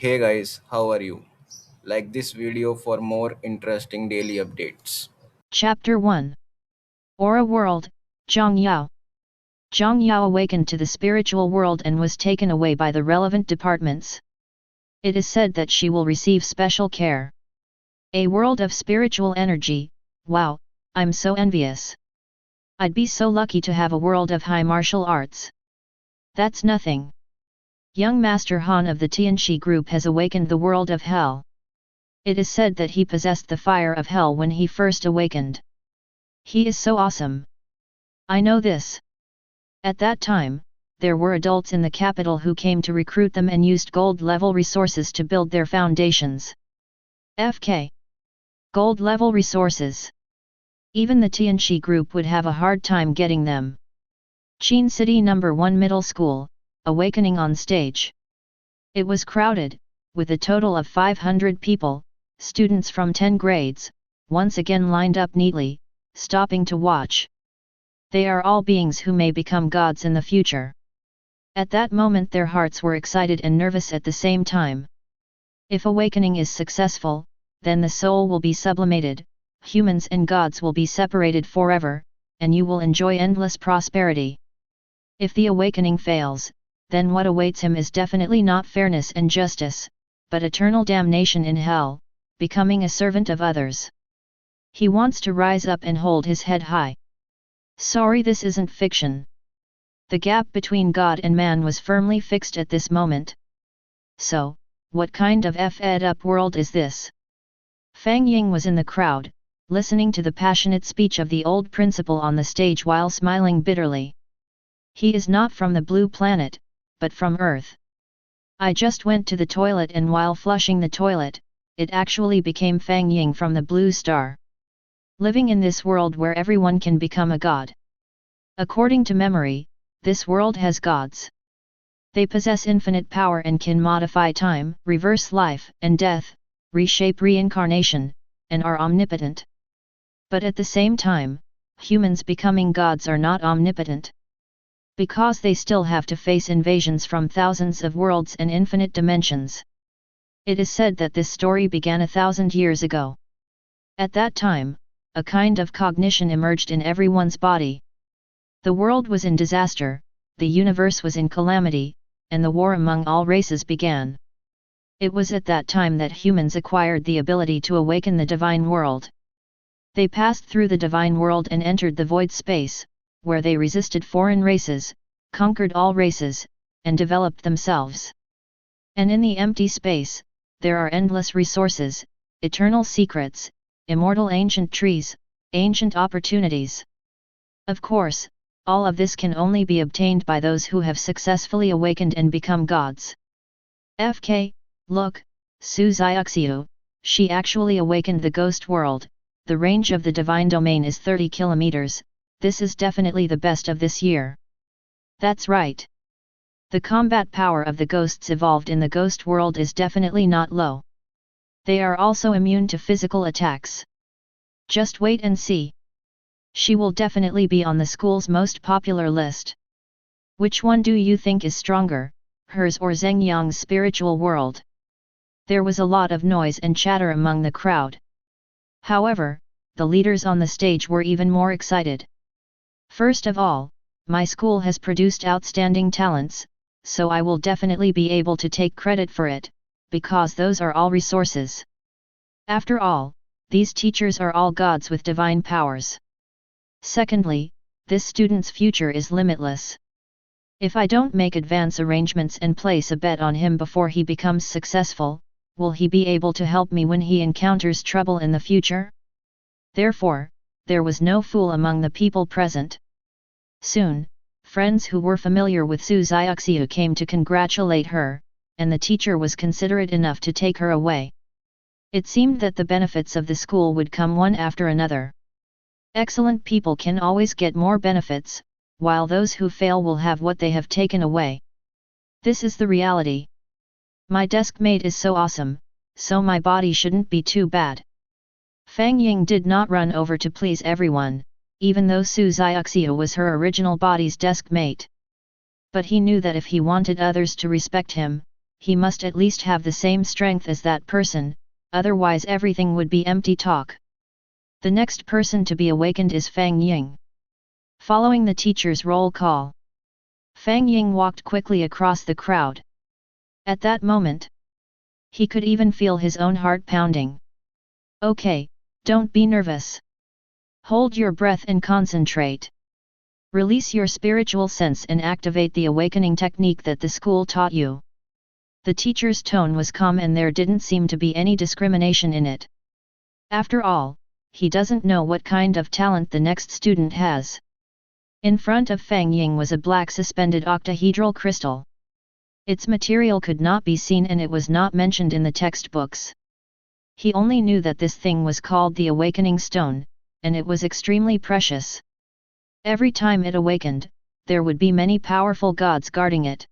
Hey guys, how are you? Like this video for more interesting daily updates. Chapter 1 Aura World, Zhang Yao. Zhang Yao awakened to the spiritual world and was taken away by the relevant departments. It is said that she will receive special care. A world of spiritual energy, wow, I'm so envious. I'd be so lucky to have a world of high martial arts. That's nothing. Young Master Han of the Tianxi group has awakened the world of hell. It is said that he possessed the fire of hell when he first awakened. He is so awesome. I know this. At that time, there were adults in the capital who came to recruit them and used gold-level resources to build their foundations. FK. Gold-level resources. Even the Tianxi group would have a hard time getting them. Qin City No. 1 Middle School, awakening on stage. It was crowded, with a total of 500 people, students from 10 grades, once again lined up neatly, stopping to watch. They are all beings who may become gods in the future. At that moment their hearts were excited and nervous at the same time. If awakening is successful, then the soul will be sublimated, humans and gods will be separated forever, and you will enjoy endless prosperity. If the awakening fails, then what awaits him is definitely not fairness and justice, but eternal damnation in hell, becoming a servant of others. He wants to rise up and hold his head high. Sorry, this isn't fiction. The gap between God and man was firmly fixed at this moment. So, what kind of fed up world is this? Fang Ying was in the crowd, listening to the passionate speech of the old principal on the stage while smiling bitterly. He is not from the blue planet, but from Earth. I just went to the toilet and while flushing the toilet, it actually became Fang Ying from the blue star. Living in this world where everyone can become a god. According to memory, this world has gods. They possess infinite power and can modify time, reverse life and death, reshape reincarnation, and are omnipotent. But at the same time, humans becoming gods are not omnipotent. Because they still have to face invasions from thousands of worlds and infinite dimensions. It is said that this story began 1,000 years ago. At that time, a kind of cognition emerged in everyone's body. The world was in disaster, the universe was in calamity, and the war among all races began. It was at that time that humans acquired the ability to awaken the divine world. They passed through the divine world and entered the void space, where they resisted foreign races, conquered all races, and developed themselves. And in the empty space, there are endless resources, eternal secrets, immortal ancient trees, ancient opportunities. Of course, all of this can only be obtained by those who have successfully awakened and become gods. FK, look, Su Xiaoxiu, she actually awakened the ghost world, the range of the divine domain is 30 kilometers, this is definitely the best of this year. That's right. The combat power of the ghosts evolved in the ghost world is definitely not low. They are also immune to physical attacks. Just wait and see. She will definitely be on the school's most popular list. Which one do you think is stronger, hers or Zheng Yang's spiritual world? There was a lot of noise and chatter among the crowd. However, the leaders on the stage were even more excited. First of all, my school has produced outstanding talents, so I will definitely be able to take credit for it, because those are all resources. After all, these teachers are all gods with divine powers. Secondly, this student's future is limitless. If I don't make advance arrangements and place a bet on him before he becomes successful, will he be able to help me when he encounters trouble in the future? Therefore, there was no fool among the people present. Soon, friends who were familiar with Su Xiaoxiu came to congratulate her, and the teacher was considerate enough to take her away. It seemed that the benefits of the school would come one after another. Excellent people can always get more benefits, while those who fail will have what they have taken away. This is the reality. My desk mate is so awesome, so my body shouldn't be too bad. Fang Ying did not run over to please everyone, even though Su Xiaoxiu was her original body's desk mate. But he knew that if he wanted others to respect him, he must at least have the same strength as that person, otherwise everything would be empty talk. The next person to be awakened is Fang Ying. Following the teacher's roll call, Fang Ying walked quickly across the crowd. At that moment, he could even feel his own heart pounding. Okay, don't be nervous. Hold your breath and concentrate. Release your spiritual sense and activate the awakening technique that the school taught you. The teacher's tone was calm and there didn't seem to be any discrimination in it. After all, he doesn't know what kind of talent the next student has. In front of Fang Ying was a black suspended octahedral crystal. Its material could not be seen and it was not mentioned in the textbooks. He only knew that this thing was called the Awakening Stone, and it was extremely precious. Every time it awakened, there would be many powerful gods guarding it.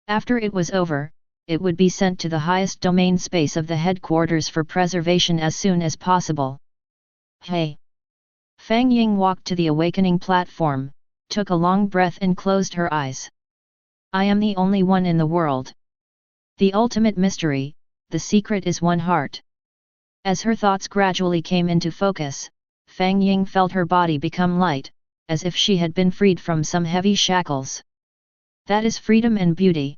After it was over, it would be sent to the highest domain space of the headquarters for preservation as soon as possible. Hey! Fang Ying walked to the awakening platform, took a long breath and closed her eyes. I am the only one in the world. The ultimate mystery, the secret is one heart. As her thoughts gradually came into focus, Fang Ying felt her body become light, as if she had been freed from some heavy shackles. That is freedom and beauty.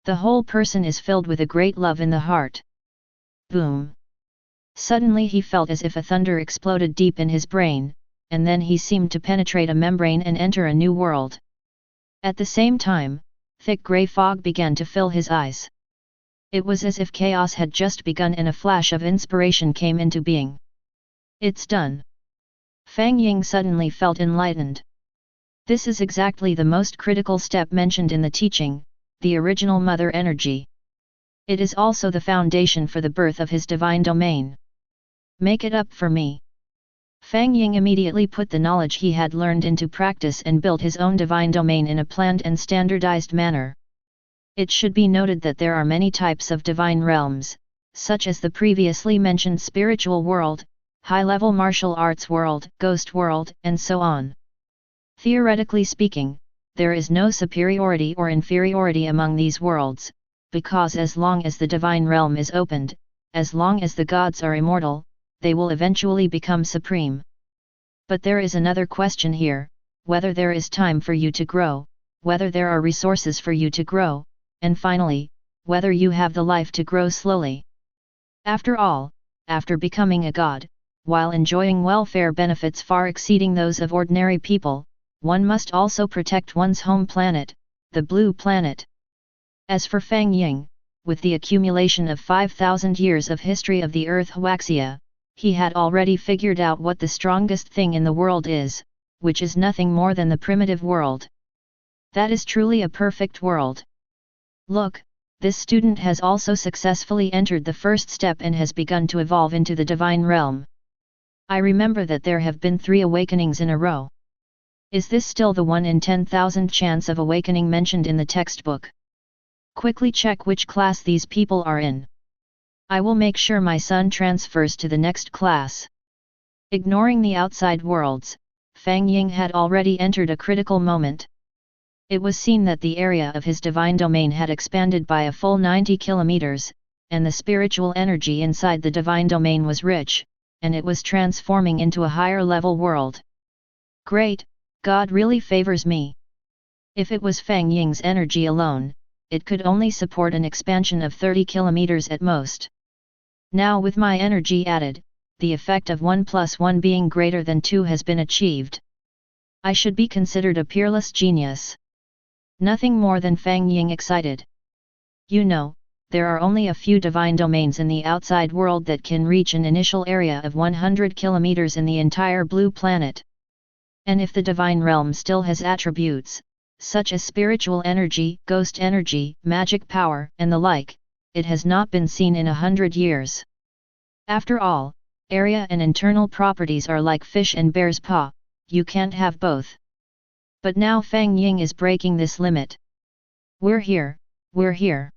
The whole person is filled with a great love in the heart. Boom! Suddenly he felt as if a thunder exploded deep in his brain, and then he seemed to penetrate a membrane and enter a new world. At the same time, thick grey fog began to fill his eyes. It was as if chaos had just begun and a flash of inspiration came into being. It's done. Fang Ying suddenly felt enlightened. This is exactly the most critical step mentioned in the teaching, the original mother energy. It is also the foundation for the birth of his divine domain. Make it up for me. Fang Ying immediately put the knowledge he had learned into practice and built his own divine domain in a planned and standardized manner. It should be noted that there are many types of divine realms, such as the previously mentioned spiritual world, high-level martial arts world, ghost world, and so on. Theoretically speaking, there is no superiority or inferiority among these worlds, because as long as the divine realm is opened, as long as the gods are immortal, they will eventually become supreme. But there is another question here, whether there is time for you to grow, whether there are resources for you to grow, and finally, whether you have the life to grow slowly. After all, after becoming a god, while enjoying welfare benefits far exceeding those of ordinary people, one must also protect one's home planet, the blue planet. As for Fang Ying, with the accumulation of 5,000 years of history of the Earth Huaxia, he had already figured out what the strongest thing in the world is, which is nothing more than the primitive world. That is truly a perfect world. Look, this student has also successfully entered the first step and has begun to evolve into the divine realm. I remember that there have been 3 awakenings in a row. Is this still the 1 in 10,000 chance of awakening mentioned in the textbook? Quickly check which class these people are in. I will make sure my son transfers to the next class. Ignoring the outside worlds, Fang Ying had already entered a critical moment. It was seen that the area of his divine domain had expanded by a full 90 kilometers, and the spiritual energy inside the divine domain was rich, and it was transforming into a higher level world. Great, God really favors me. If it was Fang Ying's energy alone, it could only support an expansion of 30 kilometers at most. Now with my energy added, the effect of 1 plus 1 being greater than 2 has been achieved. I should be considered a peerless genius. Nothing more than Fang Ying excited. You know, there are only a few divine domains in the outside world that can reach an initial area of 100 kilometers in the entire blue planet. And if the divine realm still has attributes, such as spiritual energy, ghost energy, magic power, and the like, it has not been seen in 100 years. After all, area and internal properties are like fish and bear's paw, you can't have both. But now Fang Ying is breaking this limit. We're here, we're here.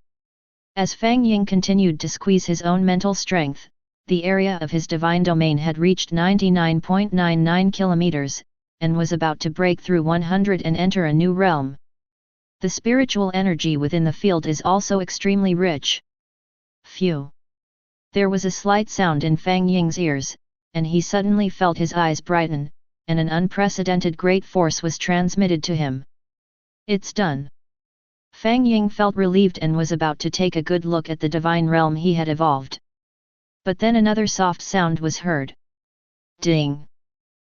As Fang Ying continued to squeeze his own mental strength, the area of his divine domain had reached 99.99 kilometers, and was about to break through 100 and enter a new realm. The spiritual energy within the field is also extremely rich. Phew! There was a slight sound in Fang Ying's ears, and he suddenly felt his eyes brighten, and an unprecedented great force was transmitted to him. It's done. Fang Ying felt relieved and was about to take a good look at the divine realm he had evolved. But then another soft sound was heard. Ding!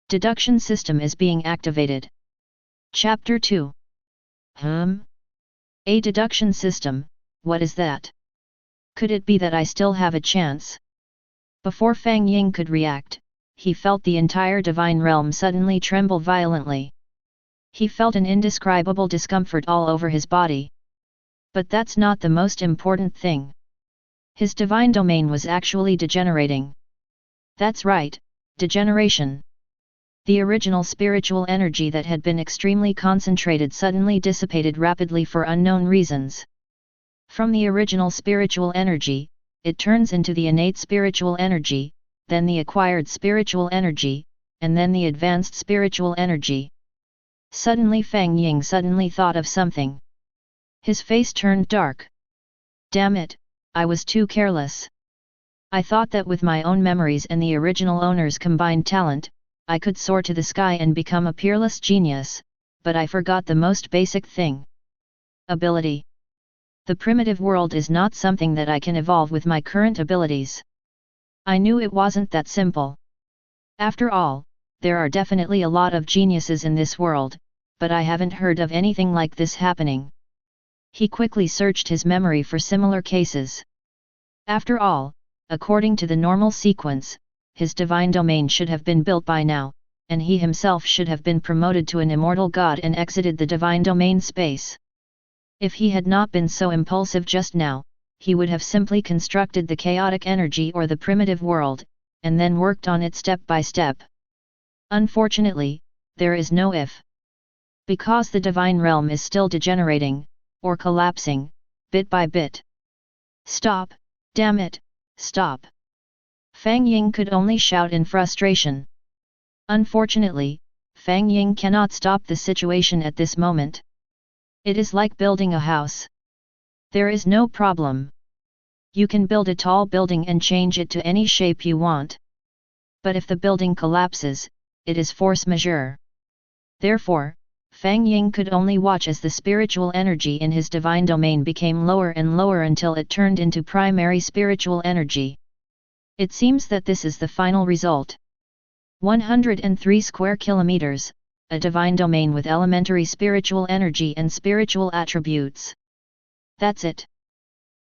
Deduction system is being activated. Chapter 2. A deduction system, what is that? Could it be that I still have a chance? Before Fang Ying could react, he felt the entire divine realm suddenly tremble violently. He felt an indescribable discomfort all over his body. But that's not the most important thing. His divine domain was actually degenerating. That's right, degeneration. The original spiritual energy that had been extremely concentrated suddenly dissipated rapidly for unknown reasons. From the original spiritual energy, it turns into the innate spiritual energy, then the acquired spiritual energy, and then the advanced spiritual energy. Suddenly Fang Ying suddenly thought of something. His face turned dark. Damn it, I was too careless. I thought that with my own memories and the original owner's combined talent, I could soar to the sky and become a peerless genius, but I forgot the most basic thing. Ability. The primitive world is not something that I can evolve with my current abilities. I knew it wasn't that simple. After all, there are definitely a lot of geniuses in this world, but I haven't heard of anything like this happening. He quickly searched his memory for similar cases. After all, according to the normal sequence, his divine domain should have been built by now, and he himself should have been promoted to an immortal god and exited the divine domain space. If he had not been so impulsive just now, he would have simply constructed the chaotic energy or the primitive world, and then worked on it step by step. Unfortunately, there is no if. Because the divine realm is still degenerating, or collapsing, bit by bit. Stop, damn it, stop! Fang Ying could only shout in frustration. Unfortunately, Fang Ying cannot stop the situation at this moment. It is like building a house. There is no problem. You can build a tall building and change it to any shape you want. But if the building collapses, it is force majeure. Therefore, Fang Ying could only watch as the spiritual energy in his divine domain became lower and lower until it turned into primary spiritual energy. It seems that this is the final result. 103 square kilometers, a divine domain with elementary spiritual energy and spiritual attributes. That's it.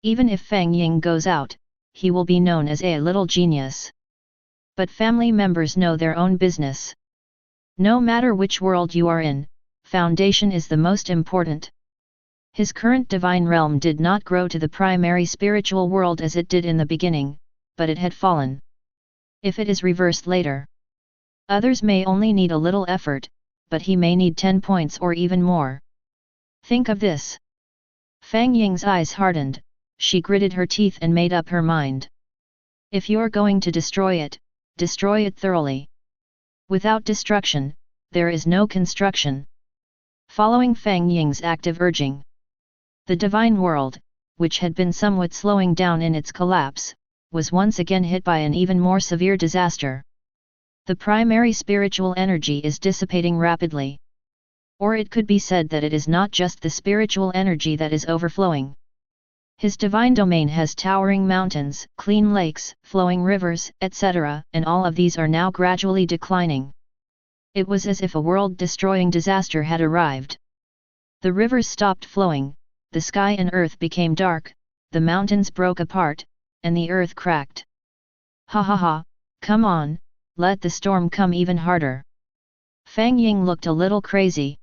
Even if Fang Ying goes out, he will be known as a little genius. But family members know their own business. No matter which world you are in, foundation is the most important. His current divine realm did not grow to the primary spiritual world as it did in the beginning, but it had fallen. If it is reversed later, others may only need a little effort, but he may need 10 points or even more. Think of this. Fang Ying's eyes hardened, she gritted her teeth and made up her mind. If you're going to destroy it thoroughly. Without destruction, there is no construction. Following Fang Ying's active urging, the divine world, which had been somewhat slowing down in its collapse, was once again hit by an even more severe disaster. The primary spiritual energy is dissipating rapidly. Or it could be said that it is not just the spiritual energy that is overflowing. His divine domain has towering mountains, clean lakes, flowing rivers, etc., and all of these are now gradually declining. It was as if a world-destroying disaster had arrived. The rivers stopped flowing, the sky and earth became dark, the mountains broke apart, and the earth cracked. Ha ha ha, come on, let the storm come even harder. Fang Ying looked a little crazy.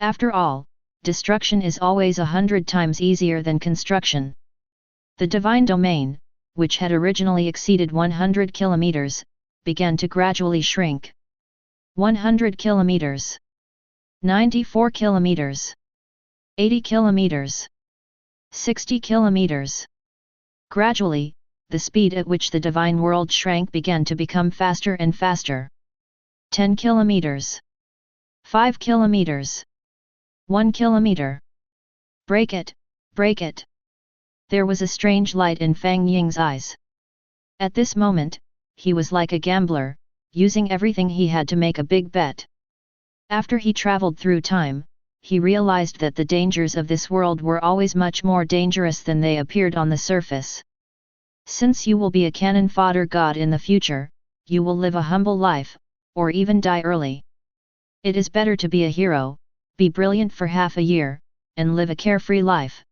After all, destruction is always 100 times easier than construction. The divine domain, which had originally exceeded 100 kilometers, began to gradually shrink. 100 kilometers. 94 kilometers. 80 kilometers. 60 kilometers. Gradually, the speed at which the divine world shrank began to become faster and faster. 10 kilometers. 5 kilometers. 1 kilometer. Break it, break it. There was a strange light in Fang Ying's eyes. At this moment, he was like a gambler, using everything he had to make a big bet. After he traveled through time, he realized that the dangers of this world were always much more dangerous than they appeared on the surface. Since you will be a cannon fodder god in the future, you will live a humble life, or even die early. It is better to be a hero, be brilliant for half a year, and live a carefree life.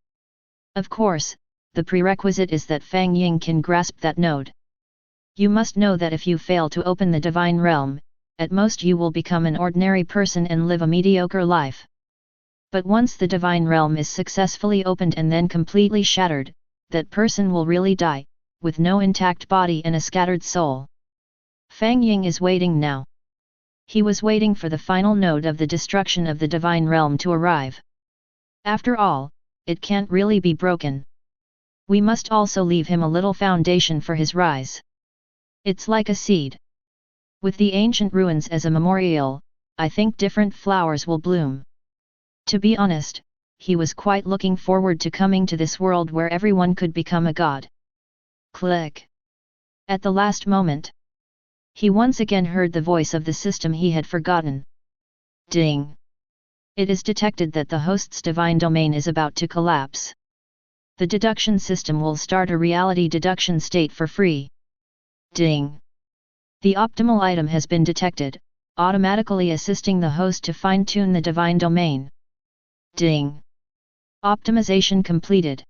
Of course, the prerequisite is that Fang Ying can grasp that node. You must know that if you fail to open the divine realm, at most you will become an ordinary person and live a mediocre life. But once the divine realm is successfully opened and then completely shattered, that person will really die, with no intact body and a scattered soul. Fang Ying is waiting now. He was waiting for the final node of the destruction of the divine realm to arrive. After all, it can't really be broken. We must also leave him a little foundation for his rise. It's like a seed. With the ancient ruins as a memorial, I think different flowers will bloom. To be honest, he was quite looking forward to coming to this world where everyone could become a god. Click. At the last moment, he once again heard the voice of the system he had forgotten. Ding! It is detected that the host's divine domain is about to collapse. The deduction system will start a reality deduction state for free. Ding! The optimal item has been detected, automatically assisting the host to fine-tune the divine domain. Ding! Optimization completed.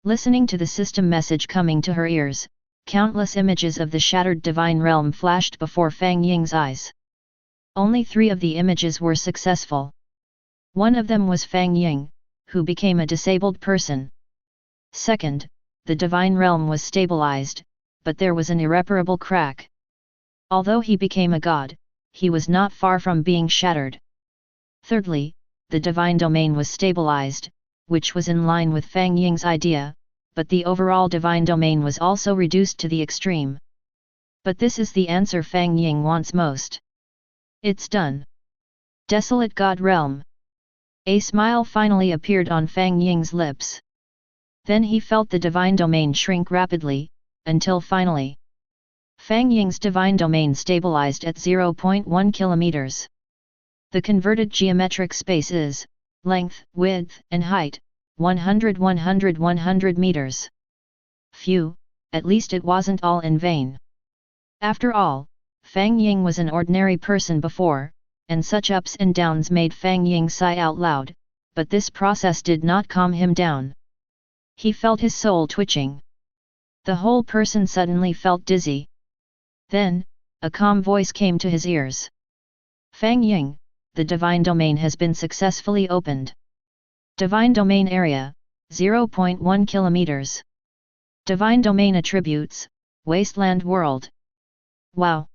Listening to the system message coming to her ears, countless images of the shattered divine realm flashed before Fang Ying's eyes. Only 3 of the images were successful. One of them was Fang Ying, who became a disabled person. Second, the divine realm was stabilized, but there was an irreparable crack. Although he became a god, he was not far from being shattered. Thirdly, the divine domain was stabilized, which was in line with Fang Ying's idea, but the overall divine domain was also reduced to the extreme. But this is the answer Fang Ying wants most. It's done. Desolate God Realm. A smile finally appeared on Fang Ying's lips. Then he felt the divine domain shrink rapidly, until finally, Fang Ying's divine domain stabilized at 0.1 kilometers. The converted geometric space is, length, width, and height, 100 meters. Phew, at least it wasn't all in vain. After all, Fang Ying was an ordinary person before, and such ups and downs made Fang Ying sigh out loud, but this process did not calm him down. He felt his soul twitching. The whole person suddenly felt dizzy. Then, a calm voice came to his ears. Fang Ying, the divine domain has been successfully opened. Divine domain area, 0.1 kilometers. Divine domain attributes, wasteland world. Wow!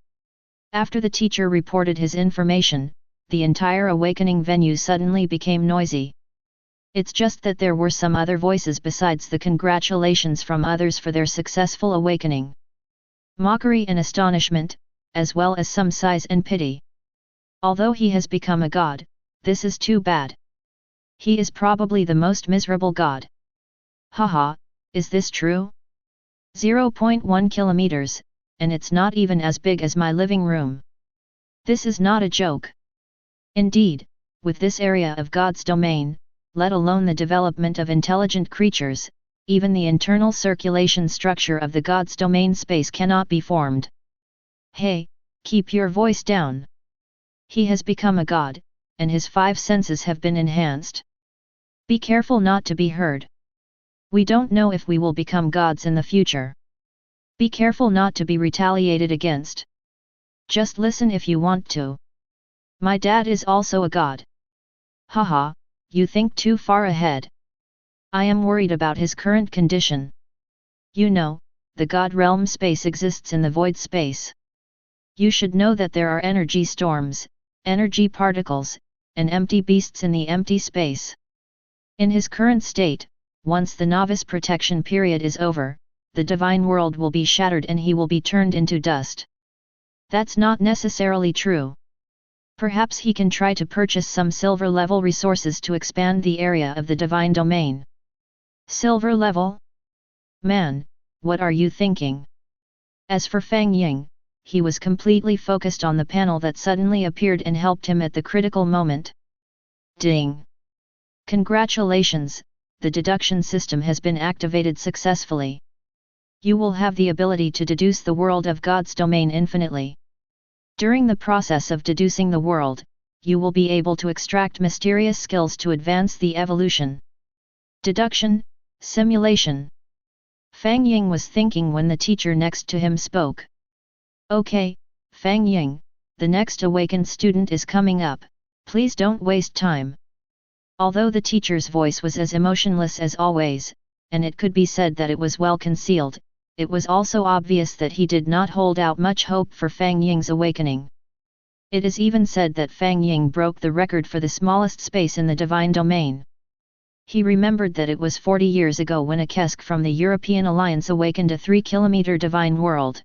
After the teacher reported his information, the entire awakening venue suddenly became noisy. It's just that there were some other voices besides the congratulations from others for their successful awakening. Mockery and astonishment, as well as some sighs and pity. Although he has become a god, this is too bad. He is probably the most miserable god. Haha, is this true? 0.1 kilometers, and it's not even as big as my living room. This is not a joke. Indeed, with this area of God's domain, let alone the development of intelligent creatures, even the internal circulation structure of the God's domain space cannot be formed. Hey, keep your voice down. He has become a god, and his 5 senses have been enhanced. Be careful not to be heard. We don't know if we will become gods in the future. Be careful not to be retaliated against. Just listen if you want to. My dad is also a god. Haha, you think too far ahead. I am worried about his current condition. You know, the God realm space exists in the void space. You should know that there are energy storms, energy particles, and empty beasts in the empty space. In his current state, once the novice protection period is over, the divine world will be shattered and he will be turned into dust. That's not necessarily true. Perhaps he can try to purchase some silver level resources to expand the area of the divine domain. Silver level? Man, what are you thinking? As for Fang Ying, he was completely focused on the panel that suddenly appeared and helped him at the critical moment. Ding! Congratulations, the deduction system has been activated successfully. You will have the ability to deduce the world of God's domain infinitely. During the process of deducing the world, you will be able to extract mysterious skills to advance the evolution. Deduction, simulation. Fang Ying was thinking when the teacher next to him spoke. Okay, Fang Ying, the next awakened student is coming up, please don't waste time. Although the teacher's voice was as emotionless as always, and it could be said that it was well concealed, it was also obvious that he did not hold out much hope for Fang Ying's awakening. It is even said that Fang Ying broke the record for the smallest space in the divine domain. He remembered that it was 40 years ago when a Kesk from the European Alliance awakened a 3-kilometer divine world.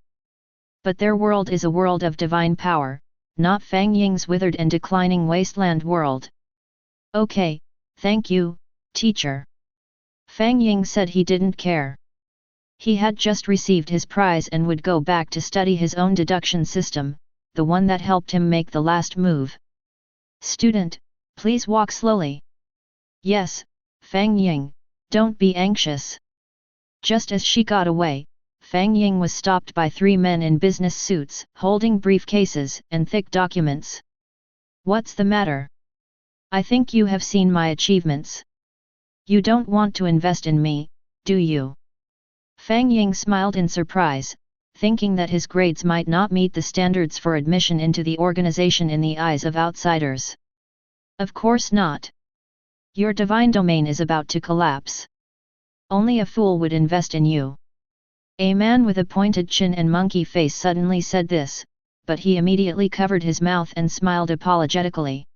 But their world is a world of divine power, not Fang Ying's withered and declining wasteland world. Okay, thank you, teacher. Fang Ying said he didn't care. He had just received his prize and would go back to study his own deduction system, the one that helped him make the last move. Student, please walk slowly. Yes, Fang Ying, don't be anxious. Just as she got away, Fang Ying was stopped by 3 men in business suits, holding briefcases and thick documents. What's the matter? I think you have seen my achievements. You don't want to invest in me, do you? Fang Ying smiled in surprise, thinking that his grades might not meet the standards for admission into the organization in the eyes of outsiders. Of course not. Your divine domain is about to collapse. Only a fool would invest in you. A man with a pointed chin and monkey face suddenly said this, but he immediately covered his mouth and smiled apologetically.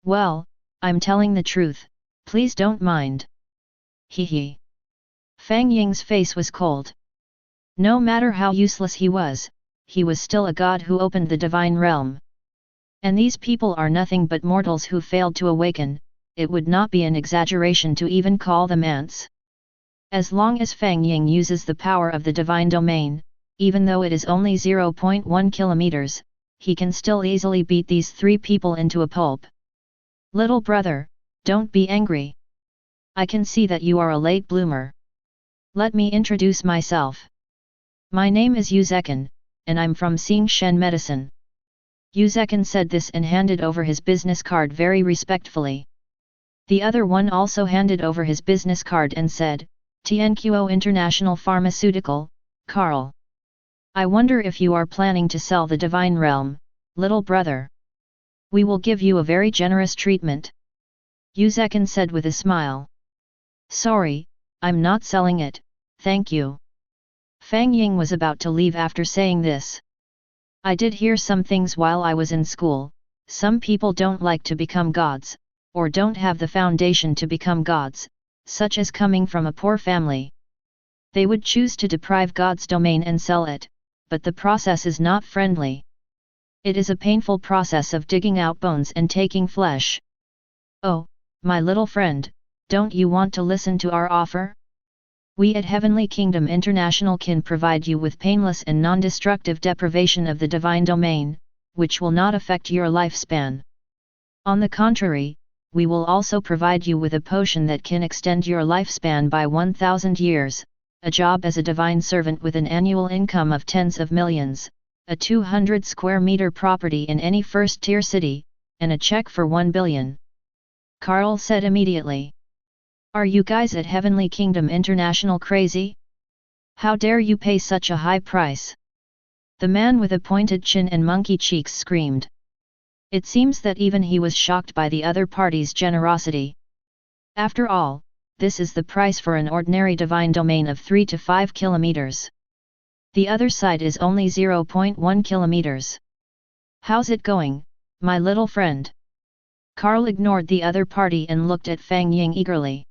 Well, I'm telling the truth, please don't mind. Hee hee. Fang Ying's face was cold. No matter how useless he was still a god who opened the divine realm. And these people are nothing but mortals who failed to awaken, it would not be an exaggeration to even call them ants. As long as Fang Ying uses the power of the divine domain, even though it is only 0.1 kilometers, he can still easily beat these 3 people into a pulp. Little brother, don't be angry. I can see that you are a late bloomer. Let me introduce myself. My name is Yuzekin, and I'm from Xing Shen Medicine. Yuzekin said this and handed over his business card very respectfully. The other one also handed over his business card and said, TNQO International Pharmaceutical, Carl. I wonder if you are planning to sell the divine realm, little brother. We will give you a very generous treatment. Yuzekin said with a smile. Sorry, I'm not selling it, thank you. Fang Ying was about to leave after saying this. I did hear some things while I was in school, some people don't like to become gods, or don't have the foundation to become gods, such as coming from a poor family. They would choose to deprive God's domain and sell it, but the process is not friendly. It is a painful process of digging out bones and taking flesh. Oh, my little friend, don't you want to listen to our offer? We at Heavenly Kingdom International can provide you with painless and non-destructive deprivation of the divine domain, which will not affect your lifespan. On the contrary, we will also provide you with a potion that can extend your lifespan by 1,000 years, a job as a divine servant with an annual income of tens of millions, a 200 square meter property in any first-tier city, and a check for 1 billion. Carl said immediately. Are you guys at Heavenly Kingdom International crazy? How dare you pay such a high price? The man with a pointed chin and monkey cheeks screamed. It seems that even he was shocked by the other party's generosity. After all, this is the price for an ordinary divine domain of 3 to 5 kilometers. The other side is only 0.1 kilometers. How's it going, my little friend? Carl ignored the other party and looked at Fang Ying eagerly.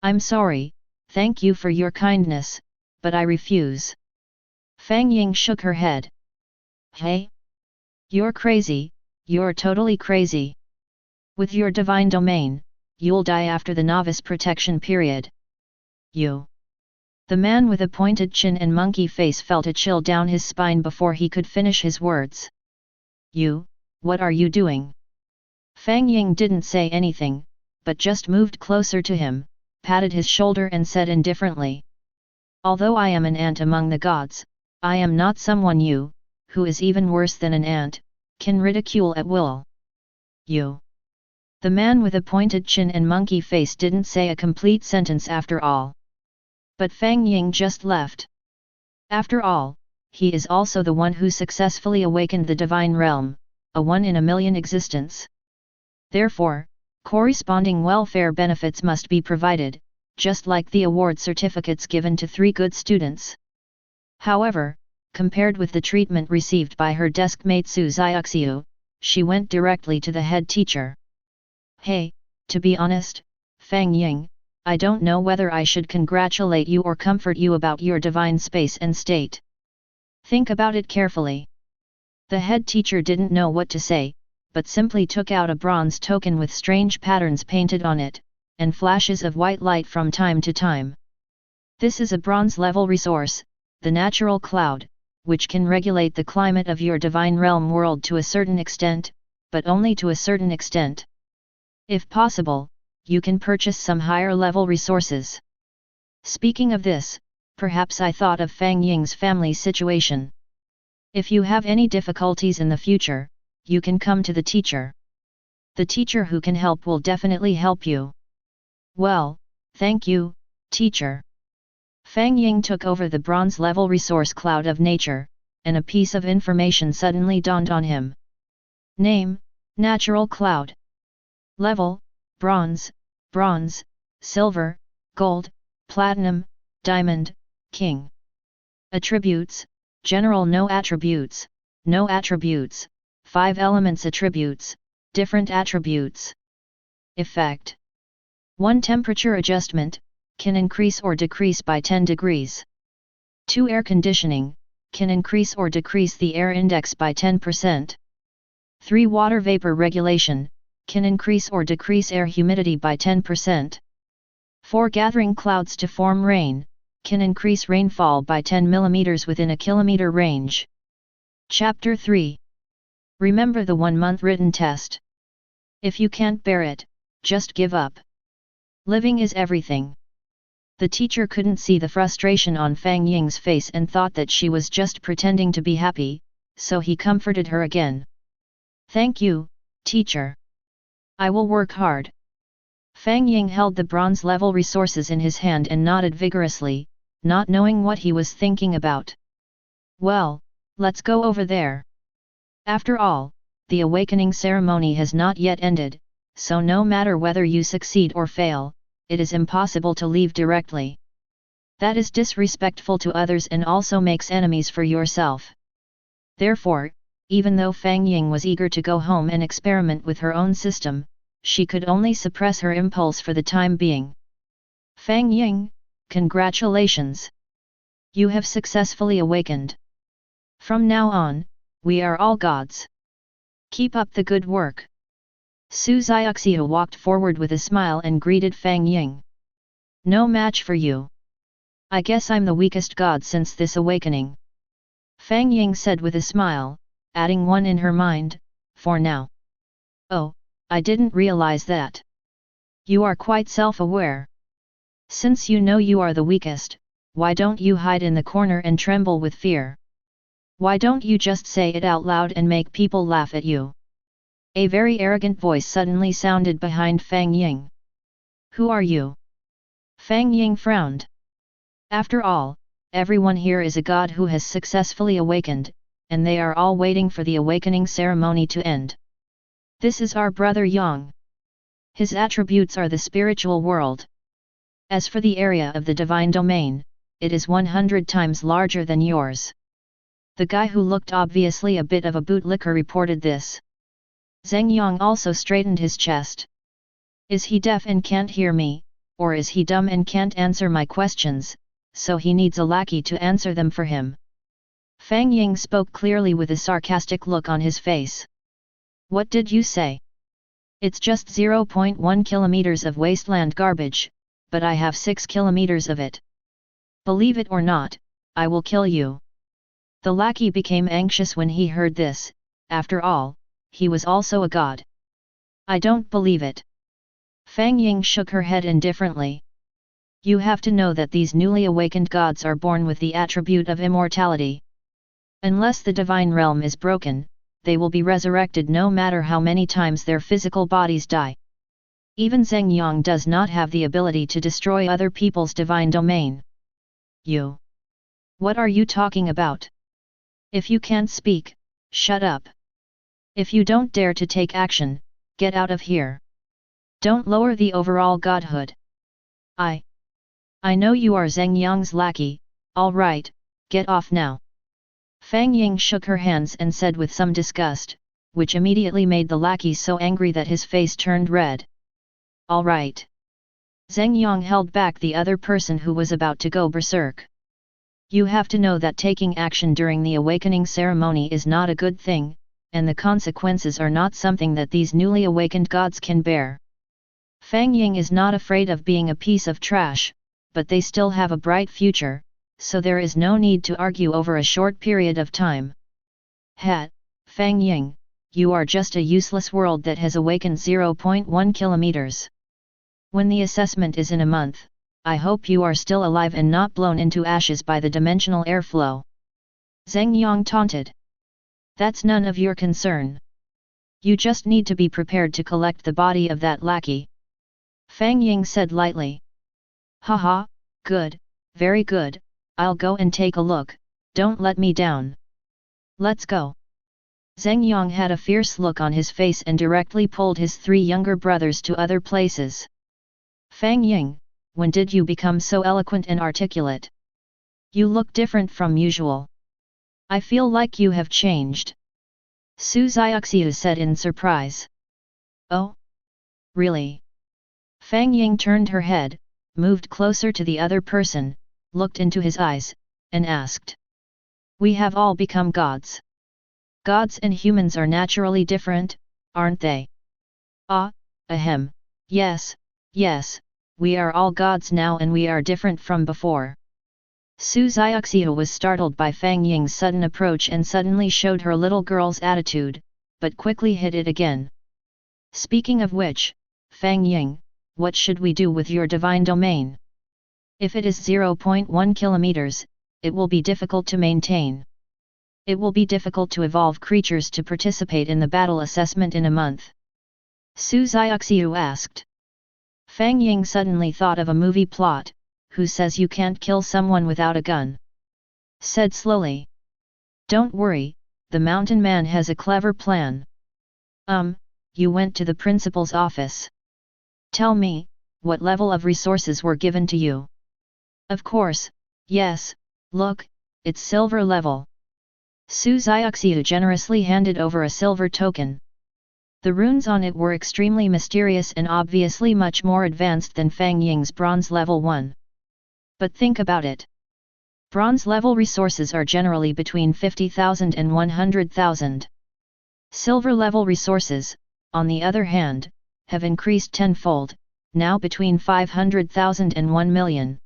I'm sorry, thank you for your kindness, but I refuse. Fang Ying shook her head. Hey? You're crazy, You're totally crazy. With your divine domain, you'll die after the novice protection period. You. The man with a pointed chin and monkey face felt a chill down his spine before he could finish his words. You, what are you doing? Fang Ying didn't say anything, but just moved closer to him, patted his shoulder and said indifferently. Although I am an ant among the gods, I am not someone you, who is even worse than an ant, can ridicule at will. You. The man with a pointed chin and monkey face didn't say a complete sentence after all. But Fang Ying just left. After all, he is also the one who successfully awakened the divine realm, a one in a million existence. Therefore, corresponding welfare benefits must be provided, just like the award certificates given to 3 good students. However, compared with the treatment received by her deskmate Su Xiaoxiu, she went directly to the head teacher. Hey, to be honest, Fang Ying, I don't know whether I should congratulate you or comfort you about your divine space and state. Think about it carefully. The head teacher didn't know what to say, but simply took out a bronze token with strange patterns painted on it, and flashes of white light from time to time. This is a bronze-level resource, the natural cloud, which can regulate the climate of your divine realm world to a certain extent, but only to a certain extent. If possible, you can purchase some higher-level resources. Speaking of this, perhaps I thought of Fang Ying's family situation. If you have any difficulties in the future, you can come to the teacher. The teacher who can help will definitely help you. Well, thank you, teacher. Fang Ying took over the bronze-level resource cloud of nature, and a piece of information suddenly dawned on him. Name, Natural Cloud. Level, Bronze, Bronze, Silver, Gold, Platinum, Diamond, King. Attributes, General no attributes, 5 elements attributes, different attributes. Effect. 1 temperature adjustment, can increase or decrease by 10 degrees. 2 air conditioning, can increase or decrease the air index by 10%. 3 water vapor regulation, can increase or decrease air humidity by 10%. 4 gathering clouds to form rain, can increase rainfall by 10 mm within a kilometer range. Chapter 3. Remember the 1-month written test. If you can't bear it, just give up. Living is everything. The teacher couldn't see the frustration on Fang Ying's face and thought that she was just pretending to be happy, so he comforted her again. Thank you, teacher. I will work hard. Fang Ying held the bronze-level resources in his hand and nodded vigorously, not knowing what he was thinking about. Well, let's go over there. After all, the awakening ceremony has not yet ended, so no matter whether you succeed or fail, it is impossible to leave directly. That is disrespectful to others and also makes enemies for yourself. Therefore, even though Fang Ying was eager to go home and experiment with her own system, she could only suppress her impulse for the time being. Fang Ying, congratulations! You have successfully awakened. From now on, we are all gods. Keep up the good work. Su Xiaoxiu walked forward with a smile and greeted Fang Ying. No match for you. I guess I'm the weakest god since this awakening. Fang Ying said with a smile, adding one in her mind, for now. Oh, I didn't realize that. You are quite self-aware. Since you know you are the weakest, why don't you hide in the corner and tremble with fear? Why don't you just say it out loud and make people laugh at you? A very arrogant voice suddenly sounded behind Fang Ying. Who are you? Fang Ying frowned. After all, everyone here is a god who has successfully awakened, and they are all waiting for the awakening ceremony to end. This is our brother Yang. His attributes are the spiritual world. As for the area of the divine domain, it is 100 times larger than yours. The guy who looked obviously a bit of a bootlicker reported this. Zheng Yang also straightened his chest. Is he deaf and can't hear me, or is he dumb and can't answer my questions, so he needs a lackey to answer them for him? Fang Ying spoke clearly with a sarcastic look on his face. What did you say? It's just 0.1 kilometers of wasteland garbage, but I have 6 kilometers of it. Believe it or not, I will kill you. The lackey became anxious when he heard this. After all, he was also a god. I don't believe it. Fang Ying shook her head indifferently. You have to know that these newly awakened gods are born with the attribute of immortality. Unless the divine realm is broken, they will be resurrected no matter how many times their physical bodies die. Even Zheng Yang does not have the ability to destroy other people's divine domain. You. What are you talking about? If you can't speak, shut up. If you don't dare to take action, get out of here. Don't lower the overall godhood. I know you are Zheng Yang's lackey, all right, get off now. Fang Ying shook her hands and said with some disgust, which immediately made the lackey so angry that his face turned red. All right. Zheng Yang held back the other person who was about to go berserk. You have to know that taking action during the awakening ceremony is not a good thing, and the consequences are not something that these newly awakened gods can bear. Fang Ying is not afraid of being a piece of trash, but they still have a bright future, so there is no need to argue over a short period of time. Fang Ying, you are just a useless world that has awakened 0.1 kilometers. When the assessment is in a month, I hope you are still alive and not blown into ashes by the dimensional airflow. Zheng Yang taunted. That's none of your concern. You just need to be prepared to collect the body of that lackey. Fang Ying said lightly. Haha, good, very good, I'll go and take a look, don't let me down. Let's go. Zheng Yang had a fierce look on his face and directly pulled his 3 younger brothers to other places. Fang Ying, when did you become so eloquent and articulate? You look different from usual. I feel like you have changed. Su Xiaoxiu said in surprise. Oh? Really? Fang Ying turned her head, moved closer to the other person, looked into his eyes, and asked. We have all become gods. Gods and humans are naturally different, aren't they? Ah, ahem, yes, we are all gods now and we are different from before. Su Xiaoxiu was startled by Fang Ying's sudden approach and suddenly showed her little girl's attitude, but quickly hid it again. Speaking of which, Fang Ying, what should we do with your divine domain? If it is 0.1 kilometers, it will be difficult to maintain. It will be difficult to evolve creatures to participate in the battle assessment in a month. Su Xiaoxiu asked. Fang Ying suddenly thought of a movie plot, who says you can't kill someone without a gun. Said slowly. Don't worry, the mountain man has a clever plan. You went to the principal's office. Tell me, what level of resources were given to you? Of course, yes, look, it's silver level. Su Xiaoxiu generously handed over a silver token. The runes on it were extremely mysterious and obviously much more advanced than Fang Ying's bronze level 1. But think about it. Bronze level resources are generally between 50,000 and 100,000. Silver level resources, on the other hand, have increased tenfold, now between 500,000 and 1 million.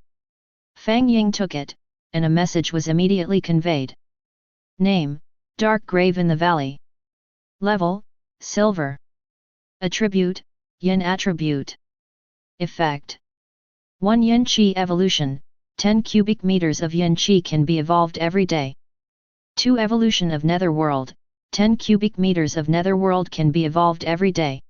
Fang Ying took it, and a message was immediately conveyed. Name, Dark Grave in the Valley. Level, Silver. Attribute, Yin attribute. Effect. 1 Yin Qi evolution, 10 cubic meters of Yin Qi can be evolved every day. 2 Evolution of Netherworld, 10 cubic meters of Netherworld can be evolved every day.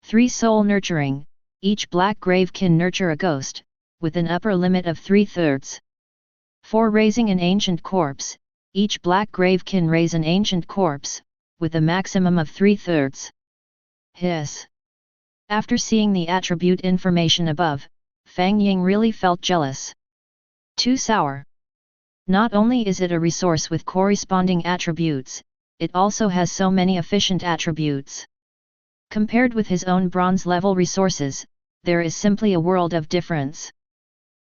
3 Soul Nurturing, each black grave can nurture a ghost, with an upper limit of 3/3. 4 Raising an Ancient Corpse, each black grave can raise an ancient corpse, with a maximum of 3/3. Hiss. After seeing the attribute information above, Fang Ying really felt jealous. Too sour. Not only is it a resource with corresponding attributes, it also has so many efficient attributes. Compared with his own bronze level resources, there is simply a world of difference.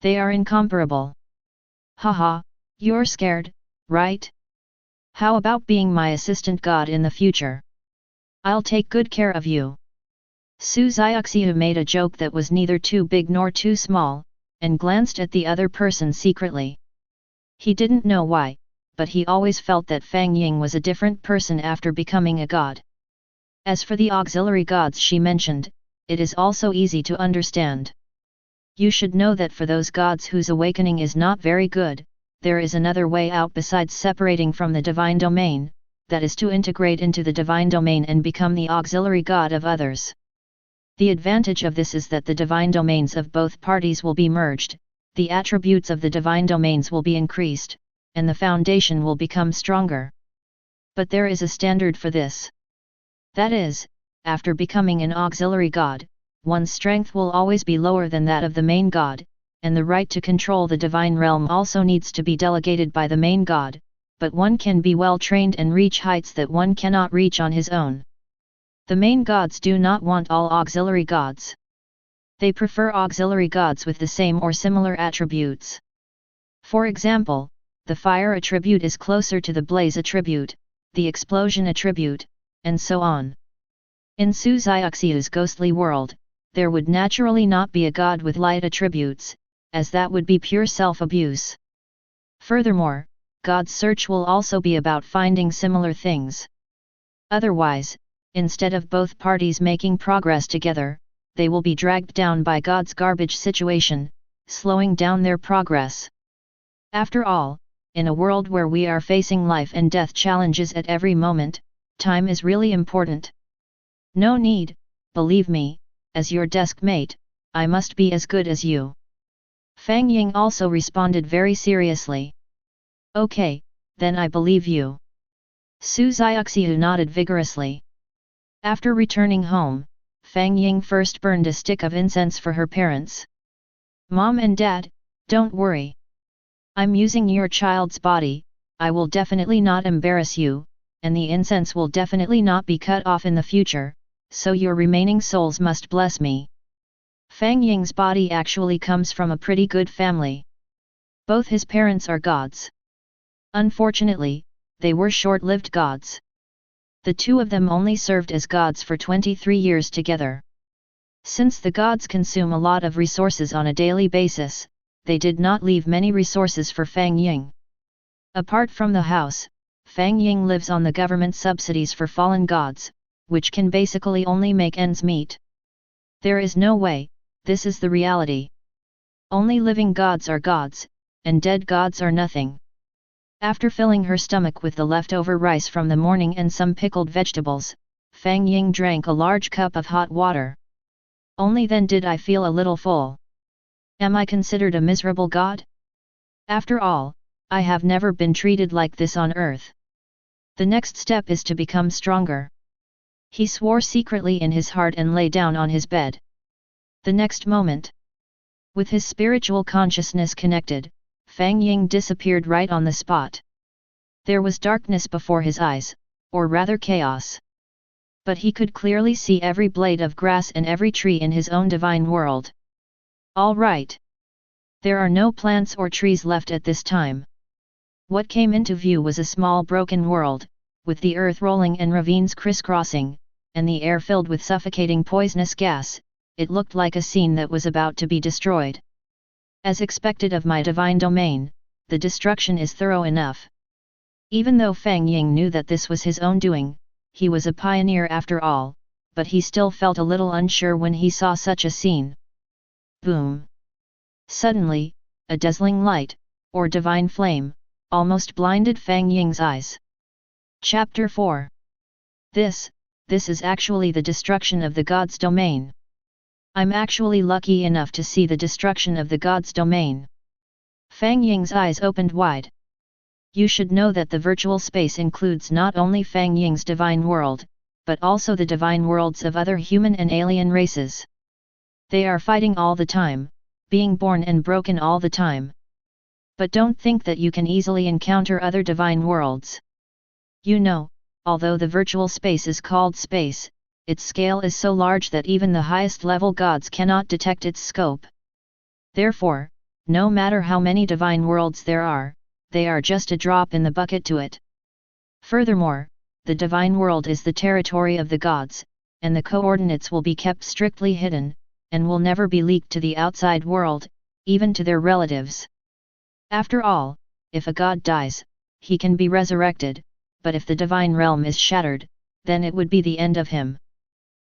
They are incomparable. Haha, you're scared, right? How about being my assistant god in the future? I'll take good care of you. Su Xiaoxiu made a joke that was neither too big nor too small, and glanced at the other person secretly. He didn't know why, but he always felt that Fang Ying was a different person after becoming a god. As for the auxiliary gods she mentioned, it is also easy to understand. You should know that for those gods whose awakening is not very good, there is another way out besides separating from the divine domain, that is to integrate into the divine domain and become the auxiliary god of others. The advantage of this is that the divine domains of both parties will be merged, the attributes of the divine domains will be increased, and the foundation will become stronger. But there is a standard for this. That is, after becoming an auxiliary god, one's strength will always be lower than that of the main god, and the right to control the divine realm also needs to be delegated by the main god, but one can be well trained and reach heights that one cannot reach on his own. The main gods do not want all auxiliary gods. They prefer auxiliary gods with the same or similar attributes. For example, the fire attribute is closer to the blaze attribute, the explosion attribute, and so on. In Su Xiaoxiu's ghostly world, there would naturally not be a god with light attributes, as that would be pure self-abuse. Furthermore, God's search will also be about finding similar things. Otherwise, instead of both parties making progress together, they will be dragged down by God's garbage situation, slowing down their progress. After all, in a world where we are facing life and death challenges at every moment, time is really important. No need, believe me, as your desk mate, I must be as good as you. Fang Ying also responded very seriously. Okay, then I believe you. Su Xiaoxiu nodded vigorously. After returning home, Fang Ying first burned a stick of incense for her parents. Mom and Dad, don't worry. I'm using your child's body, I will definitely not embarrass you, and the incense will definitely not be cut off in the future, so your remaining souls must bless me. Fang Ying's body actually comes from a pretty good family. Both his parents are gods. Unfortunately, they were short-lived gods. The two of them only served as gods for 23 years together. Since the gods consume a lot of resources on a daily basis, they did not leave many resources for Fang Ying. Apart from the house, Fang Ying lives on the government subsidies for fallen gods, which can basically only make ends meet. There is no way, this is the reality. Only living gods are gods, and dead gods are nothing. After filling her stomach with the leftover rice from the morning and some pickled vegetables, Fang Ying drank a large cup of hot water. Only then did I feel a little full. Am I considered a miserable god? After all, I have never been treated like this on earth. The next step is to become stronger. He swore secretly in his heart and lay down on his bed. The next moment, with his spiritual consciousness connected, Fang Ying disappeared right on the spot. There was darkness before his eyes, or rather chaos. But he could clearly see every blade of grass and every tree in his own divine world. All right. There are no plants or trees left at this time. What came into view was a small broken world, with the earth rolling and ravines crisscrossing, and the air filled with suffocating poisonous gas. It looked like a scene that was about to be destroyed. As expected of my divine domain, the destruction is thorough enough. Even though Fang Ying knew that this was his own doing, he was a pioneer after all, but he still felt a little unsure when he saw such a scene. Boom! Suddenly, a dazzling light, or divine flame, almost blinded Fang Ying's eyes. Chapter 4. This is actually the destruction of the god's domain. I'm actually lucky enough to see the destruction of the god's domain. Fang Ying's eyes opened wide. You should know that the virtual space includes not only Fang Ying's divine world, but also the divine worlds of other human and alien races. They are fighting all the time, being born and broken all the time. But don't think that you can easily encounter other divine worlds. You know, although the virtual space is called space, its scale is so large that even the highest level gods cannot detect its scope. Therefore, no matter how many divine worlds there are, they are just a drop in the bucket to it. Furthermore, the divine world is the territory of the gods, and the coordinates will be kept strictly hidden, and will never be leaked to the outside world, even to their relatives. After all, if a god dies, he can be resurrected, but if the divine realm is shattered, then it would be the end of him.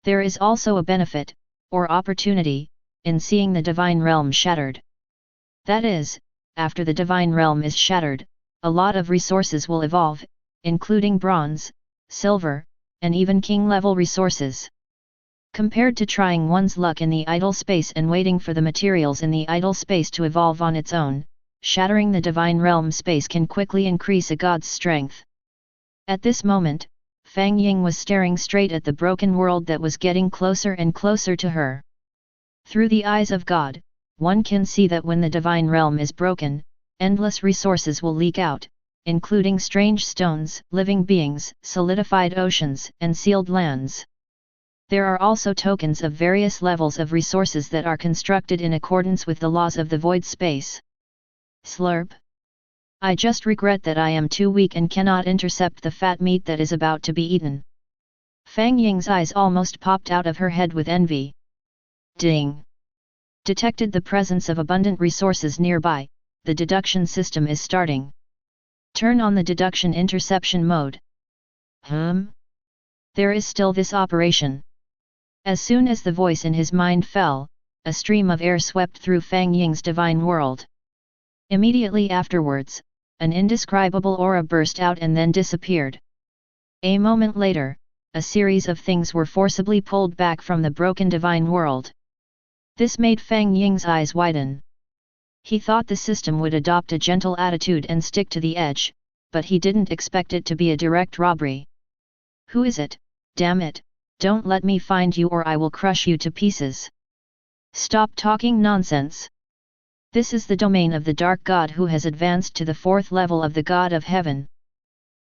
There is also a benefit, or opportunity, in seeing the divine realm shattered. That is, after the divine realm is shattered, a lot of resources will evolve, including bronze, silver, and even king-level resources. Compared to trying one's luck in the idle space and waiting for the materials in the idle space to evolve on its own, shattering the divine realm space can quickly increase a god's strength. At this moment, Fang Ying was staring straight at the broken world that was getting closer and closer to her. Through the eyes of God, one can see that when the divine realm is broken, endless resources will leak out, including strange stones, living beings, solidified oceans, and sealed lands. There are also tokens of various levels of resources that are constructed in accordance with the laws of the void space. Slurp. I just regret that I am too weak and cannot intercept the fat meat that is about to be eaten. Fang Ying's eyes almost popped out of her head with envy. Ding! Detected the presence of abundant resources nearby, the deduction system is starting. Turn on the deduction interception mode. There is still this operation. As soon as the voice in his mind fell, a stream of air swept through Fang Ying's divine world. Immediately afterwards, an indescribable aura burst out and then disappeared. A moment later, a series of things were forcibly pulled back from the broken divine world. This made Fang Ying's eyes widen. He thought the system would adopt a gentle attitude and stick to the edge, but he didn't expect it to be a direct robbery. Who is it? Damn it, don't let me find you or I will crush you to pieces. Stop talking nonsense. This is the domain of the dark god who has advanced to the 4th level of the god of heaven.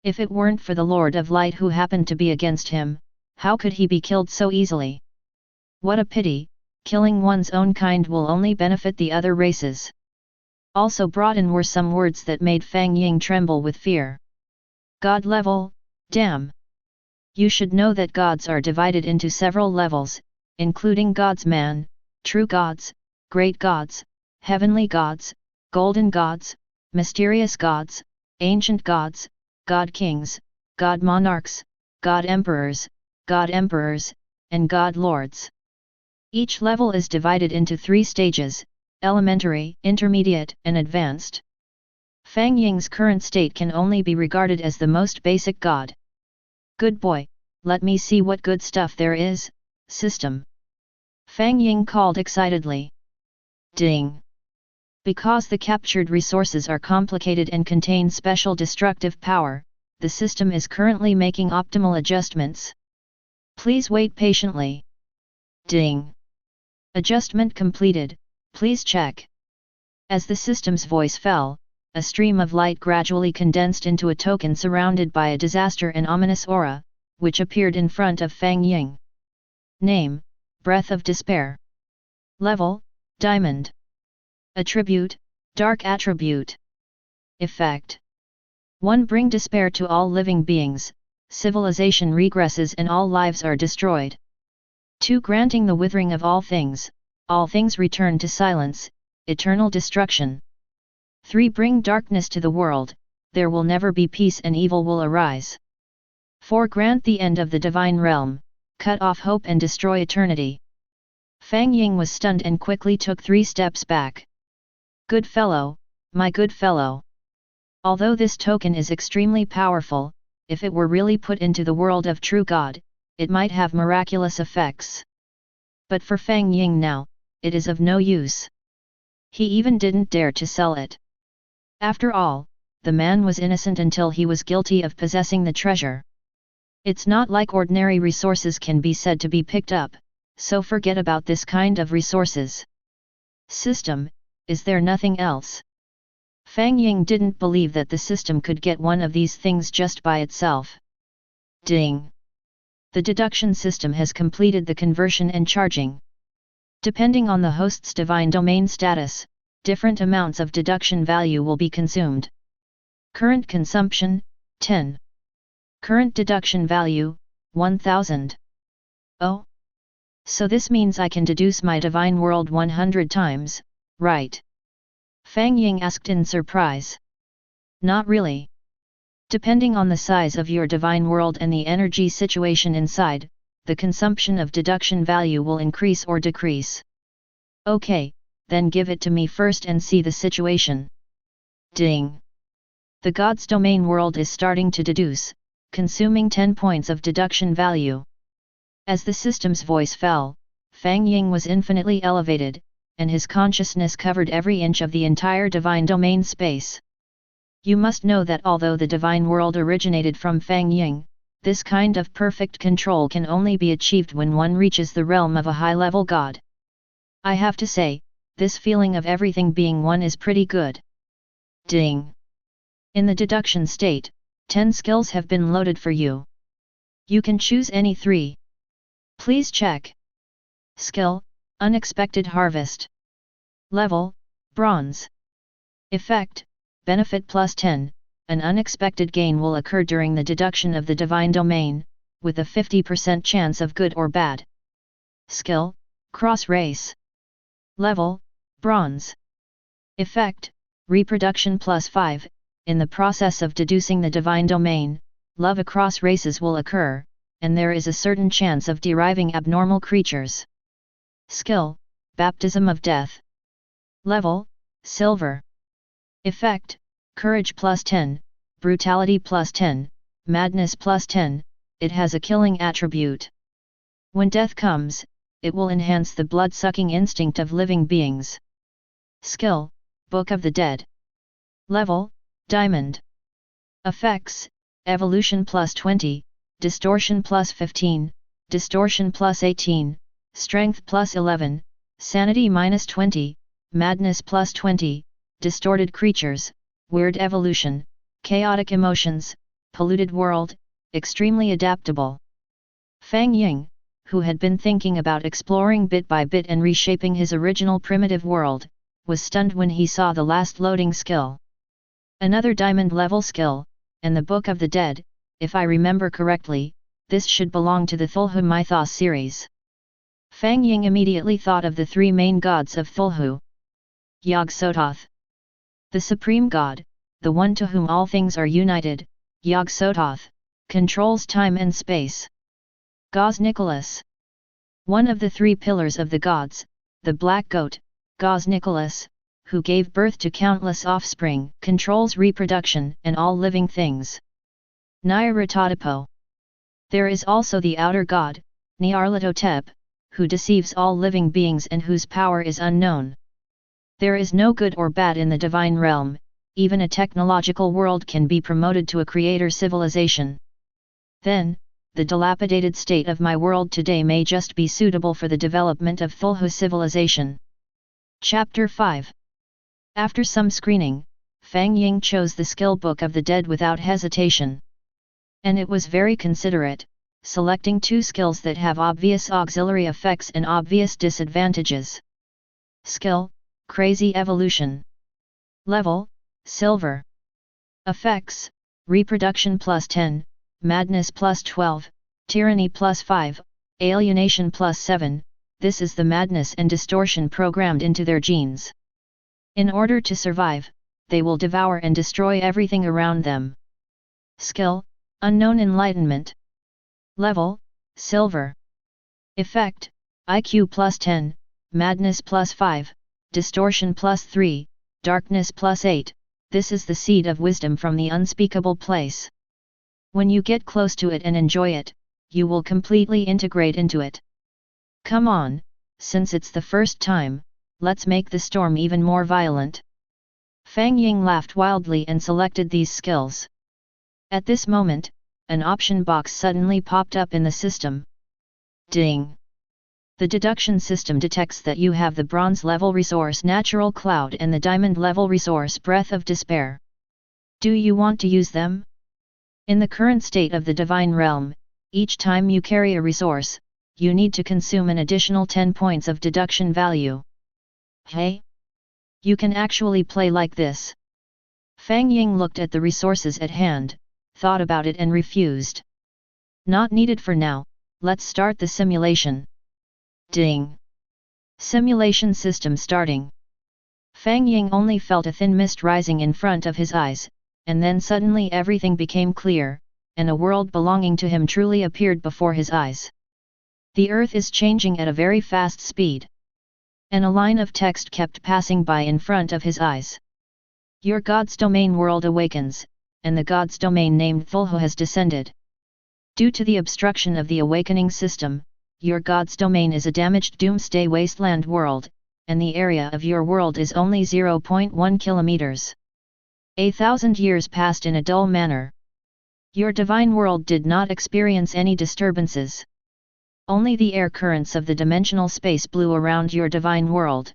If it weren't for the Lord of Light who happened to be against him, how could he be killed so easily? What a pity, killing one's own kind will only benefit the other races. Also brought in were some words that made Fang Ying tremble with fear. God level, damn! You should know that gods are divided into several levels, including gods man, true gods, great gods, heavenly gods, golden gods, mysterious gods, ancient gods, god kings, god monarchs, god emperors, and god lords. Each level is divided into 3 stages, elementary, intermediate, and advanced. Fang Ying's current state can only be regarded as the most basic god. Good boy, let me see what good stuff there is, system. Fang Ying called excitedly. Ding! Because the captured resources are complicated and contain special destructive power, the system is currently making optimal adjustments. Please wait patiently. Ding! Adjustment completed, please check. As the system's voice fell, a stream of light gradually condensed into a token surrounded by a disaster and ominous aura, which appeared in front of Fang Ying. Name: Breath of Despair. Level: Diamond. Attribute: Dark Attribute. Effect: 1. Bring despair to all living beings, civilization regresses and all lives are destroyed. 2. Granting the withering of all things return to silence, eternal destruction. 3. Bring darkness to the world, there will never be peace and evil will arise. 4. Grant the end of the divine realm, cut off hope and destroy eternity. Fang Ying was stunned and quickly took 3 steps back. Good fellow, my good fellow. Although this token is extremely powerful, if it were really put into the world of true God, it might have miraculous effects. But for Fang Ying now, it is of no use. He even didn't dare to sell it. After all, the man was innocent until he was guilty of possessing the treasure. It's not like ordinary resources can be said to be picked up, so forget about this kind of resources. System, is there nothing else? Fang Ying didn't believe that the system could get one of these things just by itself. Ding! The deduction system has completed the conversion and charging. Depending on the host's divine domain status, different amounts of deduction value will be consumed. Current consumption, 10. Current deduction value, 1000. Oh? So this means I can deduce my divine world 100 times, right? Fang Ying asked in surprise. Not really. Depending on the size of your divine world and the energy situation inside, the consumption of deduction value will increase or decrease. Okay, then give it to me first and see the situation. Ding! The God's domain world is starting to deduce, consuming 10 points of deduction value. As the system's voice fell, Fang Ying was infinitely elevated, and his consciousness covered every inch of the entire divine domain space. You must know that although the divine world originated from Fang Ying, this kind of perfect control can only be achieved when one reaches the realm of a high-level god. I have to say, this feeling of everything being one is pretty good. Ding! In the deduction state, 10 skills have been loaded for you. You can choose any 3. Please check. Skill, Unexpected Harvest. Level, Bronze. Effect, Benefit plus 10, an unexpected gain will occur during the deduction of the divine domain, with a 50% chance of good or bad. Skill, Cross Race. Level, Bronze. Effect, Reproduction plus 5, in the process of deducing the divine domain, love across races will occur, and there is a certain chance of deriving abnormal creatures. Skill, Baptism of Death. Level, Silver. Effect, Courage plus 10, Brutality plus 10, Madness plus 10, it has a killing attribute. When death comes, it will enhance the blood-sucking instinct of living beings. Skill, Book of the Dead. Level, Diamond. Effects, Evolution plus 20, Distortion plus 15, Distortion plus 18, Strength plus 11, Sanity minus 20, Madness plus 20, Distorted Creatures, Weird Evolution, Chaotic Emotions, Polluted World, Extremely Adaptable. Fang Ying, who had been thinking about exploring bit by bit and reshaping his original primitive world, was stunned when he saw the last loading skill. Another diamond level skill, and the Book of the Dead. If I remember correctly, this should belong to the Cthulhu mythos series. Fang Ying immediately thought of the 3 main gods of Cthulhu. Yog-Sothoth. The supreme god, the one to whom all things are united, Yog-Sothoth, controls time and space. Gos-Nicholas. One of the 3 pillars of the gods, the black goat, Gos-Nicholas, who gave birth to countless offspring, controls reproduction and all living things. Nyarlathotep. There is also the outer god, Nyarlathotep, who deceives all living beings and whose power is unknown. There is no good or bad in the divine realm, even a technological world can be promoted to a creator civilization. Then, the dilapidated state of my world today may just be suitable for the development of Cthulhu civilization. Chapter 5. After some screening, Fang Ying chose the skill Book of the Dead without hesitation. And it was very considerate, selecting 2 skills that have obvious auxiliary effects and obvious disadvantages. Skill, Crazy Evolution. Level, Silver. Effects, Reproduction plus 10, Madness plus 12, Tyranny plus 5, Alienation plus 7, this is the madness and distortion programmed into their genes. In order to survive, they will devour and destroy everything around them. Skill, Unknown Enlightenment. Level, Silver. Effect, IQ plus 10, Madness plus 5, Distortion plus 3, Darkness plus 8, this is the seed of wisdom from the unspeakable place. When you get close to it and enjoy it, you will completely integrate into it. Come on, since it's the first time, let's make the storm even more violent. Fang Ying laughed wildly and selected these skills. At this moment, an option box suddenly popped up in the system. Ding! The deduction system detects that you have the bronze level resource Natural Cloud and the diamond level resource Breath of Despair. Do you want to use them? In the current state of the divine realm, each time you carry a resource, you need to consume an additional 10 points of deduction value. Hey? You can actually play like this. Fang Ying looked at the resources at hand, thought about it and refused. Not needed for now, let's start the simulation. Ding! Simulation system starting. Fang Ying only felt a thin mist rising in front of his eyes, and then suddenly everything became clear, and a world belonging to him truly appeared before his eyes. The earth is changing at a very fast speed. And a line of text kept passing by in front of his eyes. Your God's domain world awakens, and the God's domain named Cthulhu has descended. Due to the obstruction of the awakening system, your God's domain is a damaged doomsday wasteland world, and the area of your world is only 0.1 kilometers. 1,000 years passed in a dull manner. Your divine world did not experience any disturbances. Only the air currents of the dimensional space blew around your divine world.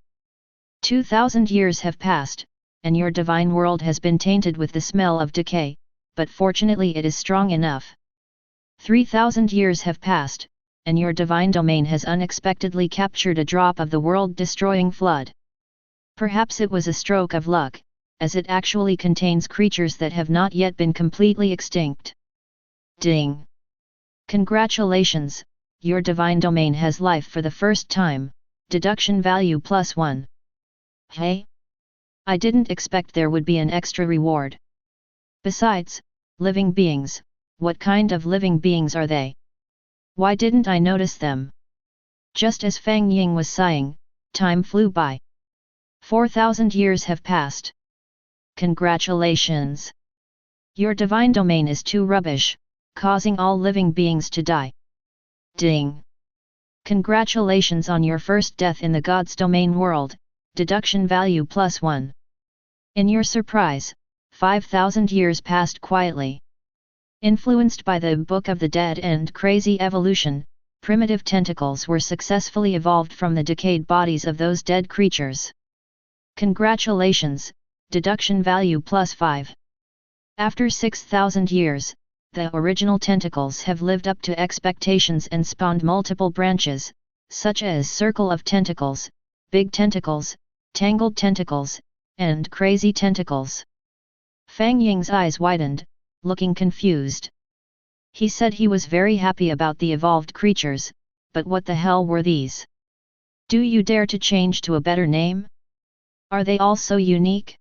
2,000 years have passed, and your divine world has been tainted with the smell of decay, but fortunately it is strong enough. 3,000 years have passed, and your divine domain has unexpectedly captured a drop of the world-destroying flood. Perhaps it was a stroke of luck, as it actually contains creatures that have not yet been completely extinct. Ding! Congratulations! Your divine domain has life for the first time, deduction value +1. Hey? I didn't expect there would be an extra reward. Besides, living beings, what kind of living beings are they? Why didn't I notice them? Just as Fang Ying was sighing, time flew by. 4,000 years have passed. Congratulations! Your divine domain is too rubbish, causing all living beings to die. Ding! Congratulations on your first death in the God's domain world, deduction value +1. In your surprise, 5,000 years passed quietly. Influenced by the Book of the Dead and crazy evolution, primitive tentacles were successfully evolved from the decayed bodies of those dead creatures. Congratulations, deduction value +5. After 6,000 years, the original tentacles have lived up to expectations and spawned multiple branches, such as circle of tentacles, big tentacles, tangled tentacles, and crazy tentacles. Fang Ying's eyes widened, looking confused. He said he was very happy about the evolved creatures, but what the hell were these? Do you dare to change to a better name? Are they all so unique?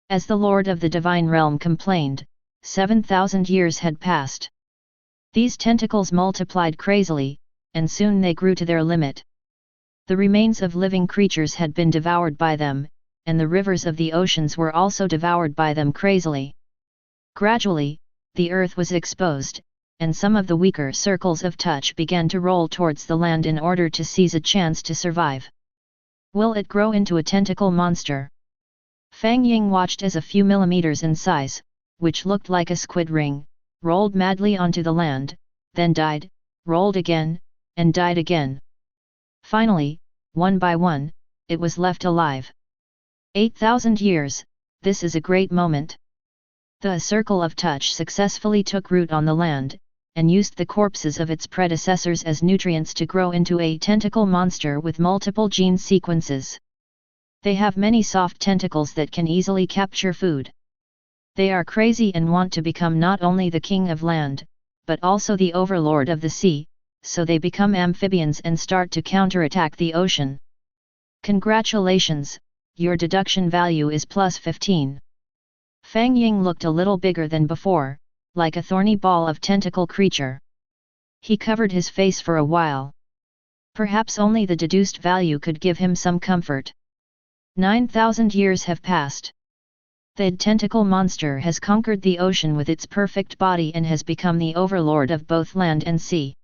As the Lord of the Divine Realm complained, 7,000 years had passed. These tentacles multiplied crazily, and soon they grew to their limit. The remains of living creatures had been devoured by them, and the rivers of the oceans were also devoured by them crazily. Gradually, the earth was exposed, and some of the weaker circles of touch began to roll towards the land in order to seize a chance to survive. Will it grow into a tentacle monster? Fang Ying watched as a few millimeters in size, which looked like a squid ring, rolled madly onto the land, then died, rolled again, and died again. Finally, one by one, it was left alive. 8,000 years, this is a great moment. The circle of touch successfully took root on the land, and used the corpses of its predecessors as nutrients to grow into a tentacle monster with multiple gene sequences. They have many soft tentacles that can easily capture food. They are crazy and want to become not only the king of land, but also the overlord of the sea, so they become amphibians and start to counterattack the ocean. Congratulations, your deduction value is +15. Fang Ying looked a little bigger than before, like a thorny ball of tentacle creature. He covered his face for a while. Perhaps only the deduced value could give him some comfort. 9,000 years have passed. The tentacle monster has conquered the ocean with its perfect body and has become the overlord of both land and sea.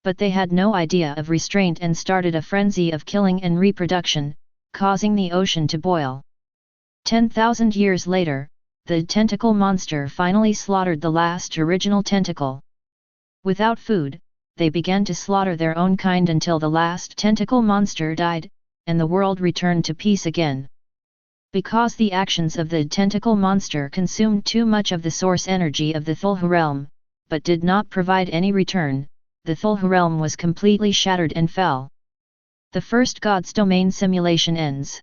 But they had no idea of restraint and started a frenzy of killing and reproduction, causing the ocean to boil. 10,000 years later, the tentacle monster finally slaughtered the last original tentacle. Without food, they began to slaughter their own kind until the last tentacle monster died, and the world returned to peace again. Because the actions of the tentacle monster consumed too much of the source energy of the Cthulhu realm, but did not provide any return, the Cthulhu realm was completely shattered and fell. The first God's domain simulation ends.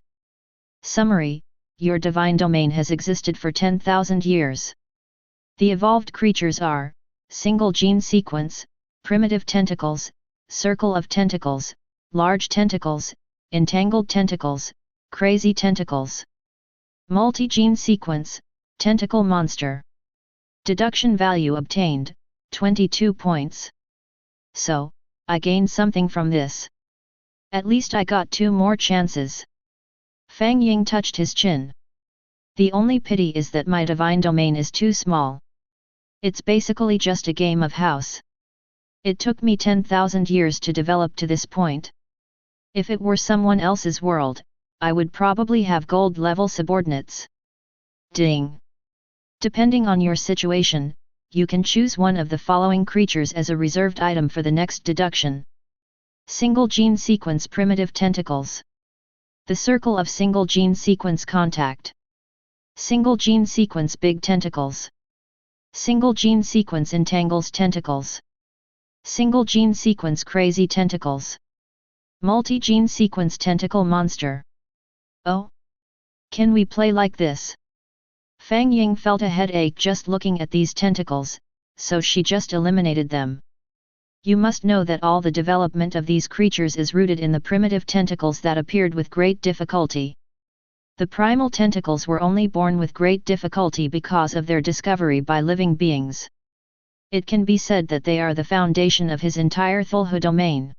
Summary: your divine domain has existed for 10,000 years. The evolved creatures are single gene sequence, primitive tentacles, circle of tentacles, large tentacles, entangled tentacles, crazy tentacles. Multi-gene sequence, tentacle monster. Deduction value obtained, 22 points. So, I gained something from this. At least I got 2 more chances. Fang Ying touched his chin. The only pity is that my divine domain is too small. It's basically just a game of house. It took me 10,000 years to develop to this point. If it were someone else's world, I would probably have gold-level subordinates. Ding! Depending on your situation, you can choose one of the following creatures as a reserved item for the next deduction. Single gene sequence primitive tentacles. The circle of single gene sequence contact. Single gene sequence big tentacles. Single gene sequence entangles tentacles. Single gene sequence crazy tentacles. Multi-gene sequence tentacle monster. Oh? Can we play like this? Fang Ying felt a headache just looking at these tentacles, so she just eliminated them. You must know that all the development of these creatures is rooted in the primitive tentacles that appeared with great difficulty. The primal tentacles were only born with great difficulty because of their discovery by living beings. It can be said that they are the foundation of his entire Cthulhu domain.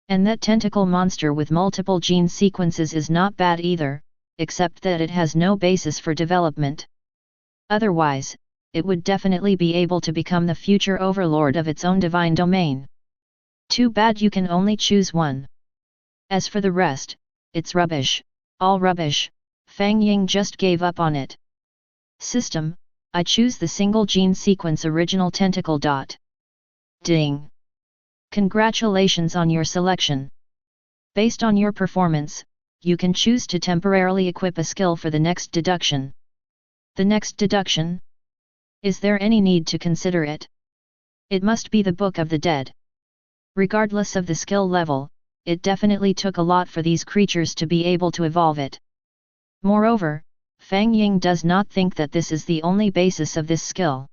And that tentacle monster with multiple gene sequences is not bad either, except that it has no basis for development. Otherwise, it would definitely be able to become the future overlord of its own divine domain. Too bad you can only choose one. As for the rest, it's rubbish, all rubbish. Fang Ying just gave up on it. System, I choose the single gene sequence original tentacle. Ding! Congratulations on your selection. Based on your performance, you can choose to temporarily equip a skill for the next deduction. The next deduction? Is there any need to consider it? It must be the Book of the Dead. Regardless of the skill level, it definitely took a lot for these creatures to be able to evolve it. Moreover, Fang Ying does not think that this is the only basis of this skill.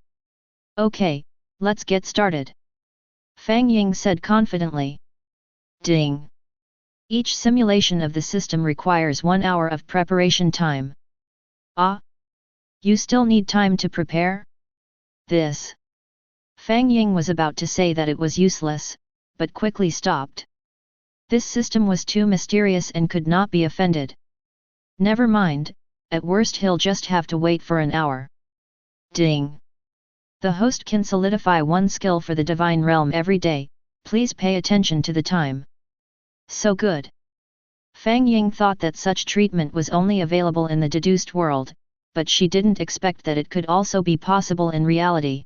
Okay, let's get started. Fang Ying said confidently. Ding! Each simulation of the system requires 1 hour of preparation time. Ah? You still need time to prepare? This. Fang Ying was about to say that it was useless, but quickly stopped. This system was too mysterious and could not be offended. Never mind, at worst he'll just have to wait for an hour. Ding! The host can solidify one skill for the divine realm every day, please pay attention to the time. So good. Fang Ying thought that such treatment was only available in the deduced world, but she didn't expect that it could also be possible in reality.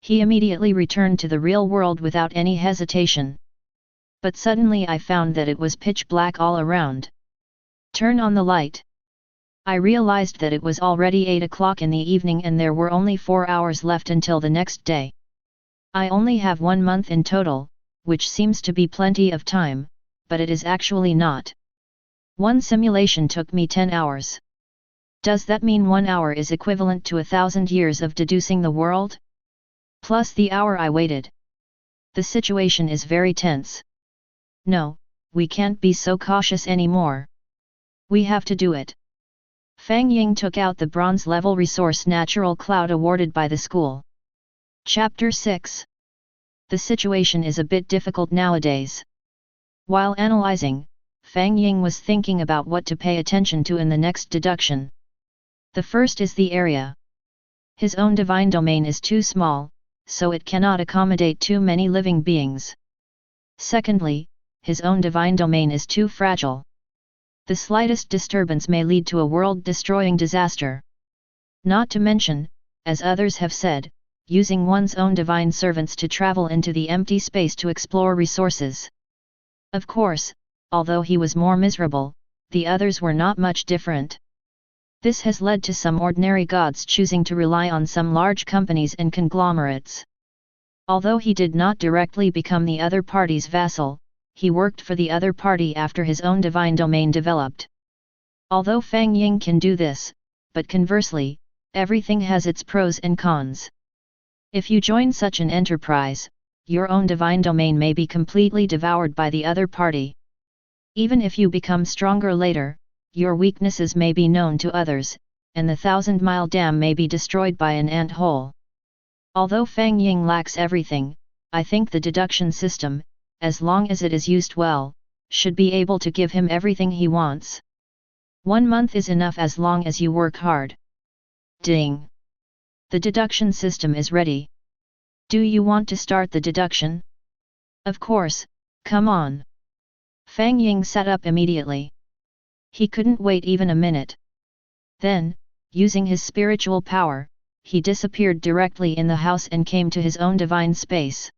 He immediately returned to the real world without any hesitation. But suddenly I found that it was pitch black all around. Turn on the light. I realized that it was already 8 o'clock in the evening and there were only 4 hours left until the next day. I only have 1 month in total, which seems to be plenty of time, but it is actually not. One simulation took me 10 hours. Does that mean 1 hour is equivalent to 1,000 years of deducing the world? Plus the hour I waited. The situation is very tense. No, we can't be so cautious anymore. We have to do it. Fang Ying took out the bronze-level resource natural cloud awarded by the school. Chapter 6. The situation is a bit difficult nowadays. While analyzing, Fang Ying was thinking about what to pay attention to in the next deduction. The first is the area. His own divine domain is too small, so it cannot accommodate too many living beings. Secondly, his own divine domain is too fragile. The slightest disturbance may lead to a world-destroying disaster. Not to mention, as others have said, using one's own divine servants to travel into the empty space to explore resources. Of course, although he was more miserable, the others were not much different. This has led to some ordinary gods choosing to rely on some large companies and conglomerates. Although he did not directly become the other party's vassal, he worked for the other party after his own divine domain developed. Although Fang Ying can do this, but conversely, Everything has its pros and cons. If you join such an enterprise, your own divine domain may be completely devoured by the other party. Even if you become stronger later, your weaknesses may be known to others, and the 1,000-mile dam may be destroyed by an ant hole. Although Fang Ying lacks everything, I think the deduction system, as long as it is used well, should be able to give him everything he wants. 1 month is enough as long as you work hard. Ding! The deduction system is ready. Do you want to start the deduction? Of course, come on. Fang Ying sat up immediately. He couldn't wait even a minute. Then, using his spiritual power, he disappeared directly in the house and came to his own divine space.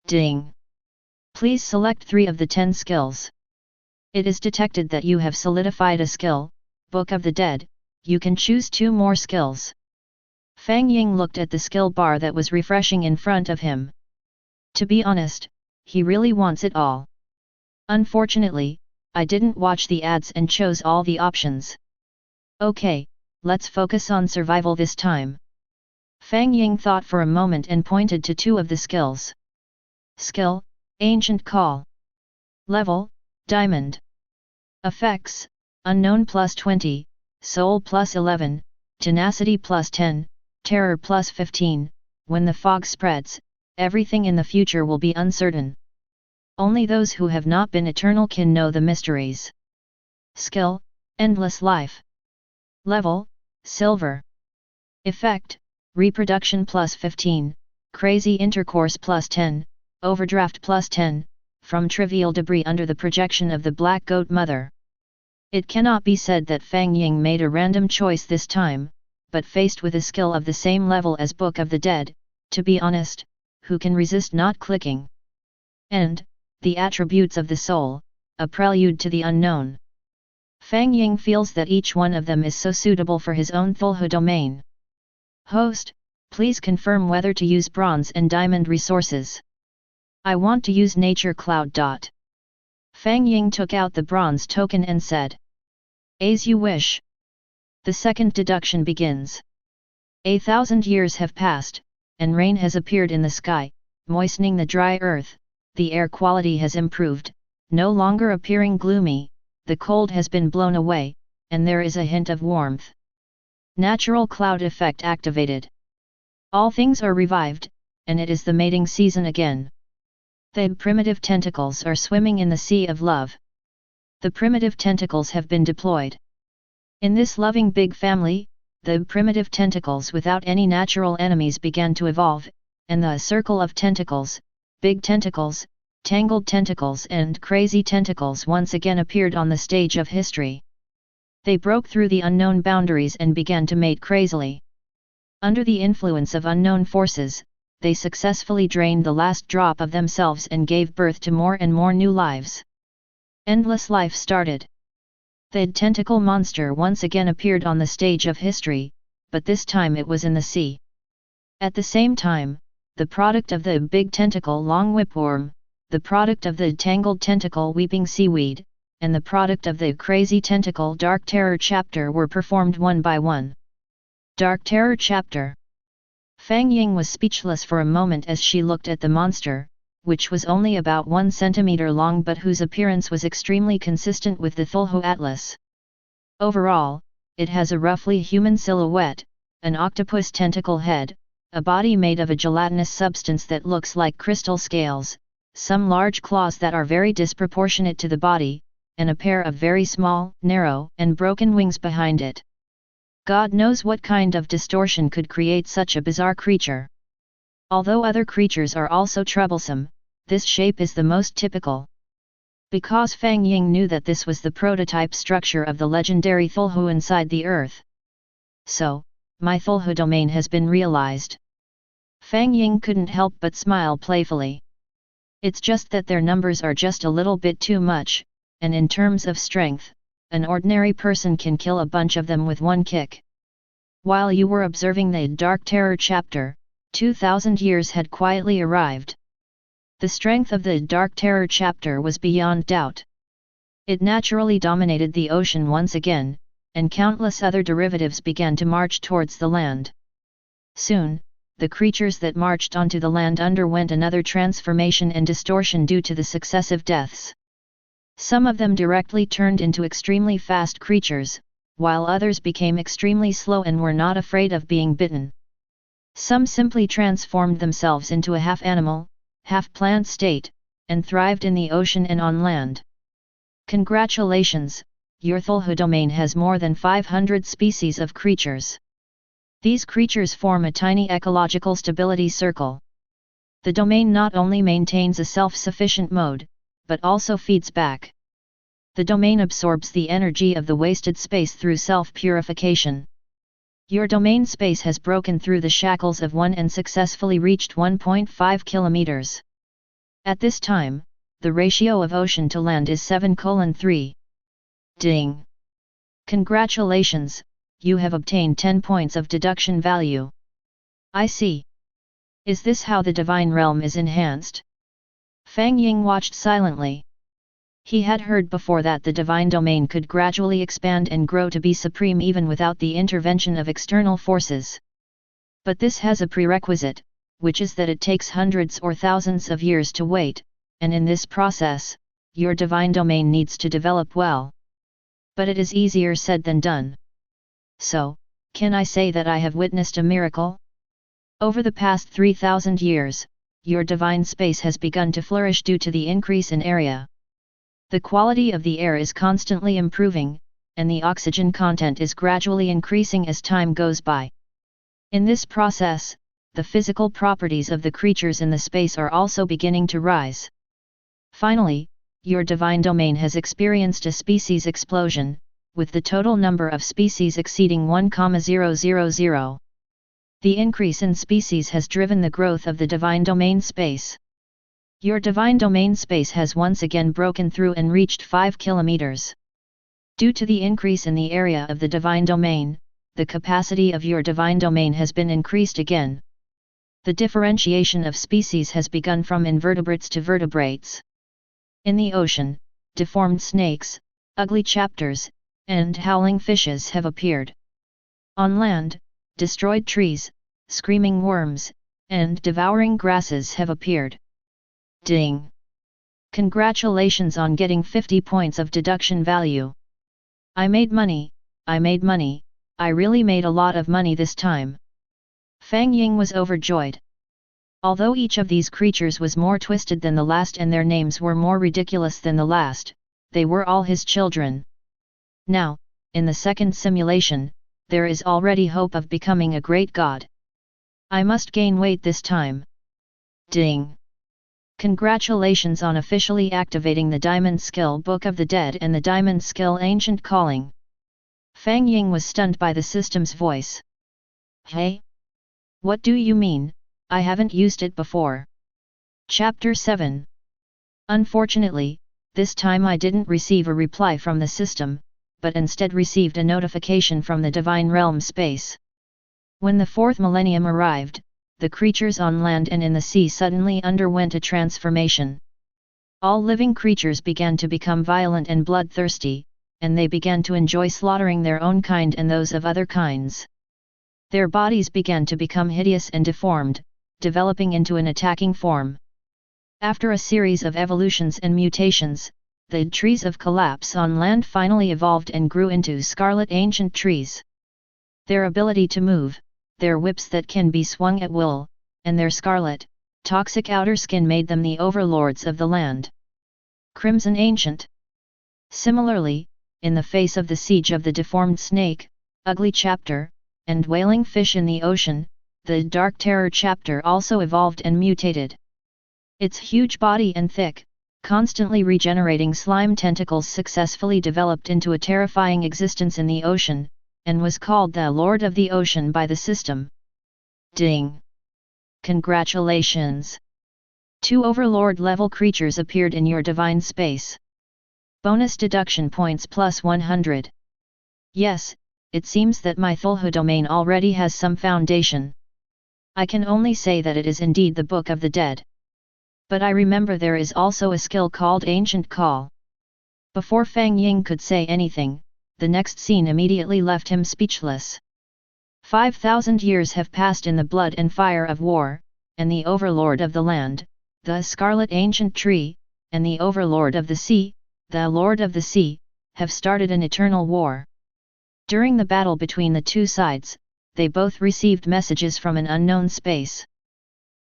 Ding! Please select 3 of the 10 skills. It is detected that you have solidified a skill, Book of the Dead. You can choose 2 more skills. Fang Ying looked at the skill bar that was refreshing in front of him. To be honest, he really wants it all. Unfortunately, I didn't watch the ads and chose all the options. Okay, let's focus on survival this time. Fang Ying thought for a moment and pointed to 2 of the skills. Skill, Ancient Call. Level, Diamond. Effects, Unknown +20, Soul +11, Tenacity +10, Terror +15. When the fog spreads, everything in the future will be uncertain. Only those who have not been eternal can know the mysteries. Skill, Endless Life. Level, Silver. Effect, Reproduction +15, Crazy Intercourse +10, Overdraft +10, from trivial debris under the projection of the Black Goat Mother. It cannot be said that Fang Ying made a random choice this time, but faced with a skill of the same level as Book of the Dead, to be honest, who can resist not clicking? And, the attributes of the soul, a prelude to the unknown. Fang Ying feels that each one of them is so suitable for his own Cthulhu domain. Host, please confirm whether to use bronze and diamond resources. I want to use nature cloud. Fang Ying took out the bronze token and said. As you wish. The second deduction begins. 1,000 years have passed, and rain has appeared in the sky, moistening the dry earth. The air quality has improved, no longer appearing gloomy, the cold has been blown away, and there is a hint of warmth. Natural cloud effect activated. All things are revived, and it is the mating season again. The primitive tentacles are swimming in the sea of love. The primitive tentacles have been deployed. In this loving big family, the primitive tentacles without any natural enemies began to evolve, and the circle of tentacles, big tentacles, tangled tentacles and crazy tentacles once again appeared on the stage of history. They broke through the unknown boundaries and began to mate crazily. Under the influence of unknown forces, they successfully drained the last drop of themselves and gave birth to more and more new lives. Endless life started. The tentacle monster once again appeared on the stage of history, but this time it was in the sea. At the same time, the product of the big tentacle long whipworm, the product of the tangled tentacle weeping seaweed, and the product of the crazy tentacle dark terror chapter were performed one by one. Dark terror chapter. Fang Ying was speechless for a moment as she looked at the monster, which was only about 1 centimeter long but whose appearance was extremely consistent with the Cthulhu Atlas. Overall, it has a roughly human silhouette, an octopus tentacle head, a body made of a gelatinous substance that looks like crystal scales, some large claws that are very disproportionate to the body, and a pair of very small, narrow, and broken wings behind it. God knows what kind of distortion could create such a bizarre creature. Although other creatures are also troublesome, this shape is the most typical. Because Fang Ying knew that this was the prototype structure of the legendary Cthulhu inside the earth. So, my Cthulhu domain has been realized. Fang Ying couldn't help but smile playfully. It's just that their numbers are just a little bit too much, and in terms of strength, an ordinary person can kill a bunch of them with one kick. While you were observing the Dark Terror chapter, 2,000 years had quietly arrived. The strength of the Dark Terror chapter was beyond doubt. It naturally dominated the ocean once again, and countless other derivatives began to march towards the land. Soon, the creatures that marched onto the land underwent another transformation and distortion due to the successive deaths. Some of them directly turned into extremely fast creatures, while others became extremely slow and were not afraid of being bitten. Some simply transformed themselves into a half-animal, half-plant state, and thrived in the ocean and on land. Congratulations, your Cthulhu domain has more than 500 species of creatures. These creatures form a tiny ecological stability circle. The domain not only maintains a self-sufficient mode, but also feeds back. The domain absorbs the energy of the wasted space through self-purification. Your domain space has broken through the shackles of 1 and successfully reached 1.5 kilometers. At this time, the ratio of ocean to land is 7:3. Ding! Congratulations, you have obtained 10 points of deduction value. I see. Is this how the divine realm is enhanced? Fang Ying watched silently. He had heard before that the divine domain could gradually expand and grow to be supreme even without the intervention of external forces. But this has a prerequisite, which is that it takes hundreds or thousands of years to wait, and in this process, your divine domain needs to develop well. But it is easier said than done. So, can I say that I have witnessed a miracle? Over the past 3,000 years, your divine space has begun to flourish due to the increase in area. The quality of the air is constantly improving, and the oxygen content is gradually increasing as time goes by. In this process, the physical properties of the creatures in the space are also beginning to rise. Finally, your divine domain has experienced a species explosion, with the total number of species exceeding 1,000. The increase in species has driven the growth of the divine domain space. Your divine domain space has once again broken through and reached 5 kilometers. Due to the increase in the area of the divine domain, the capacity of your divine domain has been increased again. The differentiation of species has begun from invertebrates to vertebrates. In the ocean, deformed snakes, ugly chapters, and howling fishes have appeared. On land, destroyed trees, screaming worms, and devouring grasses have appeared. Ding! Congratulations on getting 50 points of deduction value. I made money, I really made a lot of money this time. Fang Ying was overjoyed. Although each of these creatures was more twisted than the last and their names were more ridiculous than the last, they were all his children. Now, in the second simulation, there is already hope of becoming a great god. I must gain weight this time. Ding! Congratulations on officially activating the Diamond Skill Book of the Dead and the Diamond Skill Ancient Calling. Fang Ying was stunned by the system's voice. Hey? What do you mean? I haven't used it before. Chapter 7. Unfortunately, this time I didn't receive a reply from the system, but instead received a notification from the Divine Realm space. When the fourth millennium arrived, the creatures on land and in the sea suddenly underwent a transformation. All living creatures began to become violent and bloodthirsty, and they began to enjoy slaughtering their own kind and those of other kinds. Their bodies began to become hideous and deformed, developing into an attacking form. After a series of evolutions and mutations, the trees of collapse on land finally evolved and grew into scarlet ancient trees. Their ability to move, their whips that can be swung at will, and their scarlet, toxic outer skin made them the overlords of the land. Crimson Ancient. Similarly, in the face of the siege of the deformed snake, ugly chapter, and wailing fish in the ocean, the Dark Terror chapter also evolved and mutated. Its huge body and thick, constantly regenerating slime tentacles successfully developed into a terrifying existence in the ocean, and was called the Lord of the Ocean by the system. Ding! Congratulations! 2 Overlord-level creatures appeared in your divine space. Bonus deduction points plus 100. Yes, it seems that my Cthulhu domain already has some foundation. I can only say that it is indeed the Book of the Dead. But I remember there is also a skill called Ancient Call. Before Fang Ying could say anything, the next scene immediately left him speechless. 5,000 years have passed in the blood and fire of war, and the overlord of the land, the scarlet ancient tree, and the overlord of the sea, the lord of the sea, have started an eternal war. During the battle between the two sides, they both received messages from an unknown space.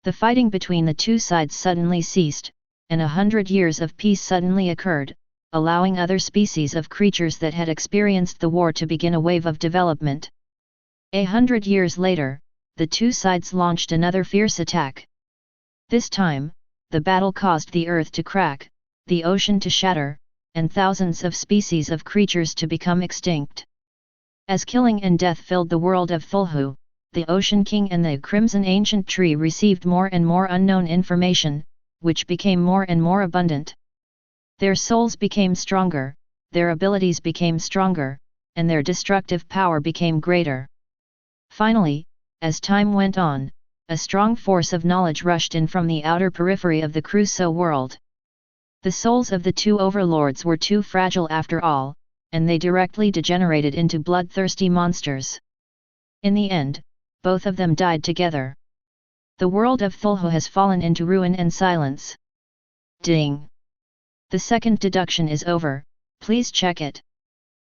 The fighting between the two sides suddenly ceased, and 100 years of peace suddenly occurred, allowing other species of creatures that had experienced the war to begin a wave of development. 100 years later, the two sides launched another fierce attack. This time, the battle caused the earth to crack, the ocean to shatter, and thousands of species of creatures to become extinct. As killing and death filled the world of Cthulhu, the Ocean King and the Crimson Ancient Tree received more and more unknown information, which became more and more abundant. Their souls became stronger, their abilities became stronger, and their destructive power became greater. Finally, as time went on, a strong force of knowledge rushed in from the outer periphery of the Crusoe world. The souls of the two overlords were too fragile after all, and they directly degenerated into bloodthirsty monsters. In the end, both of them died together. The world of Cthulhu has fallen into ruin and silence. Ding! The second deduction is over, please check it.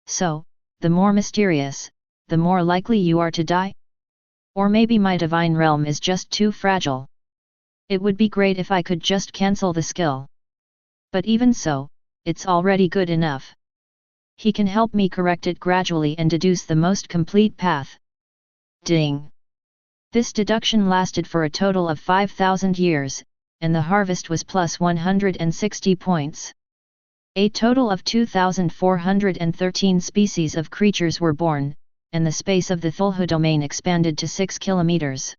So, the more mysterious, the more likely you are to die? Or maybe my divine realm is just too fragile. It would be great if I could just cancel the skill. But even so, it's already good enough. He can help me correct it gradually and deduce the most complete path. Ding! This deduction lasted for a total of 5,000 years, and the harvest was plus 160 points. A total of 2,413 species of creatures were born, and the space of the Cthulhu domain expanded to 6 kilometers.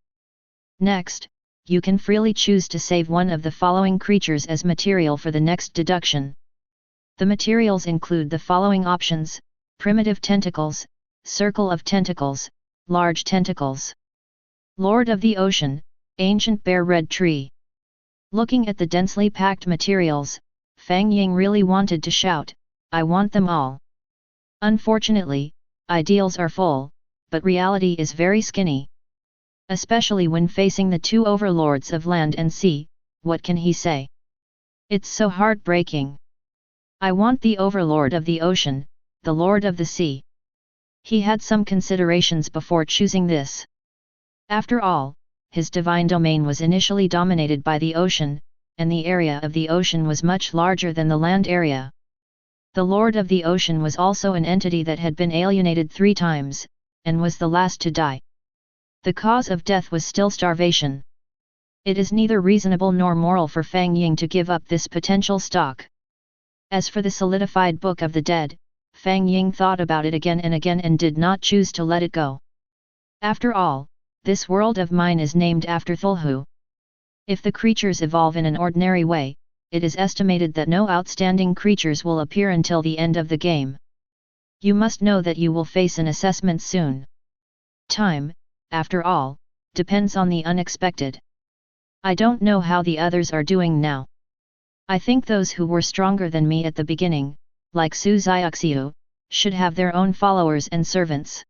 Next, you can freely choose to save one of the following creatures as material for the next deduction. The materials include the following options: primitive tentacles, circle of tentacles, large tentacles. Lord of the Ocean, ancient bare red tree. Looking at the densely packed materials, Fang Ying really wanted to shout, "I want them all." Unfortunately, ideals are full, but reality is very skinny. Especially when facing the two overlords of land and sea, what can he say? It's so heartbreaking. I want the overlord of the ocean, the lord of the sea. He had some considerations before choosing this. After all, his divine domain was initially dominated by the ocean, and the area of the ocean was much larger than the land area. The lord of the ocean was also an entity that had been alienated 3 times, and was the last to die. The cause of death was still starvation. It is neither reasonable nor moral for Fang Ying to give up this potential stock. As for the solidified Book of the Dead, Fang Ying thought about it again and did not choose to let it go. After all, this world of mine is named after Cthulhu. If the creatures evolve in an ordinary way, it is estimated that no outstanding creatures will appear until the end of the game. You must know that you will face an assessment soon. Time, after all, depends on the unexpected. I don't know how the others are doing now. I think those who were stronger than me at the beginning, like Su Xiaoxiu, should have their own followers and servants.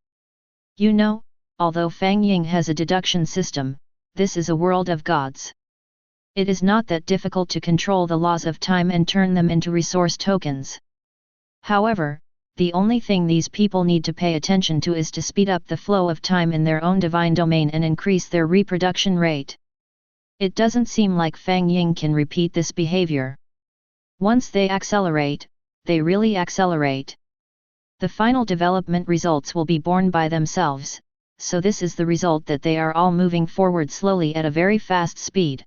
You know, although Fang Ying has a deduction system, this is a world of gods. It is not that difficult to control the laws of time and turn them into resource tokens. However, the only thing these people need to pay attention to is to speed up the flow of time in their own divine domain and increase their reproduction rate. It doesn't seem like Fang Ying can repeat this behavior. Once they accelerate, they really accelerate. The final development results will be born by themselves, so this is the result that they are all moving forward slowly at a very fast speed.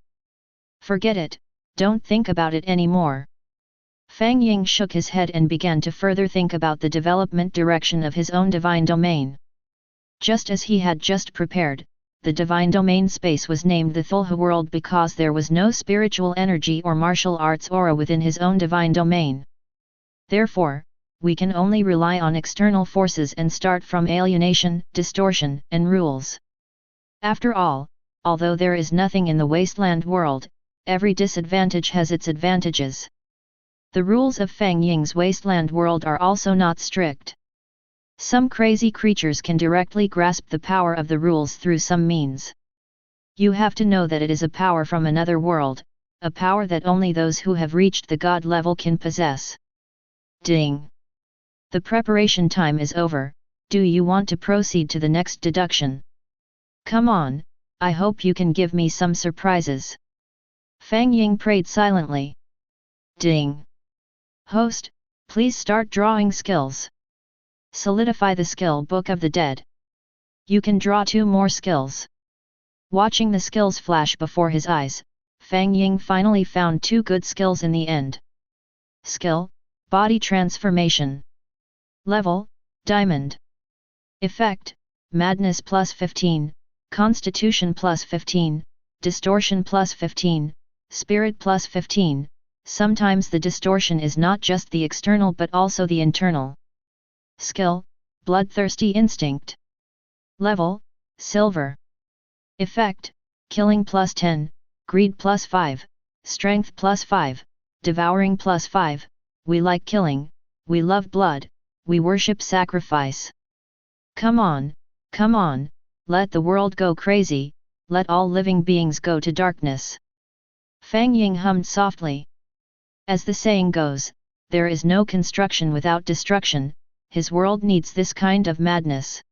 Forget it, don't think about it anymore. Fang Ying shook his head and began to further think about the development direction of his own divine domain. Just as he had just prepared, the divine domain space was named the Cthulhu world because there was no spiritual energy or martial arts aura within his own divine domain. Therefore, we can only rely on external forces and start from alienation, distortion, and rules. After all, although there is nothing in the wasteland world, every disadvantage has its advantages. The rules of Fang Ying's wasteland world are also not strict. Some crazy creatures can directly grasp the power of the rules through some means. You have to know that it is a power from another world, a power that only those who have reached the God level can possess. Ding! The preparation time is over. Do you want to proceed to the next deduction? Come on, I hope you can give me some surprises. Fang Ying prayed silently. Ding! Host, please start drawing skills. Solidify the skill book of the dead. You can draw 2 more skills. Watching the skills flash before his eyes, Fang Ying finally found 2 good skills in the end. Skill, Body Transformation. Level, Diamond. Effect, Madness plus 15, Constitution plus 15, Distortion plus 15, Spirit plus 15. Sometimes the distortion is not just the external but also the internal. Skill, Bloodthirsty Instinct. Level, Silver. Effect, Killing plus 10, Greed plus 5, Strength plus 5, Devouring plus 5. We like killing, we love blood, we worship sacrifice. Come on, let the world go crazy, let all living beings go to darkness. Fang Ying hummed softly. As the saying goes, there is no construction without destruction. His world needs this kind of madness.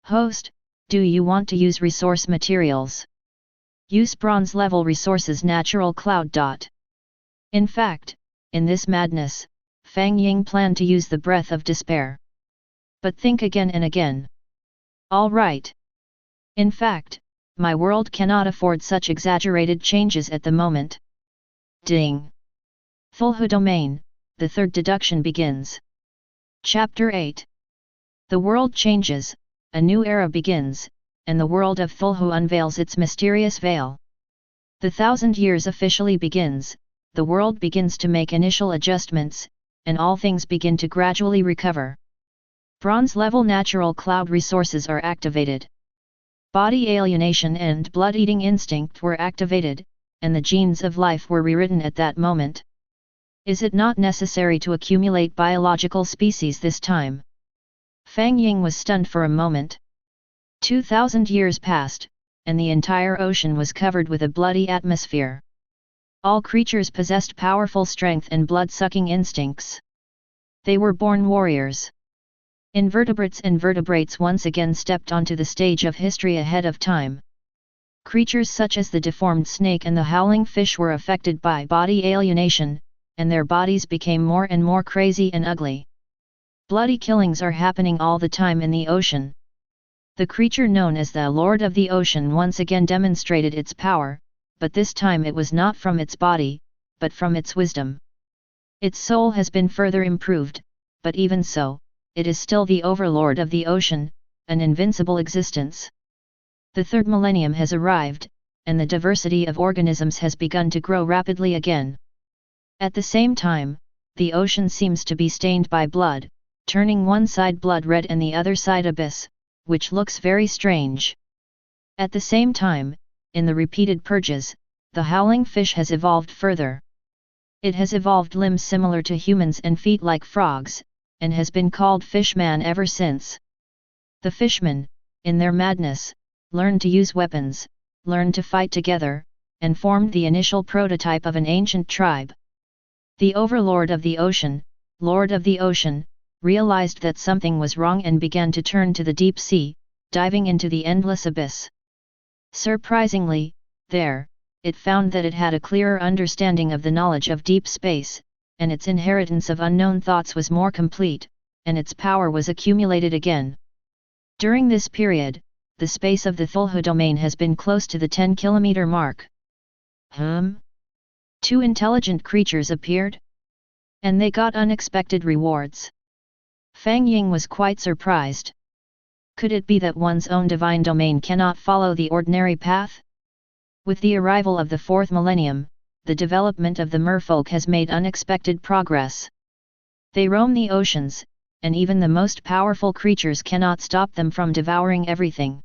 Host, do you want to use resource materials? Use bronze level resources natural cloud. In fact, in this madness, Fang Ying planned to use the breath of despair. But think again and again. All right. In fact, my world cannot afford such exaggerated changes at the moment. Ding! Cthulhu domain, the third deduction begins. Chapter 8. The world changes, a new era begins, and the world of Cthulhu unveils its mysterious veil. The 1,000 years officially begins, the world begins to make initial adjustments, and all things begin to gradually recover. Bronze-level natural cloud resources are activated. Body alienation and blood-eating instinct were activated, and the genes of life were rewritten at that moment. Is it not necessary to accumulate biological species this time? Fang Ying was stunned for a moment. 2,000 years passed, and the entire ocean was covered with a bloody atmosphere. All creatures possessed powerful strength and blood-sucking instincts. They were born warriors. Invertebrates and vertebrates once again stepped onto the stage of history ahead of time. Creatures such as the deformed snake and the howling fish were affected by body alienation, and their bodies became more and more crazy and ugly. Bloody killings are happening all the time in the ocean. The creature known as the Lord of the Ocean once again demonstrated its power, but this time it was not from its body, but from its wisdom. Its soul has been further improved, but even so, it is still the overlord of the ocean, an invincible existence. The third millennium has arrived, and the diversity of organisms has begun to grow rapidly again. At the same time, the ocean seems to be stained by blood, turning one side blood red and the other side abyss, which looks very strange. At the same time, in the repeated purges, the howling fish has evolved further. It has evolved limbs similar to humans and feet like frogs, and has been called Fishman ever since. The fishmen, in their madness, learned to use weapons, learned to fight together, and formed the initial prototype of an ancient tribe. The overlord of the ocean, Lord of the Ocean, realized that something was wrong and began to turn to the deep sea, diving into the endless abyss. Surprisingly, there, it found that it had a clearer understanding of the knowledge of deep space, and its inheritance of unknown thoughts was more complete, and its power was accumulated again. During this period, the space of the Cthulhu domain has been close to the 10-kilometer mark. Two intelligent creatures appeared? And they got unexpected rewards. Fang Ying was quite surprised. Could it be that one's own divine domain cannot follow the ordinary path? With the arrival of the fourth millennium, the development of the merfolk has made unexpected progress. They roam the oceans, and even the most powerful creatures cannot stop them from devouring everything.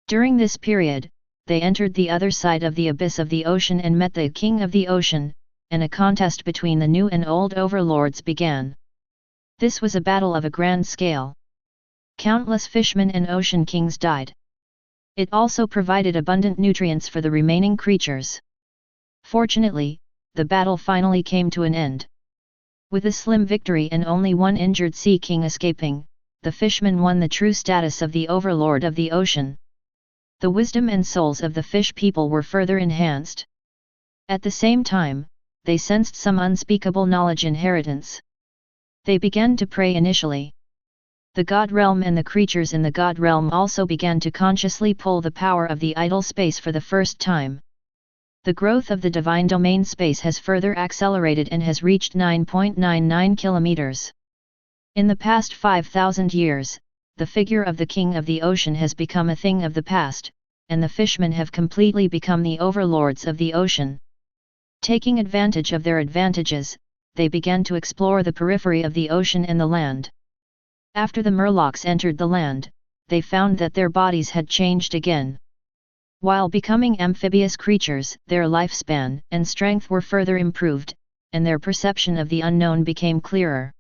During this period, they entered the other side of the abyss of the ocean and met the King of the Ocean, and a contest between the new and old overlords began. This was a battle of a grand scale. Countless fishmen and ocean kings died. It also provided abundant nutrients for the remaining creatures. Fortunately, the battle finally came to an end. With a slim victory and only one injured sea king escaping, the fishmen won the true status of the overlord of the ocean. The wisdom and souls of the fish people were further enhanced. At the same time, they sensed some unspeakable knowledge inheritance. They began to pray initially. The god realm and the creatures in the god realm also began to consciously pull the power of the idle space for the first time. The growth of the divine domain space has further accelerated and has reached 9.99 kilometers. In the past 5,000 years, the figure of the king of the ocean has become a thing of the past, and the fishmen have completely become the overlords of the ocean. Taking advantage of their advantages, they began to explore the periphery of the ocean and the land. After the murlocs entered the land, they found that their bodies had changed again. While becoming amphibious creatures, their lifespan and strength were further improved, and their perception of the unknown became clearer.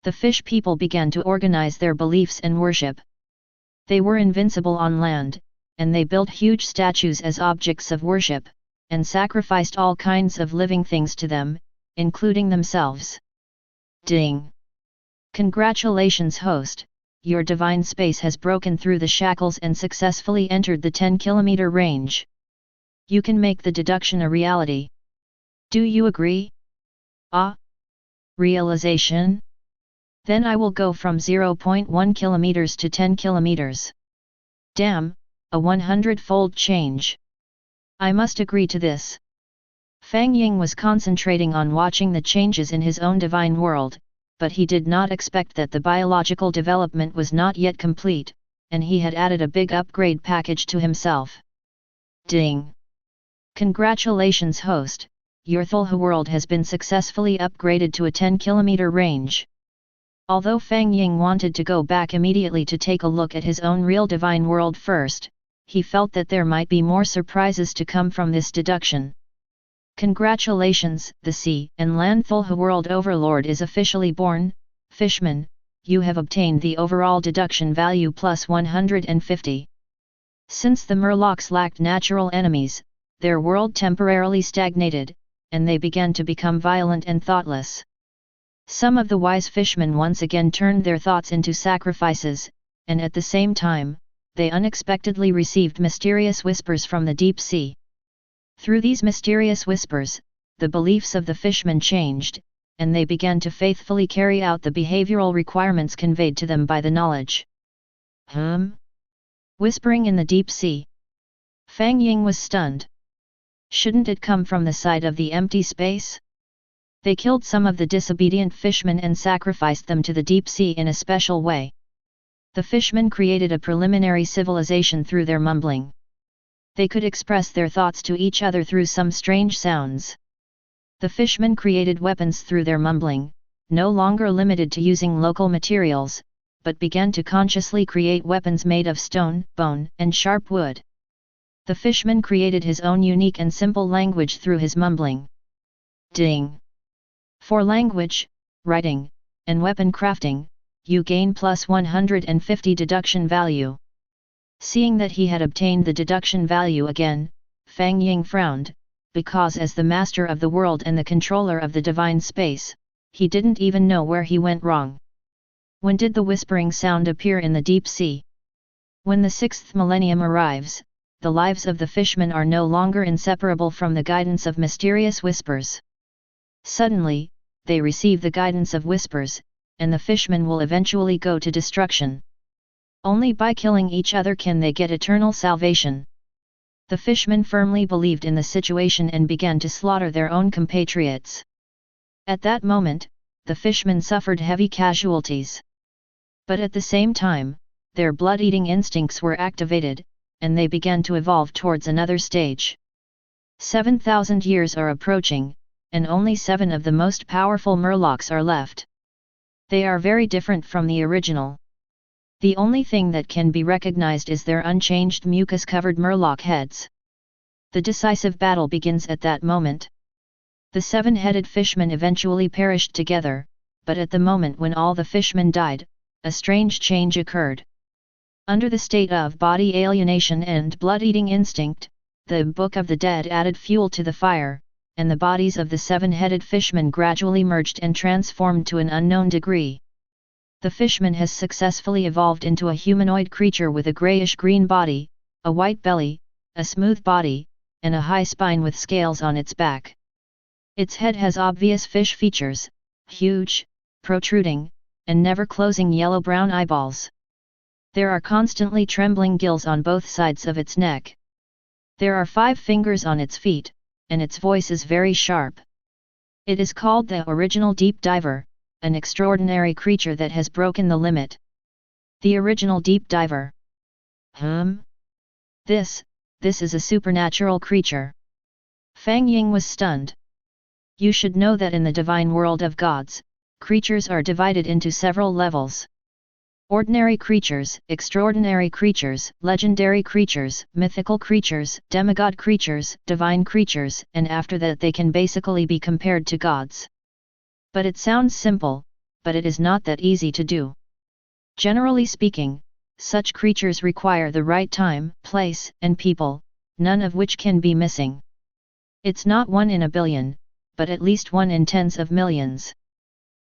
The fish people began to organize their beliefs and worship. They were invincible on land, and they built huge statues as objects of worship, and sacrificed all kinds of living things to them, including themselves. Ding! Congratulations, host! Your divine space has broken through the shackles and successfully entered the 10-kilometer range. You can make the deduction a reality. Do you agree? Ah? Realization? Then I will go from 0.1 kilometers to 10 kilometers. Damn, a 100-fold change. I must agree to this. Fang Ying was concentrating on watching the changes in his own divine world, but he did not expect that the biological development was not yet complete, and he had added a big upgrade package to himself. Ding! Congratulations, host! Your Cthulhu world has been successfully upgraded to a 10-kilometer range. Although Fang Ying wanted to go back immediately to take a look at his own real divine world first, he felt that there might be more surprises to come from this deduction. Congratulations, the sea and land Cthulhu world overlord is officially born. Fishman, you have obtained the overall deduction value plus 150. Since the murlocs lacked natural enemies, their world temporarily stagnated, and they began to become violent and thoughtless. Some of the wise fishmen once again turned their thoughts into sacrifices, and at the same time, they unexpectedly received mysterious whispers from the deep sea. Through these mysterious whispers, the beliefs of the fishmen changed, and they began to faithfully carry out the behavioral requirements conveyed to them by the knowledge. Whispering in the deep sea. Fang Ying was stunned. Shouldn't it come from the side of the empty space? They killed some of the disobedient fishmen and sacrificed them to the deep sea in a special way. The fishmen created a preliminary civilization through their mumbling. They could express their thoughts to each other through some strange sounds. The fishmen created weapons through their mumbling, no longer limited to using local materials, but began to consciously create weapons made of stone, bone, and sharp wood. The fishman created his own unique and simple language through his mumbling. Ding! For language, writing, and weapon crafting, you gain plus 150 deduction value. Seeing that he had obtained the deduction value again, Fang Ying frowned, because as the master of the world and the controller of the divine space, he didn't even know where he went wrong. When did the whispering sound appear in the deep sea? When the 6th millennium arrives, the lives of the fishmen are no longer inseparable from the guidance of mysterious whispers. Suddenly, they receive the guidance of whispers, and the fishmen will eventually go to destruction. Only by killing each other can they get eternal salvation. The fishmen firmly believed in the situation and began to slaughter their own compatriots. At that moment, the fishmen suffered heavy casualties. But at the same time, their blood-eating instincts were activated, and they began to evolve towards another stage. 7,000 years are approaching, and only 7 of the most powerful murlocs are left. They are very different from the original. The only thing that can be recognized is their unchanged mucus-covered murloc heads. The decisive battle begins at that moment. The 7-headed fishmen eventually perished together, but at the moment when all the fishmen died, a strange change occurred. Under the state of body alienation and blood-eating instinct, the Book of the Dead added fuel to the fire, and the bodies of the seven-headed fishmen gradually merged and transformed to an unknown degree. The fishman has successfully evolved into a humanoid creature with a grayish-green body, a white belly, a smooth body, and a high spine with scales on its back. Its head has obvious fish features, huge, protruding, and never-closing yellow-brown eyeballs. There are constantly trembling gills on both sides of its neck. There are 5 fingers on its feet, and its voice is very sharp. It is called the original deep diver, an extraordinary creature that has broken the limit. The original deep diver. This is a supernatural creature. Fang Ying was stunned. You should know that in the divine world of gods, creatures are divided into several levels. Ordinary creatures, extraordinary creatures, legendary creatures, mythical creatures, demigod creatures, divine creatures, and after that they can basically be compared to gods. But it sounds simple, but it is not that easy to do. Generally speaking, such creatures require the right time, place, and people, none of which can be missing. It's not 1 in a billion, but at least 1 in tens of millions.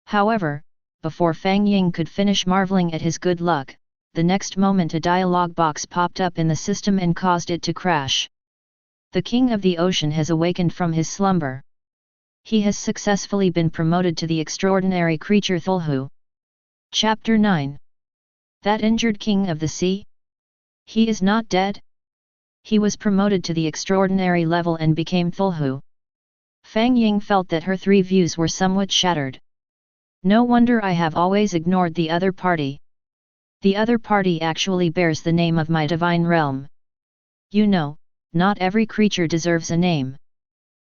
However, before Fang Ying could finish marveling at his good luck, the next moment a dialogue box popped up in the system and caused it to crash. The king of the ocean has awakened from his slumber. He has successfully been promoted to the extraordinary creature Cthulhu. Chapter 9. That injured king of the sea? He is not dead? He was promoted to the extraordinary level and became Cthulhu. Fang Ying felt that her 3 views were somewhat shattered. No wonder I have always ignored the other party. The other party actually bears the name of my divine realm. You know, not every creature deserves a name.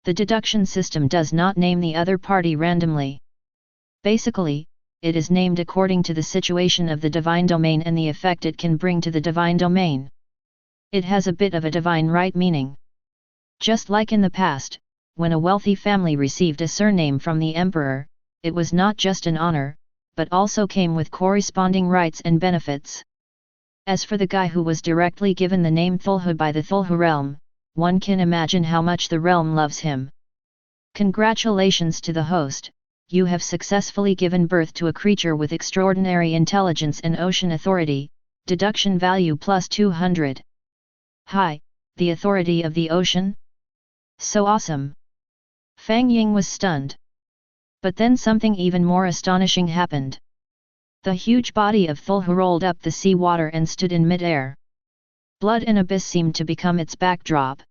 The deduction system does not name the other party randomly. Basically, it is named according to the situation of the divine domain and the effect it can bring to the divine domain. It has a bit of a divine right meaning. Just like in the past, when a wealthy family received a surname from the emperor, it was not just an honor, but also came with corresponding rights and benefits. As for the guy who was directly given the name Cthulhu by the Cthulhu realm, one can imagine how much the realm loves him. Congratulations to the host, you have successfully given birth to a creature with extraordinary intelligence and ocean authority, deduction value plus 200. Hi, the authority of the ocean? So awesome! Fang Ying was stunned. But then something even more astonishing happened. The huge body of Cthulhu rolled up the sea water and stood in mid-air. Blood and abyss seemed to become its backdrop.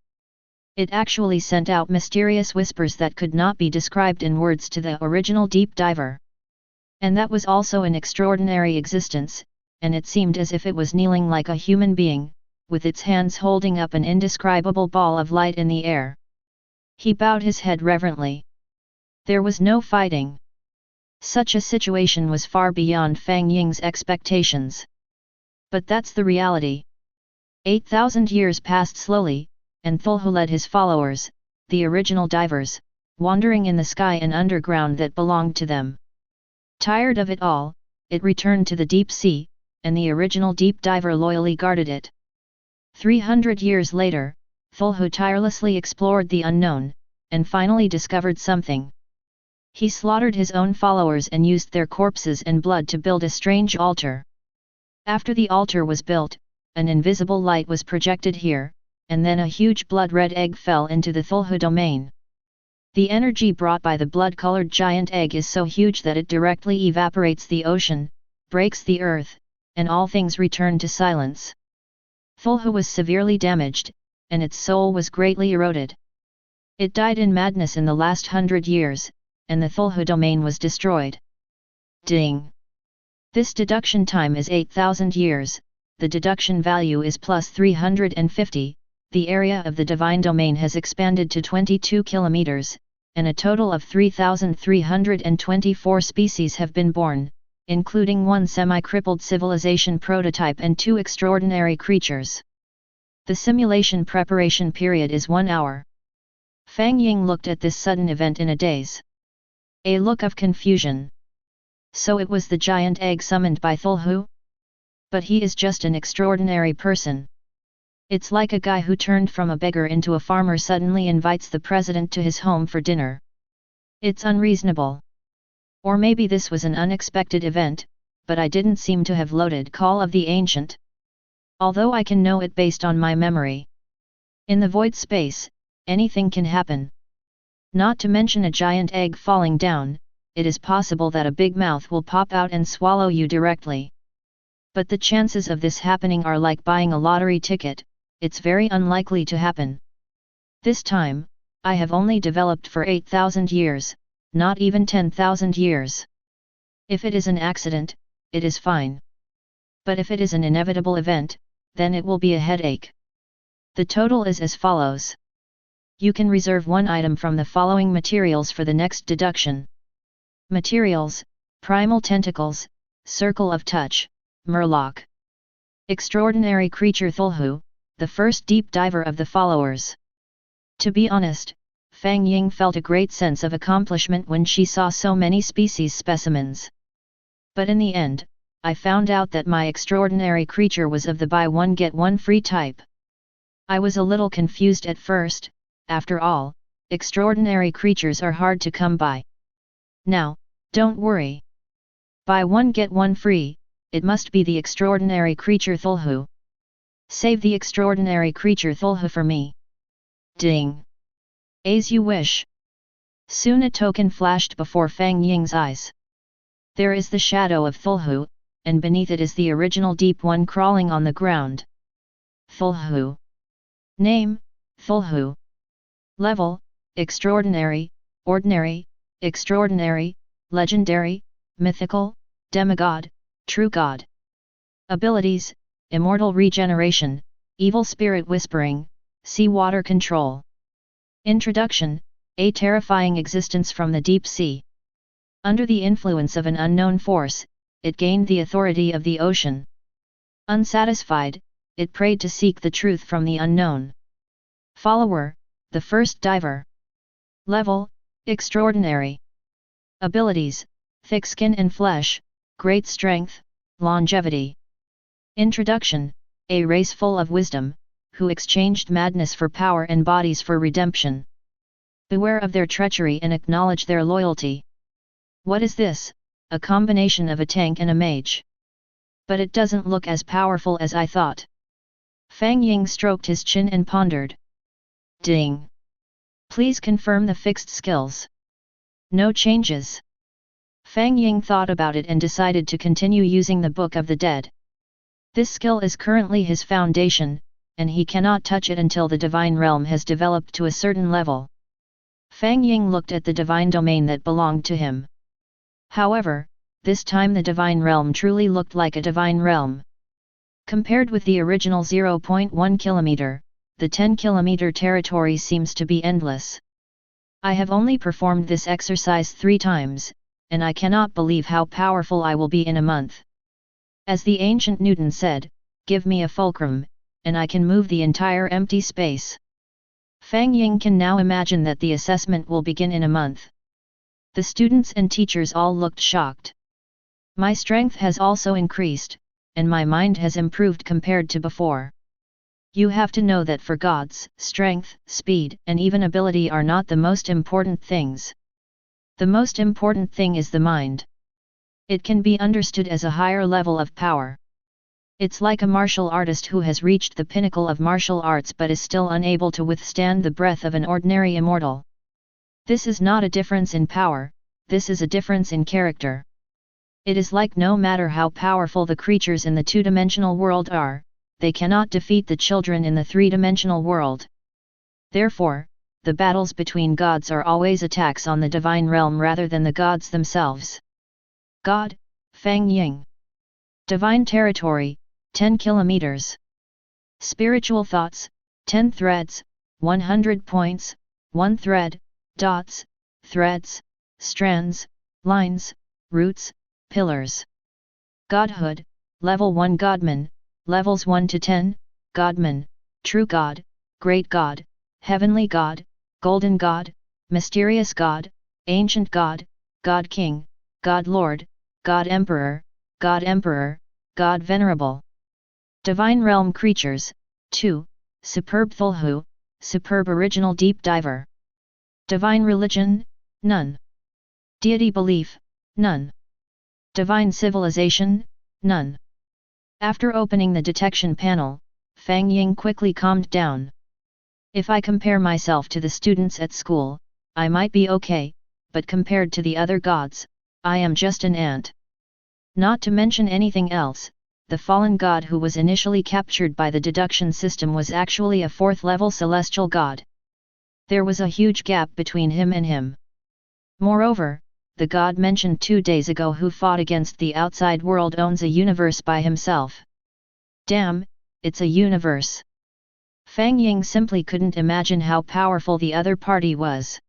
It actually sent out mysterious whispers that could not be described in words to the original deep diver. And that was also an extraordinary existence, and it seemed as if it was kneeling like a human being, with its hands holding up an indescribable ball of light in the air. He bowed his head reverently. There was no fighting. Such a situation was far beyond Fang Ying's expectations. But that's the reality. 8,000 years passed slowly, and Cthulhu led his followers, the original divers, wandering in the sky and underground that belonged to them. Tired of it all, it returned to the deep sea, and the original deep diver loyally guarded it. 300 years later, Cthulhu tirelessly explored the unknown, and finally discovered something. He slaughtered his own followers and used their corpses and blood to build a strange altar. After the altar was built, an invisible light was projected here, and then a huge blood-red egg fell into the Cthulhu domain. The energy brought by the blood-colored giant egg is so huge that it directly evaporates the ocean, breaks the earth, and all things return to silence. Cthulhu was severely damaged, and its soul was greatly eroded. It died in madness in the last 100 years, and the Cthulhu domain was destroyed. Ding! This deduction time is 8,000 years, the deduction value is plus 350, the area of the divine domain has expanded to 22 kilometers, and a total of 3,324 species have been born, including 1 semi-crippled civilization prototype and 2 extraordinary creatures. The simulation preparation period is 1 hour. Fang Ying looked at this sudden event in a daze. A look of confusion. So it was the giant egg summoned by Cthulhu? But he is just an extraordinary person. It's like a guy who turned from a beggar into a farmer suddenly invites the president to his home for dinner. It's unreasonable. Or maybe this was an unexpected event, but I didn't seem to have loaded Call of the Ancient. Although I can know it based on my memory. In the void space, anything can happen. Not to mention a giant egg falling down, it is possible that a big mouth will pop out and swallow you directly. But the chances of this happening are like buying a lottery ticket, it's very unlikely to happen. This time, I have only developed for 8,000 years, not even 10,000 years. If it is an accident, it is fine. But if it is an inevitable event, then it will be a headache. The total is as follows. You can reserve one item from the following materials for the next deduction. Materials: Primal Tentacles, Circle of Touch, Murloc. Extraordinary Creature Cthulhu, the first deep diver of the followers. To be honest, Fang Ying felt a great sense of accomplishment when she saw so many species specimens. But in the end, I found out that my extraordinary creature was of the buy one get one free type. I was a little confused at first, after all, extraordinary creatures are hard to come by. Now, don't worry. Buy one get one free, it must be the extraordinary creature Cthulhu. Save the extraordinary creature Cthulhu for me. Ding! As you wish. Soon a token flashed before Fang Ying's eyes. There is the shadow of Cthulhu, and beneath it is the original deep one crawling on the ground. Cthulhu. Name: Cthulhu. Level: Extraordinary, Ordinary, Extraordinary, Legendary, Mythical, Demigod, True God. Abilities: Immortal Regeneration, Evil Spirit Whispering, Sea Water Control. Introduction: A terrifying existence from the deep sea. Under the influence of an unknown force, it gained the authority of the ocean. Unsatisfied, it prayed to seek the truth from the unknown. Follower: the first diver. Level: Extraordinary. Abilities: Thick skin and flesh, great strength, longevity. Introduction: A race full of wisdom, who exchanged madness for power and bodies for redemption. Beware of their treachery and acknowledge their loyalty. What is this? A combination of a tank and a mage. But it doesn't look as powerful as I thought. Fang Ying stroked his chin and pondered. Ding! Please confirm the fixed skills. No changes. Fang Ying thought about it and decided to continue using the Book of the Dead. This skill is currently his foundation, and he cannot touch it until the divine realm has developed to a certain level. Fang Ying looked at the divine domain that belonged to him. However, this time the divine realm truly looked like a divine realm. Compared with the original 0.1 km, the 10 km territory seems to be endless. I have only performed this exercise 3 times, and I cannot believe how powerful I will be in a month. As the ancient Newton said, give me a fulcrum, and I can move the entire empty space. Fang Ying can now imagine that the assessment will begin in a month. The students and teachers all looked shocked. My strength has also increased, and my mind has improved compared to before. You have to know that for gods, strength, speed, and even ability are not the most important things. The most important thing is the mind. It can be understood as a higher level of power. It's like a martial artist who has reached the pinnacle of martial arts but is still unable to withstand the breath of an ordinary immortal. This is not a difference in power, this is a difference in character. It is like no matter how powerful the creatures in the two-dimensional world are, they cannot defeat the children in the three-dimensional world. Therefore, the battles between gods are always attacks on the divine realm rather than the gods themselves. God, Fang Ying. Divine territory, 10 kilometers. Spiritual thoughts, 10 threads, 100 points, 1 thread, dots, threads, strands, lines, roots, pillars. Godhood, Level 1 Godman, Levels 1 to 10, Godman, True God, Great God, Heavenly God, Golden God, Mysterious God, Ancient God, God King, God Lord, God Emperor, God Emperor, God Venerable. Divine Realm Creatures, 2, Superb Cthulhu, Superb Original Deep Diver. Divine Religion, none. Deity Belief, none. Divine Civilization, none. After opening the detection panel, Fang Ying quickly calmed down. If I compare myself to the students at school, I might be okay, but compared to the other gods, I am just an ant. Not to mention anything else, the fallen god who was initially captured by the deduction system was actually a 4th-level celestial god. There was a huge gap between him and him. Moreover, the god mentioned 2 days ago who fought against the outside world owns a universe by himself. Damn, it's a universe. Fang Ying simply couldn't imagine how powerful the other party was.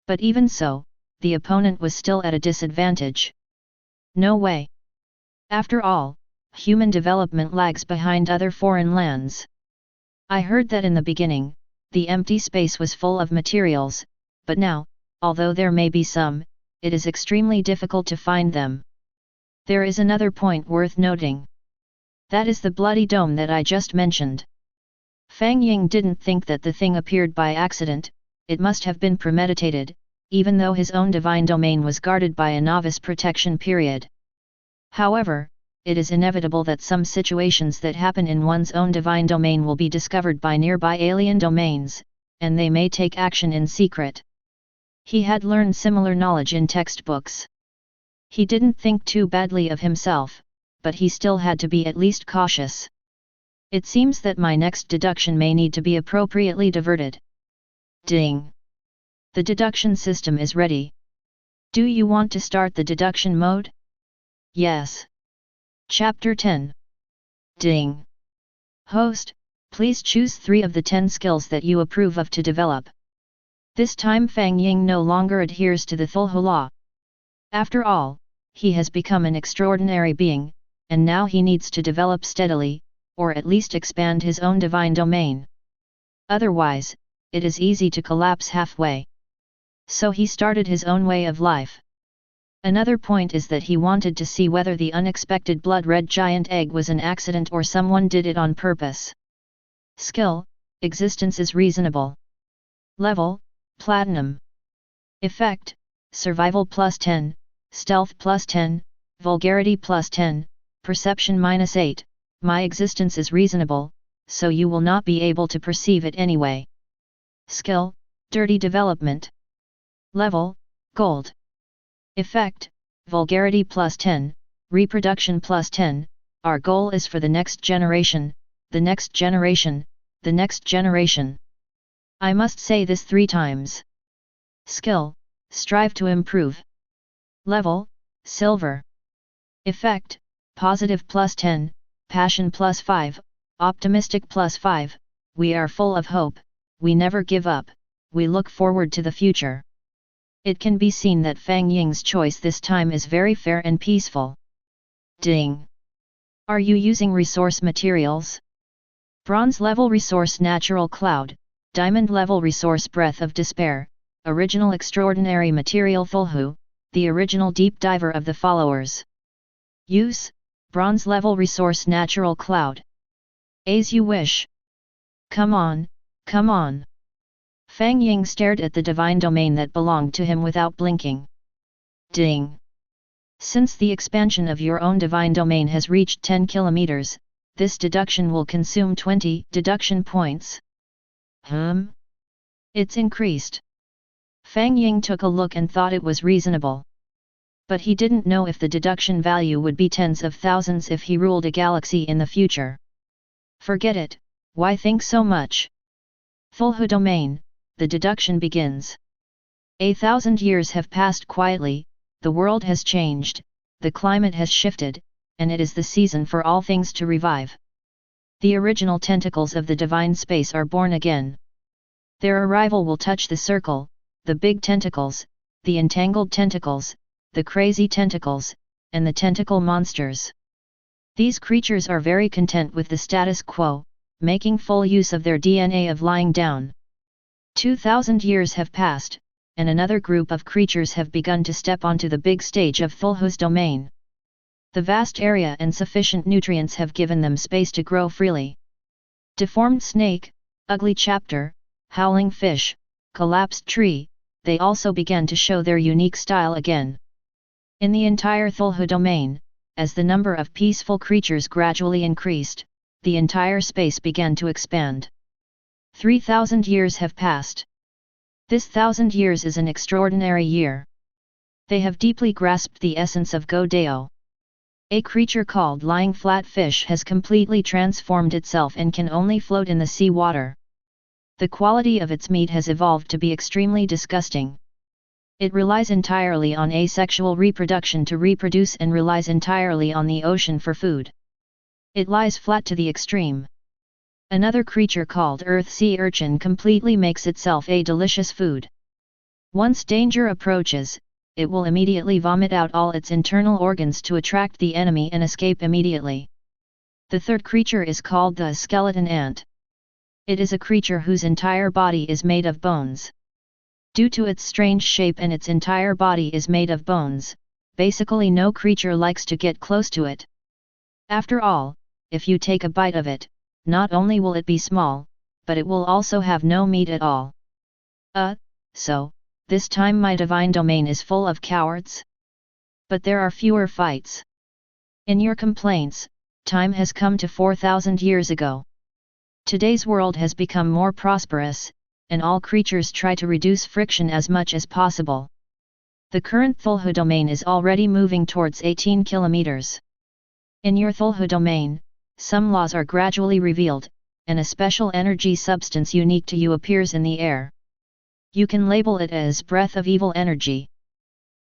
But even so, the opponent was still at a disadvantage. No way. After all, human development lags behind other foreign lands. I heard that in the beginning, the empty space was full of materials, but now, although there may be some, it is extremely difficult to find them. There is another point worth noting. That is the bloody dome that I just mentioned. Fang Ying didn't think that the thing appeared by accident, it must have been premeditated, even though his own divine domain was guarded by a novice protection period. However, it is inevitable that some situations that happen in one's own divine domain will be discovered by nearby alien domains, and they may take action in secret. He had learned similar knowledge in textbooks. He didn't think too badly of himself, but he still had to be at least cautious. It seems that my next deduction may need to be appropriately diverted. Ding! The deduction system is ready. Do you want to start the deduction mode? Yes. Chapter 10. Ding! Host, please choose 3 of the 10 skills that you approve of to develop. This time Fang Ying no longer adheres to the Cthulhu law. After all, he has become an extraordinary being, and now he needs to develop steadily, or at least expand his own divine domain. Otherwise, it is easy to collapse halfway. So he started his own way of life. Another point is that he wanted to see whether the unexpected blood-red giant egg was an accident or someone did it on purpose. Skill, existence is reasonable. Level, Platinum. Effect, Survival plus 10, Stealth plus 10, Vulgarity plus 10, Perception minus 8, my existence is reasonable, so you will not be able to perceive it anyway. Skill, Dirty Development. Level, Gold. Effect, Vulgarity plus 10, Reproduction plus 10, our goal is for the next generation, the next generation, the next generation. I must say this 3 times. Skill, Strive to improve. Level, Silver. Effect, Positive plus 10, Passion plus 5, Optimistic plus 5, we are full of hope, we never give up, we look forward to the future. It can be seen that Fang Ying's choice this time is very fair and peaceful. Ding! Are you using resource materials? Bronze level resource Natural Cloud, Diamond level resource Breath of Despair, Original Extraordinary Material Cthulhu, the original deep diver of the followers. Use, Bronze level resource Natural Cloud. As you wish. Come on, come on. Fang Ying stared at the divine domain that belonged to him without blinking. Ding! Since the expansion of your own divine domain has reached 10 kilometers, this deduction will consume 20 deduction points. It's increased. Fang Ying took a look and thought it was reasonable. But he didn't know if the deduction value would be tens of thousands if he ruled a galaxy in the future. Forget it, why think so much? Cthulhu domain, the deduction begins. 1,000 years have passed quietly, the world has changed, the climate has shifted, and it is the season for all things to revive. The original tentacles of the divine space are born again. Their arrival will touch the circle, the big tentacles, the entangled tentacles, the crazy tentacles, and the tentacle monsters. These creatures are very content with the status quo, making full use of their DNA of lying down. 2,000 years have passed, and another group of creatures have begun to step onto the big stage of Cthulhu's domain. The vast area and sufficient nutrients have given them space to grow freely. Deformed snake, ugly chapter, howling fish, collapsed tree, they also began to show their unique style again. In the entire Cthulhu domain, as the number of peaceful creatures gradually increased, the entire space began to expand. 3,000 years have passed. This 1,000 years is an extraordinary year. They have deeply grasped the essence of Go Deo. A creature called lying flat fish has completely transformed itself and can only float in the sea water. The quality of its meat has evolved to be extremely disgusting. It relies entirely on asexual reproduction to reproduce and relies entirely on the ocean for food. It lies flat to the extreme. Another creature called earth sea urchin completely makes itself a delicious food. Once danger approaches, it will immediately vomit out all its internal organs to attract the enemy and escape immediately. The third creature is called the skeleton ant. It is a creature whose entire body is made of bones. Due to its strange shape and its entire body is made of bones, basically no creature likes to get close to it. After all, if you take a bite of it, not only will it be small, but it will also have no meat at all. So, this time my divine domain is full of cowards? But there are fewer fights. In your complaints, time has come to 4,000 years ago. Today's world has become more prosperous, and all creatures try to reduce friction as much as possible. The current Cthulhu domain is already moving towards 18 kilometers. In your Cthulhu domain, some laws are gradually revealed, and a special energy substance unique to you appears in the air. You can label it as breath of evil energy.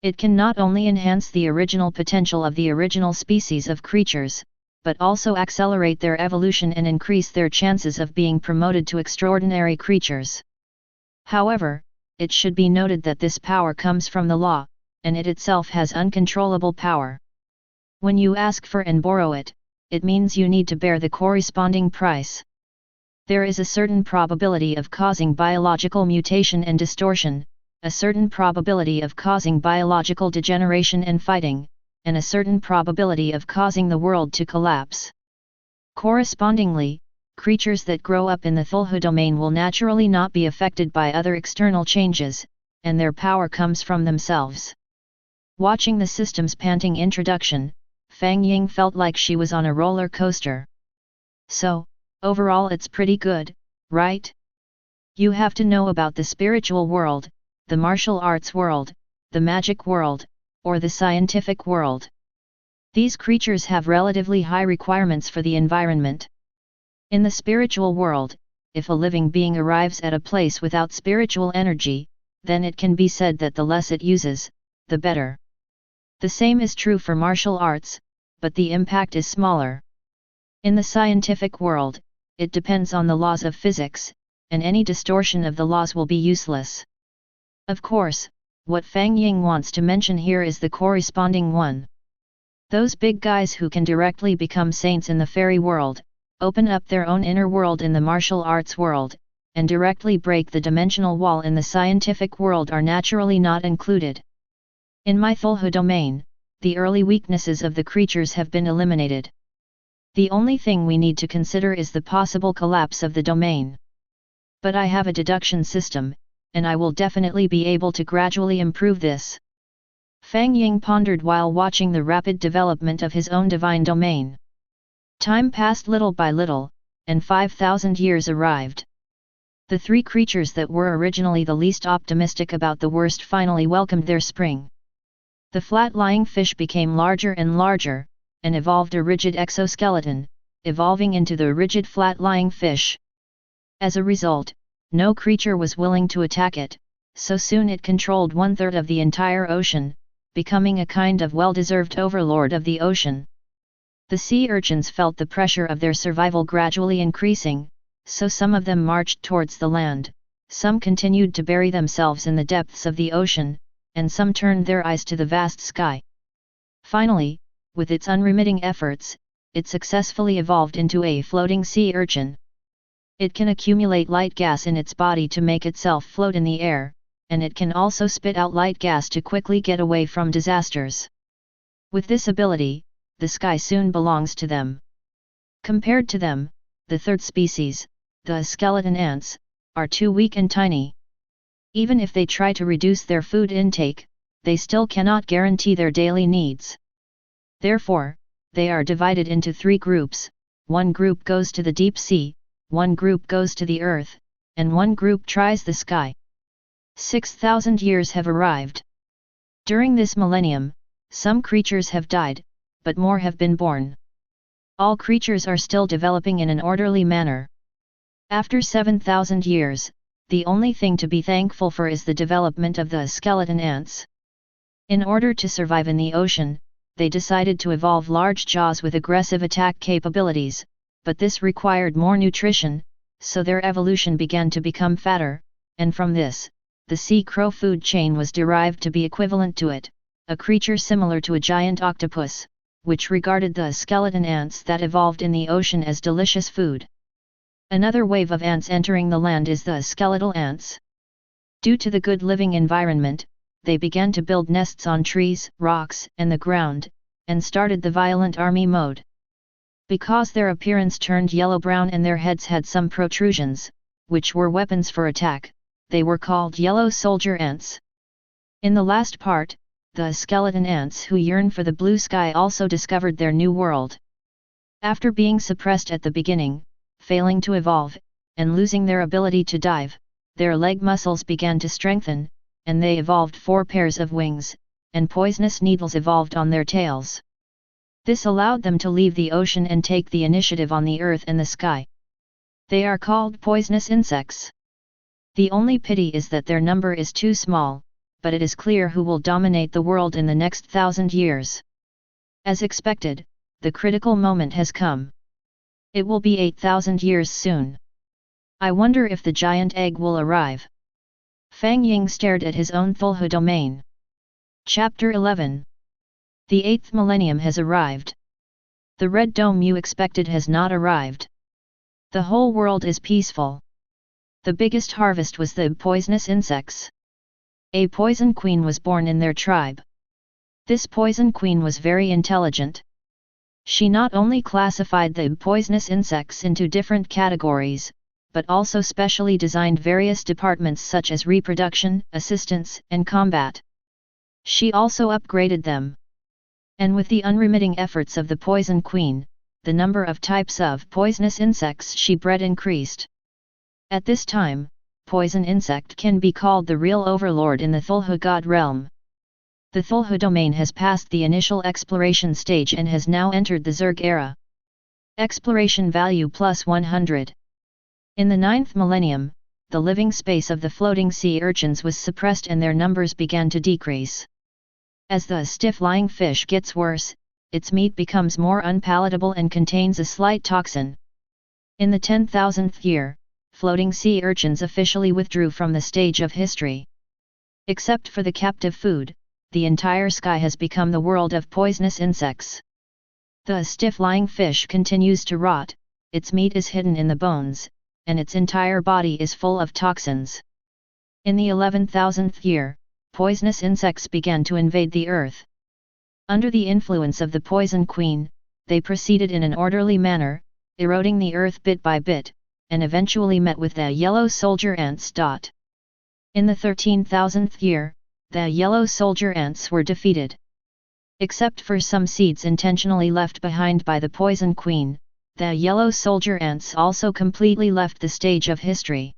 It can not only enhance the original potential of the original species of creatures, but also accelerate their evolution and increase their chances of being promoted to extraordinary creatures. However, it should be noted that this power comes from the law, and it itself has uncontrollable power. When you ask for and borrow it, it means you need to bear the corresponding price. There is a certain probability of causing biological mutation and distortion, a certain probability of causing biological degeneration and fighting, and a certain probability of causing the world to collapse. Correspondingly, creatures that grow up in the Cthulhu domain will naturally not be affected by other external changes, and their power comes from themselves. Watching the system's panting introduction, Fang Ying felt like she was on a roller coaster. So, overall it's pretty good, right? You have to know about the spiritual world, the martial arts world, the magic world, or the scientific world. These creatures have relatively high requirements for the environment. In the spiritual world, if a living being arrives at a place without spiritual energy, then it can be said that the less it uses, the better. The same is true for martial arts, but the impact is smaller. In the scientific world, it depends on the laws of physics, and any distortion of the laws will be useless. Of course, what Fang Ying wants to mention here is the corresponding one. Those big guys who can directly become saints in the fairy world, open up their own inner world in the martial arts world, and directly break the dimensional wall in the scientific world are naturally not included. In my Cthulhu domain, the early weaknesses of the creatures have been eliminated. The only thing we need to consider is the possible collapse of the domain. But I have a deduction system, and I will definitely be able to gradually improve this. Fang Ying pondered while watching the rapid development of his own divine domain. Time passed little by little, and 5,000 years arrived. The three creatures that were originally the least optimistic about the worst finally welcomed their spring. The flat-lying fish became larger and larger, and evolved a rigid exoskeleton, evolving into the rigid flat-lying fish. As a result, no creature was willing to attack it, so soon it controlled 1/3 of the entire ocean, becoming a kind of well-deserved overlord of the ocean. The sea urchins felt the pressure of their survival gradually increasing, so some of them marched towards the land, some continued to bury themselves in the depths of the ocean, and some turned their eyes to the vast sky. Finally, with its unremitting efforts, it successfully evolved into a floating sea urchin. It can accumulate light gas in its body to make itself float in the air, and it can also spit out light gas to quickly get away from disasters. With this ability, the sky soon belongs to them. Compared to them, the third species, the skeleton ants, are too weak and tiny. Even if they try to reduce their food intake, they still cannot guarantee their daily needs. Therefore, they are divided into three groups: one group goes to the deep sea, one group goes to the earth, and one group tries the sky. 6,000 years have arrived. During this millennium, some creatures have died, but more have been born. All creatures are still developing in an orderly manner. After 7,000 years, the only thing to be thankful for is the development of the skeleton ants. In order to survive in the ocean, they decided to evolve large jaws with aggressive attack capabilities, but this required more nutrition, so their evolution began to become fatter, and from this, the sea crow food chain was derived to be equivalent to it, a creature similar to a giant octopus, which regarded the skeleton ants that evolved in the ocean as delicious food. Another wave of ants entering the land is the skeletal ants. Due to the good living environment, they began to build nests on trees, rocks, and the ground, and started the violent army mode. Because their appearance turned yellow-brown and their heads had some protrusions, which were weapons for attack, they were called yellow soldier ants. In the last part, the skeleton ants who yearn for the blue sky also discovered their new world. After being suppressed at the beginning, failing to evolve, and losing their ability to dive, their leg muscles began to strengthen, and they evolved 4 pairs of wings, and poisonous needles evolved on their tails. This allowed them to leave the ocean and take the initiative on the earth and the sky. They are called poisonous insects. The only pity is that their number is too small, but it is clear who will dominate the world in the next 1,000 years. As expected, the critical moment has come. It will be 8,000 years soon. I wonder if the giant egg will arrive. Fang Ying stared at his own Cthulhu domain. Chapter 11. The 8th millennium has arrived. The red dome you expected has not arrived. The whole world is peaceful. The biggest harvest was the poisonous insects. A poison queen was born in their tribe. This poison queen was very intelligent. She not only classified the poisonous insects into different categories, but also specially designed various departments such as reproduction, assistance, and combat. She also upgraded them. And with the unremitting efforts of the poison queen, the number of types of poisonous insects she bred increased. At this time, poison insect can be called the real overlord in the Cthulhu god realm. The Cthulhu domain has passed the initial exploration stage and has now entered the Zerg era. Exploration value plus 100. In the 9th millennium, the living space of the floating sea urchins was suppressed and their numbers began to decrease. As the stiff-lying fish gets worse, its meat becomes more unpalatable and contains a slight toxin. In the 10,000th year, floating sea urchins officially withdrew from the stage of history. Except for the captive food, the entire sky has become the world of poisonous insects. The stiff-lying fish continues to rot, its meat is hidden in the bones, and its entire body is full of toxins. In the 11,000th year, poisonous insects began to invade the earth. Under the influence of the poison queen, they proceeded in an orderly manner, eroding the earth bit by bit, and eventually met with the yellow soldier ants. In the 13,000th year, the yellow soldier ants were defeated. Except for some seeds intentionally left behind by the poison queen, the yellow soldier ants also completely left the stage of history.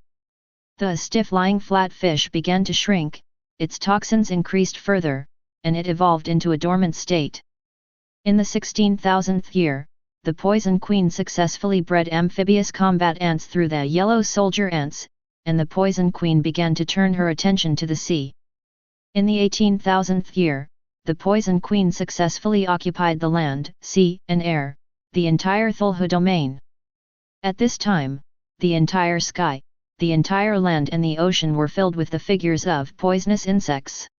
The stiff-lying flatfish began to shrink, its toxins increased further, and it evolved into a dormant state. In the 16,000th year, the poison queen successfully bred amphibious combat ants through the yellow soldier ants, and the poison queen began to turn her attention to the sea. In the 18,000th year, the poison queen successfully occupied the land, sea, and air, the entire Cthulhu domain. At this time, the entire sky, the entire land and the ocean were filled with the figures of poisonous insects.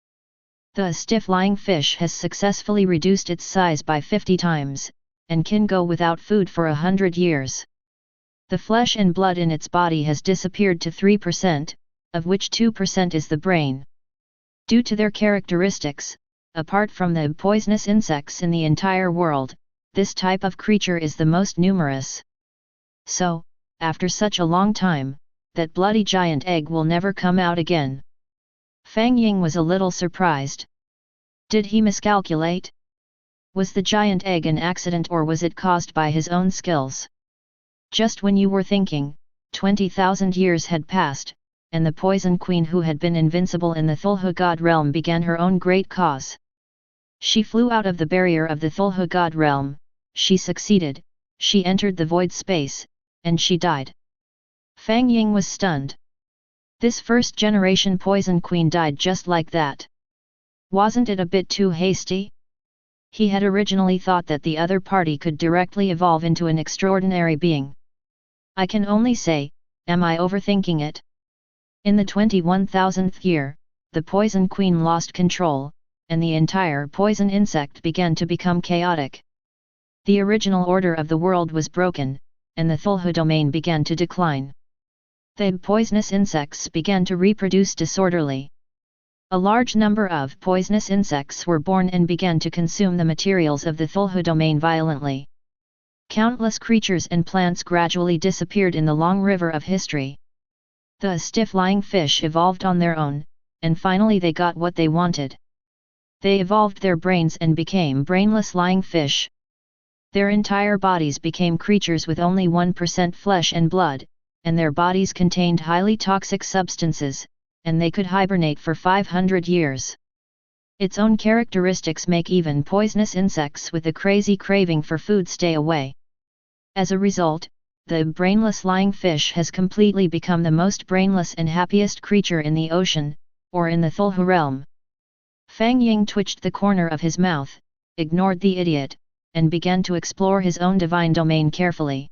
The stiff-lying fish has successfully reduced its size by 50 times, and can go without food for 100 years. The flesh and blood in its body has disappeared to 3%, of which 2% is the brain. Due to their characteristics, apart from the poisonous insects in the entire world, this type of creature is the most numerous. So, after such a long time, that bloody giant egg will never come out again. Fang Ying was a little surprised. Did he miscalculate? Was the giant egg an accident or was it caused by his own skills? Just when you were thinking, 20,000 years had passed, and the Poison Queen who had been invincible in the Cthulhu god realm began her own great cause. She flew out of the barrier of the Cthulhu god realm, she succeeded, she entered the void space, and she died. Fang Ying was stunned. This first-generation Poison Queen died just like that. Wasn't it a bit too hasty? He had originally thought that the other party could directly evolve into an extraordinary being. I can only say, am I overthinking it? In the 21,000th year, the Poison Queen lost control, and the entire poison insect began to become chaotic. The original order of the world was broken, and the Cthulhu domain began to decline. The poisonous insects began to reproduce disorderly. A large number of poisonous insects were born and began to consume the materials of the Cthulhu domain violently. Countless creatures and plants gradually disappeared in the long river of history. The stiff-lying fish evolved on their own, and finally they got what they wanted. They evolved their brains and became brainless lying fish. Their entire bodies became creatures with only 1% flesh and blood, and their bodies contained highly toxic substances, and they could hibernate for 500 years. Its own characteristics make even poisonous insects with a crazy craving for food stay away. As a result, the brainless lying fish has completely become the most brainless and happiest creature in the ocean, or in the Cthulhu realm. Fang Ying twitched the corner of his mouth, ignored the idiot, and began to explore his own divine domain carefully.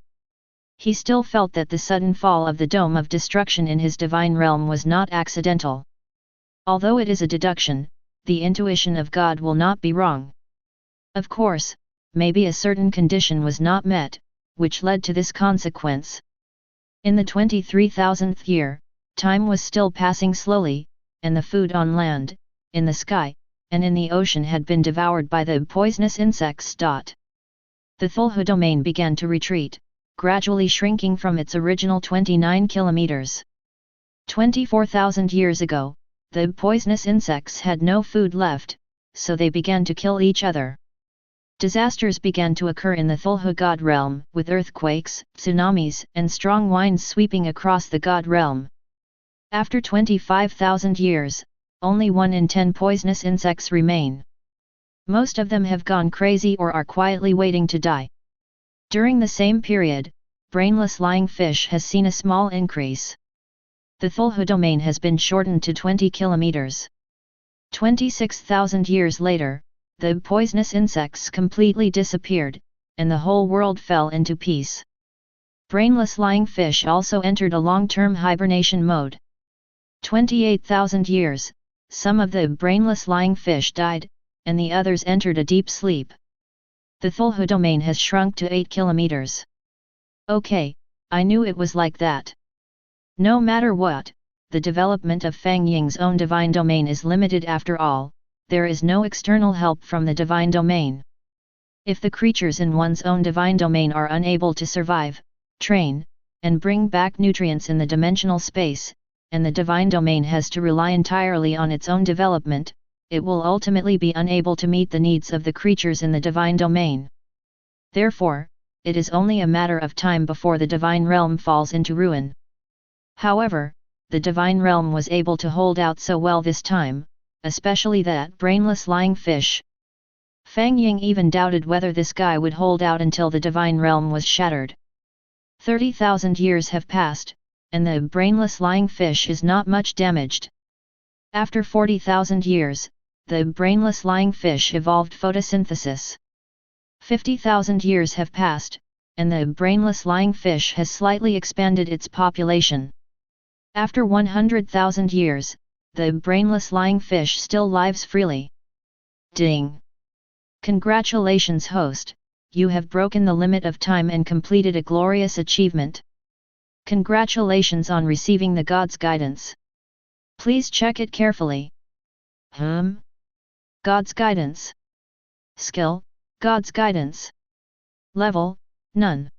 He still felt that the sudden fall of the dome of destruction in his divine realm was not accidental. Although it is a deduction, the intuition of God will not be wrong. Of course, maybe a certain condition was not met, which led to this consequence. In the 23,000th year, time was still passing slowly, and the food on land, in the sky, and in the ocean had been devoured by the poisonous insects. The Cthulhu domain began to retreat, gradually shrinking from its original 29 kilometers. 24,000 years ago, the poisonous insects had no food left, so they began to kill each other. Disasters began to occur in the Cthulhu god realm, with earthquakes, tsunamis, and strong winds sweeping across the god realm. After 25,000 years, only 1 in 10 poisonous insects remain. Most of them have gone crazy or are quietly waiting to die. During the same period, brainless lying fish has seen a small increase. The Cthulhu domain has been shortened to 20 kilometers. 26,000 years later, the poisonous insects completely disappeared, and the whole world fell into peace. Brainless lying fish also entered a long-term hibernation mode. 28,000 years, some of the brainless lying fish died, and the others entered a deep sleep. The Cthulhu domain has shrunk to 8 kilometers. Okay, I knew it was like that. No matter what, the development of Fang Ying's own divine domain is limited after all. There is no external help from the divine domain. If the creatures in one's own divine domain are unable to survive, train, and bring back nutrients in the dimensional space, and the divine domain has to rely entirely on its own development, it will ultimately be unable to meet the needs of the creatures in the divine domain. Therefore, it is only a matter of time before the divine realm falls into ruin. However, the divine realm was able to hold out so well this time, especially that brainless lying fish. Fang Ying even doubted whether this guy would hold out until the divine realm was shattered. 30,000 years have passed, and the brainless lying fish is not much damaged. After 40,000 years, the brainless lying fish evolved photosynthesis. 50,000 years have passed, and the brainless lying fish has slightly expanded its population. After 100,000 years, the brainless lying fish still lives freely. Ding! Congratulations, host, you have broken the limit of time and completed a glorious achievement. Congratulations on receiving the God's guidance. Please check it carefully. God's guidance. Skill, God's guidance. Level, none.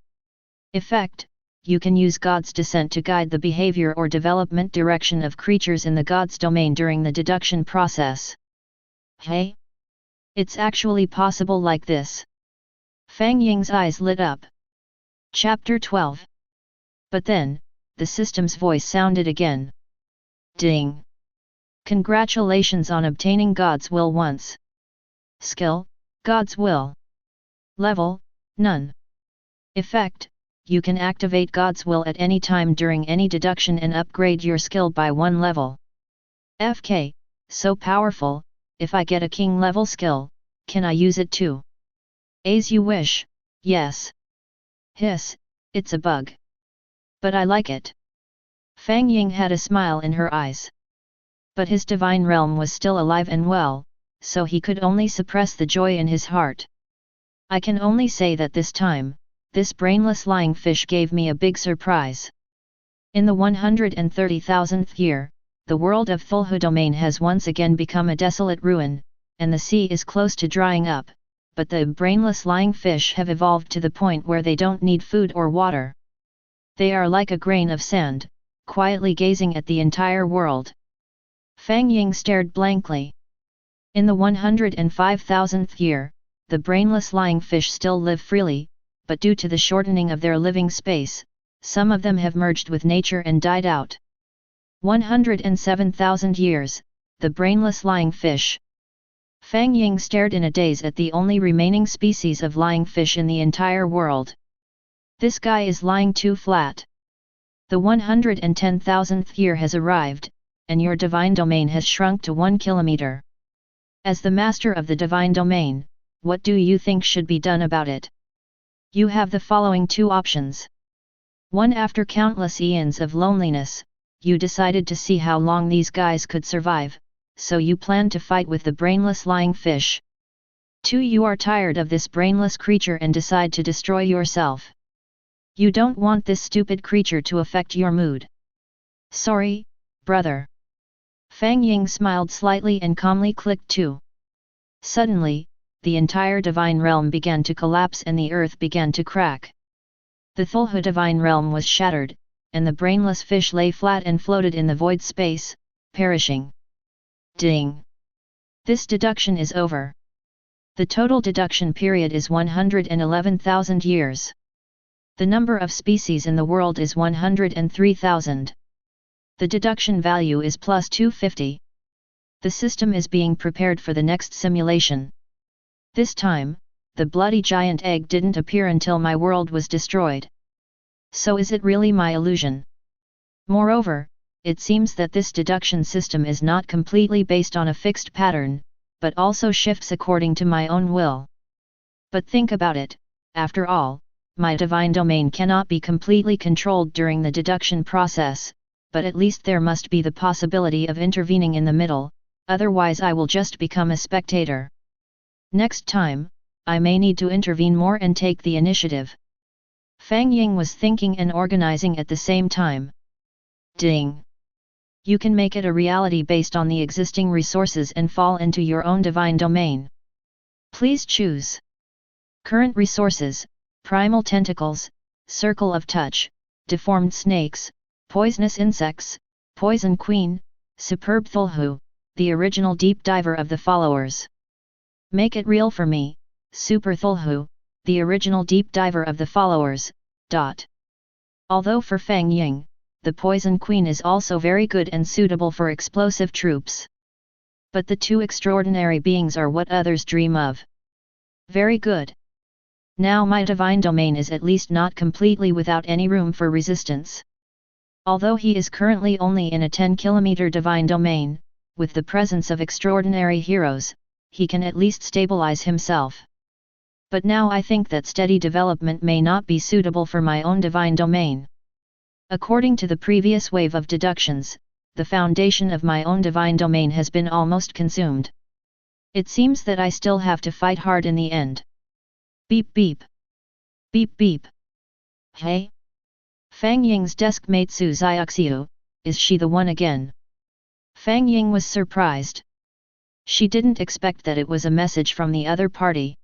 Effect, you can use God's descent to guide the behavior or development direction of creatures in the God's domain during the deduction process. Hey? It's actually possible like this. Fang Ying's eyes lit up. Chapter 12. But then, the system's voice sounded again. Ding! Congratulations on obtaining God's will once. Skill, God's will. Level, none. Effect, you can activate God's will at any time during any deduction and upgrade your skill by 1 level. FK, so powerful, if I get a king level skill, can I use it too? As you wish, yes. Hiss, it's a bug. But I like it. Fang Ying had a smile in her eyes. But his divine realm was still alive and well, so he could only suppress the joy in his heart. I can only say that this time, this brainless lying fish gave me a big surprise. In the 130,000th year, the world of Cthulhu domain has once again become a desolate ruin, and the sea is close to drying up, but the brainless lying fish have evolved to the point where they don't need food or water. They are like a grain of sand, quietly gazing at the entire world. Fang Ying stared blankly. In the 105,000th year, the brainless lying fish still live freely, but due to the shortening of their living space, some of them have merged with nature and died out. 107,000 years, the brainless lying fish. Fang Ying stared in a daze at the only remaining species of lying fish in the entire world. This guy is lying too flat. The 110,000th year has arrived, and your divine domain has shrunk to 1 kilometer. As the master of the divine domain, what do you think should be done about it? You have the following 2 options. 1. After countless eons of loneliness, you decided to see how long these guys could survive, so you planned to fight with the brainless lying fish. 2. You are tired of this brainless creature and decide to destroy yourself. You don't want this stupid creature to affect your mood. Sorry, brother. Fang Ying smiled slightly and calmly clicked 2. Suddenly, the entire divine realm began to collapse and the earth began to crack. The Cthulhu divine realm was shattered, and the brainless fish lay flat and floated in the void space, perishing. Ding! This deduction is over. The total deduction period is 111,000 years. The number of species in the world is 103,000. The deduction value is plus 250. The system is being prepared for the next simulation. This time, the bloody giant egg didn't appear until my world was destroyed. So is it really my illusion? Moreover, it seems that this deduction system is not completely based on a fixed pattern, but also shifts according to my own will. But think about it, after all, my divine domain cannot be completely controlled during the deduction process, but at least there must be the possibility of intervening in the middle, otherwise I will just become a spectator. Next time, I may need to intervene more and take the initiative. Fang Ying was thinking and organizing at the same time. Ding! You can make it a reality based on the existing resources and fall into your own divine domain. Please choose. Current resources: primal tentacles, circle of touch, deformed snakes, poisonous insects, poison queen, superb Cthulhu, the original deep diver of the followers. Make it real for me, Super Cthulhu, the original deep diver of the followers. Although for Fang Ying, the poison queen is also very good and suitable for explosive troops. But the 2 extraordinary beings are what others dream of. Very good. Now my divine domain is at least not completely without any room for resistance. Although he is currently only in a 10-kilometer divine domain, with the presence of extraordinary heroes, he can at least stabilize himself. But now I think that steady development may not be suitable for my own divine domain. According to the previous wave of deductions, the foundation of my own divine domain has been almost consumed. It seems that I still have to fight hard in the end. Beep beep. Beep beep. Hey? Fang Ying's desk mate Su Xiaoxiu, is she the one again? Fang Ying was surprised. She didn't expect that it was a message from the other party.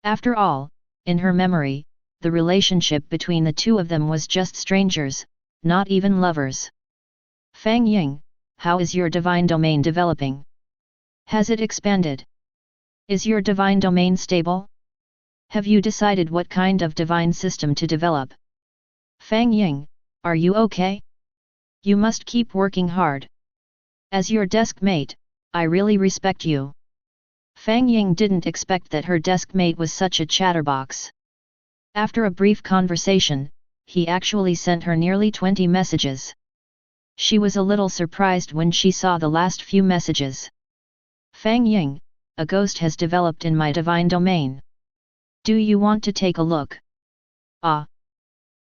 After all, in her memory, the relationship between the two of them was just strangers, not even lovers. Fang Ying, how is your divine domain developing? Has it expanded? Is your divine domain stable? Have you decided what kind of divine system to develop? Fang Ying, are you okay? You must keep working hard. As your desk mate, I really respect you. Fang Ying didn't expect that her desk mate was such a chatterbox. After a brief conversation, he actually sent her nearly 20 messages. She was a little surprised when she saw the last few messages. Fang Ying, a ghost has developed in my divine domain. Do you want to take a look? Ah!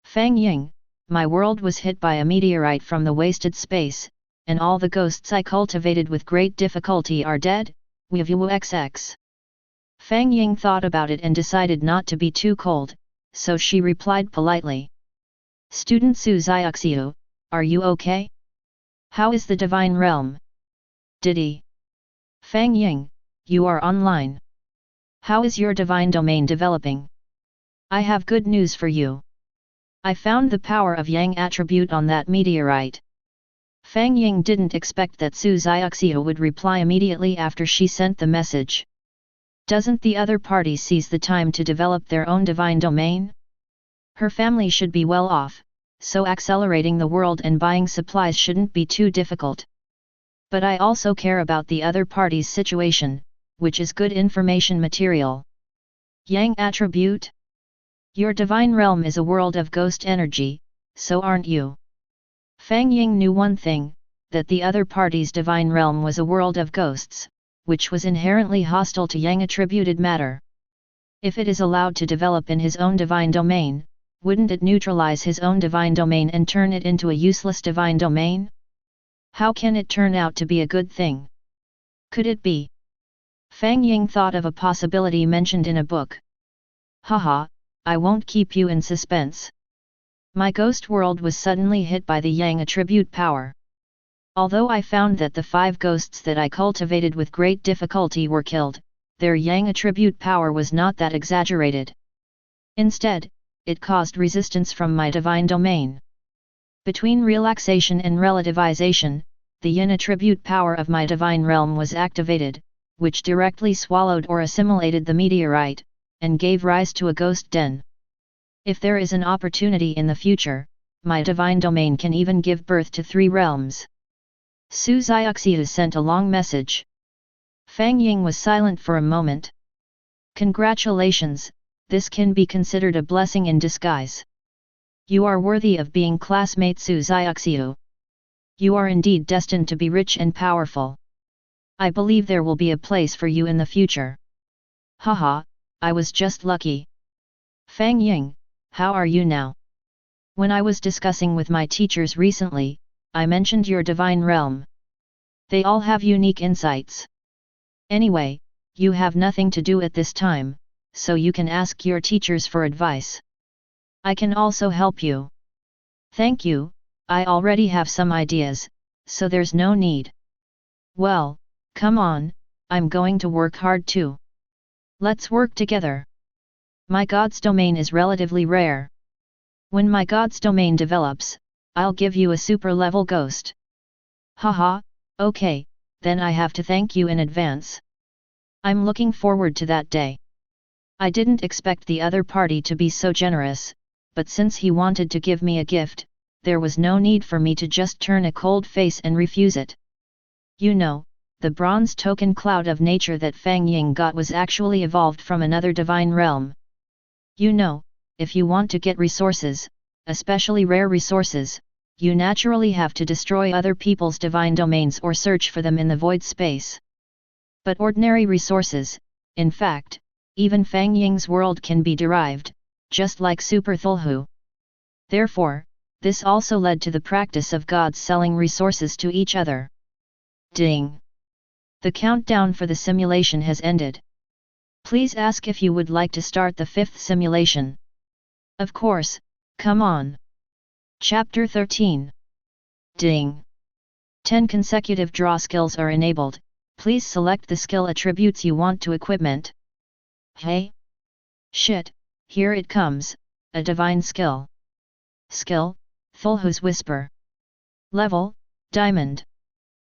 Fang Ying, my world was hit by a meteorite from the wasted space, and all the ghosts I cultivated with great difficulty are dead, XX. Fang Ying thought about it and decided not to be too cold, so she replied politely. Student Su Xiaoxiu, are you okay? How is the divine realm? Diddy. Fang Ying, you are online. How is your divine domain developing? I have good news for you. I found the power of Yang attribute on that meteorite. Fang Ying didn't expect that Su Xiaoxiu would reply immediately after she sent the message. Doesn't the other party seize the time to develop their own divine domain? Her family should be well off, so accelerating the world and buying supplies shouldn't be too difficult. But I also care about the other party's situation, which is good information material. Yang attribute? Your divine realm is a world of ghost energy, so aren't you? Fang Ying knew one thing, that the other party's divine realm was a world of ghosts, which was inherently hostile to Yang attributed matter. If it is allowed to develop in his own divine domain, wouldn't it neutralize his own divine domain and turn it into a useless divine domain? How can it turn out to be a good thing? Could it be? Fang Ying thought of a possibility mentioned in a book. Haha, I won't keep you in suspense. My ghost world was suddenly hit by the Yang attribute power. Although I found that the 5 ghosts that I cultivated with great difficulty were killed, their Yang attribute power was not that exaggerated. Instead, it caused resistance from my divine domain. Between relaxation and relativization, the Yin attribute power of my divine realm was activated, which directly swallowed or assimilated the meteorite, and gave rise to a ghost den. If there is an opportunity in the future, my divine domain can even give birth to 3 realms. Su Xiaoxiu sent a long message. Fang Ying was silent for a moment. Congratulations, this can be considered a blessing in disguise. You are worthy of being classmate Su Xiaoxiu. You are indeed destined to be rich and powerful. I believe there will be a place for you in the future. Haha, I was just lucky. Fang Ying, how are you now? When I was discussing with my teachers recently, I mentioned your divine realm. They all have unique insights. Anyway, you have nothing to do at this time, so you can ask your teachers for advice. I can also help you. Thank you, I already have some ideas, so there's no need. Well, come on, I'm going to work hard too. Let's work together. My God's domain is relatively rare. When my God's domain develops, I'll give you a super level ghost. Haha, okay, then I have to thank you in advance. I'm looking forward to that day. I didn't expect the other party to be so generous, but since he wanted to give me a gift, there was no need for me to just turn a cold face and refuse it. You know, the bronze token cloud of nature that Fang Ying got was actually evolved from another divine realm. You know, if you want to get resources, especially rare resources, you naturally have to destroy other people's divine domains or search for them in the void space. But ordinary resources, in fact, even Fang Ying's world can be derived, just like Super Cthulhu. Therefore, this also led to the practice of gods selling resources to each other. Ding! The countdown for the simulation has ended. Please ask if you would like to start the 5th simulation. Of course, come on. Chapter 13. Ding! 10 consecutive draw skills are enabled. Please select the skill attributes you want to equipment. Hey! Shit, here it comes, a divine skill. Skill, Cthulhu's Whisper. Level, Diamond.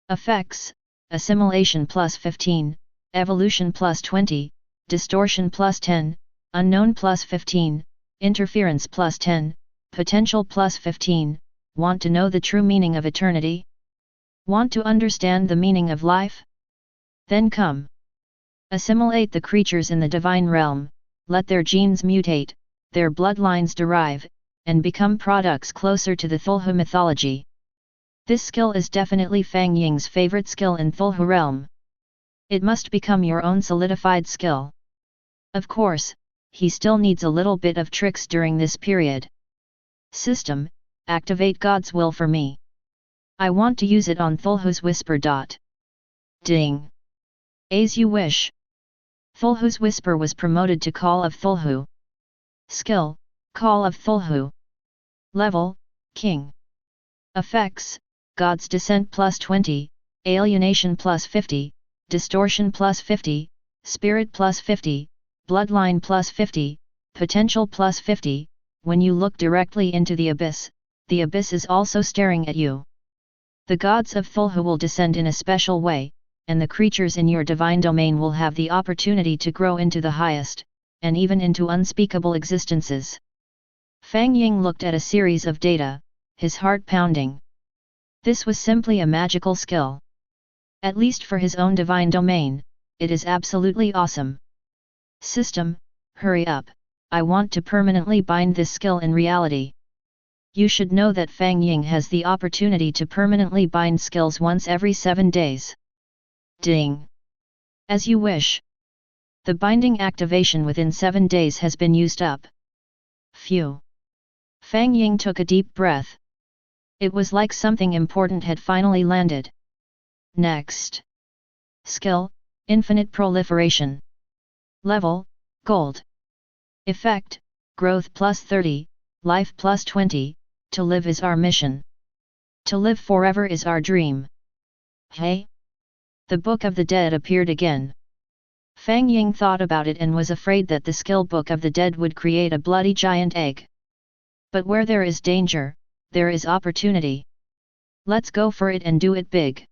Effects, Assimilation plus 15, Evolution plus 20, Distortion plus 10, Unknown plus 15, Interference plus 10, Potential plus 15. Want to know the true meaning of eternity? Want to understand the meaning of life? Then come. Assimilate the creatures in the divine realm, let their genes mutate, their bloodlines derive, and become products closer to the Cthulhu mythology. This skill is definitely Fang Ying's favorite skill in Cthulhu realm. It must become your own solidified skill. Of course, he still needs a little bit of tricks during this period. System, activate God's will for me. I want to use it on Cthulhu's Whisper. Ding. As you wish. Cthulhu's Whisper was promoted to Call of Cthulhu. Skill, Call of Cthulhu. Level, King. Effects, God's Descent plus 20, Alienation plus 50, Distortion plus 50, Spirit plus 50, Bloodline plus 50, Potential plus 50. When you look directly into the abyss is also staring at you. The gods of Cthulhu will descend in a special way, and the creatures in your divine domain will have the opportunity to grow into the highest, and even into unspeakable existences. Fang Ying looked at a series of data, his heart pounding. This was simply a magical skill. At least for his own divine domain, it is absolutely awesome. System, hurry up, I want to permanently bind this skill in reality. You should know that Fang Ying has the opportunity to permanently bind skills once every 7 days. Ding. As you wish. The binding activation within 7 days has been used up. Phew. Fang Ying took a deep breath. It was like something important had finally landed. Next. Skill, Infinite Proliferation. Level, Gold. Effect, Growth plus 30, Life plus 20, to live is our mission. To live forever is our dream. Hey? The Book of the Dead appeared again. Fang Ying thought about it and was afraid that the skill Book of the Dead would create a bloody giant egg. But where there is danger, there is opportunity. Let's go for it and do it big.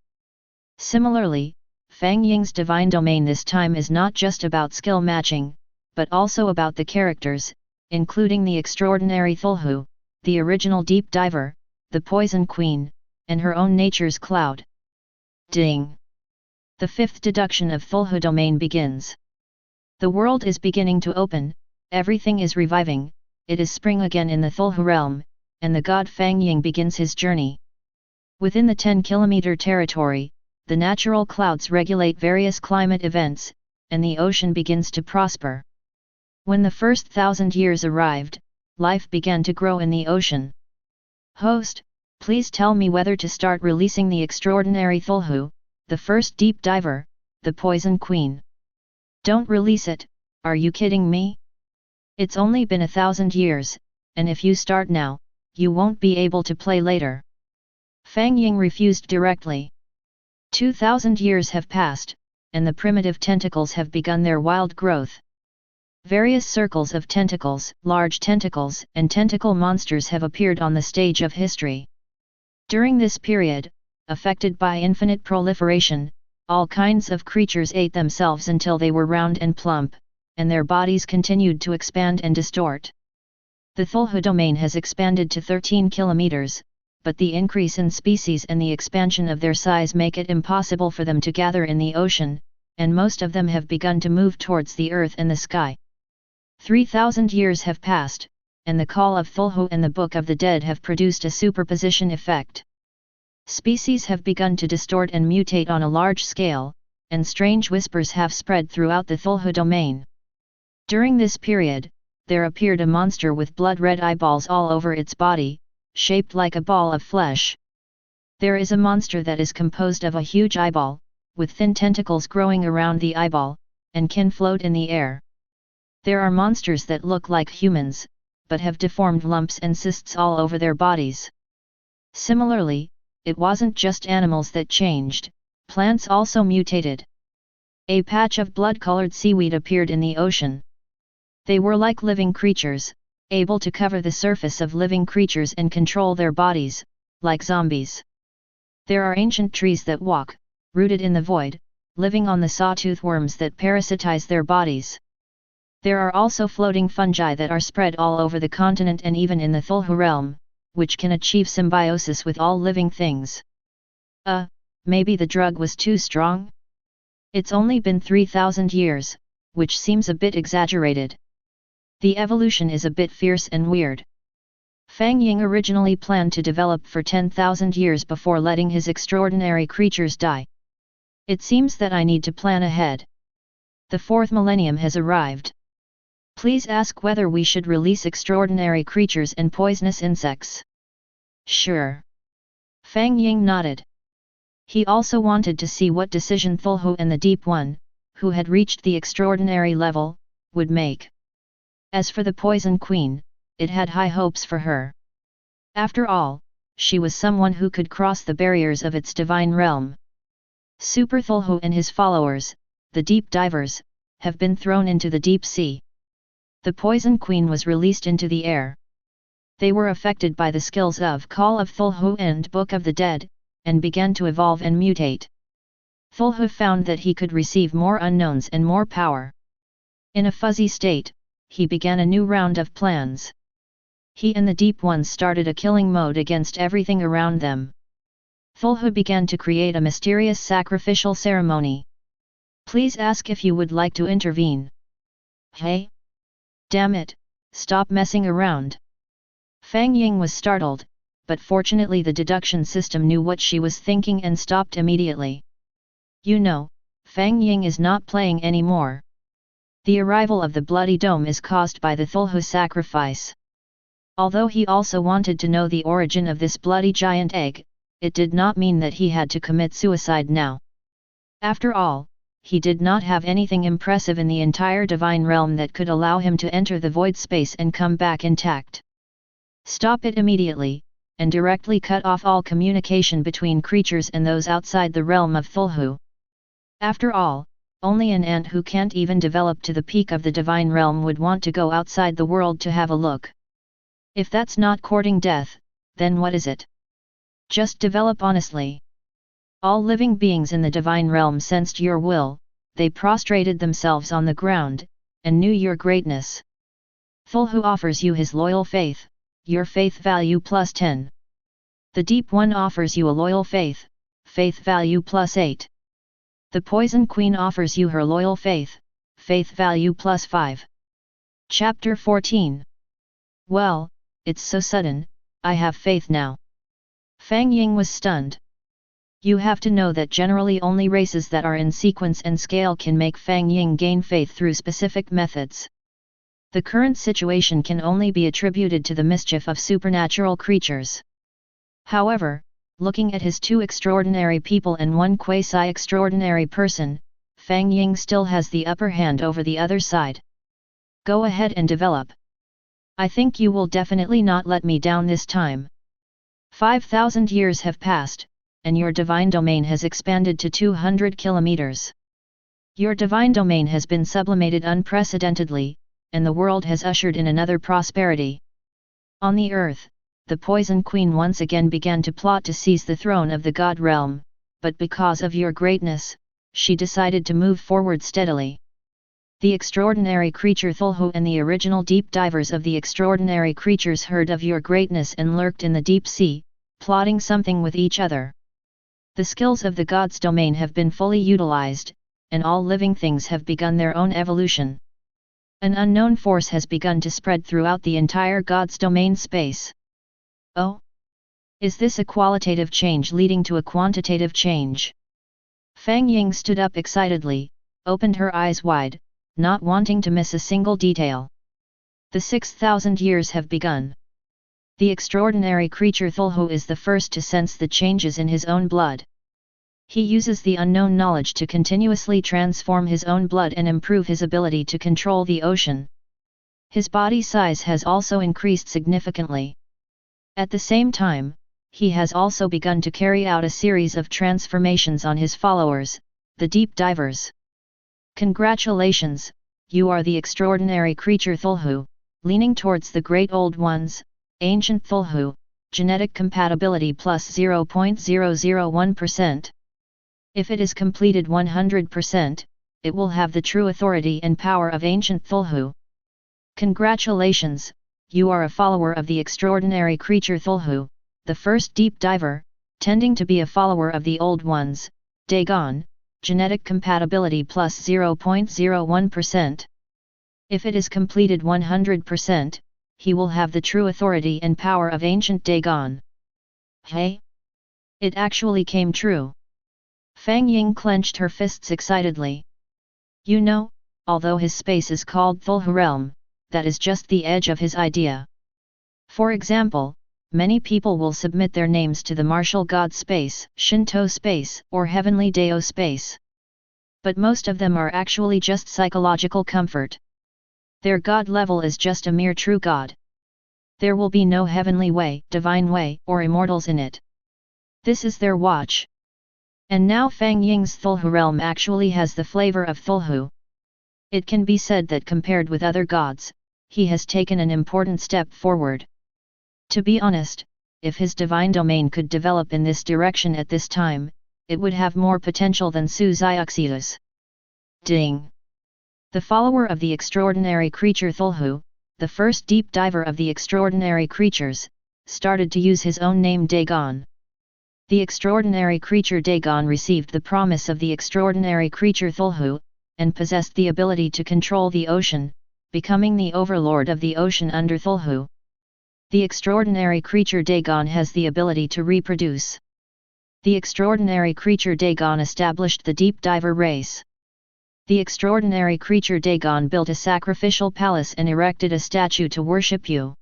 Similarly, Fang Ying's divine domain this time is not just about skill matching, but also about the characters, including the extraordinary Cthulhu, the original deep diver, the poison queen, and her own nature's cloud. Ding! The fifth deduction of Cthulhu domain begins. The world is beginning to open, everything is reviving, it is spring again in the Cthulhu realm, and the god Fang Ying begins his journey. Within the 10-kilometer territory, the natural clouds regulate various climate events, and the ocean begins to prosper. When the first 1,000 years arrived, life began to grow in the ocean. Host, please tell me whether to start releasing the extraordinary Cthulhu, the first deep diver, the poison queen. Don't release it, are you kidding me? It's only been 1,000 years, and if you start now, you won't be able to play later. Fang Ying refused directly. 2,000 years have passed, and the primitive tentacles have begun their wild growth. Various circles of tentacles, large tentacles, and tentacle monsters have appeared on the stage of history. During this period, affected by infinite proliferation, all kinds of creatures ate themselves until they were round and plump, and their bodies continued to expand and distort. The Cthulhu domain has expanded to 13 kilometers, but the increase in species and the expansion of their size make it impossible for them to gather in the ocean, and most of them have begun to move towards the earth and the sky. 3,000 years have passed, and the Call of Cthulhu and the Book of the Dead have produced a superposition effect. Species have begun to distort and mutate on a large scale, and strange whispers have spread throughout the Cthulhu domain. During this period, there appeared a monster with blood-red eyeballs all over its body, shaped like a ball of flesh. There is a monster that is composed of a huge eyeball, with thin tentacles growing around the eyeball, and can float in the air. There are monsters that look like humans, but have deformed lumps and cysts all over their bodies. Similarly, it wasn't just animals that changed, plants also mutated. A patch of blood-colored seaweed appeared in the ocean. They were like living creatures, able to cover the surface of living creatures and control their bodies, like zombies. There are ancient trees that walk, rooted in the void, living on the sawtooth worms that parasitize their bodies. There are also floating fungi that are spread all over the continent and even in the Cthulhu realm, which can achieve symbiosis with all living things. Maybe the drug was too strong? It's only been 3,000 years, which seems a bit exaggerated. The evolution is a bit fierce and weird. Fang Ying originally planned to develop for 10,000 years before letting his extraordinary creatures die. It seems that I need to plan ahead. The fourth millennium has arrived. Please ask whether we should release extraordinary creatures and poisonous insects. Sure. Fang Ying nodded. He also wanted to see what decision Cthulhu and the Deep One, who had reached the extraordinary level, would make. As for the Poison Queen, it had high hopes for her. After all, she was someone who could cross the barriers of its divine realm. Super Cthulhu and his followers, the Deep Divers, have been thrown into the deep sea. The Poison Queen was released into the air. They were affected by the skills of Call of Cthulhu and Book of the Dead, and began to evolve and mutate. Cthulhu found that he could receive more unknowns and more power. In a fuzzy state, he began a new round of plans. He and the Deep Ones started a killing mode against everything around them. Cthulhu began to create a mysterious sacrificial ceremony. Please ask if you would like to intervene. Hey? Damn it, stop messing around. Fang Ying was startled, but fortunately the deduction system knew what she was thinking and stopped immediately. You know, Fang Ying is not playing anymore. The arrival of the Bloody Dome is caused by the Cthulhu sacrifice. Although he also wanted to know the origin of this bloody giant egg, it did not mean that he had to commit suicide now. After all, he did not have anything impressive in the entire divine realm that could allow him to enter the void space and come back intact. Stop it immediately, and directly cut off all communication between creatures and those outside the realm of Cthulhu. After all, only an ant who can't even develop to the peak of the divine realm would want to go outside the world to have a look. If that's not courting death, then what is it? Just develop honestly. All living beings in the divine realm sensed your will, they prostrated themselves on the ground, and knew your greatness. Cthulhu offers you his loyal faith, your faith value plus 10. The Deep One offers you a loyal faith, faith value plus 8. The Poison Queen offers you her loyal faith, faith value plus 5. Chapter 14. Well, it's so sudden, I have faith now. Fang Ying was stunned. You have to know that generally only races that are in sequence and scale can make Fang Ying gain faith through specific methods. The current situation can only be attributed to the mischief of supernatural creatures. However, looking at his two extraordinary people and one quasi-extraordinary person, Fang Ying still has the upper hand over the other side. Go ahead and develop. I think you will definitely not let me down this time. 5,000 years have passed, and your divine domain has expanded to 200 kilometers. Your divine domain has been sublimated unprecedentedly, and the world has ushered in another prosperity. On the earth, the Poison Queen once again began to plot to seize the throne of the God realm, but because of your greatness, she decided to move forward steadily. The extraordinary creature Cthulhu and the original deep divers of the extraordinary creatures heard of your greatness and lurked in the deep sea, plotting something with each other. The skills of the God's domain have been fully utilized, and all living things have begun their own evolution. An unknown force has begun to spread throughout the entire God's domain space. Oh? Is this a qualitative change leading to a quantitative change? Fang Ying stood up excitedly, opened her eyes wide, not wanting to miss a single detail. The 6,000 years have begun. The extraordinary creature Cthulhu is the first to sense the changes in his own blood. He uses the unknown knowledge to continuously transform his own blood and improve his ability to control the ocean. His body size has also increased significantly. At the same time, he has also begun to carry out a series of transformations on his followers, the deep divers. Congratulations, you are the extraordinary creature Cthulhu, leaning towards the great old ones, ancient Cthulhu, genetic compatibility plus 0.001%. If it is completed 100%, it will have the true authority and power of ancient Cthulhu. Congratulations, you are a follower of the extraordinary creature Cthulhu, the first deep diver, tending to be a follower of the old ones, Dagon, genetic compatibility plus 0.01%. If it is completed 100%, he will have the true authority and power of ancient Dagon. Hey! It actually came true. Fang Ying clenched her fists excitedly. You know, although his space is called Cthulhu Realm, that is just the edge of his idea. For example, many people will submit their names to the martial god space, Shinto space, or heavenly Dao space. But most of them are actually just psychological comfort. Their god level is just a mere true god. There will be no heavenly way, divine way, or immortals in it. This is their watch. And now Fang Ying's Cthulhu realm actually has the flavor of Cthulhu. It can be said that compared with other gods, he has taken an important step forward. To be honest, if his divine domain could develop in this direction at this time, it would have more potential than Su Xiaoxia's. Ding! The follower of the extraordinary creature Cthulhu, the first deep diver of the extraordinary creatures, started to use his own name Dagon. The extraordinary creature Dagon received the promise of the extraordinary creature Cthulhu, and possessed the ability to control the ocean, becoming the overlord of the ocean under Cthulhu. The extraordinary creature Dagon has the ability to reproduce. The extraordinary creature Dagon established the deep diver race. The extraordinary creature Dagon built a sacrificial palace and erected a statue to worship you.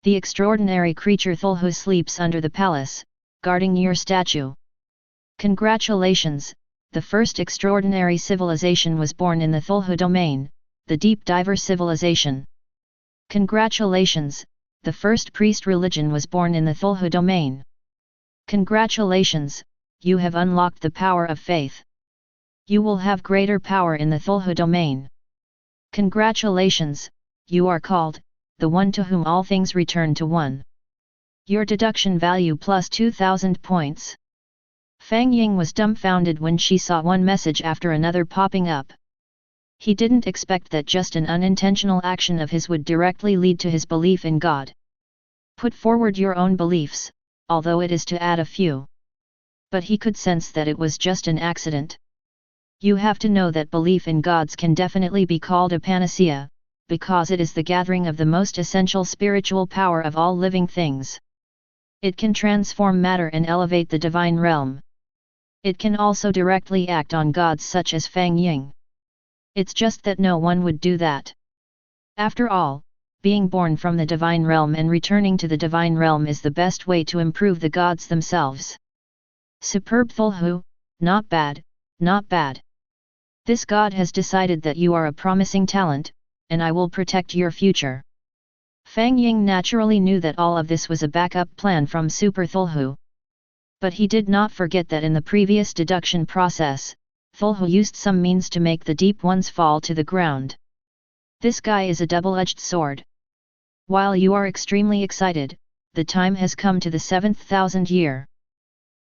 The extraordinary creature Cthulhu sleeps under the palace, guarding your statue. Congratulations, the first extraordinary civilization was born in the Cthulhu domain, the deep diver civilization. Congratulations, the first priest religion was born in the Cthulhu domain. Congratulations, you have unlocked the power of faith. You will have greater power in the Cthulhu domain. Congratulations, you are called, the one to whom all things return to one. Your deduction value plus 2000 points. Fang Ying was dumbfounded when she saw one message after another popping up. He didn't expect that just an unintentional action of his would directly lead to his belief in God. Put forward your own beliefs, although it is to add a few. But he could sense that it was just an accident. You have to know that belief in gods can definitely be called a panacea, because it is the gathering of the most essential spiritual power of all living things. It can transform matter and elevate the divine realm. It can also directly act on gods such as Fang Ying. It's just that no one would do that. After all, being born from the divine realm and returning to the divine realm is the best way to improve the gods themselves. Superb Cthulhu, not bad, not bad. This god has decided that you are a promising talent, and I will protect your future. Fang Ying naturally knew that all of this was a backup plan from Super Cthulhu. But he did not forget that in the previous deduction process, Cthulhu used some means to make the deep ones fall to the ground. This guy is a double-edged sword. While you are extremely excited, the time has come to the 7,000th year.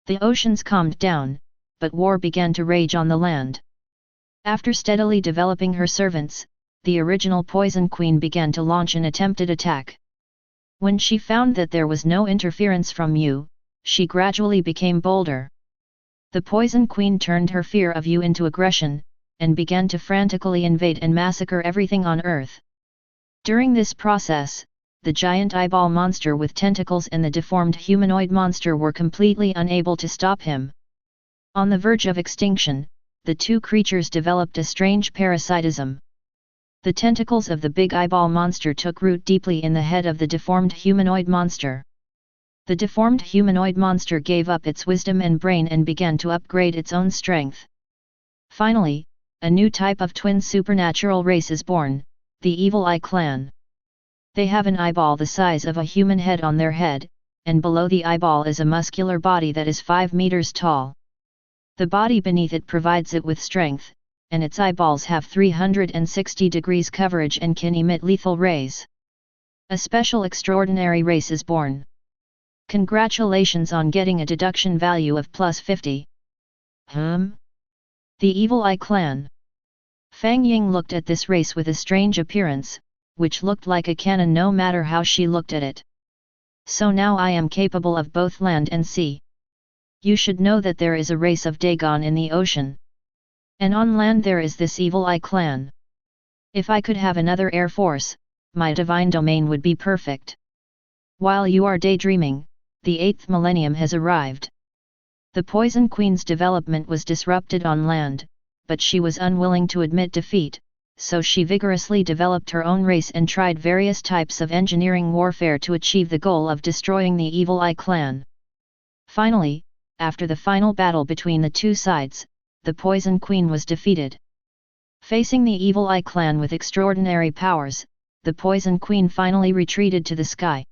The oceans calmed down, but war began to rage on the land. After steadily developing her servants, the original Poison Queen began to launch an attempted attack. When she found that there was no interference from you, she gradually became bolder. The Poison Queen turned her fear of you into aggression, and began to frantically invade and massacre everything on Earth. During this process, the giant eyeball monster with tentacles and the deformed humanoid monster were completely unable to stop him. On the verge of extinction, the two creatures developed a strange parasitism. The tentacles of the big eyeball monster took root deeply in the head of the deformed humanoid monster. The deformed humanoid monster gave up its wisdom and brain and began to upgrade its own strength. Finally, a new type of twin supernatural race is born, the Evil Eye Clan. They have an eyeball the size of a human head on their head, and below the eyeball is a muscular body that is 5 meters tall. The body beneath it provides it with strength, and its eyeballs have 360 degrees coverage and can emit lethal rays. A special extraordinary race is born. Congratulations on getting a deduction value of +50. The Evil Eye Clan. Fang Ying looked at this race with a strange appearance, which looked like a cannon no matter how she looked at it. So now I am capable of both land and sea. You should know that there is a race of Dagon in the ocean. And on land there is this Evil Eye Clan. If I could have another air force, my divine domain would be perfect. While you are daydreaming, the 8th millennium has arrived. The Poison Queen's development was disrupted on land, but she was unwilling to admit defeat, so she vigorously developed her own race and tried various types of engineering warfare to achieve the goal of destroying the Evil Eye Clan. Finally, after the final battle between the two sides, the Poison Queen was defeated. Facing the Evil Eye Clan with extraordinary powers, the Poison Queen finally retreated to the sky.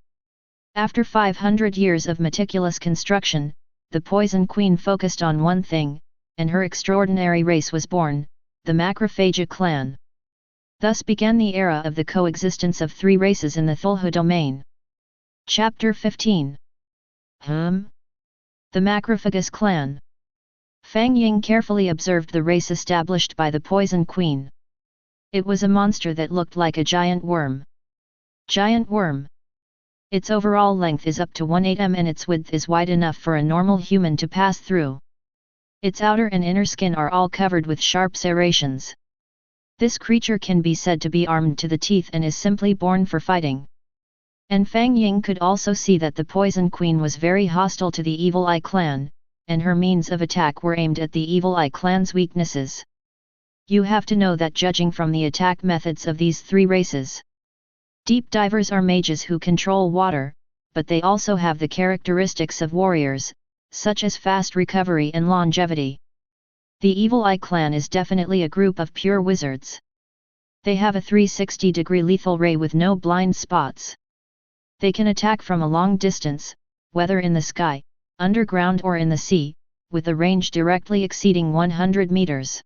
After 500 years of meticulous construction, the Poison Queen focused on one thing, and her extraordinary race was born, the Macrophagia clan. Thus began the era of the coexistence of 3 races in the Cthulhu domain. Chapter 15. The Macrophagus clan. Fang Ying carefully observed the race established by the Poison Queen. It was a monster that looked like a giant worm. Giant worm. Its overall length is up to 1/8 m and its width is wide enough for a normal human to pass through. Its outer and inner skin are all covered with sharp serrations. This creature can be said to be armed to the teeth and is simply born for fighting. And Fang Ying could also see that the Poison Queen was very hostile to the Evil Eye Clan, and her means of attack were aimed at the Evil Eye Clan's weaknesses. You have to know that judging from the attack methods of these 3 races, deep divers are mages who control water, but they also have the characteristics of warriors, such as fast recovery and longevity. The Evil Eye Clan is definitely a group of pure wizards. They have a 360-degree lethal ray with no blind spots. They can attack from a long distance, whether in the sky, underground or in the sea, with a range directly exceeding 100 meters.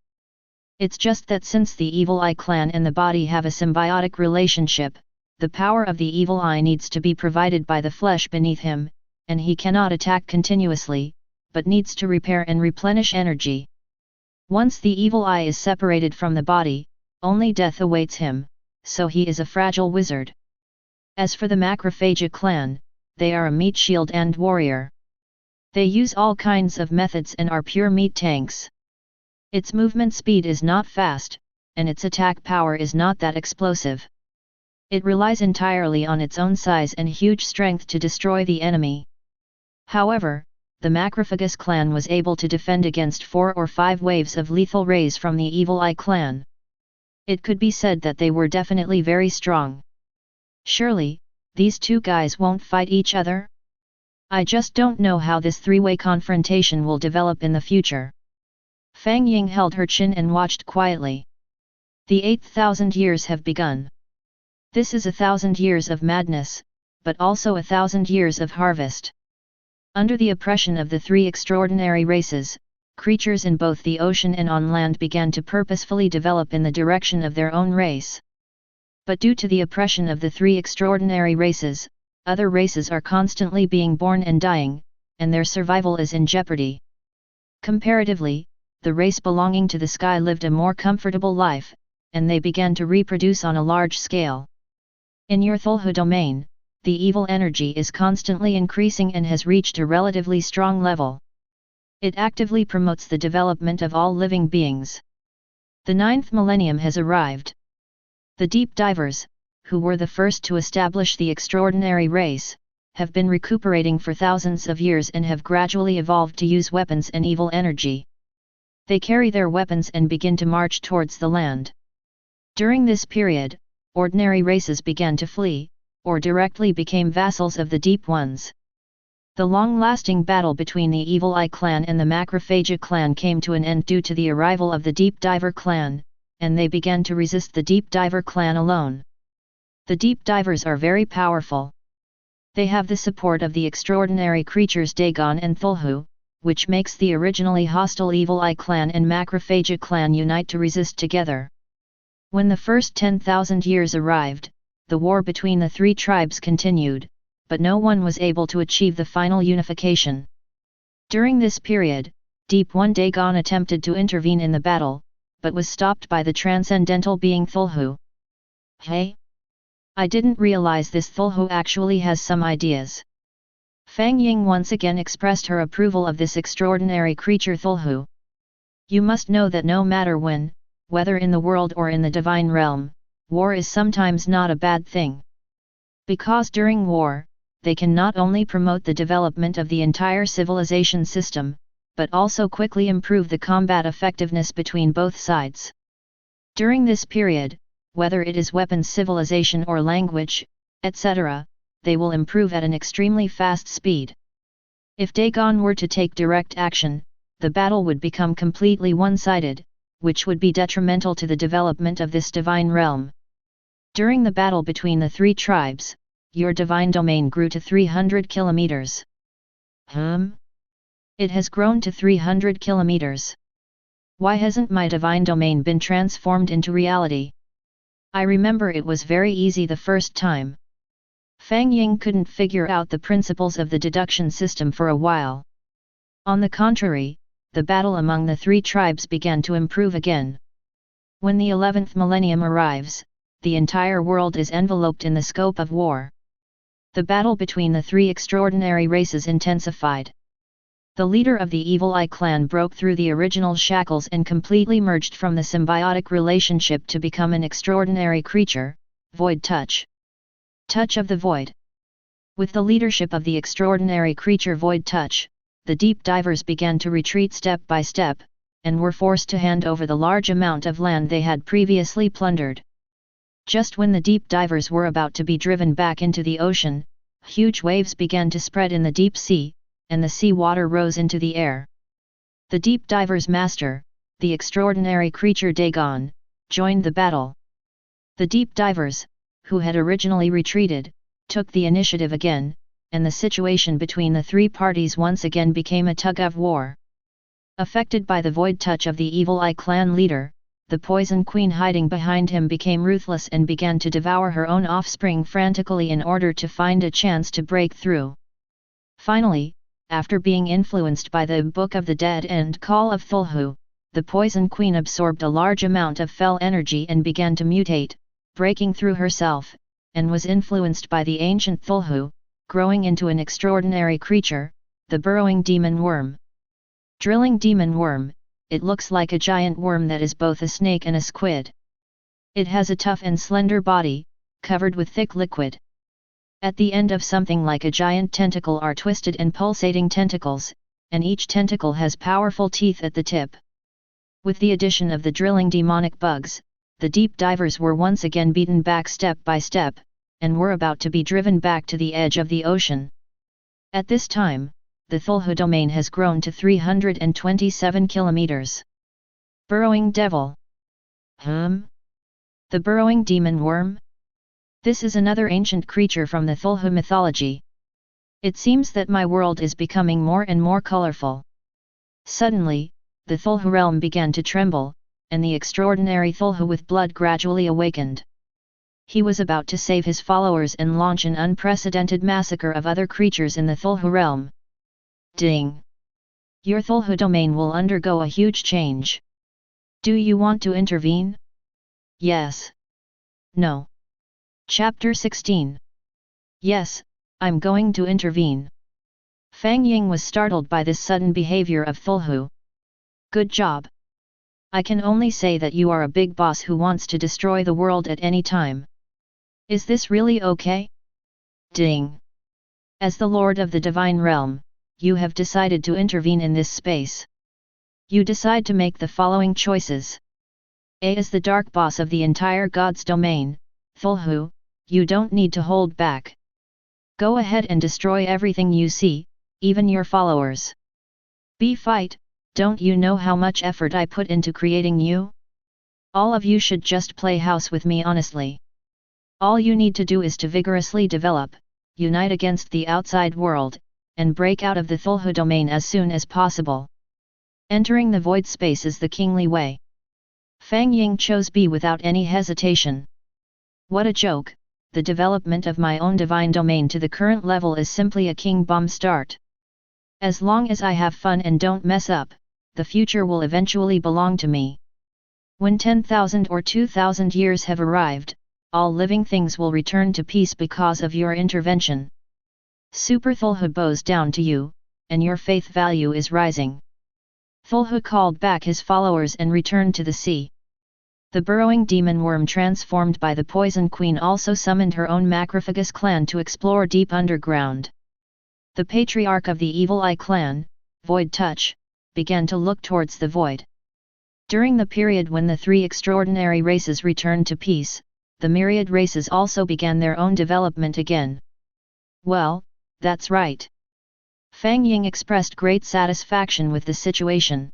It's just that since the Evil Eye Clan and the body have a symbiotic relationship, the power of the Evil Eye needs to be provided by the flesh beneath him, and he cannot attack continuously, but needs to repair and replenish energy. Once the Evil Eye is separated from the body, only death awaits him, so he is a fragile wizard. As for the Macrophagia clan, they are a meat shield and warrior. They use all kinds of methods and are pure meat tanks. Its movement speed is not fast, and its attack power is not that explosive. It relies entirely on its own size and huge strength to destroy the enemy. However, the Macrophagus clan was able to defend against 4 or 5 waves of lethal rays from the Evil Eye clan. It could be said that they were definitely very strong. Surely, these 2 guys won't fight each other? I just don't know how this 3-way confrontation will develop in the future. Fang Ying held her chin and watched quietly. The 8,000 years have begun. This is 1,000 years of madness, but also 1,000 years of harvest. Under the oppression of the 3 extraordinary races, creatures in both the ocean and on land began to purposefully develop in the direction of their own race. But due to the oppression of the 3 extraordinary races, other races are constantly being born and dying, and their survival is in jeopardy. Comparatively, the race belonging to the sky lived a more comfortable life, and they began to reproduce on a large scale. In your Cthulhu domain, the evil energy is constantly increasing and has reached a relatively strong level. It actively promotes the development of all living beings. The 9th millennium has arrived. The deep divers, who were the first to establish the extraordinary race, have been recuperating for thousands of years and have gradually evolved to use weapons and evil energy. They carry their weapons and begin to march towards the land. During this period, ordinary races began to flee, or directly became vassals of the deep ones. The long-lasting battle between the Evil Eye clan and the Macrophagia clan came to an end due to the arrival of the Deep Diver clan, and they began to resist the Deep Diver clan alone. The Deep Divers are very powerful. They have the support of the extraordinary creatures Dagon and Cthulhu, which makes the originally hostile Evil Eye clan and Macrophagia clan unite to resist together. When the first 10,000 years arrived, the war between the three tribes continued, but no one was able to achieve the final unification. During this period, Deep One Dagon attempted to intervene in the battle, but was stopped by the transcendental being Cthulhu. Hey? I didn't realize this Cthulhu actually has some ideas. Fang Ying once again expressed her approval of this extraordinary creature Cthulhu. You must know that no matter when, whether in the world or in the divine realm, war is sometimes not a bad thing. Because during war, they can not only promote the development of the entire civilization system, but also quickly improve the combat effectiveness between both sides. During this period, whether it is weapons civilization or language, etc., they will improve at an extremely fast speed. If Dagon were to take direct action, the battle would become completely one-sided, which would be detrimental to the development of this divine realm. During the battle between the three tribes, your divine domain grew to 300 kilometers. It has grown to 300 kilometers. Why hasn't my divine domain been transformed into reality? I remember it was very easy the first time. Fang Ying couldn't figure out the principles of the deduction system for a while. On the contrary, the battle among the three tribes began to improve again. When the 11th millennium arrives, the entire world is enveloped in the scope of war. The battle between the three extraordinary races intensified. The leader of the Evil Eye clan broke through the original shackles and completely merged from the symbiotic relationship to become an extraordinary creature, Void Touch. Touch of the Void. With the leadership of the extraordinary creature Void Touch, the deep divers began to retreat step by step, and were forced to hand over the large amount of land they had previously plundered. Just when the deep divers were about to be driven back into the ocean, huge waves began to spread in the deep sea, and the sea water rose into the air. The deep divers' master, the extraordinary creature Dagon, joined the battle. The deep divers, who had originally retreated, took the initiative again, and the situation between the three parties once again became a tug-of-war. Affected by the void touch of the Evil Eye clan leader, the Poison Queen hiding behind him became ruthless and began to devour her own offspring frantically in order to find a chance to break through. Finally, after being influenced by the Book of the Dead and Call of Cthulhu, the Poison Queen absorbed a large amount of fell energy and began to mutate, breaking through herself, and was influenced by the ancient Cthulhu, growing into an extraordinary creature, the burrowing demon worm. Drilling demon worm, it looks like a giant worm that is both a snake and a squid. It has a tough and slender body, covered with thick liquid. At the end of something like a giant tentacle are twisted and pulsating tentacles, and each tentacle has powerful teeth at the tip. With the addition of the drilling demonic bugs, the deep divers were once again beaten back step by step, and were about to be driven back to the edge of the ocean. At this time, the Cthulhu domain has grown to 327 kilometers. Burrowing devil. The burrowing demon worm? This is another ancient creature from the Cthulhu mythology. It seems that my world is becoming more and more colorful. Suddenly, the Cthulhu realm began to tremble, and the extraordinary Cthulhu with blood gradually awakened. He was about to save his followers and launch an unprecedented massacre of other creatures in the Cthulhu realm. Ding! Your Cthulhu domain will undergo a huge change. Do you want to intervene? Yes. No. Chapter 16. Yes, I'm going to intervene. Fang Ying was startled by this sudden behavior of Cthulhu. Good job. I can only say that you are a big boss who wants to destroy the world at any time. Is this really okay? Ding! As the Lord of the Divine Realm, you have decided to intervene in this space. You decide to make the following choices. A. As the dark boss of the entire God's domain, Cthulhu, you don't need to hold back. Go ahead and destroy everything you see, even your followers. B. Fight, don't you know how much effort I put into creating you? All of you should just play house with me honestly. All you need to do is to vigorously develop, unite against the outside world, and break out of the Cthulhu domain as soon as possible. Entering the void space is the kingly way. Fang Ying chose B without any hesitation. What a joke, the development of my own divine domain to the current level is simply a king bomb start. As long as I have fun and don't mess up, the future will eventually belong to me. When 10,000 or 2,000 years have arrived, all living things will return to peace because of your intervention. Super Cthulhu bows down to you, and your faith value is rising. Cthulhu called back his followers and returned to the sea. The burrowing demon worm transformed by the Poison Queen also summoned her own macrophagous clan to explore deep underground. The patriarch of the Evil Eye clan, Void Touch, began to look towards the void. During the period when the three extraordinary races returned to peace, the myriad races also began their own development again. Well, that's right. Fang Ying expressed great satisfaction with the situation.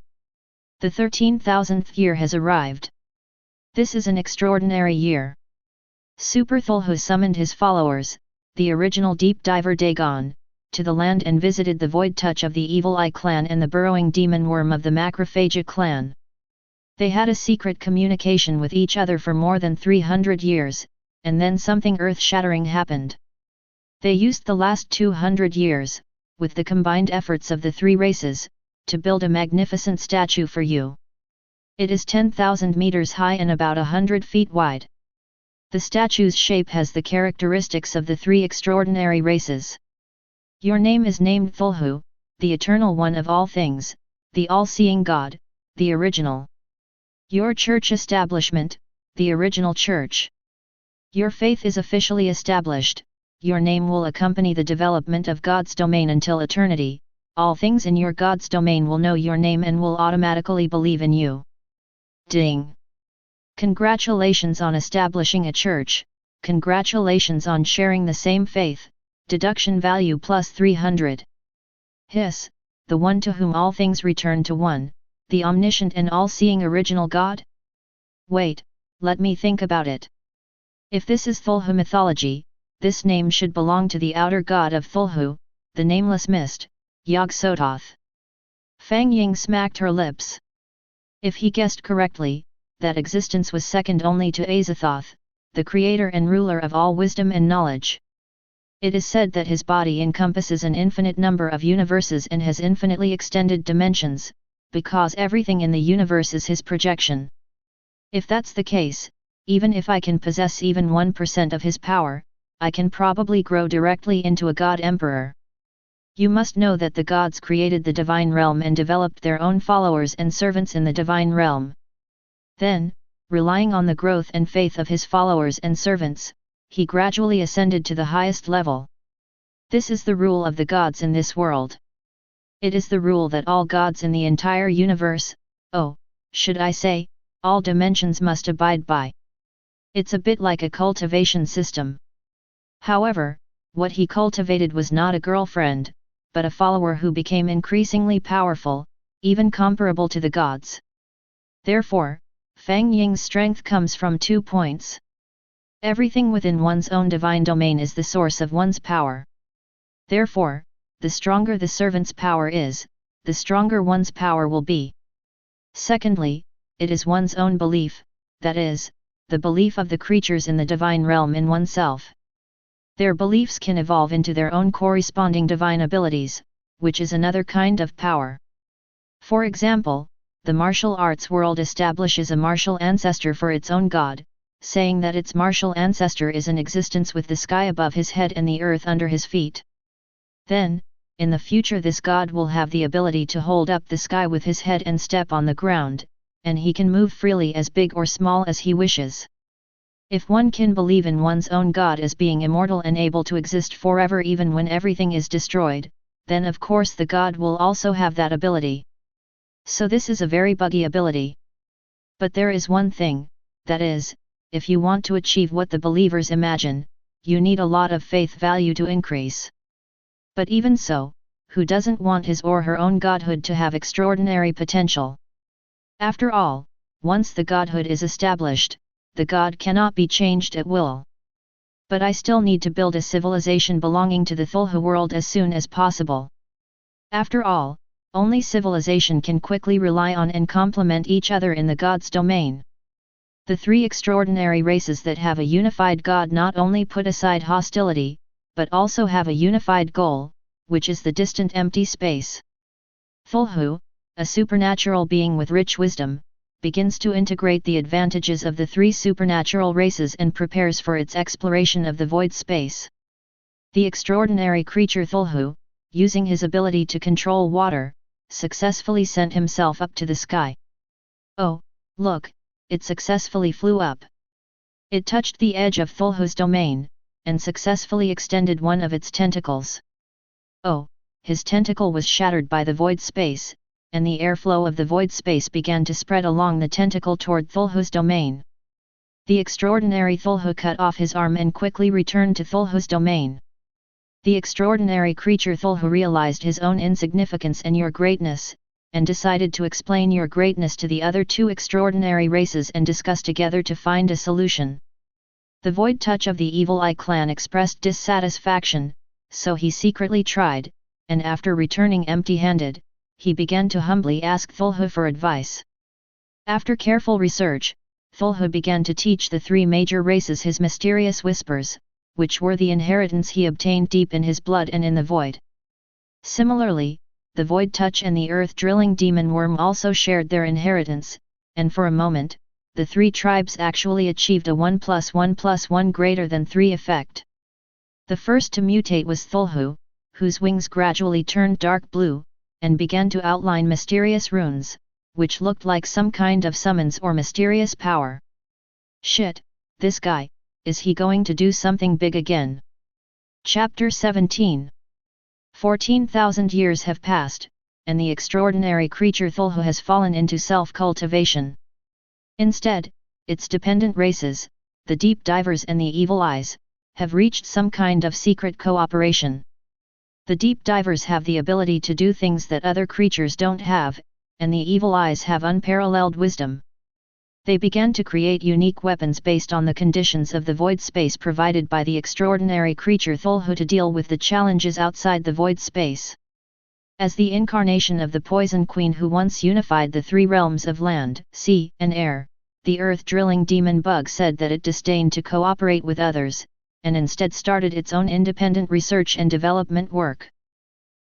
The 13,000th year has arrived. This is an extraordinary year. Super Cthulhu summoned his followers, the original deep diver Dagon, to the land and visited the Void Touch of the Evil Eye clan and the burrowing demon worm of the Macrophagia clan. They had a secret communication with each other for more than 300 years, and then something earth-shattering happened. They used the last 200 years, with the combined efforts of the three races, to build a magnificent statue for you. It is 10,000 meters high and about 100 feet wide. The statue's shape has the characteristics of the three extraordinary races. Your name is named Cthulhu, the Eternal One of all things, the all-seeing God, the original. Your church establishment, the original church. Your faith is officially established, your name will accompany the development of God's domain until eternity, all things in your God's domain will know your name and will automatically believe in you. Ding! Congratulations on establishing a church, congratulations on sharing the same faith, deduction value plus 300. Hiss, the one to whom all things return to one, the omniscient and all-seeing original God? Wait, let me think about it. If this is Cthulhu mythology, this name should belong to the outer god of Cthulhu, the nameless mist, Yog-Sothoth. Fang Ying smacked her lips. If he guessed correctly, that existence was second only to Azathoth, the creator and ruler of all wisdom and knowledge. It is said that his body encompasses an infinite number of universes and has infinitely extended dimensions, because everything in the universe is his projection. If that's the case, even if I can possess even 1% of his power, I can probably grow directly into a god emperor. You must know that the gods created the divine realm and developed their own followers and servants in the divine realm. Then, relying on the growth and faith of his followers and servants, he gradually ascended to the highest level. This is the rule of the gods in this world. It is the rule that all gods in the entire universe, should I say, all dimensions must abide by. It's a bit like a cultivation system. However, what he cultivated was not a girlfriend, but a follower who became increasingly powerful, even comparable to the gods. Therefore, Fang Ying's strength comes from 2 points. Everything within one's own divine domain is the source of one's power. Therefore, the stronger the servant's power is, the stronger one's power will be. Secondly, it is one's own belief, that is, the belief of the creatures in the divine realm in oneself. Their beliefs can evolve into their own corresponding divine abilities, which is another kind of power. For example, the martial arts world establishes a martial ancestor for its own god, saying that its martial ancestor is an existence with the sky above his head and the earth under his feet. Then, in the future this god will have the ability to hold up the sky with his head and step on the ground, and he can move freely as big or small as he wishes. If one can believe in one's own god as being immortal and able to exist forever even when everything is destroyed, then of course the god will also have that ability. So this is a very buggy ability. But there is one thing, that is, if you want to achieve what the believers imagine, you need a lot of faith value to increase. But even so, who doesn't want his or her own godhood to have extraordinary potential? After all, once the godhood is established, the god cannot be changed at will. But I still need to build a civilization belonging to the Cthulhu world as soon as possible. After all, only civilization can quickly rely on and complement each other in the god's domain. The three extraordinary races that have a unified god not only put aside hostility, but also have a unified goal, which is the distant empty space. Cthulhu, a supernatural being with rich wisdom, begins to integrate the advantages of the three supernatural races and prepares for its exploration of the void space. The extraordinary creature Cthulhu, using his ability to control water, successfully sent himself up to the sky. Oh, look, it successfully flew up. It touched the edge of Cthulhu's domain, and successfully extended one of its tentacles. Oh, his tentacle was shattered by the void space, and the airflow of the void space began to spread along the tentacle toward Cthulhu's domain. The extraordinary Cthulhu cut off his arm and quickly returned to Cthulhu's domain. The extraordinary creature Cthulhu realized his own insignificance and your greatness, and decided to explain your greatness to the other two extraordinary races and discuss together to find a solution. The Void Touch of the Evil Eye clan expressed dissatisfaction, so he secretly tried, and after returning empty-handed, he began to humbly ask Cthulhu for advice. After careful research, Cthulhu began to teach the three major races his mysterious whispers, which were the inheritance he obtained deep in his blood and in the void. Similarly, the Void Touch and the earth-drilling demon worm also shared their inheritance, and for a moment, the three tribes actually achieved a 1+1+1 greater than 3 effect. The first to mutate was Cthulhu, whose wings gradually turned dark blue, and began to outline mysterious runes, which looked like some kind of summons or mysterious power. Shit, this guy, is he going to do something big again? Chapter 17. 14,000 years have passed, and the extraordinary creature Cthulhu has fallen into self-cultivation. Instead, its dependent races, the deep divers and the evil eyes, have reached some kind of secret cooperation. The deep divers have the ability to do things that other creatures don't have, and the evil eyes have unparalleled wisdom. They began to create unique weapons based on the conditions of the void space provided by the extraordinary creature Cthulhu to deal with the challenges outside the void space. As the incarnation of the Poison Queen who once unified the three realms of land, sea, and air, the earth-drilling demon bug said that it disdained to cooperate with others, and instead started its own independent research and development work.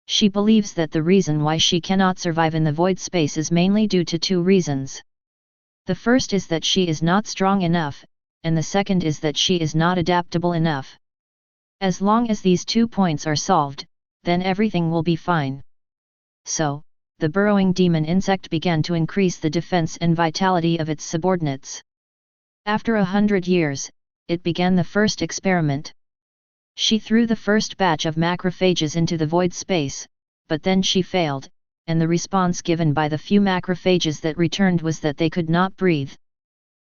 She believes that the reason why she cannot survive in the void space is mainly due to two reasons. The first is that she is not strong enough, and the second is that she is not adaptable enough. As long as these 2 points are solved, then everything will be fine. So, the burrowing demon insect began to increase the defense and vitality of its subordinates. After 100 years, it began the first experiment. She threw the first batch of macrophages into the void space, but then she failed, and the response given by the few macrophages that returned was that they could not breathe.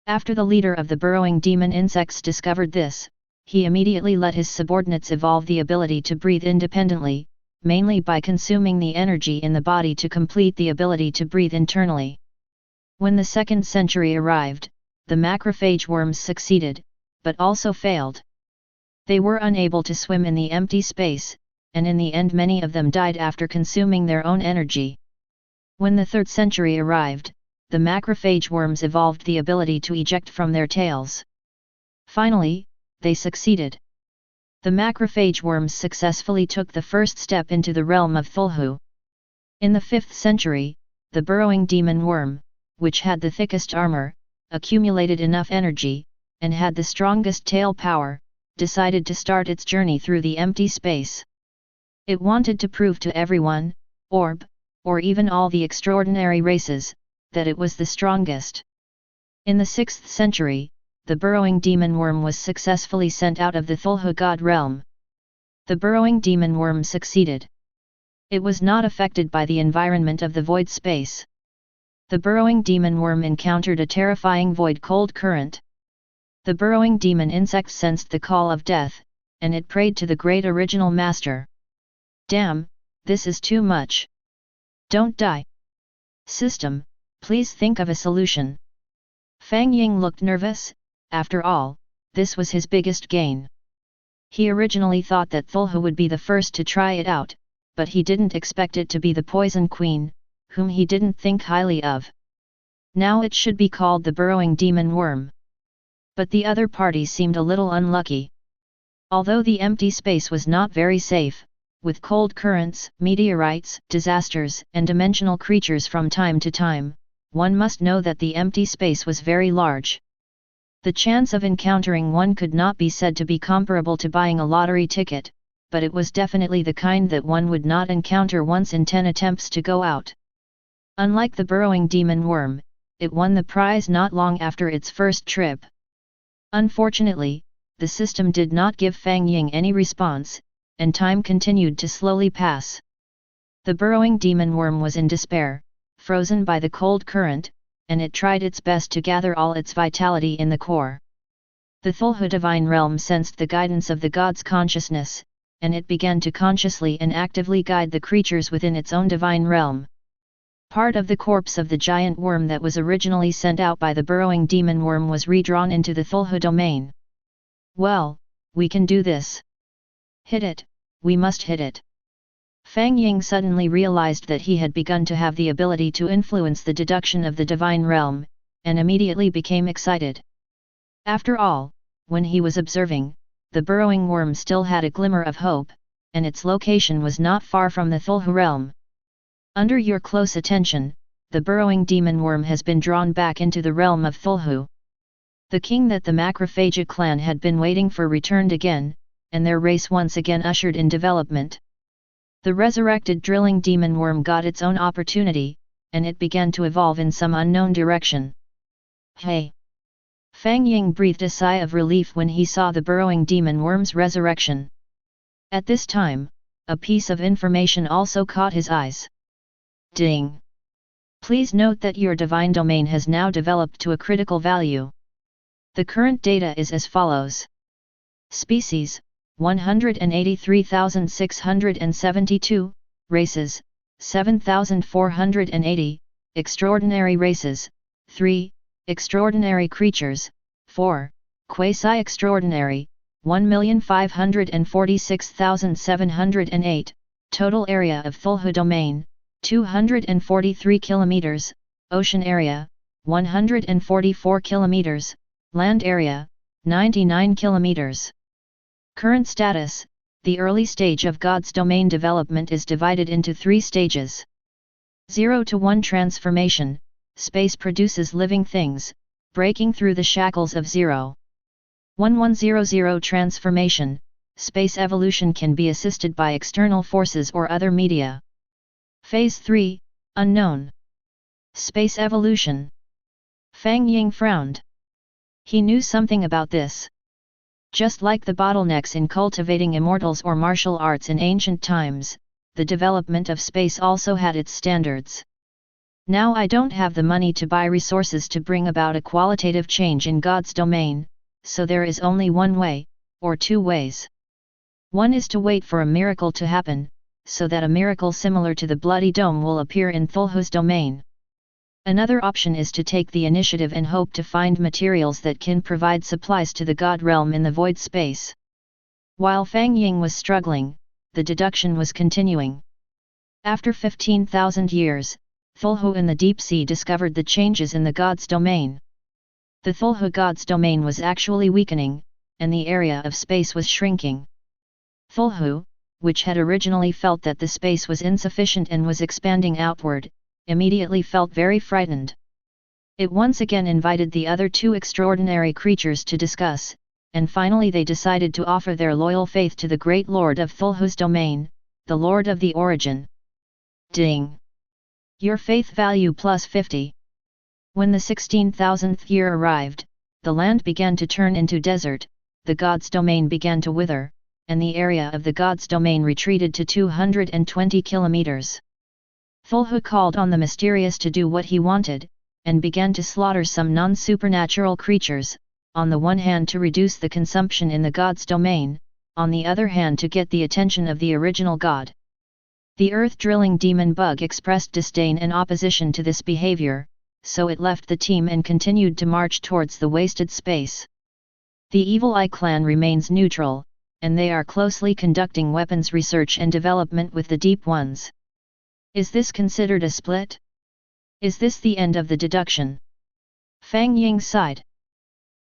After the leader of the burrowing demon insects discovered this, he immediately let his subordinates evolve the ability to breathe independently, mainly by consuming the energy in the body to complete the ability to breathe internally. When the 2nd century arrived, the macrophage worms succeeded, but also failed. They were unable to swim in the empty space, and in the end many of them died after consuming their own energy. When the 3rd century arrived, the macrophage worms evolved the ability to eject from their tails. Finally, they succeeded. The macrophage worms successfully took the first step into the realm of Cthulhu. In the 5th century, the burrowing demon worm, which had the thickest armor, accumulated enough energy, and had the strongest tail power, decided to start its journey through the empty space. It wanted to prove to everyone, or even all the extraordinary races, that it was the strongest. In the 6th century, the burrowing demon worm was successfully sent out of the Cthulhu god realm. The burrowing demon worm succeeded. It was not affected by the environment of the void space. The burrowing demon worm encountered a terrifying void cold current. The burrowing demon insect sensed the call of death, and it prayed to the great original master. Damn, this is too much. Don't die. System, please think of a solution. Fang Ying looked nervous. After all, this was his biggest gain. He originally thought that Cthulhu would be the first to try it out, but he didn't expect it to be the Poison Queen, whom he didn't think highly of. Now it should be called the Burrowing Demon Worm. But the other party seemed a little unlucky. Although the empty space was not very safe, with cold currents, meteorites, disasters, and dimensional creatures from time to time, one must know that the empty space was very large. The chance of encountering one could not be said to be comparable to buying a lottery ticket, but it was definitely the kind that one would not encounter once in 10 attempts to go out. Unlike the burrowing demon worm, it won the prize not long after its first trip. Unfortunately, the system did not give Fang Ying any response, and time continued to slowly pass. The burrowing demon worm was in despair, frozen by the cold current, and it tried its best to gather all its vitality in the core. The Cthulhu divine realm sensed the guidance of the god's consciousness, and it began to consciously and actively guide the creatures within its own divine realm. Part of the corpse of the giant worm that was originally sent out by the burrowing demon worm was redrawn into the Cthulhu domain. Well, we can do this. Hit it, we must hit it. Fang Ying suddenly realized that he had begun to have the ability to influence the deduction of the divine realm, and immediately became excited. After all, when he was observing, the burrowing worm still had a glimmer of hope, and its location was not far from the Cthulhu realm. Under your close attention, the burrowing demon worm has been drawn back into the realm of Cthulhu. The king that the Macrophagia clan had been waiting for returned again, and their race once again ushered in development. The resurrected drilling demon worm got its own opportunity, and it began to evolve in some unknown direction. Hey! Fang Ying breathed a sigh of relief when he saw the burrowing demon worm's resurrection. At this time, a piece of information also caught his eyes. Ding! Please note that your divine domain has now developed to a critical value. The current data is as follows. Species, 183,672, races, 7,480, extraordinary races, 3, extraordinary creatures, 4, quasi-extraordinary, 1,546,708, total area of Cthulhu domain, 243 kilometers, ocean area, 144 kilometers, land area, 99 kilometers. Current status, the early stage of God's domain development is divided into 3 stages. 0 to 1 transformation, space produces living things, breaking through the shackles of 0. 1100 transformation, space evolution can be assisted by external forces or other media. Phase 3, unknown. Space evolution. Fang Ying frowned. He knew something about this. Just like the bottlenecks in cultivating immortals or martial arts in ancient times, the development of space also had its standards. Now I don't have the money to buy resources to bring about a qualitative change in God's domain, so there is only one way, or 2 ways. One is to wait for a miracle to happen, so that a miracle similar to the Bloody Dome will appear in Cthulhu's domain. Another option is to take the initiative and hope to find materials that can provide supplies to the God realm in the void space. While Fang Ying was struggling, the deduction was continuing. After 15,000 years, Cthulhu in the deep sea discovered the changes in the God's domain. The Cthulhu God's domain was actually weakening, and the area of space was shrinking. Cthulhu, which had originally felt that the space was insufficient and was expanding outward, immediately felt very frightened. It once again invited the other 2 extraordinary creatures to discuss, and finally they decided to offer their loyal faith to the great Lord of Cthulhu's domain, the Lord of the Origin. Ding! Your faith value plus 50. When the 16,000th year arrived, the land began to turn into desert, the god's domain began to wither, and the area of the god's domain retreated to 220 kilometers. Cthulhu called on the mysterious to do what he wanted, and began to slaughter some non-supernatural creatures, on the one hand to reduce the consumption in the god's domain, on the other hand to get the attention of the original god. The earth-drilling demon bug expressed disdain and opposition to this behavior, so it left the team and continued to march towards the wasted space. The Evil Eye clan remains neutral, and they are closely conducting weapons research and development with the deep ones. Is this considered a split? Is this the end of the deduction? Fang Ying sighed.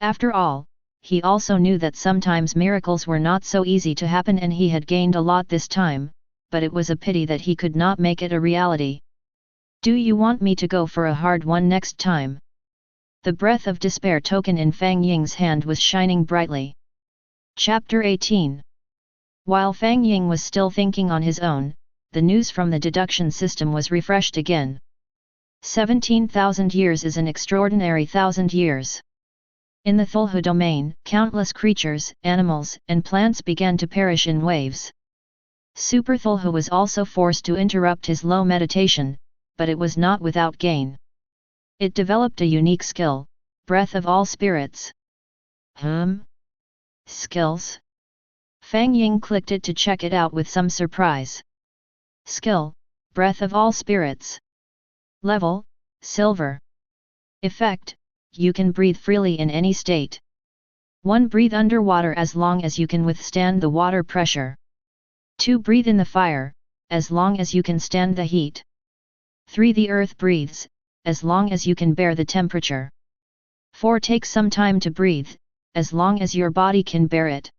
After all, he also knew that sometimes miracles were not so easy to happen, and he had gained a lot this time, but it was a pity that he could not make it a reality. Do you want me to go for a hard one next time? The breath of despair token in Fang Ying's hand was shining brightly. Chapter 18. While Fang Ying was still thinking on his own, the news from the deduction system was refreshed again. 17,000 years is an extraordinary 1,000 years. In the Cthulhu domain, countless creatures, animals, and plants began to perish in waves. Super Cthulhu was also forced to interrupt his low meditation, but it was not without gain. It developed a unique skill, Breath of All Spirits. Skills? Fang Ying clicked it to check it out with some surprise. Skill, Breath of All Spirits. Level, Silver. Effect, you can breathe freely in any state. 1. Breathe underwater as long as you can withstand the water pressure. 2. Breathe in the fire, as long as you can stand the heat. 3. The earth breathes, as long as you can bear the temperature. 4. Take some time to breathe, as long as your body can bear it.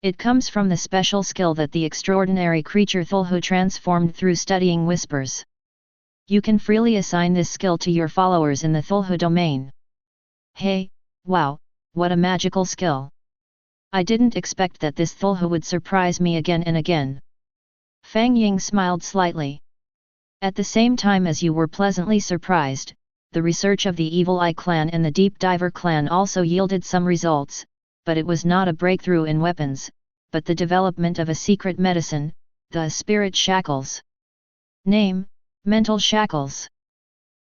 It comes from the special skill that the extraordinary creature Cthulhu transformed through studying whispers. You can freely assign this skill to your followers in the Cthulhu domain. Hey, wow, what a magical skill! I didn't expect that this Cthulhu would surprise me again and again. Fang Ying smiled slightly. At the same time as you were pleasantly surprised, the research of the Evil Eye clan and the Deep Diver clan also yielded some results, but it was not a breakthrough in weapons, but the development of a secret medicine, the spirit shackles. Name, Mental Shackles.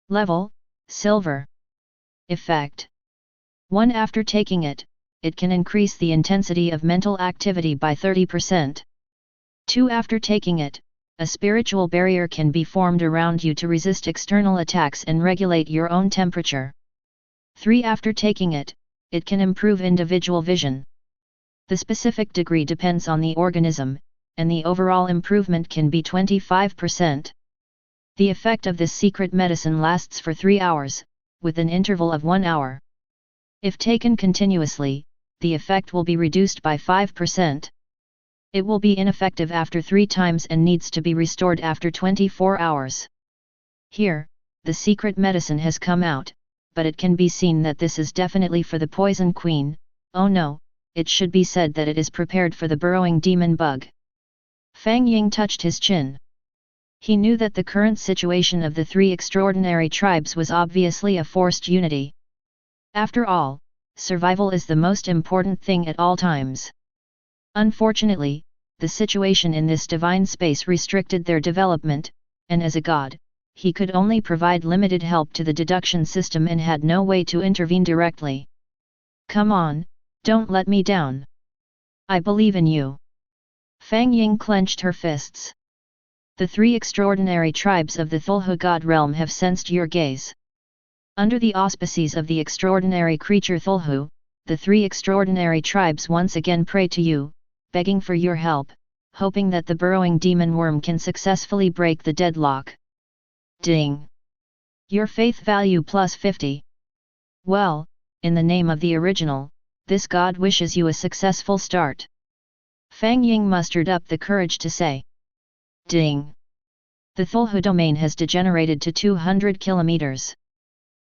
Level, Silver. Effect. 1. After taking it, it can increase the intensity of mental activity by 30%. 2. After taking it, a spiritual barrier can be formed around you to resist external attacks and regulate your own temperature. 3. After taking it, it can improve individual vision. The specific degree depends on the organism, and the overall improvement can be 25%. The effect of this secret medicine lasts for 3 hours, with an interval of 1 hour. If taken continuously, the effect will be reduced by 5%. It will be ineffective after 3 times and needs to be restored after 24 hours. Here, the secret medicine has come out, but it can be seen that this is definitely for the Poison Queen. Oh no, it should be said that it is prepared for the burrowing demon bug. Fang Ying touched his chin. He knew that the current situation of the 3 extraordinary tribes was obviously a forced unity. After all, survival is the most important thing at all times. Unfortunately, the situation in this divine space restricted their development, and as a god, he could only provide limited help to the deduction system and had no way to intervene directly. Come on, don't let me down. I believe in you. Fang Ying clenched her fists. The 3 extraordinary tribes of the Cthulhu god realm have sensed your gaze. Under the auspices of the extraordinary creature Cthulhu, the 3 extraordinary tribes once again pray to you, begging for your help, hoping that the burrowing demon worm can successfully break the deadlock. Ding! Your faith value plus 50. Well, in the name of the original, this god wishes you a successful start. Fang Ying mustered up the courage to say. Ding! The Cthulhu domain has degenerated to 200 kilometers.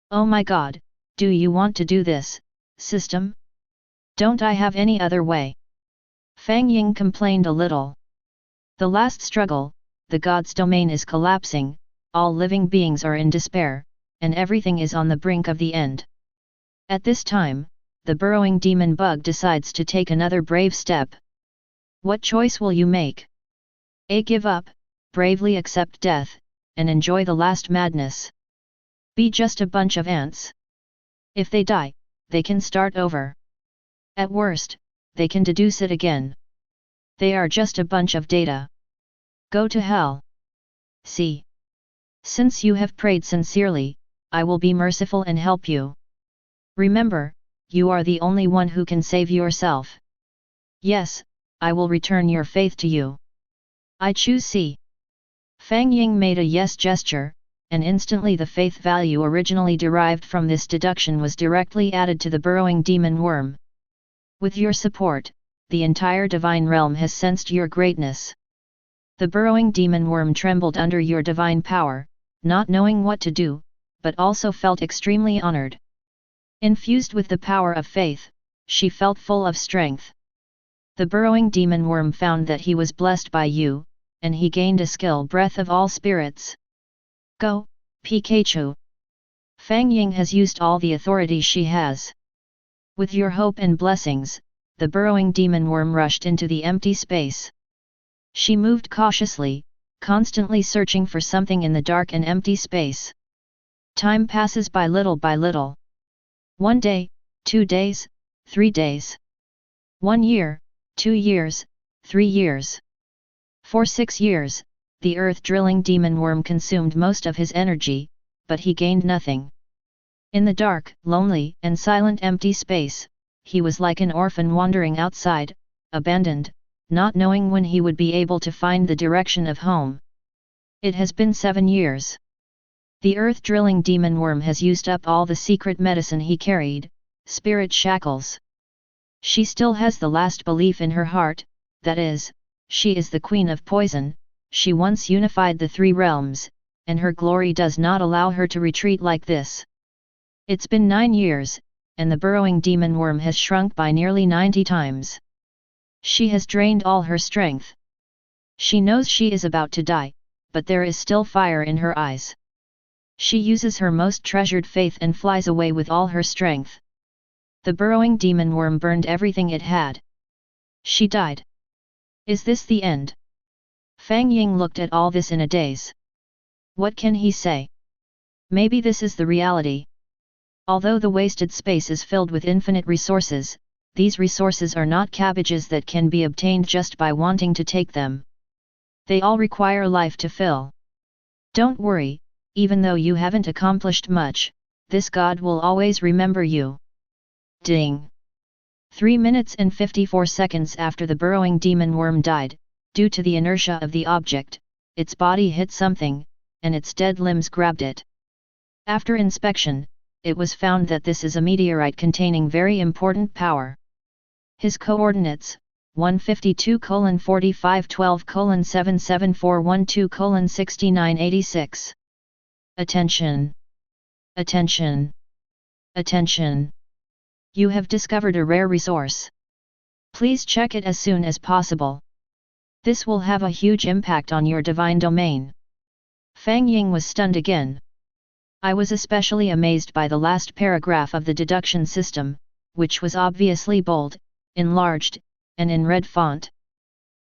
Oh my god, do you want to do this, system? Don't I have any other way? Fang Ying complained a little. The last struggle, the god's domain is collapsing, all living beings are in despair, and everything is on the brink of the end. At this time, the burrowing demon bug decides to take another brave step. What choice will you make? A. Give up, bravely accept death, and enjoy the last madness. B. Just a bunch of ants. If they die, they can start over. At worst, they can deduce it again. They are just a bunch of data. Go to hell. C. Since you have prayed sincerely, I will be merciful and help you. Remember, you are the only one who can save yourself. Yes, I will return your faith to you. I choose C. Fang Ying made a yes gesture, and instantly the faith value originally derived from this deduction was directly added to the burrowing demon worm. With your support, the entire divine realm has sensed your greatness. The burrowing demon worm trembled under your divine power, not knowing what to do, but also felt extremely honored. Infused with the power of faith, she felt full of strength. The burrowing demon worm found that he was blessed by you, and he gained a skill breath of all spirits. Go, Pikachu! Fang Ying has used all the authority she has. With your hope and blessings, the burrowing demon worm rushed into the empty space. She moved cautiously, constantly searching for something in the dark and empty space. Time passes by little by little. 1 day, 2 days, 3 days. 1 year, 2 years, 3 years. For 6 years, the earth-drilling demon worm consumed most of his energy, but he gained nothing. In the dark, lonely, and silent empty space, he was like an orphan wandering outside, abandoned, not knowing when he would be able to find the direction of home. It has been 7 years. The earth-drilling demon worm has used up all the secret medicine he carried, spirit shackles. She still has the last belief in her heart, that is, she is the queen of poison. She once unified the 3 realms, and her glory does not allow her to retreat like this. It's been 9 years, and the burrowing demon worm has shrunk by nearly 90 times. She has drained all her strength. She knows she is about to die, but there is still fire in her eyes. She uses her most treasured faith and flies away with all her strength. The burrowing demon worm burned everything it had. She died. Is this the end? Fang Ying looked at all this in a daze. What can he say? Maybe this is the reality. Although the wasted space is filled with infinite resources, these resources are not cabbages that can be obtained just by wanting to take them. They all require life to fill. Don't worry, even though you haven't accomplished much, this God will always remember you. Ding! 3 minutes and 54 seconds after the burrowing demon worm died, due to the inertia of the object, its body hit something, and its dead limbs grabbed it. After inspection, it was found that this is a meteorite containing very important power. His coordinates, 152:4512:77412:6986. Attention! Attention! Attention! You have discovered a rare resource. Please check it as soon as possible. This will have a huge impact on your divine domain. Fang Ying was stunned again. I was especially amazed by the last paragraph of the deduction system, which was obviously bold, enlarged, and in red font.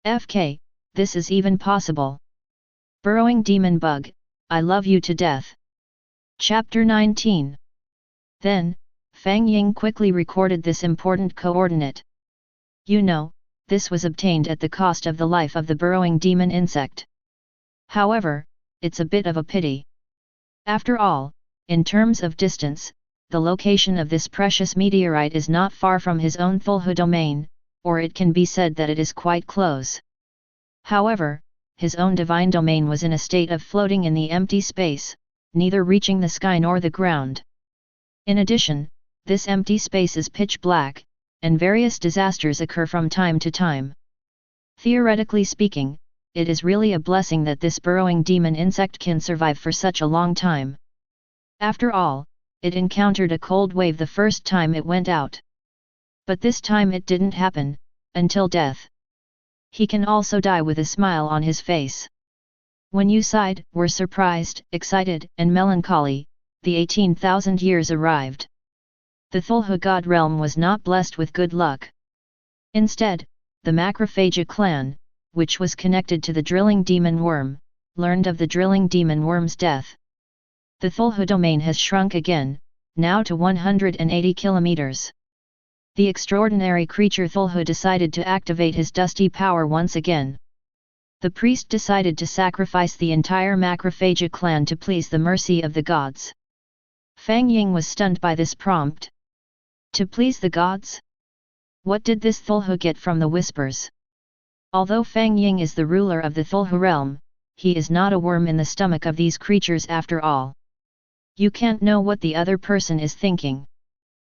FK, this is even possible. Burrowing demon bug, I love you to death. Chapter 19. Then, Fang Ying quickly recorded this important coordinate. You know, this was obtained at the cost of the life of the burrowing demon insect. However, it's a bit of a pity. After all, in terms of distance, the location of this precious meteorite is not far from his own Cthulhu domain, or it can be said that it is quite close. However, his own divine domain was in a state of floating in the empty space, neither reaching the sky nor the ground. In addition, this empty space is pitch black, and various disasters occur from time to time. Theoretically speaking, it is really a blessing that this burrowing demon insect can survive for such a long time. After all, it encountered a cold wave the first time it went out. But this time it didn't happen, until death. He can also die with a smile on his face. When you sighed, were surprised, excited, and melancholy, the 18,000 years arrived. The Cthulhu god realm was not blessed with good luck. Instead, the Macrophagia clan, which was connected to the drilling demon worm, learned of the drilling demon worm's death. The Cthulhu domain has shrunk again, now to 180 kilometers. The extraordinary creature Cthulhu decided to activate his dusty power once again. The priest decided to sacrifice the entire Macrophagia clan to please the mercy of the gods. Fang Ying was stunned by this prompt. To please the gods? What did this Cthulhu get from the whispers? Although Fang Ying is the ruler of the Cthulhu realm, he is not a worm in the stomach of these creatures after all. You can't know what the other person is thinking.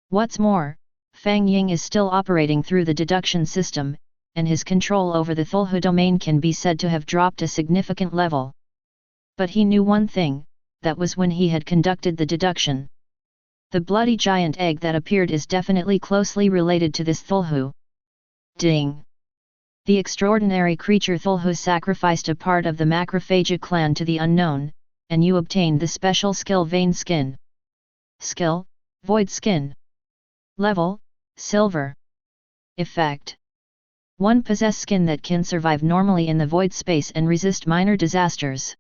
What's more, Fang Ying is still operating through the deduction system, and his control over the Cthulhu domain can be said to have dropped a significant level. But he knew one thing, that was when he had conducted the deduction. The bloody giant egg that appeared is definitely closely related to this Cthulhu. Ding! The extraordinary creature Cthulhu sacrificed a part of the macrophagic clan to the unknown, and you obtained the special skill Vein Skin. Skill, Void Skin. Level, Silver. Effect. 1. Possess skin that can survive normally in the void space and resist minor disasters.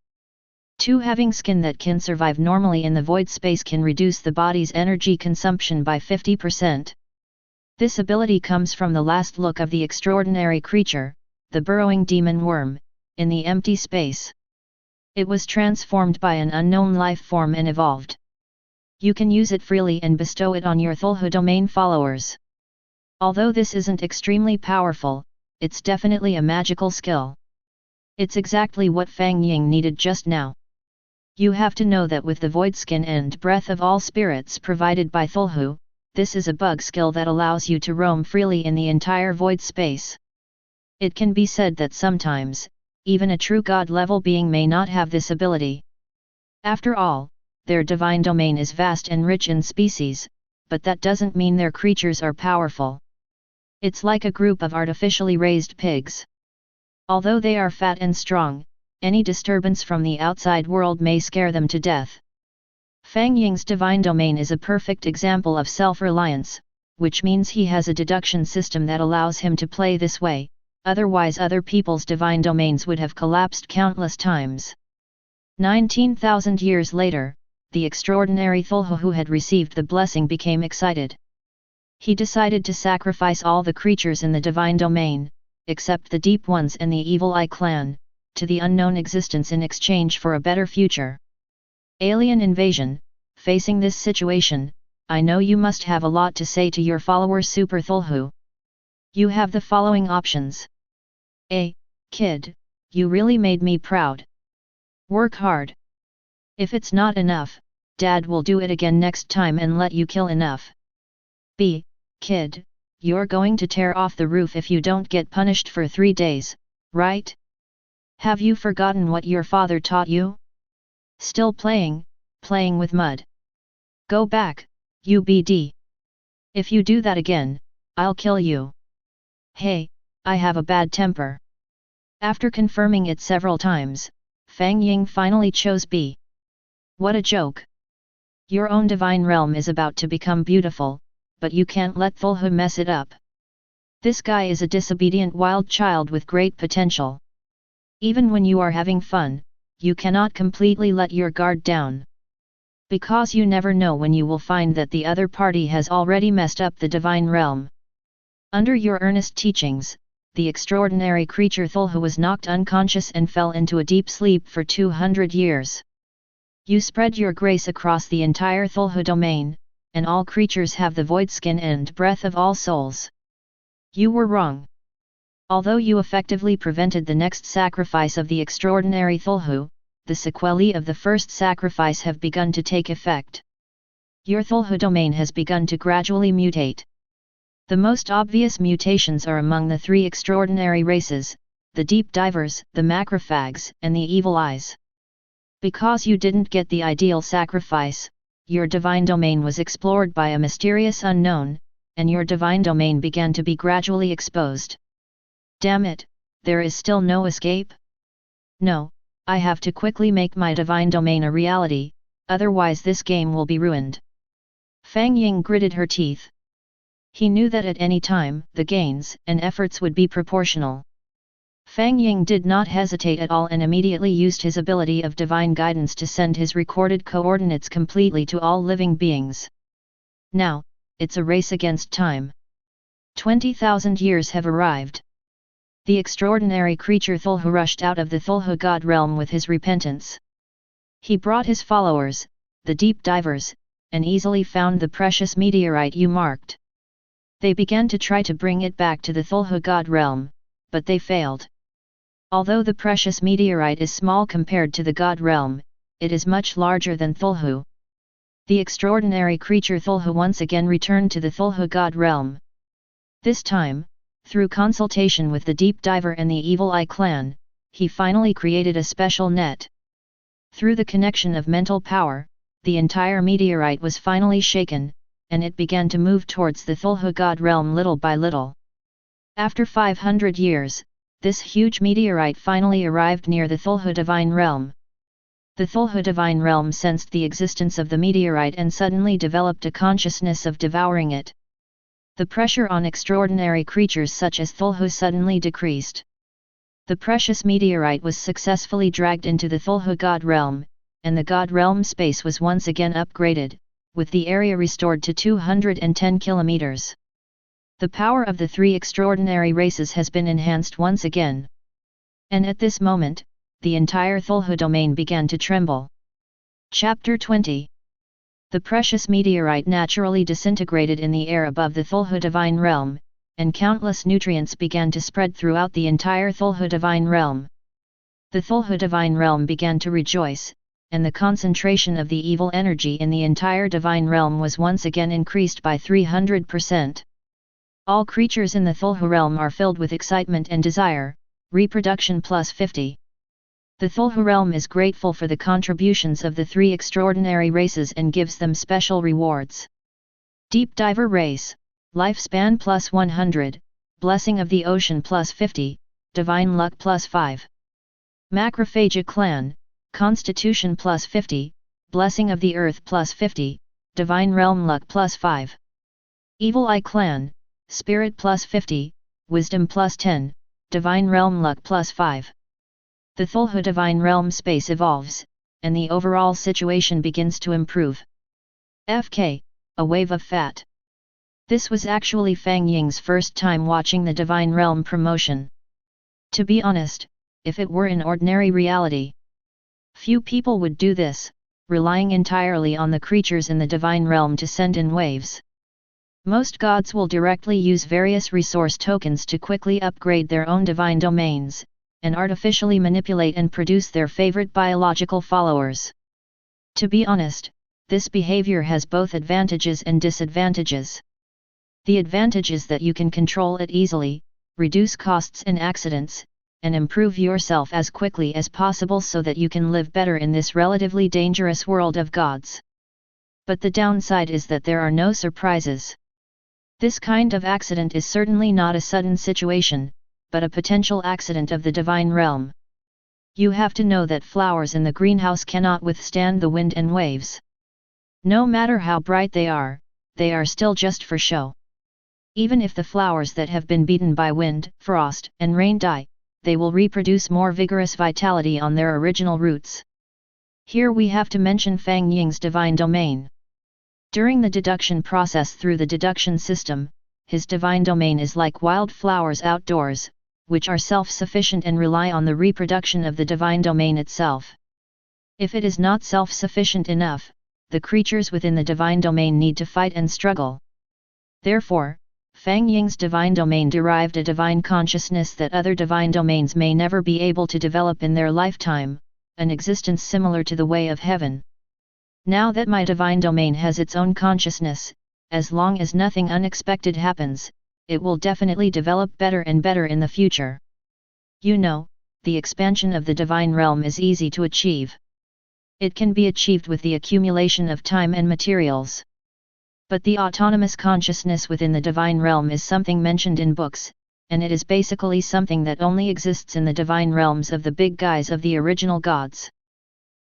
2. Having skin that can survive normally in the void space can reduce the body's energy consumption by 50%. This ability comes from the last look of the extraordinary creature, the burrowing demon worm, in the empty space. It was transformed by an unknown life form and evolved. You can use it freely and bestow it on your Cthulhu domain followers. Although this isn't extremely powerful, it's definitely a magical skill. It's exactly what Fang Ying needed just now. You have to know that with the void skin and breath of all spirits provided by Cthulhu, this is a bug skill that allows you to roam freely in the entire void space. It can be said that sometimes, even a true god-level being may not have this ability. After all, their divine domain is vast and rich in species, but that doesn't mean their creatures are powerful. It's like a group of artificially raised pigs. Although they are fat and strong, any disturbance from the outside world may scare them to death. Fang Ying's divine domain is a perfect example of self-reliance, which means he has a deduction system that allows him to play this way, otherwise other people's divine domains would have collapsed countless times. 19,000 years later, the extraordinary Cthulhu who had received the blessing became excited. He decided to sacrifice all the creatures in the divine domain, except the Deep Ones and the Evil Eye clan, to the unknown existence in exchange for a better future. Alien invasion. Facing this situation, I know you must have a lot to say to your follower Super Cthulhu. You have the following options. A. Kid, you really made me proud. Work hard. If it's not enough, Dad will do it again next time and let you kill enough. B. Kid, you're going to tear off the roof if you don't get punished for 3 days, right? Have you forgotten what your father taught you? Still playing with mud. Go back, UBD. If you do that again, I'll kill you. Hey, I have a bad temper. After confirming it several times, Fang Ying finally chose B. What a joke. Your own divine realm is about to become beautiful, but you can't let Cthulhu mess it up. This guy is a disobedient wild child with great potential. Even when you are having fun, you cannot completely let your guard down. Because you never know when you will find that the other party has already messed up the divine realm. Under your earnest teachings, the extraordinary creature Cthulhu was knocked unconscious and fell into a deep sleep for 200 years. You spread your grace across the entire Cthulhu domain, and all creatures have the void skin and breath of all souls. You were wrong. Although you effectively prevented the next sacrifice of the extraordinary Cthulhu, the sequelae of the first sacrifice have begun to take effect. Your Cthulhu domain has begun to gradually mutate. The most obvious mutations are among the 3 extraordinary races, the deep divers, the macrophags, and the evil eyes. Because you didn't get the ideal sacrifice, your divine domain was explored by a mysterious unknown, and your divine domain began to be gradually exposed. Damn it, there is still no escape? No, I have to quickly make my divine domain a reality, otherwise this game will be ruined. Fang Ying gritted her teeth. He knew that at any time, the gains and efforts would be proportional. Fang Ying did not hesitate at all and immediately used his ability of divine guidance to send his recorded coordinates completely to all living beings. Now, it's a race against time. 20,000 years have arrived. The extraordinary creature Cthulhu rushed out of the Cthulhu god realm with his repentance. He brought his followers, the deep divers, and easily found the precious meteorite you marked. They began to try to bring it back to the Cthulhu god realm, but they failed. Although the precious meteorite is small compared to the god realm, it is much larger than Cthulhu. The extraordinary creature Cthulhu once again returned to the Cthulhu god realm. This time, through consultation with the deep diver and the Evil Eye clan, he finally created a special net. Through the connection of mental power, the entire meteorite was finally shaken, and it began to move towards the Cthulhu god realm little by little. After 500 years, this huge meteorite finally arrived near the Cthulhu divine realm. The Cthulhu divine realm sensed the existence of the meteorite and suddenly developed a consciousness of devouring it. The pressure on extraordinary creatures such as Cthulhu suddenly decreased. The precious meteorite was successfully dragged into the Cthulhu god realm, and the god realm space was once again upgraded, with the area restored to 210 kilometers. The power of the three extraordinary races has been enhanced once again. And at this moment, the entire Cthulhu domain began to tremble. Chapter 20. The precious meteorite naturally disintegrated in the air above the Cthulhu divine realm, and countless nutrients began to spread throughout the entire Cthulhu divine realm. The Cthulhu divine realm began to rejoice, and the concentration of the evil energy in the entire divine realm was once again increased by 300%. All creatures in the Cthulhu realm are filled with excitement and desire, reproduction plus 50. The Cthulhu realm is grateful for the contributions of the three extraordinary races and gives them special rewards. Deep Diver Race, Lifespan plus 100, Blessing of the Ocean plus 50, Divine Luck plus 5. Macrophagia Clan, Constitution plus 50, Blessing of the Earth plus 50, Divine Realm Luck plus 5. Evil Eye Clan, Spirit plus 50, Wisdom plus 10, Divine Realm Luck plus 5. The Cthulhu Divine Realm space evolves, and the overall situation begins to improve. FK, a wave of fat. This was actually Fang Ying's first time watching the Divine Realm promotion. To be honest, if it were in ordinary reality, few people would do this, relying entirely on the creatures in the Divine Realm to send in waves. Most gods will directly use various resource tokens to quickly upgrade their own divine domains, and artificially manipulate and produce their favorite biological followers. To be honest, this behavior has both advantages and disadvantages. The advantage is that you can control it easily, reduce costs and accidents, and improve yourself as quickly as possible so that you can live better in this relatively dangerous world of gods. But the downside is that there are no surprises. This kind of accident is certainly not a sudden situation, but a potential accident of the divine realm. You have to know that flowers in the greenhouse cannot withstand the wind and waves. No matter how bright they are still just for show. Even if the flowers that have been beaten by wind, frost, and rain die, they will reproduce more vigorous vitality on their original roots. Here we have to mention Fang Ying's divine domain. During the deduction process through the deduction system, his divine domain is like wild flowers outdoors, which are self-sufficient and rely on the reproduction of the divine domain itself. If it is not self-sufficient enough, the creatures within the divine domain need to fight and struggle. Therefore, Fang Ying's divine domain derived a divine consciousness that other divine domains may never be able to develop in their lifetime, an existence similar to the way of heaven. Now that my divine domain has its own consciousness, as long as nothing unexpected happens, it will definitely develop better and better in the future. You know, the expansion of the divine realm is easy to achieve. It can be achieved with the accumulation of time and materials. But the autonomous consciousness within the divine realm is something mentioned in books, and it is basically something that only exists in the divine realms of the big guys of the original gods.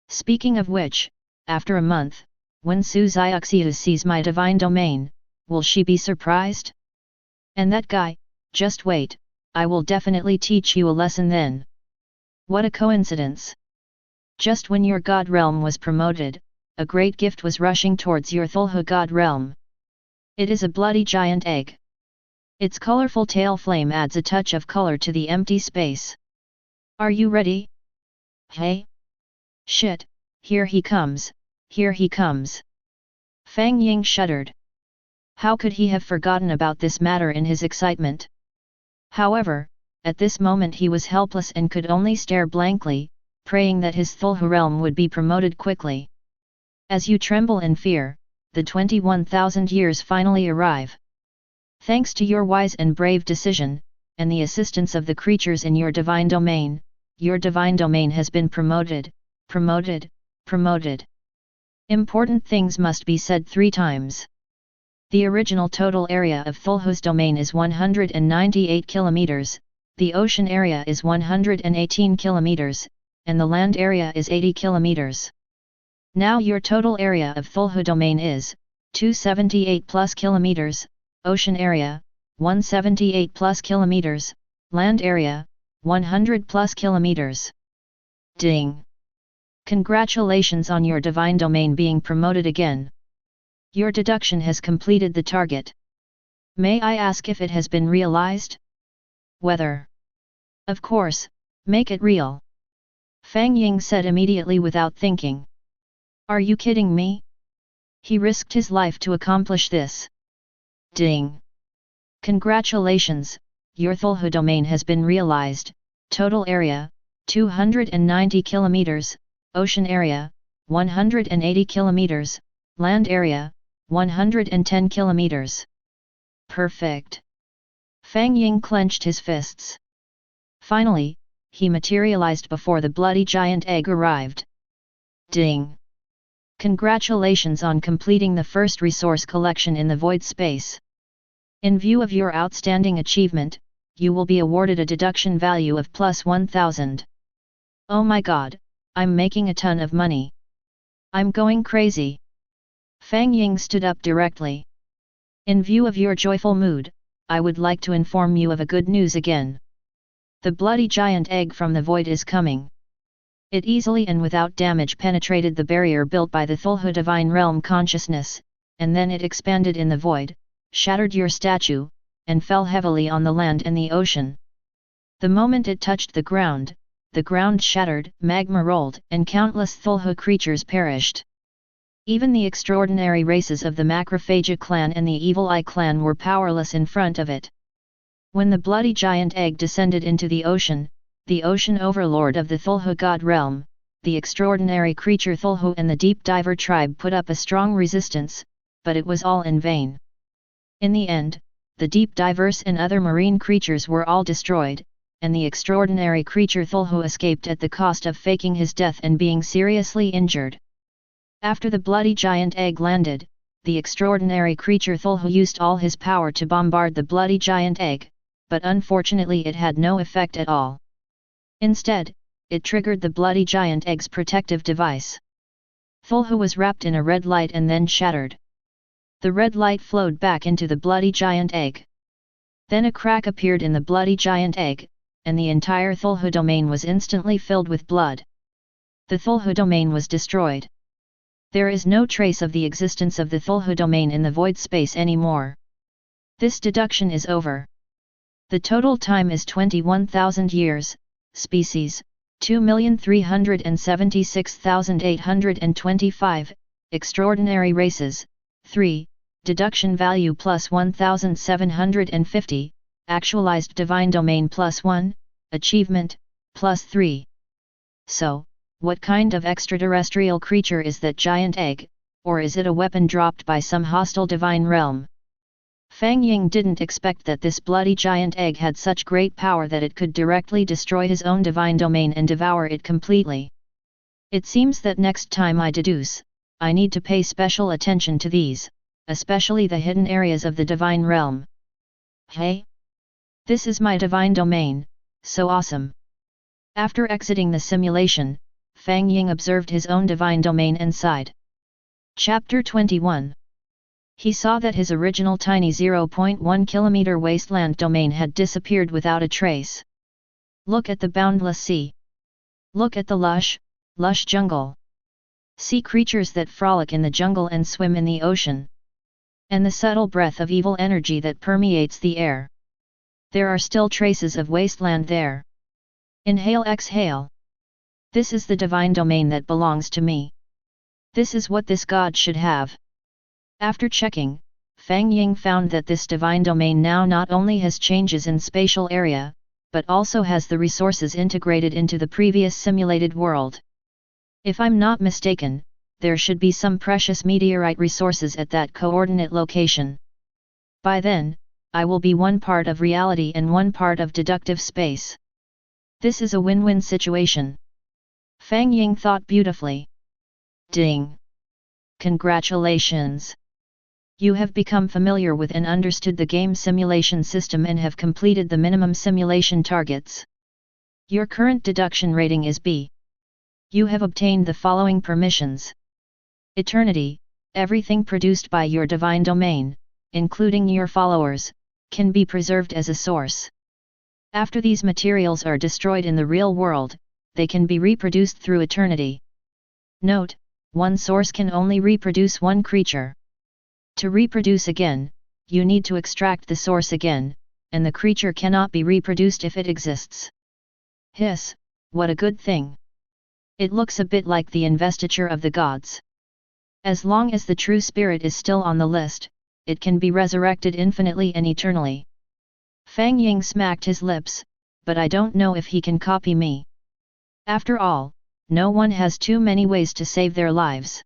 Speaking of which, after a month, when Su Xiaoxiu sees my divine domain, will she be surprised? And that guy, just wait, I will definitely teach you a lesson then. What a coincidence! Just when your god realm was promoted, a great gift was rushing towards your Cthulhu god realm. It is a bloody giant egg. Its colorful tail flame adds a touch of color to the empty space. Are you ready? Hey! Shit, here he comes, here he comes. Fang Ying shuddered. How could he have forgotten about this matter in his excitement? However, at this moment he was helpless and could only stare blankly, praying that his Cthulhu realm would be promoted quickly. As you tremble in fear, the 21,000 years finally arrive. Thanks to your wise and brave decision, and the assistance of the creatures in your divine domain has been promoted, promoted, promoted. Important things must be said 3 times. The original total area of Cthulhu's domain is 198 kilometers, the ocean area is 118 kilometers, and the land area is 80 kilometers. Now your total area of Cthulhu domain is 278 plus kilometers, ocean area 178 plus kilometers, land area 100 plus kilometers. Ding! Congratulations on your divine domain being promoted again. Your deduction has completed the target. May I ask if it has been realized? Whether? Of course, make it real. Fang Ying said immediately without thinking. Are you kidding me? He risked his life to accomplish this. Ding! Congratulations, your Cthulhu domain has been realized. Total area, 290 kilometers, ocean area, 180 kilometers, land area, 110 kilometers. Perfect. Fang Ying clenched his fists. Finally, he materialized before the bloody giant egg arrived. Ding! Congratulations on completing the first resource collection in the void space. In view of your outstanding achievement, you will be awarded a deduction value of plus 1000. Oh my god, I'm making a ton of money. I'm going crazy. Fang Ying stood up directly. In view of your joyful mood, I would like to inform you of a good news again. The bloody giant egg from the void is coming. It easily and without damage penetrated the barrier built by the Cthulhu Divine Realm consciousness, and then it expanded in the void, shattered your statue, and fell heavily on the land and the ocean. The moment it touched the ground shattered, magma rolled, and countless Cthulhu creatures perished. Even the extraordinary races of the Macrophagia clan and the Evil Eye clan were powerless in front of it. When the bloody giant egg descended into the ocean overlord of the Cthulhu god realm, the extraordinary creature Cthulhu and the deep diver tribe put up a strong resistance, but it was all in vain. In the end, the deep divers and other marine creatures were all destroyed, and the extraordinary creature Cthulhu escaped at the cost of faking his death and being seriously injured. After the bloody giant egg landed, the extraordinary creature Cthulhu used all his power to bombard the bloody giant egg, but unfortunately it had no effect at all. Instead, it triggered the bloody giant egg's protective device. Cthulhu was wrapped in a red light and then shattered. The red light flowed back into the bloody giant egg. Then a crack appeared in the bloody giant egg, and the entire Cthulhu domain was instantly filled with blood. The Cthulhu domain was destroyed. There is no trace of the existence of the Cthulhu domain in the void space anymore. This deduction is over. The total time is 21,000 years, species, 2,376,825, extraordinary races, 3, deduction value plus 1,750, actualized divine domain plus 1, achievement, plus 3. So, what kind of extraterrestrial creature is that giant egg, or is it a weapon dropped by some hostile divine realm? Fang Ying didn't expect that this bloody giant egg had such great power that it could directly destroy his own divine domain and devour it completely. It seems that next time I deduce, I need to pay special attention to these, especially the hidden areas of the divine realm. Hey! This is my divine domain, so awesome! After exiting the simulation, Fang Ying observed his own divine domain and sighed. Chapter 21. He saw that his original tiny 0.1 kilometer wasteland domain had disappeared without a trace. Look at the boundless sea. Look at the lush jungle. Sea creatures that frolic in the jungle and swim in the ocean. And the subtle breath of evil energy that permeates the air. There are still traces of wasteland there. Inhale, exhale. This is the divine domain that belongs to me. This is what this god should have. After checking, Fang Ying found that this divine domain now not only has changes in spatial area, but also has the resources integrated into the previous simulated world. If I'm not mistaken, there should be some precious meteorite resources at that coordinate location. By then, I will be one part of reality and one part of deductive space. This is a win-win situation. Fang Ying thought beautifully. Ding! Congratulations! You have become familiar with and understood the game simulation system and have completed the minimum simulation targets. Your current deduction rating is B. You have obtained the following permissions. Eternity, everything produced by your divine domain, including your followers, can be preserved as a source. After these materials are destroyed in the real world, they can be reproduced through eternity. Note, one source can only reproduce one creature. To reproduce again, you need to extract the source again, and the creature cannot be reproduced if it exists. Hiss, what a good thing! It looks a bit like the investiture of the gods. As long as the true spirit is still on the list, it can be resurrected infinitely and eternally. Fang Ying smacked his lips, but I don't know if he can copy me. After all, no one has too many ways to save their lives.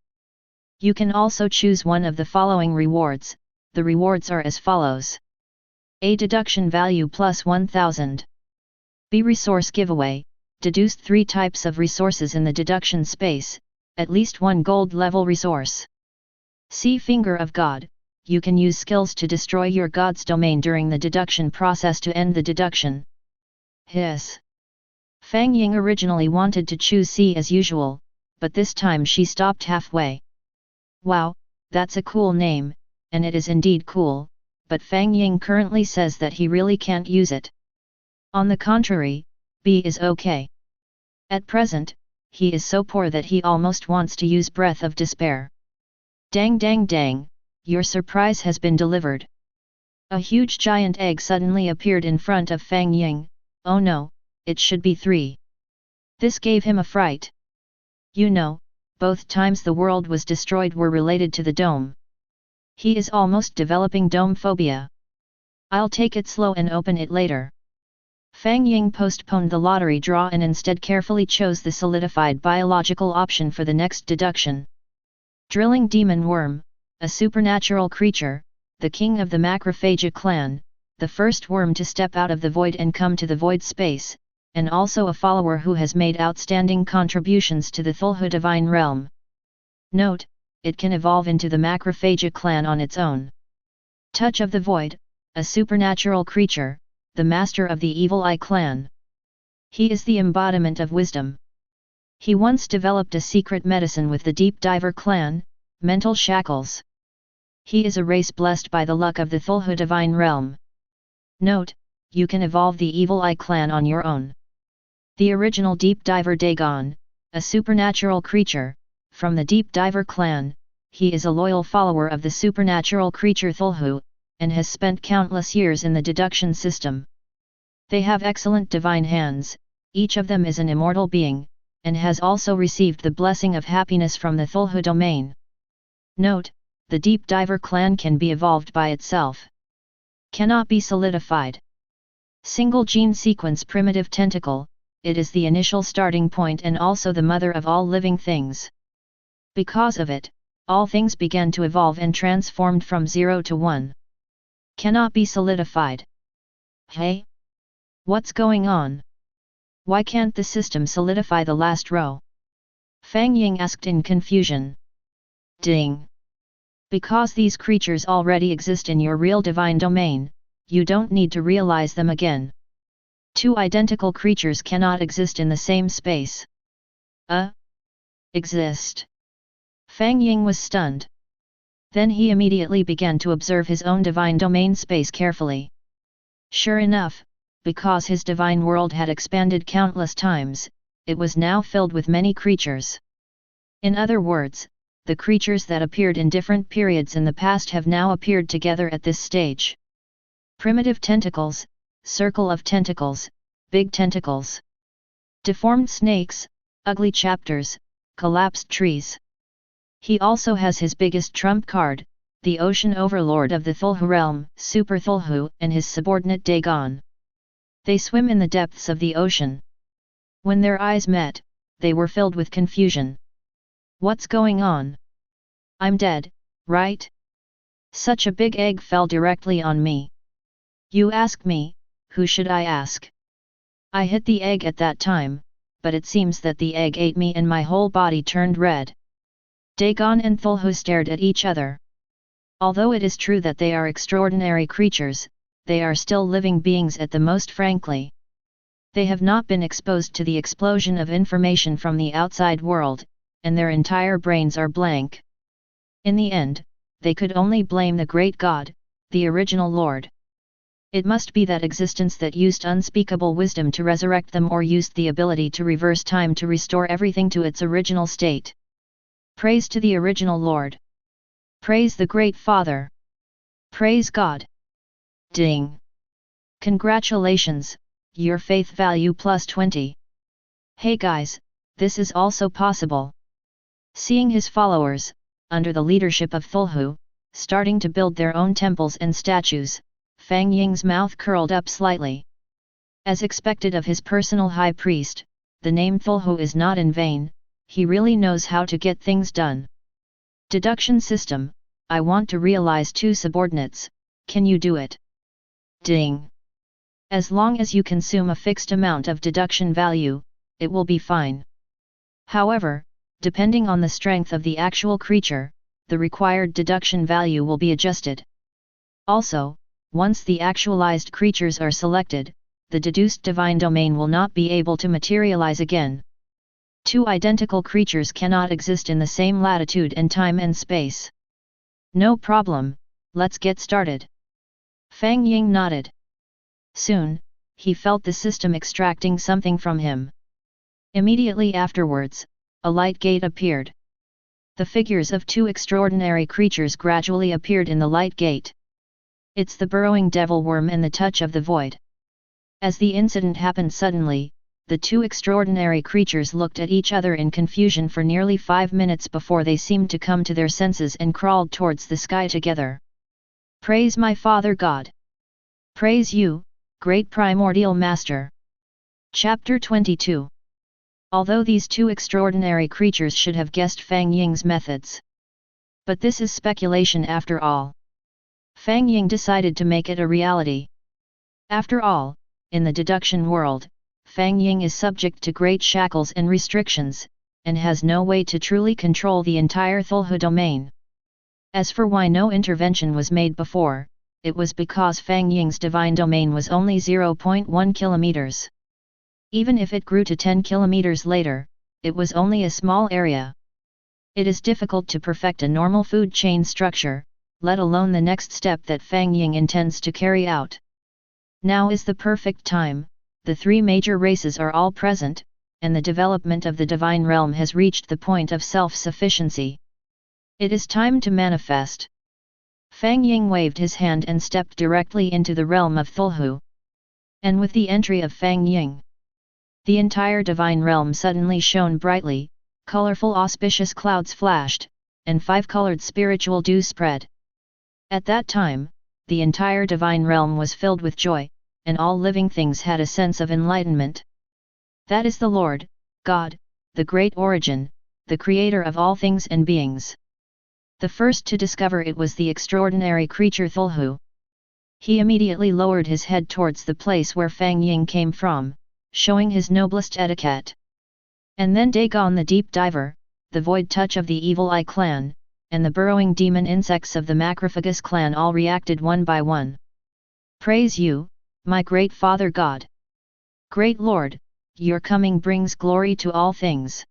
You can also choose one of the following rewards. The rewards are as follows. A deduction value plus 1000. B resource giveaway, deduced 3 types of resources in the deduction space, at least 1 gold level resource. C finger of God, you can use skills to destroy your god's domain during the deduction process to end the deduction. Hiss. Fang Ying originally wanted to choose C as usual, but this time she stopped halfway. Wow, that's a cool name, and it is indeed cool, but Fang Ying currently says that he really can't use it. On the contrary, B is okay. At present, he is so poor that he almost wants to use Breath of Despair. Dang dang dang, your surprise has been delivered. A huge giant egg suddenly appeared in front of Fang Ying. Oh no, it should be 3. This gave him a fright. You know, both times the world was destroyed were related to the dome. He is almost developing dome phobia. I'll take it slow and open it later. Fang Ying postponed the lottery draw and instead carefully chose the solidified biological option for the next deduction. Drilling demon worm, a supernatural creature, the king of the Macrophagia clan, the first worm to step out of the void and come to the void space, and also a follower who has made outstanding contributions to the Cthulhu divine realm. Note, it can evolve into the Macrophagia clan on its own. Touch of the Void, a supernatural creature, the master of the Evil Eye clan. He is the embodiment of wisdom. He once developed a secret medicine with the Deep Diver clan, mental shackles. He is a race blessed by the luck of the Cthulhu divine realm. Note, you can evolve the Evil Eye clan on your own. The original Deep Diver Dagon, a supernatural creature, from the Deep Diver clan, he is a loyal follower of the supernatural creature Cthulhu, and has spent countless years in the deduction system. They have excellent divine hands, each of them is an immortal being, and has also received the blessing of happiness from the Cthulhu domain. Note, the Deep Diver clan can be evolved by itself. Cannot be solidified. Single gene sequence primitive tentacle, it is the initial starting point and also the mother of all living things. Because of it, all things began to evolve and transformed from 0 to 1. Cannot be solidified. Hey? What's going on? Why can't the system solidify the last row? Fang Ying asked in confusion. Ding! Because these creatures already exist in your real divine domain, you don't need to realize them again. 2 identical creatures cannot exist in the same space. Exist. Fang Ying was stunned. Then he immediately began to observe his own divine domain space carefully. Sure enough, because his divine world had expanded countless times, it was now filled with many creatures. In other words, the creatures that appeared in different periods in the past have now appeared together at this stage. Primitive tentacles, circle of tentacles, big tentacles. Deformed snakes, ugly chapters, collapsed trees. He also has his biggest trump card, the ocean overlord of the Cthulhu realm, Super Cthulhu, and his subordinate Dagon. They swim in the depths of the ocean. When their eyes met, they were filled with confusion. What's going on? I'm dead, right? Such a big egg fell directly on me. You ask me, who should I ask? I hit the egg at that time, but it seems that the egg ate me and my whole body turned red. Dagon and Cthulhu stared at each other. Although it is true that they are extraordinary creatures, they are still living beings at the most frankly. They have not been exposed to the explosion of information from the outside world, and their entire brains are blank. In the end, they could only blame the great God, the original Lord. It must be that existence that used unspeakable wisdom to resurrect them or used the ability to reverse time to restore everything to its original state. Praise to the original Lord. Praise the Great Father. Praise God. Ding. Congratulations, your faith value plus 20. Hey guys, this is also possible. Seeing his followers, under the leadership of Cthulhu, starting to build their own temples and statues, Fang Ying's mouth curled up slightly. As expected of his personal high priest, the name Cthulhu is not in vain, he really knows how to get things done. Deduction system, I want to realize two subordinates, can you do it? Ding. As long as you consume a fixed amount of deduction value, it will be fine. However, depending on the strength of the actual creature, the required deduction value will be adjusted. Also, once the actualized creatures are selected, the deduced divine domain will not be able to materialize again. Two identical creatures cannot exist in the same latitude and time and space. No problem, let's get started. Fang Ying nodded. Soon, he felt the system extracting something from him. Immediately afterwards, a light gate appeared. The figures of two extraordinary creatures gradually appeared in the light gate. It's the burrowing devil worm and the touch of the void. As the incident happened suddenly, the two extraordinary creatures looked at each other in confusion for nearly 5 minutes before they seemed to come to their senses and crawled towards the sky together. Praise my Father God! Praise you, great primordial master! Chapter 22. Although these two extraordinary creatures should have guessed Fang Ying's methods. But this is speculation after all. Fang Ying decided to make it a reality. After all, in the deduction world, Fang Ying is subject to great shackles and restrictions, and has no way to truly control the entire Cthulhu domain. As for why no intervention was made before, it was because Fang Ying's divine domain was only 0.1 kilometers. Even if it grew to 10 kilometers later, it was only a small area. It is difficult to perfect a normal food chain structure, let alone the next step that Fang Ying intends to carry out. Now is the perfect time, the three major races are all present, and the development of the divine realm has reached the point of self-sufficiency. It is time to manifest. Fang Ying waved his hand and stepped directly into the realm of Cthulhu. And with the entry of Fang Ying, the entire divine realm suddenly shone brightly, colorful auspicious clouds flashed, and 5-colored spiritual dew spread. At that time, the entire divine realm was filled with joy, and all living things had a sense of enlightenment. That is the Lord, God, the great origin, the creator of all things and beings. The first to discover it was the extraordinary creature Cthulhu. He immediately lowered his head towards the place where Fang Ying came from, showing his noblest etiquette. And then Dagon the deep diver, the void touch of the Evil Eye clan, and the burrowing demon insects of the Macrophagus clan all reacted one by one. Praise you, my great Father God! Great Lord, your coming brings glory to all things.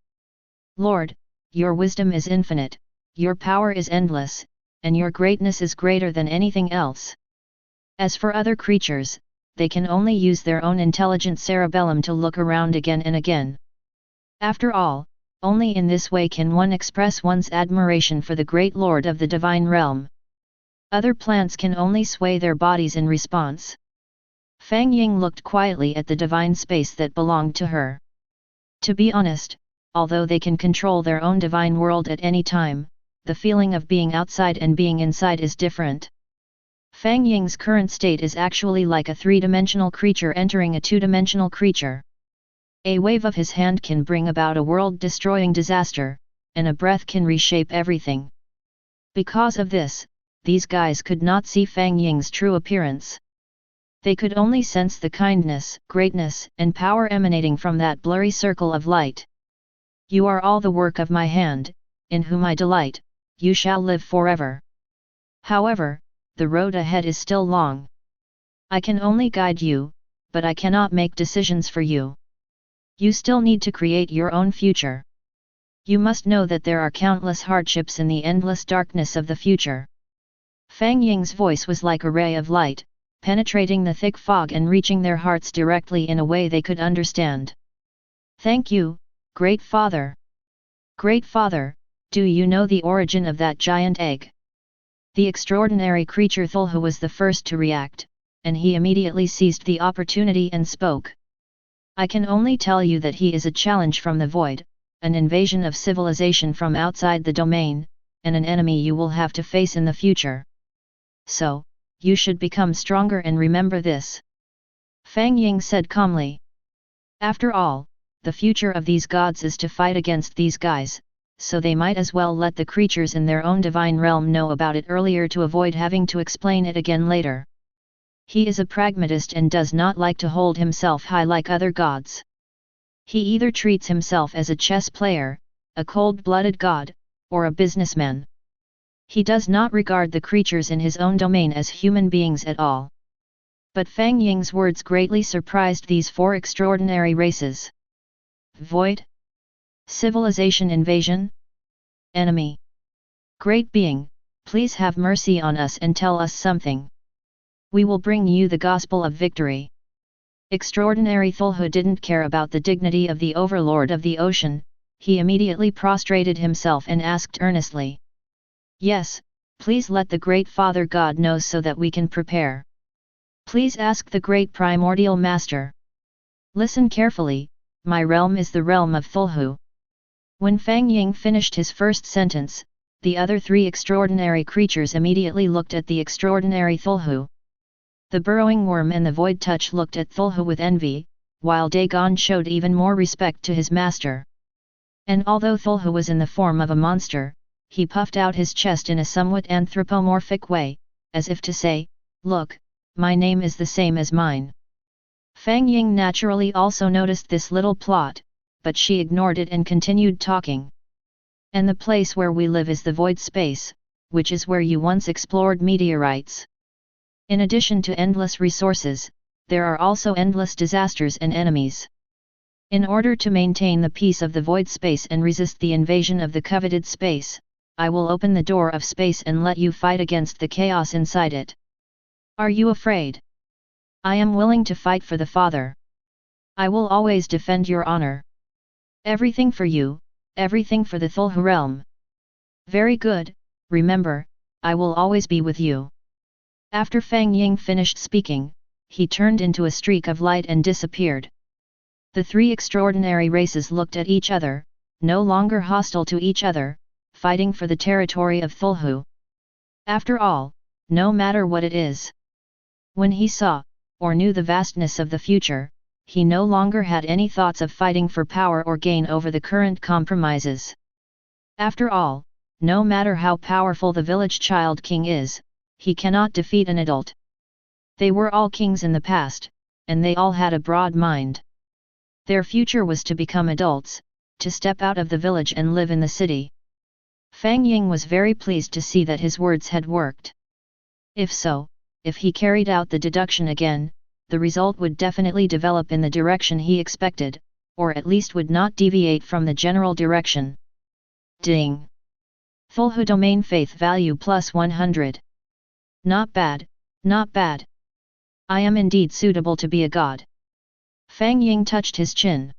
Lord, your wisdom is infinite, your power is endless, and your greatness is greater than anything else. As for other creatures, they can only use their own intelligent cerebellum to look around again and again. After all, only in this way can one express one's admiration for the great Lord of the divine realm. Other plants can only sway their bodies in response. Fang Ying looked quietly at the divine space that belonged to her. To be honest, although they can control their own divine world at any time, the feeling of being outside and being inside is different. Fang Ying's current state is actually like a three-dimensional creature entering a two-dimensional creature. A wave of his hand can bring about a world-destroying disaster, and a breath can reshape everything. Because of this, these guys could not see Fang Ying's true appearance. They could only sense the kindness, greatness, and power emanating from that blurry circle of light. You are all the work of my hand, in whom I delight, you shall live forever. However, the road ahead is still long. I can only guide you, but I cannot make decisions for you. You still need to create your own future. You must know that there are countless hardships in the endless darkness of the future. Fang Ying's voice was like a ray of light, penetrating the thick fog and reaching their hearts directly in a way they could understand. Thank you, Great Father. Great Father, do you know the origin of that giant egg? The extraordinary creature Cthulhu was the first to react, and he immediately seized the opportunity and spoke. I can only tell you that he is a challenge from the void, an invasion of civilization from outside the domain, and an enemy you will have to face in the future. So, you should become stronger and remember this. Fang Ying said calmly. After all, the future of these gods is to fight against these guys, so they might as well let the creatures in their own divine realm know about it earlier to avoid having to explain it again later. He is a pragmatist and does not like to hold himself high like other gods. He either treats himself as a chess player, a cold-blooded god, or a businessman. He does not regard the creatures in his own domain as human beings at all. But Fang Ying's words greatly surprised these four extraordinary races. Void? Civilization invasion? Enemy? Great being, please have mercy on us and tell us something. We will bring you the gospel of victory. Extraordinary Cthulhu didn't care about the dignity of the overlord of the ocean, he immediately prostrated himself and asked earnestly. Yes, please let the Great Father God know so that we can prepare. Please ask the Great Primordial Master. Listen carefully, my realm is the realm of Cthulhu. When Fang Ying finished his first sentence, the other three extraordinary creatures immediately looked at the extraordinary Cthulhu. The burrowing worm and the void touch looked at Cthulhu with envy, while Dagon showed even more respect to his master. And although Cthulhu was in the form of a monster, he puffed out his chest in a somewhat anthropomorphic way, as if to say, look, my name is the same as mine. Fang Ying naturally also noticed this little plot, but she ignored it and continued talking. And the place where we live is the void space, which is where you once explored meteorites. In addition to endless resources, there are also endless disasters and enemies. In order to maintain the peace of the void space and resist the invasion of the coveted space, I will open the door of space and let you fight against the chaos inside it. Are you afraid? I am willing to fight for the Father. I will always defend your honor. Everything for you, everything for the Cthulhu realm. Very good, remember, I will always be with you. After Fang Ying finished speaking, he turned into a streak of light and disappeared. The three extraordinary races looked at each other, no longer hostile to each other, fighting for the territory of Cthulhu. After all, no matter what it is. When he saw, or knew the vastness of the future, he no longer had any thoughts of fighting for power or gain over the current compromises. After all, no matter how powerful the village child king is, he cannot defeat an adult. They were all kings in the past, and they all had a broad mind. Their future was to become adults, to step out of the village and live in the city. Fang Ying was very pleased to see that his words had worked. If so, if he carried out the deduction again, the result would definitely develop in the direction he expected, or at least would not deviate from the general direction. Ding! Cthulhu domain faith value plus 100. Not bad, not bad. I am indeed suitable to be a god. Fang Ying touched his chin.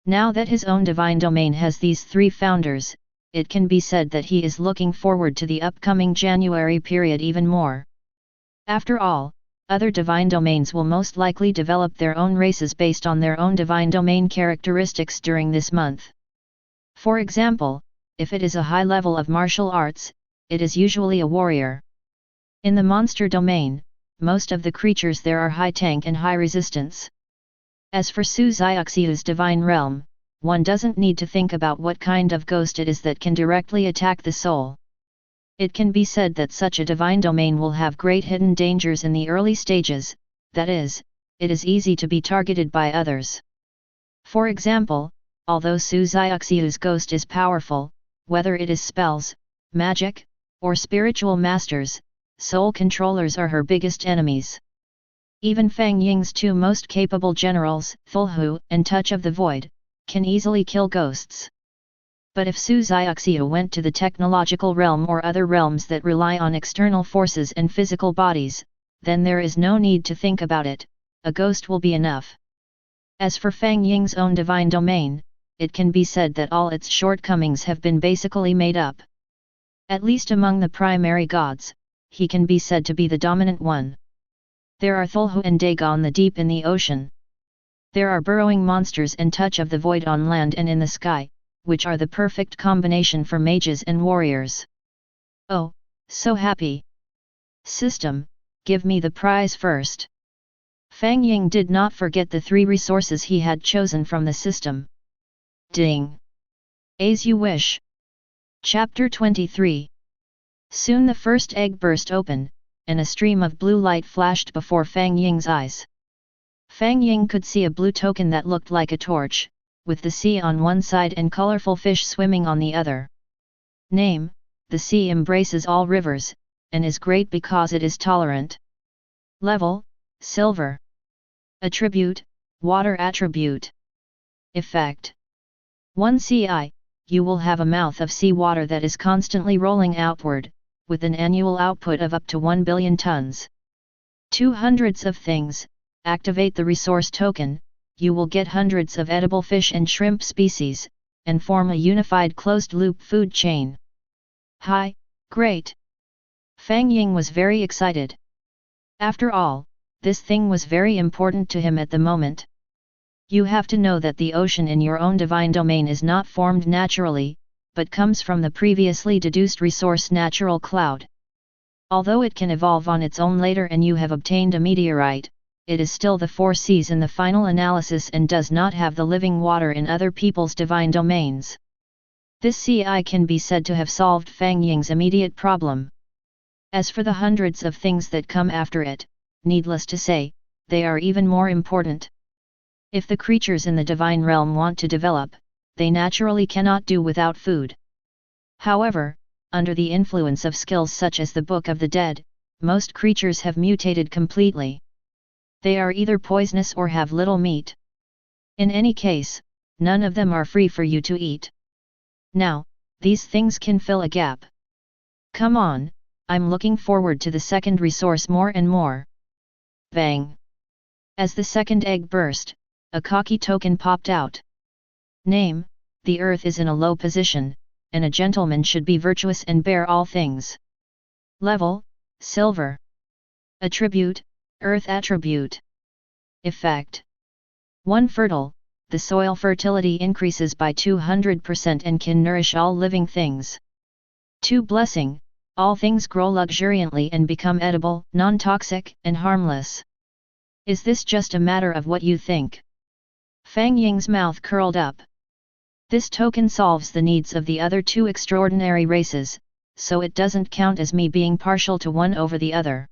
Now that his own divine domain has these three founders, it can be said that he is looking forward to the upcoming January period even more. After all, other divine domains will most likely develop their own races based on their own divine domain characteristics during this month. For example, if it is a high level of martial arts, it is usually a warrior. In the monster domain, most of the creatures there are high tank and high resistance. As for Su Xiaoxiu's divine realm, one doesn't need to think about what kind of ghost it is that can directly attack the soul. It can be said that such a divine domain will have great hidden dangers in the early stages, that is, it is easy to be targeted by others. For example, although Su Xiaoxiu's ghost is powerful, whether it is spells, magic, or spiritual masters, soul controllers are her biggest enemies. Even Fang Ying's two most capable generals, Cthulhu and Touch of the Void, can easily kill ghosts. But if Su Xiaoxiu went to the technological realm or other realms that rely on external forces and physical bodies, then there is no need to think about it, a ghost will be enough. As for Fang Ying's own divine domain, it can be said that all its shortcomings have been basically made up. At least among the primary gods, he can be said to be the dominant one. There are Cthulhu and Dagon the deep in the ocean. There are burrowing monsters and Touch of the Void on land and in the sky, which are the perfect combination for mages and warriors. Oh, so happy! System, give me the prize first. Fang Ying did not forget the 3 resources he had chosen from the system. Ding! As you wish. Chapter 23. Soon the first egg burst open, and a stream of blue light flashed before Fang Ying's eyes. Fang Ying could see a blue token that looked like a torch, with the sea on one side and colorful fish swimming on the other. Name: the sea embraces all rivers, and is great because it is tolerant. Level: silver. Attribute: water attribute. Effect: 1 CI, you will have a mouth of sea water that is constantly rolling outward, with an annual output of up to 1 billion tons. 2 hundreds of things, activate the resource token, you will get hundreds of edible fish and shrimp species, and form a unified closed-loop food chain. Hi, great! Fang Ying was very excited. After all, this thing was very important to him at the moment. You have to know that the ocean in your own divine domain is not formed naturally, but comes from the previously deduced resource natural cloud. Although it can evolve on its own later and you have obtained a meteorite, it is still the 4 Cs in the final analysis and does not have the living water in other people's divine domains. This CI can be said to have solved Fang Ying's immediate problem. As for the hundreds of things that come after it, needless to say, they are even more important. If the creatures in the divine realm want to develop, they naturally cannot do without food. However, under the influence of skills such as the Book of the Dead, most creatures have mutated completely. They are either poisonous or have little meat. In any case, none of them are free for you to eat. Now, these things can fill a gap. Come on, I'm looking forward to the second resource more and more. Bang! As the second egg burst, a cocky token popped out. Name: the earth is in a low position, and a gentleman should be virtuous and bear all things. Level: silver. Attribute: earth attribute. Effect: 1 fertile, the soil fertility increases by 200% and can nourish all living things. 2 blessing, all things grow luxuriantly and become edible, non-toxic, and harmless. Is this just a matter of what you think? Fang Ying's mouth curled up. This token solves the needs of the other 2 extraordinary races, so it doesn't count as me being partial to one over the other.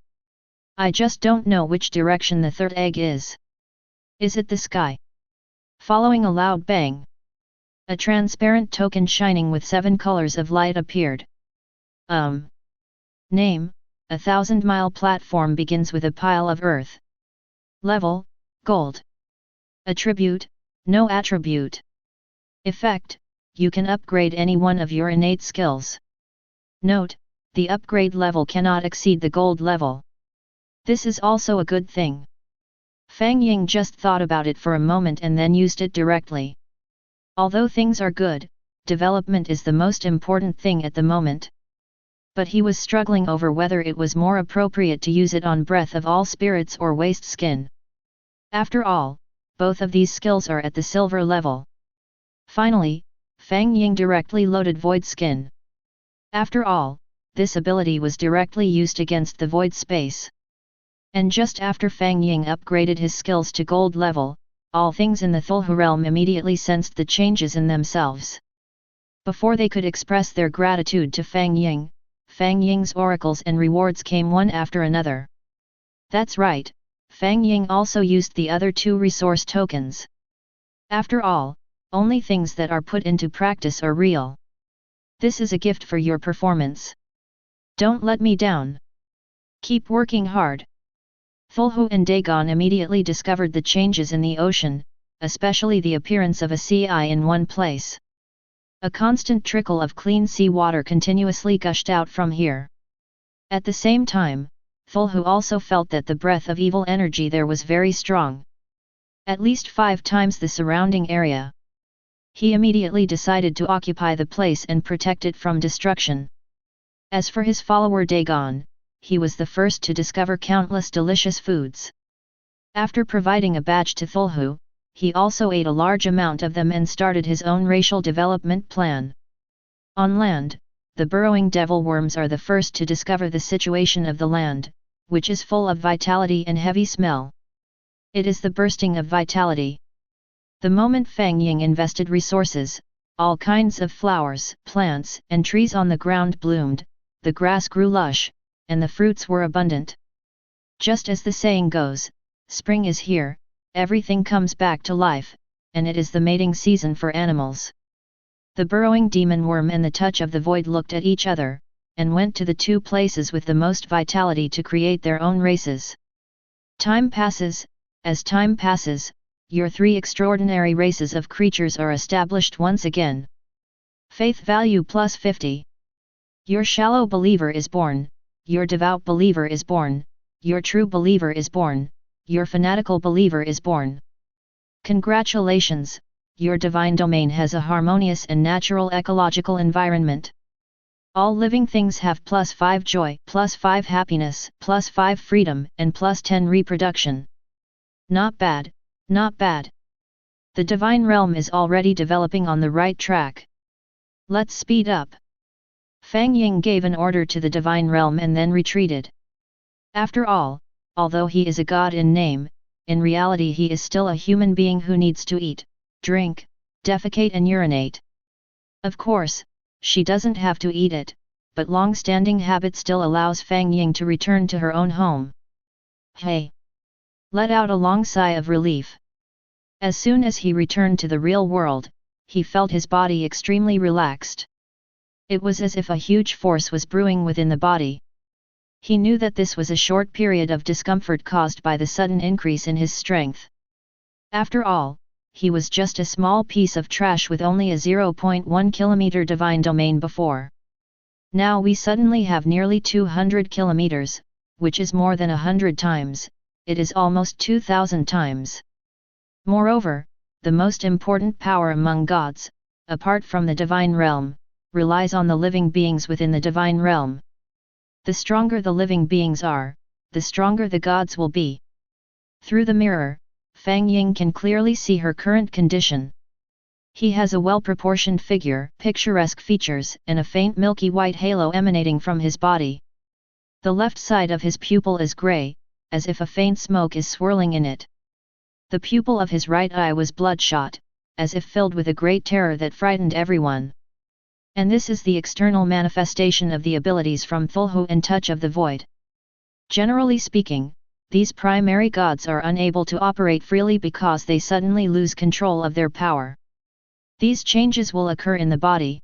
I just don't know which direction the third egg is. Is it the sky? Following a loud bang, a transparent token shining with 7 colors of light appeared. Name: 1,000-mile platform begins with a pile of earth. Level: gold. Attribute: no attribute. Effect: you can upgrade any one of your innate skills. Note: the upgrade level cannot exceed the gold level. This is also a good thing. Fang Ying just thought about it for a moment and then used it directly. Although things are good, development is the most important thing at the moment. But he was struggling over whether it was more appropriate to use it on Breath of All Spirits or Waste Skin. After all, both of these skills are at the silver level. Finally, Fang Ying directly loaded Void Skin. After all, this ability was directly used against the void space. And just after Fang Ying upgraded his skills to gold level, all things in the Cthulhu realm immediately sensed the changes in themselves. Before they could express their gratitude to Fang Ying's oracles and rewards came one after another. That's right, Fang Ying also used the other 2 resource tokens. After all, only things that are put into practice are real. This is a gift for your performance. Don't let me down. Keep working hard. Cthulhu and Dagon immediately discovered the changes in the ocean, especially the appearance of a sea eye in one place. A constant trickle of clean sea water continuously gushed out from here. At the same time, Cthulhu also felt that the breath of evil energy there was very strong. At least 5 times the surrounding area. He immediately decided to occupy the place and protect it from destruction. As for his follower Dagon, he was the first to discover countless delicious foods. After providing a badge to Cthulhu, he also ate a large amount of them and started his own racial development plan. On land, the burrowing devil worms are the first to discover the situation of the land, which is full of vitality and heavy smell. It is the bursting of vitality. The moment Fang Ying invested resources, all kinds of flowers, plants, and trees on the ground bloomed, the grass grew lush, and the fruits were abundant. Just as the saying goes, spring is here, everything comes back to life, and it is the mating season for animals. The burrowing demon worm and the touch of the void looked at each other, and went to the 2 places with the most vitality to create their own races. Time passes. As time passes, your 3 extraordinary races of creatures are established once again. Faith value plus 50. Your shallow believer is born, your devout believer is born, your true believer is born, your fanatical believer is born. Congratulations, your divine domain has a harmonious and natural ecological environment. All living things have plus 5 joy, plus 5 happiness, plus 5 freedom, and plus 10 reproduction. Not bad, not bad. The divine realm is already developing on the right track. Let's speed up. Fang Ying gave an order to the divine realm and then retreated. After all, although he is a god in name, in reality he is still a human being who needs to eat, drink, defecate and urinate. Of course, she doesn't have to eat it, but long-standing habit still allows Fang Ying to return to her own home. Hey! Let out a long sigh of relief. As soon as he returned to the real world, he felt his body extremely relaxed. It was as if a huge force was brewing within the body. He knew that this was a short period of discomfort caused by the sudden increase in his strength. After all, he was just a small piece of trash with only a 0.1 km divine domain before. Now we suddenly have nearly 200 kilometers, which is more than 100 times, it is almost 2000 times. Moreover, the most important power among gods, apart from the divine realm, relies on the living beings within the divine realm. The stronger the living beings are, the stronger the gods will be. Through the mirror, Fang Ying can clearly see her current condition. He has a well-proportioned figure, picturesque features, and a faint milky white halo emanating from his body. The left side of his pupil is grey, as if a faint smoke is swirling in it. The pupil of his right eye was bloodshot, as if filled with a great terror that frightened everyone. And this is the external manifestation of the abilities from Cthulhu and Touch of the Void. Generally speaking, these primary gods are unable to operate freely because they suddenly lose control of their power. These changes will occur in the body.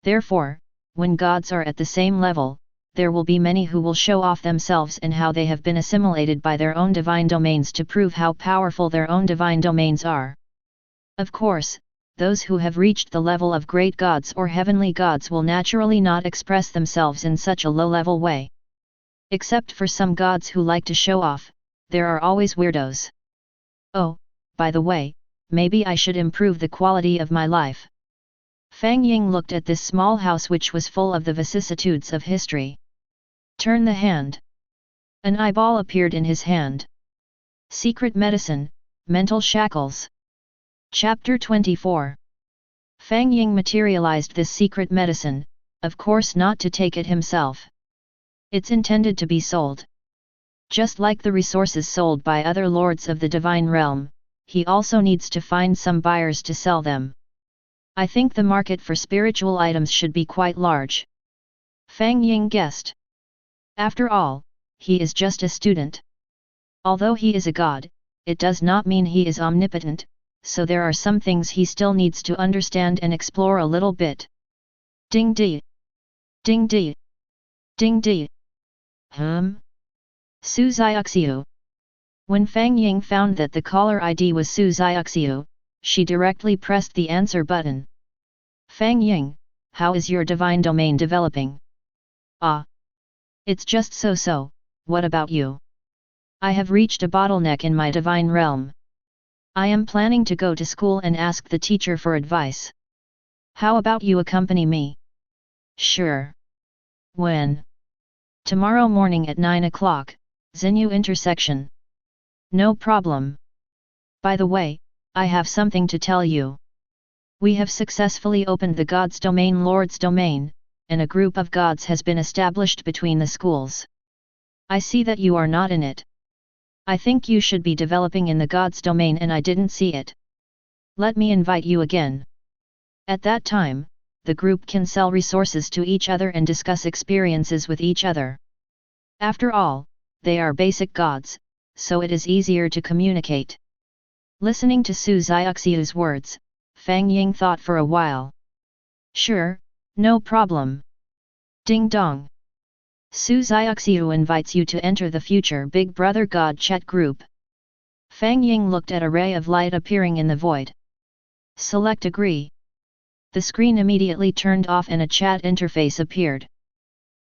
Therefore, when gods are at the same level, there will be many who will show off themselves and how they have been assimilated by their own divine domains to prove how powerful their own divine domains are. Of course, those who have reached the level of great gods or heavenly gods will naturally not express themselves in such a low-level way. Except for some gods who like to show off, there are always weirdos. Oh, by the way, maybe I should improve the quality of my life. Fang Ying looked at this small house which was full of the vicissitudes of history. Turn the hand. An eyeball appeared in his hand. Secret medicine, mental shackles. Chapter 24. Fang Ying materialized this secret medicine, Of course not to take it himself. It's intended to be sold. Just like the resources sold by other lords of the divine realm, he also needs to find some buyers to sell them. I think the market for spiritual items should be quite large. Fang Ying guessed. After all, he is just a student. Although he is a god, it does not mean he is omnipotent, so there are some things he still needs to understand and explore a little bit. Ding dee. Ding dee. Ding dee. Su Xiaoxiu. When Fang Ying found that the caller ID was Su Xiaoxiu, she directly pressed the answer button. Fang Ying, how is your divine domain developing? Ah. It's just so, what about you? I have reached a bottleneck in my divine realm. I am planning to go to school and ask the teacher for advice. How about you accompany me? Sure. When? Tomorrow morning at 9 o'clock, Xinyu intersection. No problem. By the way, I have something to tell you. We have successfully opened the God's Domain Lord's Domain, and a group of gods has been established between the schools. I see that you are not in it. I think you should be developing in the God's Domain and I didn't see it. Let me invite you again. At that time, the group can sell resources to each other and discuss experiences with each other. After all, they are basic gods, so it is easier to communicate. Listening to Su Xiaoxiu's words, Fang Ying thought for a while. Sure, no problem. Ding dong. Su Xiaoxiu invites you to enter the future Big Brother God chat group. Fang Ying looked at a ray of light appearing in the void. Select agree. The screen immediately turned off and a chat interface appeared.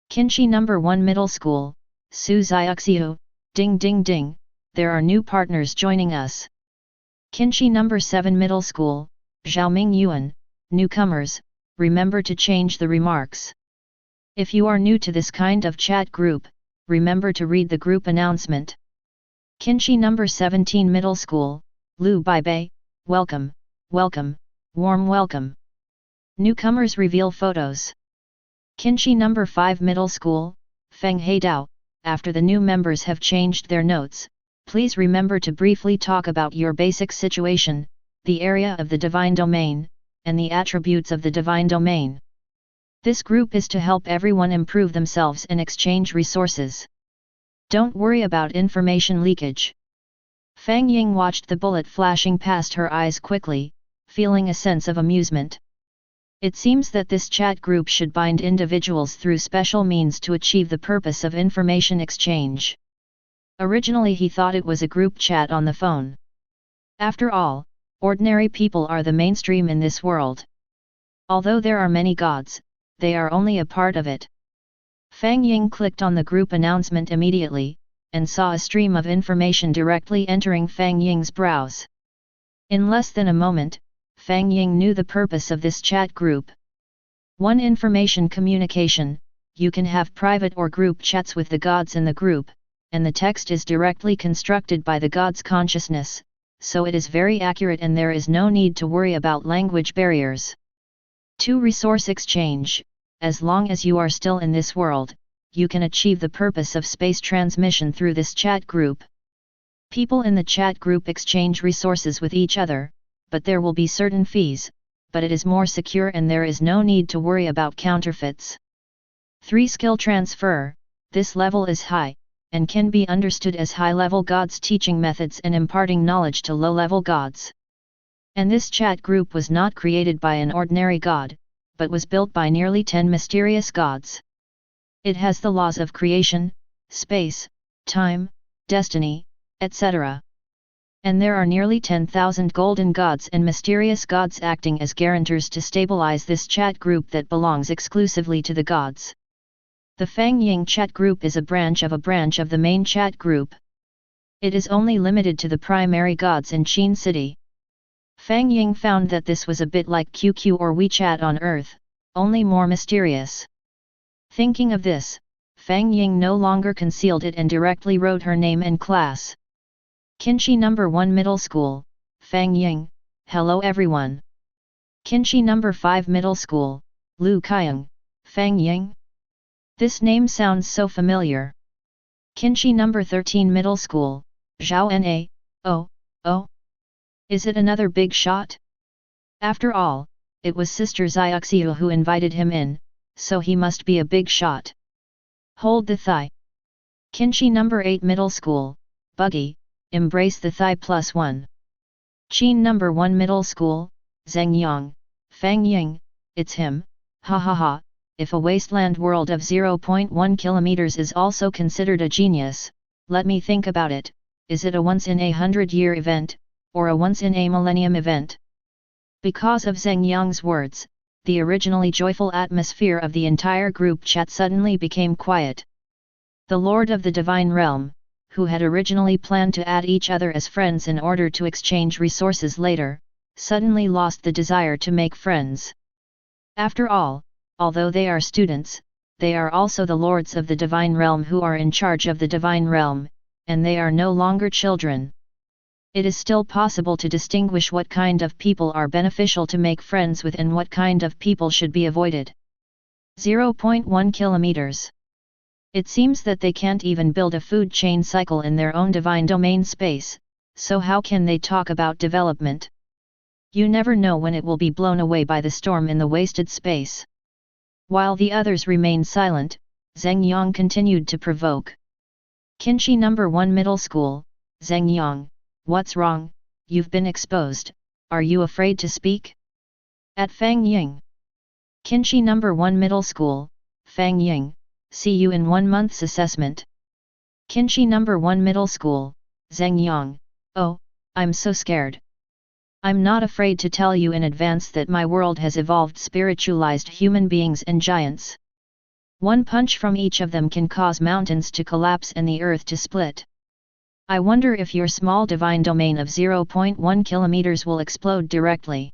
Kinshi number 1 Middle School, Su Xiaoxiu, ding ding ding, there are new partners joining us. Kinshi number 7 Middle School, Xiaoming Yuan, newcomers, remember to change the remarks. If you are new to this kind of chat group, remember to read the group announcement. Kinshi number 17 Middle School, Lu Baibei, welcome, welcome, warm welcome. Newcomers reveal photos. Kinshi number 5 Middle School, Feng Heidao, after the new members have changed their notes, please remember to briefly talk about your basic situation, the area of the divine domain, and the attributes of the divine domain. This group is to help everyone improve themselves and exchange resources. Don't worry about information leakage. Fang Ying watched the bullet flashing past her eyes quickly, feeling a sense of amusement. It seems that this chat group should bind individuals through special means to achieve the purpose of information exchange. Originally he thought it was a group chat on the phone. After all, ordinary people are the mainstream in this world. Although there are many gods, they are only a part of it. Fang Ying clicked on the group announcement immediately, and saw a stream of information directly entering Fang Ying's browse. In less than a moment, Fang Ying knew the purpose of this chat group. 1. Information communication, you can have private or group chats with the gods in the group, and the text is directly constructed by the god's consciousness, so it is very accurate and there is no need to worry about language barriers. 2. Resource exchange, as long as you are still in this world, you can achieve the purpose of space transmission through this chat group. People in the chat group exchange resources with each other, but there will be certain fees, but it is more secure and there is no need to worry about counterfeits. 3. Skill transfer, this level is high, and can be understood as high-level gods teaching methods and imparting knowledge to low-level gods. And this chat group was not created by an ordinary god, but was built by nearly 10 mysterious gods. It has the laws of creation, space, time, destiny, etc. And there are nearly 10,000 golden gods and mysterious gods acting as guarantors to stabilize this chat group that belongs exclusively to the gods. The Fang Ying chat group is a branch of the main chat group. It is only limited to the primary gods in Qin City. Fang Ying found that this was a bit like QQ or WeChat on Earth, only more mysterious. Thinking of this, Fang Ying no longer concealed it and directly wrote her name and class. Kinshi number 1 Middle School, Fang Ying, hello everyone. Kinshi number 5 Middle School, Lu Kaiyang, Fang Ying? This name sounds so familiar. Kinshi number 13 Middle School, Zhao Na, oh. Is it another big shot? After all, it was Sister Xiaoxiu who invited him in, so he must be a big shot. Hold the thigh. Kinshi number 8 Middle School, Buggy, embrace the thigh +1. Qin number 1 Middle School, Zheng Yang, Fang Ying, it's him, ha ha ha. If a wasteland world of 0.1 kilometers is also considered a genius, let me think about it, is it a once-in-a-100-year event, or a once-in-a-millennium event? Because of Zheng Yang's words, the originally joyful atmosphere of the entire group chat suddenly became quiet. The Lord of the Divine Realm, who had originally planned to add each other as friends in order to exchange resources later, suddenly lost the desire to make friends. After all, although they are students, they are also the lords of the divine realm who are in charge of the divine realm, and they are no longer children. It is still possible to distinguish what kind of people are beneficial to make friends with and what kind of people should be avoided. 0.1 kilometers. It seems that they can't even build a food chain cycle in their own divine domain space, so how can they talk about development? You never know when it will be blown away by the storm in the wasted space. While the others remained silent, Zheng Yang continued to provoke. Kinshi number 1 Middle School, Zheng Yang, what's wrong? You've been exposed, are you afraid to speak? At Fang Ying. Kinshi number 1 Middle School, Fang Ying, see you in 1 month's assessment. Kinshi number 1 Middle School, Zheng Yang, oh, I'm so scared. I'm not afraid to tell you in advance that my world has evolved spiritualized human beings and giants. 1 punch from each of them can cause mountains to collapse and the earth to split. I wonder if your small divine domain of 0.1 kilometers will explode directly.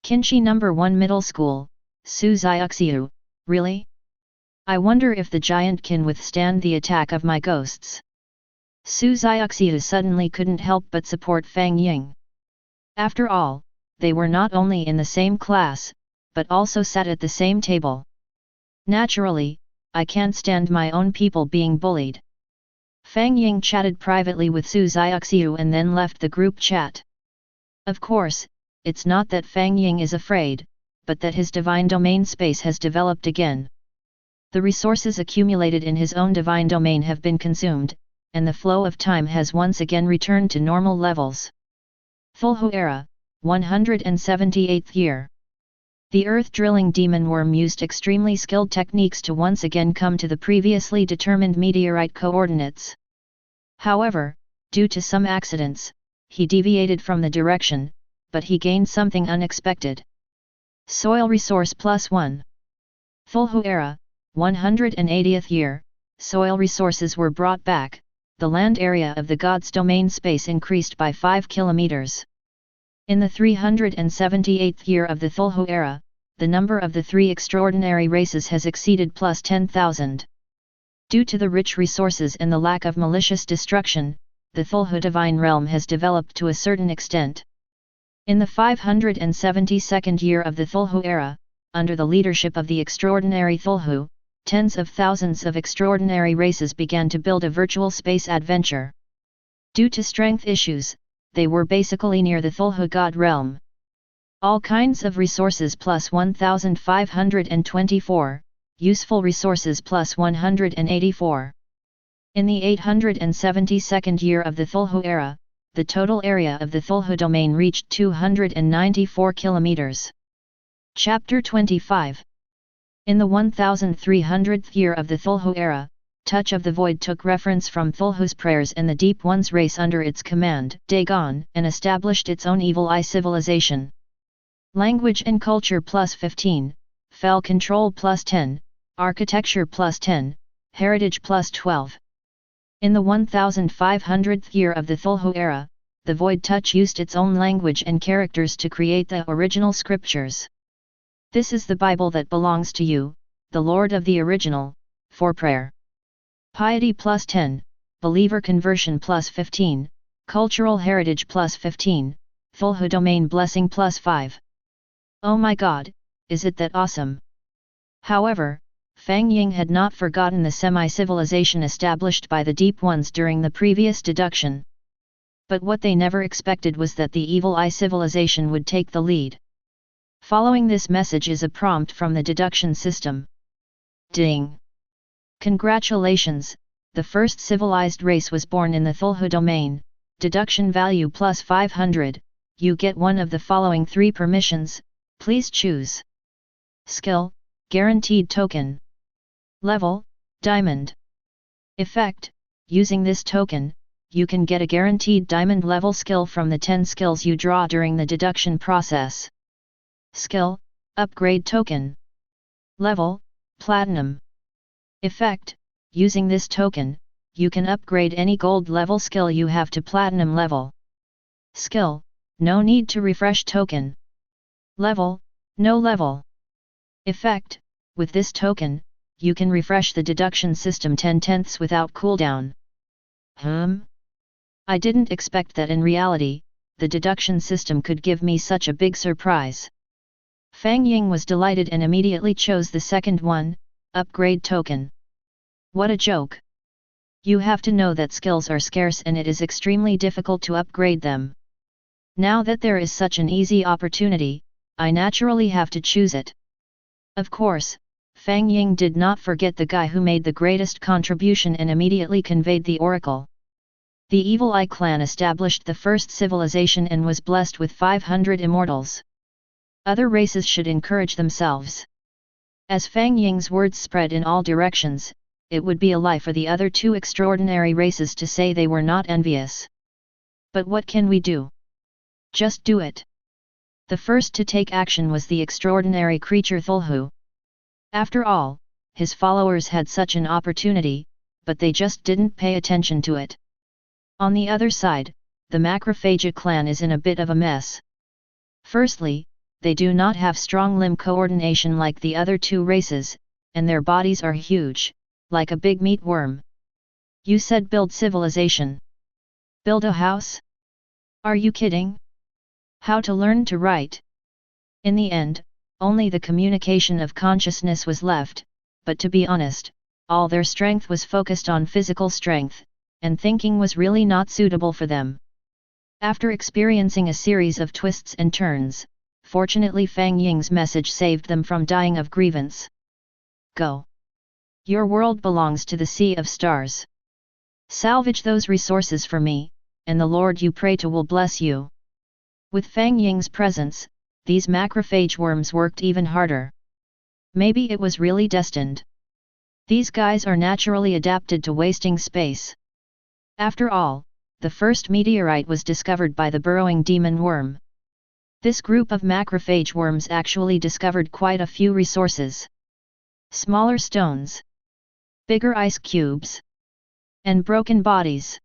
Kinshi number 1 Middle School, Su Xiaoxiu, really? I wonder if the giant can withstand the attack of my ghosts. Su Xiaoxiu suddenly couldn't help but support Fang Ying. After all, they were not only in the same class, but also sat at the same table. Naturally, I can't stand my own people being bullied. Fang Ying chatted privately with Su Xiaoxiu and then left the group chat. Of course, it's not that Fang Ying is afraid, but that his divine domain space has developed again. The resources accumulated in his own divine domain have been consumed, and the flow of time has once again returned to normal levels. Cthulhu Era, 178th year. The earth-drilling demon worm used extremely skilled techniques to once again come to the previously determined meteorite coordinates. However, due to some accidents, he deviated from the direction, but he gained something unexpected. Soil resource +1. Cthulhu Era, 180th year, soil resources were brought back. The land area of the god's domain space increased by 5 kilometers. In the 378th year of the Cthulhu era, the number of the 3 extraordinary races has exceeded +10,000. Due to the rich resources and the lack of malicious destruction, the Cthulhu divine realm has developed to a certain extent. In the 572nd year of the Cthulhu era, under the leadership of the extraordinary Cthulhu, tens of thousands of extraordinary races began to build a virtual space adventure. Due to strength issues, they were basically near the Cthulhu god realm. All kinds of resources +1524, useful resources +184. In the 872nd year of the Cthulhu era, the total area of the Cthulhu domain reached 294 kilometers. Chapter 25. In the 1300th year of the Cthulhu era, Touch of the Void took reference from Cthulhu's prayers and the Deep One's race under its command, Dagon, and established its own evil eye civilization. Language and culture +15, Fel control +10, architecture +10, heritage +12. In the 1500th year of the Cthulhu era, the Void Touch used its own language and characters to create the original scriptures. This is the Bible that belongs to you, the Lord of the original, for prayer. Piety +10, believer conversion +15, cultural heritage +15, Cthulhu domain blessing +5. Oh my God, is it that awesome? However, Fang Ying had not forgotten the semi-civilization established by the Deep Ones during the previous deduction. But what they never expected was that the Evil Eye civilization would take the lead. Following this message is a prompt from the deduction system. Ding! Congratulations, the first civilized race was born in the Cthulhu domain, deduction value plus 500, you get one of the following 3 permissions, please choose. Skill, guaranteed token. Level, diamond. Effect, using this token, you can get a guaranteed diamond level skill from the 10 skills you draw during the deduction process. Skill, upgrade token. Level, platinum. Effect, using this token, you can upgrade any gold level skill you have to platinum level. Skill, no need to refresh token. Level, no level. Effect, with this token, you can refresh the deduction system 10/10 without cooldown. I didn't expect that in reality, the deduction system could give me such a big surprise. Fang Ying was delighted and immediately chose the second one, upgrade token. What a joke! You have to know that skills are scarce and it is extremely difficult to upgrade them. Now that there is such an easy opportunity, I naturally have to choose it. Of course, Fang Ying did not forget the guy who made the greatest contribution and immediately conveyed the oracle. The Evil Eye clan established the first civilization and was blessed with 500 immortals. Other races should encourage themselves. As Fang Ying's words spread in all directions, it would be a lie for the other 2 extraordinary races to say they were not envious. But what can we do? Just do it. The first to take action was the extraordinary creature Cthulhu. After all, his followers had such an opportunity, but they just didn't pay attention to it. On the other side, the Macrophagia clan is in a bit of a mess. Firstly, they do not have strong limb coordination like the other 2 races, and their bodies are huge, like a big meatworm. You said build civilization. Build a house? Are you kidding? How to learn to write? In the end, only the communication of consciousness was left, but to be honest, all their strength was focused on physical strength, and thinking was really not suitable for them. After experiencing a series of twists and turns, fortunately Fang Ying's message saved them from dying of grievance. Go. Your world belongs to the Sea of Stars. Salvage those resources for me, and the Lord you pray to will bless you. With Fang Ying's presence, these macrophage worms worked even harder. Maybe it was really destined. These guys are naturally adapted to wasting space. After all, the first meteorite was discovered by the burrowing demon worm. This group of macrophage worms actually discovered quite a few resources. Smaller stones, bigger ice cubes, and broken bodies.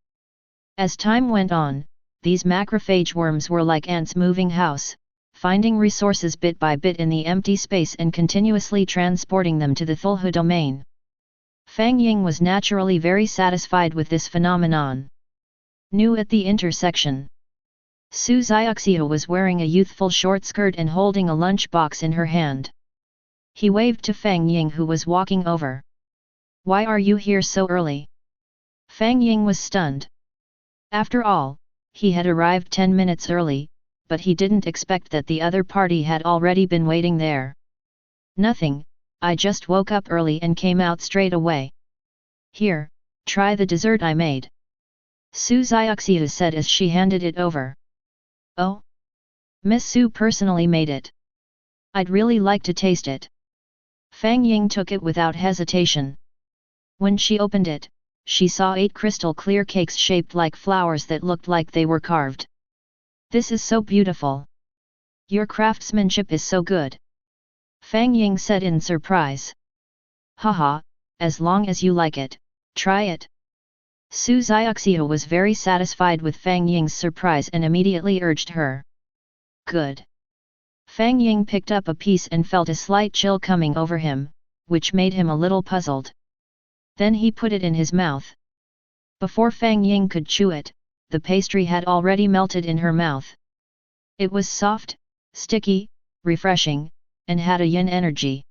As time went on, these macrophage worms were like ants moving house, finding resources bit by bit in the empty space and continuously transporting them to the Cthulhu domain. Fang Ying was naturally very satisfied with this phenomenon. New at the intersection. Su Xiaoxia was wearing a youthful short skirt and holding a lunch box in her hand. He waved to Fang Ying who was walking over. Why are you here so early? Fang Ying was stunned. After all, he had arrived 10 minutes early, but he didn't expect that the other party had already been waiting there. Nothing, I just woke up early and came out straight away. Here, try the dessert I made. Su Xiaoxia said as she handed it over. Oh? Miss Su personally made it. I'd really like to taste it. Fang Ying took it without hesitation. When she opened it, she saw 8 crystal clear cakes shaped like flowers that looked like they were carved. This is so beautiful. Your craftsmanship is so good. Fang Ying said in surprise. Haha, as long as you like it, try it. Su Xiaoxia was very satisfied with Fang Ying's surprise and immediately urged her. Good. Fang Ying picked up a piece and felt a slight chill coming over him, which made him a little puzzled. Then he put it in his mouth. Before Fang Ying could chew it, the pastry had already melted in her mouth. It was soft, sticky, refreshing, and had a yin energy.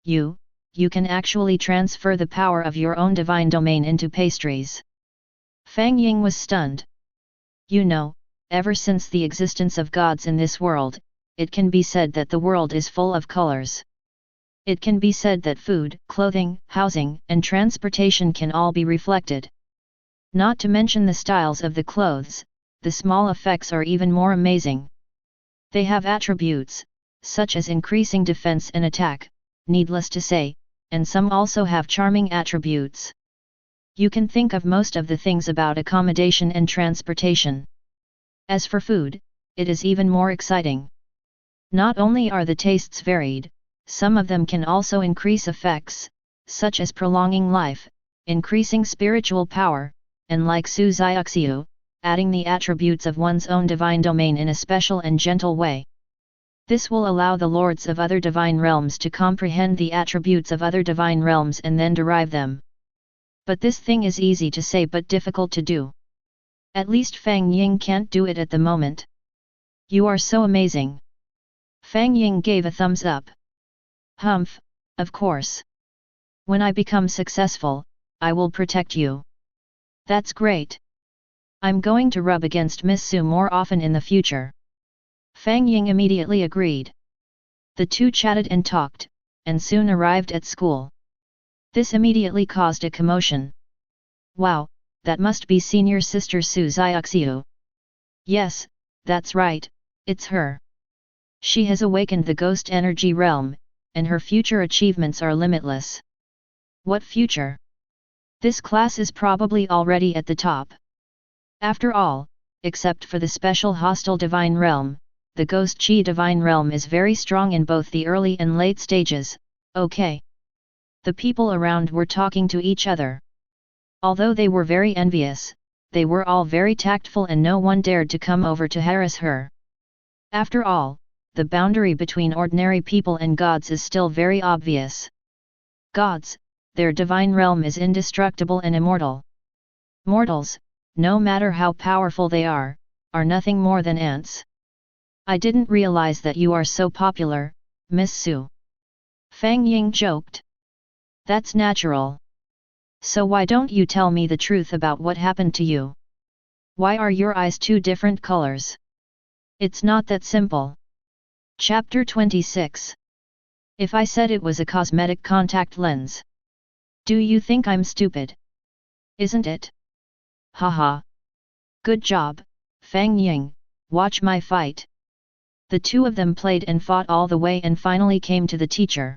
you can actually transfer the power of your own divine domain into pastries. Fang Ying was stunned. You know, ever since the existence of gods in this world, it can be said that the world is full of colors. It can be said that food, clothing, housing, and transportation can all be reflected. Not to mention the styles of the clothes, the small effects are even more amazing. They have attributes, such as increasing defense and attack, needless to say, and some also have charming attributes. You can think of most of the things about accommodation and transportation. As for food, it is even more exciting. Not only are the tastes varied, some of them can also increase effects, such as prolonging life, increasing spiritual power, and like Su Xiaoxiu, adding the attributes of one's own divine domain in a special and gentle way. This will allow the lords of other divine realms to comprehend the attributes of other divine realms and then derive them. But this thing is easy to say but difficult to do. At least Fang Ying can't do it at the moment. You are so amazing. Fang Ying gave a thumbs up. Humph, of course. When I become successful, I will protect you. That's great. I'm going to rub against Miss Su more often in the future. Fang Ying immediately agreed. The two chatted and talked, and soon arrived at school. This immediately caused a commotion. Wow, that must be senior sister Su Xiaoxiu. Yes, that's right, it's her. She has awakened the ghost energy realm, and her future achievements are limitless. What future? This class is probably already at the top. After all, except for the special hostile divine realm, the ghost chi divine realm is very strong in both the early and late stages. Okay. The people around were talking to each other. Although they were very envious, they were all very tactful and no one dared to come over to harass her. After all, the boundary between ordinary people and gods is still very obvious. Gods, their divine realm is indestructible and immortal. Mortals, no matter how powerful they are nothing more than ants. I didn't realize that you are so popular, Miss Su. Fang Ying joked. That's natural. So why don't you tell me the truth about what happened to you? Why are your eyes two different colors? It's not that simple. Chapter 26. If I said it was a cosmetic contact lens. Do you think I'm stupid? Isn't it? Haha. Good job, Fang Ying, watch my fight. The two of them played and fought all the way and finally came to the teacher.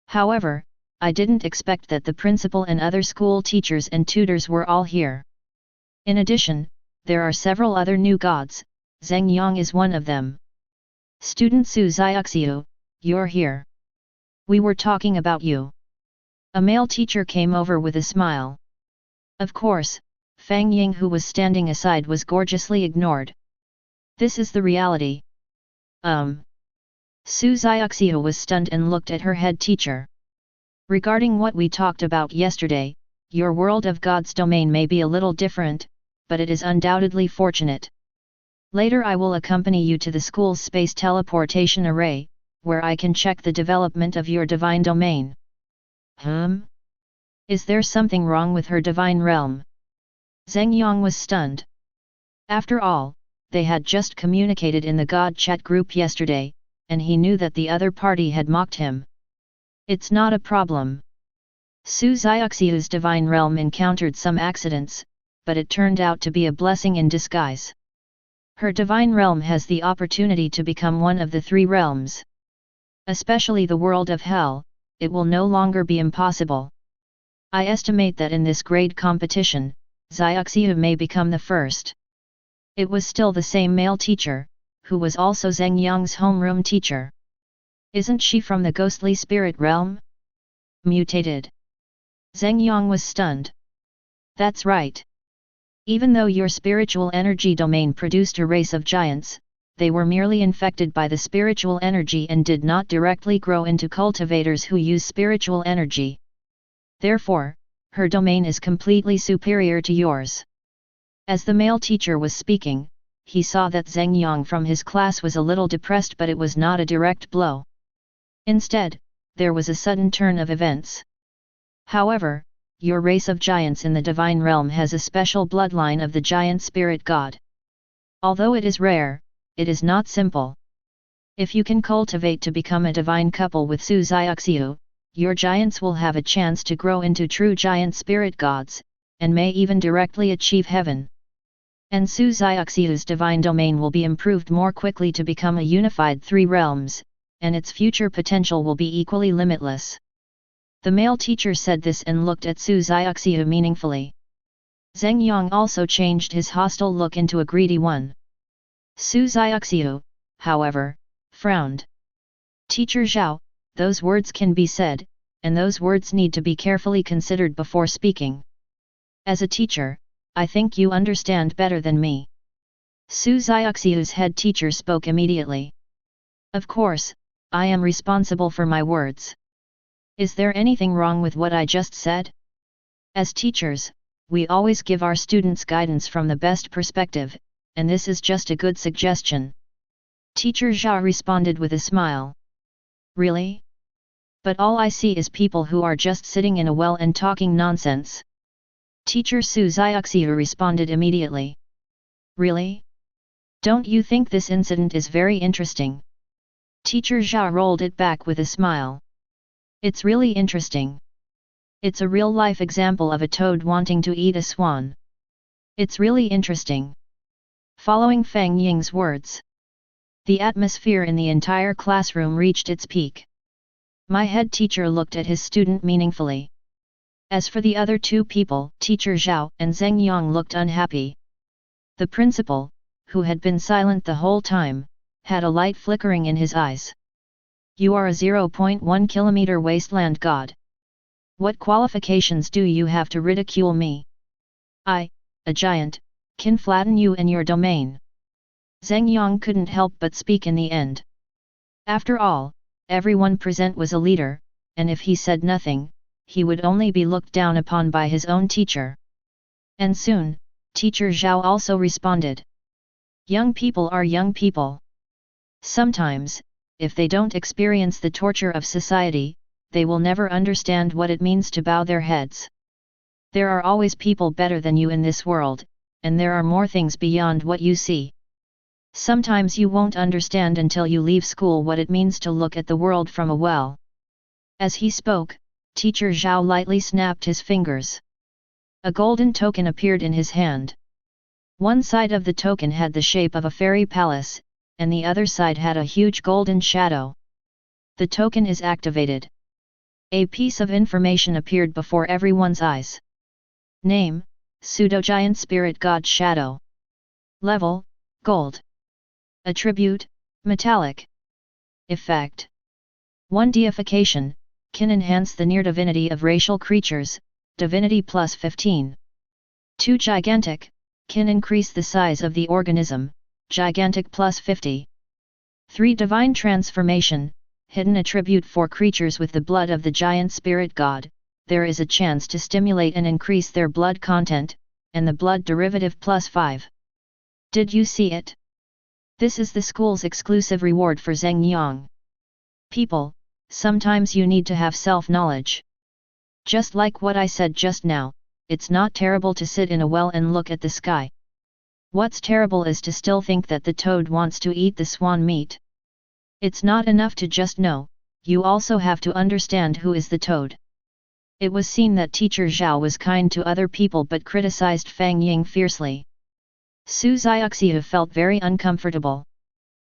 However, I didn't expect that the principal and other school teachers and tutors were all here. In addition, there are several other new gods, Zheng Yang is one of them. Student Su Xiaoxiu, you're here. We were talking about you. A male teacher came over with a smile. Of course, Fang Ying who was standing aside was gorgeously ignored. This is the reality. Su Xiaoxiu was stunned and looked at her head teacher. Regarding what we talked about yesterday, your world of God's domain may be a little different, but it is undoubtedly fortunate. Later I will accompany you to the school's space teleportation array, where I can check the development of your divine domain. Is there something wrong with her divine realm? Zheng Yang was stunned. After all, they had just communicated in the God chat group yesterday, and he knew that the other party had mocked him. It's not a problem. Su Xiaoxiu's divine realm encountered some accidents, but it turned out to be a blessing in disguise. Her divine realm has the opportunity to become one of the three realms. Especially the world of hell, it will no longer be impossible. I estimate that in this grade competition, Xiaoxiu may become the first. It was still the same male teacher, who was also Zheng Yang's homeroom teacher. Isn't she from the ghostly spirit realm? Mutated. Zheng Yang was stunned. That's right. Even though your spiritual energy domain produced a race of giants, they were merely infected by the spiritual energy and did not directly grow into cultivators who use spiritual energy. Therefore, her domain is completely superior to yours. As the male teacher was speaking, he saw that Zheng Yang from his class was a little depressed, but it was not a direct blow. Instead, there was a sudden turn of events. However, your race of giants in the divine realm has a special bloodline of the giant spirit god. Although it is rare, it is not simple. If you can cultivate to become a divine couple with Su Xiaoxiu, your giants will have a chance to grow into true giant spirit gods, and may even directly achieve heaven. And Su Xiaoxiu's divine domain will be improved more quickly to become a unified three realms, and its future potential will be equally limitless. The male teacher said this and looked at Su Xiaoxiu meaningfully. Zheng Yang also changed his hostile look into a greedy one. Su Xiaoxiu, however, frowned. Teacher Zhao, those words can be said, and those words need to be carefully considered before speaking. As a teacher, I think you understand better than me. Su Xiaoxiu's head teacher spoke immediately. Of course, I am responsible for my words. Is there anything wrong with what I just said? As teachers, we always give our students guidance from the best perspective, and this is just a good suggestion. Teacher Zhao responded with a smile. Really? But all I see is people who are just sitting in a well and talking nonsense. Teacher Su Xiaoxiu responded immediately. Really? Don't you think this incident is very interesting? Teacher Zhao rolled it back with a smile. It's really interesting. It's a real-life example of a toad wanting to eat a swan. It's really interesting. Following Fang Ying's words, the atmosphere in the entire classroom reached its peak. My head teacher looked at his student meaningfully. As for the other two people, Teacher Zhao and Zheng Yang looked unhappy. The principal, who had been silent the whole time, had a light flickering in his eyes. You are a 0.1 kilometer wasteland god. What qualifications do you have to ridicule me? I, a giant, can flatten you and your domain. Zheng Yang couldn't help but speak in the end. After all, everyone present was a leader, and if he said nothing, he would only be looked down upon by his own teacher. And soon, Teacher Zhao also responded. Young people are young people. Sometimes, if they don't experience the torture of society, they will never understand what it means to bow their heads. There are always people better than you in this world, and there are more things beyond what you see. Sometimes you won't understand until you leave school what it means to look at the world from a well. As he spoke, Teacher Zhao lightly snapped his fingers. A golden token appeared in his hand. One side of the token had the shape of a fairy palace, and the other side had a huge golden shadow. The token is activated. A piece of information appeared before everyone's eyes. Name, Pseudo-Giant Spirit God Shadow. Level, Gold. Attribute, Metallic. Effect. 1 Deification, can enhance the near divinity of racial creatures, divinity plus 15. 2 Gigantic, can increase the size of the organism, gigantic plus 50. 3 Divine Transformation, hidden attribute for creatures with the blood of the giant spirit god, there is a chance to stimulate and increase their blood content, and the blood derivative plus 5. Did you see it? This is the school's exclusive reward for Zheng Yang. People, sometimes you need to have self-knowledge. Just like what I said just now, it's not terrible to sit in a well and look at the sky. What's terrible is to still think that the toad wants to eat the swan meat. It's not enough to just know, you also have to understand who is the toad. It was seen that Teacher Zhao was kind to other people but criticized Fang Ying fiercely. Su Xiaoxiu felt very uncomfortable.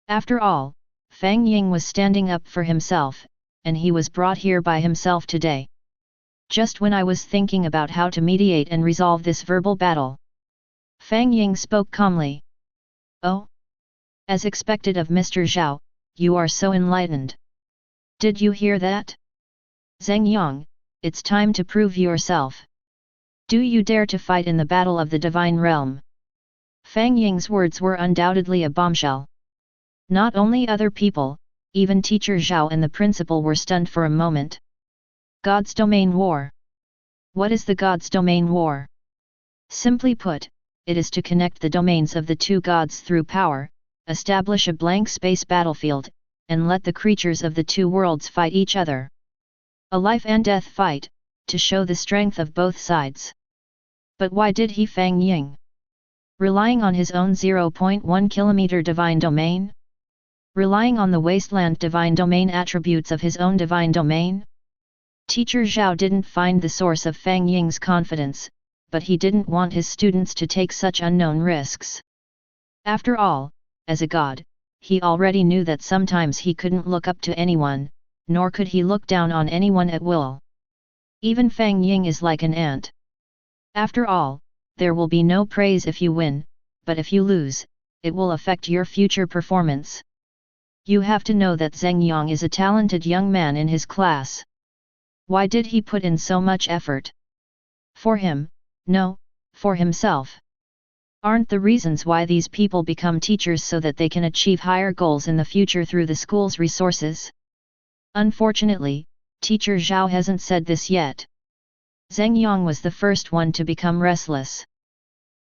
After all, Fang Ying was standing up for himself, and he was brought here by himself today. Just when I was thinking about how to mediate and resolve this verbal battle. Fang Ying spoke calmly. Oh? As expected of Mr. Zhao, you are so enlightened. Did you hear that? Zheng Yang, it's time to prove yourself. Do you dare to fight in the battle of the divine realm? Fang Ying's words were undoubtedly a bombshell. Not only other people, even Teacher Zhao and the principal were stunned for a moment. God's Domain War. What is the God's Domain War? Simply put, it is to connect the domains of the two gods through power, establish a blank space battlefield, and let the creatures of the two worlds fight each other. A life and death fight, to show the strength of both sides. But why did he Fang Ying? Relying on his own 0.1 kilometer divine domain? Relying on the wasteland divine domain attributes of his own divine domain? Teacher Zhao didn't find the source of Fang Ying's confidence, but he didn't want his students to take such unknown risks. After all, as a god, he already knew that sometimes he couldn't look up to anyone, nor could he look down on anyone at will. Even Fang Ying is like an ant. After all, there will be no praise if you win, but if you lose, it will affect your future performance. You have to know that Zheng Yang is a talented young man in his class. Why did he put in so much effort? For him? No, for himself. Aren't the reasons why these people become teachers so that they can achieve higher goals in the future through the school's resources? Unfortunately, Teacher Zhao hasn't said this yet. Zheng Yang was the first one to become restless.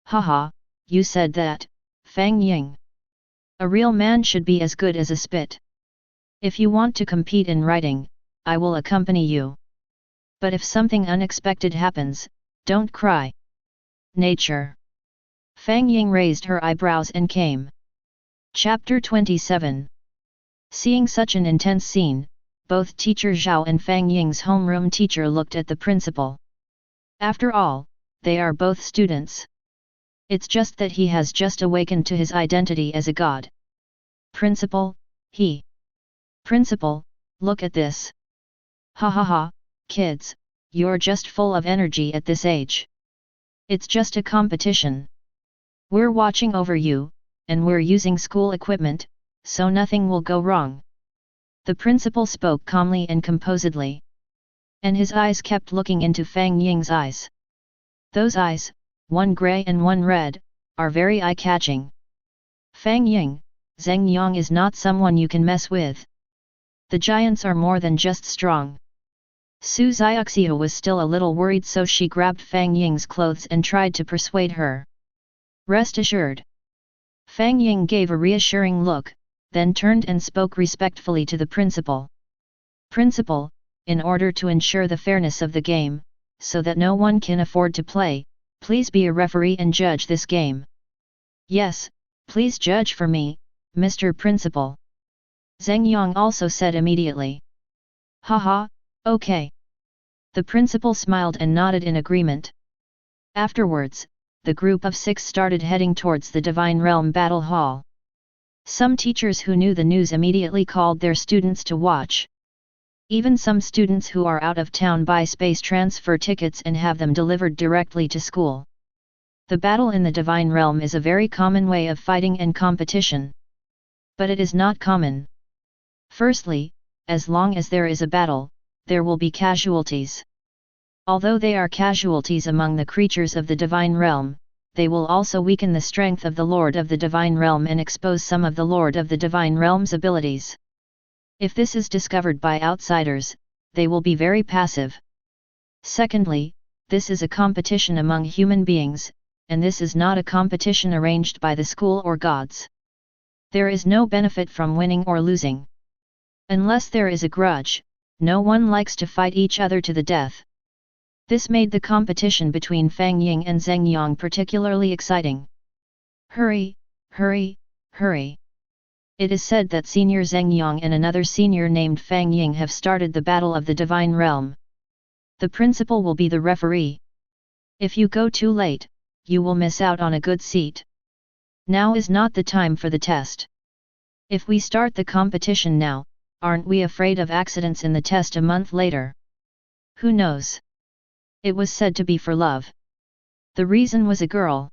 Haha, you said that, Fang Ying. A real man should be as good as a spit. If you want to compete in writing, I will accompany you. But if something unexpected happens, don't cry. Nature. Fang Ying raised her eyebrows and came. Chapter 27. Seeing such an intense scene, both Teacher Zhao and Fang Ying's homeroom teacher looked at the principal. After all, they are both students. It's just that he has just awakened to his identity as a god. Principal, he. Principal, look at this. Ha ha ha, kids, you're just full of energy at this age. It's just a competition. We're watching over you, and we're using school equipment, so nothing will go wrong. The principal spoke calmly and composedly. And his eyes kept looking into Fang Ying's eyes. Those eyes, one grey and one red, are very eye-catching. Fang Ying, Zheng Yang is not someone you can mess with. The giants are more than just strong. Su Xiaoxia was still a little worried, so she grabbed Fang Ying's clothes and tried to persuade her. Rest assured. Fang Ying gave a reassuring look, then turned and spoke respectfully to the principal. Principal, in order to ensure the fairness of the game, so that no one can afford to play, please be a referee and judge this game. Yes, please judge for me, Mr. Principal. Zheng Yang also said immediately. Haha, okay. The principal smiled and nodded in agreement. Afterwards, the group of 6 started heading towards the Divine Realm Battle Hall. Some teachers who knew the news immediately called their students to watch. Even some students who are out of town buy space transfer tickets and have them delivered directly to school. The battle in the Divine Realm is a very common way of fighting and competition. But it is not common. Firstly, as long as there is a battle, there will be casualties. Although they are casualties among the creatures of the Divine Realm, they will also weaken the strength of the Lord of the Divine Realm and expose some of the Lord of the Divine Realm's abilities. If this is discovered by outsiders, they will be very passive. Secondly, this is a competition among human beings, and this is not a competition arranged by the school or gods. There is no benefit from winning or losing. Unless there is a grudge, no one likes to fight each other to the death. This made the competition between Fang Ying and Zheng Yang particularly exciting. Hurry, hurry, hurry. It is said that Senior Zheng Yang and another senior named Fang Ying have started the battle of the Divine Realm. The principal will be the referee. If you go too late, you will miss out on a good seat. Now is not the time for the test. If we start the competition now, aren't we afraid of accidents in the test a month later? Who knows? It was said to be for love. The reason was a girl.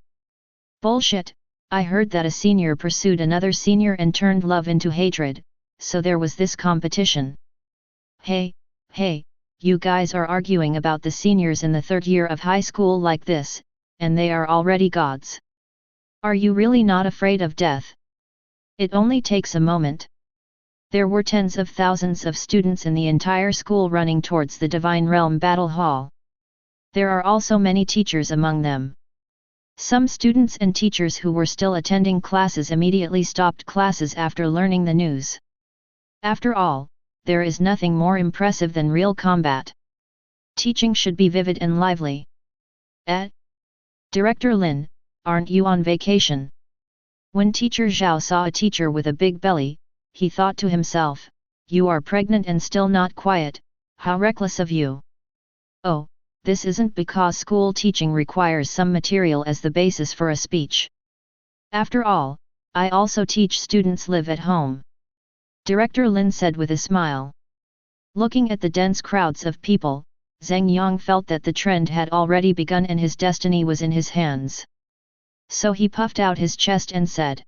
Bullshit, I heard that a senior pursued another senior and turned love into hatred, so there was this competition. Hey, you guys are arguing about the seniors in the 3rd year of high school like this, and they are already gods. Are you really not afraid of death? It only takes a moment. There were tens of thousands of students in the entire school running towards the Divine Realm Battle Hall. There are also many teachers among them. Some students and teachers who were still attending classes immediately stopped classes after learning the news. After all, there is nothing more impressive than real combat. Teaching should be vivid and lively. Director Lin, aren't you on vacation? When Teacher Zhao saw a teacher with a big belly, he thought to himself, you are pregnant and still not quiet, how reckless of you. Oh, this isn't because school teaching requires some material as the basis for a speech. After all, I also teach students live at home. Director Lin said with a smile. Looking at the dense crowds of people, Zheng Yang felt that the trend had already begun and his destiny was in his hands. So he puffed out his chest and said,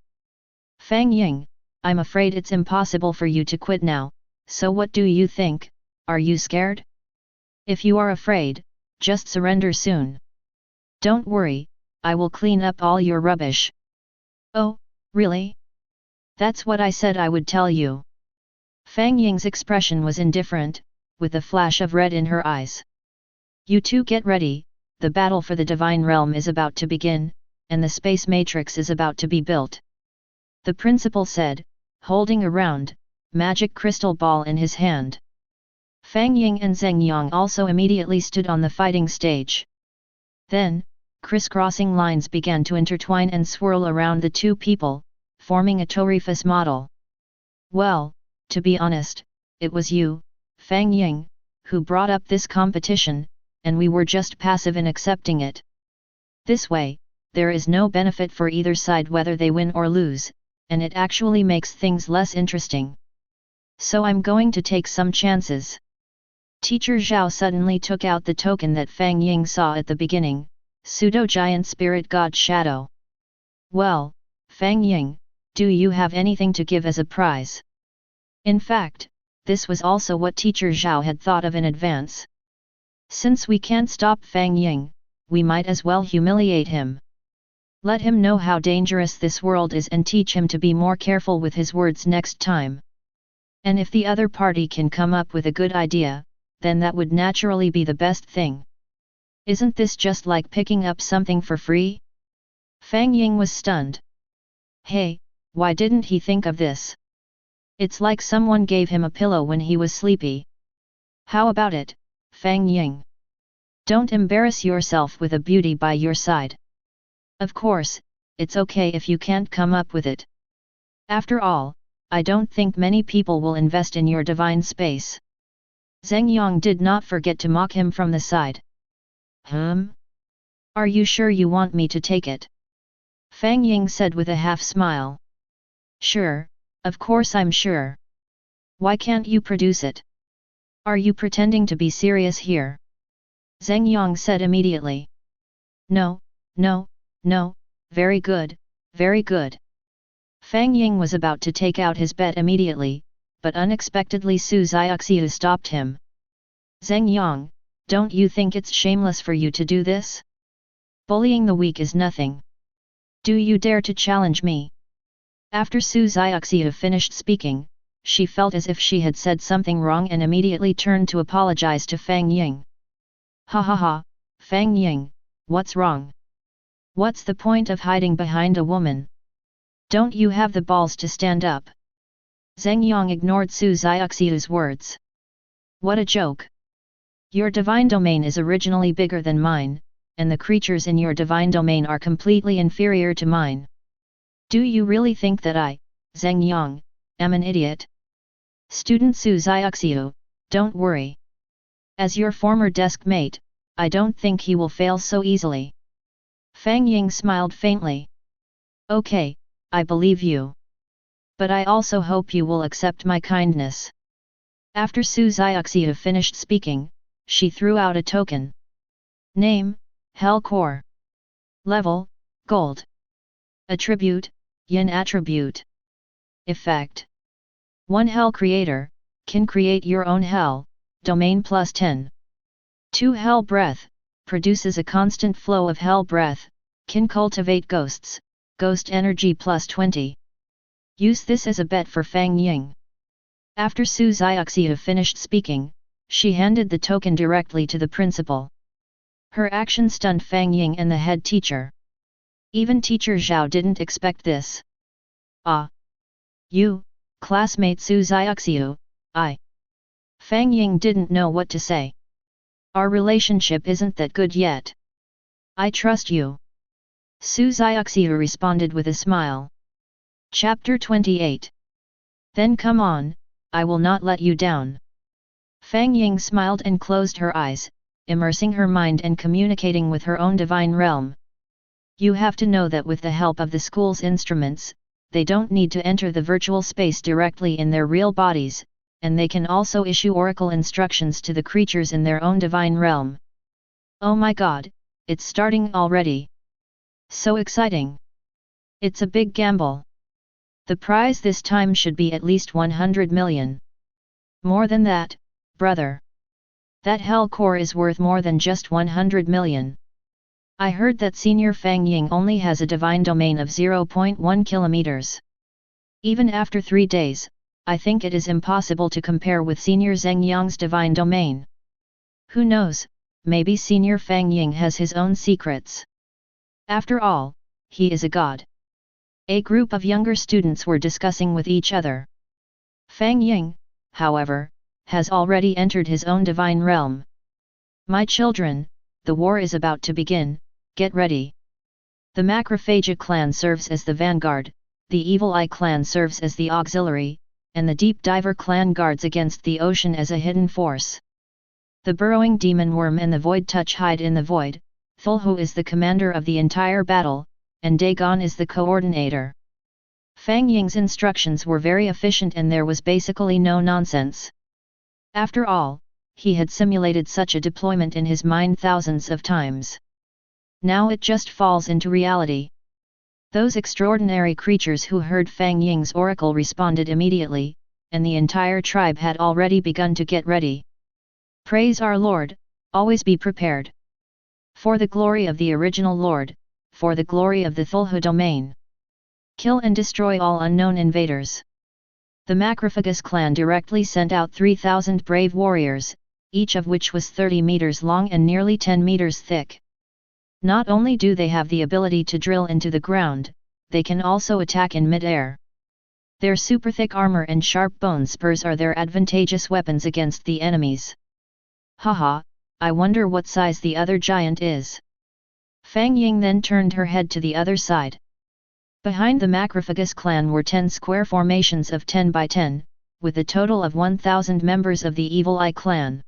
Fang Ying, I'm afraid it's impossible for you to quit now, so what do you think, are you scared? If you are afraid, just surrender soon. Don't worry, I will clean up all your rubbish. Oh, really? That's what I said I would tell you. Fang Ying's expression was indifferent, with a flash of red in her eyes. You two get ready, the battle for the divine realm is about to begin, and the space matrix is about to be built. The principal said, holding a round, magic crystal ball in his hand. Fang Ying and Zheng Yang also immediately stood on the fighting stage. Then, crisscrossing lines began to intertwine and swirl around the two people, forming a torifus model. Well, to be honest, it was you, Fang Ying, who brought up this competition, and we were just passive in accepting it. This way, there is no benefit for either side whether they win or lose, and it actually makes things less interesting. So I'm going to take some chances. Teacher Zhao suddenly took out the token that Fang Ying saw at the beginning, Pseudo-Giant Spirit God Shadow. Well, Fang Ying, do you have anything to give as a prize? In fact, this was also what Teacher Zhao had thought of in advance. Since we can't stop Fang Ying, we might as well humiliate him. Let him know how dangerous this world is and teach him to be more careful with his words next time. And if the other party can come up with a good idea, then that would naturally be the best thing. Isn't this just like picking up something for free? Fang Ying was stunned. Hey, why didn't he think of this? It's like someone gave him a pillow when he was sleepy. How about it, Fang Ying? Don't embarrass yourself with a beauty by your side. Of course, it's okay if you can't come up with it. After all, I don't think many people will invest in your divine space. Zheng Yang did not forget to mock him from the side. Are you sure you want me to take it? Fang Ying said with a half smile. Sure, of course I'm sure. Why can't you produce it? Are you pretending to be serious here? Zheng Yang said immediately. No, no, no, very good, very good. Fang Ying was about to take out his bet immediately, but unexpectedly Su Xiaoxiu stopped him. Zheng Yang, don't you think it's shameless for you to do this? Bullying the weak is nothing. Do you dare to challenge me? After Su Xiaoxiu finished speaking, she felt as if she had said something wrong and immediately turned to apologize to Fang Ying. Ha ha ha, Fang Ying, what's wrong? What's the point of hiding behind a woman? Don't you have the balls to stand up? Zheng Yang ignored Su Xiaoxiu's words. What a joke! Your divine domain is originally bigger than mine, and the creatures in your divine domain are completely inferior to mine. Do you really think that I, Zheng Yang, am an idiot? Student Su Xiaoxiu, don't worry. As your former desk mate, I don't think he will fail so easily. Fang Ying smiled faintly. Okay, I believe you. But I also hope you will accept my kindness. After Su Xiaoxiu finished speaking, she threw out a token. Name, Hell Core. Level, Gold. Attribute, Yin Attribute. Effect. 1 Hell Creator, can create your own hell, domain plus 10. 2 Hell Breath, produces a constant flow of hell breath, can cultivate ghosts, ghost energy plus 20. Use this as a bet for Fang Ying. After Su Xiaoxiu finished speaking, she handed the token directly to the principal. Her action stunned Fang Ying and the head teacher. Even Teacher Zhao didn't expect this. Ah! You, classmate Su Xiaoxiu, I Fang Ying didn't know what to say. Our relationship isn't that good yet. I trust you. Su Xiaoxiu responded with a smile. Chapter 28. Then come on, I will not let you down. Fang Ying smiled and closed her eyes, immersing her mind and communicating with her own divine realm. You have to know that with the help of the school's instruments, they don't need to enter the virtual space directly in their real bodies, and they can also issue oracle instructions to the creatures in their own divine realm. Oh my god, it's starting already. So exciting. It's a big gamble. The prize this time should be at least 100 million. More than that, brother. That hell core is worth more than just 100 million. I heard that Senior Fang Ying only has a divine domain of 0.1 kilometers. Even after 3 days, I think it is impossible to compare with Senior Zheng Yang's divine domain. Who knows, maybe Senior Fang Ying has his own secrets. After all, he is a god. A group of younger students were discussing with each other. Fang Ying, however, has already entered his own divine realm. My children, the war is about to begin, get ready. The Macrophagia clan serves as the vanguard, the Evil Eye clan serves as the auxiliary, and the Deep Diver clan guards against the ocean as a hidden force. The burrowing demon worm and the void touch hide in the void. Cthulhu is the commander of the entire battle, and Dagon is the coordinator. Fang Ying's instructions were very efficient and there was basically no nonsense. After all, he had simulated such a deployment in his mind thousands of times. Now it just falls into reality. Those extraordinary creatures who heard Fang Ying's oracle responded immediately, and the entire tribe had already begun to get ready. Praise our Lord, always be prepared. For the glory of the original Lord, for the glory of the Cthulhu domain. Kill and destroy all unknown invaders. The Macrophagus clan directly sent out 3,000 brave warriors, each of which was 30 meters long and nearly 10 meters thick. Not only do they have the ability to drill into the ground, they can also attack in mid-air. Their super thick armor and sharp bone spurs are their advantageous weapons against the enemies. Haha, I wonder what size the other giant is. Fang Ying then turned her head to the other side. Behind the Macrophagus clan were 10 square formations of 10 by 10, with a total of 1,000 members of the Evil Eye clan.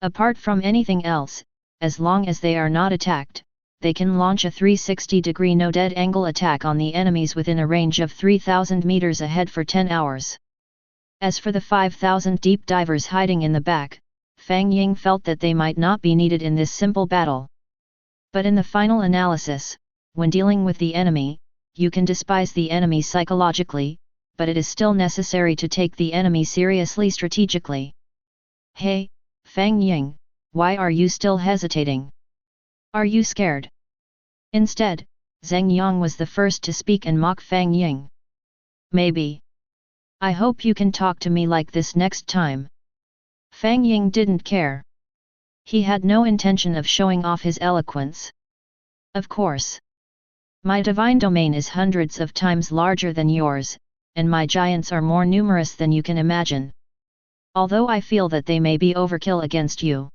Apart from anything else, as long as they are not attacked, they can launch a 360-degree no-dead angle attack on the enemies within a range of 3,000 meters ahead for 10 hours. As for the 5,000 deep divers hiding in the back, Fang Ying felt that they might not be needed in this simple battle. But in the final analysis, when dealing with the enemy, you can despise the enemy psychologically, but it is still necessary to take the enemy seriously strategically. Hey, Fang Ying, why are you still hesitating? Are you scared? Instead, Zheng Yang was the first to speak and mock Fang Ying. Maybe. I hope you can talk to me like this next time. Fang Ying didn't care. He had no intention of showing off his eloquence. Of course. My divine domain is hundreds of times larger than yours, and my giants are more numerous than you can imagine. Although I feel that they may be overkill against you.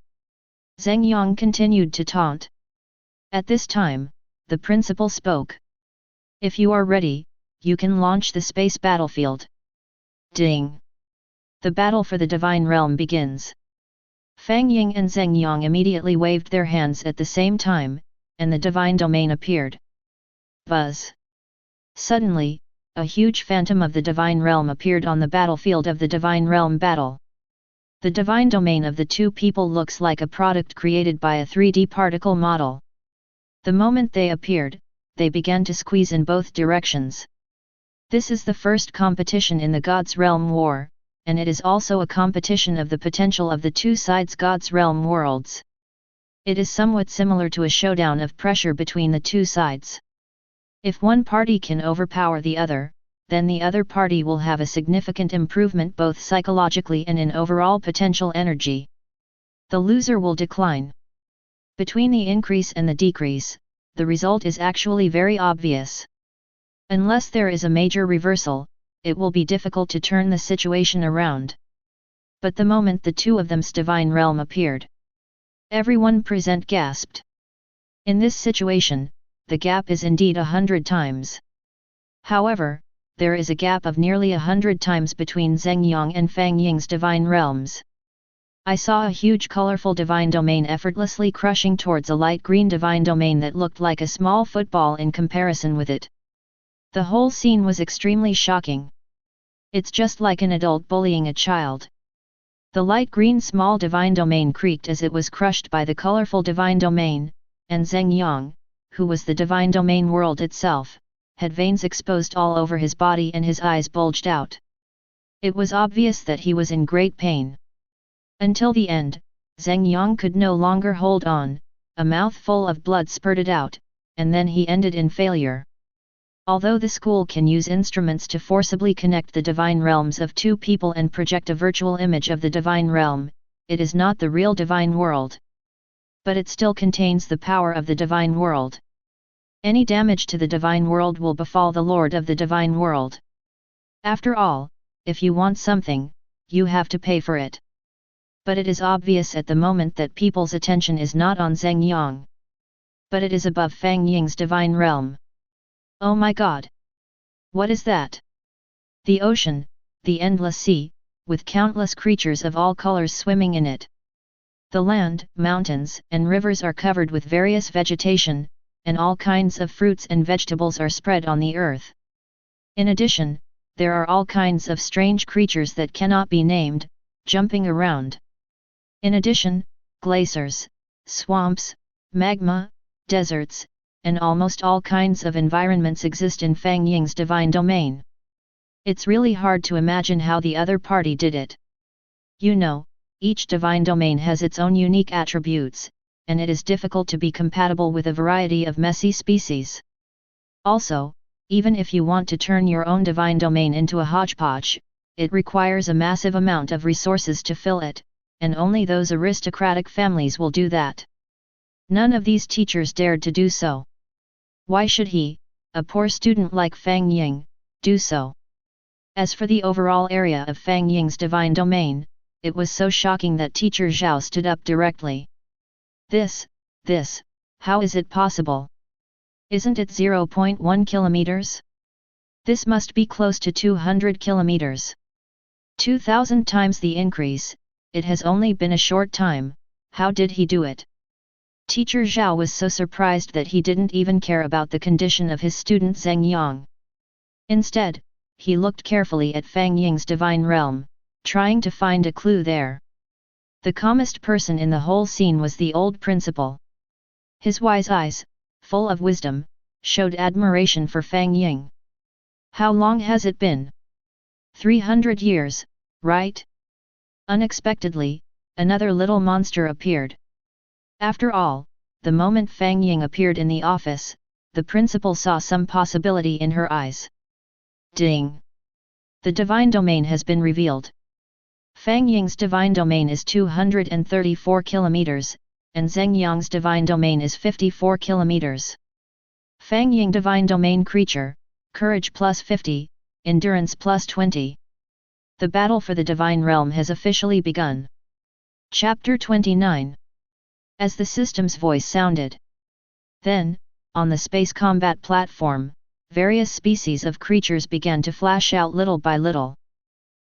Zheng Yang continued to taunt. At this time, the principal spoke. If you are ready, you can launch the space battlefield. Ding! The battle for the divine realm begins. Fang Ying and Zheng Yang immediately waved their hands at the same time, and the divine domain appeared. Buzz! Suddenly, a huge phantom of the divine realm appeared on the battlefield of the divine realm battle. The divine domain of the two people looks like a product created by a 3D particle model. The moment they appeared, they began to squeeze in both directions. This is the first competition in the God's Realm War, and it is also a competition of the potential of the two sides' God's Realm worlds. It is somewhat similar to a showdown of pressure between the two sides. If one party can overpower the other, then the other party will have a significant improvement both psychologically and in overall potential energy. The loser will decline. Between the increase and the decrease, the result is actually very obvious. Unless there is a major reversal, it will be difficult to turn the situation around. But the moment the two of them's divine realm appeared, everyone present gasped. In this situation, the gap is indeed 100 times. However, there is a gap of nearly 100 times between Zheng Yang and Fang Ying's divine realms. I saw a huge colorful divine domain effortlessly crushing towards a light green divine domain that looked like a small football in comparison with it. The whole scene was extremely shocking. It's just like an adult bullying a child. The light green small divine domain creaked as it was crushed by the colorful divine domain, and Zheng Yang, who was the divine domain world itself, had veins exposed all over his body and his eyes bulged out. It was obvious that he was in great pain. Until the end, Zheng Yang could no longer hold on, a mouthful of blood spurted out, and then he ended in failure. Although the school can use instruments to forcibly connect the divine realms of two people and project a virtual image of the divine realm, it is not the real divine world. But it still contains the power of the divine world. Any damage to the divine world will befall the Lord of the divine world. After all, if you want something, you have to pay for it. But it is obvious at the moment that people's attention is not on Zheng Yang. But it is above Fang Ying's divine realm. Oh my God! What is that? The ocean, the endless sea, with countless creatures of all colors swimming in it. The land, mountains, and rivers are covered with various vegetation, and all kinds of fruits and vegetables are spread on the earth. In addition, there are all kinds of strange creatures that cannot be named, jumping around. In addition, glaciers, swamps, magma, deserts, and almost all kinds of environments exist in Fang Ying's divine domain. It's really hard to imagine how the other party did it. You know, each divine domain has its own unique attributes, and it is difficult to be compatible with a variety of messy species. Also, even if you want to turn your own divine domain into a hodgepodge, it requires a massive amount of resources to fill it, and only those aristocratic families will do that. None of these teachers dared to do so. Why should he, a poor student like Fang Ying, do so? As for the overall area of Fang Ying's divine domain, it was so shocking that teacher Zhao stood up directly. This, how is it possible? Isn't it 0.1 kilometers? This must be close to 200 kilometers. 2,000 times the increase, it has only been a short time, how did he do it? Teacher Zhao was so surprised that he didn't even care about the condition of his student Zheng Yang. Instead, he looked carefully at Fang Ying's divine realm, trying to find a clue there. The calmest person in the whole scene was the old principal. His wise eyes, full of wisdom, showed admiration for Fang Ying. How long has it been? 300 years, right? Unexpectedly, another little monster appeared. After all, the moment Fang Ying appeared in the office, the principal saw some possibility in her eyes. Ding! The divine domain has been revealed. Fang Ying's divine domain is 234 kilometers, and Zheng Yang's divine domain is 54 kilometers. Fang Ying divine domain creature, courage plus 50, endurance plus 20. The battle for the divine realm has officially begun. Chapter 29. As the system's voice sounded. Then, on the space combat platform, various species of creatures began to flash out little by little.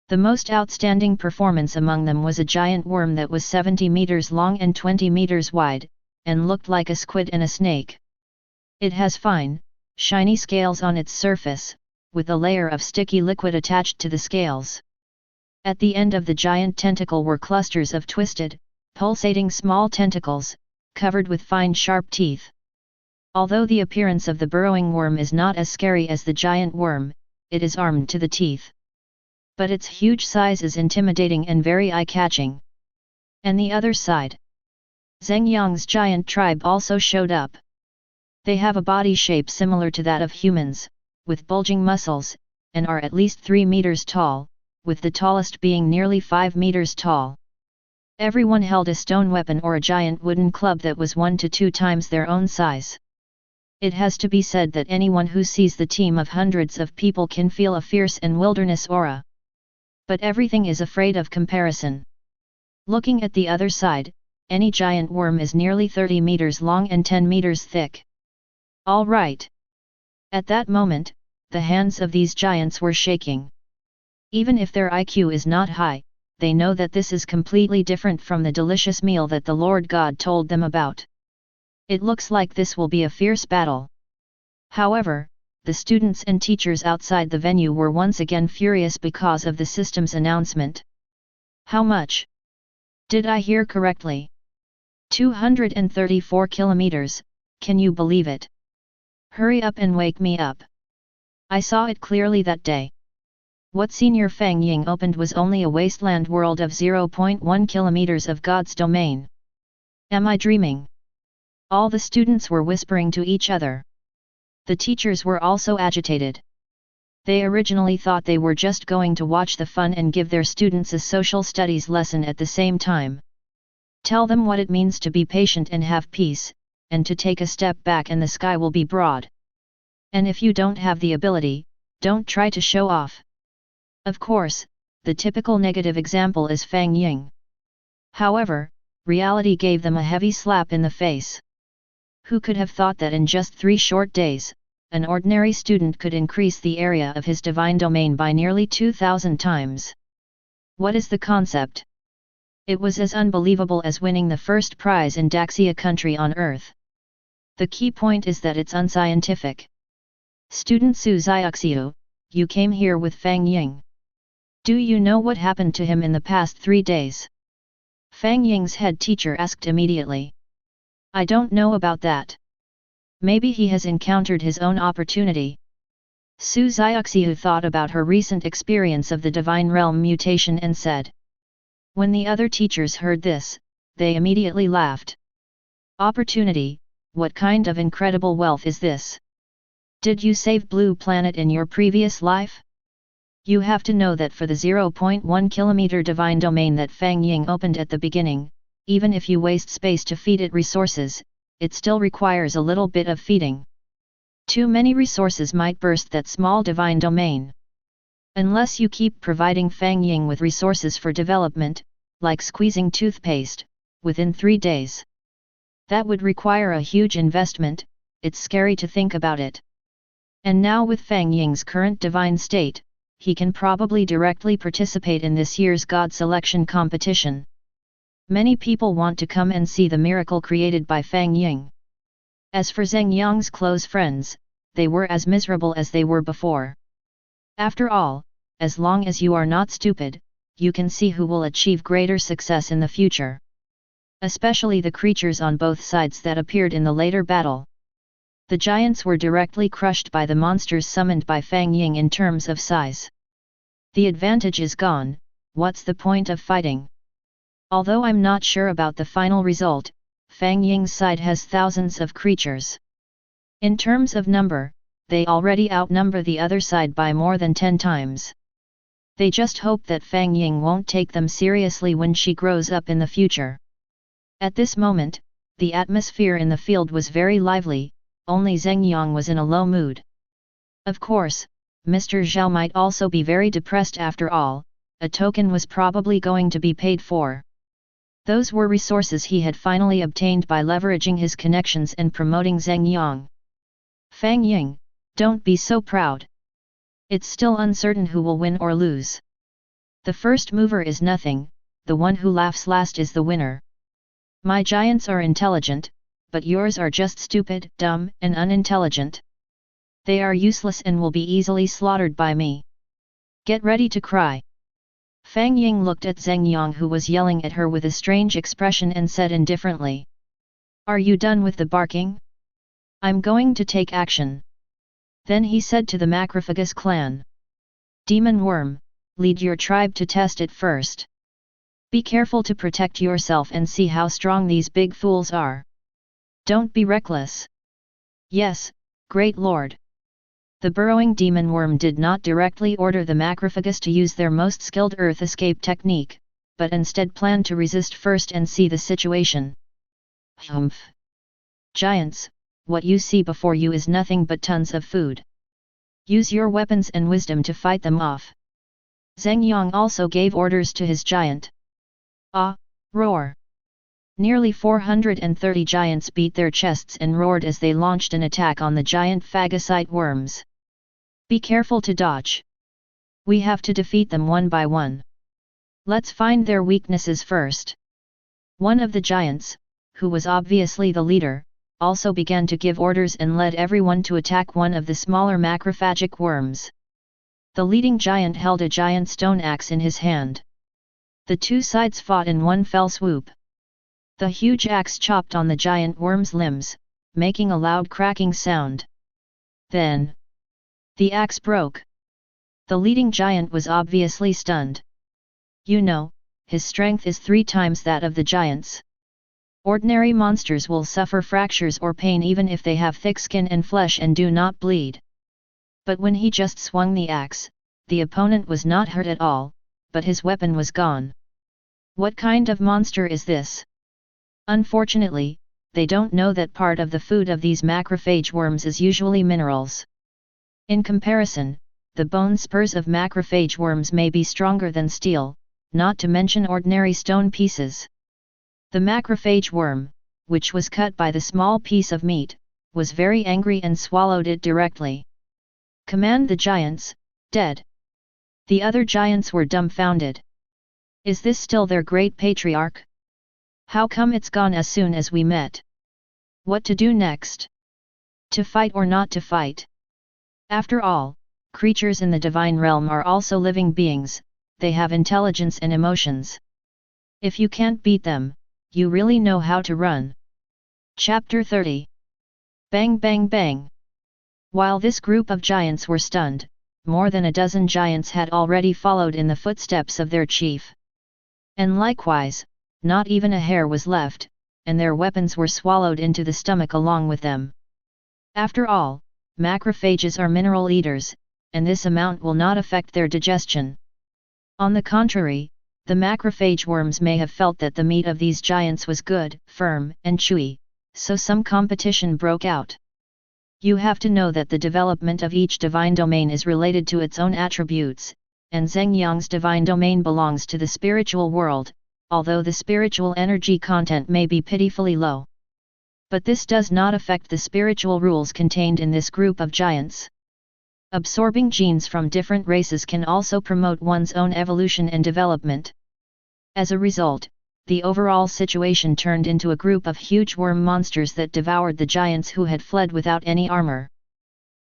The most outstanding performance among them was a giant worm that was 70 meters long and 20 meters wide, and looked like a squid and a snake. It has fine, shiny scales on its surface, with a layer of sticky liquid attached to the scales. At the end of the giant tentacle were clusters of twisted, pulsating small tentacles, covered with fine sharp teeth. Although the appearance of the burrowing worm is not as scary as the giant worm, it is armed to the teeth. But its huge size is intimidating and very eye-catching. And the other side. Zheng Yang's giant tribe also showed up. They have a body shape similar to that of humans, with bulging muscles, and are at least 3 meters tall, with the tallest being nearly 5 meters tall. Everyone held a stone weapon or a giant wooden club that was 1 to 2 times their own size. It has to be said that anyone who sees the team of hundreds of people can feel a fierce and wilderness aura. But everything is afraid of comparison. Looking at the other side, any giant worm is nearly 30 meters long and 10 meters thick. All right. At that moment, the hands of these giants were shaking. Even if their IQ is not high, they know that this is completely different from the delicious meal that the Lord God told them about. It looks like this will be a fierce battle. However, the students and teachers outside the venue were once again furious because of the system's announcement. How much? Did I hear correctly? 234 kilometers, can you believe it? Hurry up and wake me up. I saw it clearly that day. What Senior Fang Ying opened was only a wasteland world of 0.1 kilometers of God's domain. Am I dreaming? All the students were whispering to each other. The teachers were also agitated. They originally thought they were just going to watch the fun and give their students a social studies lesson at the same time. Tell them what it means to be patient and have peace, and to take a step back and the sky will be broad. And if you don't have the ability, don't try to show off. Of course, the typical negative example is Fang Ying. However, reality gave them a heavy slap in the face. Who could have thought that in just 3 short days, an ordinary student could increase the area of his divine domain by nearly 2,000 times? What is the concept? It was as unbelievable as winning the first prize in Daxia country on Earth. The key point is that it's unscientific. Student Su Xiaoxiu, you came here with Fang Ying. Do you know what happened to him in the past 3 days? Fang Ying's head teacher asked immediately. I don't know about that. Maybe he has encountered his own opportunity. Su Xiaoxiu thought about her recent experience of the divine realm mutation and said. When the other teachers heard this, they immediately laughed. Opportunity, what kind of incredible wealth is this? Did you save Blue Planet in your previous life? You have to know that for the 0.1 kilometer divine domain that Fang Ying opened at the beginning, even if you waste space to feed it resources, it still requires a little bit of feeding. Too many resources might burst that small divine domain. Unless you keep providing Fang Ying with resources for development, like squeezing toothpaste, within 3 days. That would require a huge investment, it's scary to think about it. And now with Fang Ying's current divine state, he can probably directly participate in this year's God selection competition. Many people want to come and see the miracle created by Fang Ying. As for Zheng Yang's close friends, they were as miserable as they were before. After all, as long as you are not stupid, you can see who will achieve greater success in the future. Especially the creatures on both sides that appeared in the later battle. The giants were directly crushed by the monsters summoned by Fang Ying in terms of size. The advantage is gone, what's the point of fighting? Although I'm not sure about the final result, Fang Ying's side has thousands of creatures. In terms of number, they already outnumber the other side by more than 10 times. They just hope that Fang Ying won't take them seriously when she grows up in the future. At this moment, the atmosphere in the field was very lively, only Zheng Yang was in a low mood. Of course, Mr. Zhao might also be very depressed after all, a token was probably going to be paid for. Those were resources he had finally obtained by leveraging his connections and promoting Zheng Yang. Fang Ying, don't be so proud. It's still uncertain who will win or lose. The first mover is nothing, the one who laughs last is the winner. My giants are intelligent, but yours are just stupid, dumb, and unintelligent. They are useless and will be easily slaughtered by me. Get ready to cry. Fang Ying looked at Zheng Yang who was yelling at her with a strange expression and said indifferently. Are you done with the barking? I'm going to take action. Then he said to the Macrophagus clan. Demon Worm, lead your tribe to test it first. Be careful to protect yourself and see how strong these big fools are. Don't be reckless. Yes, Great Lord. The burrowing demon worm did not directly order the Macrophagus to use their most skilled earth escape technique, but instead planned to resist first and see the situation. Humph! Giants, what you see before you is nothing but tons of food. Use your weapons and wisdom to fight them off. Zheng Yang also gave orders to his giant. Ah, Roar! Nearly 430 giants beat their chests and roared as they launched an attack on the giant phagocyte worms. Be careful to dodge. We have to defeat them one by one. Let's find their weaknesses first. One of the giants, who was obviously the leader, also began to give orders and led everyone to attack one of the smaller macrophagic worms. The leading giant held a giant stone axe in his hand. The two sides fought in one fell swoop. The huge axe chopped on the giant worm's limbs, making a loud cracking sound. Then, the axe broke. The leading giant was obviously stunned. You know, his strength is 3 times that of the giants. Ordinary monsters will suffer fractures or pain even if they have thick skin and flesh and do not bleed. But when he just swung the axe, the opponent was not hurt at all, but his weapon was gone. What kind of monster is this? Unfortunately, they don't know that part of the food of these macrophage worms is usually minerals. In comparison, the bone spurs of macrophage worms may be stronger than steel, not to mention ordinary stone pieces. The macrophage worm, which was cut by the small piece of meat, was very angry and swallowed it directly. Command the giants, dead. The other giants were dumbfounded. Is this still their great patriarch? How come it's gone as soon as we met? What to do next? To fight or not to fight? After all, creatures in the divine realm are also living beings, they have intelligence and emotions. If you can't beat them, you really know how to run. Chapter 30. Bang bang bang. While this group of giants were stunned, more than a dozen giants had already followed in the footsteps of their chief. And likewise, not even a hair was left, and their weapons were swallowed into the stomach along with them. After all, macrophages are mineral eaters, and this amount will not affect their digestion. On the contrary, the macrophage worms may have felt that the meat of these giants was good, firm, and chewy, so some competition broke out. You have to know that the development of each divine domain is related to its own attributes, and Zheng Yang's divine domain belongs to the spiritual world, although the spiritual energy content may be pitifully low. But this does not affect the spiritual rules contained in this group of giants. Absorbing genes from different races can also promote one's own evolution and development. As a result, the overall situation turned into a group of huge worm monsters that devoured the giants who had fled without any armor.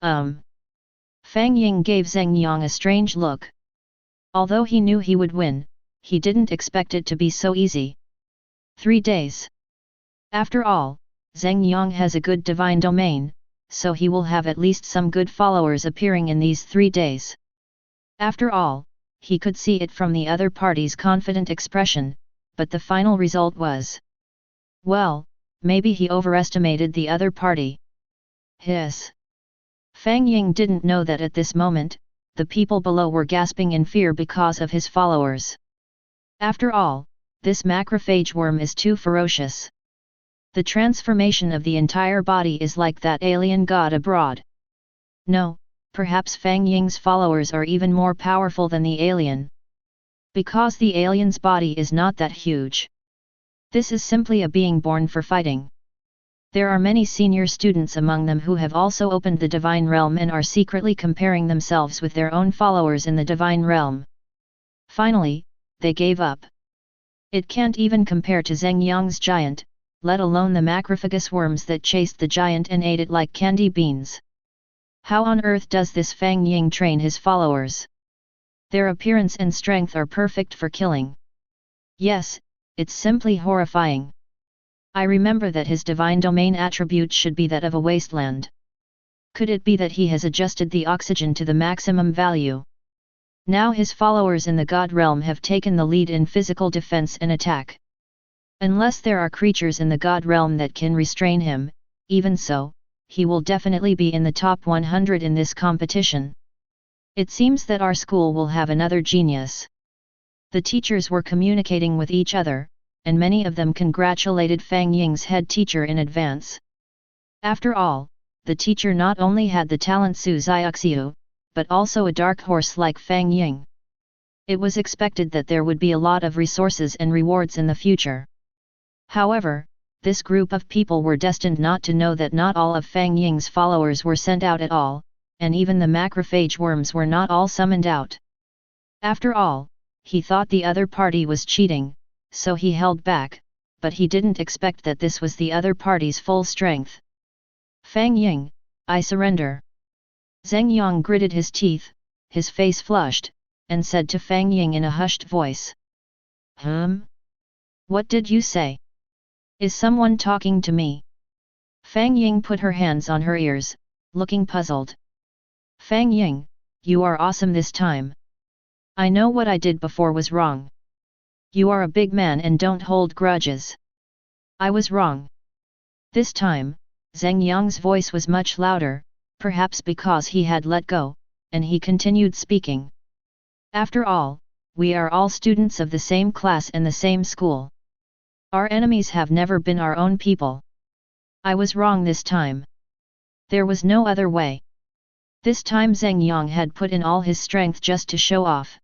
Fang Ying gave Zheng Yang a strange look. Although he knew he would win, he didn't expect it to be so easy. 3 days. After all, Zheng Yang has a good divine domain, so he will have at least some good followers appearing in these 3 days. After all, he could see it from the other party's confident expression, but the final result was... well, maybe he overestimated the other party. Hiss. Fang Ying didn't know that at this moment, the people below were gasping in fear because of his followers. After all, this macrophage worm is too ferocious. The transformation of the entire body is like that alien god abroad. No, perhaps Fang Ying's followers are even more powerful than the alien. Because the alien's body is not that huge. This is simply a being born for fighting. There are many senior students among them who have also opened the divine realm and are secretly comparing themselves with their own followers in the divine realm. Finally, they gave up. It can't even compare to Zheng Yang's giant, let alone the macrophagous worms that chased the giant and ate it like candy beans. How on earth does this Fang Ying train his followers? Their appearance and strength are perfect for killing. Yes, it's simply horrifying. I remember that his divine domain attribute should be that of a wasteland. Could it be that he has adjusted the oxygen to the maximum value? Now his followers in the God realm have taken the lead in physical defense and attack. Unless there are creatures in the God realm that can restrain him, even so, he will definitely be in the top 100 in this competition. It seems that our school will have another genius. The teachers were communicating with each other, and many of them congratulated Fang Ying's head teacher in advance. After all, the teacher not only had the talent Su Xiaoxiu, but also a dark horse like Fang Ying. It was expected that there would be a lot of resources and rewards in the future. However, this group of people were destined not to know that not all of Fang Ying's followers were sent out at all, and even the macrophage worms were not all summoned out. After all, he thought the other party was cheating, so he held back, but he didn't expect that this was the other party's full strength. Fang Ying, I surrender. Zheng Yang gritted his teeth, his face flushed, and said to Fang Ying in a hushed voice. What did you say? Is someone talking to me? Fang Ying put her hands on her ears, looking puzzled. Fang Ying, you are awesome this time. I know what I did before was wrong. You are a big man and don't hold grudges. I was wrong. This time, Zheng Yang's voice was much louder, perhaps because he had let go, and he continued speaking. After all, we are all students of the same class and the same school. Our enemies have never been our own people. I was wrong this time. There was no other way. This time Zheng Yang had put in all his strength just to show off.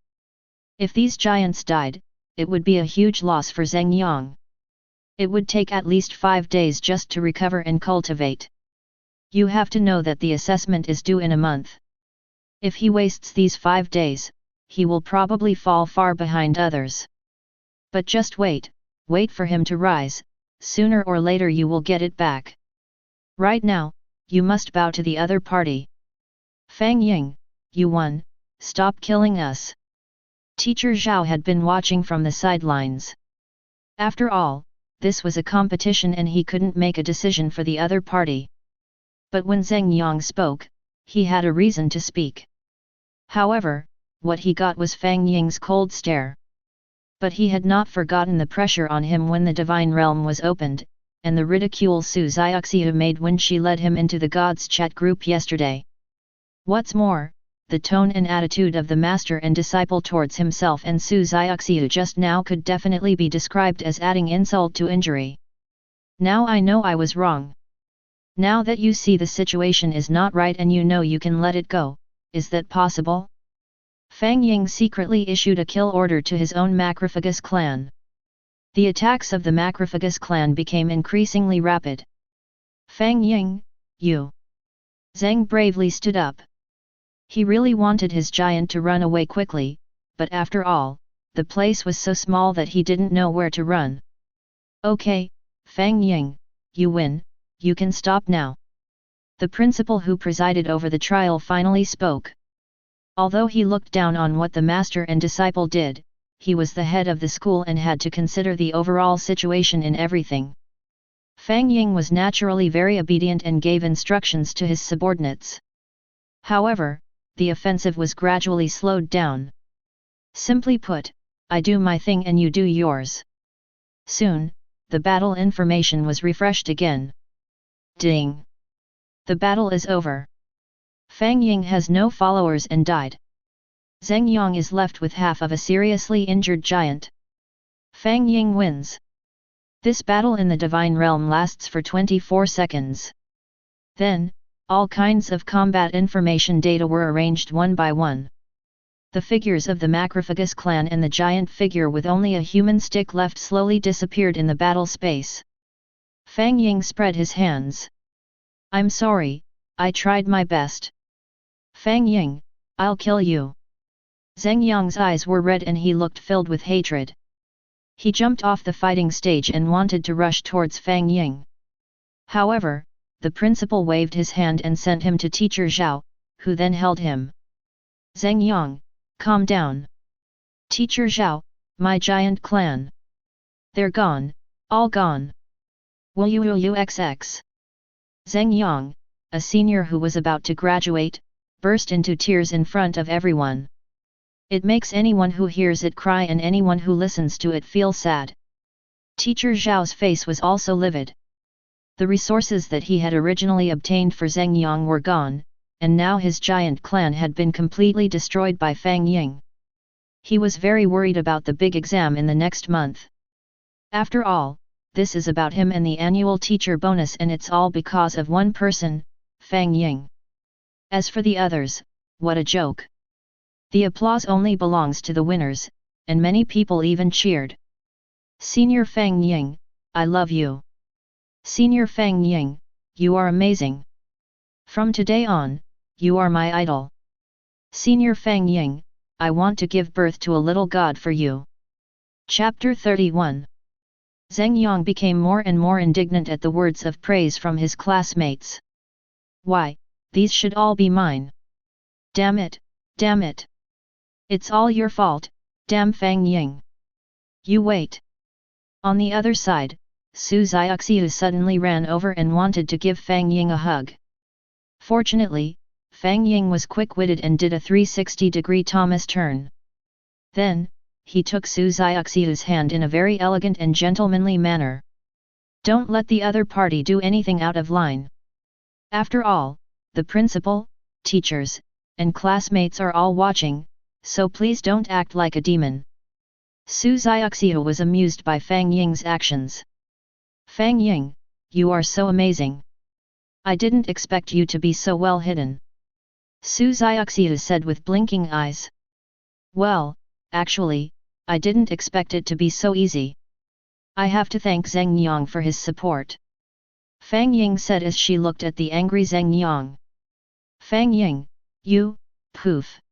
If these giants died, it would be a huge loss for Zheng Yang. It would take at least 5 days just to recover and cultivate. You have to know that the assessment is due in a month. If he wastes these 5 days, he will probably fall far behind others. But just wait for him to rise, sooner or later you will get it back. Right now, you must bow to the other party. Fang Ying, you won, stop killing us. Teacher Zhao had been watching from the sidelines. After all, this was a competition and he couldn't make a decision for the other party. But when Zheng Yang spoke, he had a reason to speak. However, what he got was Fang Ying's cold stare. But he had not forgotten the pressure on him when the divine realm was opened, and the ridicule Su Xiaoxiu made when she led him into the gods chat group yesterday. What's more, the tone and attitude of the master and disciple towards himself and Su Xiaoxiu just now could definitely be described as adding insult to injury. Now I know I was wrong. Now that you see the situation is not right and you know you can let it go, is that possible? Fang Ying secretly issued a kill order to his own macrophagus clan. The attacks of the macrophagus clan became increasingly rapid. Fang Ying, you! Zheng bravely stood up. He really wanted his giant to run away quickly, but after all, the place was so small that he didn't know where to run. Okay, Fang Ying, you win, you can stop now. The principal who presided over the trial finally spoke. Although he looked down on what the master and disciple did, he was the head of the school and had to consider the overall situation in everything. Fang Ying was naturally very obedient and gave instructions to his subordinates. However, the offensive was gradually slowed down. Simply put, I do my thing and you do yours. Soon, the battle information was refreshed again. Ding! The battle is over. Fang Ying has no followers and died. Zheng Yang is left with half of a seriously injured giant. Fang Ying wins. This battle in the divine realm lasts for 24 seconds. Then, all kinds of combat information data were arranged one by one. The figures of the macrophagus clan and the giant figure with only a human stick left slowly disappeared in the battle space. Fang Ying spread his hands. I'm sorry, I tried my best. Fang Ying, I'll kill you. Zheng Yang's eyes were red and he looked filled with hatred. He jumped off the fighting stage and wanted to rush towards Fang Ying. However, the principal waved his hand and sent him to Teacher Zhao, who then held him. Zheng Yang, calm down. Teacher Zhao, my giant clan. They're gone, all gone. Wuxx. Zheng Yang, a senior who was about to graduate, burst into tears in front of everyone. It makes anyone who hears it cry and anyone who listens to it feel sad. Teacher Zhao's face was also livid. The resources that he had originally obtained for Zheng Yang were gone, and now his giant clan had been completely destroyed by Fang Ying. He was very worried about the big exam in the next month. After all, this is about him and the annual teacher bonus, and it's all because of one person, Fang Ying. As for the others, what a joke. The applause only belongs to the winners, and many people even cheered. Senior Fang Ying, I love you. Senior Fang Ying, you are amazing. From today on, you are my idol. Senior Fang Ying, I want to give birth to a little god for you. Chapter 31. Zheng Yang became more and more indignant at the words of praise from his classmates. Why, these should all be mine. Damn it, damn it. It's all your fault, damn Fang Ying. You wait. On the other side, Su Xiaoxiu suddenly ran over and wanted to give Fang Ying a hug. Fortunately, Fang Ying was quick-witted and did a 360-degree Thomas turn. Then, he took Su Xiaoxiu's hand in a very elegant and gentlemanly manner. Don't let the other party do anything out of line. After all, the principal, teachers, and classmates are all watching, so please don't act like a demon. Su Xiaoxiu was amused by Fang Ying's actions. Fang Ying, you are so amazing. I didn't expect you to be so well hidden. Su Xiaoxiu said with blinking eyes. Well, actually, I didn't expect it to be so easy. I have to thank Zheng Yang for his support. Fang Ying said as she looked at the angry Zheng Yang. Fang Ying, you, poof.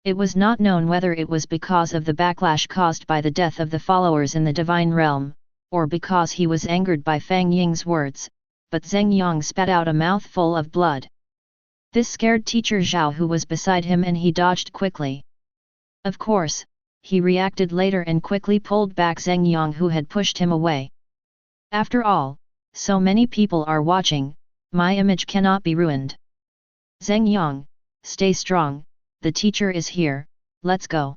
It was not known whether it was because of the backlash caused by the death of the followers in the divine realm, or because he was angered by Fang Ying's words, but Zheng Yang spat out a mouthful of blood. This scared teacher Zhao, who was beside him, and he dodged quickly. Of course, he reacted later and quickly pulled back Zheng Yang, who had pushed him away. After all, so many people are watching, my image cannot be ruined. Zheng Yang, stay strong, the teacher is here, let's go.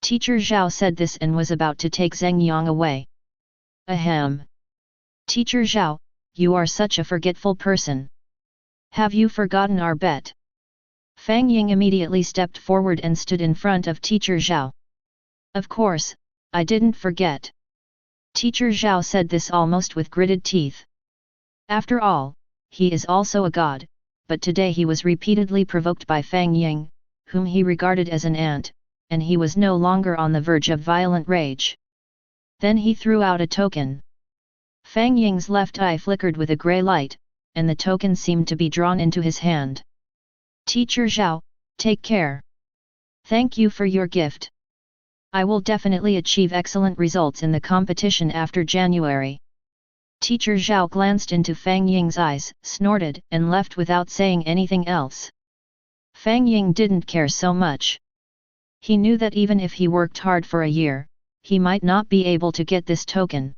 Teacher Zhao said this and was about to take Zheng Yang away. Ahem. Teacher Zhao, you are such a forgetful person. Have you forgotten our bet? Fang Ying immediately stepped forward and stood in front of Teacher Zhao. Of course, I didn't forget. Teacher Zhao said this almost with gritted teeth. After all, he is also a god, but today he was repeatedly provoked by Fang Ying, whom he regarded as an ant, and he was no longer on the verge of violent rage. Then he threw out a token. Fang Ying's left eye flickered with a grey light, and the token seemed to be drawn into his hand. Teacher Zhao, take care. Thank you for your gift. I will definitely achieve excellent results in the competition after January. Teacher Zhao glanced into Fang Ying's eyes, snorted, and left without saying anything else. Fang Ying didn't care so much. He knew that even if he worked hard for a year, he might not be able to get this token.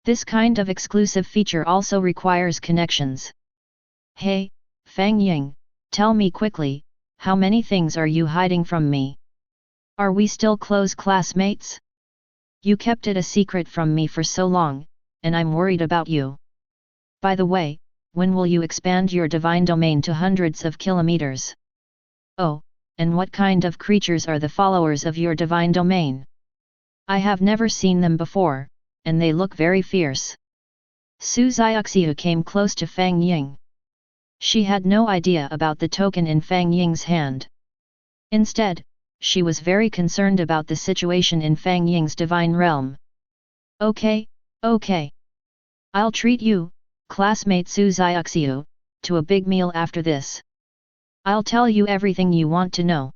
This kind of exclusive feature also requires connections. Hey, Fang Ying, tell me quickly, how many things are you hiding from me? Are we still close classmates? You kept it a secret from me for so long, and I'm worried about you. By the way, when will you expand your divine domain to hundreds of kilometers? Oh, and what kind of creatures are the followers of your divine domain? I have never seen them before, and they look very fierce. Su Xiaoxiu came close to Fang Ying. She had no idea about the token in Fang Ying's hand. Instead, she was very concerned about the situation in Fang Ying's divine realm. Okay, okay. I'll treat you, classmate Su Xiaoxiu, to a big meal after this. I'll tell you everything you want to know.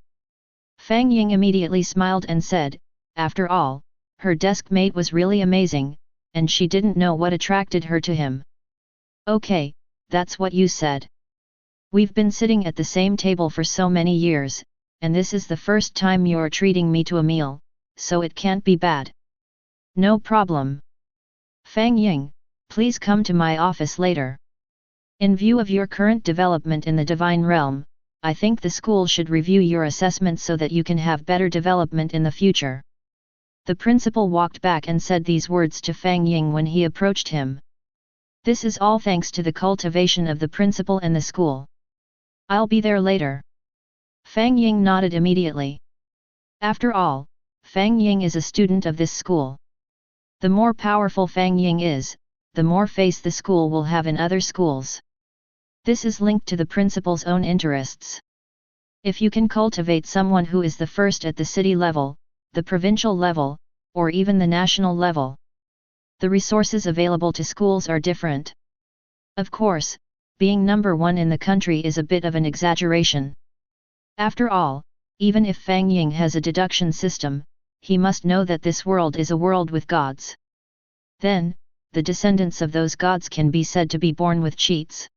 Fang Ying immediately smiled and said, after all, her desk mate was really amazing, and she didn't know what attracted her to him. Okay, that's what you said. We've been sitting at the same table for so many years, and this is the first time you're treating me to a meal, so it can't be bad. No problem. Fang Ying, please come to my office later. In view of your current development in the divine realm, I think the school should review your assessment so that you can have better development in the future. The principal walked back and said these words to Fang Ying when he approached him. This is all thanks to the cultivation of the principal and the school. I'll be there later. Fang Ying nodded immediately. After all, Fang Ying is a student of this school. The more powerful Fang Ying is, the more face the school will have in other schools. This is linked to the principal's own interests. If you can cultivate someone who is the first at the city level, the provincial level, or even the national level, the resources available to schools are different. Of course, being number one in the country is a bit of an exaggeration. After all, even if Fang Ying has a deduction system, he must know that this world is a world with gods. Then, the descendants of those gods can be said to be born with cheats.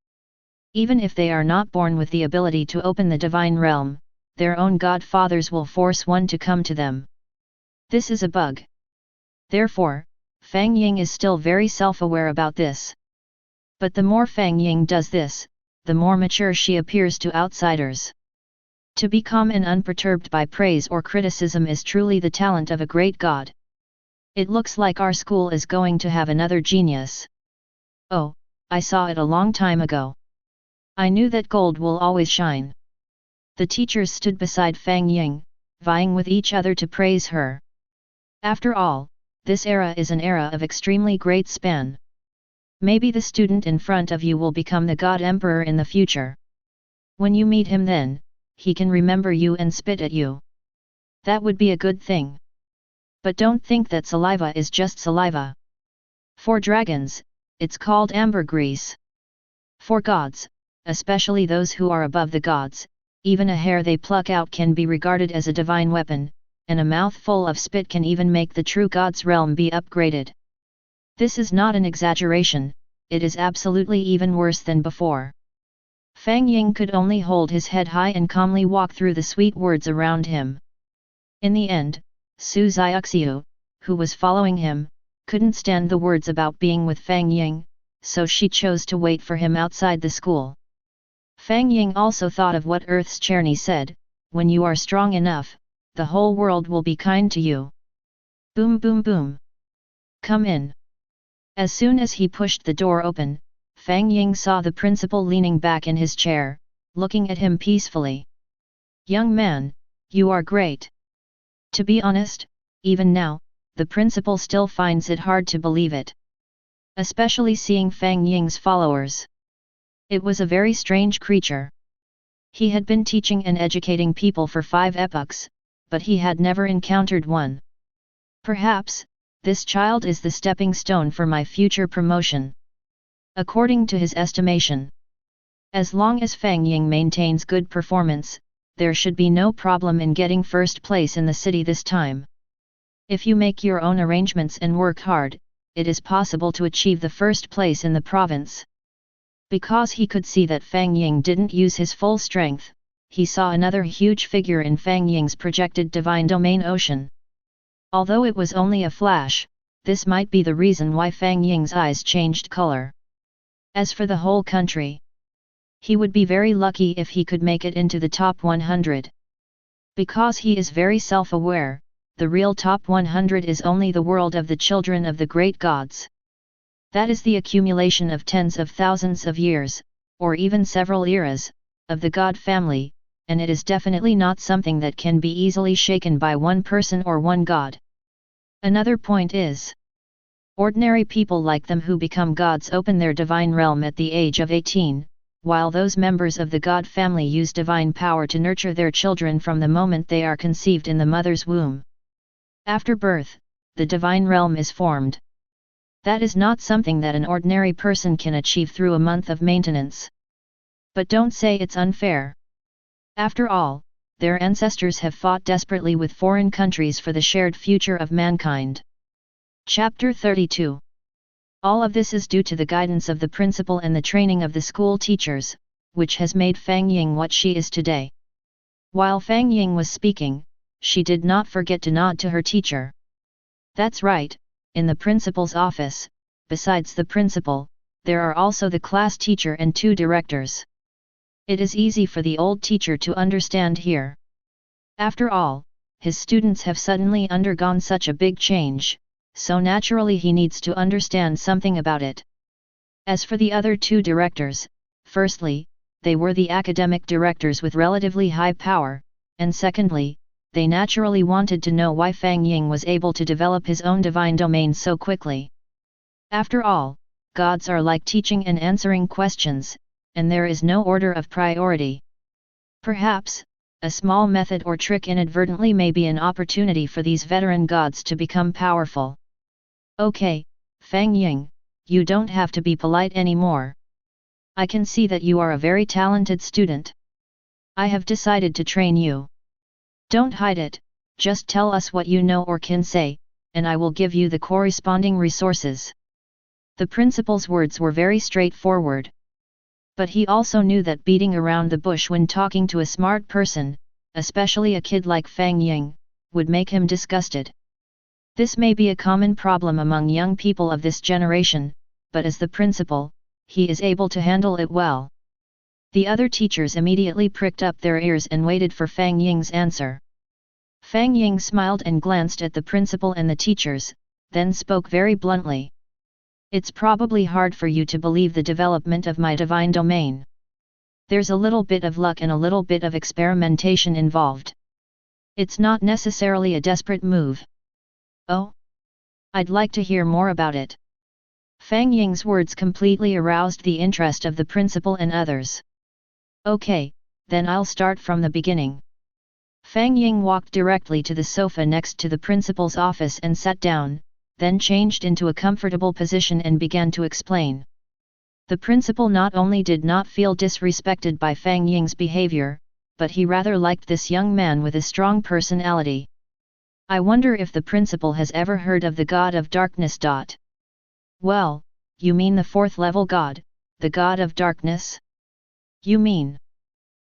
Even if they are not born with the ability to open the divine realm, their own godfathers will force one to come to them. This is a bug. Therefore, Fang Ying is still very self-aware about this. But the more Fang Ying does this, the more mature she appears to outsiders. To be calm and unperturbed by praise or criticism is truly the talent of a great god. It looks like our school is going to have another genius. Oh, I saw it a long time ago. I knew that gold will always shine. The teachers stood beside Fang Ying, vying with each other to praise her. After all, this era is an era of extremely great span. Maybe the student in front of you will become the God Emperor in the future. When you meet him then, he can remember you and spit at you. That would be a good thing. But don't think that saliva is just saliva. For dragons, it's called ambergris. For gods, especially those who are above the gods, even a hair they pluck out can be regarded as a divine weapon, and a mouthful of spit can even make the true god's realm be upgraded. This is not an exaggeration, it is absolutely even worse than before. Fang Ying could only hold his head high and calmly walk through the sweet words around him. In the end, Su Xiuxiu, who was following him, couldn't stand the words about being with Fang Ying, so she chose to wait for him outside the school. Fang Ying also thought of what Earth's Cherny said, when you are strong enough, the whole world will be kind to you. Boom boom boom. Come in. As soon as he pushed the door open, Fang Ying saw the principal leaning back in his chair, looking at him peacefully. Young man, you are great. To be honest, even now, the principal still finds it hard to believe it. Especially seeing Fang Ying's followers. It was a very strange creature. He had been teaching and educating people for 5 epochs, but he had never encountered one. Perhaps, this child is the stepping stone for my future promotion. According to his estimation. As long as Fang Ying maintains good performance, there should be no problem in getting first place in the city this time. If you make your own arrangements and work hard, it is possible to achieve the first place in the province. Because he could see that Fang Ying didn't use his full strength, he saw another huge figure in Fang Ying's projected divine domain ocean. Although it was only a flash, this might be the reason why Fang Ying's eyes changed color. As for the whole country, he would be very lucky if he could make it into the top 100. Because he is very self-aware, the real top 100 is only the world of the children of the great gods. That is the accumulation of tens of thousands of years, or even several eras, of the god family, and it is definitely not something that can be easily shaken by one person or one god. Another point is, ordinary people like them who become gods open their divine realm at the age of 18, while those members of the god family use divine power to nurture their children from the moment they are conceived in the mother's womb. After birth, the divine realm is formed. That is not something that an ordinary person can achieve through a month of maintenance. But don't say it's unfair. After all, their ancestors have fought desperately with foreign countries for the shared future of mankind. Chapter 32. All of this is due to the guidance of the principal and the training of the school teachers, which has made Fang Ying what she is today. While Fang Ying was speaking, she did not forget to nod to her teacher. That's right, in the principal's office, besides the principal, there are also the class teacher and 2 directors. It is easy for the old teacher to understand here. After all, his students have suddenly undergone such a big change, so naturally he needs to understand something about it. As for the other 2 directors, firstly, they were the academic directors with relatively high power, and secondly, they naturally wanted to know why Fang Ying was able to develop his own divine domain so quickly. After all, gods are like teaching and answering questions, and there is no order of priority. Perhaps, a small method or trick inadvertently may be an opportunity for these veteran gods to become powerful. Okay, Fang Ying, you don't have to be polite anymore. I can see that you are a very talented student. I have decided to train you. Don't hide it, just tell us what you know or can say, and I will give you the corresponding resources. The principal's words were very straightforward. But he also knew that beating around the bush when talking to a smart person, especially a kid like Fang Ying, would make him disgusted. This may be a common problem among young people of this generation, but as the principal, he is able to handle it well. The other teachers immediately pricked up their ears and waited for Fang Ying's answer. Fang Ying smiled and glanced at the principal and the teachers, then spoke very bluntly. It's probably hard for you to believe the development of my divine domain. There's a little bit of luck and a little bit of experimentation involved. It's not necessarily a desperate move. Oh? I'd like to hear more about it. Fang Ying's words completely aroused the interest of the principal and others. Okay, then I'll start from the beginning. Fang Ying walked directly to the sofa next to the principal's office and sat down, then changed into a comfortable position and began to explain. The principal not only did not feel disrespected by Fang Ying's behavior, but he rather liked this young man with a strong personality. I wonder if the principal has ever heard of the god of darkness. Well, you mean the fourth level god, the god of darkness? You mean?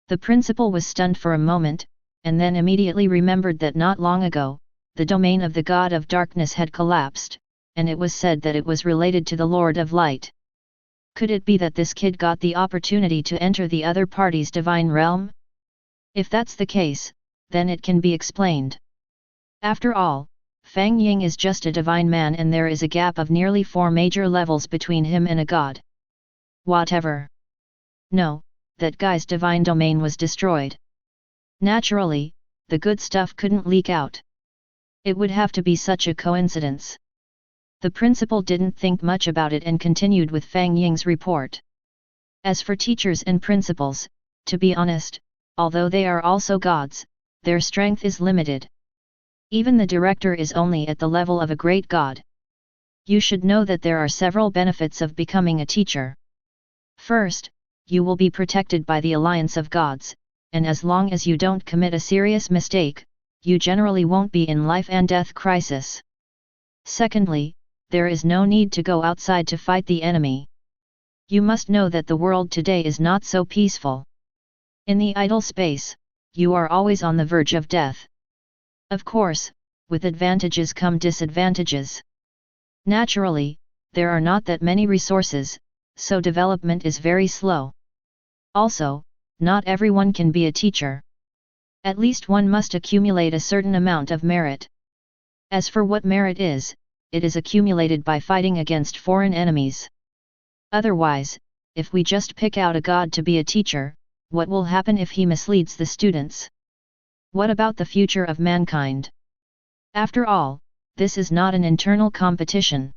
The principal was stunned for a moment, and then immediately remembered that not long ago, the domain of the god of darkness had collapsed, and it was said that it was related to the Lord of Light. Could it be that this kid got the opportunity to enter the other party's divine realm? If that's the case, then it can be explained. After all, Fang Ying is just a divine man and there is a gap of nearly 4 major levels between him and a god. Whatever. No, that guy's divine domain was destroyed. Naturally, the good stuff couldn't leak out. It would have to be such a coincidence. The principal didn't think much about it and continued with Fang Ying's report. As for teachers and principals, to be honest, although they are also gods, their strength is limited. Even the director is only at the level of a great god. You should know that there are several benefits of becoming a teacher. First, you will be protected by the alliance of gods, and as long as you don't commit a serious mistake, you generally won't be in life and death crisis. Secondly, there is no need to go outside to fight the enemy. You must know that the world today is not so peaceful. In the idle space, you are always on the verge of death. Of course, with advantages come disadvantages. Naturally, there are not that many resources, so development is very slow. Also, not everyone can be a teacher. At least one must accumulate a certain amount of merit. As for what merit is, it is accumulated by fighting against foreign enemies. Otherwise, if we just pick out a god to be a teacher, what will happen if he misleads the students? What about the future of mankind? After all, this is not an internal competition.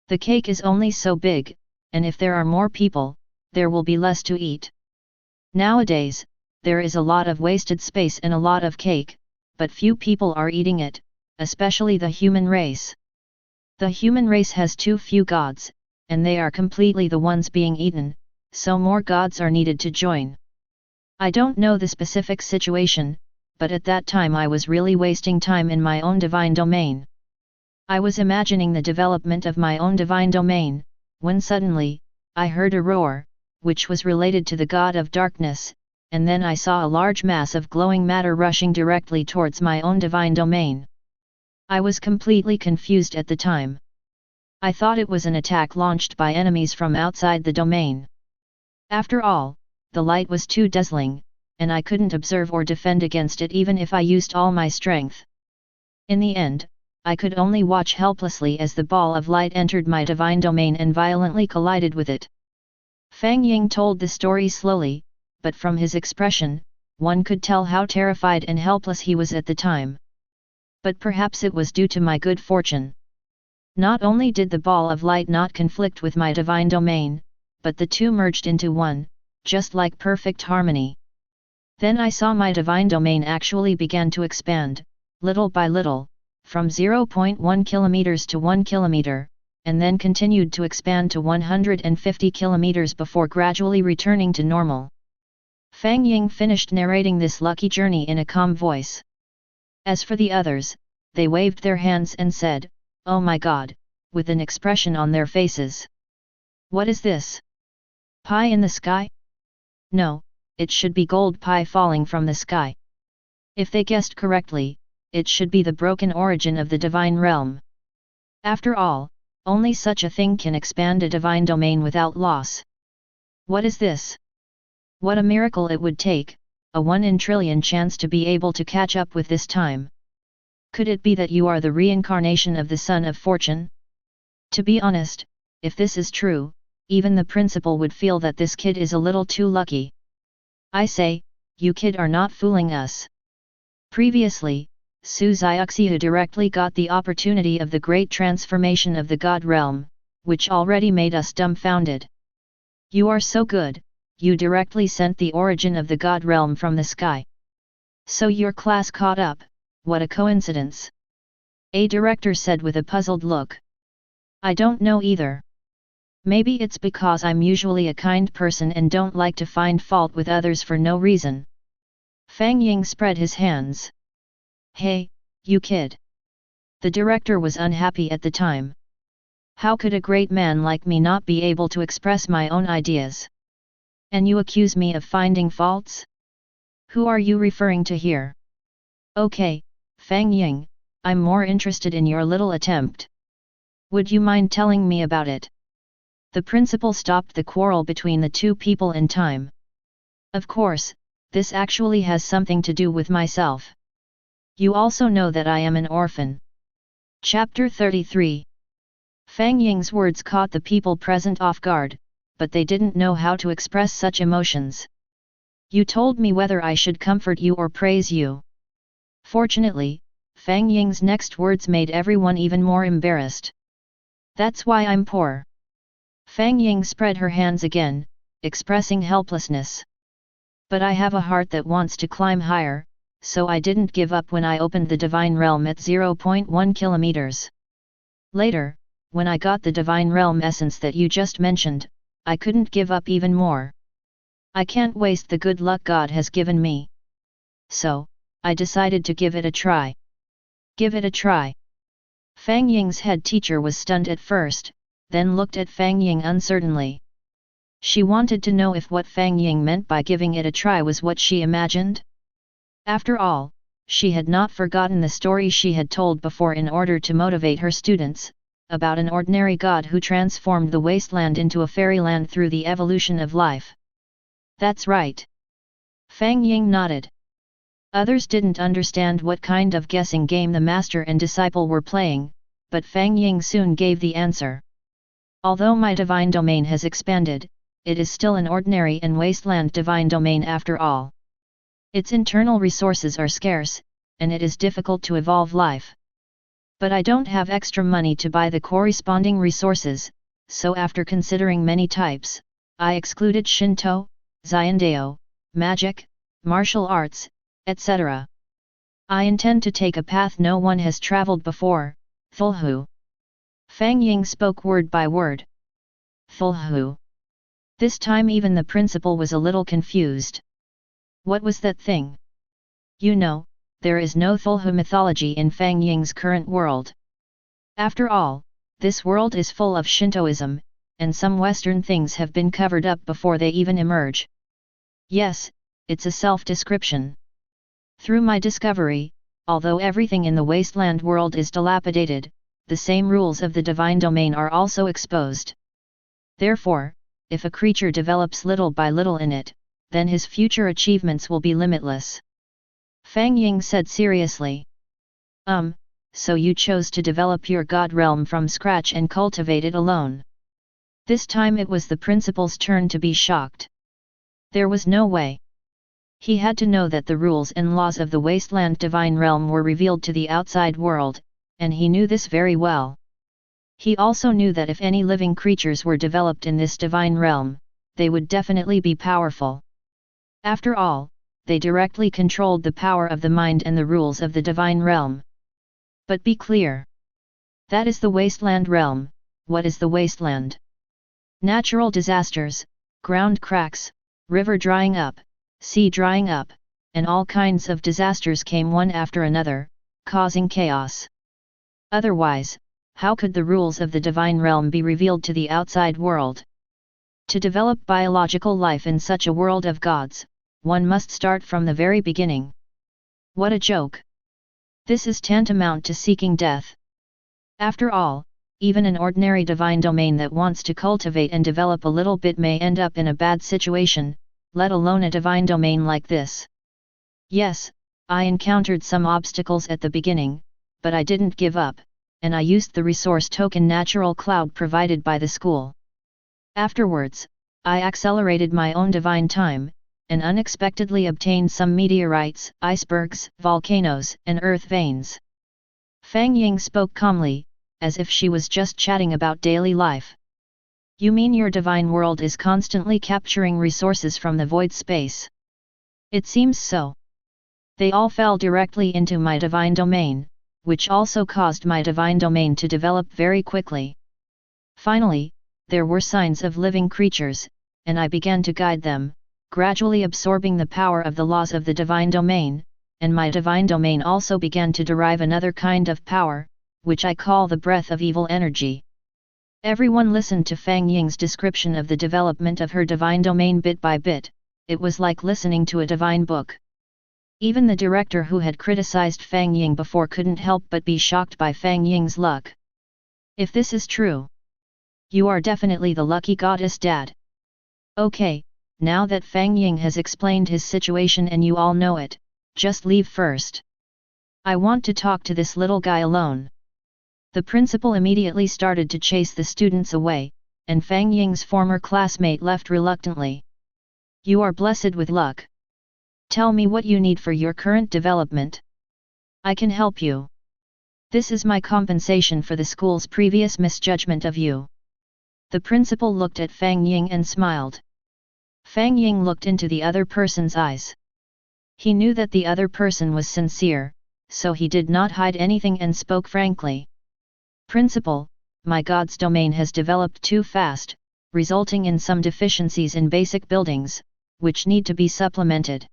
The cake is only so big, and if there are more people, there will be less to eat. Nowadays, there is a lot of wasted space and a lot of cake, but few people are eating it, especially the human race. The human race has too few gods, and they are completely the ones being eaten, so more gods are needed to join. I don't know the specific situation, but at that time I was really wasting time in my own divine domain. I was imagining the development of my own divine domain, when suddenly, I heard a roar, which was related to the god of darkness, and then I saw a large mass of glowing matter rushing directly towards my own divine domain. I was completely confused at the time. I thought it was an attack launched by enemies from outside the domain. After all, the light was too dazzling, and I couldn't observe or defend against it even if I used all my strength. In the end, I could only watch helplessly as the ball of light entered my divine domain and violently collided with it. Fang Ying told the story slowly, but from his expression, one could tell how terrified and helpless he was at the time. But perhaps it was due to my good fortune. Not only did the ball of light not conflict with my divine domain, but the two merged into one, just like perfect harmony. Then I saw my divine domain actually began to expand, little by little, from 0.1 kilometers to 1 kilometer, and then continued to expand to 150 kilometers before gradually returning to normal. Fang Ying finished narrating this lucky journey in a calm voice. As for the others, they waved their hands and said, "Oh my God," with an expression on their faces. "What is this? Pie in the sky? No, it should be gold pie falling from the sky." If they guessed correctly, it should be the broken origin of the divine realm. After all, only such a thing can expand a divine domain without loss. What is this? What a miracle it would take, a 1 in trillion chance to be able to catch up with this time. Could it be that you are the reincarnation of the Son of Fortune? To be honest, if this is true, even the principal would feel that this kid is a little too lucky. I say, you kid are not fooling us. Previously, Su Xiaoxiu directly got the opportunity of the great transformation of the God realm, which already made us dumbfounded. You are so good, you directly sent the origin of the God realm from the sky. So your class caught up, what a coincidence. A director said with a puzzled look. I don't know either. Maybe it's because I'm usually a kind person and don't like to find fault with others for no reason. Fang Ying spread his hands. Hey, you kid. The director was unhappy at the time. How could a great man like me not be able to express my own ideas? And you accuse me of finding faults? Who are you referring to here? Okay, Fang Ying, I'm more interested in your little attempt. Would you mind telling me about it? The principal stopped the quarrel between the two people in time. Of course, this actually has something to do with myself. You also know that I am an orphan. Chapter 33. Fang Ying's words caught the people present off guard, but they didn't know how to express such emotions. You told me whether I should comfort you or praise you. Fortunately, Fang Ying's next words made everyone even more embarrassed. That's why I'm poor. Fang Ying spread her hands again, expressing helplessness. But I have a heart that wants to climb higher, so I didn't give up when I opened the divine realm at 0.1 kilometers. Later, when I got the divine realm essence that you just mentioned, I couldn't give up even more. I can't waste the good luck God has given me. So, I decided to give it a try. Give it a try. Fang Ying's head teacher was stunned at first, then looked at Fang Ying uncertainly. She wanted to know if what Fang Ying meant by giving it a try was what she imagined. After all, she had not forgotten the story she had told before in order to motivate her students, about an ordinary god who transformed the wasteland into a fairyland through the evolution of life. That's right. Fang Ying nodded. Others didn't understand what kind of guessing game the master and disciple were playing, but Fang Ying soon gave the answer. Although my divine domain has expanded, it is still an ordinary and wasteland divine domain after all. Its internal resources are scarce, and it is difficult to evolve life. But I don't have extra money to buy the corresponding resources, so after considering many types, I excluded Shinto, Xiandao, magic, martial arts, etc. I intend to take a path no one has traveled before, Cthulhu. Fang Ying spoke word by word. Cthulhu. This time even the principal was a little confused. What was that thing? You know, there is no Cthulhu mythology in Fang Ying's current world. After all, this world is full of Shintoism, and some Western things have been covered up before they even emerge. Yes, it's a self-description. Through my discovery, although everything in the wasteland world is dilapidated, the same rules of the divine domain are also exposed. Therefore, if a creature develops little by little in it, then his future achievements will be limitless. Fang Ying said seriously. So you chose to develop your god realm from scratch and cultivate it alone. This time it was the principal's turn to be shocked. There was no way. He had to know that the rules and laws of the wasteland divine realm were revealed to the outside world, and he knew this very well. He also knew that if any living creatures were developed in this divine realm, they would definitely be powerful. After all, they directly controlled the power of the mind and the rules of the divine realm. But be clear. That is the wasteland realm. What is the wasteland? Natural disasters, ground cracks, river drying up, sea drying up, and all kinds of disasters came one after another, causing chaos. Otherwise, how could the rules of the divine realm be revealed to the outside world? To develop biological life in such a world of gods, one must start from the very beginning. What a joke! This is tantamount to seeking death. After all, even an ordinary divine domain that wants to cultivate and develop a little bit may end up in a bad situation, let alone a divine domain like this. Yes, I encountered some obstacles at the beginning, but I didn't give up, and I used the resource token natural cloud provided by the school. Afterwards, I accelerated my own divine time, and unexpectedly obtained some meteorites, icebergs, volcanoes, and earth veins. Fang Ying spoke calmly, as if she was just chatting about daily life. You mean your divine world is constantly capturing resources from the void space? It seems so. They all fell directly into my divine domain, which also caused my divine domain to develop very quickly. Finally, there were signs of living creatures, and I began to guide them, gradually absorbing the power of the laws of the divine domain, and my divine domain also began to derive another kind of power, which I call the breath of evil energy. Everyone listened to Fang Ying's description of the development of her divine domain bit by bit. It was like listening to a divine book. Even the director who had criticized Fang Ying before couldn't help but be shocked by Fang Ying's luck. If this is true, you are definitely the lucky goddess, Dad. Okay, now that Fang Ying has explained his situation and you all know it, just leave first. I want to talk to this little guy alone. The principal immediately started to chase the students away, and Fang Ying's former classmate left reluctantly. You are blessed with luck. Tell me what you need for your current development. I can help you. This is my compensation for the school's previous misjudgment of you. The principal looked at Fang Ying and smiled. Fang Ying looked into the other person's eyes. He knew that the other person was sincere, so he did not hide anything and spoke frankly. Principal, my god's domain has developed too fast, resulting in some deficiencies in basic buildings, which need to be supplemented.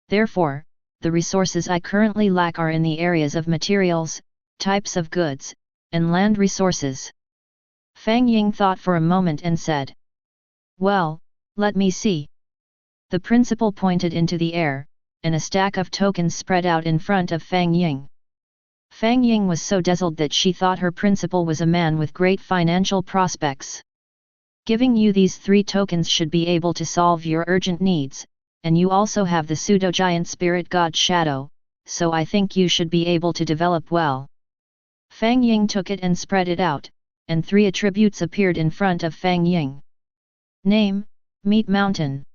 Therefore, the resources I currently lack are in the areas of materials, types of goods, and land resources. Fang Ying thought for a moment and said, well, let me see. The principal pointed into the air, and a stack of tokens spread out in front of Fang Ying. Fang Ying was so dazzled that she thought her principal was a man with great financial prospects. Giving you these 3 tokens should be able to solve your urgent needs, and you also have the pseudo-giant spirit god shadow, so I think you should be able to develop well. Fang Ying took it and spread it out, and 3 attributes appeared in front of Fang Ying. Name, Meat Mountain.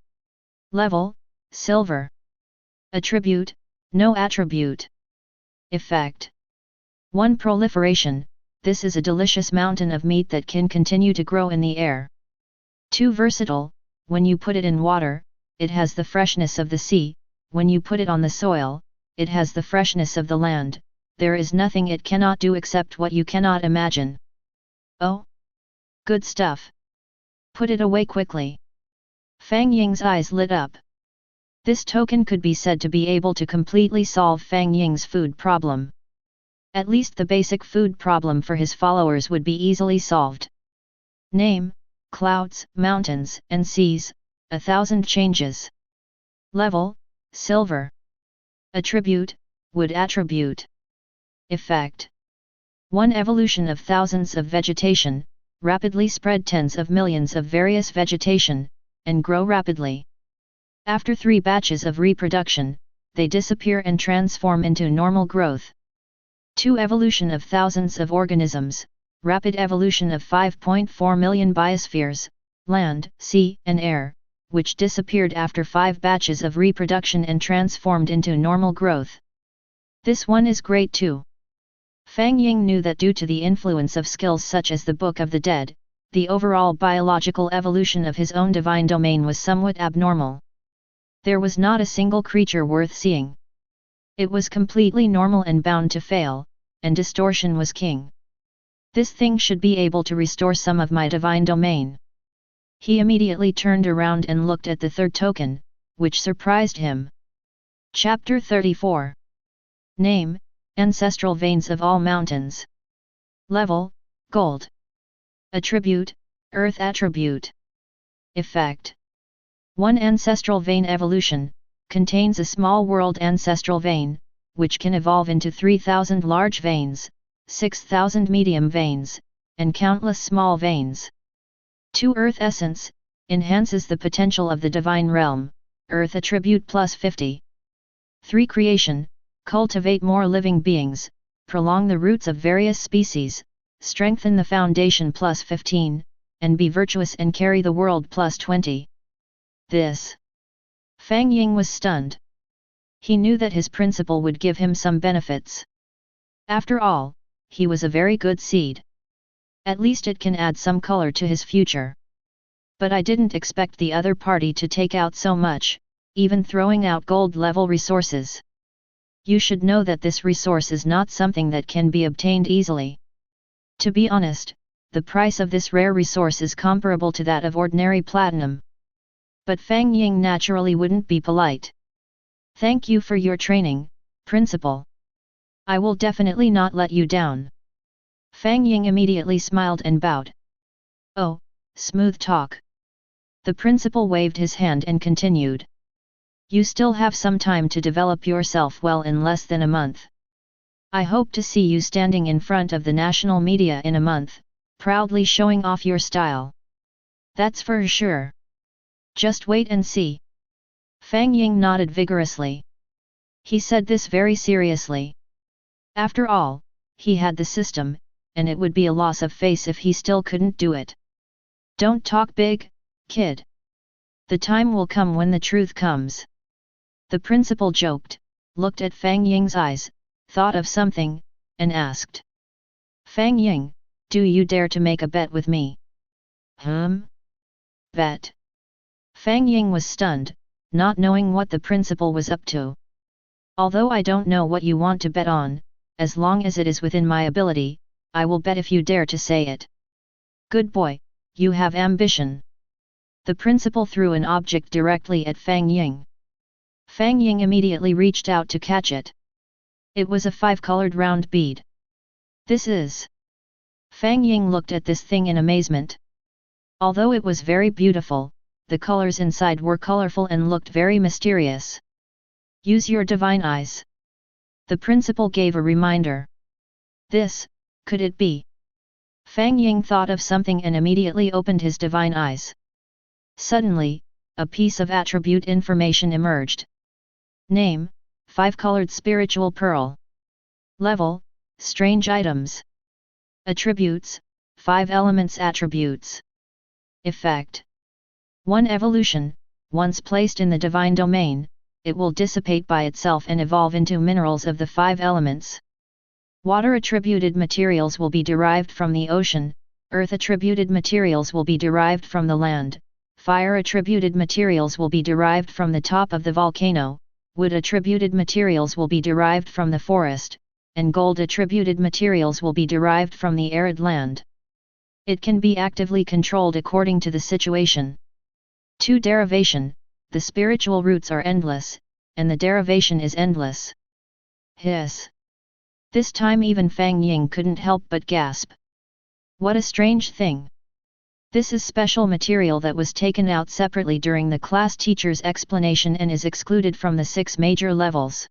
Level, Silver. Attribute, No attribute. Effect. 1. Proliferation, this is a delicious mountain of meat that can continue to grow in the air. 2. Versatile, when you put it in water, it has the freshness of the sea, when you put it on the soil, it has the freshness of the land, there is nothing it cannot do except what you cannot imagine. Oh? Good stuff. Put it away quickly. Fang Ying's eyes lit up. This token could be said to be able to completely solve Fang Ying's food problem. At least the basic food problem for his followers would be easily solved. Name, Clouds, Mountains, and Seas, 1,000 changes. Level, Silver. Attribute, Wood attribute. Effect. 1. Evolution of thousands of vegetation, rapidly spread tens of millions of various vegetation, and grow rapidly. After 3 batches of reproduction, they disappear and transform into normal growth. 2. Evolution of thousands of organisms, rapid evolution of 5.4 million biospheres, land, sea, and air, which disappeared after 5 batches of reproduction and transformed into normal growth. This one is great too. Fang Ying knew that due to the influence of skills such as the Book of the Dead, the overall biological evolution of his own divine domain was somewhat abnormal. There was not a single creature worth seeing. It was completely normal and bound to fail, and distortion was king. This thing should be able to restore some of my divine domain. He immediately turned around and looked at the third token, which surprised him. Chapter 34. Name: Ancestral Veins of All Mountains. Level: Gold. Attribute: Earth attribute. Effect: 1 ancestral vein evolution, contains a small world ancestral vein, which can evolve into 3,000 large veins, 6,000 medium veins, and countless small veins. 2 Earth essence, enhances the potential of the divine realm, Earth attribute plus 50. 3 Creation, cultivate more living beings, prolong the roots of various species, strengthen the foundation plus 15, and be virtuous and carry the world plus 20. This. Fang Ying was stunned. He knew that his principal would give him some benefits. After all, he was a very good seed. At least it can add some color to his future. But I didn't expect the other party to take out so much, even throwing out gold-level resources. You should know that this resource is not something that can be obtained easily. To be honest, the price of this rare resource is comparable to that of ordinary platinum. But Fang Ying naturally wouldn't be polite. Thank you for your training, Principal. I will definitely not let you down. Fang Ying immediately smiled and bowed. Oh, smooth talk. The Principal waved his hand and continued. You still have some time to develop yourself well in less than a month. I hope to see you standing in front of the national media in a month, proudly showing off your style. That's for sure. Just wait and see. Fang Ying nodded vigorously. He said this very seriously. After all, he had the system, and it would be a loss of face if he still couldn't do it. Don't talk big, kid. The time will come when the truth comes. The Principal joked, looked at Fang Ying's eyes, thought of something, and asked. Fang Ying, do you dare to make a bet with me? Bet? Fang Ying was stunned, not knowing what the Principal was up to. Although I don't know what you want to bet on, as long as it is within my ability, I will bet if you dare to say it. Good boy, you have ambition. The Principal threw an object directly at Fang Ying. Fang Ying immediately reached out to catch it. It was a 5-colored round bead. This is... Fang Ying looked at this thing in amazement. Although it was very beautiful, the colors inside were colorful and looked very mysterious. Use your divine eyes. The Principal gave a reminder. This, could it be? Fang Ying thought of something and immediately opened his divine eyes. Suddenly, a piece of attribute information emerged. Name: 5-colored spiritual pearl. Level: strange items. Attributes: 5 elements attributes. Effect: 1 evolution, once placed in the divine domain, it will dissipate by itself and evolve into minerals of the 5 elements. Water attributed materials will be derived from the ocean, earth attributed materials will be derived from the land, fire attributed materials will be derived from the top of the volcano, wood attributed materials will be derived from the forest, and gold attributed materials will be derived from the arid land. It can be actively controlled according to the situation. 2 Derivation, the spiritual roots are endless, and the derivation is endless. Hiss. This time even Fang Ying couldn't help but gasp. What a strange thing. This is special material that was taken out separately during the class teacher's explanation and is excluded from the 6 major levels.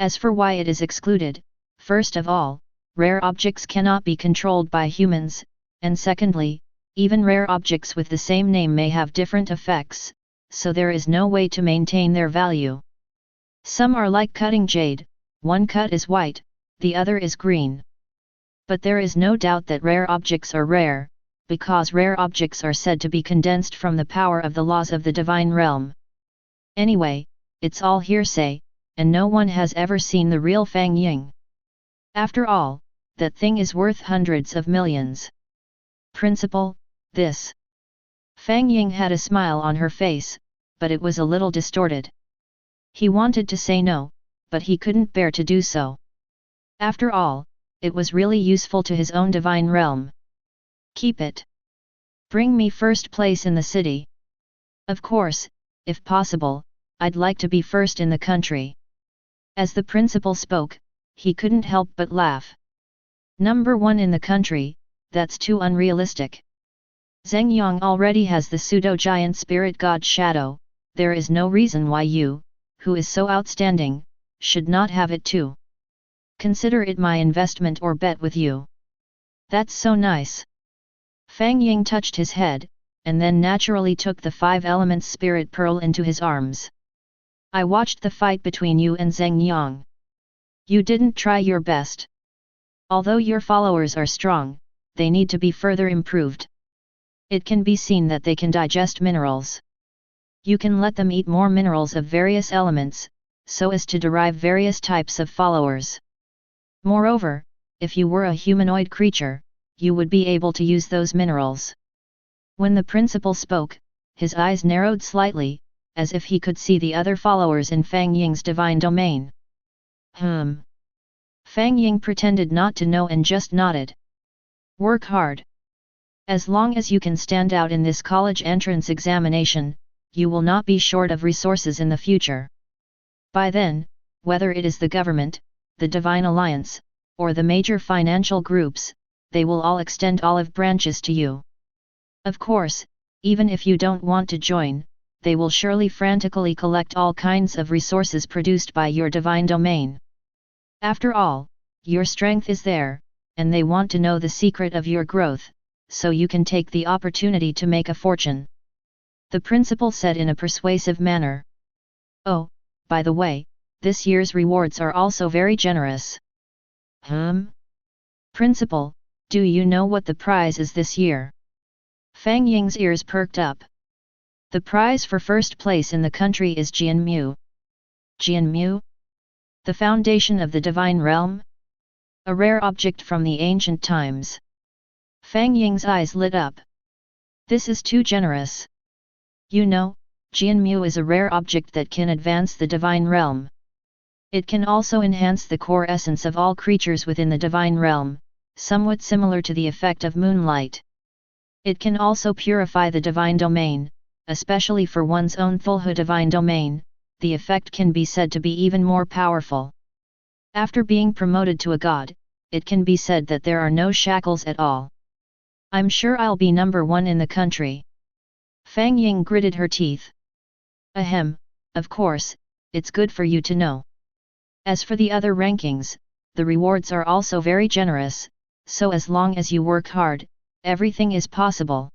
As for why it is excluded, first of all, rare objects cannot be controlled by humans, and secondly, even rare objects with the same name may have different effects, so there is no way to maintain their value. Some are like cutting jade, one cut is white, the other is green. But there is no doubt that rare objects are rare, because rare objects are said to be condensed from the power of the laws of the divine realm. Anyway, it's all hearsay, and no one has ever seen the real Fang Ying. After all, that thing is worth hundreds of millions. Principal, this. Fang Ying had a smile on her face, but it was a little distorted. He wanted to say no, but he couldn't bear to do so. After all, it was really useful to his own divine realm. Keep it. Bring me first place in the city. Of course, if possible, I'd like to be first in the country. As the principal spoke, he couldn't help but laugh. Number 1 in the country, that's too unrealistic. Zheng Yang already has the pseudo-giant spirit god shadow, there is no reason why you, who is so outstanding, should not have it too. Consider it my investment or bet with you. That's so nice. Fang Ying touched his head, and then naturally took the 5 elements spirit pearl into his arms. I watched the fight between you and Zheng Yang. You didn't try your best. Although your followers are strong, they need to be further improved. It can be seen that they can digest minerals. You can let them eat more minerals of various elements, so as to derive various types of followers. Moreover, if you were a humanoid creature, you would be able to use those minerals. When the principal spoke, his eyes narrowed slightly, as if he could see the other followers in Fang Ying's divine domain. Fang Ying pretended not to know and just nodded. Work hard. As long as you can stand out in this college entrance examination, you will not be short of resources in the future. By then, whether it is the government, the Divine Alliance, or the major financial groups, they will all extend olive branches to you. Of course, even if you don't want to join, they will surely frantically collect all kinds of resources produced by your divine domain. After all, your strength is there, and they want to know the secret of your growth, so you can take the opportunity to make a fortune. The principal said in a persuasive manner. Oh, by the way, this year's rewards are also very generous. Principal, do you know what the prize is this year? Fang Ying's ears perked up. The prize for first place in the country is Jianmu. Jianmu? The foundation of the divine realm? A rare object from the ancient times. Fang Ying's eyes lit up. This is too generous. You know, Jianmu is a rare object that can advance the divine realm. It can also enhance the core essence of all creatures within the divine realm, somewhat similar to the effect of moonlight. It can also purify the divine domain, especially for one's own Cthulhu divine domain. The effect can be said to be even more powerful. After being promoted to a god, it can be said that there are no shackles at all. I'm sure I'll be number 1 in the country. Fang Ying gritted her teeth. Ahem, of course, it's good for you to know. As for the other rankings, the rewards are also very generous, so as long as you work hard, everything is possible.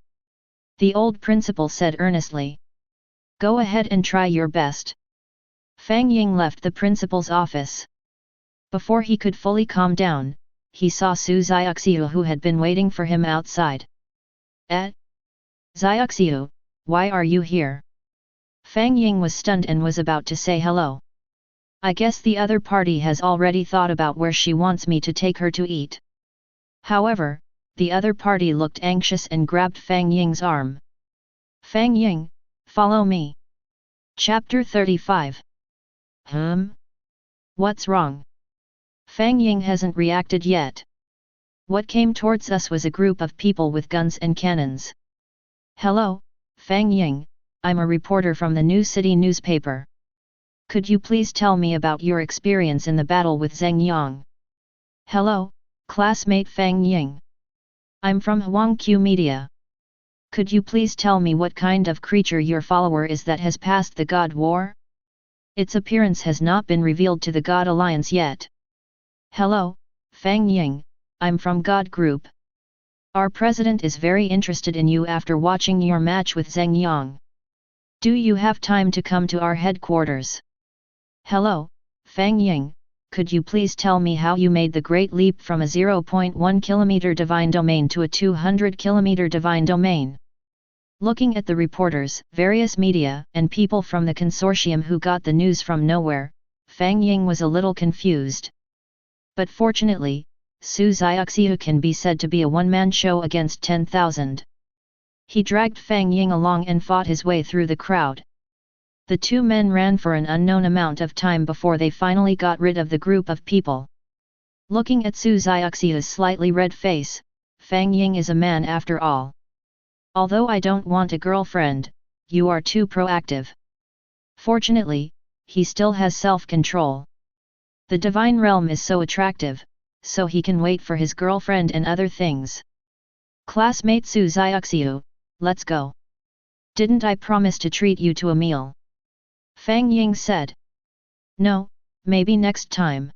The old principal said earnestly. Go ahead and try your best. Fang Ying left the principal's office. Before he could fully calm down, he saw Su Xiaoxiu who had been waiting for him outside. Xiaoxiu, why are you here? Fang Ying was stunned and was about to say hello. I guess the other party has already thought about where she wants me to take her to eat. However, the other party looked anxious and grabbed Fang Ying's arm. Fang Ying, follow me. Chapter 35. What's wrong? Fang Ying hasn't reacted yet. What came towards us was a group of people with guns and cannons. Hello, Fang Ying, I'm a reporter from the New City newspaper. Could you please tell me about your experience in the battle with Zheng Yang? Hello, classmate Fang Ying. I'm from Huangqiu Media. Could you please tell me what kind of creature your follower is that has passed the God War? Its appearance has not been revealed to the God Alliance yet. Hello, Fang Ying, I'm from God Group. Our president is very interested in you after watching your match with Zheng Yang. Do you have time to come to our headquarters? Hello, Fang Ying, could you please tell me how you made the great leap from a 0.1 km divine domain to a 200 km divine domain? Looking at the reporters, various media, and people from the consortium who got the news from nowhere, Fang Ying was a little confused. But fortunately, Su Xiaoxiu can be said to be a one-man show against 10,000. He dragged Fang Ying along and fought his way through the crowd. The two men ran for an unknown amount of time before they finally got rid of the group of people. Looking at Su Xiaoxiu's slightly red face, Fang Ying is a man after all. Although I don't want a girlfriend, you are too proactive. Fortunately, he still has self-control. The divine realm is so attractive, so he can wait for his girlfriend and other things. Classmate Su Xiaoxiu, let's go. Didn't I promise to treat you to a meal? Fang Ying said. No, maybe next time.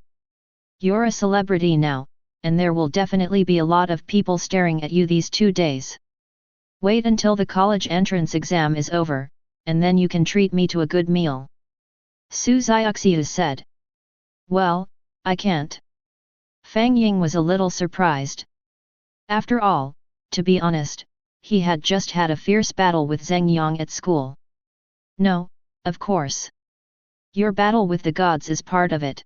You're a celebrity now, and there will definitely be a lot of people staring at you these 2 days. Wait until the college entrance exam is over, and then you can treat me to a good meal. Su Xiaoxiu said. Well, I can't. Fang Ying was a little surprised. After all, to be honest, he had just had a fierce battle with Zheng Yang at school. No, of course. Your battle with the gods is part of it.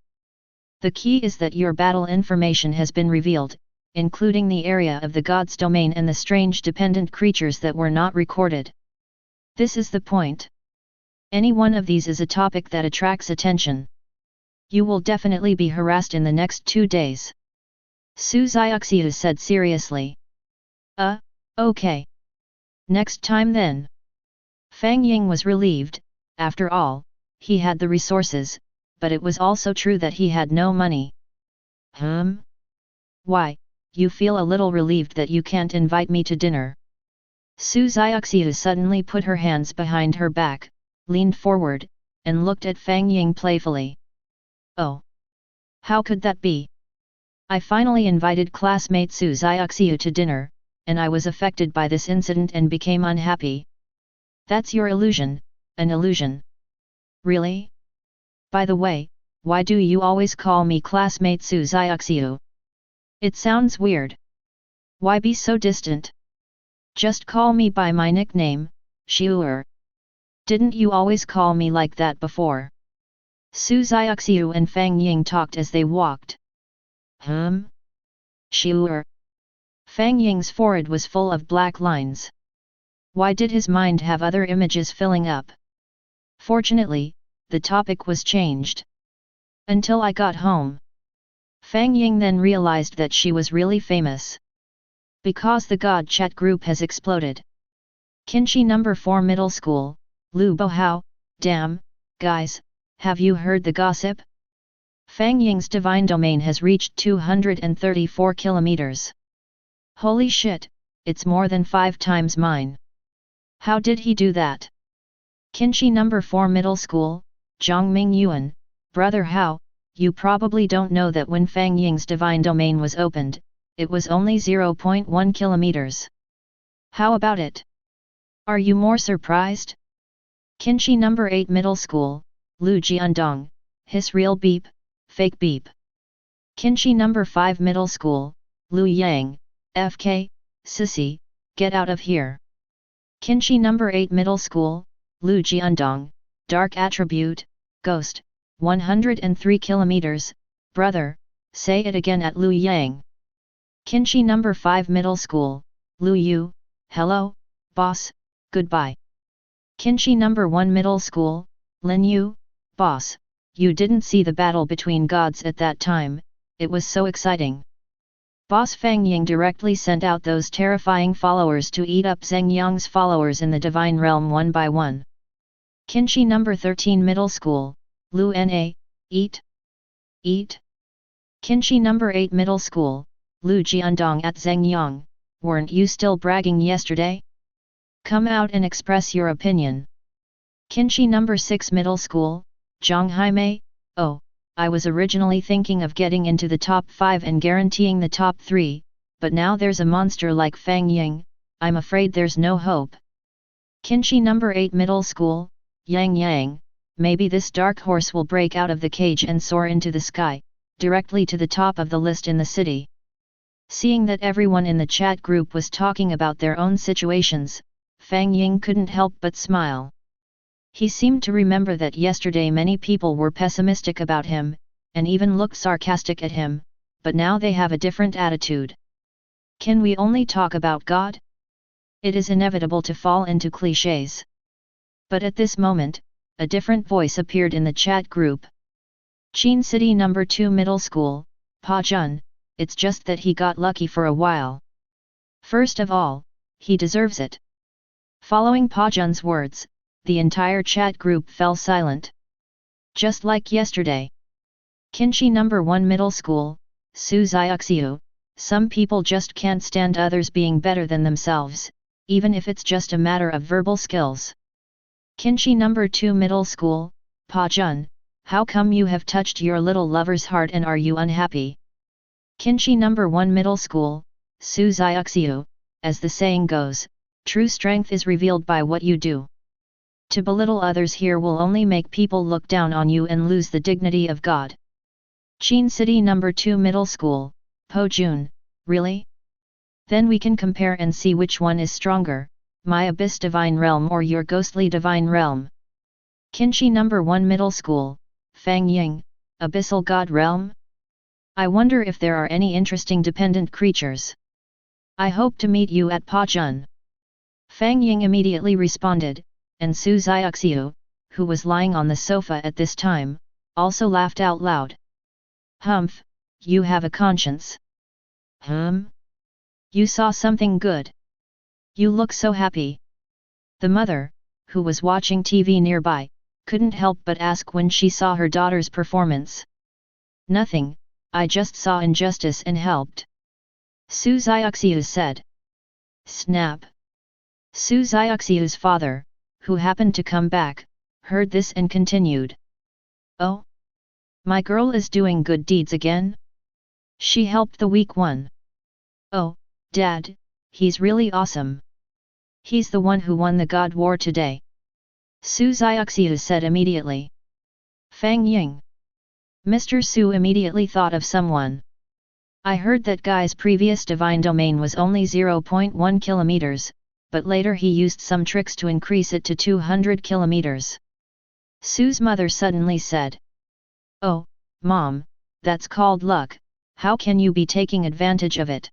The key is that your battle information has been revealed, including the area of the gods' domain and the strange dependent creatures that were not recorded. This is the point. Any one of these is a topic that attracts attention. You will definitely be harassed in the next 2 days. Su Xiaoxiu said seriously. Okay. Next time then. Fang Ying was relieved. After all, he had the resources, but it was also true that he had no money. Why, you feel a little relieved that you can't invite me to dinner? Su Xiaoxiu suddenly put her hands behind her back, leaned forward, and looked at Fang Ying playfully. Oh! How could that be? I finally invited classmate Su Xiaoxiu to dinner, and I was affected by this incident and became unhappy. That's your illusion, an illusion. Really? By the way, why do you always call me classmate Su Xiaoxiu? It sounds weird. Why be so distant? Just call me by my nickname, Xiu'er. Didn't you always call me like that before? Su Xiaoxiu and Fang Ying talked as they walked. Xiu'er. Fang Ying's forehead was full of black lines. Why did his mind have other images filling up? Fortunately, the topic was changed. Until I got home. Fang Ying then realized that she was really famous. Because the God chat group has exploded. Kinshi number 4 middle school, Lu Bohao, damn, guys, have you heard the gossip? Fang Ying's divine domain has reached 234 kilometers. Holy shit, it's more than 5 times mine. How did he do that? Kinshi number 4 middle school, Zhongming Yuan, brother Hao, you probably don't know that when Fang Ying's divine domain was opened, it was only 0.1 kilometers. How about it? Are you more surprised? Kinshi number 8 middle school, Lu Jiandong, hiss real beep, fake beep. Kinshi number 5 middle school, Lu Yang, FK, sissy, get out of here. Kinshi number 8 middle school, Lu Jiandong, dark attribute, ghost, 103 kilometers, brother, say it again at Lu Yang. Kinshi number 5 middle school, Lu Yu, hello, boss, goodbye. Kinshi number 1 middle school, Lin Yu, boss, you didn't see the battle between gods at that time, it was so exciting. Boss Fang Ying directly sent out those terrifying followers to eat up Zheng Yang's followers in the divine realm one by one. Kinshi number 13 middle school, Lu Na, eat. Kinshi number 8 middle school, Lu Jiandong at Zheng Yang, weren't you still bragging yesterday? Come out and express your opinion. Kinshi number 6 middle school, Zhang Haimei, oh, I was originally thinking of getting into the top 5 and guaranteeing the top 3, but now there's a monster like Fang Ying, I'm afraid there's no hope. Kinshi number 8 middle school, Yang, maybe this dark horse will break out of the cage and soar into the sky, directly to the top of the list in the city. Seeing that everyone in the chat group was talking about their own situations, Fang Ying couldn't help but smile. He seemed to remember that yesterday many people were pessimistic about him, and even looked sarcastic at him, but now they have a different attitude. Can we only talk about God? It is inevitable to fall into clichés. But at this moment, a different voice appeared in the chat group. Chin City number 2 Middle School, Pa Jun, it's just that he got lucky for a while. First of all, he deserves it. Following Pa Jun's words, the entire chat group fell silent. Just like yesterday. Kinchi number 1 Middle School, Su Xiuxiu, some people just can't stand others being better than themselves, even if it's just a matter of verbal skills. Kinchi number 2 Middle School, Pa Jun, how come you have touched your little lover's heart and are you unhappy? Kinchi number 1 Middle School, Su Xiuxiu, as the saying goes, true strength is revealed by what you do. To belittle others here will only make people look down on you and lose the dignity of God. Chin City number 2 Middle School, Po Jun, really? Then we can compare and see which one is stronger, my abyss divine realm or your ghostly divine realm. Kinchi number 1 Middle School, Fang Ying, abyssal god realm? I wonder if there are any interesting dependent creatures. I hope to meet you at Pa Jun. Fang Ying immediately responded, and Su Xiuxiu, who was lying on the sofa at this time, also laughed out loud. Humph, you have a conscience. You saw something good. You look so happy. The mother, who was watching TV nearby, couldn't help but ask when she saw her daughter's performance. Nothing, I just saw injustice and helped. Su Xiuxiu said. Snap. Su Xiuxiu's father, who happened to come back, heard this and continued. Oh? My girl is doing good deeds again? She helped the weak one. Oh, Dad, he's really awesome. He's the one who won the God War today. Su Xiuxiu said immediately. Fang Ying. Mr. Su immediately thought of someone. I heard that guy's previous divine domain was only 0.1 kilometers, but later he used some tricks to increase it to 200 kilometers. Su's mother suddenly said. Oh, Mom, that's called luck, how can you be taking advantage of it?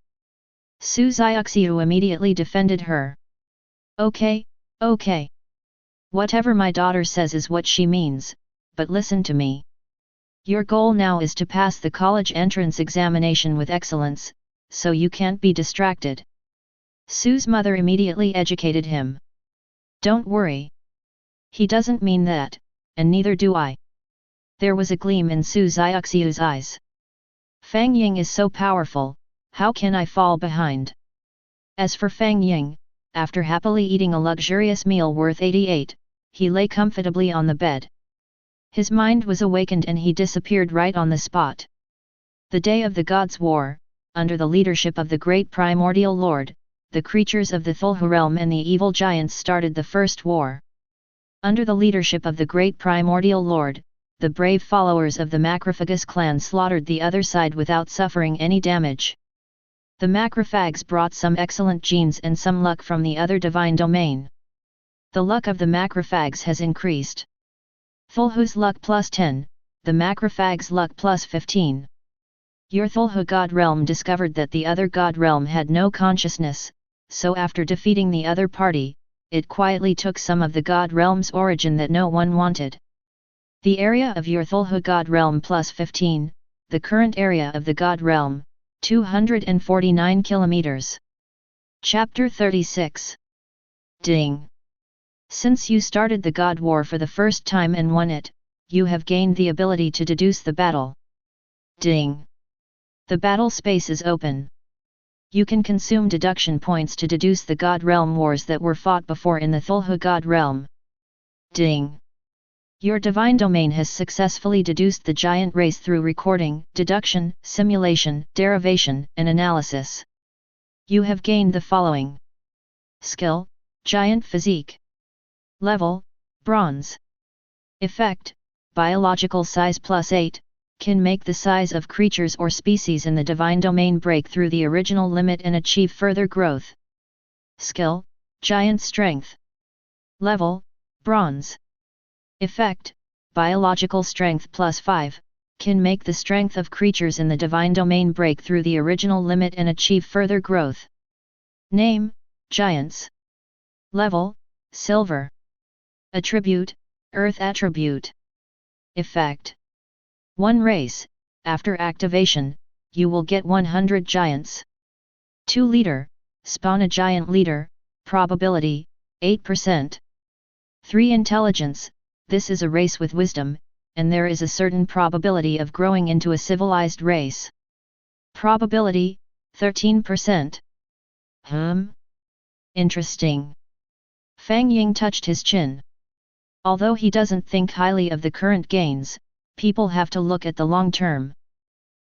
Su Xiuxiu immediately defended her. Okay, okay. Whatever my daughter says is what she means, but listen to me. Your goal now is to pass the college entrance examination with excellence, so you can't be distracted. Su's mother immediately educated him. Don't worry. He doesn't mean that, and neither do I. There was a gleam in Su Xiuxiu's eyes. Fang Ying is so powerful, how can I fall behind? As for Fang Ying, after happily eating a luxurious meal worth 88, he lay comfortably on the bed. His mind was awakened and he disappeared right on the spot. The day of the Gods' War, under the leadership of the great primordial lord, the creatures of the Cthulhu realm and the evil giants started the first war. Under the leadership of the great primordial lord, the brave followers of the Macrophagus clan slaughtered the other side without suffering any damage. The Macrophags brought some excellent genes and some luck from the other divine domain. The luck of the Macrophags has increased. Cthulhu's luck plus 10, the Macrophags' luck plus 15. Your Cthulhu god realm discovered that the other god realm had no consciousness, so after defeating the other party, it quietly took some of the god realm's origin that no one wanted. The area of your Cthulhu god realm plus 15, the current area of the god realm, 249 kilometers. Chapter 36. Ding. Since you started the God War for the first time and won it, you have gained the ability to deduce the battle. Ding. The battle space is open. You can consume deduction points to deduce the God Realm wars that were fought before in the Cthulhu God Realm. Ding. Your divine domain has successfully deduced the giant race through recording, deduction, simulation, derivation, and analysis. You have gained the following. Skill, giant physique. Level, bronze. Effect, biological size plus 8, can make the size of creatures or species in the divine domain break through the original limit and achieve further growth. Skill, giant strength. Level, bronze. Effect, biological strength plus 5, can make the strength of creatures in the divine domain break through the original limit and achieve further growth. Name, giants. Level, silver. Attribute, Earth attribute. Effect. 1 race, after activation, you will get 100 giants. 2 leader, spawn a giant leader, probability, 8%. 3 intelligence, this is a race with wisdom, and there is a certain probability of growing into a civilized race. Probability, 13%. Interesting. Fang Ying touched his chin. Although he doesn't think highly of the current gains, people have to look at the long term.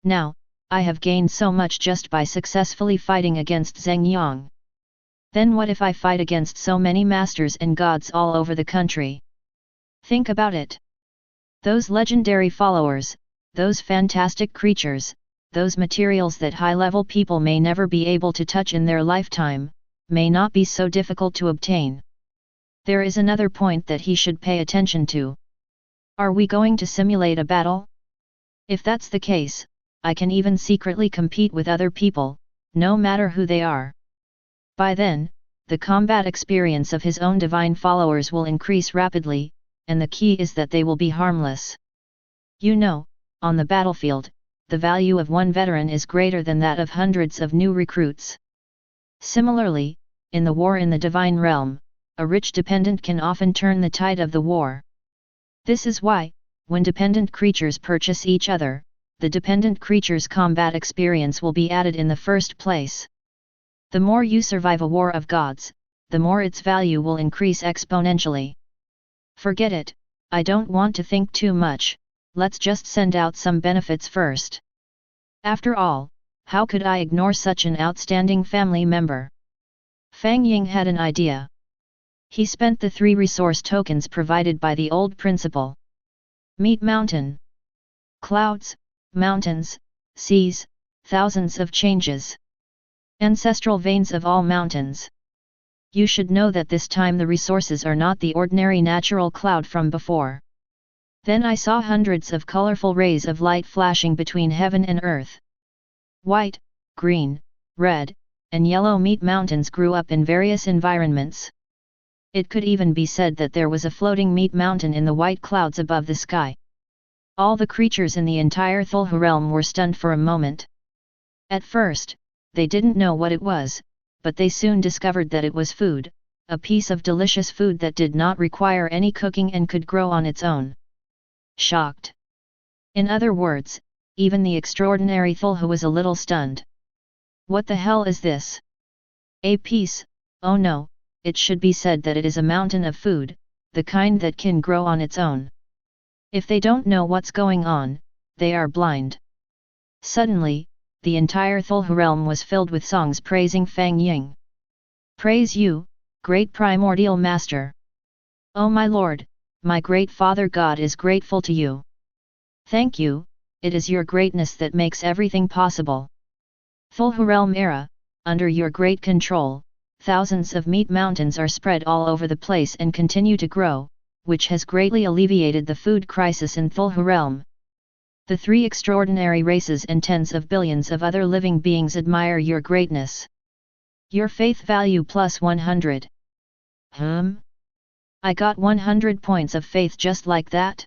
Now, I have gained so much just by successfully fighting against Zheng Yang. Then what if I fight against so many masters and gods all over the country? Think about it. Those legendary followers, those fantastic creatures, those materials that high-level people may never be able to touch in their lifetime, may not be so difficult to obtain. There is another point that he should pay attention to. Are we going to simulate a battle? If that's the case, I can even secretly compete with other people, no matter who they are. By then, the combat experience of his own divine followers will increase rapidly, and the key is that they will be harmless. You know, on the battlefield, the value of one veteran is greater than that of hundreds of new recruits. Similarly, in the war in the divine realm, a rich dependent can often turn the tide of the war. This is why, when dependent creatures purchase each other, the dependent creature's combat experience will be added in the first place. The more you survive a war of gods, the more its value will increase exponentially. Forget it, I don't want to think too much, let's just send out some benefits first. After all, how could I ignore such an outstanding family member? Fang Ying had an idea. He spent the 3 resource tokens provided by the old principal. Meet mountain. Clouds, mountains, seas, thousands of changes. Ancestral veins of all mountains. You should know that this time the resources are not the ordinary natural cloud from before. Then I saw hundreds of colorful rays of light flashing between heaven and earth. White, green, red, and yellow meat mountains grew up in various environments. It could even be said that there was a floating meat mountain in the white clouds above the sky. All the creatures in the entire Cthulhu realm were stunned for a moment. At first, they didn't know what it was, but they soon discovered that it was food, a piece of delicious food that did not require any cooking and could grow on its own. Shocked. In other words, even the extraordinary Cthulhu was a little stunned. What the hell is this? A piece? Oh no, it should be said that it is a mountain of food, the kind that can grow on its own. If they don't know what's going on, they are blind. Suddenly, the entire Cthulhu realm was filled with songs praising Fang Ying. Praise you, great primordial master! Oh my lord, my great father God is grateful to you. Thank you, it is your greatness that makes everything possible. Cthulhu realm era, under your great control, thousands of meat mountains are spread all over the place and continue to grow, which has greatly alleviated the food crisis in Cthulhu realm. The 3 extraordinary races and tens of billions of other living beings admire your greatness. Your faith value plus 100. I got 100 points of faith just like that?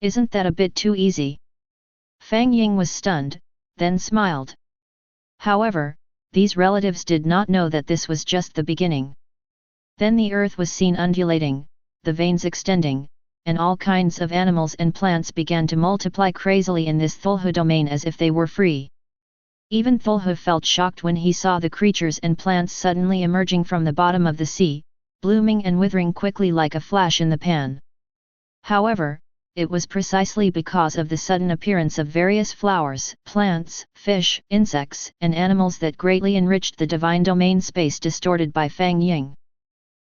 Isn't that a bit too easy? Fang Ying was stunned, then smiled. However, these relatives did not know that this was just the beginning. Then the earth was seen undulating, the veins extending, and all kinds of animals and plants began to multiply crazily in this Cthulhu domain as if they were free. Even Cthulhu felt shocked when he saw the creatures and plants suddenly emerging from the bottom of the sea, blooming and withering quickly like a flash in the pan. However, it was precisely because of the sudden appearance of various flowers, plants, fish, insects, and animals that greatly enriched the divine domain space distorted by Fang Ying.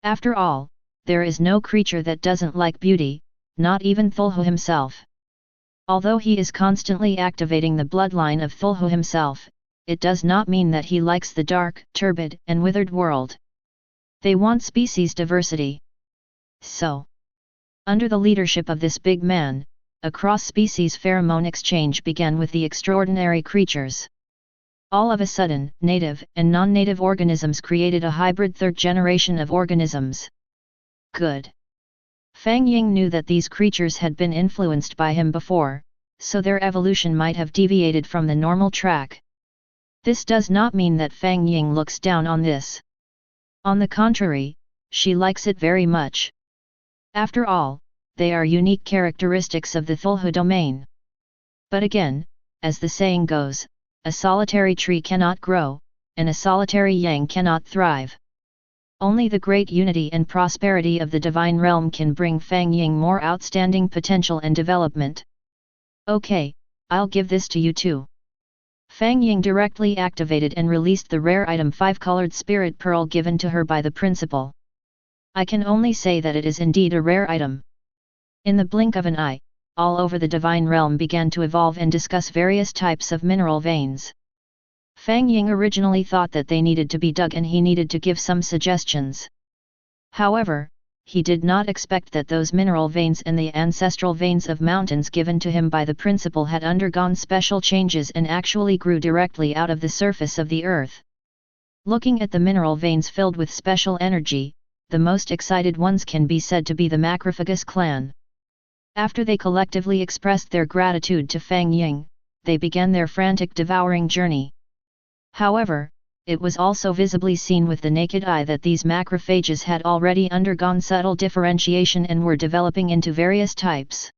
After all, there is no creature that doesn't like beauty, not even Cthulhu himself. Although he is constantly activating the bloodline of Cthulhu himself, it does not mean that he likes the dark, turbid, and withered world. They want species diversity. So, under the leadership of this big man, a cross-species pheromone exchange began with the extraordinary creatures. All of a sudden, native and non-native organisms created a hybrid 3rd generation of organisms. Good. Fang Ying knew that these creatures had been influenced by him before, so their evolution might have deviated from the normal track. This does not mean that Fang Ying looks down on this. On the contrary, she likes it very much. After all, they are unique characteristics of the Cthulhu domain. But again, as the saying goes, a solitary tree cannot grow, and a solitary yang cannot thrive. Only the great unity and prosperity of the divine realm can bring Fang Ying more outstanding potential and development. Okay, I'll give this to you too. Fang Ying directly activated and released the rare item 5-colored spirit pearl given to her by the principal. I can only say that it is indeed a rare item. In the blink of an eye, all over the divine realm began to evolve and discuss various types of mineral veins. Fang Ying originally thought that they needed to be dug and he needed to give some suggestions. However, he did not expect that those mineral veins and the ancestral veins of mountains given to him by the principal had undergone special changes and actually grew directly out of the surface of the earth. Looking at the mineral veins filled with special energy, the most excited ones can be said to be the Macrophagus clan. After they collectively expressed their gratitude to Fang Ying, they began their frantic devouring journey. However, it was also visibly seen with the naked eye that these macrophages had already undergone subtle differentiation and were developing into various types.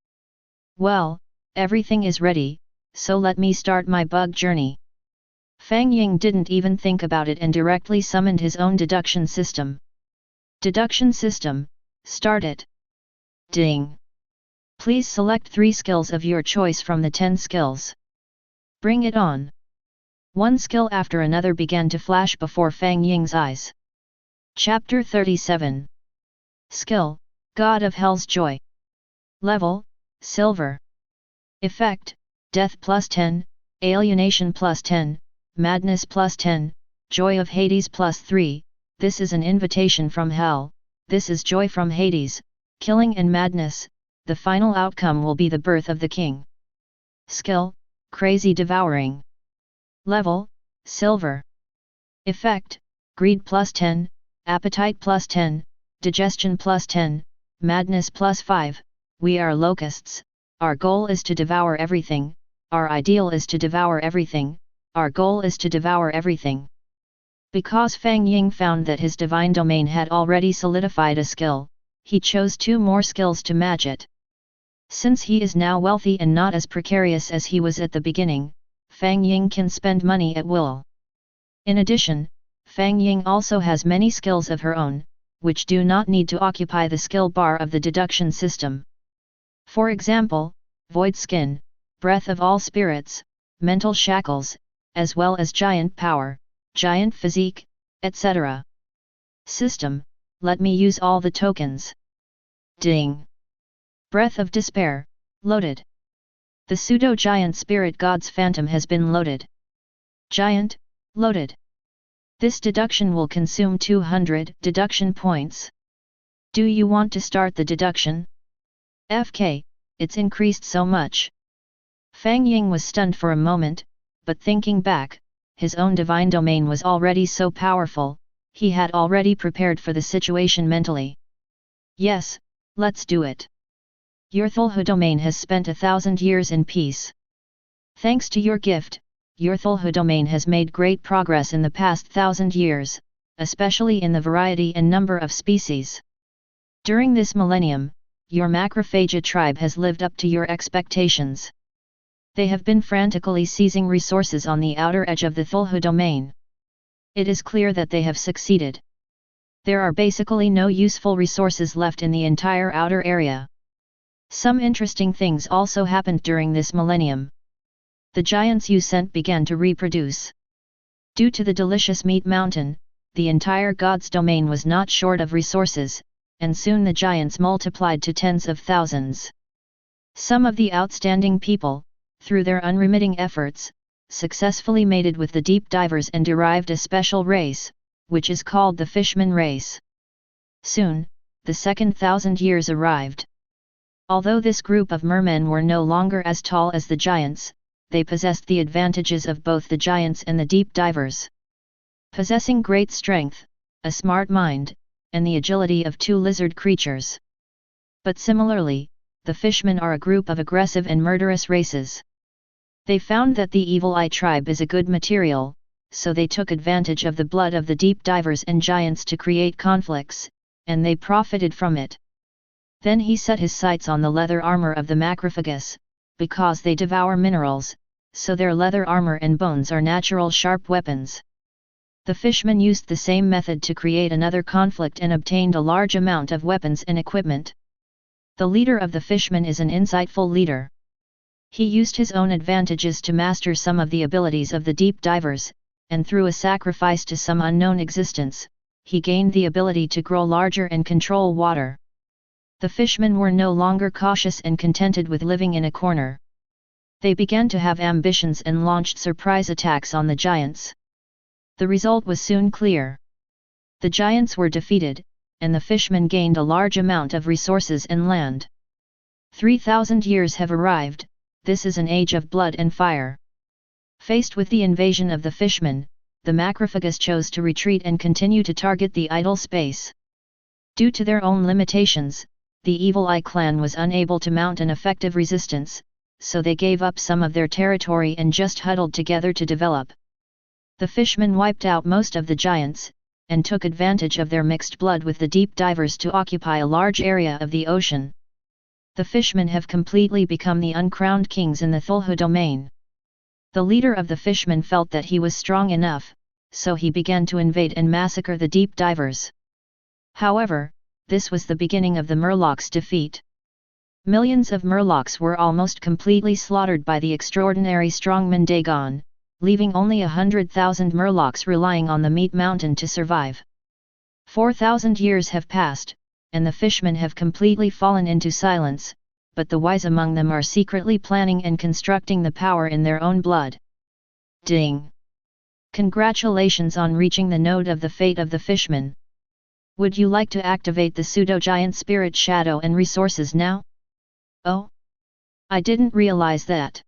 Well, everything is ready, so let me start my bug journey. Fang Ying didn't even think about it and directly summoned his own deduction system. Deduction system, start it. Ding. Please select 3 skills of your choice from the 10 skills. Bring it on. One skill after another began to flash before Fang Ying's eyes. Chapter 37. Skill, God of Hell's Joy. Level, Silver. Effect, Death plus 10, Alienation plus 10, Madness plus 10, Joy of Hades plus 3, this is an invitation from Hell, this is joy from Hades, killing and madness, the final outcome will be the birth of the king. Skill, Crazy Devouring. Level, Silver. Effect, Greed plus 10, Appetite plus 10, Digestion plus 10, Madness plus 5, we are locusts, our goal is to devour everything, our ideal is to devour everything, our goal is to devour everything. Because Fang Ying found that his divine domain had already solidified a skill, he chose 2 more skills to match it. Since he is now wealthy and not as precarious as he was at the beginning, Fang Ying can spend money at will. In addition, Fang Ying also has many skills of her own, which do not need to occupy the skill bar of the deduction system. For example, Void Skin, Breath of All Spirits, Mental Shackles, as well as Giant Power, Giant Physique, etc. System, let me use all the tokens. Ding. Breath of Despair, loaded. The pseudo-giant spirit god's phantom has been loaded. Giant, loaded. This deduction will consume 200 deduction points. Do you want to start the deduction? FK, it's increased so much. Fang Ying was stunned for a moment, but thinking back, his own divine domain was already so powerful, he had already prepared for the situation mentally. Yes, let's do it. Your Cthulhu domain has spent 1,000 years in peace. Thanks to your gift, your Cthulhu domain has made great progress in the past 1,000 years, especially in the variety and number of species. During this millennium, your macrophagia tribe has lived up to your expectations. They have been frantically seizing resources on the outer edge of the Cthulhu domain. It is clear that they have succeeded. There are basically no useful resources left in the entire outer area. Some interesting things also happened during this millennium. The giants you sent began to reproduce. Due to the delicious meat mountain, the entire god's domain was not short of resources, and soon the giants multiplied to tens of thousands. Some of the outstanding people, through their unremitting efforts, successfully mated with the deep divers and derived a special race, which is called the Fishman race. Soon, the second 1,000 years arrived. Although this group of mermen were no longer as tall as the giants, they possessed the advantages of both the giants and the deep divers. Possessing great strength, a smart mind, and the agility of 2 lizard creatures. But similarly, the fishmen are a group of aggressive and murderous races. They found that the Evil Eye tribe is a good material, so they took advantage of the blood of the deep divers and giants to create conflicts, and they profited from it. Then he set his sights on the leather armor of the macrophagus, because they devour minerals, so their leather armor and bones are natural sharp weapons. The fishmen used the same method to create another conflict and obtained a large amount of weapons and equipment. The leader of the fishmen is an insightful leader. He used his own advantages to master some of the abilities of the deep divers, and through a sacrifice to some unknown existence, he gained the ability to grow larger and control water. The fishmen were no longer cautious and contented with living in a corner. They began to have ambitions and launched surprise attacks on the giants. The result was soon clear. The giants were defeated, and the fishmen gained a large amount of resources and land. 3,000 years have arrived. This is an age of blood and fire. Faced with the invasion of the fishmen, the macrophagus chose to retreat and continue to target the idle space. Due to their own limitations, the Evil Eye clan was unable to mount an effective resistance, so they gave up some of their territory and just huddled together to develop. The fishmen wiped out most of the giants, and took advantage of their mixed blood with the deep divers to occupy a large area of the ocean. The fishmen have completely become the uncrowned kings in the Cthulhu domain. The leader of the fishmen felt that he was strong enough, so he began to invade and massacre the deep divers. However, this was the beginning of the Murlocs' defeat. Millions of Murlocs were almost completely slaughtered by the extraordinary strongman Dagon, leaving only 100,000 Murlocs relying on the meat mountain to survive. 4,000 years have passed, and the fishmen have completely fallen into silence, but the wise among them are secretly planning and constructing the power in their own blood. Ding! Congratulations on reaching the node of the fate of the fishmen. Would you like to activate the pseudo-giant spirit shadow and resources now? Oh? I didn't realize that.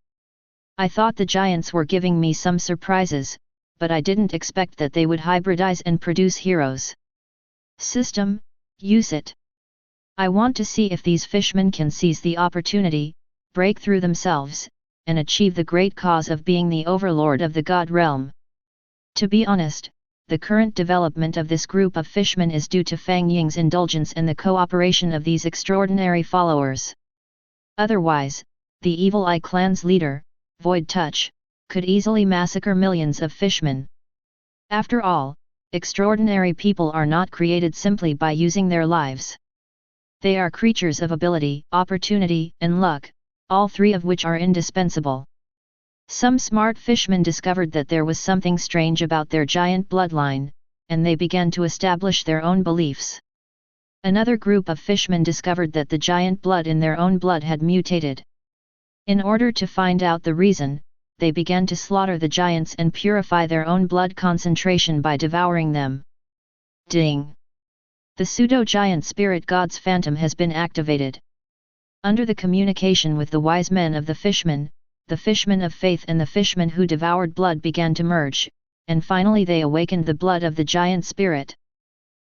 I thought the giants were giving me some surprises, but I didn't expect that they would hybridize and produce heroes. System, use it. I want to see if these fishmen can seize the opportunity, break through themselves, and achieve the great cause of being the overlord of the god realm. To be honest, the current development of this group of fishmen is due to Fang Ying's indulgence and the cooperation of these extraordinary followers. Otherwise, the Evil Eye clan's leader, Void Touch, could easily massacre millions of fishmen. After all, extraordinary people are not created simply by using their lives. They are creatures of ability, opportunity, and luck, all three of which are indispensable. Some smart fishmen discovered that there was something strange about their giant bloodline, and they began to establish their own beliefs. Another group of fishmen discovered that the giant blood in their own blood had mutated. In order to find out the reason, they began to slaughter the giants and purify their own blood concentration by devouring them. Ding! The pseudo-giant spirit god's phantom has been activated. Under the communication with the wise men of the fishmen of faith and the fishmen who devoured blood began to merge, and finally they awakened the blood of the giant spirit.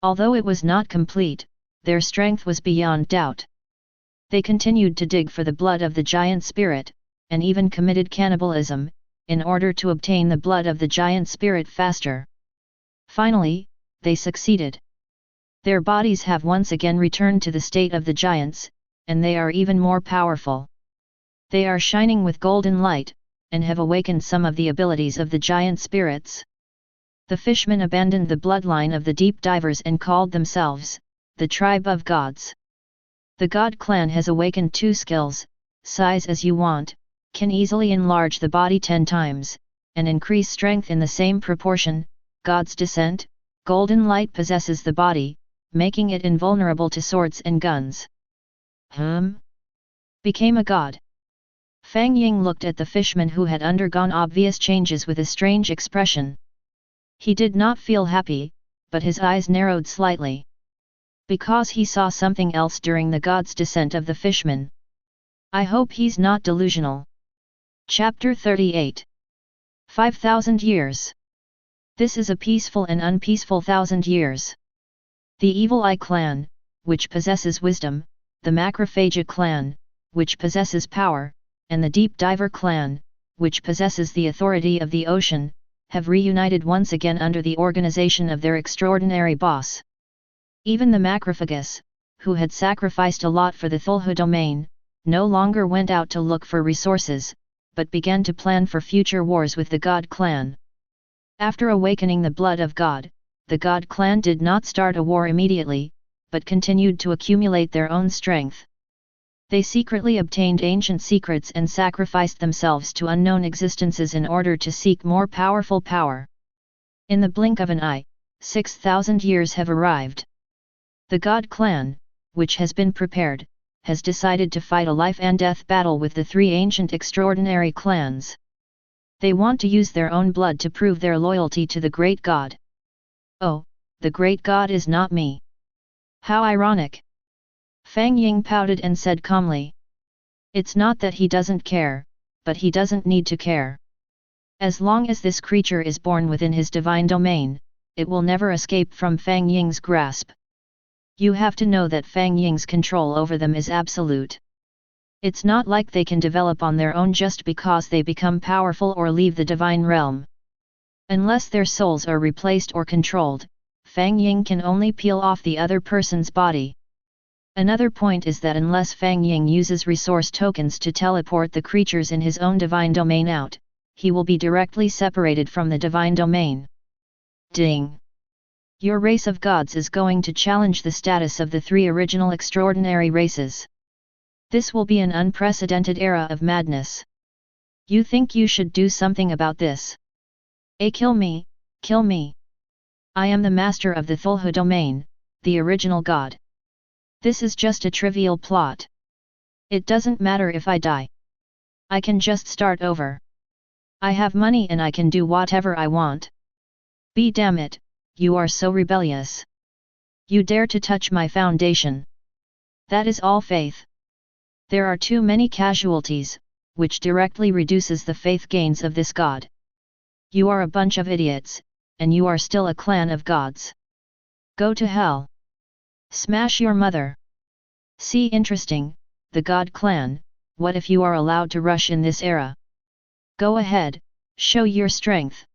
Although it was not complete, their strength was beyond doubt. They continued to dig for the blood of the giant spirit, and even committed cannibalism, in order to obtain the blood of the giant spirit faster. Finally, they succeeded. Their bodies have once again returned to the state of the giants, and they are even more powerful. They are shining with golden light, and have awakened some of the abilities of the giant spirits. The fishmen abandoned the bloodline of the deep divers and called themselves the tribe of gods. The god clan has awakened two skills: size as you want, can easily enlarge the body 10 times, and increase strength in the same proportion. God's descent, golden light possesses the body, making it invulnerable to swords and guns. Became a god. Fang Ying looked at the fishman who had undergone obvious changes with a strange expression. He did not feel happy, but his eyes narrowed slightly. Because he saw something else during the god's descent of the fishman. I hope he's not delusional. Chapter 38. 5,000 years. This is a peaceful and unpeaceful 1,000 years. The Evil Eye clan, which possesses wisdom, the Macrophagia clan, which possesses power, and the Deep Diver clan, which possesses the authority of the ocean, have reunited once again under the organization of their extraordinary boss. Even the Macrophagus, who had sacrificed a lot for the Cthulhu domain, no longer went out to look for resources, but began to plan for future wars with the God clan. After awakening the blood of God, the God clan did not start a war immediately, but continued to accumulate their own strength. They secretly obtained ancient secrets and sacrificed themselves to unknown existences in order to seek more powerful power. In the blink of an eye, 6,000 years have arrived. The God clan, which has been prepared, has decided to fight a life and death battle with the three ancient extraordinary clans. They want to use their own blood to prove their loyalty to the great God. Oh, the great God is not me. How ironic! Fang Ying pouted and said calmly. It's not that he doesn't care, but he doesn't need to care. As long as this creature is born within his divine domain, it will never escape from Fang Ying's grasp. You have to know that Fang Ying's control over them is absolute. It's not like they can develop on their own just because they become powerful or leave the divine realm. Unless their souls are replaced or controlled, Fang Ying can only peel off the other person's body. Another point is that unless Fang Ying uses resource tokens to teleport the creatures in his own divine domain out, he will be directly separated from the divine domain. Ding! Your race of gods is going to challenge the status of the three original extraordinary races. This will be an unprecedented era of madness. You think you should do something about this? Kill me, kill me. I am the master of the Cthulhu domain, the original god. This is just a trivial plot. It doesn't matter if I die. I can just start over. I have money and I can do whatever I want. Be damn it, you are so rebellious. You dare to touch my foundation. That is all faith. There are too many casualties, which directly reduces the faith gains of this god. You are a bunch of idiots, and you are still a clan of gods. Go to hell. Smash your mother. See, interesting, the God clan. What if you are allowed to rush in this era? Go ahead, show your strength.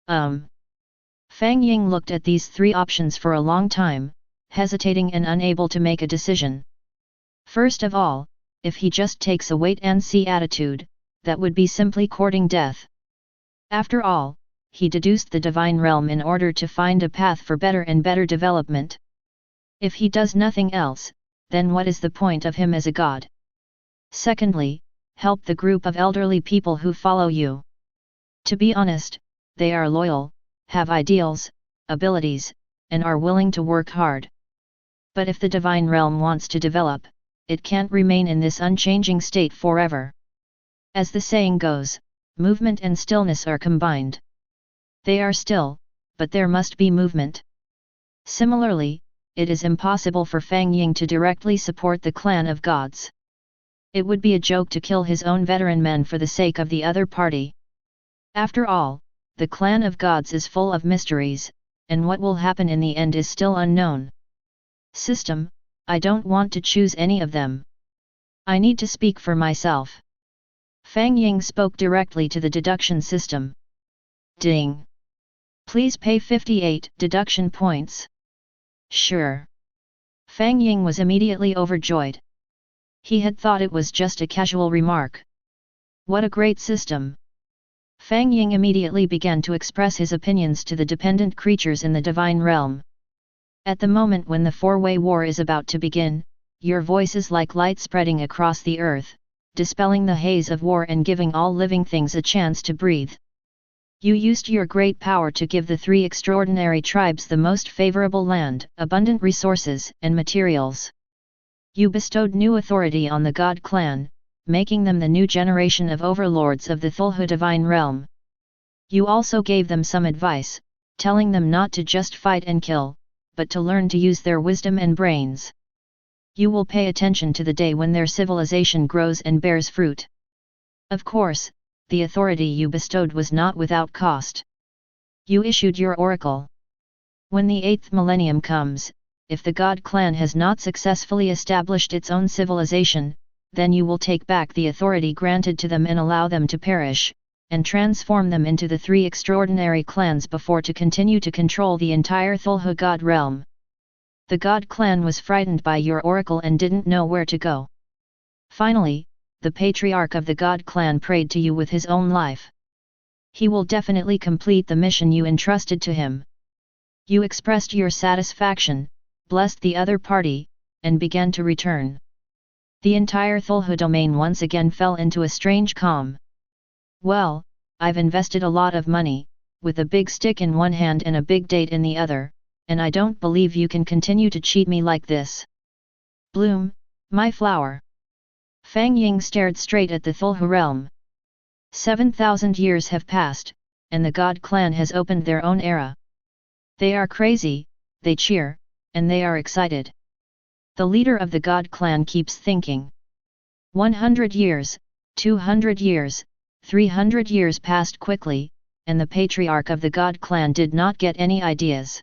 Fang Ying looked at these three options for a long time, hesitating and unable to make a decision. First of all, if he just takes a wait-and-see attitude, that would be simply courting death. After all, he deduced the divine realm in order to find a path for better and better development. If he does nothing else, then what is the point of him as a god? Secondly, help the group of elderly people who follow you. To be honest, they are loyal, have ideals, abilities, and are willing to work hard. But if the divine realm wants to develop, it can't remain in this unchanging state forever. As the saying goes, movement and stillness are combined. They are still, but there must be movement. Similarly, it is impossible for Fang Ying to directly support the clan of gods. It would be a joke to kill his own veteran men for the sake of the other party. After all, the clan of gods is full of mysteries, and what will happen in the end is still unknown. System, I don't want to choose any of them. I need to speak for myself. Fang Ying spoke directly to the deduction system. Ding! Please pay 58 deduction points. Sure. Fang Ying was immediately overjoyed. He had thought it was just a casual remark. What a great system! Fang Ying immediately began to express his opinions to the dependent creatures in the divine realm. At the moment when the four-way war is about to begin, your voice is like light spreading across the earth, dispelling the haze of war and giving all living things a chance to breathe. You used your great power to give the three extraordinary tribes the most favorable land, abundant resources, and materials. You bestowed new authority on the God clan, making them the new generation of overlords of the Cthulhu divine realm. You also gave them some advice, telling them not to just fight and kill, but to learn to use their wisdom and brains. You will pay attention to the day when their civilization grows and bears fruit. Of course, the authority you bestowed was not without cost. You issued your oracle. When the 8th millennium comes, if the God clan has not successfully established its own civilization, then you will take back the authority granted to them and allow them to perish, and transform them into the 3 extraordinary clans before to continue to control the entire Cthulhu god realm. The God clan was frightened by your oracle and didn't know where to go. Finally, the patriarch of the God clan prayed to you with his own life. He will definitely complete the mission you entrusted to him. You expressed your satisfaction, blessed the other party, and began to return. The entire Cthulhu domain once again fell into a strange calm. Well, I've invested a lot of money, with a big stick in one hand and a big date in the other, and I don't believe you can continue to cheat me like this. Bloom, my flower. Fang Ying stared straight at the Cthulhu realm. 7,000 years have passed, and the God clan has opened their own era. They are crazy, they cheer, and they are excited. The leader of the God clan keeps thinking. 100 years, 200 years, 300 years passed quickly, and the patriarch of the God clan did not get any ideas.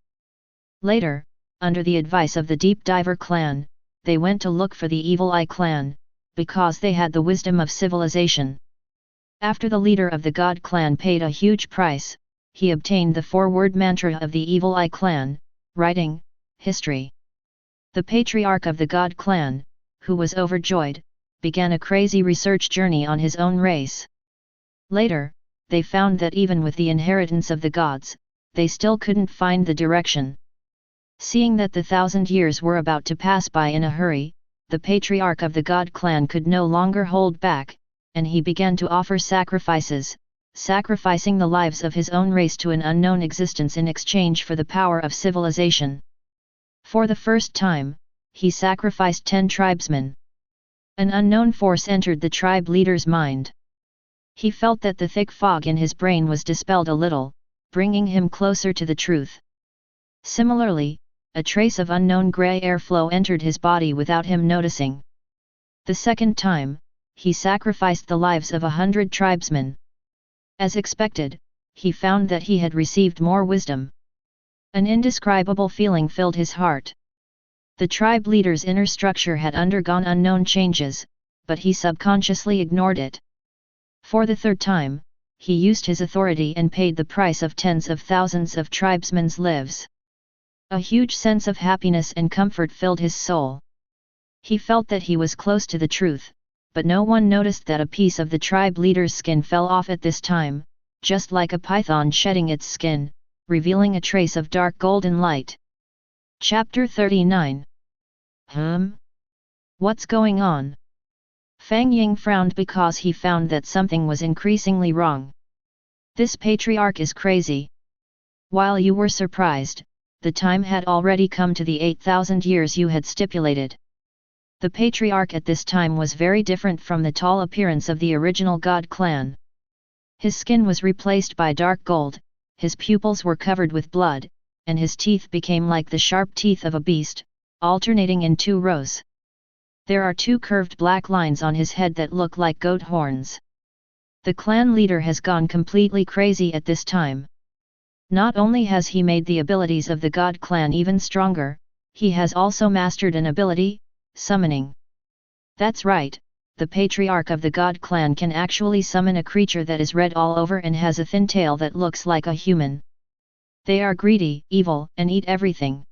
Later, under the advice of the Deep Diver clan, they went to look for the Evil Eye clan, because they had the wisdom of civilization. After the leader of the God clan paid a huge price, he obtained the 4-word mantra of the Evil Eye clan, writing, history. The patriarch of the God clan, who was overjoyed, began a crazy research journey on his own race. Later, they found that even with the inheritance of the gods, they still couldn't find the direction. Seeing that the 1,000 years were about to pass by in a hurry, the patriarch of the God clan could no longer hold back, and he began to offer sacrifices, sacrificing the lives of his own race to an unknown existence in exchange for the power of civilization. For the first time, he sacrificed 10 tribesmen. An unknown force entered the tribe leader's mind. He felt that the thick fog in his brain was dispelled a little, bringing him closer to the truth. Similarly, a trace of unknown grey airflow entered his body without him noticing. The second time, he sacrificed the lives of 100 tribesmen. As expected, he found that he had received more wisdom. An indescribable feeling filled his heart. The tribe leader's inner structure had undergone unknown changes, but he subconsciously ignored it. For the third time, he used his authority and paid the price of tens of thousands of tribesmen's lives. A huge sense of happiness and comfort filled his soul. He felt that he was close to the truth, but no one noticed that a piece of the tribe leader's skin fell off at this time, just like a python shedding its skin, revealing a trace of dark golden light. Chapter 39. What's going on? Fang Ying frowned because he found that something was increasingly wrong. This patriarch is crazy. While you were surprised, the time had already come to the 8,000 years you had stipulated. The patriarch at this time was very different from the tall appearance of the original God clan. His skin was replaced by dark gold, his pupils were covered with blood, and his teeth became like the sharp teeth of a beast, alternating in 2 rows. There are 2 curved black lines on his head that look like goat horns. The clan leader has gone completely crazy at this time. Not only has he made the abilities of the God clan even stronger, he has also mastered an ability, summoning. That's right, the patriarch of the God clan can actually summon a creature that is red all over and has a thin tail that looks like a human. They are greedy, evil, and eat everything.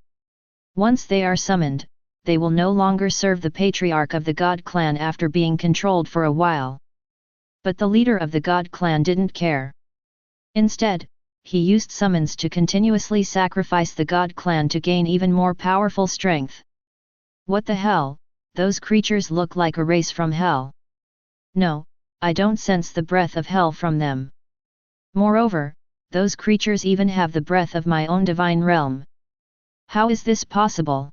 Once they are summoned, they will no longer serve the patriarch of the God clan after being controlled for a while. But the leader of the God clan didn't care. Instead, he used summons to continuously sacrifice the God clan to gain even more powerful strength. What the hell, those creatures look like a race from hell. No, I don't sense the breath of hell from them. Moreover, those creatures even have the breath of my own divine realm. How is this possible?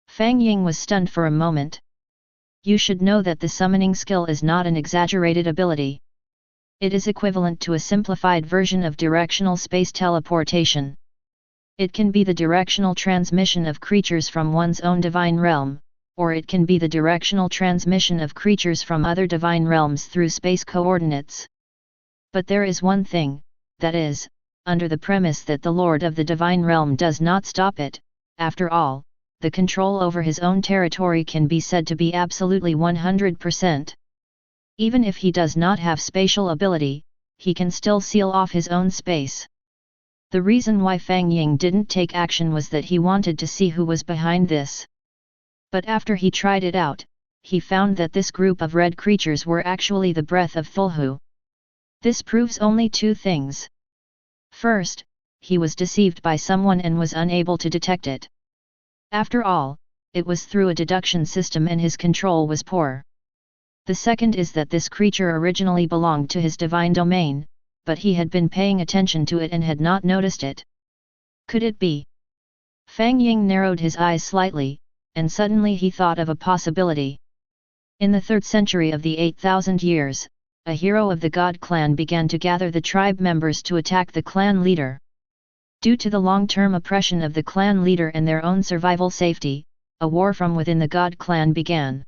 Fang Ying was stunned for a moment. You should know that the summoning skill is not an exaggerated ability. It is equivalent to a simplified version of directional space teleportation. It can be the directional transmission of creatures from one's own divine realm, or it can be the directional transmission of creatures from other divine realms through space coordinates. But there is one thing, that is, under the premise that the Lord of the divine realm does not stop it. After all, the control over his own territory can be said to be absolutely 100%. Even if he does not have spatial ability, he can still seal off his own space. The reason why Fang Ying didn't take action was that he wanted to see who was behind this. But after he tried it out, he found that this group of red creatures were actually the breath of Cthulhu. This proves only two things. First, he was deceived by someone and was unable to detect it. After all, it was through a deduction system and his control was poor. The second is that this creature originally belonged to his divine domain, but he had been paying attention to it and had not noticed it. Could it be? Fang Ying narrowed his eyes slightly, and suddenly he thought of a possibility. In the 3rd century of the 8,000 years, a hero of the god clan began to gather the tribe members to attack the clan leader. Due to the long-term oppression of the clan leader and their own survival safety, a war from within the god clan began.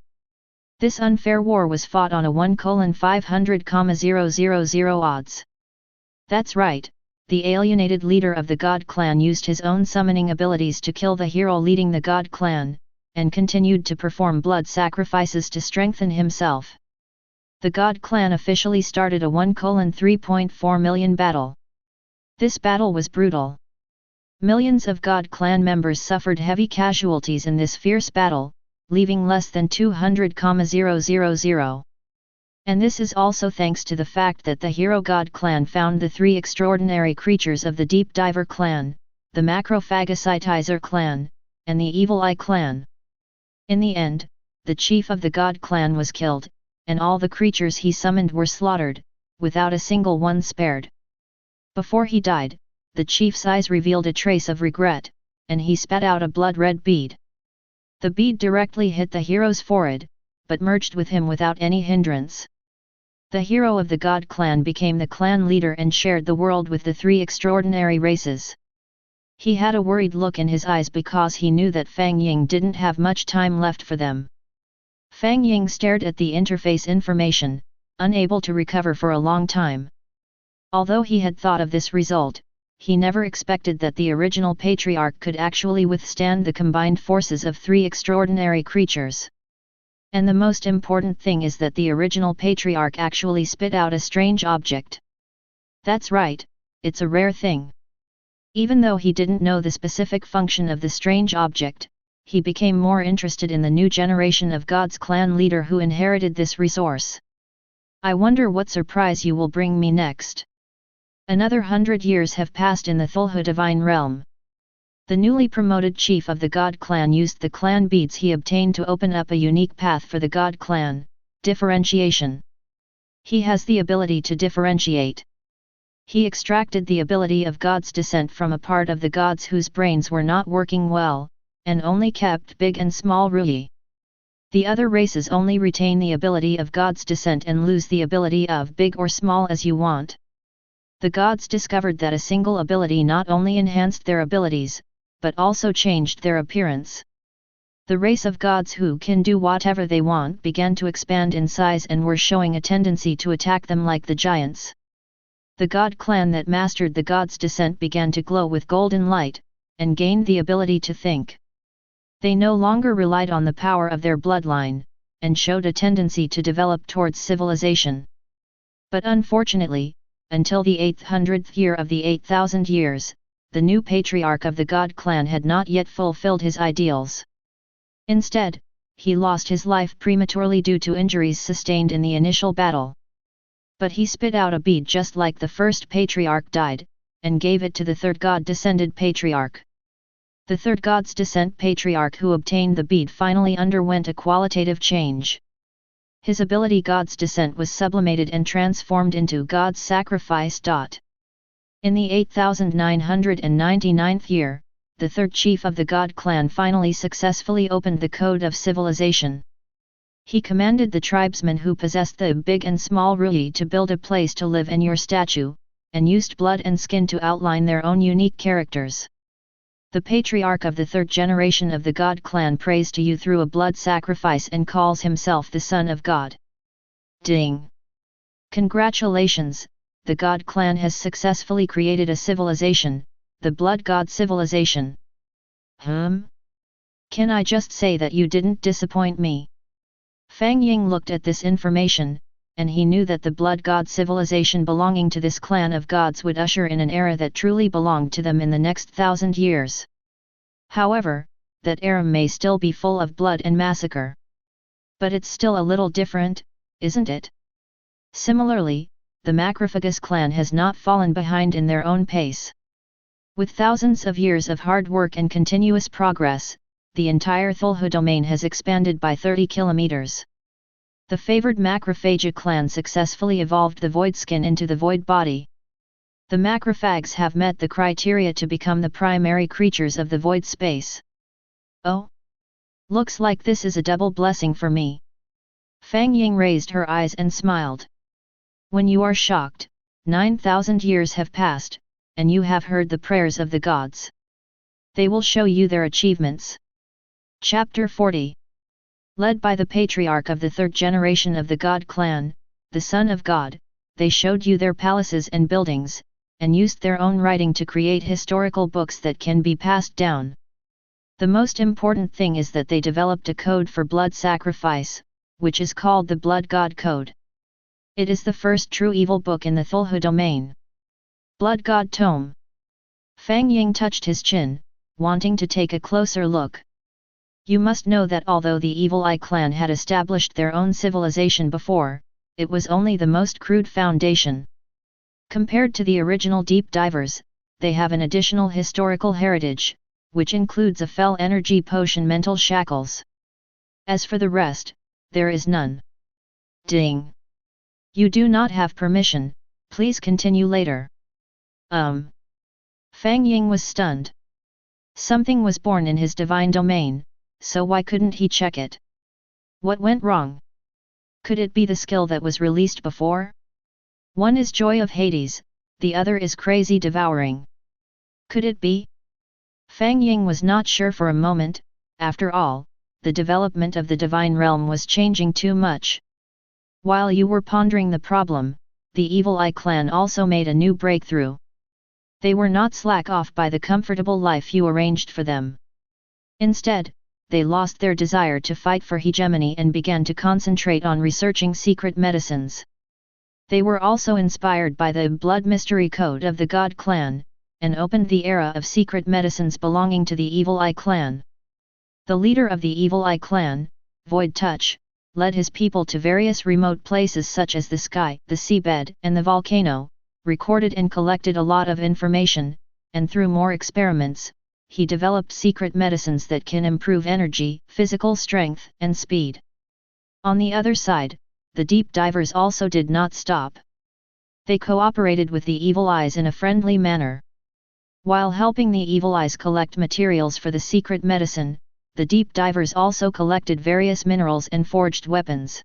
This unfair war was fought on a 1:500,000 odds. That's right, the alienated leader of the god clan used his own summoning abilities to kill the hero leading the god clan, and continued to perform blood sacrifices to strengthen himself. The god clan officially started a 1:3.4 million battle. This battle was brutal. Millions of god clan members suffered heavy casualties in this fierce battle, leaving less than 200,000. And this is also thanks to the fact that the hero god clan found the 3 extraordinary creatures of the Deep Diver clan, the Macrophagocytizer clan, and the Evil Eye clan. In the end, the chief of the god clan was killed, and all the creatures he summoned were slaughtered, without a single one spared. Before he died, the chief's eyes revealed a trace of regret, and he spat out a blood-red bead. The bead directly hit the hero's forehead, but merged with him without any hindrance. The hero of the god clan became the clan leader and shared the world with the 3 extraordinary races. He had a worried look in his eyes because he knew that Fang Ying didn't have much time left for them. Fang Ying stared at the interface information, unable to recover for a long time. Although he had thought of this result, he never expected that the original patriarch could actually withstand the combined forces of 3 extraordinary creatures. And the most important thing is that the original patriarch actually spit out a strange object. That's right, it's a rare thing. Even though he didn't know the specific function of the strange object, he became more interested in the new generation of God's clan leader who inherited this resource. I wonder what surprise you will bring me next. Another 100 years have passed in the Cthulhu divine realm. The newly promoted chief of the god clan used the clan beads he obtained to open up a unique path for the god clan, differentiation. He has the ability to differentiate. He extracted the ability of God's descent from a part of the gods whose brains were not working well, and only kept big and small Rui. The other races only retain the ability of God's descent and lose the ability of big or small as you want. The gods discovered that a single ability not only enhanced their abilities, but also changed their appearance. The race of gods who can do whatever they want began to expand in size and were showing a tendency to attack them like the giants. The god clan that mastered the god's descent began to glow with golden light, and gained the ability to think. They no longer relied on the power of their bloodline, and showed a tendency to develop towards civilization. But unfortunately, until the 800th year of the 8,000 years, the new patriarch of the god clan had not yet fulfilled his ideals. Instead, he lost his life prematurely due to injuries sustained in the initial battle. But he spit out a bead just like the first patriarch died, and gave it to the 3rd god-descended patriarch. The 3rd god's descent patriarch who obtained the bead finally underwent a qualitative change. His ability God's descent was sublimated and transformed into God's sacrifice. In the 8,999th year, the 3rd chief of the god clan finally successfully opened the code of civilization. He commanded the tribesmen who possessed the big and small Rui to build a place to live in your statue, and used blood and skin to outline their own unique characters. The patriarch of the 3rd generation of the god clan prays to you through a blood sacrifice and calls himself the Son of God. Ding! Congratulations, the god clan has successfully created a civilization, the Blood God civilization. Can I just say that you didn't disappoint me? Fang Ying looked at this information, and he knew that the blood god civilization belonging to this clan of gods would usher in an era that truly belonged to them in the next 1,000 years. However, that era may still be full of blood and massacre. But it's still a little different, isn't it? Similarly, the Macrophagus clan has not fallen behind in their own pace. With thousands of years of hard work and continuous progress, the entire Cthulhu domain has expanded by 30 kilometers. The favored Macrophagia clan successfully evolved the void skin into the void body. The macrophags have met the criteria to become the primary creatures of the void space. Oh? Looks like this is a double blessing for me. Fang Ying raised her eyes and smiled. When you are shocked, 9,000 years have passed, and you have heard the prayers of the gods. They will show you their achievements. Chapter 40. Led by the patriarch of the third generation of the God clan, the Son of God, they showed you their palaces and buildings, and used their own writing to create historical books that can be passed down. The most important thing is that they developed a code for blood sacrifice, which is called the Blood God Code. It is the first true evil book in the Cthulhu domain. Blood God Tome. Fang Ying touched his chin, wanting to take a closer look. You must know that although the Evil Eye clan had established their own civilization before, it was only the most crude foundation. Compared to the original deep divers, they have an additional historical heritage, which includes a fell energy potion mental shackles. As for the rest, there is none. Ding! You do not have permission, please continue later. Fang Ying was stunned. Something was born in his divine domain, so why couldn't he check it? What went wrong? Could it be the skill that was released before? One is Joy of Hades, the other is Crazy Devouring. Could it be? Fang Ying was not sure for a moment. After all, the development of the divine realm was changing too much. While you were pondering the problem, the Evil Eye clan also made a new breakthrough. They were not slack off by the comfortable life you arranged for them. Instead, they lost their desire to fight for hegemony and began to concentrate on researching secret medicines. They were also inspired by the blood mystery code of the God clan, and opened the era of secret medicines belonging to the Evil Eye clan. The leader of the Evil Eye clan, Void Touch, led his people to various remote places such as the sky, the seabed, and the volcano, recorded and collected a lot of information, and through more experiments, he developed secret medicines that can improve energy, physical strength, and speed. On the other side, the deep divers also did not stop. They cooperated with the Evil Eyes in a friendly manner. While helping the Evil Eyes collect materials for the secret medicine, the deep divers also collected various minerals and forged weapons.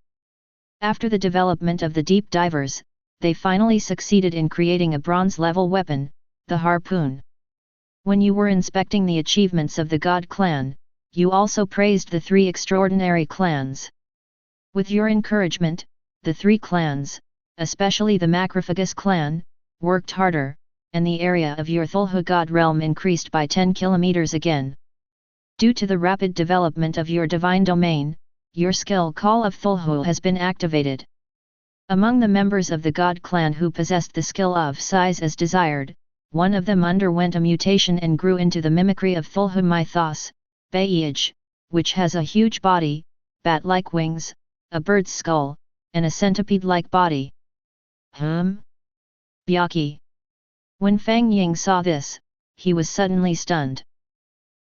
After the development of the deep divers, they finally succeeded in creating a bronze-level weapon, the harpoon. When you were inspecting the achievements of the God clan, you also praised the three extraordinary clans. With your encouragement, the three clans, especially the Macrophagus clan, worked harder, and the area of your Cthulhu God realm increased by 10 kilometers again. Due to the rapid development of your divine domain, your skill Call of Cthulhu has been activated. Among the members of the God clan who possessed the skill of size as desired, one of them underwent a mutation and grew into the mimicry of Cthulhu mythos, Bayij, which has a huge body, bat-like wings, a bird's skull, and a centipede-like body. Byaki. When Fang Ying saw this, he was suddenly stunned.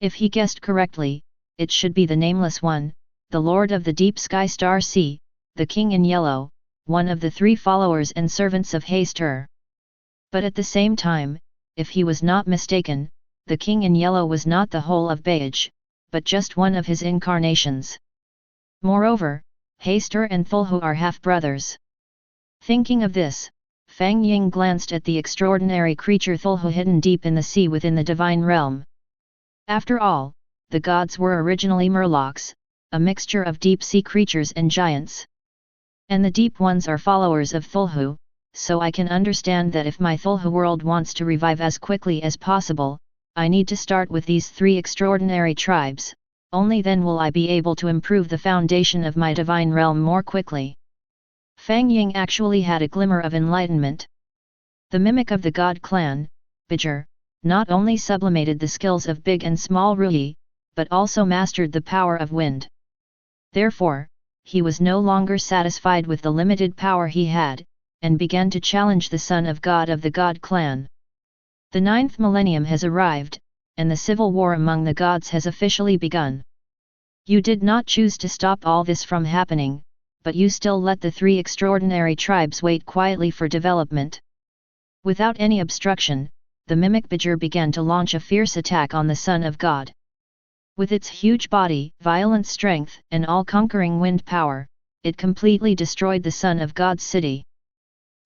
If he guessed correctly, it should be the Nameless One, the Lord of the Deep Sky Star Sea, the King in Yellow, one of the three followers and servants of Haster. But at the same time, if he was not mistaken, the King in Yellow was not the whole of Bayij, but just one of his incarnations. Moreover, Haster and Cthulhu are half-brothers. Thinking of this, Fang Ying glanced at the extraordinary creature Cthulhu hidden deep in the sea within the divine realm. After all, the gods were originally murlocs, a mixture of deep-sea creatures and giants. And the deep ones are followers of Cthulhu, so I can understand that if my Cthulhu world wants to revive as quickly as possible, I need to start with these three extraordinary tribes, only then will I be able to improve the foundation of my divine realm more quickly. Fang Ying actually had a glimmer of enlightenment. The mimic of the god clan, Bijir, not only sublimated the skills of big and small Ruyi, but also mastered the power of wind. Therefore, he was no longer satisfied with the limited power he had, and began to challenge the son of God of the god clan. The 9th millennium has arrived, and the civil war among the gods has officially begun. You did not choose to stop all this from happening, but you still let the 3 extraordinary tribes wait quietly for development. Without any obstruction, the mimic Bijir began to launch a fierce attack on the Son of God. With its huge body, violent strength, and all-conquering wind power, it completely destroyed the Son of God's city.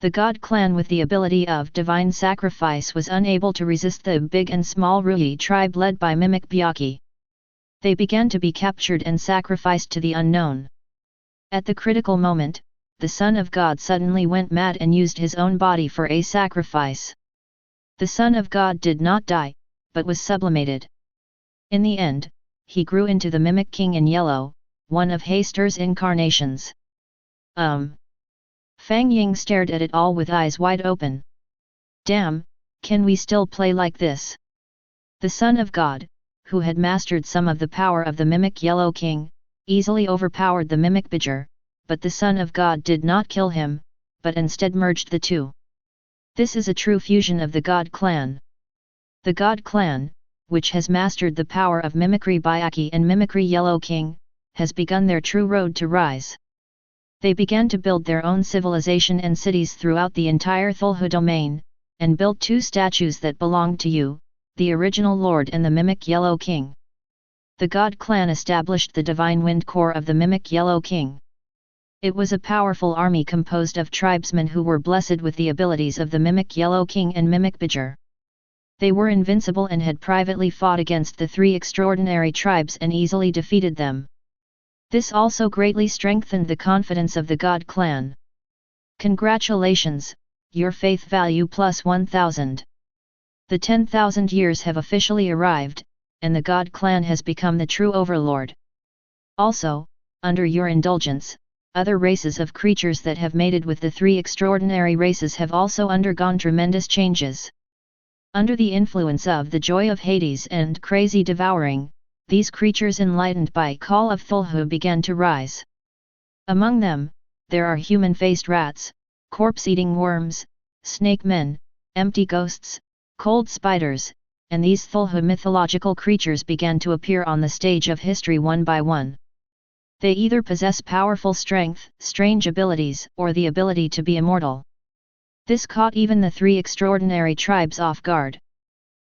The god clan with the ability of divine sacrifice was unable to resist the big and small Ruyi tribe led by mimic Byaki. They began to be captured and sacrificed to the unknown. At the critical moment, the Son of God suddenly went mad and used his own body for a sacrifice. The Son of God did not die, but was sublimated. In the end, he grew into the mimic king in yellow, one of Haster's incarnations. Fang Ying stared at it all with eyes wide open. Damn, can we still play like this? The Son of God, who had mastered some of the power of the mimic Yellow King, easily overpowered the mimic Bijir, but the Son of God did not kill him, but instead merged the two. This is a true fusion of the God clan. The God clan, which has mastered the power of mimicry Byaki and mimicry Yellow King, has begun their true road to rise. They began to build their own civilization and cities throughout the entire Cthulhu domain, and built 2 statues that belonged to you, the original Lord and the mimic Yellow King. The God clan established the divine wind core of the mimic Yellow King. It was a powerful army composed of tribesmen who were blessed with the abilities of the mimic Yellow King and mimic Bijir. They were invincible and had privately fought against the 3 extraordinary tribes and easily defeated them. This also greatly strengthened the confidence of the God clan. Congratulations, your faith value plus 1000. The 10,000 years have officially arrived, and the God clan has become the true overlord. Also, under your indulgence, other races of creatures that have mated with the 3 extraordinary races have also undergone tremendous changes. Under the influence of the joy of Hades and crazy devouring, these creatures enlightened by call of Cthulhu began to rise. Among them, there are human-faced rats, corpse-eating worms, snake men, empty ghosts, cold spiders, and these Cthulhu mythological creatures began to appear on the stage of history one by one. They either possess powerful strength, strange abilities, or the ability to be immortal. This caught even the 3 extraordinary tribes off guard.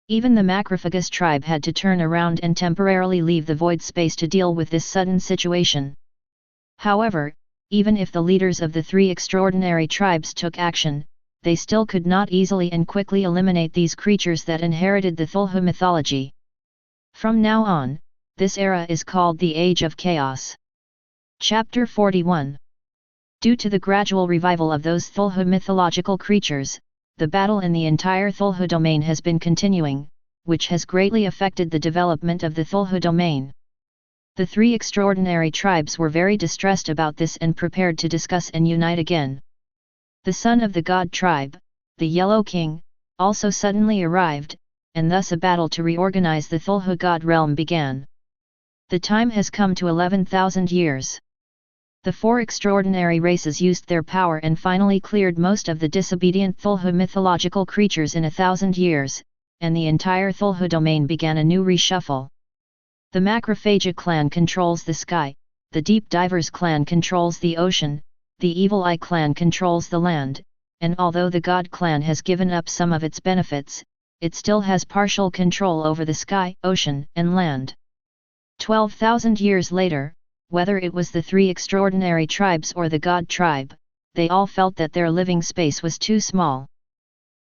Even the Macrophagus tribe had to turn around and temporarily leave the void space to deal with this sudden situation. However, even if the leaders of the 3 extraordinary tribes took action, they still could not easily and quickly eliminate these creatures that inherited the Cthulhu mythology. From now on, this era is called the Age of Chaos. Chapter 41. Due to the gradual revival of those Cthulhu mythological creatures, the battle in the entire Cthulhu domain has been continuing, which has greatly affected the development of the Cthulhu domain. The 3 extraordinary tribes were very distressed about this and prepared to discuss and unite again. The son of the God tribe, the Yellow King, also suddenly arrived, and thus a battle to reorganize the Cthulhu God realm began. The time has come to 11,000 years. The 4 extraordinary races used their power and finally cleared most of the disobedient Cthulhu mythological creatures in 1,000 years, and the entire Cthulhu domain began a new reshuffle. The Macrophagia clan controls the sky, the Deep Divers clan controls the ocean, the Evil Eye clan controls the land, and although the God clan has given up some of its benefits, it still has partial control over the sky, ocean, and land. 12,000 years later, whether it was the 3 extraordinary tribes or the God tribe, they all felt that their living space was too small.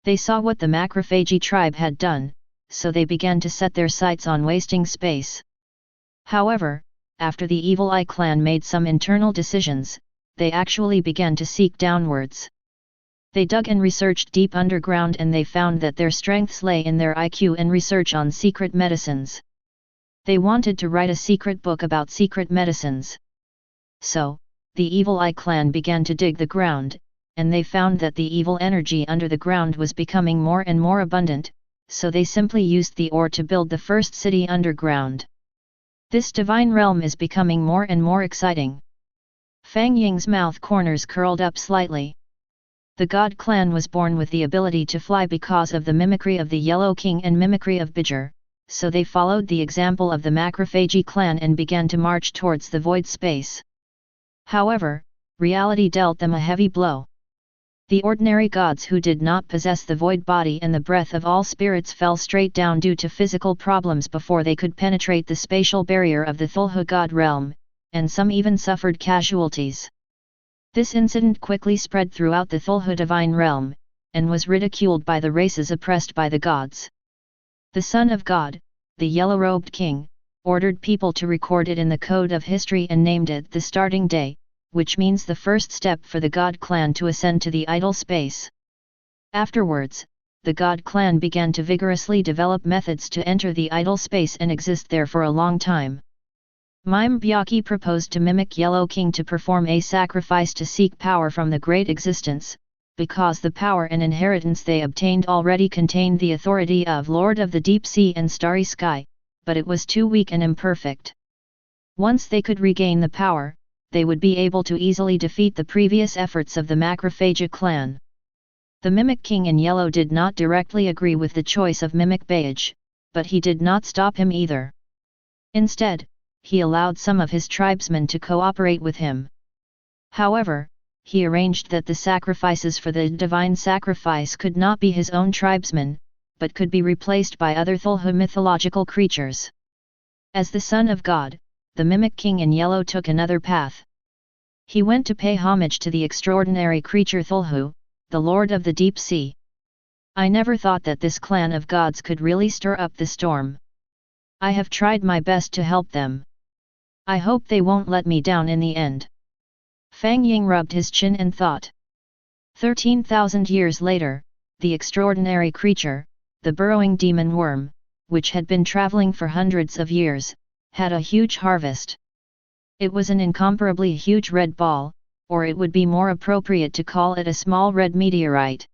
They saw what the Macrophagi tribe had done, so they began to set their sights on wasting space. However, after the Evil Eye clan made some internal decisions, they actually began to seek downwards. They dug and researched deep underground and they found that their strengths lay in their IQ and research on secret medicines. They wanted to write a secret book about secret medicines. So, the Evil Eye clan began to dig the ground, and they found that the evil energy under the ground was becoming more and more abundant, so they simply used the ore to build the first city underground. This divine realm is becoming more and more exciting. Fang Ying's mouth corners curled up slightly. The God clan was born with the ability to fly because of the mimicry of the Yellow King and mimicry of Bijir, so they followed the example of the Macrophagy clan and began to march towards the void space. However, reality dealt them a heavy blow. The ordinary gods who did not possess the void body and the breath of all spirits fell straight down due to physical problems before they could penetrate the spatial barrier of the Cthulhu god realm, and some even suffered casualties. This incident quickly spread throughout the Cthulhu divine realm, and was ridiculed by the races oppressed by the gods. The Son of God, the yellow-robed king, ordered people to record it in the code of history and named it the starting day, which means the first step for the God clan to ascend to the idle space. Afterwards, the God clan began to vigorously develop methods to enter the idle space and exist there for a long time. Mime Byaki proposed to mimic Yellow King to perform a sacrifice to seek power from the great existence, because the power and inheritance they obtained already contained the authority of Lord of the Deep Sea and Starry Sky, but it was too weak and imperfect. Once they could regain the power, they would be able to easily defeat the previous efforts of the Macrophagia clan. The Mimic King in Yellow did not directly agree with the choice of Mimic Beige, but he did not stop him either. Instead, he allowed some of his tribesmen to cooperate with him. However, he arranged that the sacrifices for the divine sacrifice could not be his own tribesmen, but could be replaced by other Cthulhu mythological creatures. As the Son of God, the Mimic King in Yellow took another path. He went to pay homage to the extraordinary creature Cthulhu, the Lord of the Deep Sea. I never thought that this clan of gods could really stir up the storm. I have tried my best to help them. I hope they won't let me down in the end. Fang Ying rubbed his chin and thought. 13,000 years later, the extraordinary creature, the burrowing demon worm, which had been traveling for hundreds of years, had a huge harvest. It was an incomparably huge red ball, or it would be more appropriate to call it a small red meteorite.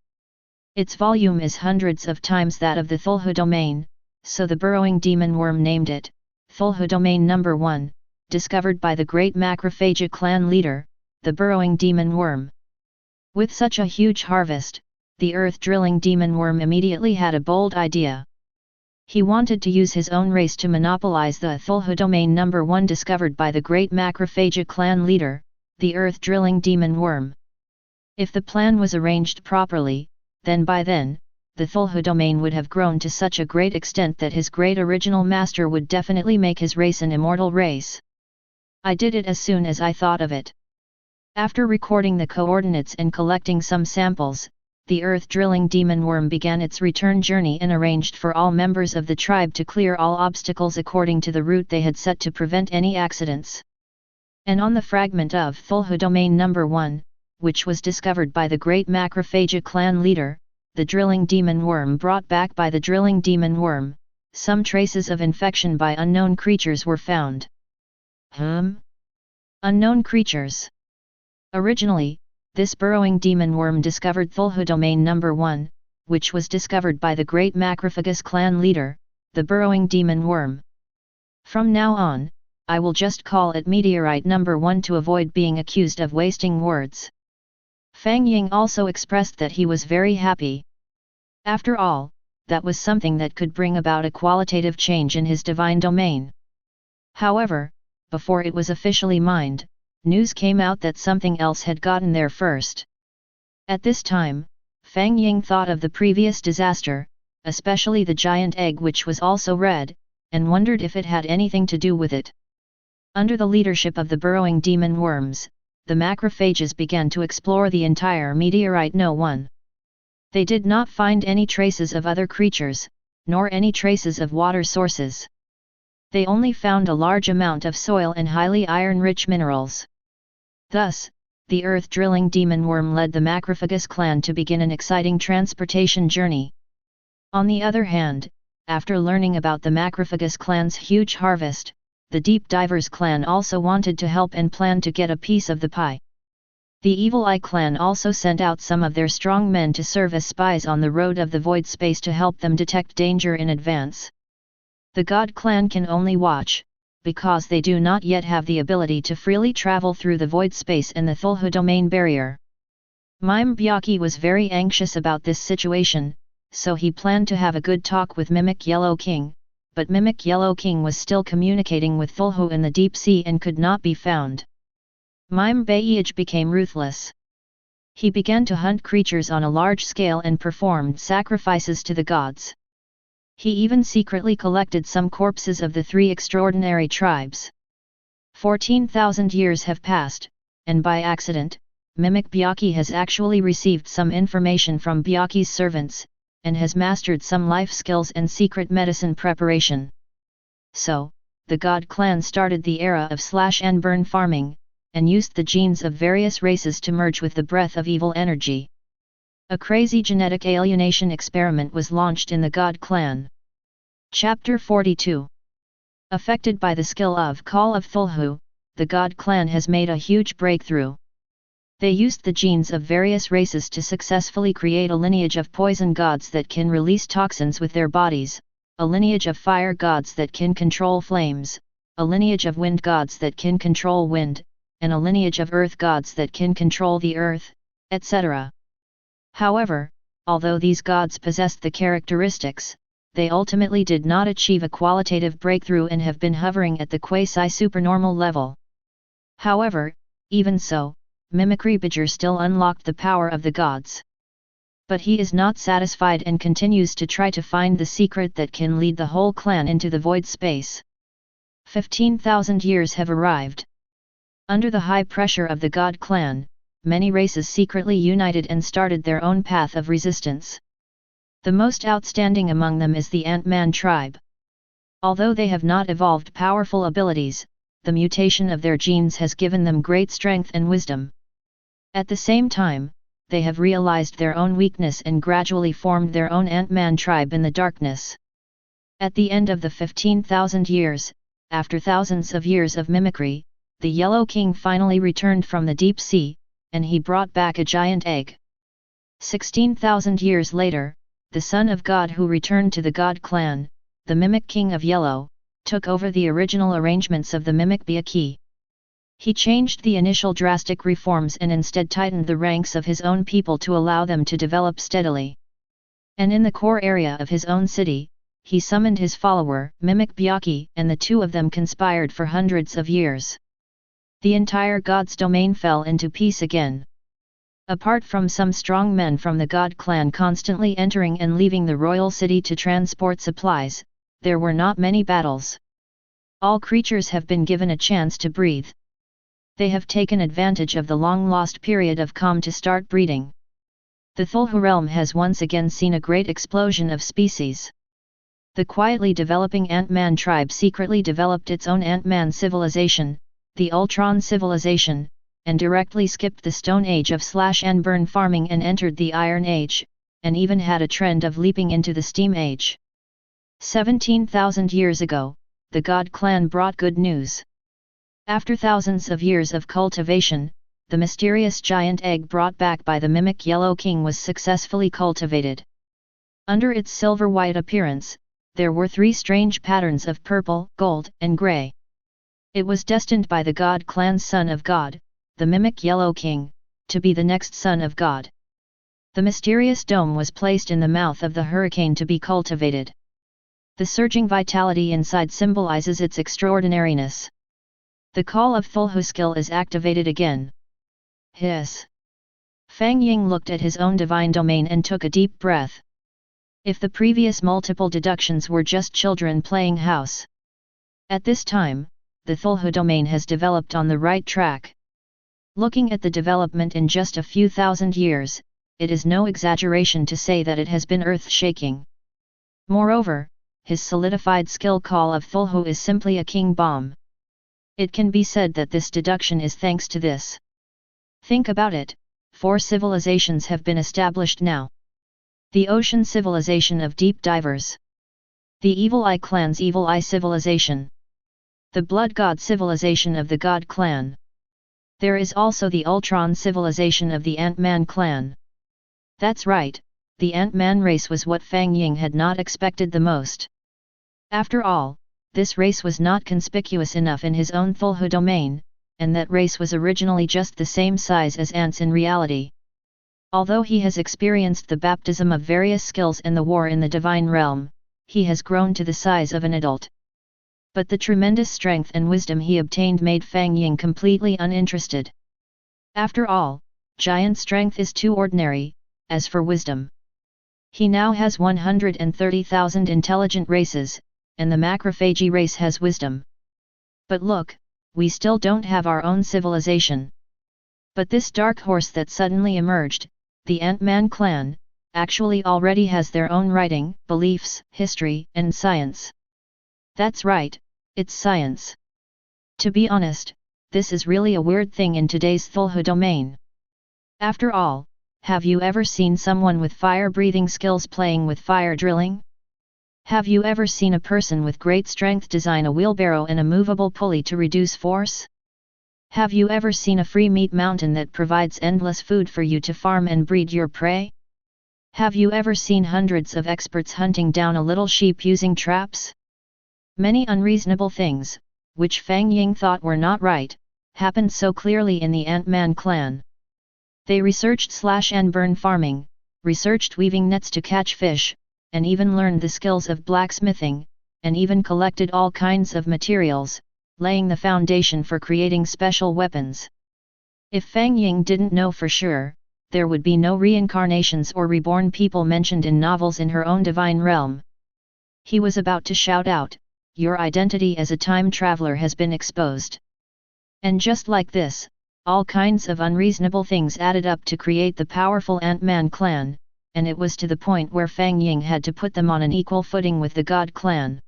Its volume is hundreds of times that of the Cthulhu domain, so the burrowing demon worm named it Cthulhu domain number 1, discovered by the great Macrophagia clan leader, the burrowing demon worm. With such a huge harvest, the earth-drilling demon worm immediately had a bold idea. He wanted to use his own race to monopolize the Cthulhu domain number 1 discovered by the great Macrophagia clan leader, the earth-drilling demon worm. If the plan was arranged properly, then by then, the Cthulhu domain would have grown to such a great extent that his great original master would definitely make his race an immortal race. I did it as soon as I thought of it. After recording the coordinates and collecting some samples, the earth-drilling demon worm began its return journey and arranged for all members of the tribe to clear all obstacles according to the route they had set to prevent any accidents. And on the fragment of Cthulhu domain number 1, which was discovered by the great Macrophagia clan leader, the drilling demon worm brought back by the drilling demon worm, some traces of infection by unknown creatures were found. Unknown creatures. Originally, this burrowing demon worm discovered Cthulhu domain number 1, which was discovered by the great Macrophagus clan leader, the burrowing demon worm. From now on, I will just call it meteorite number 1 to avoid being accused of wasting words. Fang Ying also expressed that he was very happy. After all, that was something that could bring about a qualitative change in his divine domain. However, before it was officially mined, news came out that something else had gotten there first. At this time, Fang Ying thought of the previous disaster, especially the giant egg which was also red, and wondered if it had anything to do with it. Under the leadership of the burrowing demon worms, the macrophages began to explore the entire meteorite No. 1. They did not find any traces of other creatures, nor any traces of water sources. They only found a large amount of soil and highly iron-rich minerals. Thus, the earth-drilling demon worm led the Macrophagus clan to begin an exciting transportation journey. On the other hand, after learning about the Macrophagus clan's huge harvest, the Deep Divers clan also wanted to help and planned to get a piece of the pie. The Evil Eye clan also sent out some of their strong men to serve as spies on the road of the void space to help them detect danger in advance. The God clan can only watch, because they do not yet have the ability to freely travel through the void space and the Cthulhu domain barrier. Mime Byaki was very anxious about this situation, so he planned to have a good talk with Mimic Yellow King, but Mimic Yellow King was still communicating with Cthulhu in the deep sea and could not be found. Mime Bayij became ruthless. He began to hunt creatures on a large scale and performed sacrifices to the gods. He even secretly collected some corpses of the 3 extraordinary tribes. 14,000 years have passed, and by accident, Mimic Byaki has actually received some information from Byaki's servants, and has mastered some life skills and secret medicine preparation. So, the God clan started the era of slash and burn farming, and used the genes of various races to merge with the breath of evil energy. A crazy genetic alienation experiment was launched in the God clan. Chapter 42. Affected by the skill of Call of Cthulhu, the God clan has made a huge breakthrough. They used the genes of various races to successfully create a lineage of poison gods that can release toxins with their bodies, a lineage of fire gods that can control flames, a lineage of wind gods that can control wind, and a lineage of earth gods that can control the earth, etc. However, although these gods possessed the characteristics, they ultimately did not achieve a qualitative breakthrough and have been hovering at the quasi-supernormal level. However, even so, Mimicry Bajor still unlocked the power of the gods. But he is not satisfied and continues to try to find the secret that can lead the whole clan into the void space. 15,000 years have arrived. Under the high pressure of the God clan, many races secretly united and started their own path of resistance. The most outstanding among them is the Ant-Man tribe. Although they have not evolved powerful abilities, the mutation of their genes has given them great strength and wisdom. At the same time, they have realized their own weakness and gradually formed their own Ant-Man tribe in the darkness. At the end of the 15,000 years, after thousands of years of mimicry, the Yellow King finally returned from the deep sea, and he brought back a giant egg. 16,000 years later, the son of God who returned to the God clan, the Mimic King of Yellow, took over the original arrangements of the Mimic Byaki. He changed the initial drastic reforms and instead tightened the ranks of his own people to allow them to develop steadily. And in the core area of his own city, he summoned his follower, Mimic Byaki, and the two of them conspired for hundreds of years. The entire God's domain fell into peace again. Apart from some strong men from the God clan constantly entering and leaving the royal city to transport supplies, there were not many battles. All creatures have been given a chance to breathe. They have taken advantage of the long-lost period of calm to start breeding. The Cthulhu realm has once again seen a great explosion of species. The quietly developing Ant-Man tribe secretly developed its own Ant-Man civilization, the Ultron civilization, and directly skipped the Stone Age of slash and burn farming and entered the Iron Age, and even had a trend of leaping into the Steam Age. 17,000 years ago, the God clan brought good news. After thousands of years of cultivation, the mysterious giant egg brought back by the Mimic Yellow King was successfully cultivated. Under its silver-white appearance, there were 3 strange patterns of purple, gold, and grey. It was destined by the God clan's son of God, the Mimic Yellow King, to be the next son of God. The mysterious dome was placed in the mouth of the hurricane to be cultivated. The surging vitality inside symbolizes its extraordinariness. The Call of Cthulhu skill is activated again. Hiss! Fang Ying looked at his own divine domain and took a deep breath. If the previous multiple deductions were just children playing house. At this time, the Cthulhu domain has developed on the right track. Looking at the development in just a few thousand years, it is no exaggeration to say that it has been earth-shaking. Moreover, his solidified skill Call of Cthulhu is simply a king bomb. It can be said that this deduction is thanks to this. Think about it, 4 civilizations have been established now. The ocean civilization of deep divers. The Evil Eye Clan's Evil Eye Civilization. The Blood God Civilization of the God Clan. There is also the Ultron Civilization of the Ant-Man Clan. That's right, the Ant-Man race was what Fang Ying had not expected the most. After all, this race was not conspicuous enough in his own Cthulhu domain, and that race was originally just the same size as ants in reality. Although he has experienced the baptism of various skills and the war in the divine realm, he has grown to the size of an adult. But the tremendous strength and wisdom he obtained made Fang Ying completely uninterested. After all, giant strength is too ordinary. As for wisdom, he now has 130,000 intelligent races, and the macrophagy race has wisdom. But look, we still don't have our own civilization. But this dark horse that suddenly emerged, the Ant-Man clan, actually already has their own writing, beliefs, history, and science. That's right, it's science. To be honest, this is really a weird thing in today's Cthulhu domain. After all, have you ever seen someone with fire-breathing skills playing with fire drilling? Have you ever seen a person with great strength design a wheelbarrow and a movable pulley to reduce force? Have you ever seen a free meat mountain that provides endless food for you to farm and breed your prey? Have you ever seen hundreds of experts hunting down a little sheep using traps? Many unreasonable things, which Fang Ying thought were not right, happened so clearly in the Ant-Man clan. They researched slash-and-burn farming, researched weaving nets to catch fish, and even learned the skills of blacksmithing, and even collected all kinds of materials, laying the foundation for creating special weapons. If Fang Ying didn't know for sure, there would be no reincarnations or reborn people mentioned in novels in her own divine realm. He was about to shout out, "Your identity as a time traveler has been exposed." And just like this, all kinds of unreasonable things added up to create the powerful Ant-Man clan, and it was to the point where Fang Ying had to put them on an equal footing with the God clan.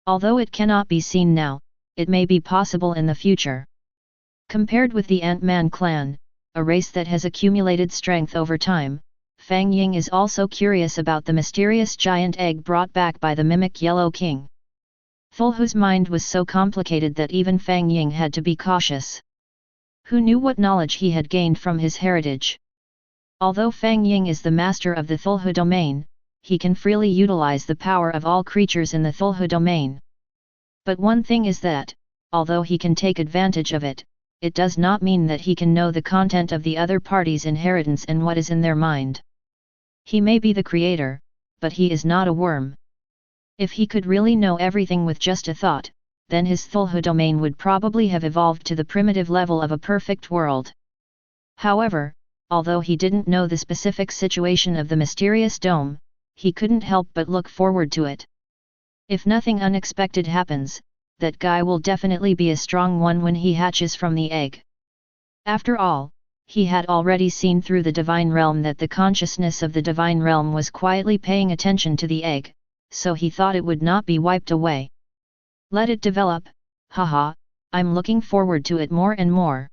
Although it cannot be seen now, it may be possible in the future. Compared with the Ant-Man clan, a race that has accumulated strength over time, Fang Ying is also curious about the mysterious giant egg brought back by the mimic Yellow King. Cthulhu's mind was so complicated that even Fang Ying had to be cautious. Who knew what knowledge he had gained from his heritage? Although Fang Ying is the master of the Cthulhu domain, he can freely utilize the power of all creatures in the Cthulhu domain. But one thing is that, although he can take advantage of it, it does not mean that he can know the content of the other party's inheritance and what is in their mind. He may be the creator, but he is not a worm. If he could really know everything with just a thought, then his Cthulhu domain would probably have evolved to the primitive level of a perfect world. However, although he didn't know the specific situation of the mysterious dome, he couldn't help but look forward to it. If nothing unexpected happens, that guy will definitely be a strong one when he hatches from the egg. After all, he had already seen through the divine realm that the consciousness of the divine realm was quietly paying attention to the egg, so he thought it would not be wiped away. Let it develop, haha, I'm looking forward to it more and more.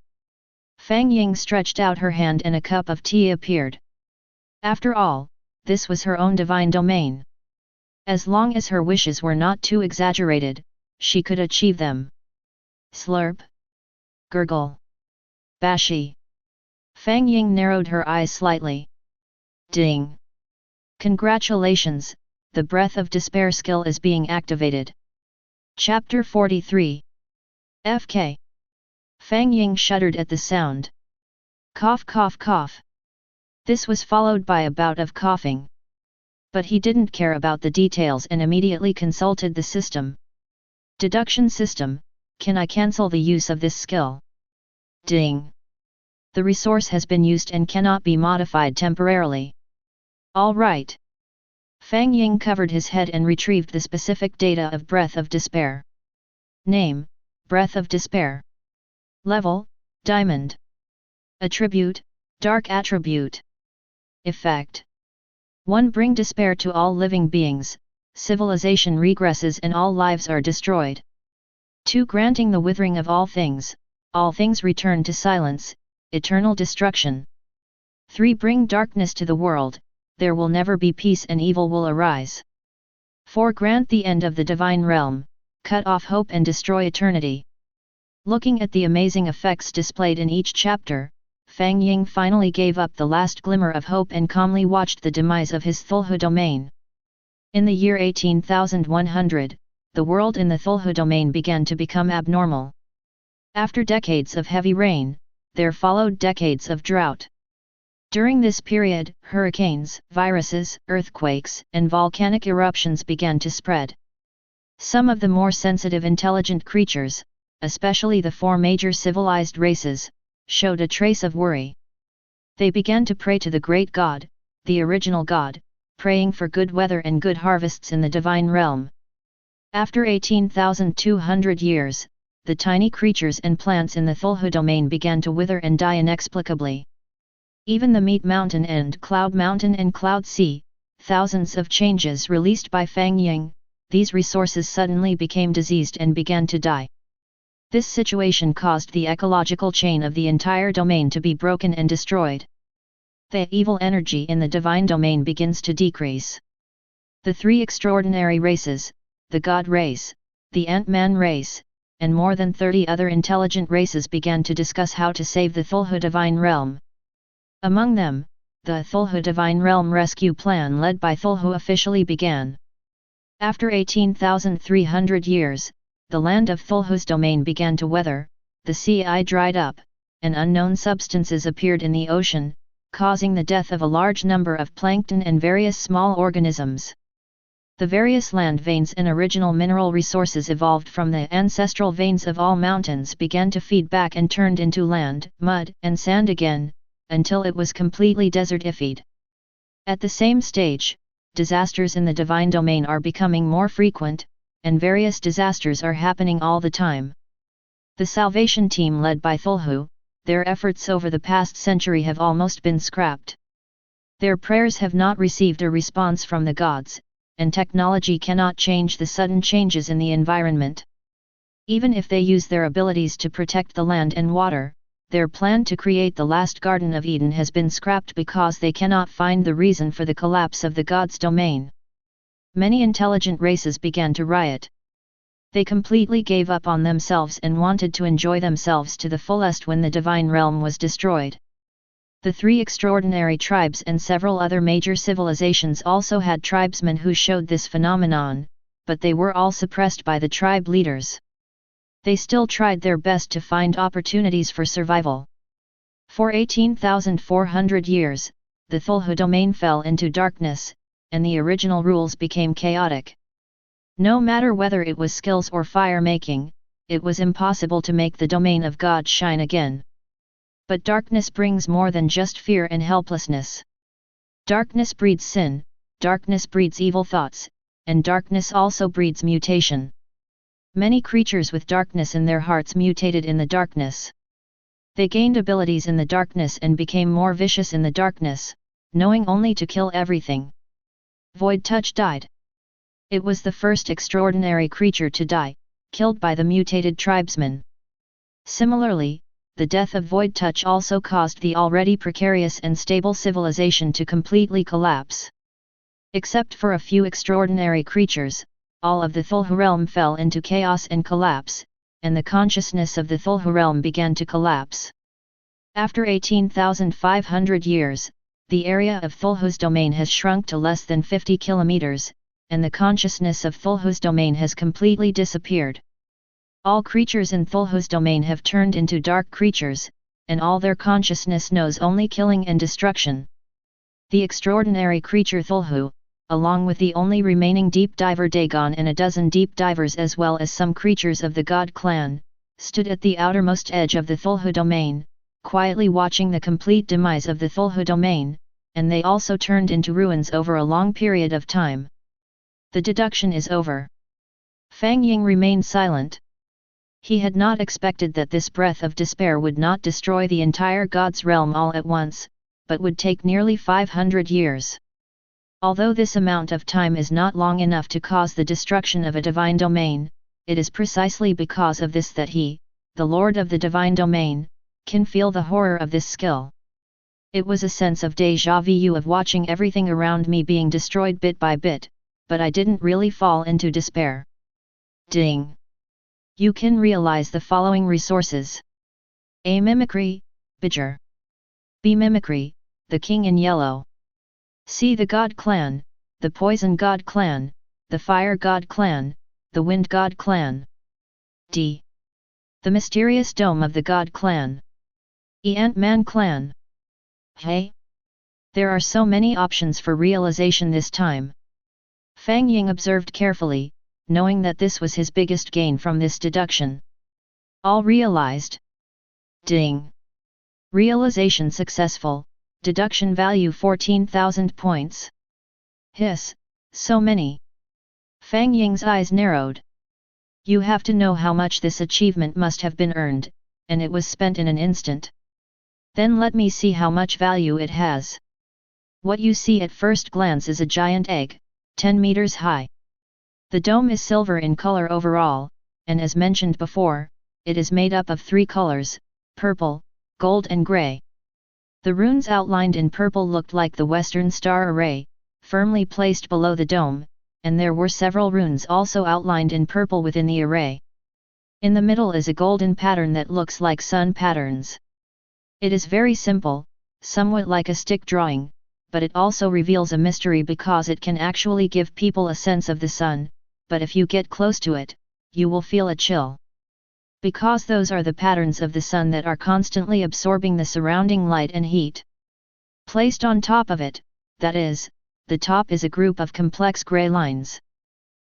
Fang Ying stretched out her hand and a cup of tea appeared. After all, this was her own divine domain. As long as her wishes were not too exaggerated, she could achieve them. Slurp. Gurgle. Bashi. Fang Ying narrowed her eyes slightly. Ding. Congratulations, the Breath of Despair skill is being activated. Chapter 43. FK. Fang Ying shuddered at the sound. Cough cough cough. This was followed by a bout of coughing. But he didn't care about the details and immediately consulted the system. Deduction system, can I cancel the use of this skill? Ding. The resource has been used and cannot be modified temporarily. All right. Fang Ying covered his head and retrieved the specific data of Breath of Despair. Name, Breath of Despair. Level, Diamond. Attribute, Dark Attribute. Effect. 1. Bring despair to all living beings, civilization regresses and all lives are destroyed. 2. Granting the withering of all things return to silence, eternal destruction. 3. Bring darkness to the world, there will never be peace and evil will arise. 4. Grant the end of the divine realm, cut off hope and destroy eternity. Looking at the amazing effects displayed in each chapter, Fang Ying finally gave up the last glimmer of hope and calmly watched the demise of his Cthulhu domain. In the year 18,100, the world in the Cthulhu domain began to become abnormal. After decades of heavy rain, there followed decades of drought. During this period, hurricanes, viruses, earthquakes, and volcanic eruptions began to spread. Some of the more sensitive intelligent creatures, especially the 4 major civilized races, showed a trace of worry. They began to pray to the great God, the original God, praying for good weather and good harvests in the divine realm. After 18,200 years, the tiny creatures and plants in the Cthulhu domain began to wither and die inexplicably. Even the Meat Mountain and Cloud Sea, thousands of changes released by Fang Ying, these resources suddenly became diseased and began to die. This situation caused the ecological chain of the entire domain to be broken and destroyed. The evil energy in the divine domain begins to decrease. The 3 extraordinary races, the God race, the Ant-Man race, and more than 30 other intelligent races began to discuss how to save the Cthulhu divine realm. Among them, the Cthulhu Divine Realm Rescue Plan led by Cthulhu officially began. After 18,300 years, the land of Cthulhu's domain began to weather, the sea dried up, and unknown substances appeared in the ocean, causing the death of a large number of plankton and various small organisms. The various land veins and original mineral resources evolved from the ancestral veins of all mountains began to feed back and turned into land, mud, and sand again, until it was completely desertified. At the same stage, disasters in the divine domain are becoming more frequent, and various disasters are happening all the time. The salvation team led by Cthulhu, their efforts over the past century have almost been scrapped. Their prayers have not received a response from the gods, and technology cannot change the sudden changes in the environment. Even if they use their abilities to protect the land and water, their plan to create the last Garden of Eden has been scrapped because they cannot find the reason for the collapse of the gods' domain. Many intelligent races began to riot. They completely gave up on themselves and wanted to enjoy themselves to the fullest when the divine realm was destroyed. The 3 extraordinary tribes and several other major civilizations also had tribesmen who showed this phenomenon, but they were all suppressed by the tribe leaders. They still tried their best to find opportunities for survival. For 18,400 years, the Cthulhu domain fell into darkness, and the original rules became chaotic. No matter whether it was skills or fire making, it was impossible to make the domain of God shine again. But darkness brings more than just fear and helplessness. Darkness breeds sin, darkness breeds evil thoughts, and darkness also breeds mutation. Many creatures with darkness in their hearts mutated in the darkness. They gained abilities in the darkness and became more vicious in the darkness, knowing only to kill everything. Void Touch died. It was the first extraordinary creature to die, killed by the mutated tribesmen. Similarly, the death of Void Touch also caused the already precarious and stable civilization to completely collapse. Except for a few extraordinary creatures, all of the Cthulhu realm fell into chaos and collapse, and the consciousness of the Cthulhu realm began to collapse. After 18,500 years, the area of Cthulhu's domain has shrunk to less than 50 kilometers, and the consciousness of Cthulhu's domain has completely disappeared. All creatures in Cthulhu's domain have turned into dark creatures, and all their consciousness knows only killing and destruction. The extraordinary creature Cthulhu, along with the only remaining deep diver Dagon and a dozen deep divers as well as some creatures of the God clan, stood at the outermost edge of the Cthulhu domain, quietly watching the complete demise of the Cthulhu domain, and they also turned into ruins over a long period of time. The deduction is over. Fang Ying remained silent. He had not expected that this breath of despair would not destroy the entire God's realm all at once, but would take nearly 500 years. Although this amount of time is not long enough to cause the destruction of a divine domain, it is precisely because of this that he, the Lord of the divine domain, can feel the horror of this skill. It was a sense of déjà vu of watching everything around me being destroyed bit by bit, but I didn't really fall into despair. Ding! You can realize the following resources. A. Mimicry, Bidger. B. Mimicry, the King in Yellow. C. The God Clan, the Poison God Clan, the Fire God Clan, the Wind God Clan. D. The Mysterious Dome of the God Clan. E. Ant-Man Clan. Hey! There are so many options for realization this time. Fang Ying observed carefully, knowing that this was his biggest gain from this deduction. All realized. Ding! Realization successful, deduction value 14,000 points. Hiss, so many. Fang Ying's eyes narrowed. You have to know how much this achievement must have been earned, and it was spent in an instant. Then let me see how much value it has. What you see at first glance is a giant egg, 10 meters high. The dome is silver in color overall, and as mentioned before, it is made up of 3 colors, purple, gold and gray. The runes outlined in purple looked like the Western Star Array, firmly placed below the dome, and there were several runes also outlined in purple within the array. In the middle is a golden pattern that looks like sun patterns. It is very simple, somewhat like a stick drawing, but it also reveals a mystery because it can actually give people a sense of the sun, but if you get close to it, you will feel a chill. Because those are the patterns of the sun that are constantly absorbing the surrounding light and heat. Placed on top of it, that is, the top is a group of complex gray lines.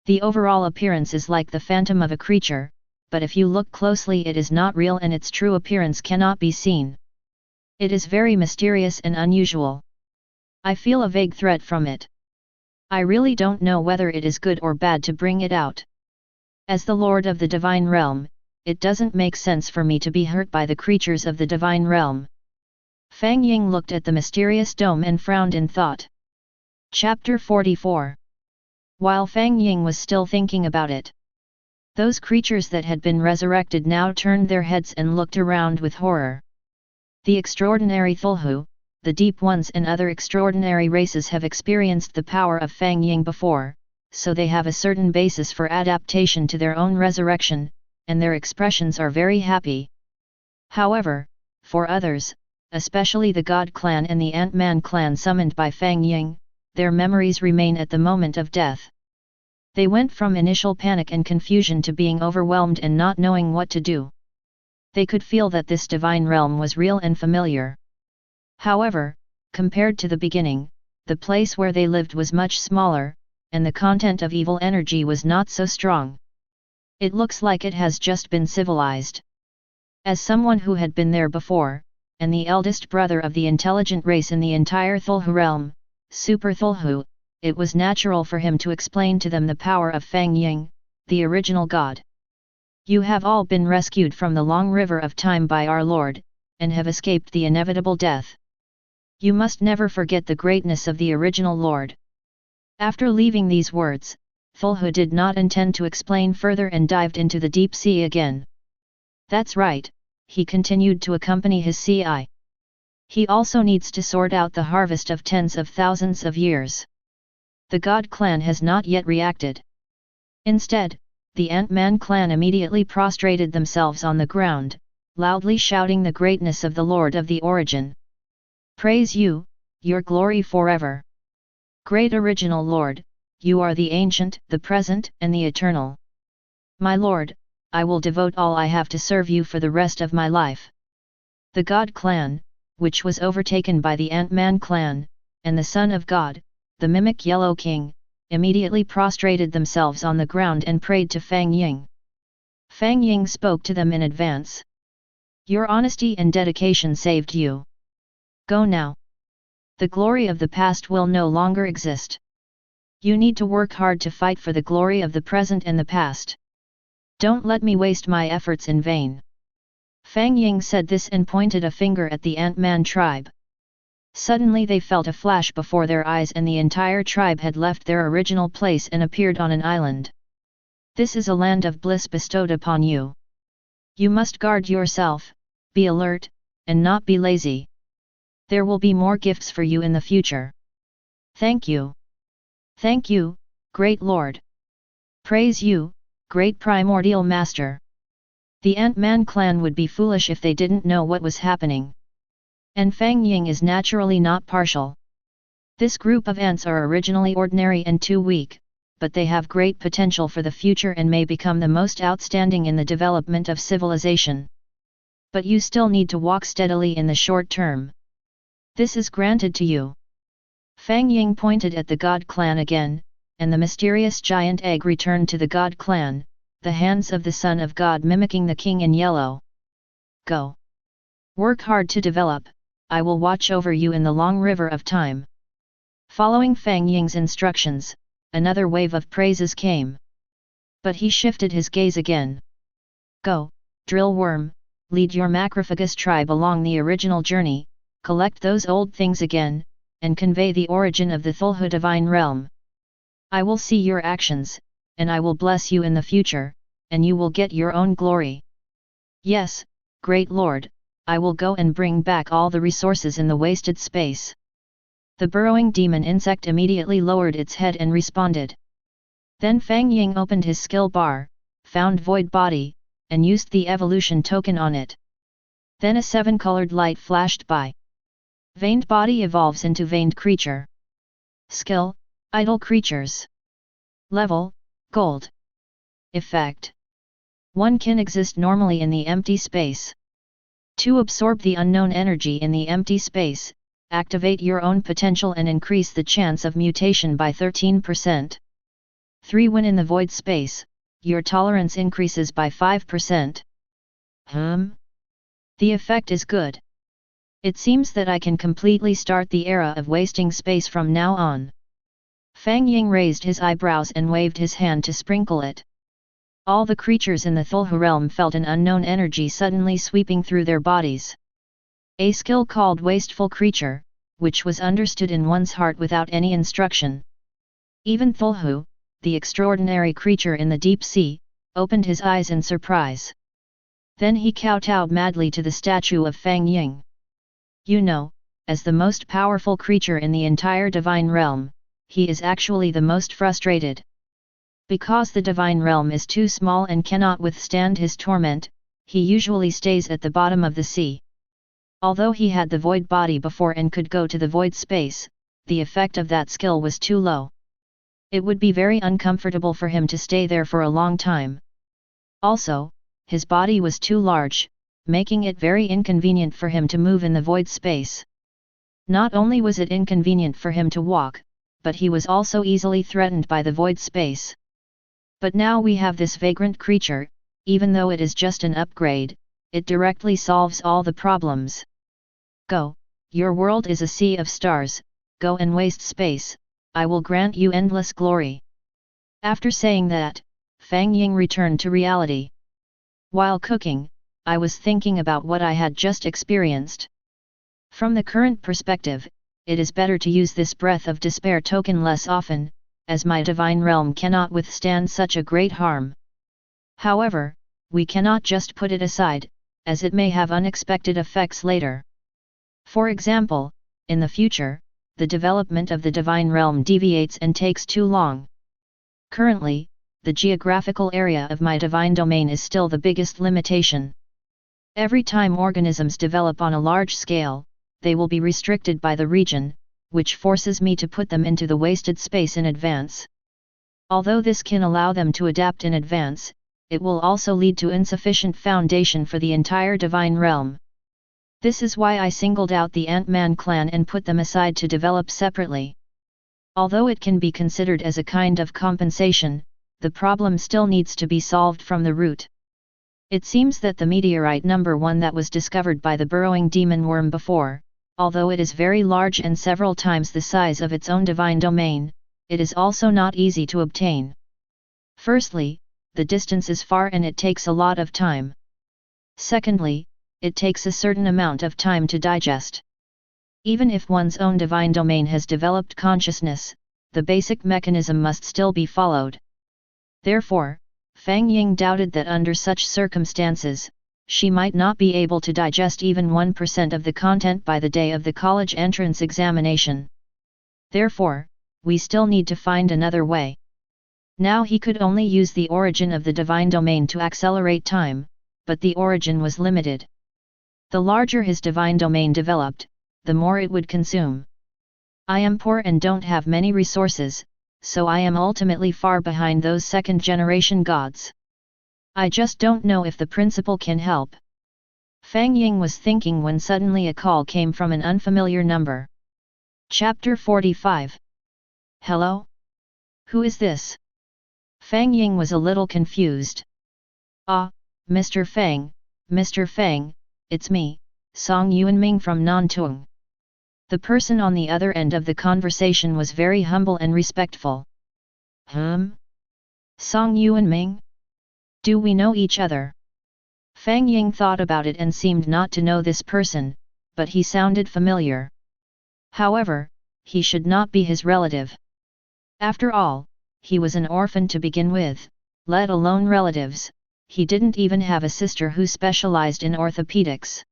The overall appearance is like the phantom of a creature, but if you look closely it is not real and its true appearance cannot be seen. It is very mysterious and unusual. I feel a vague threat from it. I really don't know whether it is good or bad to bring it out. As the Lord of the Divine Realm, it doesn't make sense for me to be hurt by the creatures of the Divine Realm. Fang Ying looked at the mysterious dome and frowned in thought. Chapter 44. While Fang Ying was still thinking about it, those creatures that had been resurrected now turned their heads and looked around with horror. The extraordinary Cthulhu, the Deep Ones and other extraordinary races have experienced the power of Fang Ying before, so they have a certain basis for adaptation to their own resurrection, and their expressions are very happy. However, for others, especially the God Clan and the Ant-Man Clan summoned by Fang Ying, their memories remain at the moment of death. They went from initial panic and confusion to being overwhelmed and not knowing what to do. They could feel that this divine realm was real and familiar. However, compared to the beginning, the place where they lived was much smaller, and the content of evil energy was not so strong. It looks like it has just been civilized. As someone who had been there before, and the eldest brother of the intelligent race in the entire Cthulhu realm, Super Cthulhu, it was natural for him to explain to them the power of Fang Ying, the original god. You have all been rescued from the long river of time by our Lord, and have escaped the inevitable death. You must never forget the greatness of the original Lord. After leaving these words, Cthulhu did not intend to explain further and dived into the deep sea again. That's right, he continued to accompany his CI. He also needs to sort out the harvest of tens of thousands of years. The God Clan has not yet reacted. Instead, the Ant-Man Clan immediately prostrated themselves on the ground, loudly shouting the greatness of the Lord of the Origin. Praise you, your glory forever. Great original Lord, you are the ancient, the present, and the eternal. My Lord, I will devote all I have to serve you for the rest of my life. The God Clan, which was overtaken by the Ant-Man Clan, and the Son of God, the Mimic Yellow King, immediately prostrated themselves on the ground and prayed to Fang Ying. Fang Ying spoke to them in advance. Your honesty and dedication saved you. Go now. The glory of the past will no longer exist. You need to work hard to fight for the glory of the present and the past. Don't let me waste my efforts in vain. Fang Ying said this and pointed a finger at the Ant-Man tribe. Suddenly they felt a flash before their eyes and the entire tribe had left their original place and appeared on an island. This is a land of bliss bestowed upon you. You must guard yourself, be alert, and not be lazy. There will be more gifts for you in the future. Thank you. Thank you, Great Lord! Praise you, great primordial master! The Ant-Man clan would be foolish if they didn't know what was happening. And Fang Ying is naturally not partial. This group of ants are originally ordinary and too weak, but they have great potential for the future and may become the most outstanding in the development of civilization. But you still need to walk steadily in the short term. This is granted to you. Fang Ying pointed at the God clan again, and the mysterious giant egg returned to the God clan, the hands of the Son of God mimicking the king in yellow. Go. Work hard to develop, I will watch over you in the long river of time. Following Fang Ying's instructions, another wave of praises came. But he shifted his gaze again. Go, drill worm, lead your macrophagous tribe along the original journey, collect those old things again, and convey the origin of the Cthulhu divine realm. I will see your actions, and I will bless you in the future, and you will get your own glory. Yes, great Lord, I will go and bring back all the resources in the wasted space. The burrowing demon insect immediately lowered its head and responded. Then Fang Ying opened his skill bar, found Void Body, and used the evolution token on it. Then a 7-colored light flashed by. Veined Body evolves into Veined Creature. Skill, Idle Creatures. Level, Gold. Effect. 1 can exist normally in the empty space. 2 absorb the unknown energy in the empty space, activate your own potential and increase the chance of mutation by 13%. 3 when in the void space, your tolerance increases by 5%. The effect is good. It seems that I can completely start the era of wasting space from now on. Fang Ying raised his eyebrows and waved his hand to sprinkle it. All the creatures in the Cthulhu realm felt an unknown energy suddenly sweeping through their bodies. A skill called Wasteful Creature, which was understood in one's heart without any instruction. Even Cthulhu, the extraordinary creature in the deep sea, opened his eyes in surprise. Then he kowtowed madly to the statue of Fang Ying. You know, as the most powerful creature in the entire divine realm, he is actually the most frustrated. Because the divine realm is too small and cannot withstand his torment, he usually stays at the bottom of the sea. Although he had the void body before and could go to the void space, the effect of that skill was too low. It would be very uncomfortable for him to stay there for a long time. Also, his body was too large, making it very inconvenient for him to move in the void space. Not only was it inconvenient for him to walk, but he was also easily threatened by the void space. But now we have this vagrant creature, even though it is just an upgrade, it directly solves all the problems. Go, your world is a sea of stars, go and waste space, I will grant you endless glory. After saying that, Fang Ying returned to reality. While cooking, I was thinking about what I had just experienced. From the current perspective, it is better to use this breath of despair token less often, as my divine realm cannot withstand such a great harm. However, we cannot just put it aside, as it may have unexpected effects later. For example, in the future, the development of the divine realm deviates and takes too long. Currently, the geographical area of my divine domain is still the biggest limitation. Every time organisms develop on a large scale, they will be restricted by the region, which forces me to put them into the wasted space in advance. Although this can allow them to adapt in advance, it will also lead to insufficient foundation for the entire divine realm. This is why I singled out the Ant-Man clan and put them aside to develop separately. Although it can be considered as a kind of compensation, the problem still needs to be solved from the root. It seems that the meteorite number 1 that was discovered by the burrowing demon worm before, although it is very large and several times the size of its own divine domain, it is also not easy to obtain. Firstly, the distance is far and it takes a lot of time. Secondly, it takes a certain amount of time to digest. Even if one's own divine domain has developed consciousness, the basic mechanism must still be followed. Therefore, Fang Ying doubted that under such circumstances, she might not be able to digest even 1% of the content by the day of the college entrance examination. Therefore, we still need to find another way. Now he could only use the origin of the divine domain to accelerate time, but the origin was limited. The larger his divine domain developed, the more it would consume. I am poor and don't have many resources, so I am ultimately far behind those second-generation gods. I just don't know if the principle can help. Fang Ying was thinking when suddenly a call came from an unfamiliar number. Chapter 45. Hello? Who is this? Fang Ying was a little confused. Ah, Mr. Fang, it's me, Song Yuanming from Nantung. The person on the other end of the conversation was very humble and respectful. Song Yuanming? Do we know each other? Fang Ying thought about it and seemed not to know this person, but he sounded familiar. However, he should not be his relative. After all, he was an orphan to begin with, let alone relatives. He didn't even have a sister who specialized in orthopedics.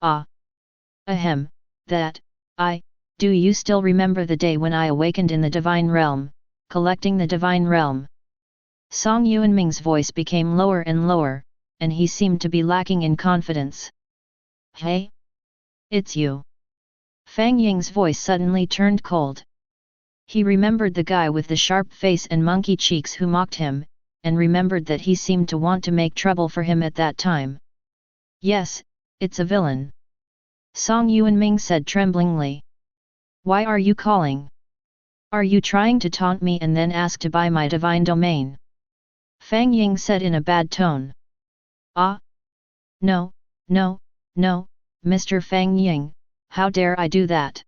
Ah. Ahem, do you still remember the day when I awakened in the divine realm, collecting the divine realm? Song Yuanming's voice became lower and lower, and he seemed to be lacking in confidence. Hey? It's you. Fang Ying's voice suddenly turned cold. He remembered the guy with the sharp face and monkey cheeks who mocked him, and remembered that he seemed to want to make trouble for him at that time. Yes, it's a villain. Song Yuanming said tremblingly. Why are you calling? Are you trying to taunt me and then ask to buy my divine domain? Fang Ying said in a bad tone. Ah? No, Mr. Fang Ying, how dare I do that?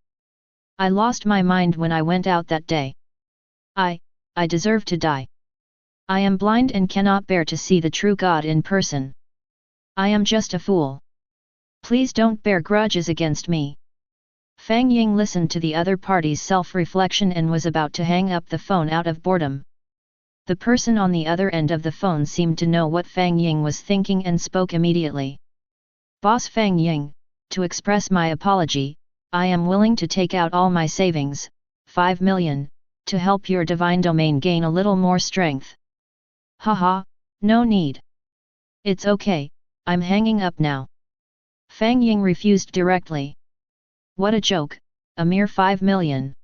I lost my mind when I went out that day. I deserve to die. I am blind and cannot bear to see the true God in person. I am just a fool. Please don't bear grudges against me. Fang Ying listened to the other party's self-reflection and was about to hang up the phone out of boredom. The person on the other end of the phone seemed to know what Fang Ying was thinking and spoke immediately. Boss Fang Ying, to express my apology, I am willing to take out all my savings, 5 million, to help your divine domain gain a little more strength. Haha, no need. It's okay, I'm hanging up now. Fang Ying refused directly. What a joke, a mere 5 million.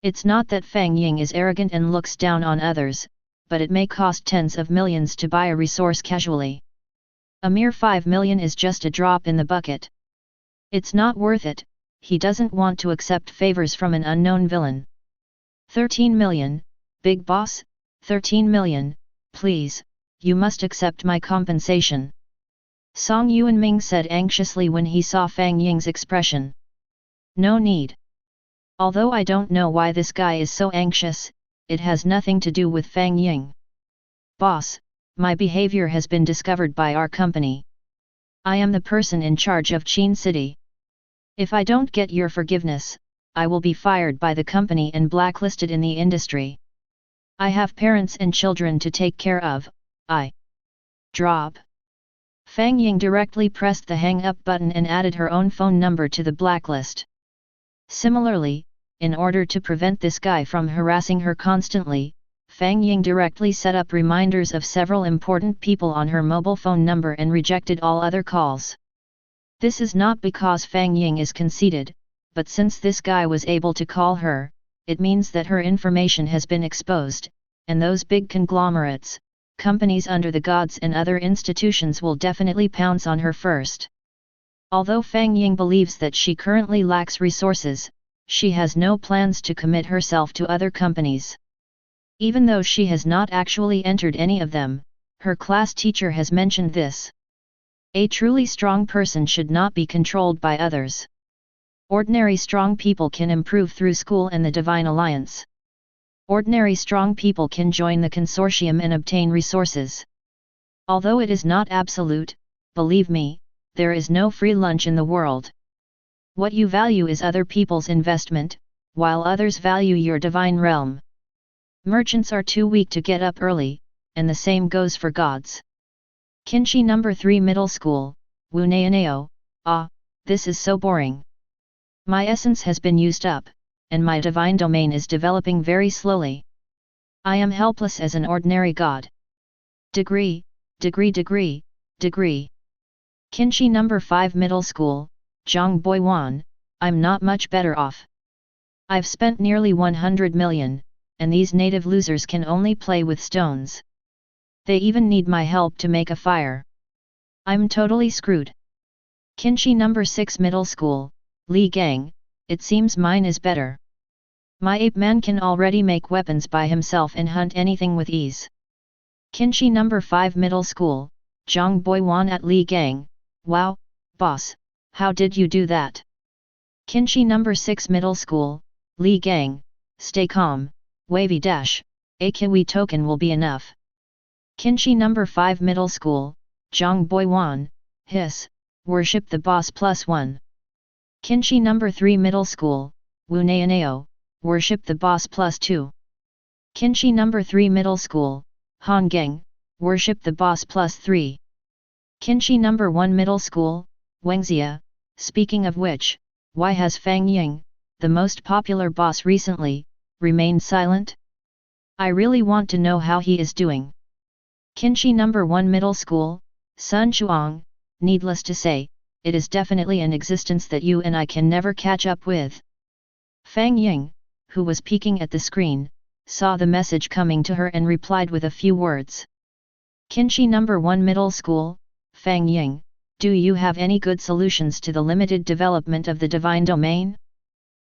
It's not that Fang Ying is arrogant and looks down on others, but it may cost tens of millions to buy a resource casually. A mere 5 million is just a drop in the bucket. It's not worth it, he doesn't want to accept favors from an unknown villain. 13 million, big boss, 13 million, please, you must accept my compensation. Song Yuanming said anxiously when he saw Fang Ying's expression. No need. Although I don't know why this guy is so anxious, it has nothing to do with Fang Ying. Boss, my behavior has been discovered by our company. I am the person in charge of Qin City. If I don't get your forgiveness, I will be fired by the company and blacklisted in the industry. I have parents and children to take care of. I drop. Fang Ying directly pressed the hang-up button and added her own phone number to the blacklist. Similarly, in order to prevent this guy from harassing her constantly, Fang Ying directly set up reminders of several important people on her mobile phone number and rejected all other calls. This is not because Fang Ying is conceited, but since this guy was able to call her, it means that her information has been exposed, and those big conglomerates, companies under the gods and other institutions will definitely pounce on her first. Although Fang Ying believes that she currently lacks resources, she has no plans to commit herself to other companies. Even though she has not actually entered any of them, her class teacher has mentioned this. A truly strong person should not be controlled by others. Ordinary strong people can improve through school and the Divine Alliance. Ordinary strong people can join the consortium and obtain resources. Although it is not absolute, believe me, there is no free lunch in the world. What you value is other people's investment, while others value your divine realm. Merchants are too weak to get up early, and the same goes for gods. Kinchi number 3 Middle School, Wu Nayaneo, this is so boring. My essence has been used up, and my divine domain is developing very slowly. I am helpless as an ordinary god. Degree, degree, degree, degree. Kinshi number 5 middle school, Zhang Boiwan, I'm not much better off. I've spent nearly 100 million, and these native losers can only play with stones. They even need my help to make a fire. I'm totally screwed. Kinshi number 6 middle school, Li Gang, it seems mine is better. My ape man can already make weapons by himself and hunt anything with ease. Kinshi number 5 middle school, Zhang Boiwan at Li Gang, wow, boss, how did you do that? Kinshi number 6 middle school, Li Gang, stay calm, wavy dash, a kiwi token will be enough. Kinshi number 5 middle school, Zhang Boiwan, hiss, worship the boss +1. Kinshi number 3 middle school, Wu Nayaneo, worship the boss +2. Kinshi number 3 middle school, Han Geng, worship the boss +3. Kinshi number 1 middle school, Wengzia, speaking of which, why has Fang Ying, the most popular boss recently, remained silent? I really want to know how he is doing. Kinshi number 1 middle school, Sun Chuang, needless to say, it is definitely an existence that you and I can never catch up with. Fang Ying, who was peeking at the screen, saw the message coming to her and replied with a few words. Kinshi number 1 middle school, Fang Ying, do you have any good solutions to the limited development of the divine domain?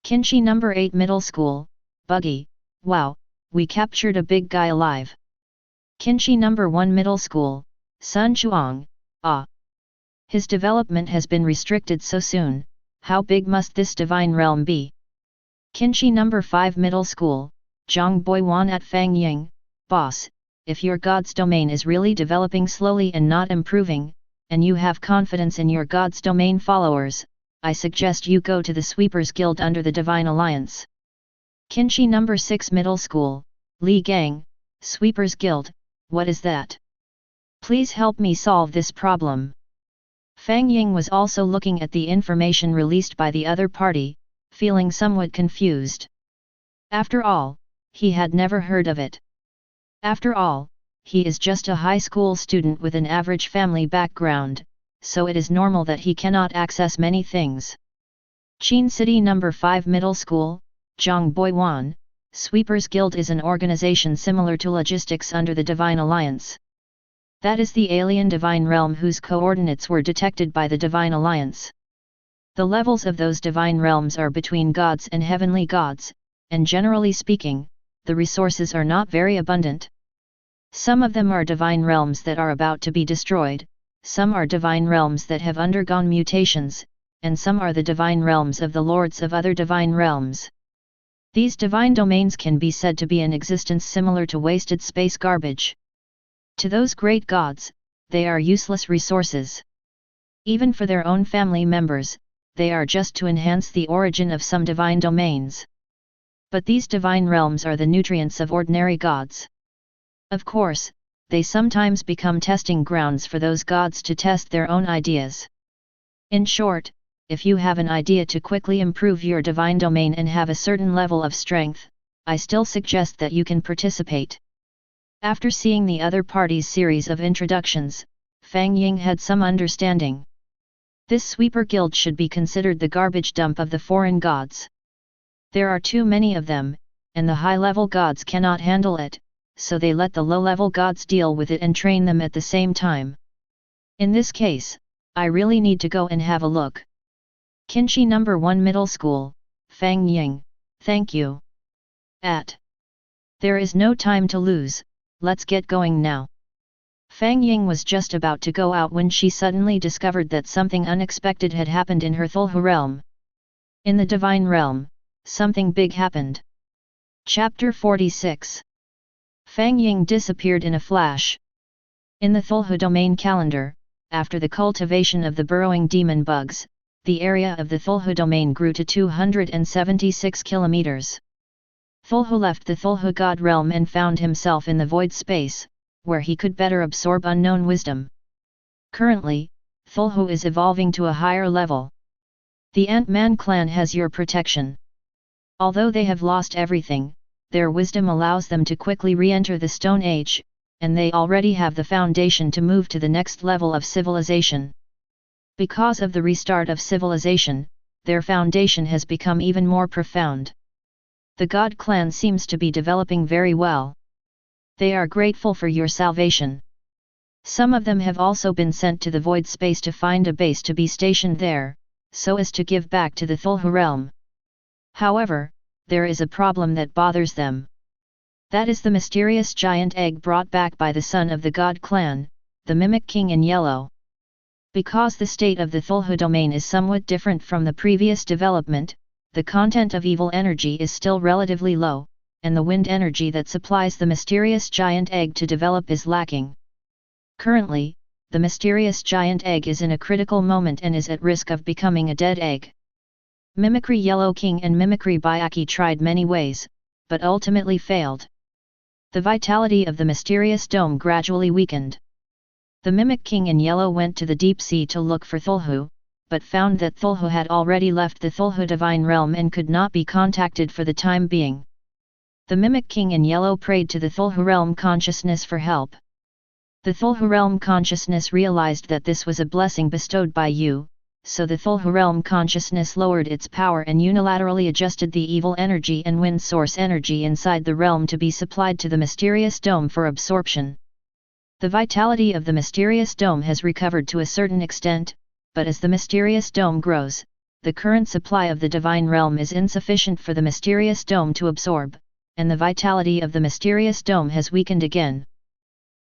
Kinshi number 8 middle school, Buggy, wow, we captured a big guy alive. Kinshi number 1 middle school, Sun Chuang, ah. His development has been restricted so soon, how big must this divine realm be? Kinshi number 5 middle school, Zhang Boiwan at Fang Ying, boss, if your god's domain is really developing slowly and not improving, and you have confidence in your god's domain followers, I suggest you go to the Sweepers Guild under the Divine Alliance. Kinshi number 6 middle school, Li Gang, Sweepers Guild, what is that? Please help me solve this problem. Fang Ying was also looking at the information released by the other party, feeling somewhat confused. After all, he had never heard of it. After all, he is just a high school student with an average family background, so it is normal that he cannot access many things. Qin City number 5 middle school, Zhang Boiwan, Sweepers Guild is an organization similar to logistics under the Divine Alliance. That is the alien divine realm whose coordinates were detected by the Divine Alliance. The levels of those divine realms are between gods and heavenly gods, and generally speaking, the resources are not very abundant. Some of them are divine realms that are about to be destroyed, some are divine realms that have undergone mutations, and some are the divine realms of the lords of other divine realms. These divine domains can be said to be in existence similar to wasted space garbage. To those great gods, they are useless resources. Even for their own family members, they are just to enhance the origin of some divine domains. But these divine realms are the nutrients of ordinary gods. Of course, they sometimes become testing grounds for those gods to test their own ideas. In short, if you have an idea to quickly improve your divine domain and have a certain level of strength, I still suggest that you can participate. After seeing the other party's series of introductions, Fang Ying had some understanding. This Sweeper Guild should be considered the garbage dump of the foreign gods. There are too many of them, and the high-level gods cannot handle it, so they let the low-level gods deal with it and train them at the same time. In this case, I really need to go and have a look. Kinshi number 1 middle school, Fang Ying, thank you. There is no time to lose, let's get going now. Fang Ying was just about to go out when she suddenly discovered that something unexpected had happened in her Cthulhu realm. In the divine realm, something big happened. Chapter 46. Fang Ying disappeared in a flash. In the Cthulhu domain calendar, after the cultivation of the burrowing demon bugs, the area of the Cthulhu domain grew to 276 kilometers. Cthulhu left the Cthulhu god realm and found himself in the void space, where he could better absorb unknown wisdom. Currently, Cthulhu is evolving to a higher level. The Ant-Man clan has your protection. Although they have lost everything, their wisdom allows them to quickly re-enter the Stone Age, and they already have the foundation to move to the next level of civilization. Because of the restart of civilization, their foundation has become even more profound. The God clan seems to be developing very well. They are grateful for your salvation. Some of them have also been sent to the void space to find a base to be stationed there, so as to give back to the Cthulhu realm. However, there is a problem that bothers them. That is the mysterious giant egg brought back by the son of the God clan, the Mimic King in Yellow. Because the state of the Cthulhu domain is somewhat different from the previous development, the content of evil energy is still relatively low, and the wind energy that supplies the mysterious giant egg to develop is lacking. Currently, the mysterious giant egg is in a critical moment and is at risk of becoming a dead egg. Mimicry Yellow King and Mimicry Bayaki tried many ways, but ultimately failed. The vitality of the mysterious dome gradually weakened. The Mimic King in Yellow went to the deep sea to look for Cthulhu, but found that Cthulhu had already left the Cthulhu divine realm and could not be contacted for the time being. The Mimic King in Yellow prayed to the Cthulhu realm consciousness for help. The Cthulhu realm consciousness realized that this was a blessing bestowed by you, so the Cthulhu realm consciousness lowered its power and unilaterally adjusted the evil energy and wind source energy inside the realm to be supplied to the mysterious dome for absorption. The vitality of the mysterious dome has recovered to a certain extent, but as the mysterious dome grows, the current supply of the divine realm is insufficient for the mysterious dome to absorb, and the vitality of the mysterious dome has weakened again.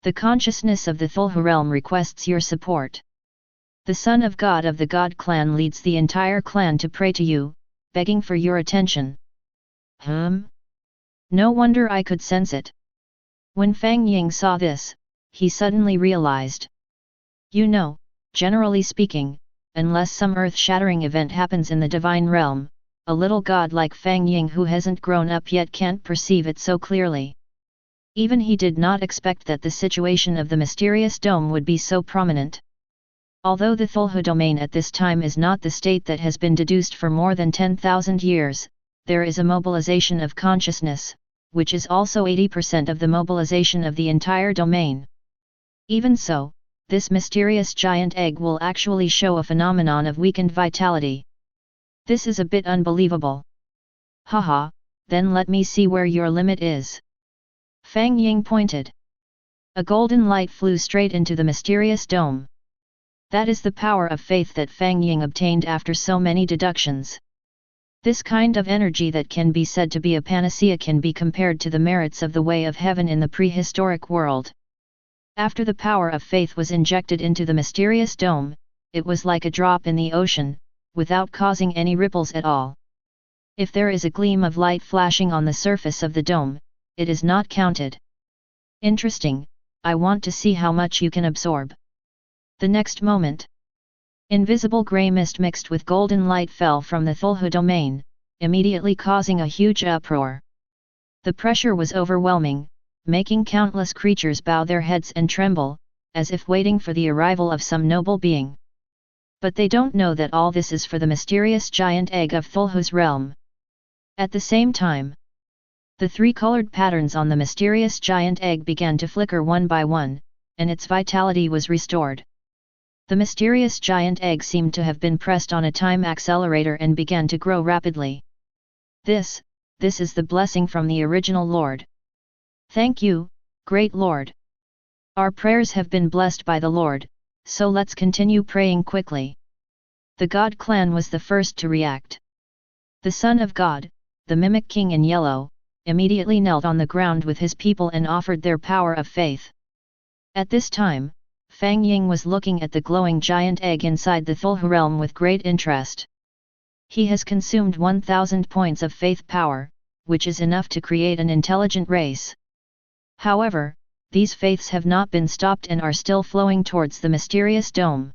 The consciousness of the Cthulhu realm requests your support. The Son of God of the God clan leads the entire clan to pray to you, begging for your attention. No wonder I could sense it. When Fang Ying saw this, he suddenly realized. Generally speaking, unless some earth-shattering event happens in the divine realm, a little god like Fang Ying who hasn't grown up yet can't perceive it so clearly. Even he did not expect that the situation of the mysterious dome would be so prominent. Although the Cthulhu domain at this time is not the state that has been deduced for more than 10,000 years, there is a mobilization of consciousness, which is also 80% of the mobilization of the entire domain. Even so, this mysterious giant egg will actually show a phenomenon of weakened vitality. This is a bit unbelievable. Haha, then let me see where your limit is. Fang Ying pointed. A golden light flew straight into the mysterious dome. That is the power of faith that Fang Ying obtained after so many deductions. This kind of energy that can be said to be a panacea can be compared to the merits of the way of heaven in the prehistoric world. After the power of faith was injected into the mysterious dome, it was like a drop in the ocean, without causing any ripples at all. If there is a gleam of light flashing on the surface of the dome, it is not counted. Interesting, I want to see how much you can absorb. The next moment, invisible grey mist mixed with golden light fell from the Cthulhu domain, immediately causing a huge uproar. The pressure was overwhelming, making countless creatures bow their heads and tremble, as if waiting for the arrival of some noble being. But they don't know that all this is for the mysterious giant egg of Cthulhu's realm. At the same time, the three-colored patterns on the mysterious giant egg began to flicker one by one, and its vitality was restored. The mysterious giant egg seemed to have been pressed on a time accelerator and began to grow rapidly. This is the blessing from the original Lord. Thank you, great Lord. Our prayers have been blessed by the Lord, so let's continue praying quickly. The God clan was the first to react. The Son of God, the Mimic King in Yellow, immediately knelt on the ground with his people and offered their power of faith. At this time, Fang Ying was looking at the glowing giant egg inside the Cthulhu realm with great interest. He has consumed 1,000 points of faith power, which is enough to create an intelligent race. However, these faiths have not been stopped and are still flowing towards the mysterious dome.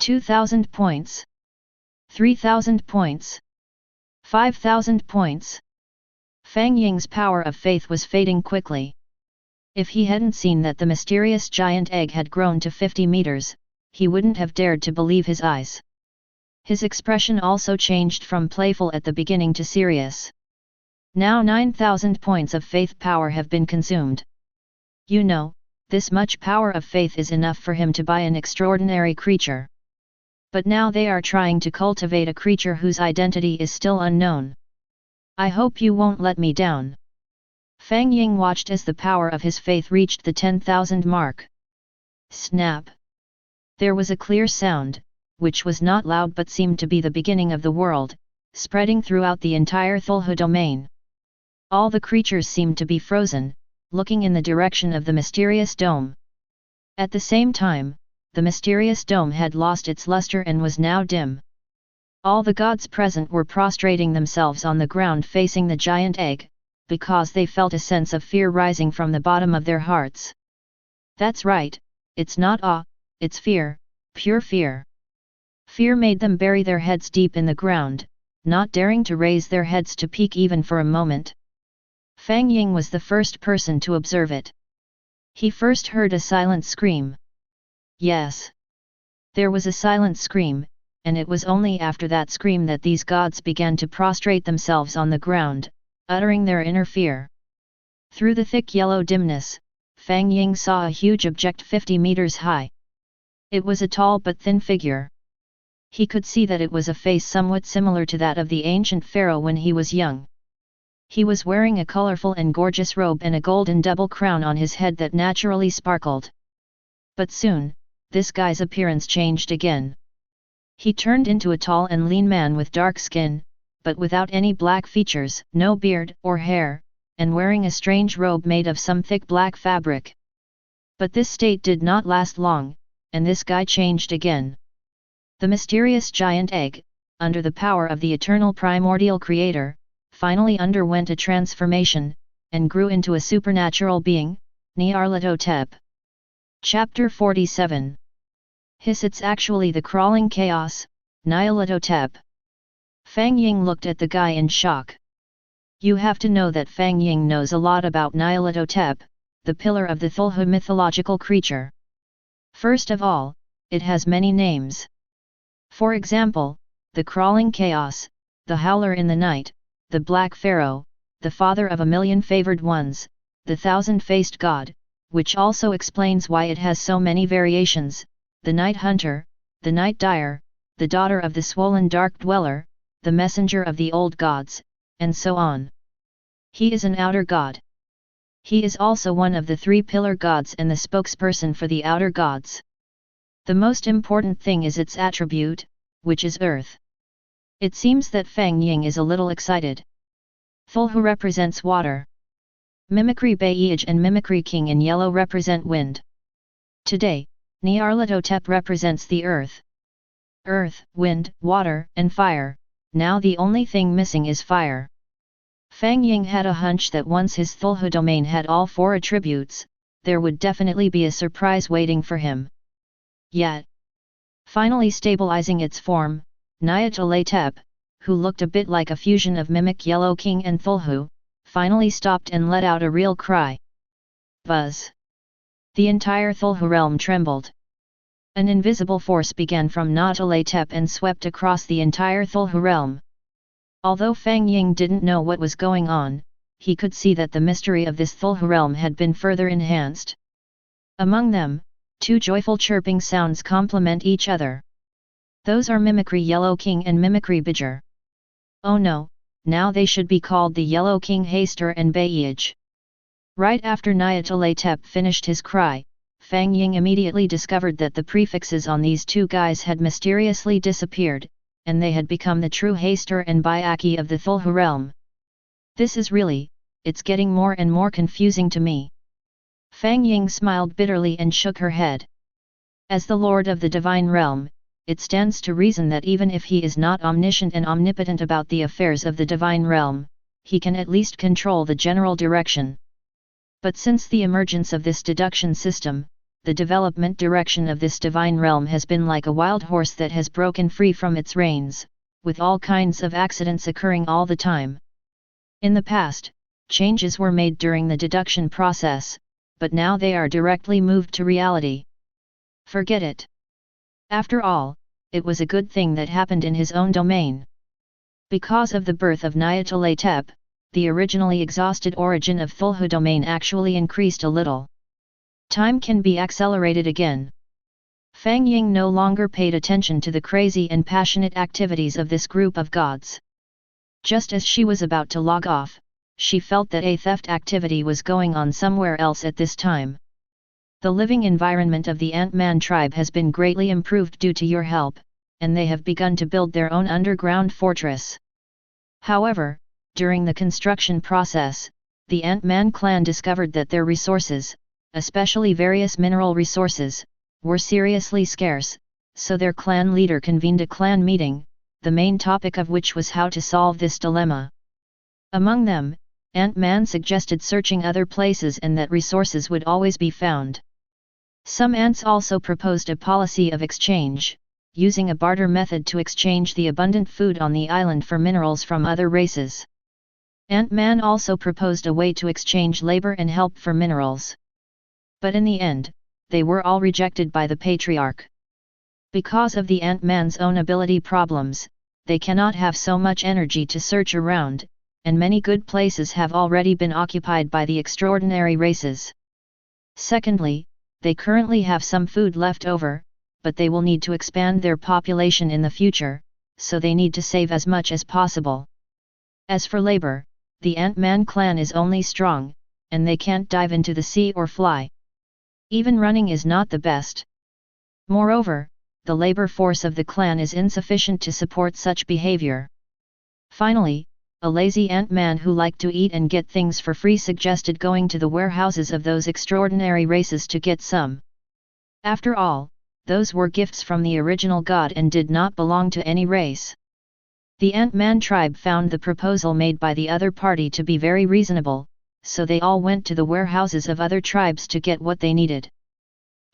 2,000 points. 3,000 points. 5,000 points. Fang Ying's power of faith was fading quickly. If he hadn't seen that the mysterious giant egg had grown to 50 meters, he wouldn't have dared to believe his eyes. His expression also changed from playful at the beginning to serious. Now 9,000 points of faith power have been consumed. You know, this much power of faith is enough for him to buy an extraordinary creature. But now they are trying to cultivate a creature whose identity is still unknown. I hope you won't let me down. Fang Ying watched as the power of his faith reached the 10,000 mark. Snap! There was a clear sound, which was not loud but seemed to be the beginning of the world, spreading throughout the entire Cthulhu domain. All the creatures seemed to be frozen, looking in the direction of the mysterious dome. At the same time, the mysterious dome had lost its luster and was now dim. All the gods present were prostrating themselves on the ground facing the giant egg, because they felt a sense of fear rising from the bottom of their hearts. That's right, it's not awe, it's fear, pure fear. Fear made them bury their heads deep in the ground, not daring to raise their heads to peek even for a moment. Fang Ying was the first person to observe it. He first heard a silent scream. Yes. There was a silent scream, and it was only after that scream that these gods began to prostrate themselves on the ground, uttering their inner fear. Through the thick yellow dimness, Fang Ying saw a huge object 50 meters high. It was a tall but thin figure. He could see that it was a face somewhat similar to that of the ancient pharaoh when he was young. He was wearing a colorful and gorgeous robe and a golden double crown on his head that naturally sparkled. But soon, this guy's appearance changed again. He turned into a tall and lean man with dark skin, but without any black features, no beard or hair, and wearing a strange robe made of some thick black fabric. But this state did not last long, and this guy changed again. The mysterious giant egg, under the power of the eternal primordial creator, finally underwent a transformation, and grew into a supernatural being, Nyarlathotep. Chapter 47. Hiss, it's actually the crawling chaos, Nyarlathotep. Fang Ying looked at the guy in shock. You have to know that Fang Ying knows a lot about Nyarlathotep, the pillar of the Cthulhu mythological creature. First of all, it has many names. For example, the crawling chaos, the howler in the night, the Black Pharaoh, the father of a million favored ones, the thousand-faced god, which also explains why it has so many variations, the night hunter, the night dyer, the daughter of the swollen dark dweller, the messenger of the old gods, and so on. He is an outer god. He is also one of the three pillar gods and the spokesperson for the outer gods. The most important thing is its attribute, which is earth. It seems that Fang Ying is a little excited. Cthulhu represents water. Mimicry Beige and Mimicry King in yellow represent wind. Today, Nyarlathotep represents the earth. Earth, wind, water, and fire. Now the only thing missing is fire. Fang Ying had a hunch that once his Cthulhu domain had all four attributes, there would definitely be a surprise waiting for him. Yet, finally stabilizing its form, Nyarlathotep, who looked a bit like a fusion of Mimic Yellow King and Cthulhu, finally stopped and let out a real cry. Buzz! The entire Cthulhu realm trembled. An invisible force began from Nyarlathotep and swept across the entire Cthulhu realm. Although Fang Ying didn't know what was going on, he could see that the mystery of this Cthulhu realm had been further enhanced. Among them, two joyful chirping sounds complement each other. Those are Mimicry Yellow King and Mimicry Beige. Oh no, now they should be called the Yellow King Haster and Beige. Right after Nyarlathotep finished his cry, Fang Ying immediately discovered that the prefixes on these two guys had mysteriously disappeared, and they had become the true Haster and Bayaki of the Cthulhu realm. This is really, it's getting more and more confusing to me. Fang Ying smiled bitterly and shook her head. As the Lord of the Divine Realm, it stands to reason that even if he is not omniscient and omnipotent about the affairs of the Divine Realm, he can at least control the general direction. But since the emergence of this deduction system, the development direction of this Divine Realm has been like a wild horse that has broken free from its reins, with all kinds of accidents occurring all the time. In the past, changes were made during the deduction process, but now they are directly moved to reality. Forget it. After all, it was a good thing that happened in his own domain. Because of the birth of Nyarlathotep, the originally exhausted origin of Cthulhu domain actually increased a little. Time can be accelerated again. Fang Ying no longer paid attention to the crazy and passionate activities of this group of gods. Just as she was about to log off, she felt that a theft activity was going on somewhere else at this time. The living environment of the Ant-Man tribe has been greatly improved due to your help, and they have begun to build their own underground fortress. However, during the construction process, the Ant-Man clan discovered that their resources, especially various mineral resources, were seriously scarce, so their clan leader convened a clan meeting, the main topic of which was how to solve this dilemma. Among them, Ant-Man suggested searching other places and that resources would always be found. Some ants also proposed a policy of exchange, using a barter method to exchange the abundant food on the island for minerals from other races. Ant-Man also proposed a way to exchange labor and help for minerals. But in the end, they were all rejected by the Patriarch. Because of the Ant-Man's own ability problems, they cannot have so much energy to search around, and many good places have already been occupied by the extraordinary races. Secondly, they currently have some food left over, but they will need to expand their population in the future, so they need to save as much as possible. As for labor, the Ant-Man clan is only strong, and they can't dive into the sea or fly. Even running is not the best. Moreover, the labor force of the clan is insufficient to support such behavior. Finally, a lazy Ant-Man who liked to eat and get things for free suggested going to the warehouses of those extraordinary races to get some. After all, those were gifts from the original god and did not belong to any race. The Ant-Man tribe found the proposal made by the other party to be very reasonable, so they all went to the warehouses of other tribes to get what they needed.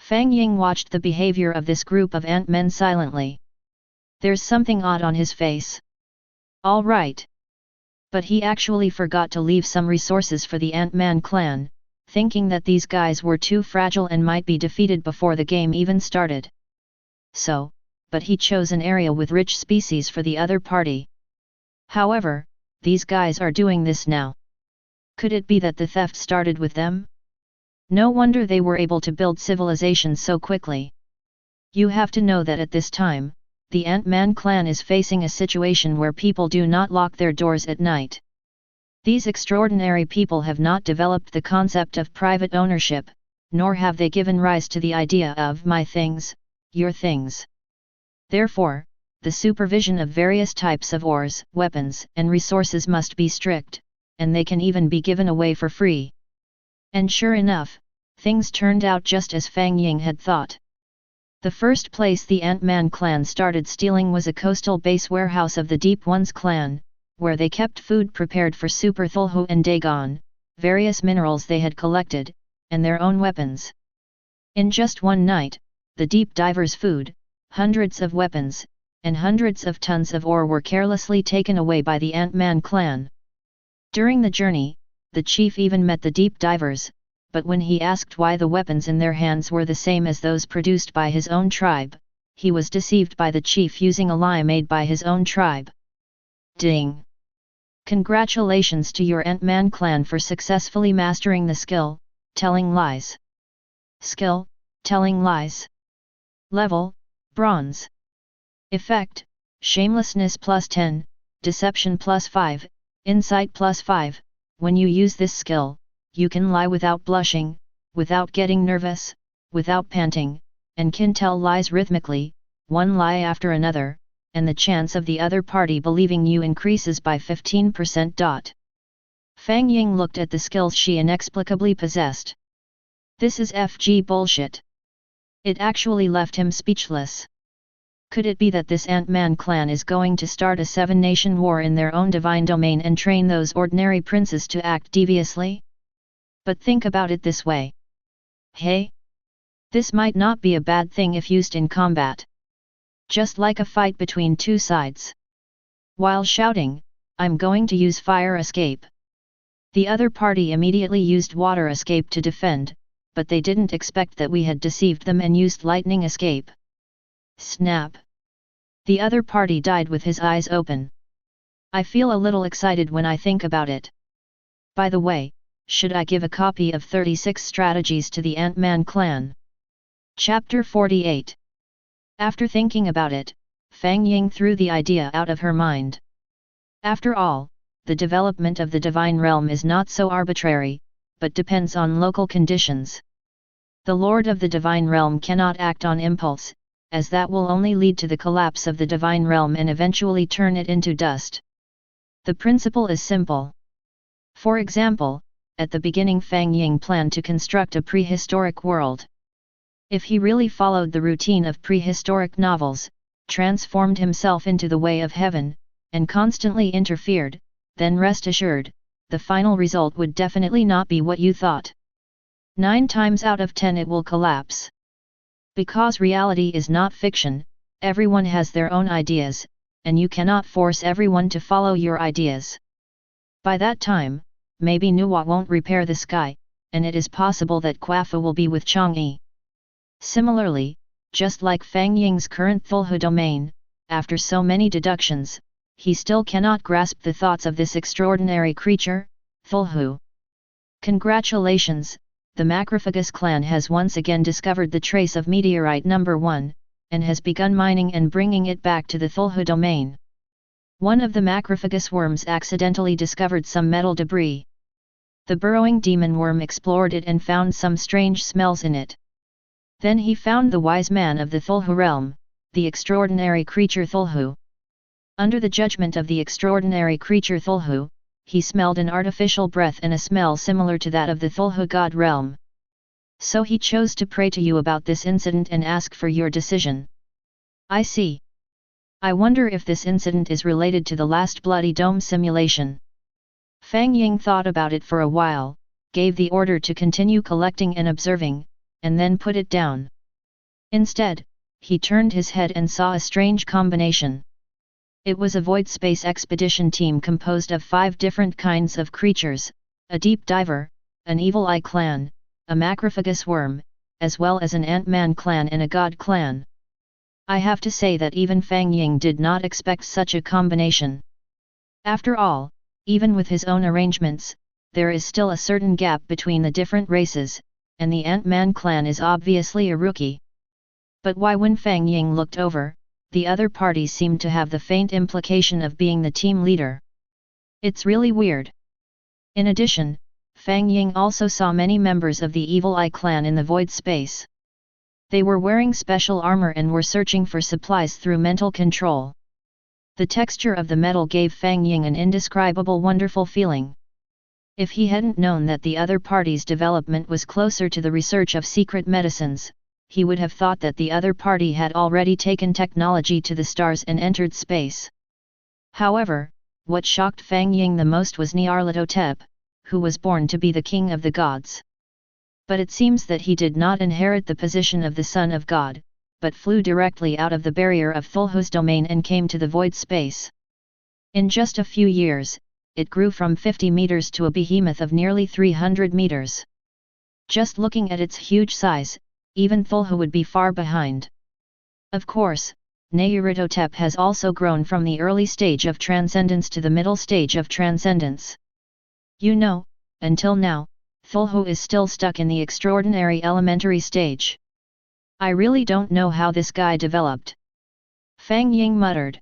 Fang Ying watched the behavior of this group of Ant-Men silently. There's something odd on his face. All right. But he actually forgot to leave some resources for the Ant-Man clan, thinking that these guys were too fragile and might be defeated before the game even started. But he chose an area with rich species for the other party. However, these guys are doing this now. Could it be that the theft started with them? No wonder they were able to build civilization so quickly. You have to know that at this time, the Ant-Man clan is facing a situation where people do not lock their doors at night. These extraordinary people have not developed the concept of private ownership, nor have they given rise to the idea of my things, your things. Therefore, the supervision of various types of ores, weapons, and resources must be strict, and they can even be given away for free. And sure enough, things turned out just as Fang Ying had thought. The first place the Ant-Man clan started stealing was a coastal base warehouse of the Deep Ones clan, where they kept food prepared for Super Cthulhu and Dagon, various minerals they had collected, and their own weapons. In just one night, the Deep Divers' food, hundreds of weapons, and hundreds of tons of ore were carelessly taken away by the Ant-Man clan. During the journey, the chief even met the Deep Divers, but when he asked why the weapons in their hands were the same as those produced by his own tribe, he was deceived by the chief using a lie made by his own tribe. Ding! Congratulations to your Ant-Man clan for successfully mastering the skill, telling lies. Skill, telling lies. Level, Bronze. Effect, Shamelessness plus 10, Deception plus 5, Insight plus 5. When you use this skill, you can lie without blushing, without getting nervous, without panting, and can tell lies rhythmically, one lie after another, and the chance of the other party believing you increases by 15%. Fang Ying looked at the skills she inexplicably possessed. This is FG bullshit. It actually left him speechless. Could it be that this Ant-Man clan is going to start a 7-nation war in their own divine domain and train those ordinary princes to act deviously? But think about it this way. Hey? This might not be a bad thing if used in combat. Just like a fight between two sides. While shouting, I'm going to use fire escape. The other party immediately used water escape to defend, but they didn't expect that we had deceived them and used lightning escape. Snap! The other party died with his eyes open. I feel a little excited when I think about it. By the way, should I give a copy of 36 Strategies to the Ant-Man Clan? Chapter 48. After thinking about it, Fang Ying threw the idea out of her mind. After all, the development of the divine realm is not so arbitrary, but depends on local conditions. The Lord of the divine realm cannot act on impulse, as that will only lead to the collapse of the divine realm and eventually turn it into dust. The principle is simple. For example, at the beginning Fang Ying planned to construct a prehistoric world. If he really followed the routine of prehistoric novels, transformed himself into the way of heaven, and constantly interfered, then rest assured, the final result would definitely not be what you thought. 9 times out of 10 it will collapse. Because reality is not fiction, everyone has their own ideas, and you cannot force everyone to follow your ideas. By that time, maybe Nuwa won't repair the sky, and it is possible that Kwafu will be with Chang'e. Similarly, just like Fang Ying's current Cthulhu domain, after so many deductions, he still cannot grasp the thoughts of this extraordinary creature, Cthulhu. Congratulations, the Macrophagus clan has once again discovered the trace of meteorite number 1, and has begun mining and bringing it back to the Cthulhu domain. One of the Macrophagus worms accidentally discovered some metal debris. The burrowing demon worm explored it and found some strange smells in it. Then he found the wise man of the Cthulhu realm, the extraordinary creature Cthulhu. Under the judgment of the extraordinary creature Cthulhu, he smelled an artificial breath and a smell similar to that of the Cthulhu god realm. So he chose to pray to you about this incident and ask for your decision. I see. I wonder if this incident is related to the last Bloody Dome simulation. Fang Ying thought about it for a while, gave the order to continue collecting and observing, and then put it down. Instead, he turned his head and saw a strange combination. It was a void space expedition team composed of 5 different kinds of creatures, a deep diver, an evil eye clan, a macrophagus worm, as well as an Ant-Man clan and a god clan. I have to say that even Fang Ying did not expect such a combination. After all, even with his own arrangements, there is still a certain gap between the different races, and the Ant-Man clan is obviously a rookie. But why, when Fang Ying looked over, the other parties seemed to have the faint implication of being the team leader? It's really weird. In addition, Fang Ying also saw many members of the Evil Eye clan in the void space. They were wearing special armor and were searching for supplies through mental control. The texture of the metal gave Fang Ying an indescribable wonderful feeling. If he hadn't known that the other party's development was closer to the research of secret medicines, he would have thought that the other party had already taken technology to the stars and entered space. However, what shocked Fang Ying the most was Nyarlathotep, who was born to be the king of the gods. But it seems that he did not inherit the position of the son of God, but flew directly out of the barrier of Cthulhu's domain and came to the void space. In just a few years, it grew from 50 meters to a behemoth of nearly 300 meters. Just looking at its huge size, even Cthulhu would be far behind. Of course, Nyarlathotep has also grown from the early stage of transcendence to the middle stage of transcendence. You know, until now, Cthulhu is still stuck in the extraordinary elementary stage. I really don't know how this guy developed. Fang Ying muttered.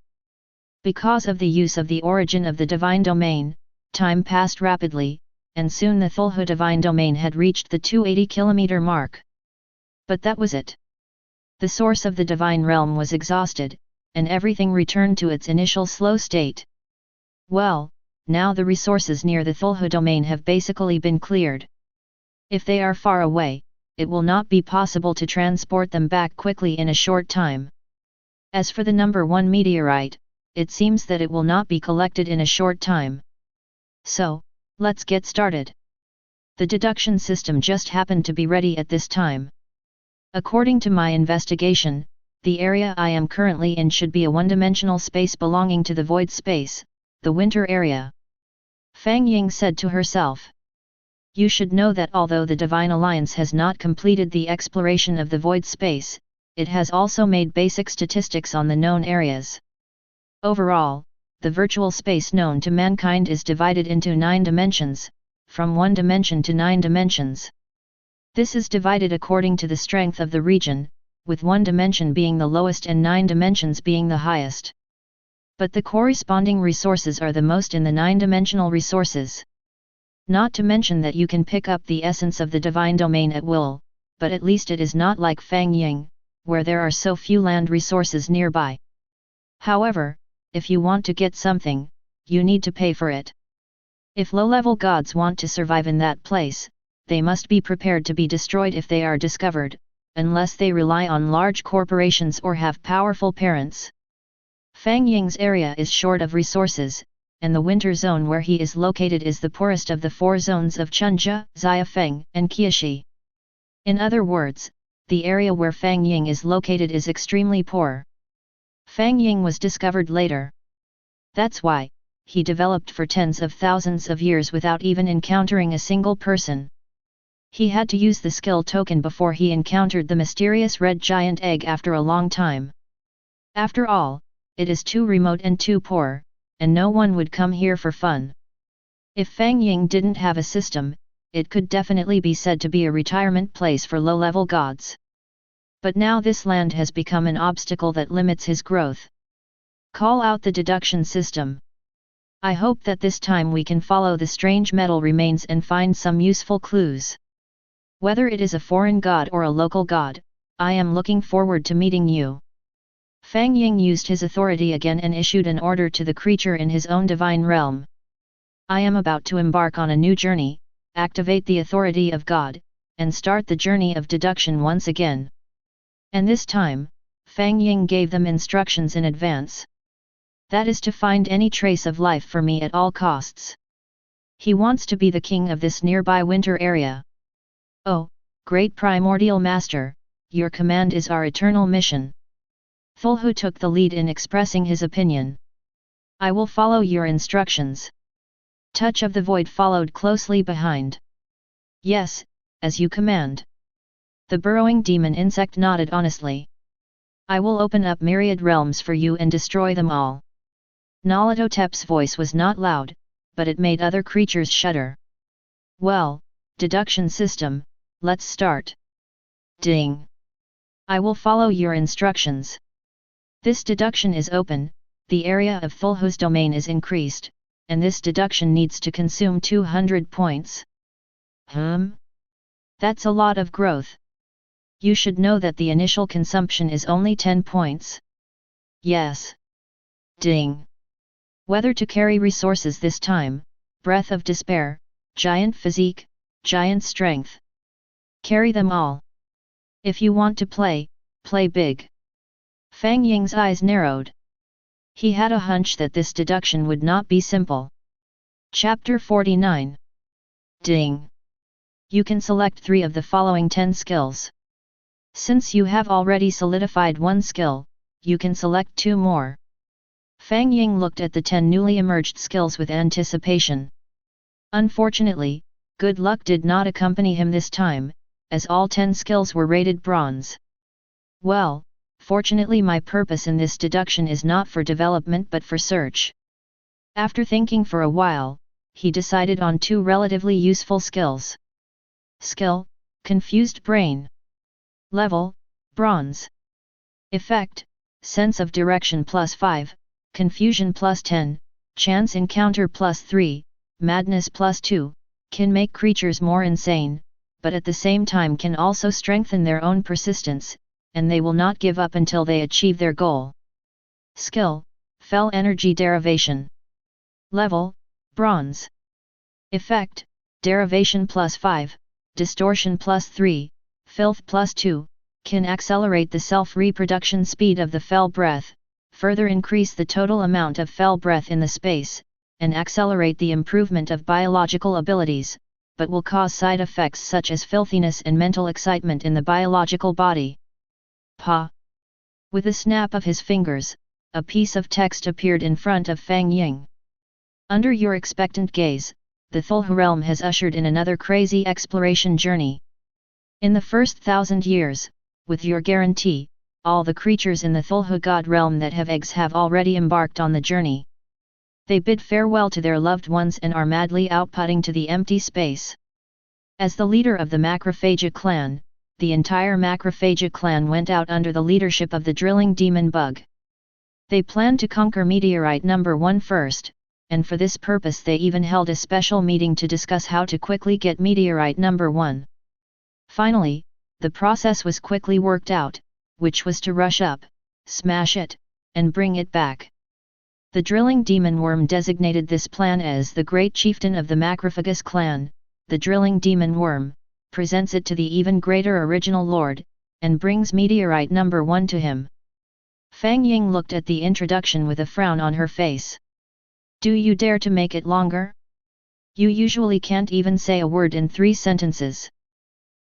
Because of the use of the origin of the divine domain, time passed rapidly, and soon the Cthulhu divine domain had reached the 280-kilometer mark. But that was it. The source of the divine realm was exhausted, and everything returned to its initial slow state. Well, now the resources near the Cthulhu domain have basically been cleared. If they are far away, it will not be possible to transport them back quickly in a short time. As for the number 1 meteorite, it seems that it will not be collected in a short time. So, let's get started. The deduction system just happened to be ready at this time. According to my investigation, the area I am currently in should be a one-dimensional space belonging to the void space, the winter area. Fang Ying said to herself. You should know that although the Divine Alliance has not completed the exploration of the void space, it has also made basic statistics on the known areas. Overall, the virtual space known to mankind is divided into 9 dimensions, from 1 dimension to 9 dimensions. This is divided according to the strength of the region, with 1 dimension being the lowest and 9 dimensions being the highest. But the corresponding resources are the most in the 9-dimensional resources. Not to mention that you can pick up the essence of the divine domain at will, but at least it is not like Fang Ying, where there are so few land resources nearby. However, if you want to get something, you need to pay for it. If low-level gods want to survive in that place, they must be prepared to be destroyed if they are discovered, unless they rely on large corporations or have powerful parents. Fang Ying's area is short of resources, and the winter zone where he is located is the poorest of the 4 zones of Chunjia, Xiafeng, and Qiaxi. In other words, the area where Fang Ying is located is extremely poor. Fang Ying was discovered later. That's why he developed for tens of thousands of years without even encountering a single person. He had to use the skill token before he encountered the mysterious red giant egg after a long time. After all, it is too remote and too poor, and no one would come here for fun. If Fang Ying didn't have a system, it could definitely be said to be a retirement place for low-level gods. But now this land has become an obstacle that limits his growth. Call out the deduction system. I hope that this time we can follow the strange metal remains and find some useful clues. Whether it is a foreign god or a local god, I am looking forward to meeting you. Fang Ying used his authority again and issued an order to the creature in his own divine realm. I am about to embark on a new journey, activate the authority of God, and start the journey of deduction once again. And this time, Fang Ying gave them instructions in advance. That is to find any trace of life for me at all costs. He wants to be the king of this nearby winter area. Oh, great primordial master, your command is our eternal mission. Cthulhu took the lead in expressing his opinion. I will follow your instructions. Touch of the Void followed closely behind. Yes, as you command. The burrowing demon insect nodded honestly. I will open up myriad realms for you and destroy them all. Nalatotep's voice was not loud, but it made other creatures shudder. Well, deduction system, let's start. Ding. I will follow your instructions. This deduction is open, the area of Cthulhu's domain is increased, and this deduction needs to consume 200 points. That's a lot of growth. You should know that the initial consumption is only 10 points. Yes. Ding. Whether to carry resources this time, breath of despair, giant physique, giant strength. Carry them all. If you want to play, play big. Fang Ying's eyes narrowed. He had a hunch that this deduction would not be simple. Chapter 49. Ding. You can select 3 of the following 10 skills. Since you have already solidified 1 skill, you can select 2 more. Fang Ying looked at the 10 newly emerged skills with anticipation. Unfortunately, good luck did not accompany him this time, as all 10 skills were rated bronze. Well, fortunately my purpose in this deduction is not for development but for search. After thinking for a while, he decided on 2 relatively useful skills. Skill, Confused Brain. Level, Bronze. Effect, Sense of Direction +5, Confusion +10, Chance Encounter +3, Madness +2, can make creatures more insane, but at the same time can also strengthen their own persistence, and they will not give up until they achieve their goal. Skill, Fell Energy Derivation. Level, Bronze. Effect, Derivation +5, Distortion +3, Filth +2, can accelerate the self-reproduction speed of the fell breath, further increase the total amount of fell breath in the space, and accelerate the improvement of biological abilities, but will cause side effects such as filthiness and mental excitement in the biological body. Pa! With a snap of his fingers, a piece of text appeared in front of Fang Ying. Under your expectant gaze, the Cthulhu realm has ushered in another crazy exploration journey. In the first 1,000 years, with your guarantee, all the creatures in the Cthulhu god realm that have eggs have already embarked on the journey. They bid farewell to their loved ones and are madly outputting to the empty space. As the leader of the Macrophagia clan, the entire Macrophagia clan went out under the leadership of the drilling demon bug. They planned to conquer meteorite number 1 first, and for this purpose they even held a special meeting to discuss how to quickly get meteorite number 1. Finally, the process was quickly worked out, which was to rush up, smash it, and bring it back. The drilling demon worm designated this plan as the great chieftain of the Macrophagus clan. The drilling demon worm presents it to the even greater original lord, and brings meteorite number 1 to him. Fang Ying looked at the introduction with a frown on her face. Do you dare to make it longer? You usually can't even say a word in 3 sentences.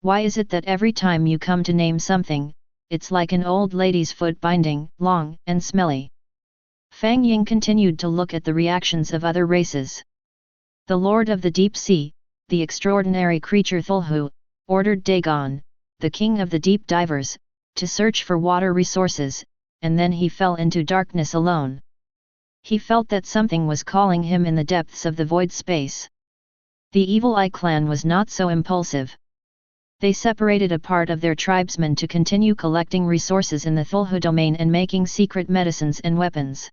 Why is it that every time you come to name something, it's like an old lady's foot binding, long and smelly? Fang Ying continued to look at the reactions of other races. The Lord of the Deep Sea, the extraordinary creature Cthulhu, ordered Dagon, the king of the deep divers, to search for water resources, and then he fell into darkness alone. He felt that something was calling him in the depths of the void space. The Evil Eye clan was not so impulsive. They separated a part of their tribesmen to continue collecting resources in the Cthulhu domain and making secret medicines and weapons.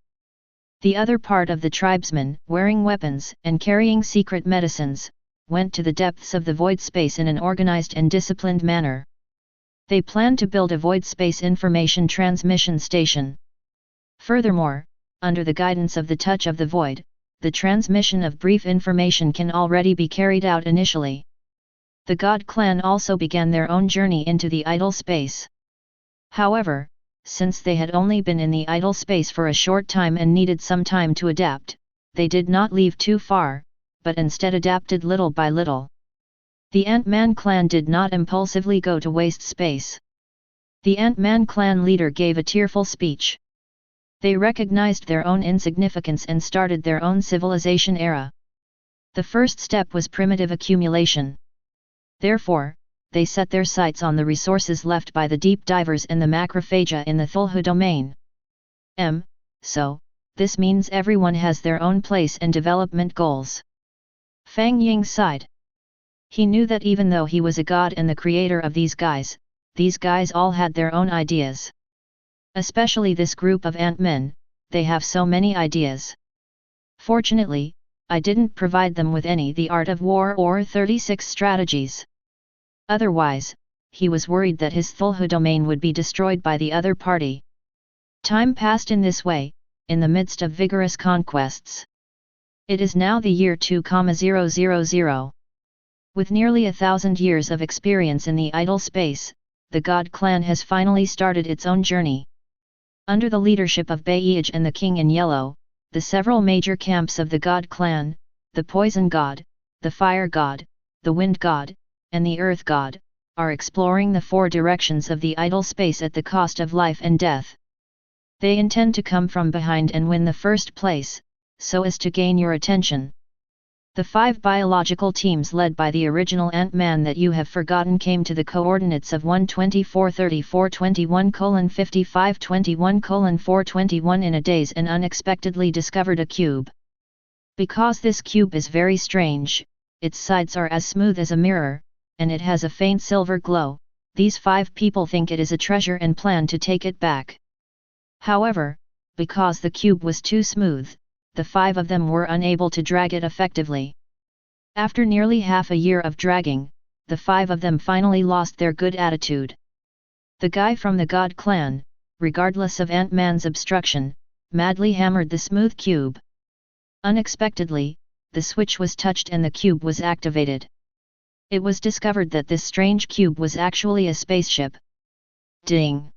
The other part of the tribesmen, wearing weapons and carrying secret medicines, went to the depths of the void space in an organized and disciplined manner. They planned to build a void space information transmission station. Furthermore, under the guidance of the touch of the void, the transmission of brief information can already be carried out initially. The God clan also began their own journey into the idle space. However, since they had only been in the idle space for a short time and needed some time to adapt, they did not leave too far, but instead adapted little by little. The Ant-Man clan did not impulsively go to waste space. The Ant-Man clan leader gave a tearful speech. They recognized their own insignificance and started their own civilization era. The first step was primitive accumulation. Therefore, they set their sights on the resources left by the deep divers and the macrophagia in the Cthulhu domain. So, this means everyone has their own place and development goals. Fang Ying sighed. He knew that even though he was a god and the creator of these guys all had their own ideas. Especially this group of ant-men, they have so many ideas. Fortunately, I didn't provide them with any the art of war or 36 strategies. Otherwise, he was worried that his Cthulhu domain would be destroyed by the other party. Time passed in this way, in the midst of vigorous conquests. It is now the year 2000. With nearly 1,000 years of experience in the idle space, the God clan has finally started its own journey. Under the leadership of Bayej and the King in Yellow, the several major camps of the God clan, the Poison God, the Fire God, the Wind God, and the Earth God, are exploring the 4 directions of the idle space at the cost of life and death. They intend to come from behind and win the first place, so as to gain your attention. The 5 biological teams led by the original Ant-Man that you have forgotten came to the coordinates of 124-34-21:55-21:421 in a daze and unexpectedly discovered a cube. Because this cube is very strange, its sides are as smooth as a mirror, and it has a faint silver glow, these 5 people think it is a treasure and plan to take it back. However, because the cube was too smooth, the 5 of them were unable to drag it effectively. After nearly half a year of dragging, the 5 of them finally lost their good attitude. The guy from the God clan, regardless of Ant-Man's obstruction, madly hammered the smooth cube. Unexpectedly, the switch was touched and the cube was activated. It was discovered that this strange cube was actually a spaceship. Ding!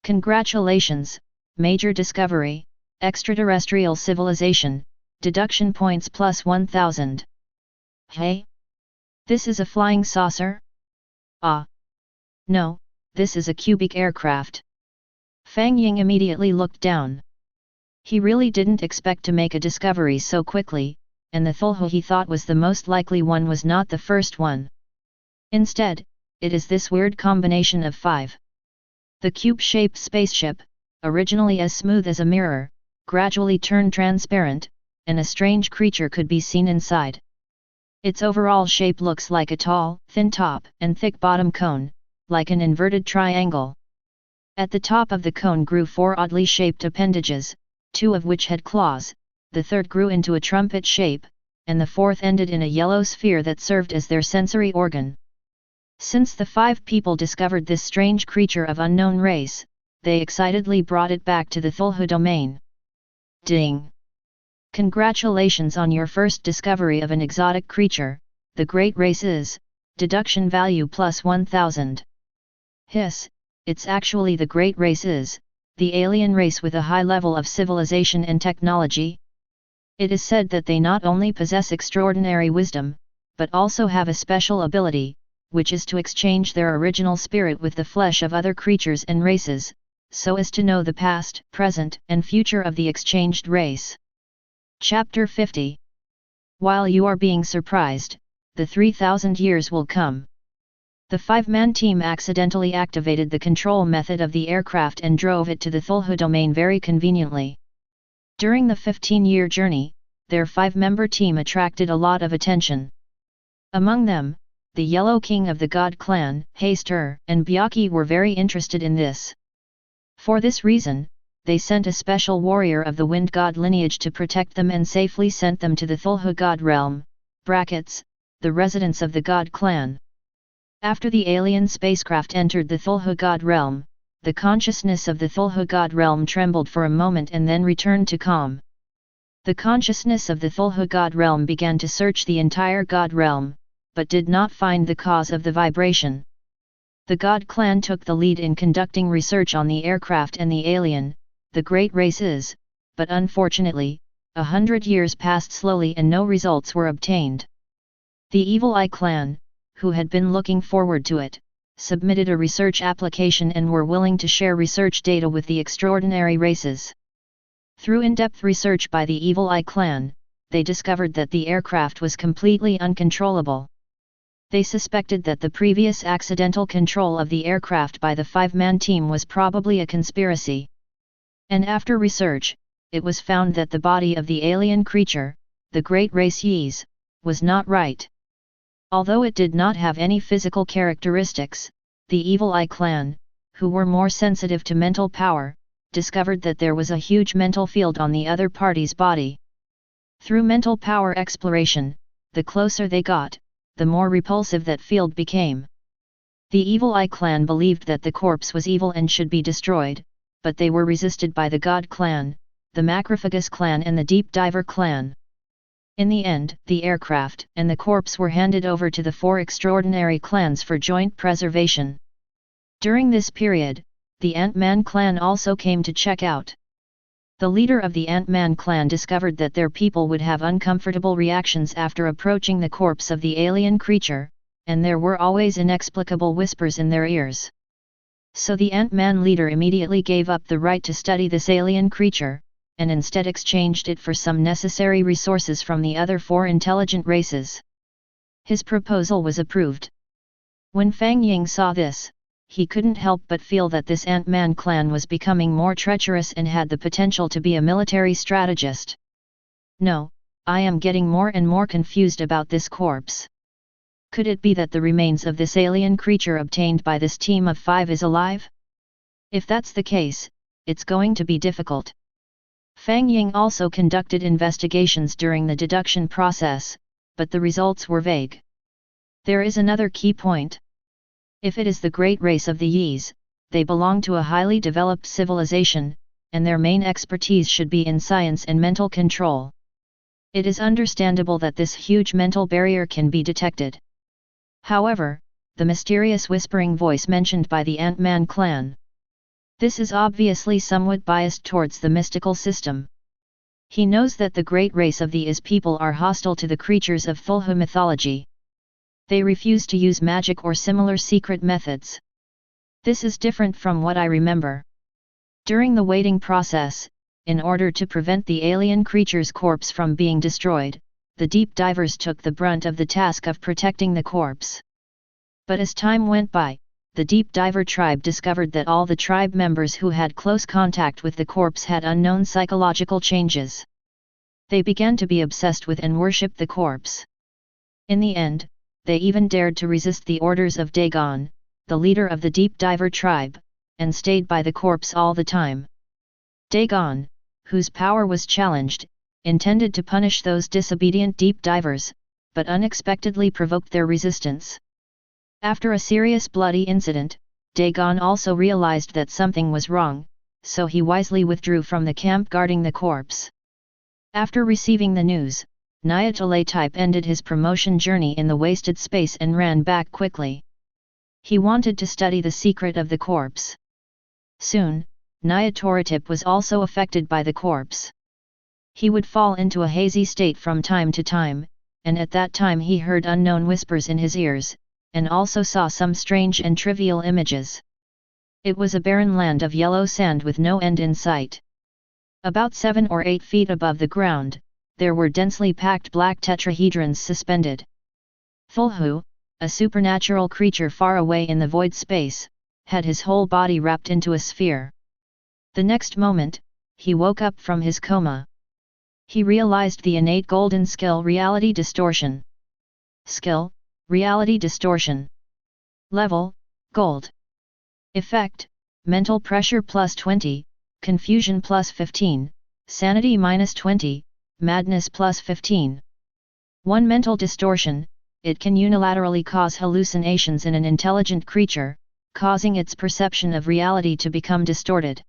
Congratulations, major discovery, extraterrestrial civilization, deduction points plus 1000. Hey? This is a flying saucer? Ah! No, this is a cubic aircraft. Fang Ying immediately looked down. He really didn't expect to make a discovery so quickly, and the Cthulhu he thought was the most likely one was not the first one. Instead, it is this weird combination of 5. The cube-shaped spaceship, originally as smooth as a mirror, gradually turned transparent, and a strange creature could be seen inside. Its overall shape looks like a tall, thin top and thick bottom cone, like an inverted triangle. At the top of the cone grew 4 oddly shaped appendages, 2 of which had claws, the third grew into a trumpet shape, and the fourth ended in a yellow sphere that served as their sensory organ. Since the 5 people discovered this strange creature of unknown race, they excitedly brought it back to the Cthulhu domain. Ding! Congratulations on your first discovery of an exotic creature, the great race is, deduction value plus 1000. Hiss, it's actually the great race is, the alien race with a high level of civilization and technology. It is said that they not only possess extraordinary wisdom, but also have a special ability, which is to exchange their original spirit with the flesh of other creatures and races, so as to know the past, present, and future of the exchanged race. Chapter 50. While you are being surprised, the 3000 years will come. The 5-man team accidentally activated the control method of the aircraft and drove it to the Cthulhu domain very conveniently. During the 15-year journey, their 5-member team attracted a lot of attention. Among them, the Yellow King of the God clan, Haster, and Byaki were very interested in this. For this reason, they sent a special warrior of the Wind God lineage to protect them and safely sent them to the Cthulhu God realm, the residence of the God clan. After the alien spacecraft entered the Cthulhu God realm, the consciousness of the Cthulhu God realm trembled for a moment and then returned to calm. The consciousness of the Cthulhu God realm began to search the entire God realm, but did not find the cause of the vibration. The God clan took the lead in conducting research on the aircraft and the alien, the great races, but unfortunately, 100 years passed slowly and no results were obtained. The Evil Eye clan, who had been looking forward to it, submitted a research application and were willing to share research data with the extraordinary races. Through in-depth research by the Evil Eye clan, they discovered that the aircraft was completely uncontrollable. They suspected that the previous accidental control of the aircraft by the 5-man team was probably a conspiracy. And after research, it was found that the body of the alien creature, the great race Ys, was not right. Although it did not have any physical characteristics, the Evil Eye clan, who were more sensitive to mental power, discovered that there was a huge mental field on the other party's body. Through mental power exploration, the closer they got, the more repulsive that field became. The Evil Eye clan believed that the corpse was evil and should be destroyed, but they were resisted by the God clan, the Macrophagus clan and the Deep Diver clan. In the end, the aircraft and the corpse were handed over to the 4 extraordinary clans for joint preservation. During this period, the Ant-Man clan also came to check out. The leader of the Ant-Man clan discovered that their people would have uncomfortable reactions after approaching the corpse of the alien creature, and there were always inexplicable whispers in their ears. So the Ant-Man leader immediately gave up the right to study this alien creature, and instead exchanged it for some necessary resources from the other 4 intelligent races. His proposal was approved. When Fang Ying saw this, he couldn't help but feel that this Ant-Man clan was becoming more treacherous and had the potential to be a military strategist. No, I am getting more and more confused about this corpse. Could it be that the remains of this alien creature obtained by this team of 5 is alive? If that's the case, it's going to be difficult. Fang Ying also conducted investigations during the deduction process, but the results were vague. There is another key point. If it is the great race of the Ys, they belong to a highly developed civilization, and their main expertise should be in science and mental control. It is understandable that this huge mental barrier can be detected. However, the mysterious whispering voice mentioned by the Ant-Man clan. This is obviously somewhat biased towards the mystical system. He knows that the great race of the Is people are hostile to the creatures of Cthulhu mythology. They refuse to use magic or similar secret methods. This is different from what I remember. During the waiting process, in order to prevent the alien creature's corpse from being destroyed, the deep divers took the brunt of the task of protecting the corpse. But as time went by, the deep diver tribe discovered that all the tribe members who had close contact with the corpse had unknown psychological changes. They began to be obsessed with and worship the corpse. In the end, they even dared to resist the orders of Dagon, the leader of the deep diver tribe, and stayed by the corpse all the time. Dagon, whose power was challenged, intended to punish those disobedient deep divers, but unexpectedly provoked their resistance. After a serious bloody incident, Dagon also realized that something was wrong, so he wisely withdrew from the camp guarding the corpse. After receiving the news, Nyarlathotep ended his promotion journey in the wasted space and ran back quickly. He wanted to study the secret of the corpse. Soon, Nyarlathotep was also affected by the corpse. He would fall into a hazy state from time to time, and at that time he heard unknown whispers in his ears, and also saw some strange and trivial images. It was a barren land of yellow sand with no end in sight. About 7 or 8 feet above the ground, there were densely packed black tetrahedrons suspended. Cthulhu, a supernatural creature far away in the void space, had his whole body wrapped into a sphere. The next moment, he woke up from his coma. He realized the innate golden skill reality distortion. Skill, reality distortion. Level, gold. Effect, mental pressure plus 20, confusion plus 15, sanity minus 20, madness plus 15. 1 mental distortion, it can unilaterally cause hallucinations in an intelligent creature, causing its perception of reality to become distorted.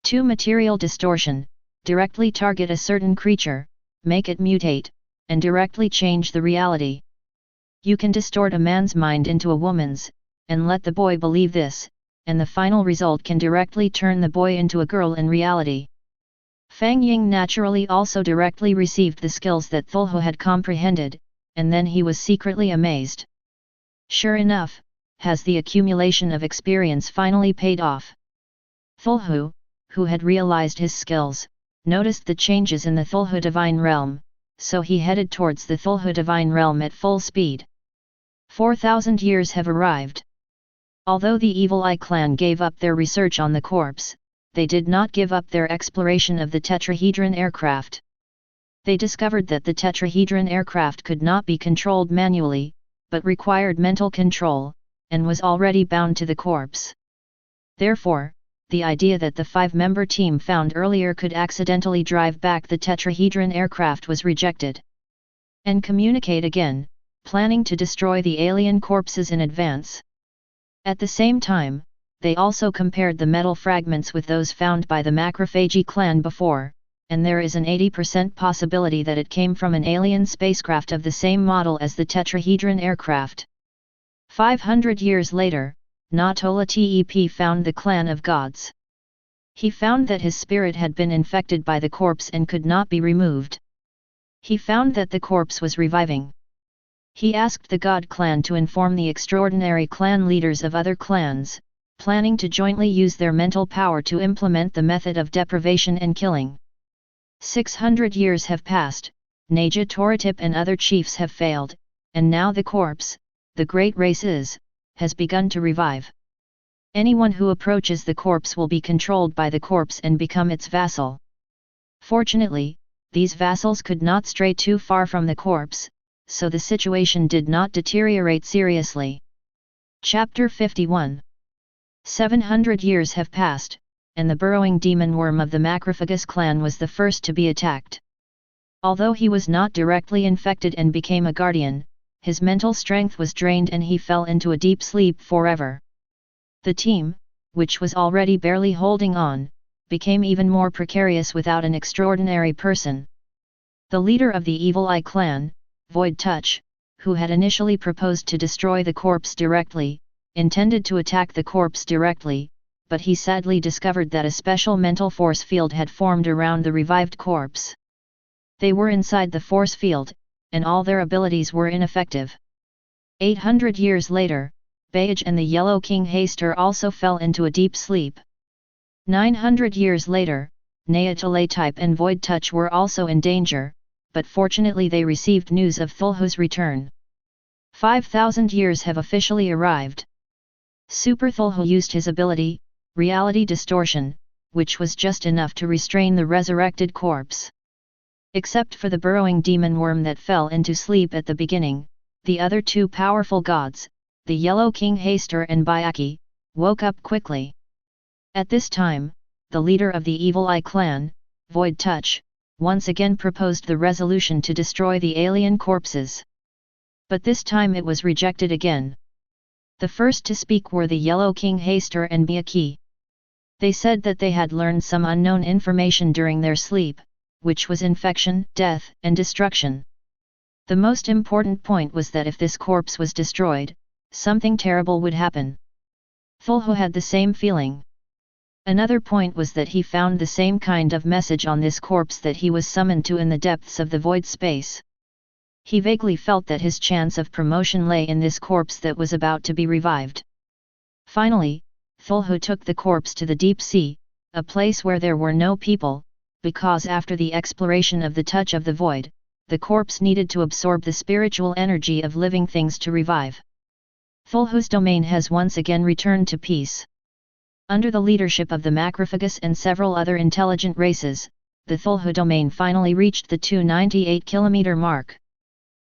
2 material distortion, directly target a certain creature, make it mutate, and directly change the reality. You can distort a man's mind into a woman's, and let the boy believe this, and the final result can directly turn the boy into a girl in reality. Fang Ying naturally also directly received the skills that Cthulhu had comprehended, and then he was secretly amazed. Sure enough, has the accumulation of experience finally paid off. Cthulhu, who had realized his skills, noticed the changes in the Cthulhu divine realm, so he headed towards the Cthulhu divine realm at full speed. 4,000 years have arrived. Although the Evil Eye clan gave up their research on the corpse, they did not give up their exploration of the tetrahedron aircraft. They discovered that the tetrahedron aircraft could not be controlled manually, but required mental control, and was already bound to the corpse. Therefore, the idea that the 5-member team found earlier could accidentally drive back the tetrahedron aircraft was rejected. And communicate again, planning to destroy the alien corpses in advance. At the same time, they also compared the metal fragments with those found by the Macrophagy clan before, and there is an 80% possibility that it came from an alien spacecraft of the same model as the tetrahedron aircraft. 500 years later, Nyarlathotep found the clan of gods. He found that his spirit had been infected by the corpse and could not be removed. He found that the corpse was reviving. He asked the god clan to inform the extraordinary clan leaders of other clans, planning to jointly use their mental power to implement the method of deprivation and killing. 600 years have passed, Nyarlathotep and other chiefs have failed, and now the corpse, the great race has begun to revive. Anyone who approaches the corpse will be controlled by the corpse and become its vassal. Fortunately, these vassals could not stray too far from the corpse, so the situation did not deteriorate seriously. Chapter 51. 700 years have passed, and the burrowing demon worm of the Macrophagus clan was the first to be attacked. Although he was not directly infected and became a guardian, his mental strength was drained and he fell into a deep sleep forever. The team, which was already barely holding on, became even more precarious without an extraordinary person. The leader of the Evil Eye clan, Void Touch, who had initially proposed to destroy the corpse directly, intended to attack the corpse directly, but he sadly discovered that a special mental force field had formed around the revived corpse. They were inside the force field, and all their abilities were ineffective. 800 years later, Bayaj and the Yellow King Haster also fell into a deep sleep. 900 years later, Nyarlathotep and Void Touch were also in danger, but fortunately they received news of Cthulhu's return. 5,000 years have officially arrived. Super Cthulhu used his ability, reality distortion, which was just enough to restrain the resurrected corpse. Except for the burrowing demon worm that fell into sleep at the beginning, the other two powerful gods, the Yellow King Haster and Byaki, woke up quickly. At this time, the leader of the Evil Eye clan, Void Touch, once again proposed the resolution to destroy the alien corpses. But this time it was rejected again. The first to speak were the Yellow King Haster and Byaki. They said that they had learned some unknown information during their sleep, which was infection, death, and destruction. The most important point was that if this corpse was destroyed, something terrible would happen. Cthulhu had the same feeling. Another point was that he found the same kind of message on this corpse that he was summoned to in the depths of the void space. He vaguely felt that his chance of promotion lay in this corpse that was about to be revived. Finally, Cthulhu took the corpse to the deep sea, a place where there were no people, because after the exploration of the touch of the void, the corpse needed to absorb the spiritual energy of living things to revive. Cthulhu's domain has once again returned to peace. Under the leadership of the macrophagus and several other intelligent races, the Cthulhu domain finally reached the 298-kilometer mark.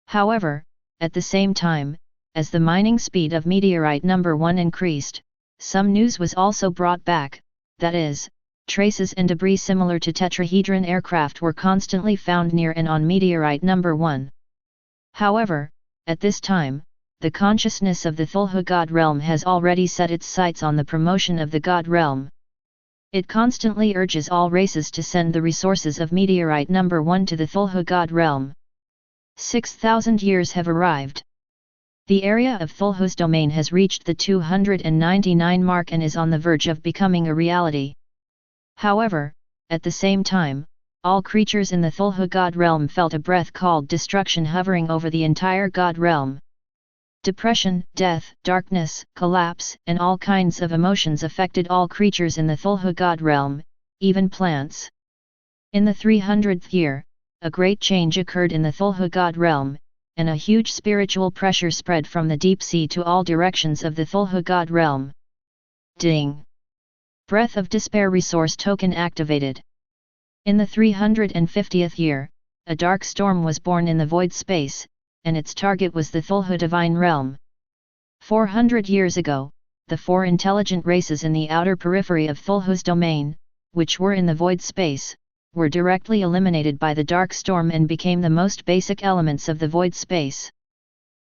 However, at the same time, as the mining speed of meteorite number 1 increased, some news was also brought back, that is, traces and debris similar to tetrahedron aircraft were constantly found near and on meteorite number 1. However, at this time, the consciousness of the Cthulhu God realm has already set its sights on the promotion of the God realm. It constantly urges all races to send the resources of meteorite number 1 to the Cthulhu God realm. 6,000 years have arrived. The area of Cthulhu's domain has reached the 299 mark and is on the verge of becoming a reality. However, at the same time, all creatures in the Cthulhu God realm felt a breath called destruction hovering over the entire God realm. Depression, death, darkness, collapse, and all kinds of emotions affected all creatures in the Cthulhu God realm, even plants. In the 300th year, a great change occurred in the Cthulhu God realm, and a huge spiritual pressure spread from the deep sea to all directions of the Cthulhu God realm. Ding! Breath of Despair resource token activated. In the 350th year, a dark storm was born in the void space, and its target was the Cthulhu divine realm. 400 years ago, the 4 intelligent races in the outer periphery of Cthulhu's domain, which were in the void space, were directly eliminated by the dark storm and became the most basic elements of the void space.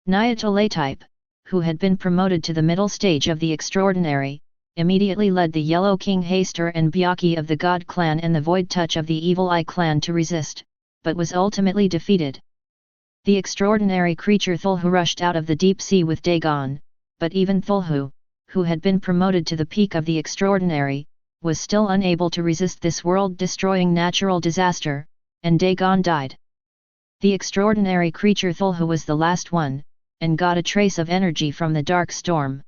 Nyatalatype, who had been promoted to the middle stage of the extraordinary, immediately led the Yellow King Haster and Byaki of the God clan and the Void Touch of the Evil Eye clan to resist, but was ultimately defeated. The extraordinary creature Cthulhu rushed out of the deep sea with Dagon, but even Cthulhu, who had been promoted to the peak of the extraordinary, was still unable to resist this world-destroying natural disaster, and Dagon died. The extraordinary creature Cthulhu was the last one, and got a trace of energy from the dark storm.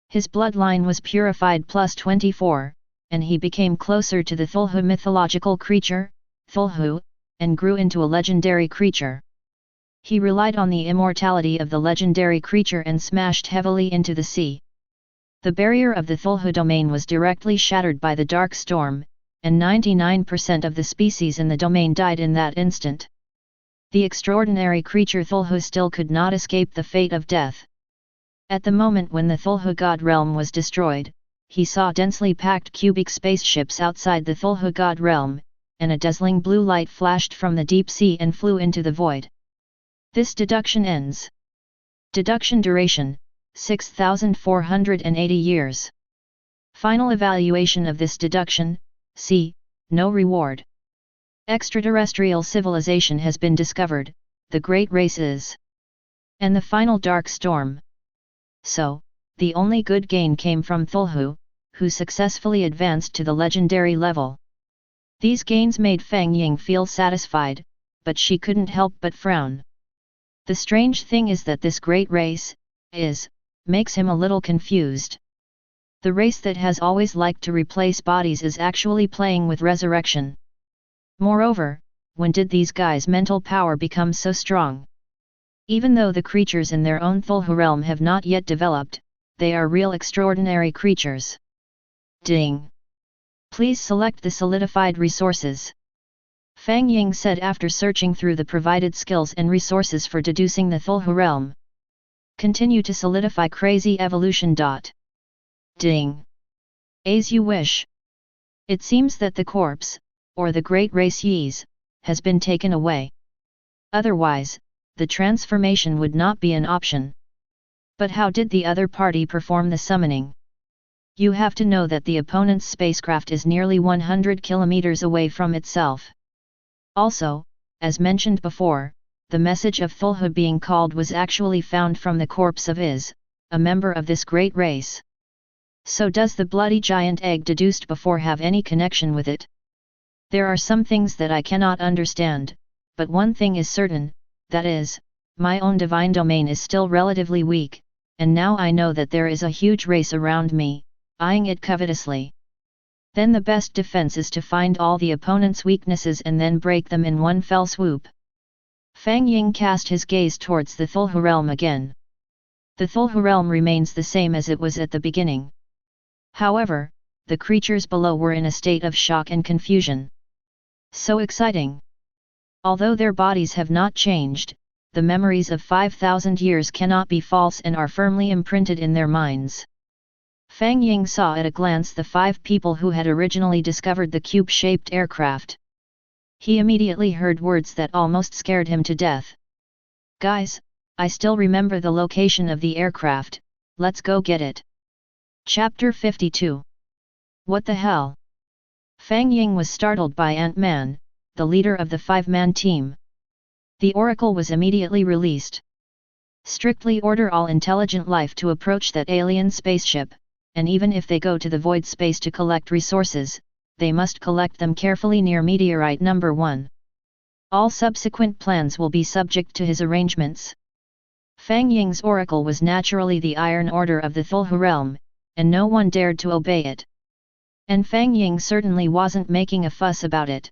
His bloodline was purified plus 24, and he became closer to the Cthulhu mythological creature, Cthulhu, and grew into a legendary creature. He relied on the immortality of the legendary creature and smashed heavily into the sea. The barrier of the Cthulhu domain was directly shattered by the dark storm, and 99% of the species in the domain died in that instant. The extraordinary creature Cthulhu still could not escape the fate of death. At the moment when the Cthulhu God realm was destroyed, he saw densely packed cubic spaceships outside the Cthulhu God realm, and a dazzling blue light flashed from the deep sea and flew into the void. This deduction ends. Deduction duration, 6,480 years. Final evaluation of this deduction, C. No reward. Extraterrestrial civilization has been discovered, the great race is. And the final dark storm. So, the only good gain came from Cthulhu, who successfully advanced to the legendary level. These gains made Fang Ying feel satisfied, but she couldn't help but frown. The strange thing is that this great race, makes him a little confused. The race that has always liked to replace bodies is actually playing with resurrection. Moreover, when did these guys' mental power become so strong? Even though the creatures in their own Cthulhu realm have not yet developed, they are real extraordinary creatures. Ding! Please select the solidified resources. Fang Ying said after searching through the provided skills and resources for deducing the Cthulhu realm. Continue to solidify crazy evolution. Ding. As you wish. It seems that the corpse, or the great race Yis, has been taken away. Otherwise, the transformation would not be an option. But how did the other party perform the summoning? You have to know that the opponent's spacecraft is nearly 100 kilometers away from itself. Also, as mentioned before, the message of Cthulhu being called was actually found from the corpse of Is, a member of this great race. So does the bloody giant egg deduced before have any connection with it? There are some things that I cannot understand, but one thing is certain, that is, my own divine domain is still relatively weak, and now I know that there is a huge race around me, eyeing it covetously. Then the best defense is to find all the opponent's weaknesses and then break them in one fell swoop. Fang Ying cast his gaze towards the Cthulhu realm again. The Cthulhu realm remains the same as it was at the beginning. However, the creatures below were in a state of shock and confusion. So exciting! Although their bodies have not changed, the memories of 5,000 years cannot be false and are firmly imprinted in their minds. Fang Ying saw at a glance the 5 people who had originally discovered the cube-shaped aircraft. He immediately heard words that almost scared him to death. Guys, I still remember the location of the aircraft, let's go get it. Chapter 52. What the hell? Fang Ying was startled by Ant-Man, the leader of the 5-man team. The oracle was immediately released. Strictly order all intelligent life to approach that alien spaceship, and even if they go to the void space to collect resources, they must collect them carefully near meteorite number 1. All subsequent plans will be subject to his arrangements. Fang Ying's oracle was naturally the Iron Order of the Cthulhu realm, and no one dared to obey it. And Fang Ying certainly wasn't making a fuss about it.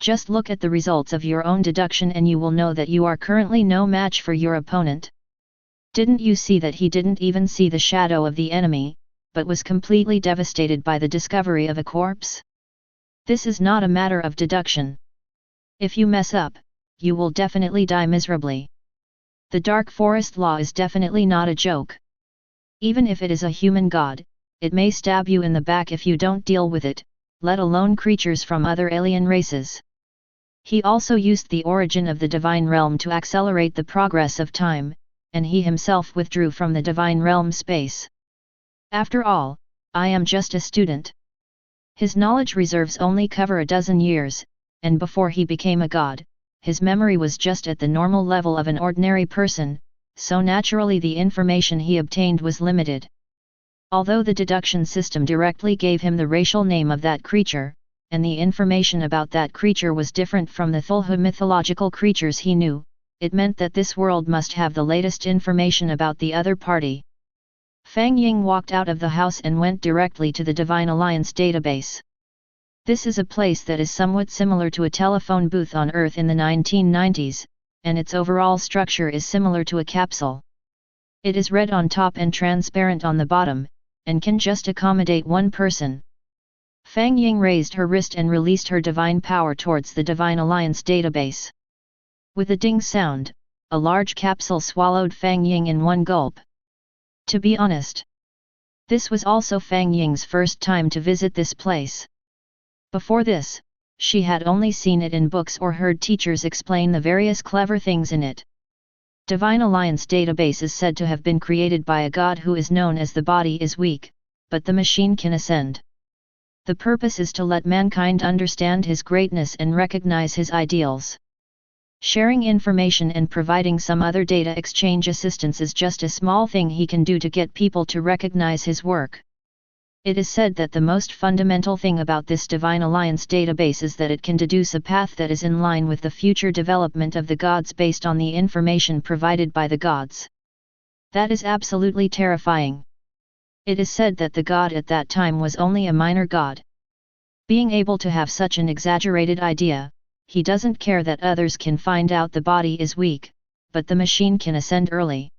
Just look at the results of your own deduction and you will know that you are currently no match for your opponent. Didn't you see that he didn't even see the shadow of the enemy, but was completely devastated by the discovery of a corpse? This is not a matter of deduction. If you mess up, you will definitely die miserably. The Dark Forest Law is definitely not a joke. Even if it is a human god, it may stab you in the back if you don't deal with it, let alone creatures from other alien races. He also used the origin of the divine realm to accelerate the progress of time, and he himself withdrew from the divine realm space. After all, I am just a student. His knowledge reserves only cover a dozen years, and before he became a god, his memory was just at the normal level of an ordinary person, so naturally the information he obtained was limited. Although the deduction system directly gave him the racial name of that creature, and the information about that creature was different from the Cthulhu mythological creatures he knew, it meant that this world must have the latest information about the other party. Fang Ying walked out of the house and went directly to the Divine Alliance database. This is a place that is somewhat similar to a telephone booth on Earth in the 1990s, and its overall structure is similar to a capsule. It is red on top and transparent on the bottom, and can just accommodate one person. Fang Ying raised her wrist and released her divine power towards the Divine Alliance database. With a ding sound, a large capsule swallowed Fang Ying in one gulp. To be honest, this was also Fang Ying's first time to visit this place. Before this, she had only seen it in books or heard teachers explain the various clever things in it. Divine Alliance database is said to have been created by a god who is known as the body is weak, but the machine can ascend. The purpose is to let mankind understand his greatness and recognize his ideals. Sharing information and providing some other data exchange assistance is just a small thing he can do to get people to recognize his work. It is said that the most fundamental thing about this Divine Alliance database is that it can deduce a path that is in line with the future development of the gods based on the information provided by the gods. That is absolutely terrifying. It is said that the god at that time was only a minor god. Being able to have such an exaggerated idea, he doesn't care that others can find out the body is weak, but the machine can ascend early.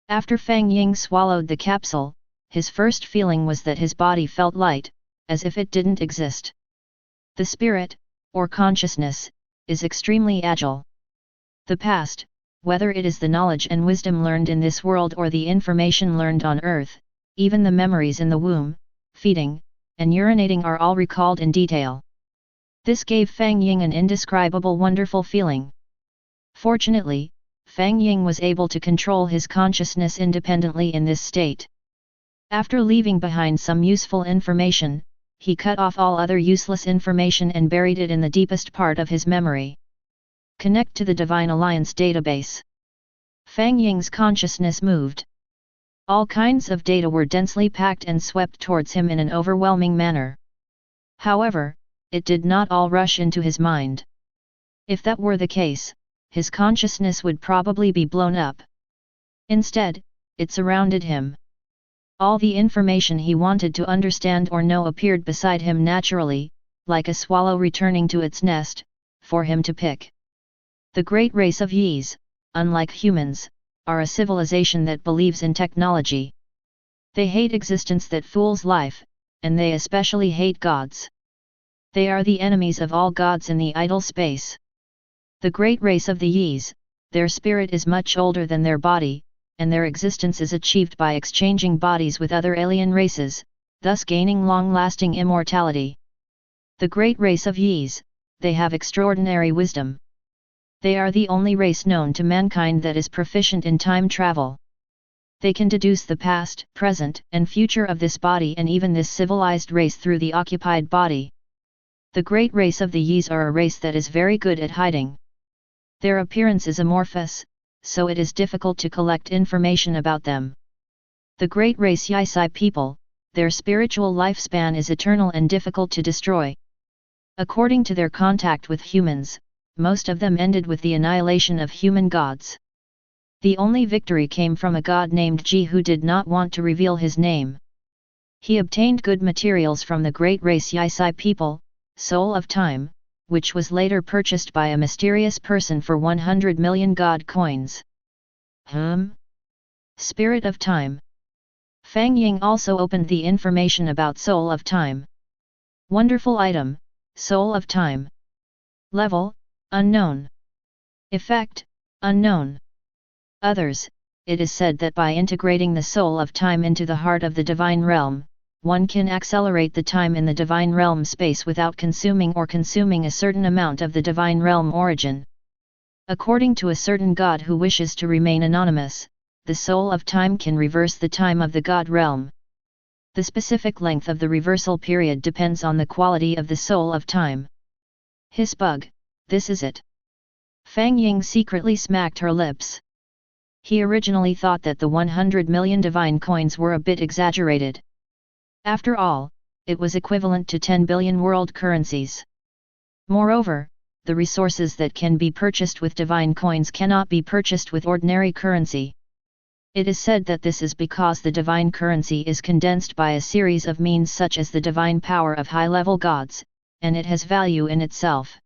After Fang Ying swallowed the capsule, his first feeling was that his body felt light, as if it didn't exist. The spirit, or consciousness, is extremely agile. The past, whether it is the knowledge and wisdom learned in this world or the information learned on earth, even the memories in the womb, feeding, and urinating are all recalled in detail. This gave Fang Ying an indescribable wonderful feeling. Fortunately, Fang Ying was able to control his consciousness independently in this state. After leaving behind some useful information, he cut off all other useless information and buried it in the deepest part of his memory. Connect to the Divine Alliance database. Fang Ying's consciousness moved. All kinds of data were densely packed and swept towards him in an overwhelming manner. However, it did not all rush into his mind. If that were the case, his consciousness would probably be blown up. Instead, it surrounded him. All the information he wanted to understand or know appeared beside him naturally, like a swallow returning to its nest, for him to pick. The great race of Yis, unlike humans, are a civilization that believes in technology. They hate existence that fools life, and they especially hate gods. They are the enemies of all gods in the idle space. The great race of the Yis, their spirit is much older than their body, and their existence is achieved by exchanging bodies with other alien races, thus gaining long-lasting immortality. The great race of Yis, they have extraordinary wisdom. They are the only race known to mankind that is proficient in time travel. They can deduce the past, present, and future of this body and even this civilized race through the occupied body. The great race of the Yis are a race that is very good at hiding. Their appearance is amorphous, so it is difficult to collect information about them. The great race Yisai people, their spiritual lifespan is eternal and difficult to destroy. According to their contact with humans, most of them ended with the annihilation of human gods. The only victory came from a god named Ji who did not want to reveal his name. He obtained good materials from the great race Yisai people, Soul of Time, which was later purchased by a mysterious person for 100 million god coins. Spirit of Time. Fang Ying also opened the information about Soul of Time. Wonderful item, Soul of Time. Level, unknown. Effect, unknown. Others, it is said that by integrating the Soul of Time into the heart of the Divine Realm, one can accelerate the time in the Divine Realm space without consuming a certain amount of the Divine Realm origin. According to a certain god who wishes to remain anonymous, the Soul of Time can reverse the time of the God realm. The specific length of the reversal period depends on the quality of the Soul of Time. Hiss bug, this is it. Fang Ying secretly smacked her lips. He originally thought that the 100 million divine coins were a bit exaggerated. After all, it was equivalent to 10 billion world currencies. Moreover, the resources that can be purchased with divine coins cannot be purchased with ordinary currency. It is said that this is because the divine currency is condensed by a series of means such as the divine power of high-level gods, and it has value in itself.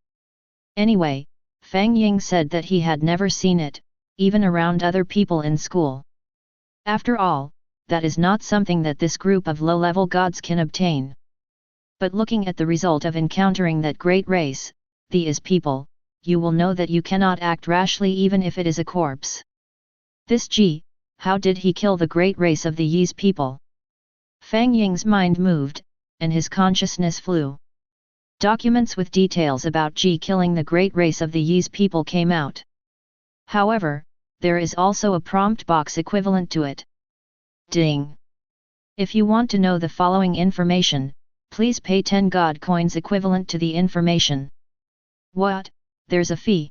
Anyway, Fang Ying said that he had never seen it, even around other people in school. After all, that is not something that this group of low-level gods can obtain. But looking at the result of encountering that great race, the Is people, you will know that you cannot act rashly even if it is a corpse. This Ji, how did he kill the great race of the Yis people? Fang Ying's mind moved, and his consciousness flew. Documents with details about Ji killing the great race of the Yis people came out. However, there is also a prompt box equivalent to it. Ding! If you want to know the following information, please pay 10 God coins equivalent to the information. What? There's a fee?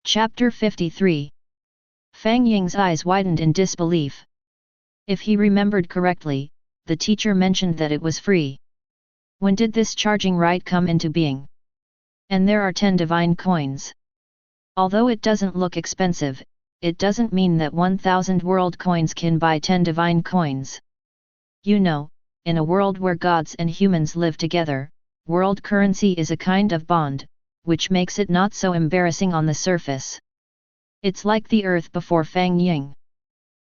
Chapter 53. Fang Ying's eyes widened in disbelief. If he remembered correctly, the teacher mentioned that it was free. When did this charging right come into being? And there are 10 divine coins. Although it doesn't look expensive, it doesn't mean that 1000 world coins can buy 10 divine coins. You know, in a world where gods and humans live together, world currency is a kind of bond, which makes it not so embarrassing on the surface. It's like the earth before Fang Ying.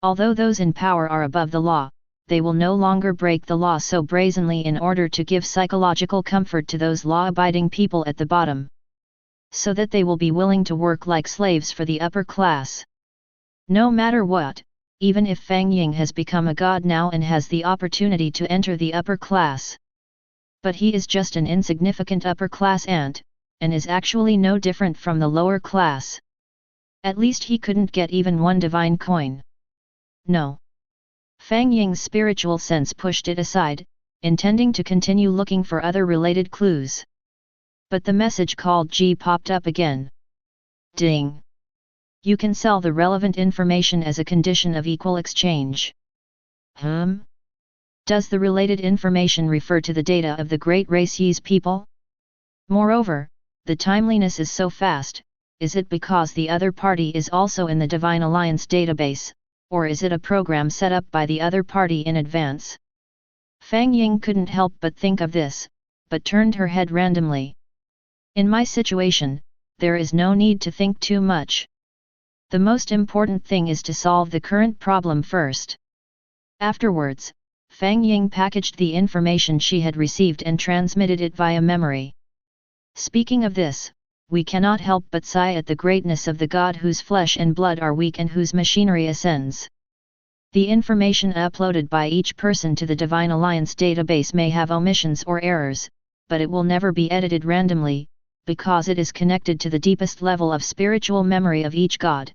Although those in power are above the law, they will no longer break the law so brazenly in order to give psychological comfort to those law-abiding people at the bottom, so that they will be willing to work like slaves for the upper class. No matter what, even if Fang Ying has become a god now and has the opportunity to enter the upper class. But he is just an insignificant upper class ant, and is actually no different from the lower class. At least he couldn't get even one divine coin. No. Fang Ying's spiritual sense pushed it aside, intending to continue looking for other related clues. But the message called G popped up again. Ding! You can sell the relevant information as a condition of equal exchange. Does the related information refer to the data of the Great Race Yi's people? Moreover, the timeliness is so fast, is it because the other party is also in the Divine Alliance database, or is it a program set up by the other party in advance? Fang Ying couldn't help but think of this, but turned her head randomly. In my situation, there is no need to think too much. The most important thing is to solve the current problem first. Afterwards, Fang Ying packaged the information she had received and transmitted it via memory. Speaking of this, we cannot help but sigh at the greatness of the God whose flesh and blood are weak and whose machinery ascends. The information uploaded by each person to the Divine Alliance database may have omissions or errors, but it will never be edited randomly, because it is connected to the deepest level of spiritual memory of each God.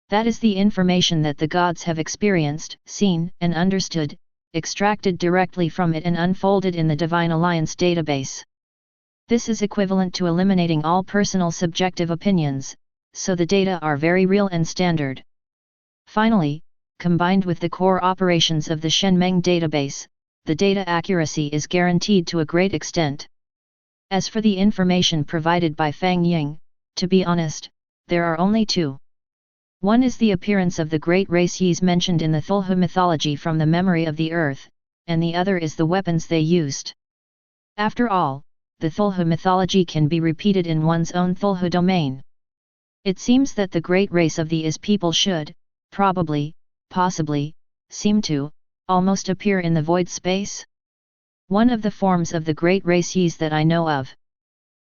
That is the information that the gods have experienced, seen, and understood, extracted directly from it and unfolded in the Divine Alliance database. This is equivalent to eliminating all personal subjective opinions, so the data are very real and standard. Finally, combined with the core operations of the Shenmeng database, the data accuracy is guaranteed to a great extent. As for the information provided by Fang Ying, to be honest, there are only two. One is the appearance of the great race Yis mentioned in the Cthulhu mythology from the memory of the earth, and the other is the weapons they used. After all, the Cthulhu mythology can be repeated in one's own Cthulhu domain. It seems that the great race of the Is people should, probably, possibly, seem to, almost appear in the void space. One of the forms of the great race Yis that I know of.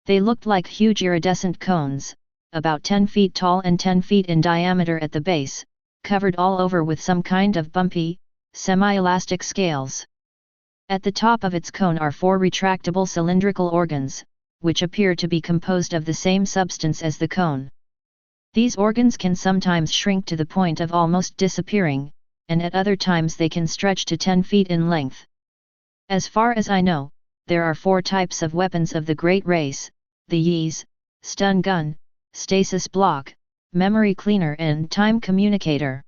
They looked like huge iridescent cones, about 10 feet tall and 10 feet in diameter at the base, covered all over with some kind of bumpy, semi-elastic scales. At the top of its cone are 4 retractable cylindrical organs, which appear to be composed of the same substance as the cone. These organs can sometimes shrink to the point of almost disappearing, and at other times they can stretch to 10 feet in length. As far as I know, there are 4 types of weapons of the Great Race: the Yis, stun gun, stasis block, memory cleaner and time communicator.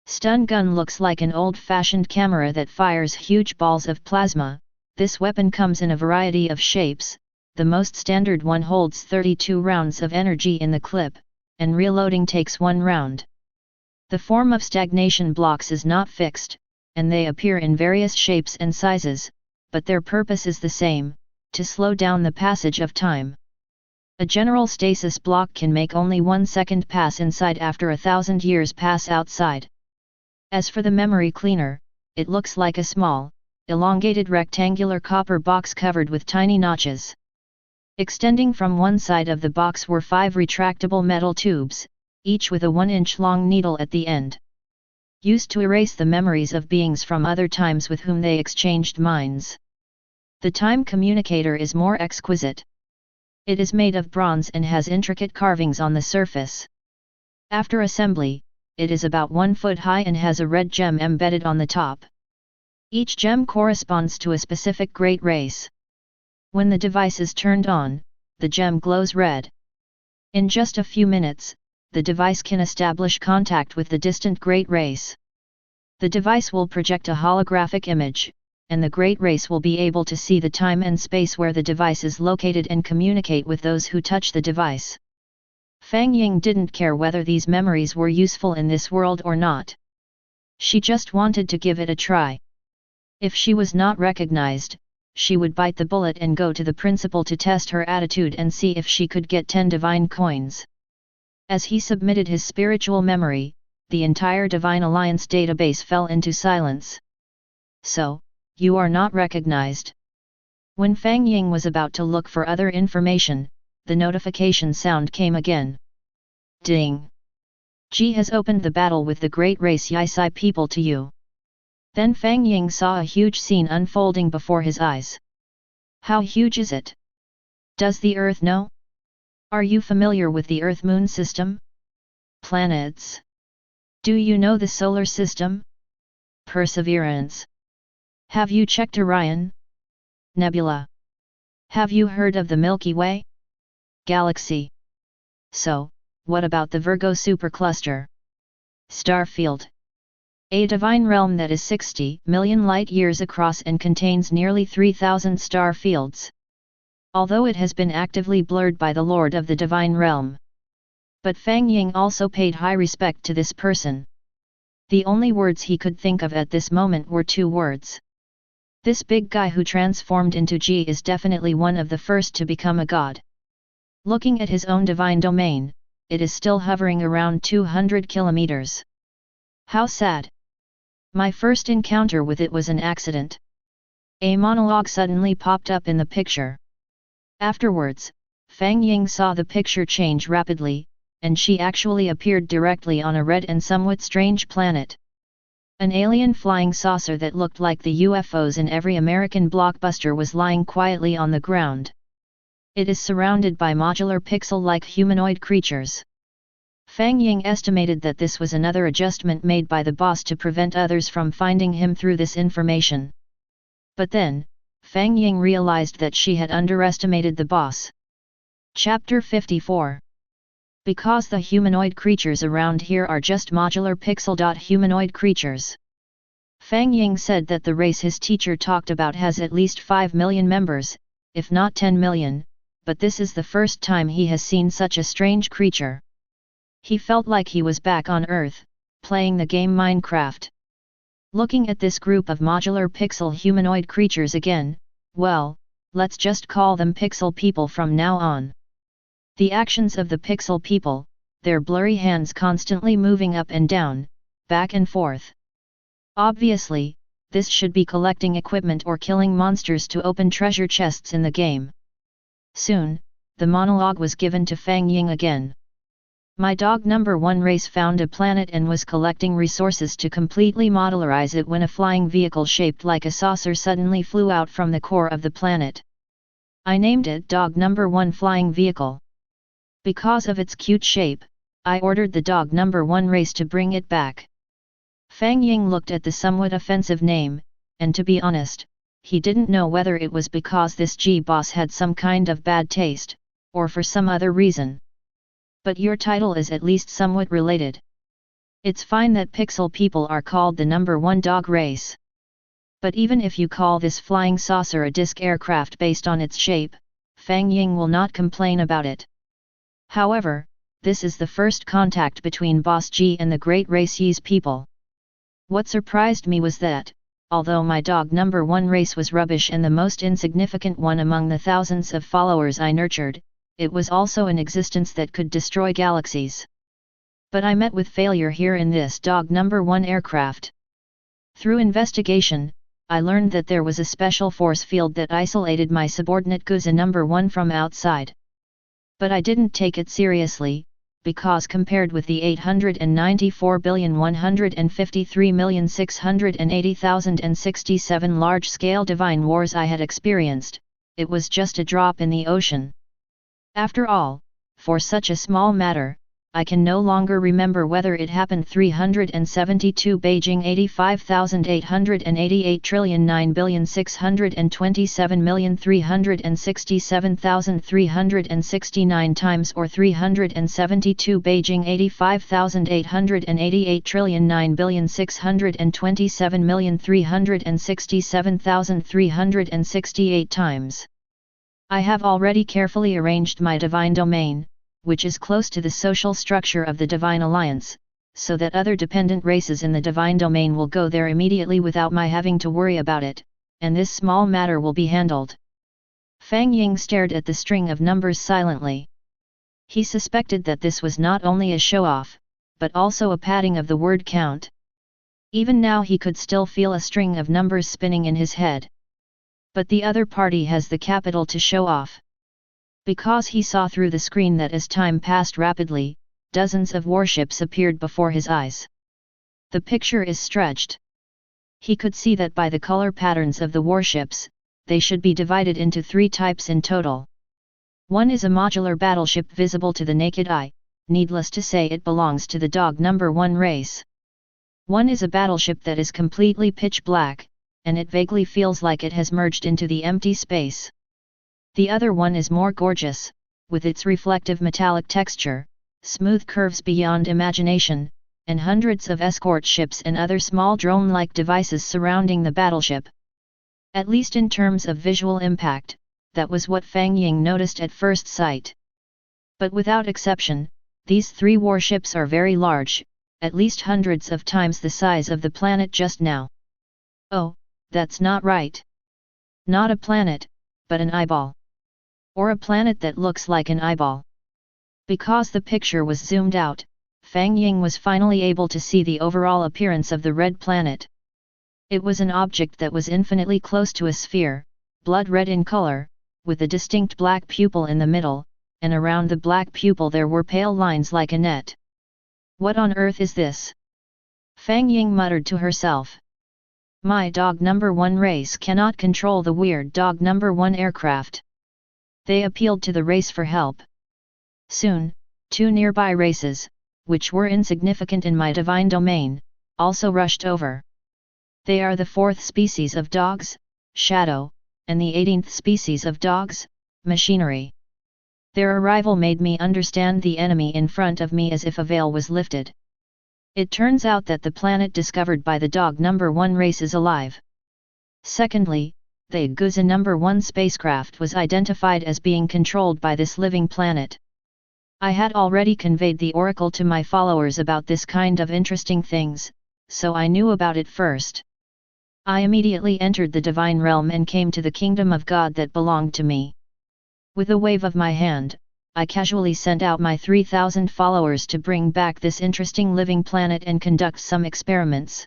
Stun gun looks like an old-fashioned camera that fires huge balls of plasma. This weapon comes in a variety of shapes. The most standard one holds 32 rounds of energy in the clip, and reloading takes 1 round. The form of stagnation blocks is not fixed, and they appear in various shapes and sizes, but their purpose is the same: to slow down the passage of time. A general stasis block can make only 1 second pass inside after 1,000 years pass outside. As for the memory cleaner, it looks like a small, elongated rectangular copper box covered with tiny notches. Extending from one side of the box were 5 retractable metal tubes, each with a 1-inch long needle at the end. Used to erase the memories of beings from other times with whom they exchanged minds. The time communicator is more exquisite. It is made of bronze and has intricate carvings on the surface. After assembly, it is about 1 foot high and has a red gem embedded on the top. Each gem corresponds to a specific great race. When the device is turned on, the gem glows red. In just a few minutes, the device can establish contact with the distant great race. The device will project a holographic image, and the great race will be able to see the time and space where the device is located and communicate with those who touch the device. Fang Ying didn't care whether these memories were useful in this world or not. She just wanted to give it a try. If she was not recognized, she would bite the bullet and go to the principal to test her attitude and see if she could get 10 divine coins. As he submitted his spiritual memory, the entire Divine Alliance database fell into silence. so, you are not recognized. When Fang Ying was about to look for other information, the notification sound came again. Ding! Ji has opened the battle with the great race Yisai people to you. Then Fang Ying saw a huge scene unfolding before his eyes. How huge is it? Does the Earth know? Are you familiar with the Earth-Moon system? Planets? Do you know the solar system? Perseverance. Have you checked Orion? Nebula. Have you heard of the Milky Way? Galaxy. So, what about the Virgo supercluster? Star field. A divine realm that is 60 million light-years across and contains nearly 3,000 star fields. Although it has been actively blurred by the Lord of the Divine Realm. But Fang Ying also paid high respect to this person. The only words he could think of at this moment were two words. This big guy who transformed into Ji is definitely one of the first to become a god. Looking at his own divine domain, it is still hovering around 200 kilometers. How sad. My first encounter with it was an accident. A monologue suddenly popped up in the picture. Afterwards, Fang Ying saw the picture change rapidly, and she actually appeared directly on a red and somewhat strange planet. An alien flying saucer that looked like the UFOs in every American blockbuster was lying quietly on the ground. It is surrounded by modular pixel-like humanoid creatures. Fang Ying estimated that this was another adjustment made by the boss to prevent others from finding him through this information. But then, Fang Ying realized that she had underestimated the boss. Chapter 54. Because the humanoid creatures around here are just modular pixel-humanoid creatures. Fang Ying said that the race his teacher talked about has at least 5 million members, if not 10 million, but this is the first time he has seen such a strange creature. He felt like he was back on Earth, playing the game Minecraft. Looking at this group of modular pixel humanoid creatures again, well, let's just call them pixel people from now on. The actions of the pixel people, their blurry hands constantly moving up and down, back and forth. Obviously, this should be collecting equipment or killing monsters to open treasure chests in the game. Soon, the monologue was given to Fang Ying again. My dog number 1 race found a planet and was collecting resources to completely modularize it when a flying vehicle shaped like a saucer suddenly flew out from the core of the planet. I named it Dog Number 1 Flying Vehicle. Because of its cute shape, I ordered the Dog Number 1 race to bring it back. Fang Ying looked at the somewhat offensive name, and to be honest, he didn't know whether it was because this G-boss had some kind of bad taste, or for some other reason. But your title is at least somewhat related. It's fine that pixel people are called the number 1 dog race. But even if you call this flying saucer a disc aircraft based on its shape, Fang Ying will not complain about it. However, this is the first contact between Boss G and the Great Race Yi's people. What surprised me was that, although my dog number 1 race was rubbish and the most insignificant one among the thousands of followers I nurtured, it was also an existence that could destroy galaxies. But I met with failure here in this dog number 1 aircraft. Through investigation, I learned that there was a special force field that isolated my subordinate Guza number 1 from outside. But I didn't take it seriously, because compared with the 894,153,680,067 large-scale divine wars I had experienced, it was just a drop in the ocean. After all, for such a small matter, I can no longer remember whether it happened 372 Beijing 85,888 trillion 9,627,367,369 times or 372 Beijing 85,888 trillion 9,627,367,368 times. I have already carefully arranged my divine domain, which is close to the social structure of the Divine Alliance, so that other dependent races in the Divine Domain will go there immediately without my having to worry about it, and this small matter will be handled. Fang Ying stared at the string of numbers silently. He suspected that this was not only a show-off, but also a padding of the word count. Even now he could still feel a string of numbers spinning in his head. But the other party has the capital to show off. Because he saw through the screen that as time passed rapidly, dozens of warships appeared before his eyes. The picture is stretched. He could see that by the color patterns of the warships, they should be divided into 3 types in total. One is a modular battleship visible to the naked eye, needless to say it belongs to the dog number 1 race. One is a battleship that is completely pitch black, and it vaguely feels like it has merged into the empty space. The other one is more gorgeous, with its reflective metallic texture, smooth curves beyond imagination, and hundreds of escort ships and other small drone-like devices surrounding the battleship. At least in terms of visual impact, that was what Fang Ying noticed at first sight. But without exception, these 3 warships are very large, at least hundreds of times the size of the planet just now. Oh, that's not right. Not a planet, but an eyeball. Or a planet that looks like an eyeball. Because the picture was zoomed out, Fang Ying was finally able to see the overall appearance of the red planet. It was an object that was infinitely close to a sphere, blood red in color, with a distinct black pupil in the middle, and around the black pupil there were pale lines like a net. What on earth is this? Fang Ying muttered to herself. My dog number 1 race cannot control the weird dog number 1 aircraft. They appealed to the race for help. Soon, 2 nearby races, which were insignificant in my divine domain, also rushed over. They are the 4th species of dogs, Shadow, and the 18th species of dogs, Machinery. Their arrival made me understand the enemy in front of me as if a veil was lifted. It turns out that the planet discovered by the dog number 1 race is alive. Secondly, the Guza number 1 spacecraft was identified as being controlled by this living planet. I had already conveyed the oracle to my followers about this kind of interesting things, so I knew about it first. I immediately entered the divine realm and came to the kingdom of God that belonged to me. With a wave of my hand, I casually sent out my 3,000 followers to bring back this interesting living planet and conduct some experiments.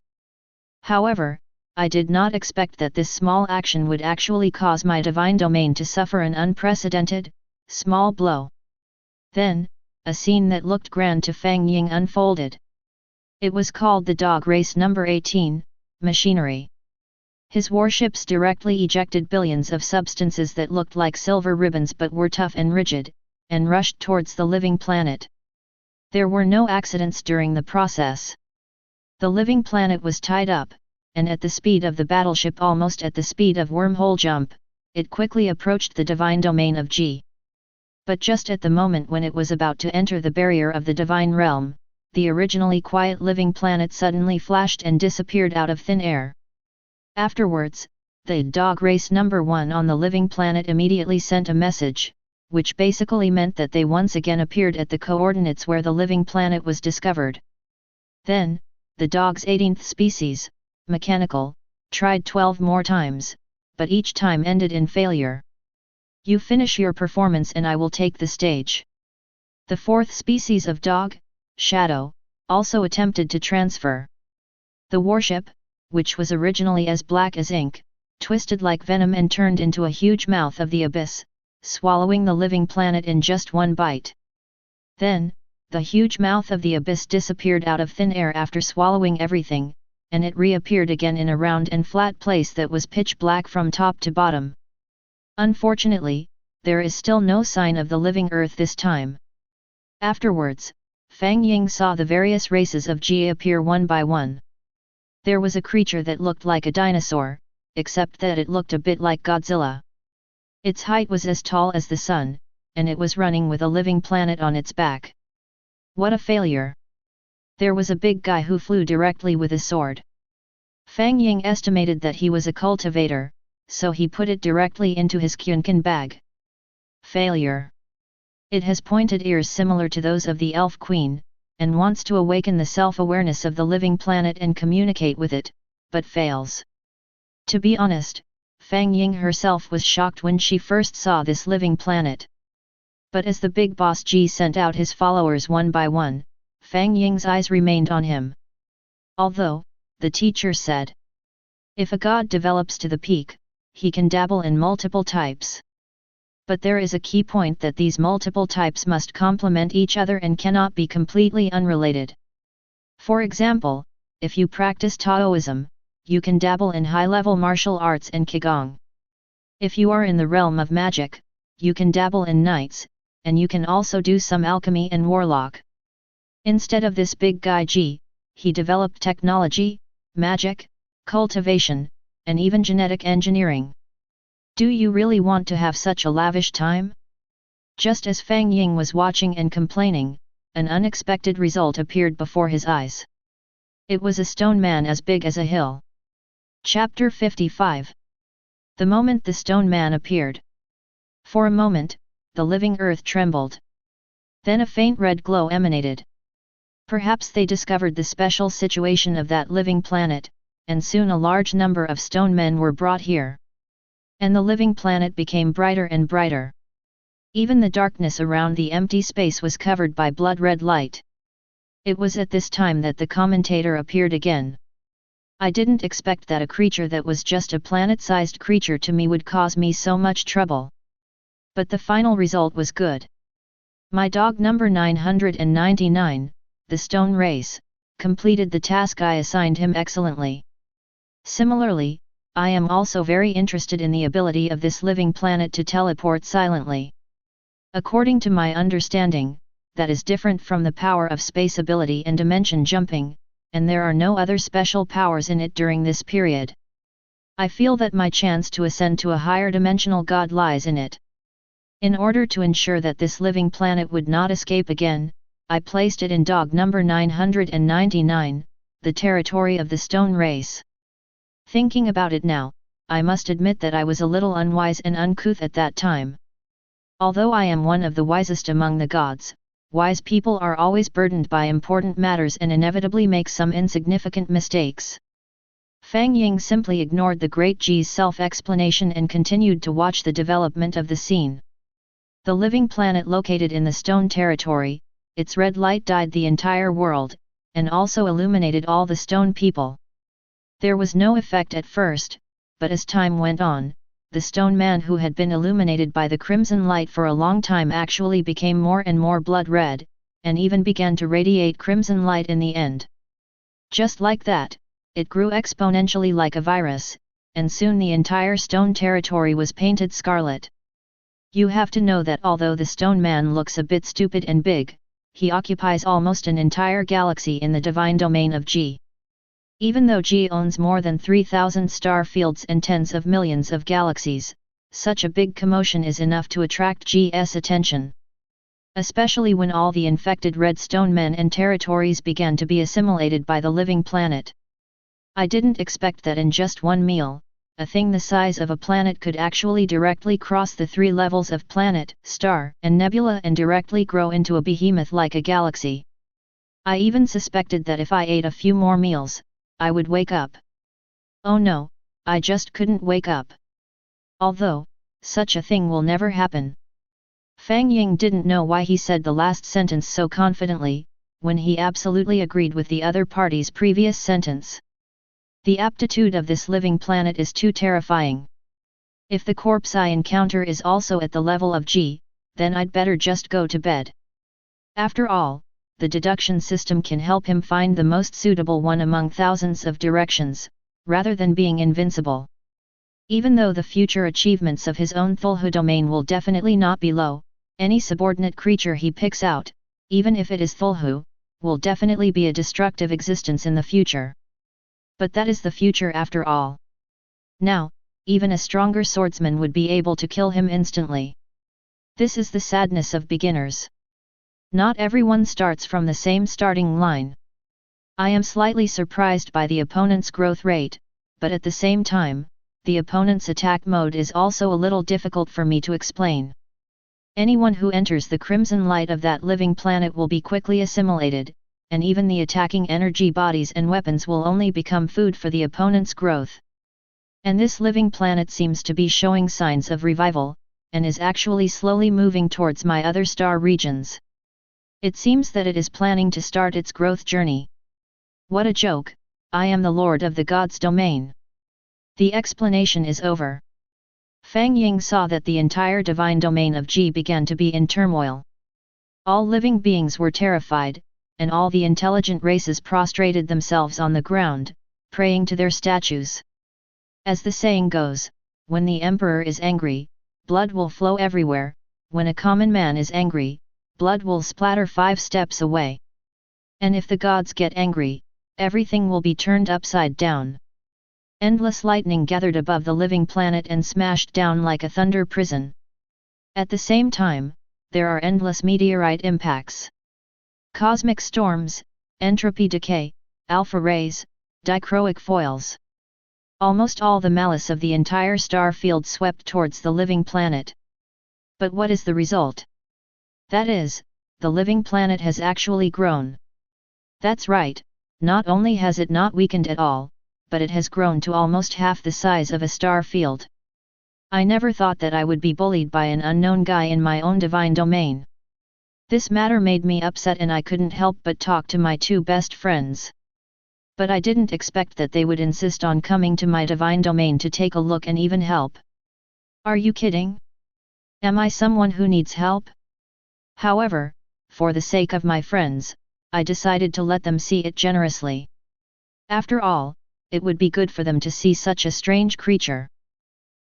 However, I did not expect that this small action would actually cause my divine domain to suffer an unprecedented, small blow. Then, a scene that looked grand to Fang Ying unfolded. It was called the dog race number 18, Machinery. His warships directly ejected billions of substances that looked like silver ribbons but were tough and rigid, and rushed towards the living planet. There were no accidents during the process. The living planet was tied up, and at the speed of the battleship, almost at the speed of wormhole jump, it quickly approached the divine domain of G. But just at the moment when it was about to enter the barrier of the divine realm, the originally quiet living planet suddenly flashed and disappeared out of thin air. Afterwards, the dog race number 1 on the living planet immediately sent a message, which basically meant that they once again appeared at the coordinates where the living planet was discovered. Then, the dog's 18th species, Mechanical, tried 12 more times, but each time ended in failure. You finish your performance and I will take the stage. The 4th species of dog, Shadow, also attempted to transfer. The warship, which was originally as black as ink, twisted like venom and turned into a huge mouth of the abyss, swallowing the living planet in just one bite. Then, the huge mouth of the abyss disappeared out of thin air after swallowing everything, and it reappeared again in a round and flat place that was pitch black from top to bottom. Unfortunately, there is still no sign of the living earth this time. Afterwards, Fang Ying saw the various races of Ji appear one by one. There was a creature that looked like a dinosaur, except that it looked a bit like Godzilla. Its height was as tall as the sun, and it was running with a living planet on its back. What a failure! There was a big guy who flew directly with a sword. Fang Ying estimated that he was a cultivator, so he put it directly into his Kyunkan bag. Failure. It has pointed ears similar to those of the Elf Queen, and wants to awaken the self-awareness of the living planet and communicate with it, but fails. To be honest, Fang Ying herself was shocked when she first saw this living planet. But as the big boss Ji sent out his followers one by one, Fang Ying's eyes remained on him. Although, the teacher said. If a god develops to the peak, he can dabble in multiple types. But there is a key point that these multiple types must complement each other and cannot be completely unrelated. For example, if you practice Taoism, you can dabble in high-level martial arts and Qigong. If you are in the realm of magic, you can dabble in knights, and you can also do some alchemy and warlock. Instead of this big guy Ji, he developed technology, magic, cultivation, and even genetic engineering. Do you really want to have such a lavish time? Just as Fang Ying was watching and complaining, an unexpected result appeared before his eyes. It was a stone man as big as a hill. Chapter 55. The moment the stone man appeared. For a moment, the living earth trembled. Then a faint red glow emanated. Perhaps they discovered the special situation of that living planet, and soon a large number of stone men were brought here. And the living planet became brighter and brighter. Even the darkness around the empty space was covered by blood-red light. It was at this time that the commentator appeared again. I didn't expect that a creature that was just a planet-sized creature to me would cause me so much trouble. But the final result was good. My dog number 999, the stone race, completed the task I assigned him excellently. Similarly, I am also very interested in the ability of this living planet to teleport silently. According to my understanding, that is different from the power of space ability and dimension jumping, and there are no other special powers in it during this period. I feel that my chance to ascend to a higher dimensional god lies in it. In order to ensure that this living planet would not escape again, I placed it in dog number 999, the territory of the stone race. Thinking about it now, I must admit that I was a little unwise and uncouth at that time. Although I am one of the wisest among the gods, wise people are always burdened by important matters and inevitably make some insignificant mistakes. Fang Ying simply ignored the great Ji's self-explanation and continued to watch the development of the scene. The living planet located in the stone territory, its red light dyed the entire world, and also illuminated all the stone people. There was no effect at first, but as time went on, the stone man who had been illuminated by the crimson light for a long time actually became more and more blood red, and even began to radiate crimson light in the end. Just like that, it grew exponentially like a virus, and soon the entire stone territory was painted scarlet. You have to know that although the stone man looks a bit stupid and big, he occupies almost an entire galaxy in the divine domain of Ji. Even though Ji owns more than 3,000 star fields and tens of millions of galaxies, such a big commotion is enough to attract Ji's attention. Especially when all the infected red stone men and territories began to be assimilated by the living planet. I didn't expect that in just one meal, a thing the size of a planet could actually directly cross the 3 levels of planet, star, and nebula and directly grow into a behemoth like a galaxy. I even suspected that if I ate a few more meals, I would wake up. Oh no, I just couldn't wake up. Although, such a thing will never happen. Fang Ying didn't know why he said the last sentence so confidently, when he absolutely agreed with the other party's previous sentence. The aptitude of this living planet is too terrifying. If the corpse I encounter is also at the level of Ji, then I'd better just go to bed. After all, the deduction system can help him find the most suitable one among thousands of directions, rather than being invincible. Even though the future achievements of his own Cthulhu domain will definitely not be low, any subordinate creature he picks out, even if it is Cthulhu, will definitely be a destructive existence in the future. But that is the future after all. Now, even a stronger swordsman would be able to kill him instantly. This is the sadness of beginners. Not everyone starts from the same starting line. I am slightly surprised by the opponent's growth rate, but at the same time, the opponent's attack mode is also a little difficult for me to explain. Anyone who enters the crimson light of that living planet will be quickly assimilated, and even the attacking energy bodies and weapons will only become food for the opponent's growth. And this living planet seems to be showing signs of revival, and is actually slowly moving towards my other star regions. It seems that it is planning to start its growth journey. What a joke, I am the lord of the god's domain. The explanation is over. Fang Ying saw that the entire divine domain of Ji began to be in turmoil. All living beings were terrified, and all the intelligent races prostrated themselves on the ground, praying to their statues. As the saying goes, when the emperor is angry, blood will flow everywhere. When a common man is angry, blood will splatter 5 steps away. And if the gods get angry, everything will be turned upside down. Endless lightning gathered above the living planet and smashed down like a thunder prison. At the same time, there are endless meteorite impacts. Cosmic storms, entropy decay, alpha rays, dichroic foils. Almost all the malice of the entire star field swept towards the living planet. But what is the result? That is, the living planet has actually grown. That's right, not only has it not weakened at all, but it has grown to almost half the size of a star field. I never thought that I would be bullied by an unknown guy in my own divine domain. This matter made me upset and I couldn't help but talk to my 2 best friends. But I didn't expect that they would insist on coming to my divine domain to take a look and even help. Are you kidding? Am I someone who needs help? However, for the sake of my friends, I decided to let them see it generously. After all, it would be good for them to see such a strange creature.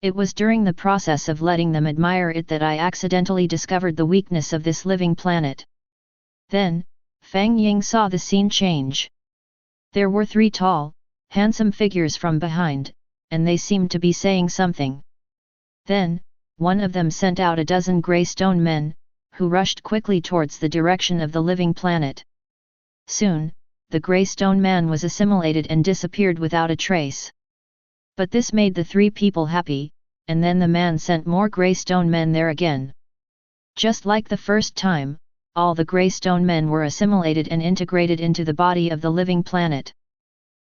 It was during the process of letting them admire it that I accidentally discovered the weakness of this living planet. Then, Fang Ying saw the scene change. There were 3 tall, handsome figures from behind, and they seemed to be saying something. Then, one of them sent out a dozen grey stone men, who rushed quickly towards the direction of the living planet. Soon, the grey stone man was assimilated and disappeared without a trace. But this made the 3 people happy, and then the man sent more grey stone men there again. Just like the first time, all the grey stone men were assimilated and integrated into the body of the living planet.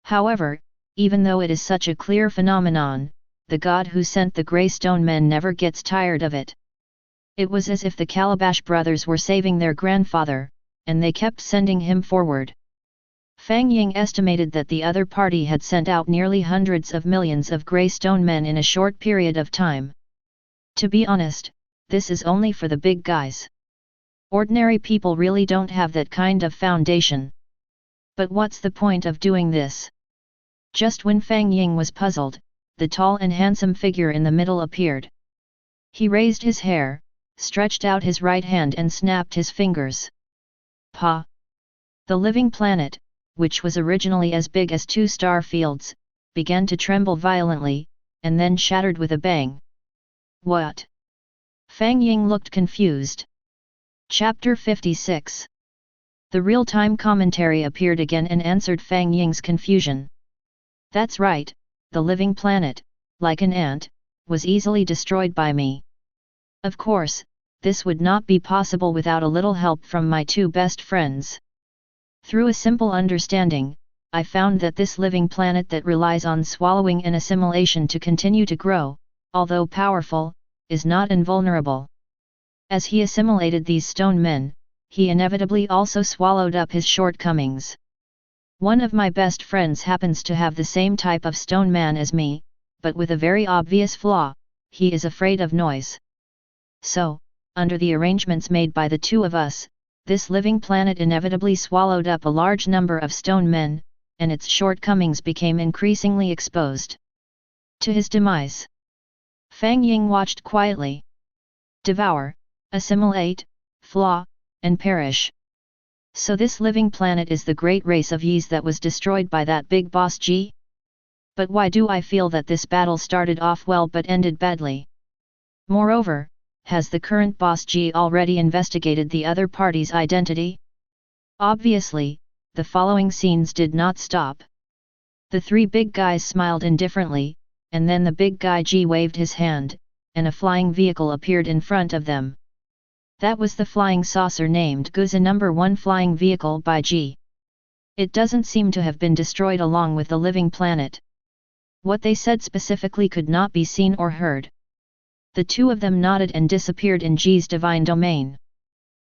However, even though it is such a clear phenomenon, the god who sent the grey stone men never gets tired of it. It was as if the Calabash brothers were saving their grandfather, and they kept sending him forward. Fang Ying estimated that the other party had sent out nearly hundreds of millions of grey stone men in a short period of time. To be honest, this is only for the big guys. Ordinary people really don't have that kind of foundation. But what's the point of doing this? Just when Fang Ying was puzzled, the tall and handsome figure in the middle appeared. He raised his hair, stretched out his right hand and snapped his fingers. Pa! The living planet, which was originally as big as 2 star fields, began to tremble violently, and then shattered with a bang. What? Fang Ying looked confused. Chapter 56. The real-time commentary appeared again and answered Fang Ying's confusion. That's right, the living planet, like an ant, was easily destroyed by me. Of course, this would not be possible without a little help from my 2 best friends. Through a simple understanding, I found that this living planet that relies on swallowing and assimilation to continue to grow, although powerful, is not invulnerable. As he assimilated these stone men, he inevitably also swallowed up his shortcomings. One of my best friends happens to have the same type of stone man as me, but with a very obvious flaw: he is afraid of noise. So, under the arrangements made by the 2 of us, this living planet inevitably swallowed up a large number of stone men, and its shortcomings became increasingly exposed. To his demise. Fang Ying watched quietly. Devour, assimilate, flaw, and perish. So this living planet is the great race of Yis that was destroyed by that big boss Ji? But why do I feel that this battle started off well but ended badly? Moreover, has the current boss Ji already investigated the other party's identity? Obviously, the following scenes did not stop. The 3 big guys smiled indifferently, and then the big guy Ji waved his hand, and a flying vehicle appeared in front of them. That was the flying saucer named Guza No. 1 flying vehicle by Ji. It doesn't seem to have been destroyed along with the living planet. What they said specifically could not be seen or heard. The 2 of them nodded and disappeared in Ji's divine domain.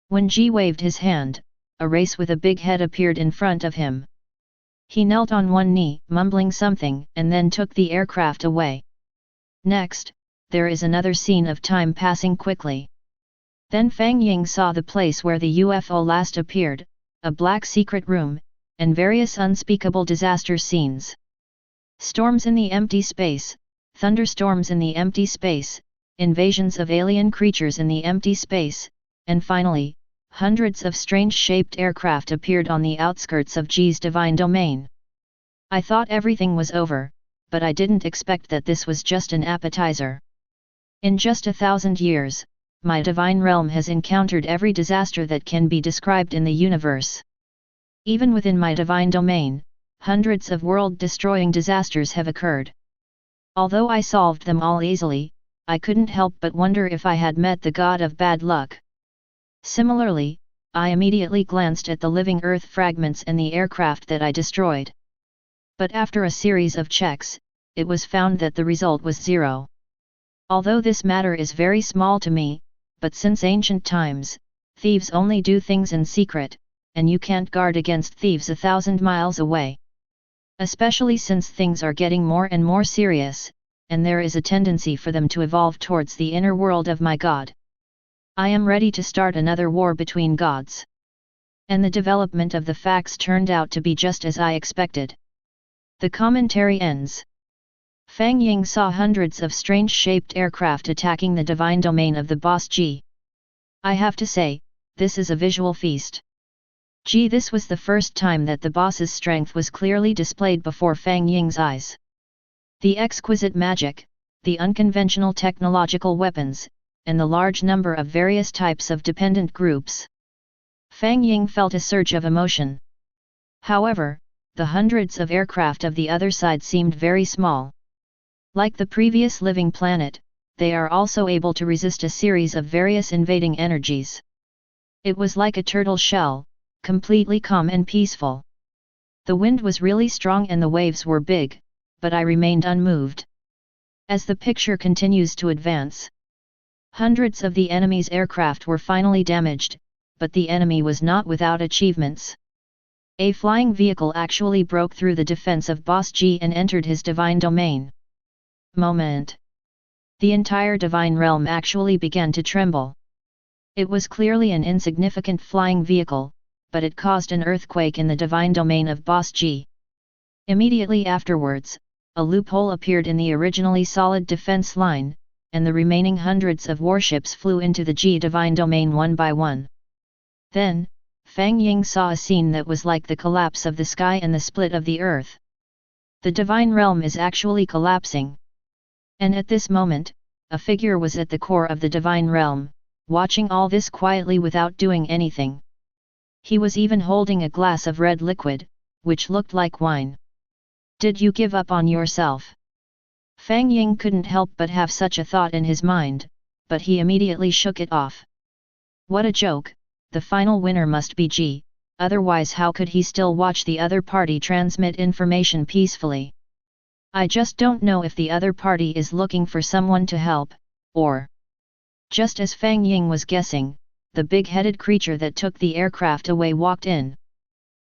When Ji waved his hand, a race with a big head appeared in front of him. He knelt on one knee, mumbling something, and then took the aircraft away. Next, there is another scene of time passing quickly. Then Fang Ying saw the place where the UFO last appeared, a black secret room, and various unspeakable disaster scenes. Storms in the empty space, thunderstorms in the empty space, invasions of alien creatures in the empty space, and finally, hundreds of strange-shaped aircraft appeared on the outskirts of Ji's divine domain. I thought everything was over, but I didn't expect that this was just an appetizer. In just 1,000 years, my divine realm has encountered every disaster that can be described in the universe. Even within my divine domain, hundreds of world-destroying disasters have occurred. Although I solved them all easily, I couldn't help but wonder if I had met the god of bad luck. Similarly, I immediately glanced at the living Earth fragments and the aircraft that I destroyed. But after a series of checks, it was found that the result was 0. Although this matter is very small to me, but since ancient times, thieves only do things in secret, and you can't guard against thieves 1,000 miles away. Especially since things are getting more and more serious, and there is a tendency for them to evolve towards the inner world of my god. I am ready to start another war between gods. And the development of the facts turned out to be just as I expected. The commentary ends. Fang Ying saw hundreds of strange-shaped aircraft attacking the divine domain of the boss Ji. I have to say, this is a visual feast. Gee, this was the first time that the boss's strength was clearly displayed before Fang Ying's eyes. The exquisite magic, the unconventional technological weapons, and the large number of various types of dependent groups. Fang Ying felt a surge of emotion. However, the hundreds of aircraft of the other side seemed very small. Like the previous living planet, they are also able to resist a series of various invading energies. It was like a turtle shell, completely calm and peaceful. The wind was really strong and the waves were big, but I remained unmoved. As the picture continues to advance, hundreds of the enemy's aircraft were finally damaged, but the enemy was not without achievements. A flying vehicle actually broke through the defense of Boss G and entered his divine domain. Moment. The entire divine realm actually began to tremble. It was clearly an insignificant flying vehicle, but it caused an earthquake in the divine domain of Boss G. Immediately afterwards, a loophole appeared in the originally solid defense line, and the remaining hundreds of warships flew into the G divine domain one by one. Then, Fang Ying saw a scene that was like the collapse of the sky and the split of the earth. The divine realm is actually collapsing. And at this moment, a figure was at the core of the divine realm, watching all this quietly without doing anything. He was even holding a glass of red liquid, which looked like wine. Did you give up on yourself? Fang Ying couldn't help but have such a thought in his mind, but he immediately shook it off. What a joke, the final winner must be G, otherwise how could he still watch the other party transmit information peacefully? I just don't know if the other party is looking for someone to help, or... Just as Fang Ying was guessing, the big-headed creature that took the aircraft away walked in.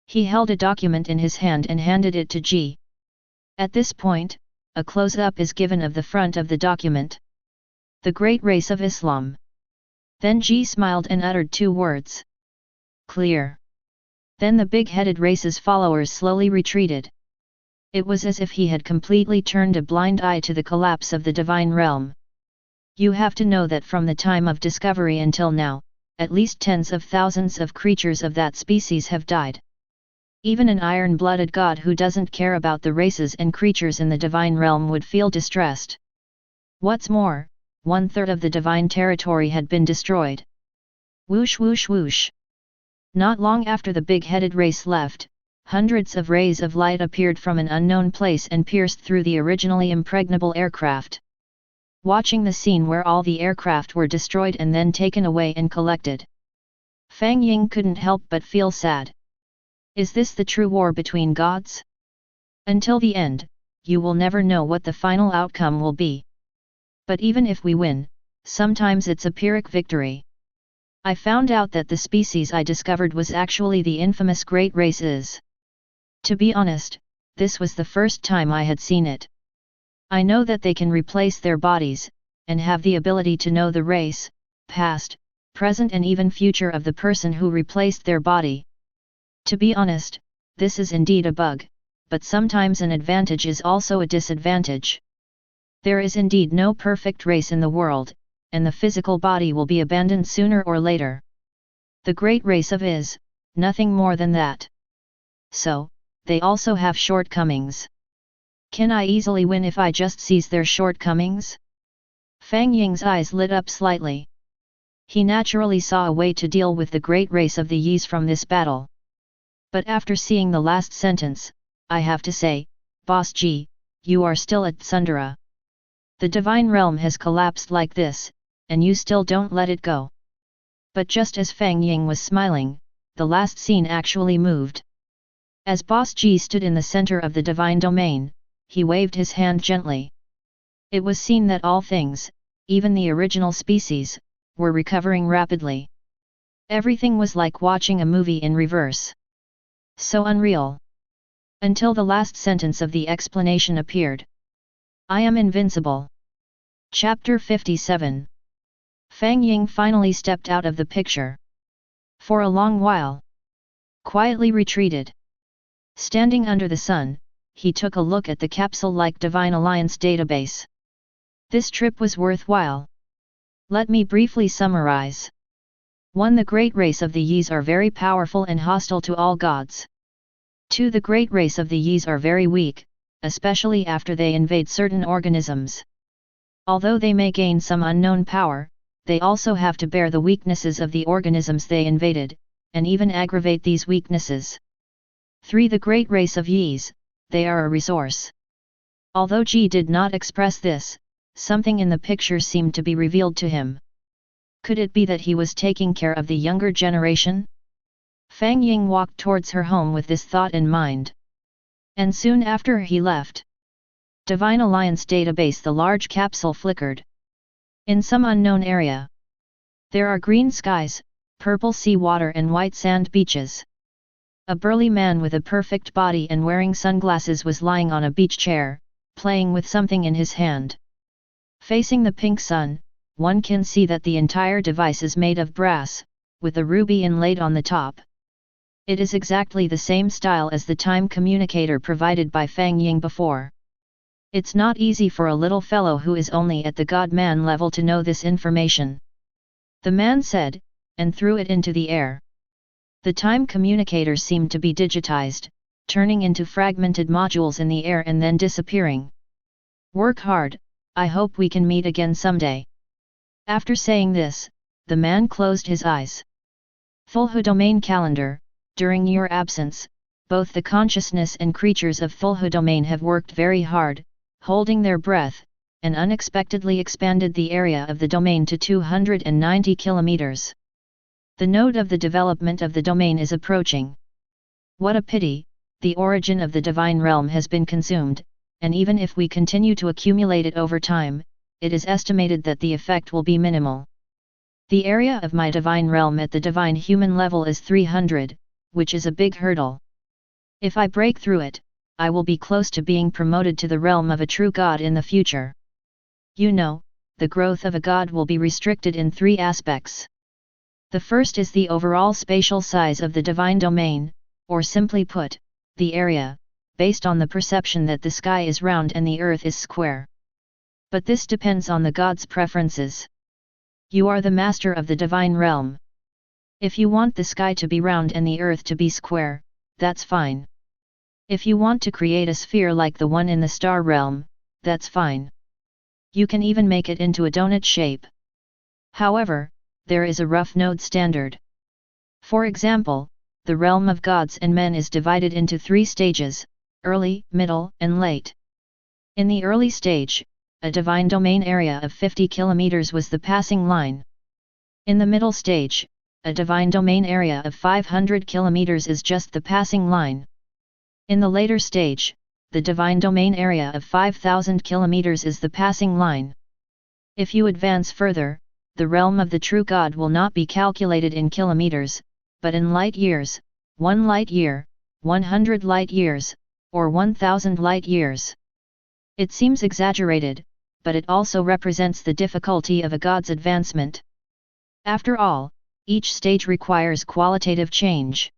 He held a document in his hand and handed it to G. At this point, a close-up is given of the front of the document. The great race of Islam. Then G smiled and uttered 2 words. Clear. Then the big-headed race's followers slowly retreated. It was as if he had completely turned a blind eye to the collapse of the divine realm. You have to know that from the time of discovery until now, at least tens of thousands of creatures of that species have died. Even an iron-blooded god who doesn't care about the races and creatures in the divine realm would feel distressed. What's more, 1/3 of the divine territory had been destroyed. Whoosh whoosh whoosh. Not long after the big-headed race left, hundreds of rays of light appeared from an unknown place and pierced through the originally impregnable aircraft. Watching the scene where all the aircraft were destroyed and then taken away and collected, Fang Ying couldn't help but feel sad. Is this the true war between gods? Until the end, you will never know what the final outcome will be. But even if we win, sometimes it's a Pyrrhic victory. I found out that the species I discovered was actually the infamous Great Races. To be honest, this was the first time I had seen it. I know that they can replace their bodies, and have the ability to know the race, past, present and even future of the person who replaced their body. To be honest, this is indeed a bug, but sometimes an advantage is also a disadvantage. There is indeed no perfect race in the world, and the physical body will be abandoned sooner or later. The great race of is, nothing more than that. So, they also have shortcomings. Can I easily win if I just seize their shortcomings? Fang Ying's eyes lit up slightly. He naturally saw a way to deal with the great race of the Yis from this battle. But after seeing the last sentence, I have to say, Boss G, you are still at Sundara. The divine realm has collapsed like this, and you still don't let it go. But just as Fang Ying was smiling, the last scene actually moved. As Boss G stood in the center of the divine domain, he waved his hand gently. It was seen that all things, even the original species, were recovering rapidly. Everything was like watching a movie in reverse. So unreal. Until the last sentence of the explanation appeared. I am invincible. Chapter 57. Fang Ying finally stepped out of the picture. For a long while. Quietly retreated. Standing under the sun, he took a look at the capsule-like Divine Alliance database. This trip was worthwhile. Let me briefly summarize. 1. The great race of the Yis are very powerful and hostile to all gods. 2. The great race of the Yis are very weak, especially after they invade certain organisms. Although they may gain some unknown power, they also have to bear the weaknesses of the organisms they invaded, and even aggravate these weaknesses. 3. The great race of Yis, they are a resource. Although Ji did not express this, something in the picture seemed to be revealed to him. Could it be that he was taking care of the younger generation? Fang Ying walked towards her home with this thought in mind. And soon after he left Divine Alliance database, the large capsule flickered. In some unknown area, there are green skies, purple sea water and white sand beaches. A burly man with a perfect body and wearing sunglasses was lying on a beach chair, playing with something in his hand. Facing the pink sun, one can see that the entire device is made of brass, with a ruby inlaid on the top. It is exactly the same style as the time communicator provided by Fang Ying before. It's not easy for a little fellow who is only at the God-man level to know this information. The man said, and threw it into the air. The time communicator seemed to be digitized, turning into fragmented modules in the air and then disappearing. Work hard, I hope we can meet again someday. After saying this, the man closed his eyes. Cthulhu Domain Calendar, during your absence, both the consciousness and creatures of Cthulhu Domain have worked very hard, holding their breath, and unexpectedly expanded the area of the domain to 290 kilometers. The node of the development of the domain is approaching. What a pity, the origin of the divine realm has been consumed, and even if we continue to accumulate it over time, it is estimated that the effect will be minimal. The area of my divine realm at the divine human level is 300, which is a big hurdle. If I break through it, I will be close to being promoted to the realm of a true god in the future. You know, the growth of a god will be restricted in 3 aspects. The first is the overall spatial size of the divine domain, or simply put, the area, based on the perception that the sky is round and the earth is square. But this depends on the god's preferences. You are the master of the divine realm. If you want the sky to be round and the earth to be square, that's fine. If you want to create a sphere like the one in the star realm, that's fine. You can even make it into a donut shape. However, there is a rough node standard. For example, the realm of gods and men is divided into 3 stages, early, middle, and late. In the early stage, a divine domain area of 50 kilometers was the passing line. In the middle stage, a divine domain area of 500 kilometers is just the passing line. In the later stage, the divine domain area of 5,000 kilometers is the passing line. If you advance further, the realm of the true God will not be calculated in kilometers, but in light years. 1 light year, 100 light years, or 1000 light years. It seems exaggerated, but it also represents the difficulty of a god's advancement. After all, each stage requires qualitative change.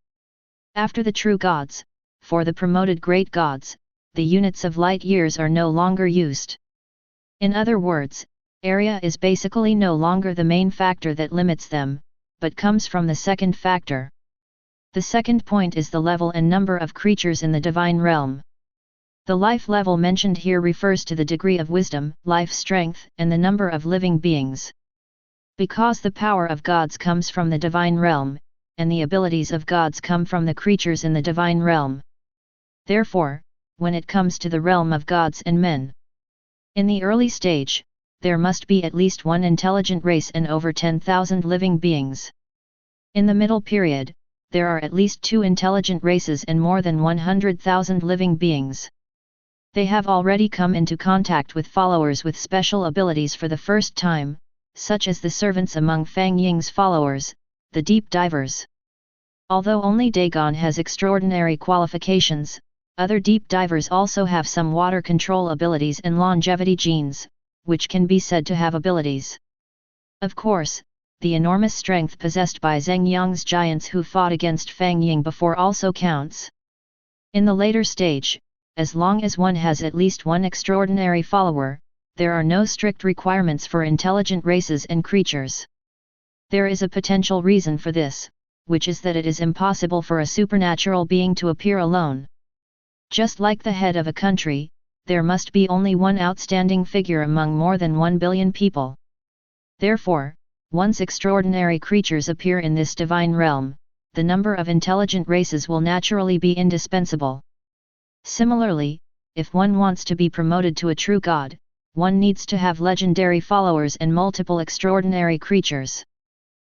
After the true gods, for the promoted great gods, the units of light years are no longer used. In other words, area is basically no longer the main factor that limits them, but comes from the second factor. The second point is the level and number of creatures in the divine realm. The life level mentioned here refers to the degree of wisdom, life strength, and the number of living beings. Because the power of gods comes from the divine realm, and the abilities of gods come from the creatures in the divine realm. Therefore, when it comes to the realm of gods and men, in the early stage, there must be at least one intelligent race and over 10,000 living beings. In the middle period, there are at least 2 intelligent races and more than 100,000 living beings. They have already come into contact with followers with special abilities for the first time, such as the servants among Fang Ying's followers, the deep divers. Although only Dagon has extraordinary qualifications, other deep divers also have some water control abilities and longevity genes, which can be said to have abilities. Of course, the enormous strength possessed by Zheng Yang's giants who fought against Fang Ying before also counts. In the later stage, as long as one has at least one extraordinary follower, there are no strict requirements for intelligent races and creatures. There is a potential reason for this, which is that it is impossible for a supernatural being to appear alone. Just like the head of a country, there must be only one outstanding figure among more than 1 billion people. Therefore, once extraordinary creatures appear in this divine realm, the number of intelligent races will naturally be indispensable. Similarly, if one wants to be promoted to a true god, one needs to have legendary followers and multiple extraordinary creatures.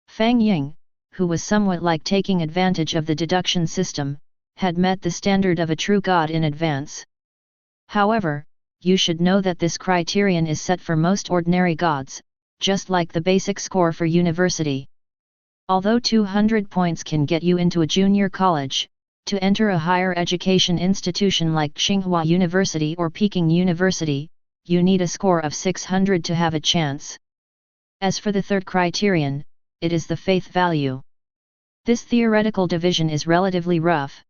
Fang Ying, who was somewhat like taking advantage of the deduction system, had met the standard of a true god in advance. However, you should know that this criterion is set for most ordinary gods, just like the basic score for university. Although 200 points can get you into a junior college, to enter a higher education institution like Tsinghua University or Peking University, you need a score of 600 to have a chance. As for the third criterion, it is the faith value. This theoretical division is relatively rough.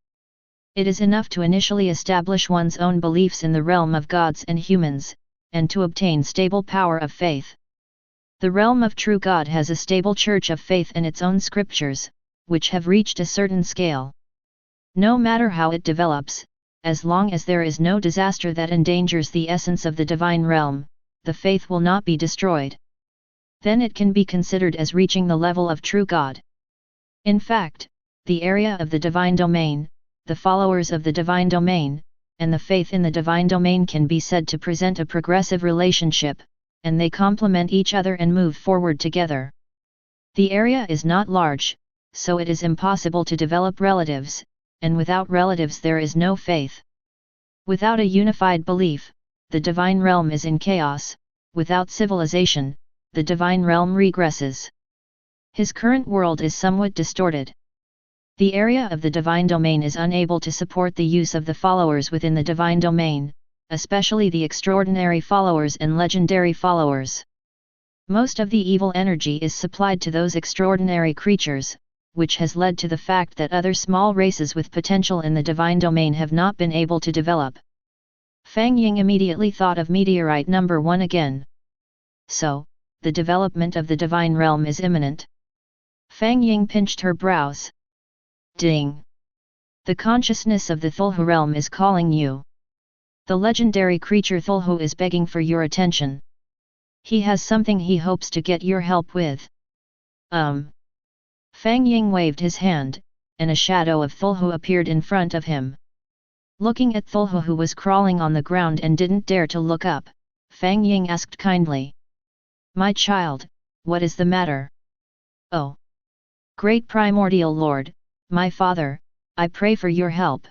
It is enough to initially establish one's own beliefs in the realm of gods and humans, and to obtain stable power of faith. The realm of true God has a stable church of faith and its own scriptures, which have reached a certain scale. No matter how it develops, as long as there is no disaster that endangers the essence of the divine realm, the faith will not be destroyed. Then it can be considered as reaching the level of true God. In fact, the area of the divine domain, the followers of the divine domain, and the faith in the divine domain can be said to present a progressive relationship, and they complement each other and move forward together. The area is not large, so it is impossible to develop relatives, and without relatives there is no faith. Without a unified belief, the divine realm is in chaos. Without civilization, the divine realm regresses. His current world is somewhat distorted. The area of the divine domain is unable to support the use of the followers within the divine domain, especially the extraordinary followers and legendary followers. Most of the evil energy is supplied to those extraordinary creatures, which has led to the fact that other small races with potential in the divine domain have not been able to develop. Fang Ying immediately thought of meteorite number 1 again. So, the development of the divine realm is imminent. Fang Ying pinched her brows. Ding! The consciousness of the Cthulhu realm is calling you. The legendary creature Cthulhu is begging for your attention. He has something he hopes to get your help with. Fang Ying waved his hand, and a shadow of Cthulhu appeared in front of him. Looking at Cthulhu, who was crawling on the ground and didn't dare to look up, Fang Ying asked kindly. My child, what is the matter? Oh! Great primordial lord, my father, I pray for your help.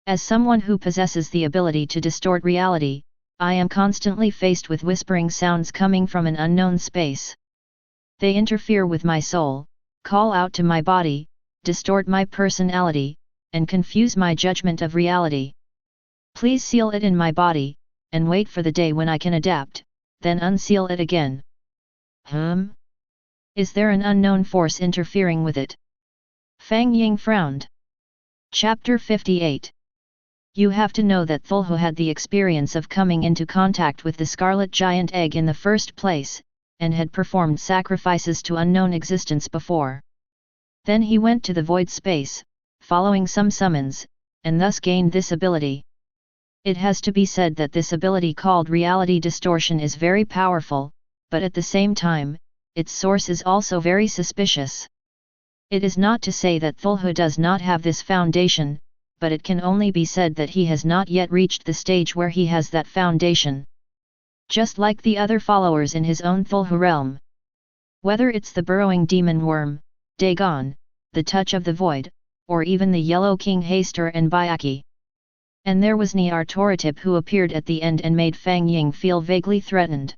As someone who possesses the ability to distort reality, I am constantly faced with whispering sounds coming from an unknown space. They interfere with my soul, call out to my body, distort my personality, and confuse my judgment of reality. Please seal it in my body, and wait for the day when I can adapt, then unseal it again. Is there an unknown force interfering with it? Fang Ying frowned. Chapter 58. You have to know that Cthulhu had the experience of coming into contact with the scarlet giant egg in the first place, and had performed sacrifices to unknown existence before. Then he went to the void space, following some summons, and thus gained this ability. It has to be said that this ability called reality distortion is very powerful, but at the same time, its source is also very suspicious. It is not to say that Cthulhu does not have this foundation, but it can only be said that he has not yet reached the stage where he has that foundation. Just like the other followers in his own Cthulhu realm. Whether it's the burrowing demon worm, Dagon, the touch of the void, or even the yellow king Haster and Bayaki. And there was Nyarlathotep who appeared at the end and made Fang Ying feel vaguely threatened.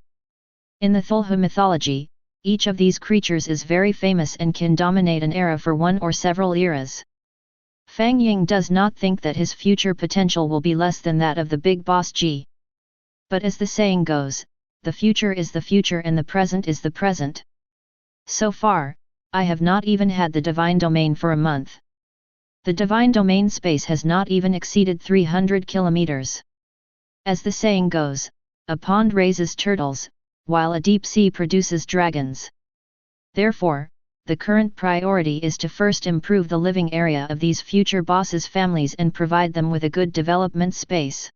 In the Cthulhu mythology, each of these creatures is very famous and can dominate an era for one or several eras. Fang Ying does not think that his future potential will be less than that of the big boss G. But as the saying goes, the future is the future and the present is the present. So far, I have not even had the divine domain for a month. The divine domain space has not even exceeded 300 kilometers. As the saying goes, a pond raises turtles, while a deep sea produces dragons. Therefore, the current priority is to first improve the living area of these future bosses' families and provide them with a good development space.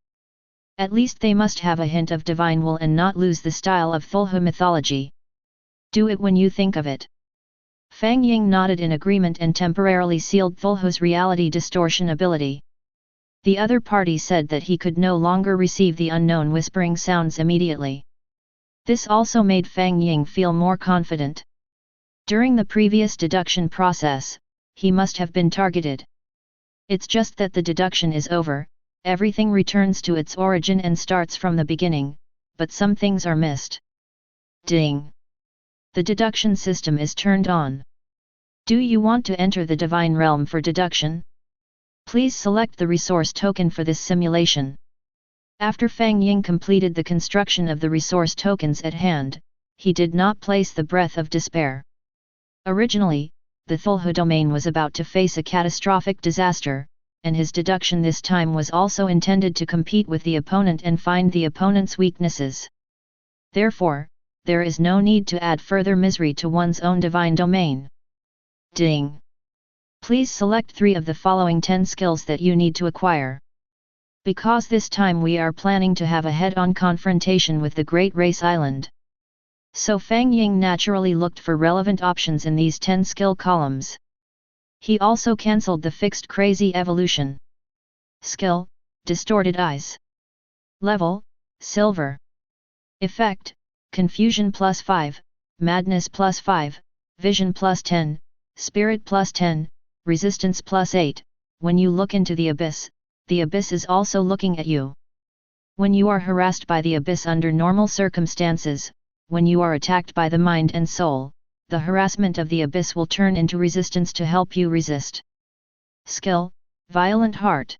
At least they must have a hint of divine will and not lose the style of Cthulhu mythology. Do it when you think of it. Fang Ying nodded in agreement and temporarily sealed Cthulhu's reality distortion ability. The other party said that he could no longer receive the unknown whispering sounds immediately. This also made Fang Ying feel more confident. During the previous deduction process, he must have been targeted. It's just that the deduction is over, everything returns to its origin and starts from the beginning, but some things are missed. Ding! The deduction system is turned on. Do you want to enter the divine realm for deduction? Please select the resource token for this simulation. After Fang Ying completed the construction of the resource tokens at hand, he did not place the breath of despair. Originally, the Cthulhu domain was about to face a catastrophic disaster, and his deduction this time was also intended to compete with the opponent and find the opponent's weaknesses. Therefore, there is no need to add further misery to one's own divine domain. Ding! Please select 3 of the following 10 skills that you need to acquire. Because this time we are planning to have a head-on confrontation with the Great Race Island. So Fang Ying naturally looked for relevant options in these 10 skill columns. He also cancelled the fixed crazy evolution. Skill, distorted eyes. Level, silver. Effect, confusion +5, madness +5, vision +10, spirit +10, resistance +8. When you look into the abyss is also looking at you. When you are harassed by the abyss under normal circumstances, when you are attacked by the mind and soul, the harassment of the abyss will turn into resistance to help you resist. Skill, violent heart.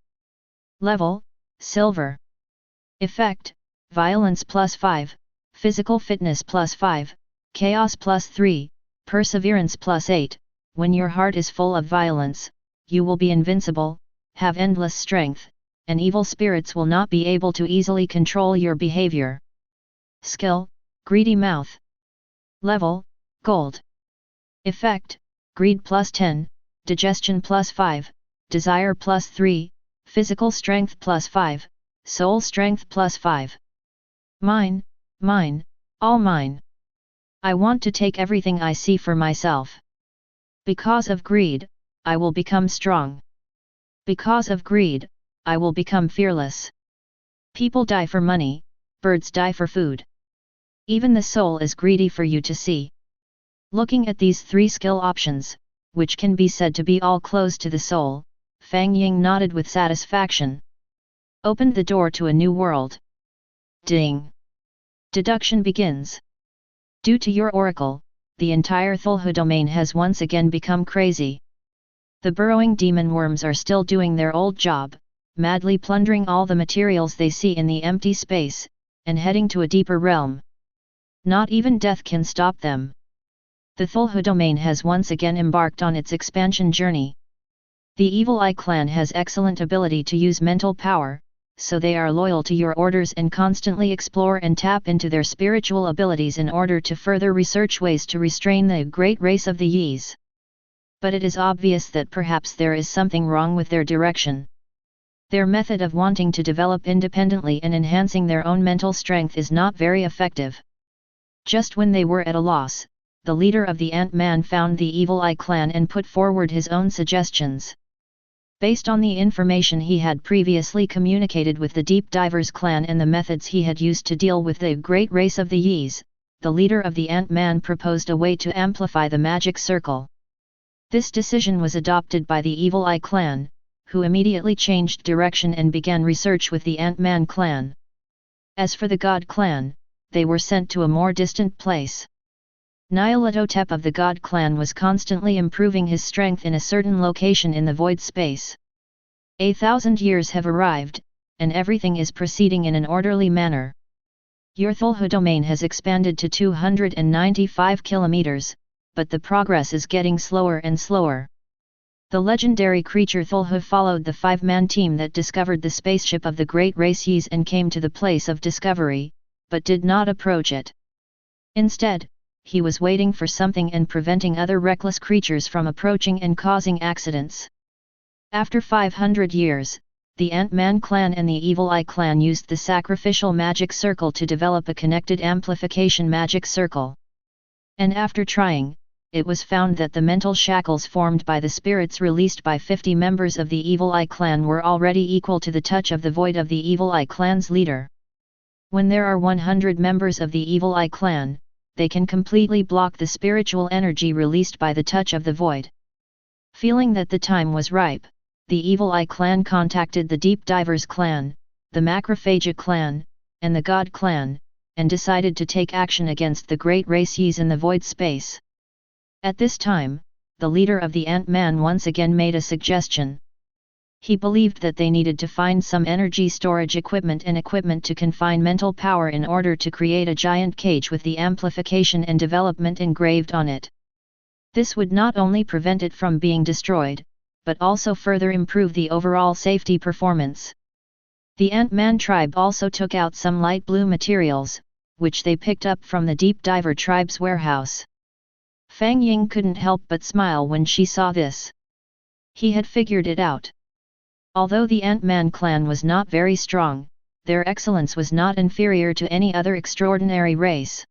Level, silver. Effect, violence +5, physical fitness +5, chaos +3, perseverance +8. When your heart is full of violence, you will be invincible, have endless strength, and evil spirits will not be able to easily control your behavior. Skill, greedy mouth. Level, gold. Effect, greed +10, digestion +5, desire +3, physical strength +5, soul strength +5. Mine, mine, all mine. I want to take everything I see for myself. Because of greed, I will become strong. Because of greed, I will become fearless. People die for money, birds die for food. Even the soul is greedy for you to see. Looking at these 3 skill options, which can be said to be all close to the soul, Fang Ying nodded with satisfaction. Opened the door to a new world. Ding! Deduction begins. Due to your oracle, the entire Cthulhu domain has once again become crazy. The burrowing demon worms are still doing their old job, madly plundering all the materials they see in the empty space, and heading to a deeper realm. Not even death can stop them. The Cthulhu domain has once again embarked on its expansion journey. The Evil Eye clan has excellent ability to use mental power, so they are loyal to your orders and constantly explore and tap into their spiritual abilities in order to further research ways to restrain the great race of the Yis. But it is obvious that perhaps there is something wrong with their direction. Their method of wanting to develop independently and enhancing their own mental strength is not very effective. Just when they were at a loss, the leader of the Ant-Man found the Evil Eye clan and put forward his own suggestions. Based on the information he had previously communicated with the Deep Divers clan and the methods he had used to deal with the great race of the Yis, the leader of the Ant-Man proposed a way to amplify the magic circle. This decision was adopted by the Evil Eye clan, who immediately changed direction and began research with the Ant-Man clan. As for the God clan, they were sent to a more distant place. Nyarlathotep of the God clan was constantly improving his strength in a certain location in the void space. 1,000 years have arrived, and everything is proceeding in an orderly manner. Your Cthulhu domain has expanded to 295 kilometers, but the progress is getting slower and slower. The legendary creature Cthulhu followed the 5-man team that discovered the spaceship of the Great Race Yis and came to the place of discovery, but did not approach it. Instead, he was waiting for something and preventing other reckless creatures from approaching and causing accidents. After 500 years, the Ant-Man clan and the Evil Eye clan used the sacrificial magic circle to develop a connected amplification magic circle. And after trying, it was found that the mental shackles formed by the spirits released by 50 members of the Evil Eye clan were already equal to the touch of the void of the Evil Eye clan's leader. When there are 100 members of the Evil Eye clan, they can completely block the spiritual energy released by the touch of the void. Feeling that the time was ripe, the Evil Eye clan contacted the Deep Divers clan, the Macrophagia clan, and the God clan, and decided to take action against the Great Race Yis in the void space. At this time, the leader of the Ant-Man once again made a suggestion. He believed that they needed to find some energy storage equipment and equipment to confine mental power in order to create a giant cage with the amplification and development engraved on it. This would not only prevent it from being destroyed, but also further improve the overall safety performance. The Ant-Man tribe also took out some light blue materials, which they picked up from the Deep Diver tribe's warehouse. Fang Ying couldn't help but smile when she saw this. He had figured it out. Although the Ant-Man clan was not very strong, their excellence was not inferior to any other extraordinary race.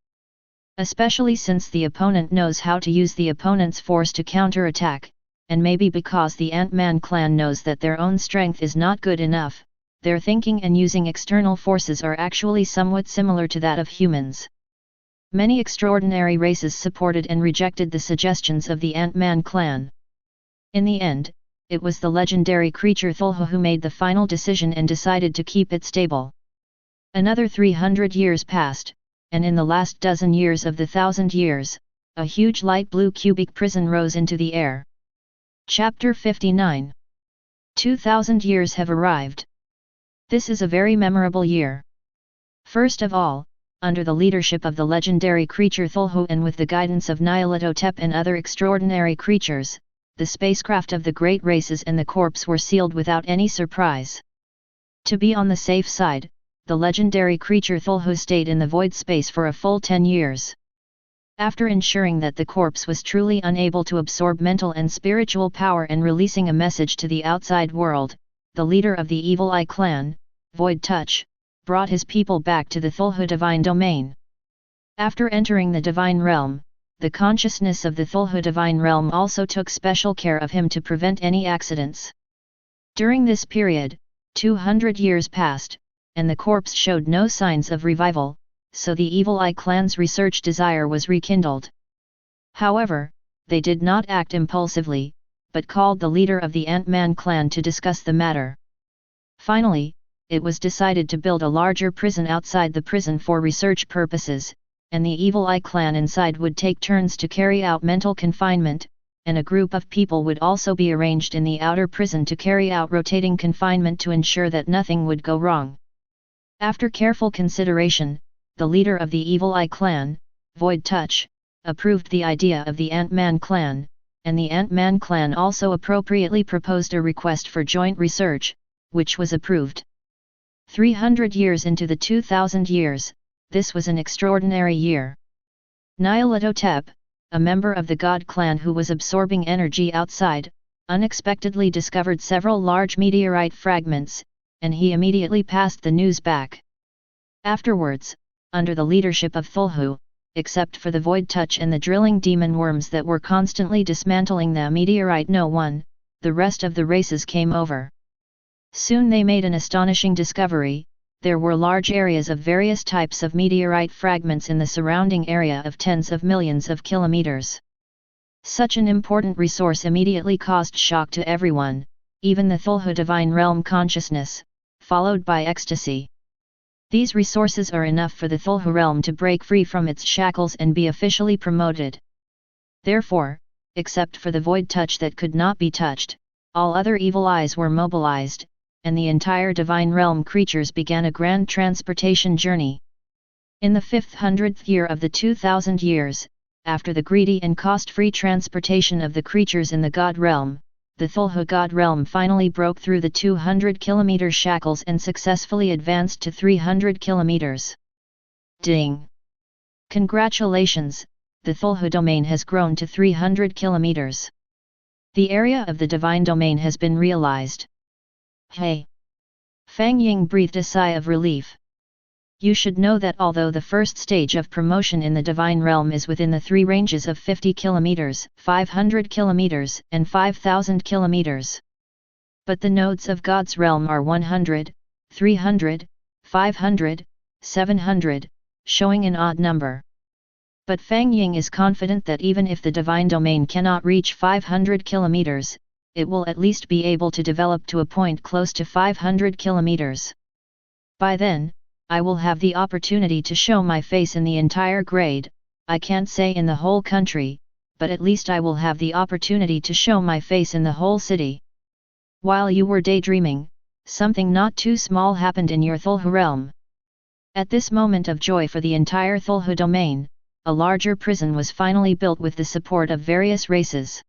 Especially since the opponent knows how to use the opponent's force to counterattack, and maybe because the Ant-Man clan knows that their own strength is not good enough, their thinking and using external forces are actually somewhat similar to that of humans. Many extraordinary races supported and rejected the suggestions of the Ant-Man clan. In the end, it was the legendary creature Cthulhu who made the final decision and decided to keep it stable. Another 300 years passed, and in the last dozen years of the 1,000 years, a huge light blue cubic prison rose into the air. Chapter 59. 2,000 years have arrived. This is a very memorable year. First of all, under the leadership of the legendary creature Cthulhu and with the guidance of Nyarlathotep and other extraordinary creatures, the spacecraft of the great races and the corpse were sealed without any surprise. To be on the safe side, the legendary creature Cthulhu stayed in the void space for a full 10 years. After ensuring that the corpse was truly unable to absorb mental and spiritual power and releasing a message to the outside world, the leader of the Evil Eye clan, Void Touch, brought his people back to the Cthulhu divine domain. After entering the divine realm, the consciousness of the Cthulhu divine realm also took special care of him to prevent any accidents. During this period, 200 years passed, and the corpse showed no signs of revival, so the Evil Eye clan's research desire was rekindled. However, they did not act impulsively, but called the leader of the Ant-Man clan to discuss the matter. Finally, it was decided to build a larger prison outside the prison for research purposes, and the Evil Eye clan inside would take turns to carry out mental confinement, and a group of people would also be arranged in the outer prison to carry out rotating confinement to ensure that nothing would go wrong. After careful consideration, the leader of the Evil Eye clan, Void Touch, approved the idea of the Ant-Man clan, and the Ant-Man clan also appropriately proposed a request for joint research, which was approved. 300 years into the 2000 years, this was an extraordinary year. Nyarlathotep, a member of the God clan who was absorbing energy outside, unexpectedly discovered several large meteorite fragments, and he immediately passed the news back. Afterwards, under the leadership of Cthulhu, except for the Void Touch and the drilling demon worms that were constantly dismantling the meteorite the rest of the races came over. Soon they made an astonishing discovery: there were large areas of various types of meteorite fragments in the surrounding area of tens of millions of kilometers. Such an important resource immediately caused shock to everyone, even the Cthulhu Divine Realm consciousness, followed by ecstasy. These resources are enough for the Cthulhu realm to break free from its shackles and be officially promoted. Therefore, except for the Void Touch that could not be touched, all other evil eyes were mobilized, and the entire Divine Realm creatures began a grand transportation journey. In the 500th year of the 2000 years, after the greedy and cost-free transportation of the creatures in the God Realm, the Cthulhu God Realm finally broke through the 200-kilometer shackles and successfully advanced to 300 kilometers. Ding! Congratulations, the Cthulhu domain has grown to 300 kilometers. The area of the divine domain has been realized. Hey! Fang Ying breathed a sigh of relief. You should know that although the first stage of promotion in the divine realm is within the three ranges of 50 kilometers, 500 kilometers, and 5,000 kilometers. But the nodes of God's realm are 100, 300, 500, 700, showing an odd number. But Fang Ying is confident that even if the divine domain cannot reach 500 kilometers, it will at least be able to develop to a point close to 500 kilometers. By then, I will have the opportunity to show my face in the entire grade. I can't say in the whole country, but at least I will have the opportunity to show my face in the whole city. While you were daydreaming, something not too small happened in your Cthulhu realm. At this moment of joy for the entire Cthulhu domain, a larger prison was finally built with the support of various races.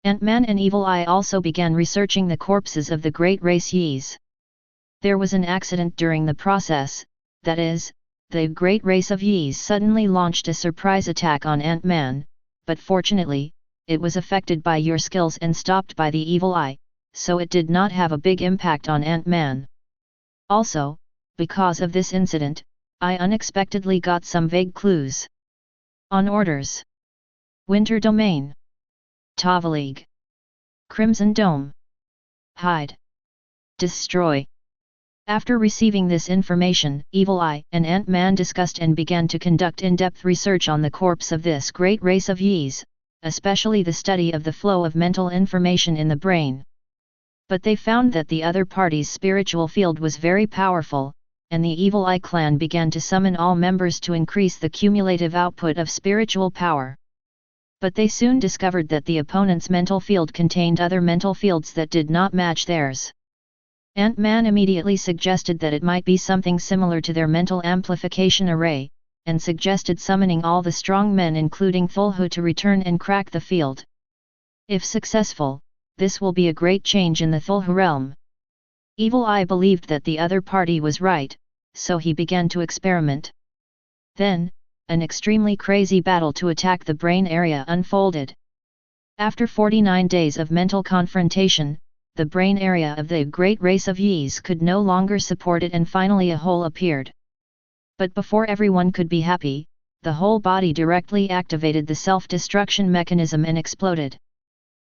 Ant-Man and Evil Eye also began researching the corpses of the great race Ys. There was an accident during the process, that is, the great race of Ys suddenly launched a surprise attack on Ant-Man, but fortunately, it was affected by your skills and stopped by the Evil Eye, so it did not have a big impact on Ant-Man. Also, because of this incident, I unexpectedly got some vague clues. On orders. Winter Domain. Tavalig. Crimson Dome. Hide. Destroy. After receiving this information, Evil Eye and Ant-Man discussed and began to conduct in-depth research on the corpse of this great race of Ys, especially the study of the flow of mental information in the brain. But they found that the other party's spiritual field was very powerful, and the Evil Eye clan began to summon all members to increase the cumulative output of spiritual power. But they soon discovered that the opponent's mental field contained other mental fields that did not match theirs. Ant-Man immediately suggested that it might be something similar to their mental amplification array, and suggested summoning all the strong men including Cthulhu to return and crack the field. If successful, this will be a great change in the Cthulhu realm. Evil Eye believed that the other party was right, so he began to experiment. Then, an extremely crazy battle to attack the brain area unfolded. After 49 days of mental confrontation, the brain area of the great race of Ys could no longer support it and finally a hole appeared. But before everyone could be happy, the whole body directly activated the self-destruction mechanism and exploded.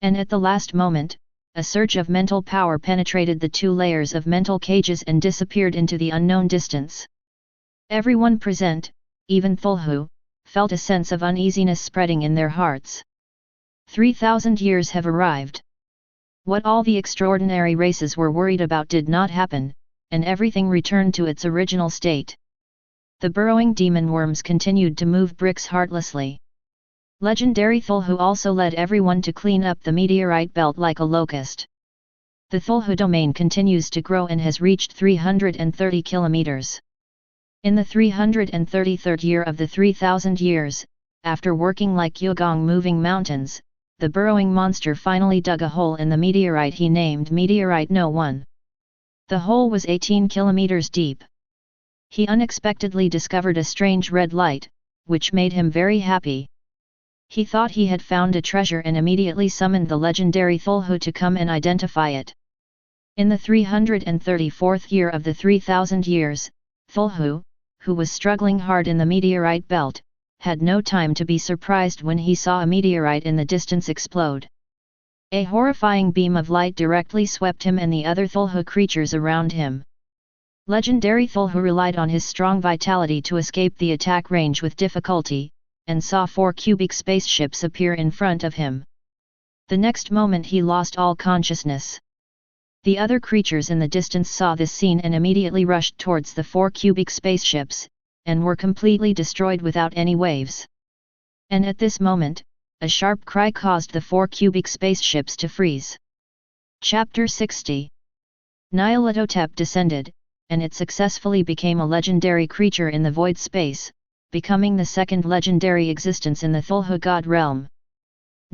And at the last moment, a surge of mental power penetrated the two layers of mental cages and disappeared into the unknown distance. Everyone present, even Cthulhu, felt a sense of uneasiness spreading in their hearts. 3,000 years have arrived. What all the extraordinary races were worried about did not happen, and everything returned to its original state. The burrowing demon worms continued to move bricks heartlessly. Legendary Cthulhu also led everyone to clean up the meteorite belt like a locust. The Cthulhu domain continues to grow and has reached 330 kilometers. In the 333rd year of the 3000 years, after working like Yugong moving mountains, the burrowing monster finally dug a hole in the meteorite he named Meteorite No. 1. The hole was 18 kilometers deep. He unexpectedly discovered a strange red light, which made him very happy. He thought he had found a treasure and immediately summoned the legendary Cthulhu to come and identify it. In the 334th year of the 3000 years, Cthulhu, who was struggling hard in the meteorite belt, had no time to be surprised when he saw a meteorite in the distance explode. A horrifying beam of light directly swept him and the other Cthulhu creatures around him. Legendary Cthulhu relied on his strong vitality to escape the attack range with difficulty, and saw 4 cubic spaceships appear in front of him. The next moment he lost all consciousness. The other creatures in the distance saw this scene and immediately rushed towards the 4 cubic spaceships, and were completely destroyed without any waves. And at this moment, a sharp cry caused the 4 cubic spaceships to freeze. Chapter 60. Nyarlathotep descended, and it successfully became a legendary creature in the void space, becoming the second legendary existence in the Cthulhu god realm.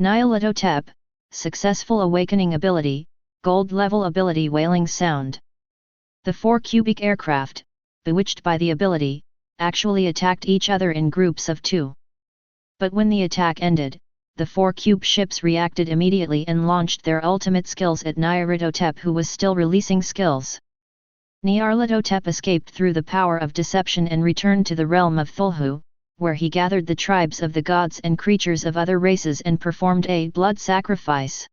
Nyarlathotep, successful awakening ability, gold level ability Wailing Sound. The 4 cubic aircraft, bewitched by the ability, actually attacked each other in groups of 2. But when the attack ended, the 4 cube ships reacted immediately and launched their ultimate skills at Nyarlathotep, who was still releasing skills. Nyarlathotep escaped through the power of deception and returned to the realm of Cthulhu, where he gathered the tribes of the gods and creatures of other races and performed a blood sacrifice.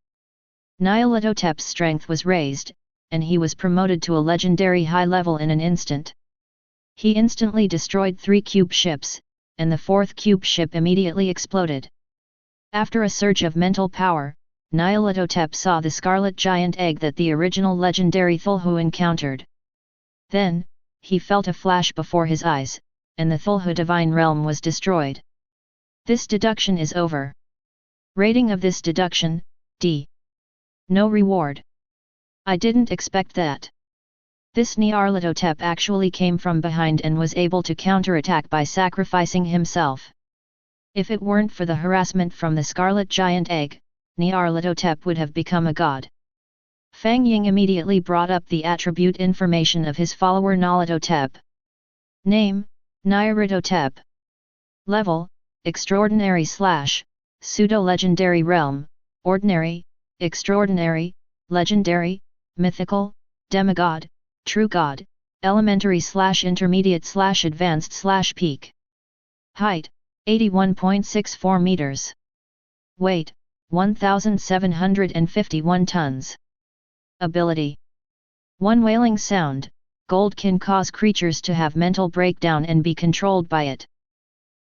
Nyarlathotep's strength was raised, and he was promoted to a legendary high level in an instant. He instantly destroyed 3 cube ships, and the 4th cube ship immediately exploded. After a surge of mental power, Nyarlathotep saw the scarlet giant egg that the original legendary Cthulhu encountered. Then, he felt a flash before his eyes, and the Cthulhu divine realm was destroyed. This deduction is over. Rating of this deduction, D. No reward. I didn't expect that. This Nyarlathotep actually came from behind and was able to counterattack by sacrificing himself. If it weren't for the harassment from the scarlet giant egg, Nyarlathotep would have become a god. Fang Ying immediately brought up the attribute information of his follower Nyarlathotep. Name, Nyarlathotep. Level, Extraordinary / Pseudo-Legendary Realm, Ordinary, Extraordinary, Legendary, Mythical, Demigod, True God, Elementary / Intermediate / Advanced / Peak. Height, 81.64 meters. Weight, 1,751 tons. Ability. 1 Wailing Sound, gold can cause creatures to have mental breakdown and be controlled by it.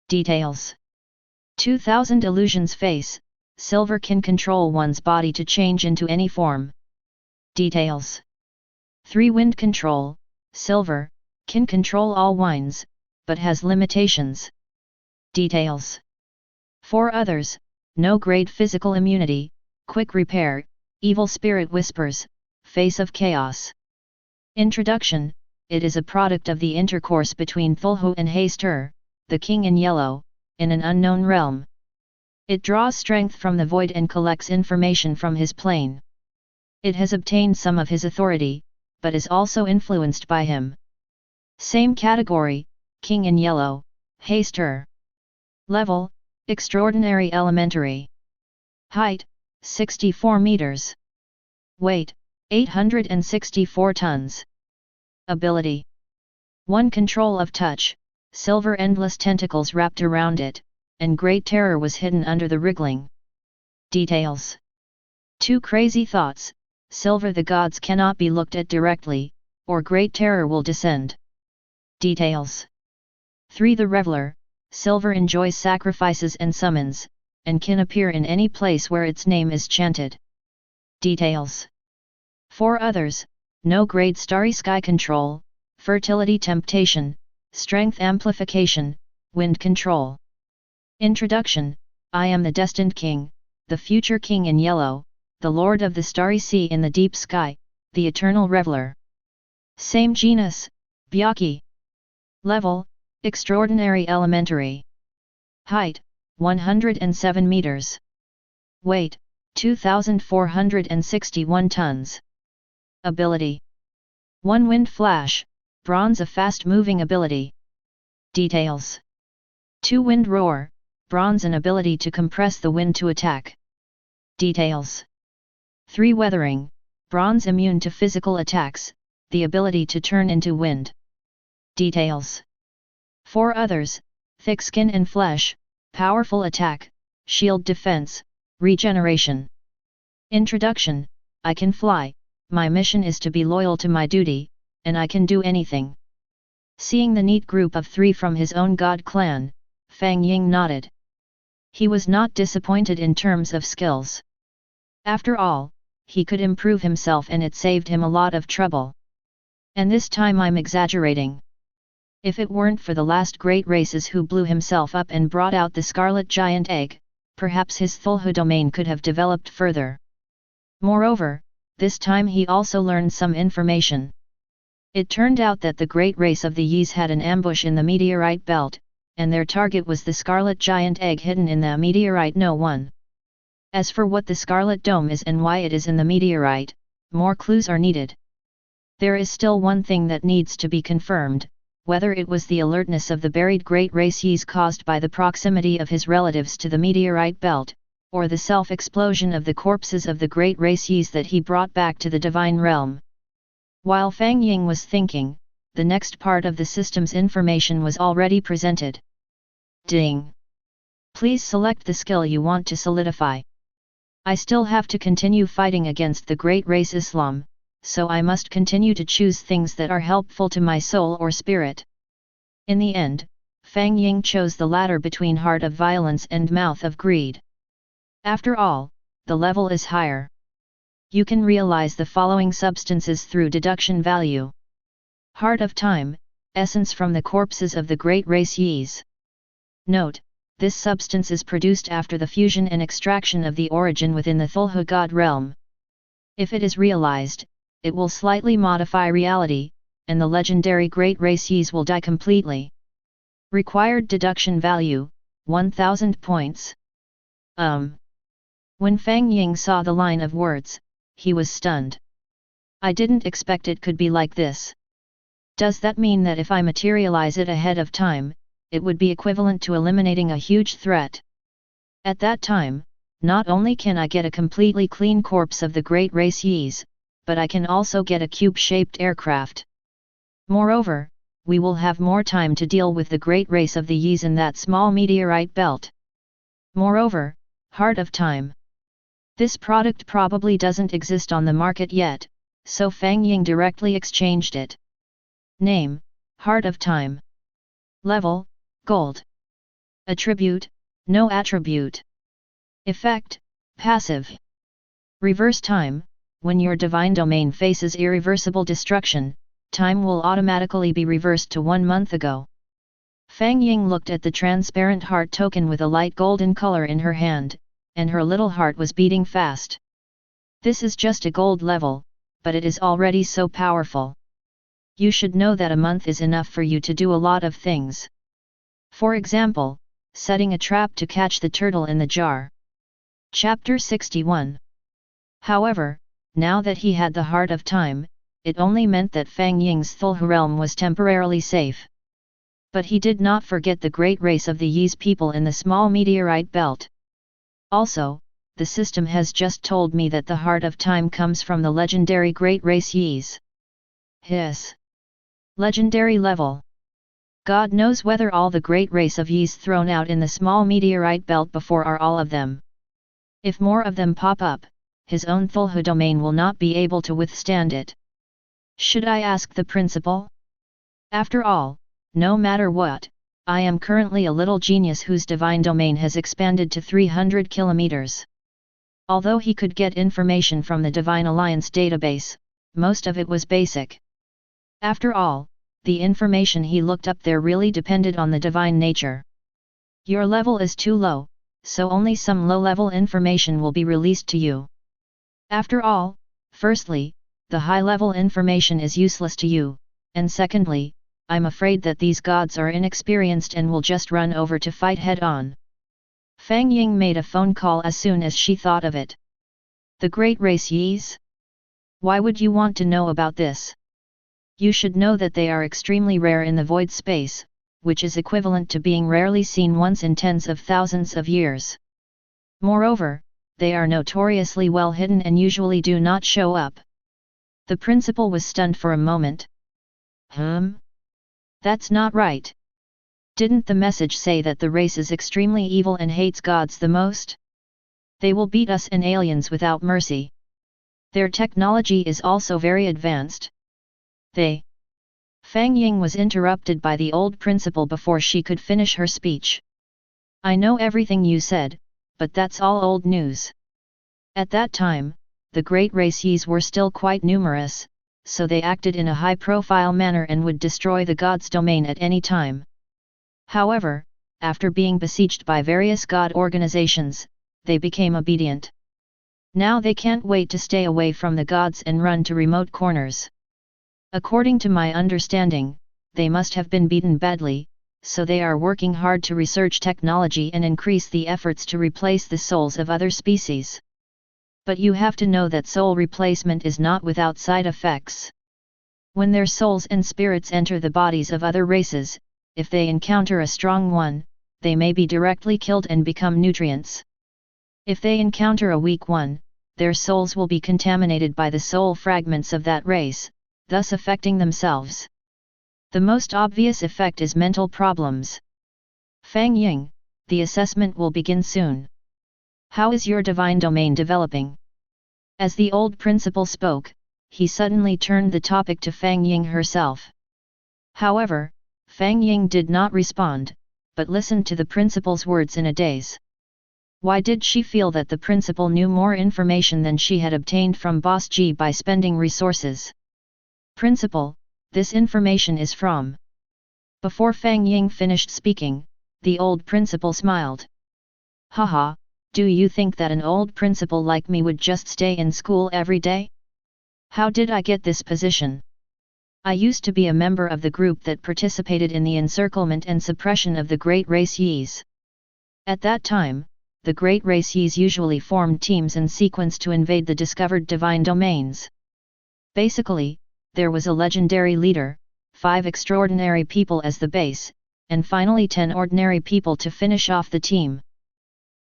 Details. 2000 Illusions Face, silver can control one's body to change into any form. Details. 3 Wind Control, silver, can control all winds, but has limitations. Details. 4 Others, no grade physical immunity, quick repair, evil spirit whispers, face of chaos. Introduction. It is a product of the intercourse between Cthulhu and Hastur, the king in yellow, in an unknown realm. It draws strength from the void and collects information from his plane. It has obtained some of his authority, but is also influenced by him. Same category, king in yellow, Hastur. Level, Extraordinary Elementary. Height, 64 meters. Weight, 864 tons. Ability. 1 Control of touch, silver endless tentacles wrapped around it, and great terror was hidden under the wriggling. Details. 2 Crazy Thoughts, silver the gods cannot be looked at directly, or great terror will descend. Details. 3 The Reveler, silver enjoys sacrifices and summons, and can appear in any place where its name is chanted. Details. 4 Others, no grade starry sky control, fertility temptation, strength amplification, wind control. Introduction. I am the destined king, the future king in yellow, the lord of the starry sea in the deep sky, the eternal reveler. Same genus, Byaki. Level, extraordinary elementary. Height, 107 meters. Weight, 2,461 tons. Ability. 1 Wind Flash, bronze, a fast-moving ability. Details. 2 Wind Roar, bronze, an ability to compress the wind to attack. Details. 3 Weathering, bronze, immune to physical attacks, the ability to turn into wind. Details. 4 Others, thick skin and flesh, powerful attack, shield defense, regeneration. Introduction. I can fly, my mission is to be loyal to my duty, and I can do anything. Seeing the neat group of 3 from his own god clan, Fang Ying nodded. He was not disappointed in terms of skills. After all, he could improve himself and it saved him a lot of trouble. And this time I'm exaggerating. If it weren't for the last great races who blew himself up and brought out the scarlet giant egg, perhaps his Cthulhu domain could have developed further. Moreover, this time he also learned some information. It turned out that the great race of the Yis had an ambush in the meteorite belt, and their target was the scarlet giant egg hidden in the meteorite No. 1. As for what the scarlet dome is and why it is in the meteorite, more clues are needed. There is still one thing that needs to be confirmed, whether it was the alertness of the buried great race Yis caused by the proximity of his relatives to the meteorite belt, or the self-explosion of the corpses of the great race Yis that he brought back to the divine realm. While Fang Ying was thinking, the next part of the system's information was already presented. Ding! Please select the skill you want to solidify. I still have to continue fighting against the great race Islam, so I must continue to choose things that are helpful to my soul or spirit. In the end, Fang Ying chose the latter between heart of violence and mouth of greed. After all, the level is higher. You can realize the following substances through deduction value. Heart of time, essence from the corpses of the great race Yis. Note, this substance is produced after the fusion and extraction of the origin within the Cthulhu god realm. If it is realized, it will slightly modify reality, and the legendary great race Yis will die completely. Required deduction value, 1000 points. When Fang Ying saw the line of words, he was stunned. I didn't expect it could be like this. Does that mean that if I materialize it ahead of time, it would be equivalent to eliminating a huge threat? At that time, not only can I get a completely clean corpse of the great race Yis, but I can also get a cube-shaped aircraft. Moreover, we will have more time to deal with the great race of the Yis in that small meteorite belt. Moreover, Heart of Time. This product probably doesn't exist on the market yet, so Fang Ying directly exchanged it. Name, Heart of Time. Level, Gold. Attribute, no attribute. Effect, passive. Reverse time. When your divine domain faces irreversible destruction, time will automatically be reversed to 1 month ago. Fang Ying looked at the transparent heart token with a light golden color in her hand, and her little heart was beating fast. This is just a gold level, but it is already so powerful. You should know that a month is enough for you to do a lot of things. For example, setting a trap to catch the turtle in the jar. Chapter 61. However, now that he had the Heart of Time, it only meant that Fang Ying's Cthulhu realm was temporarily safe. But he did not forget the great race of the Yis people in the small meteorite belt. Also, the system has just told me that the Heart of Time comes from the legendary great race Yis. Hiss. Legendary level. God knows whether all the great race of Yis thrown out in the small meteorite belt before are all of them. If more of them pop up, his own Cthulhu domain will not be able to withstand it. Should I ask the principal? After all, no matter what, I am currently a little genius whose divine domain has expanded to 300 kilometers. Although he could get information from the Divine Alliance database, most of it was basic. After all, the information he looked up there really depended on the divine nature. Your level is too low, so only some low-level information will be released to you. After all, firstly, the high-level information is useless to you, and secondly, I'm afraid that these gods are inexperienced and will just run over to fight head-on. Fang Ying made a phone call as soon as she thought of it. The great race Yis? Why would you want to know about this? You should know that they are extremely rare in the void space, which is equivalent to being rarely seen once in tens of thousands of years. Moreover, they are notoriously well hidden and usually do not show up. The principal was stunned for a moment. That's not right. Didn't the message say that the race is extremely evil and hates gods the most? They will beat us and aliens without mercy. Their technology is also very advanced. Fang Ying was interrupted by the old principal before she could finish her speech. I know everything you said, but that's all old news. At that time, the great race Yis were still quite numerous, so they acted in a high-profile manner and would destroy the god's domain at any time. However, after being besieged by various god organizations, they became obedient. Now they can't wait to stay away from the gods and run to remote corners. According to my understanding, they must have been beaten badly, so they are working hard to research technology and increase the efforts to replace the souls of other species. But you have to know that soul replacement is not without side effects. When their souls and spirits enter the bodies of other races, if they encounter a strong one, they may be directly killed and become nutrients. If they encounter a weak one, their souls will be contaminated by the soul fragments of that race, thus affecting themselves. The most obvious effect is mental problems. Fang Ying, the assessment will begin soon. How is your divine domain developing? As the old principal spoke, he suddenly turned the topic to Fang Ying herself. However, Fang Ying did not respond, but listened to the principal's words in a daze. Why did she feel that the principal knew more information than she had obtained from Boss G by spending resources? Principal, this information is from. Before Fang Ying finished speaking, the old principal smiled. Haha, do you think that an old principal like me would just stay in school every day? How did I get this position? I used to be a member of the group that participated in the encirclement and suppression of the Great Race Yis. At that time, the Great Race Yis usually formed teams in sequence to invade the discovered divine domains. Basically, there was a legendary leader, 5 extraordinary people as the base, and finally 10 ordinary people to finish off the team.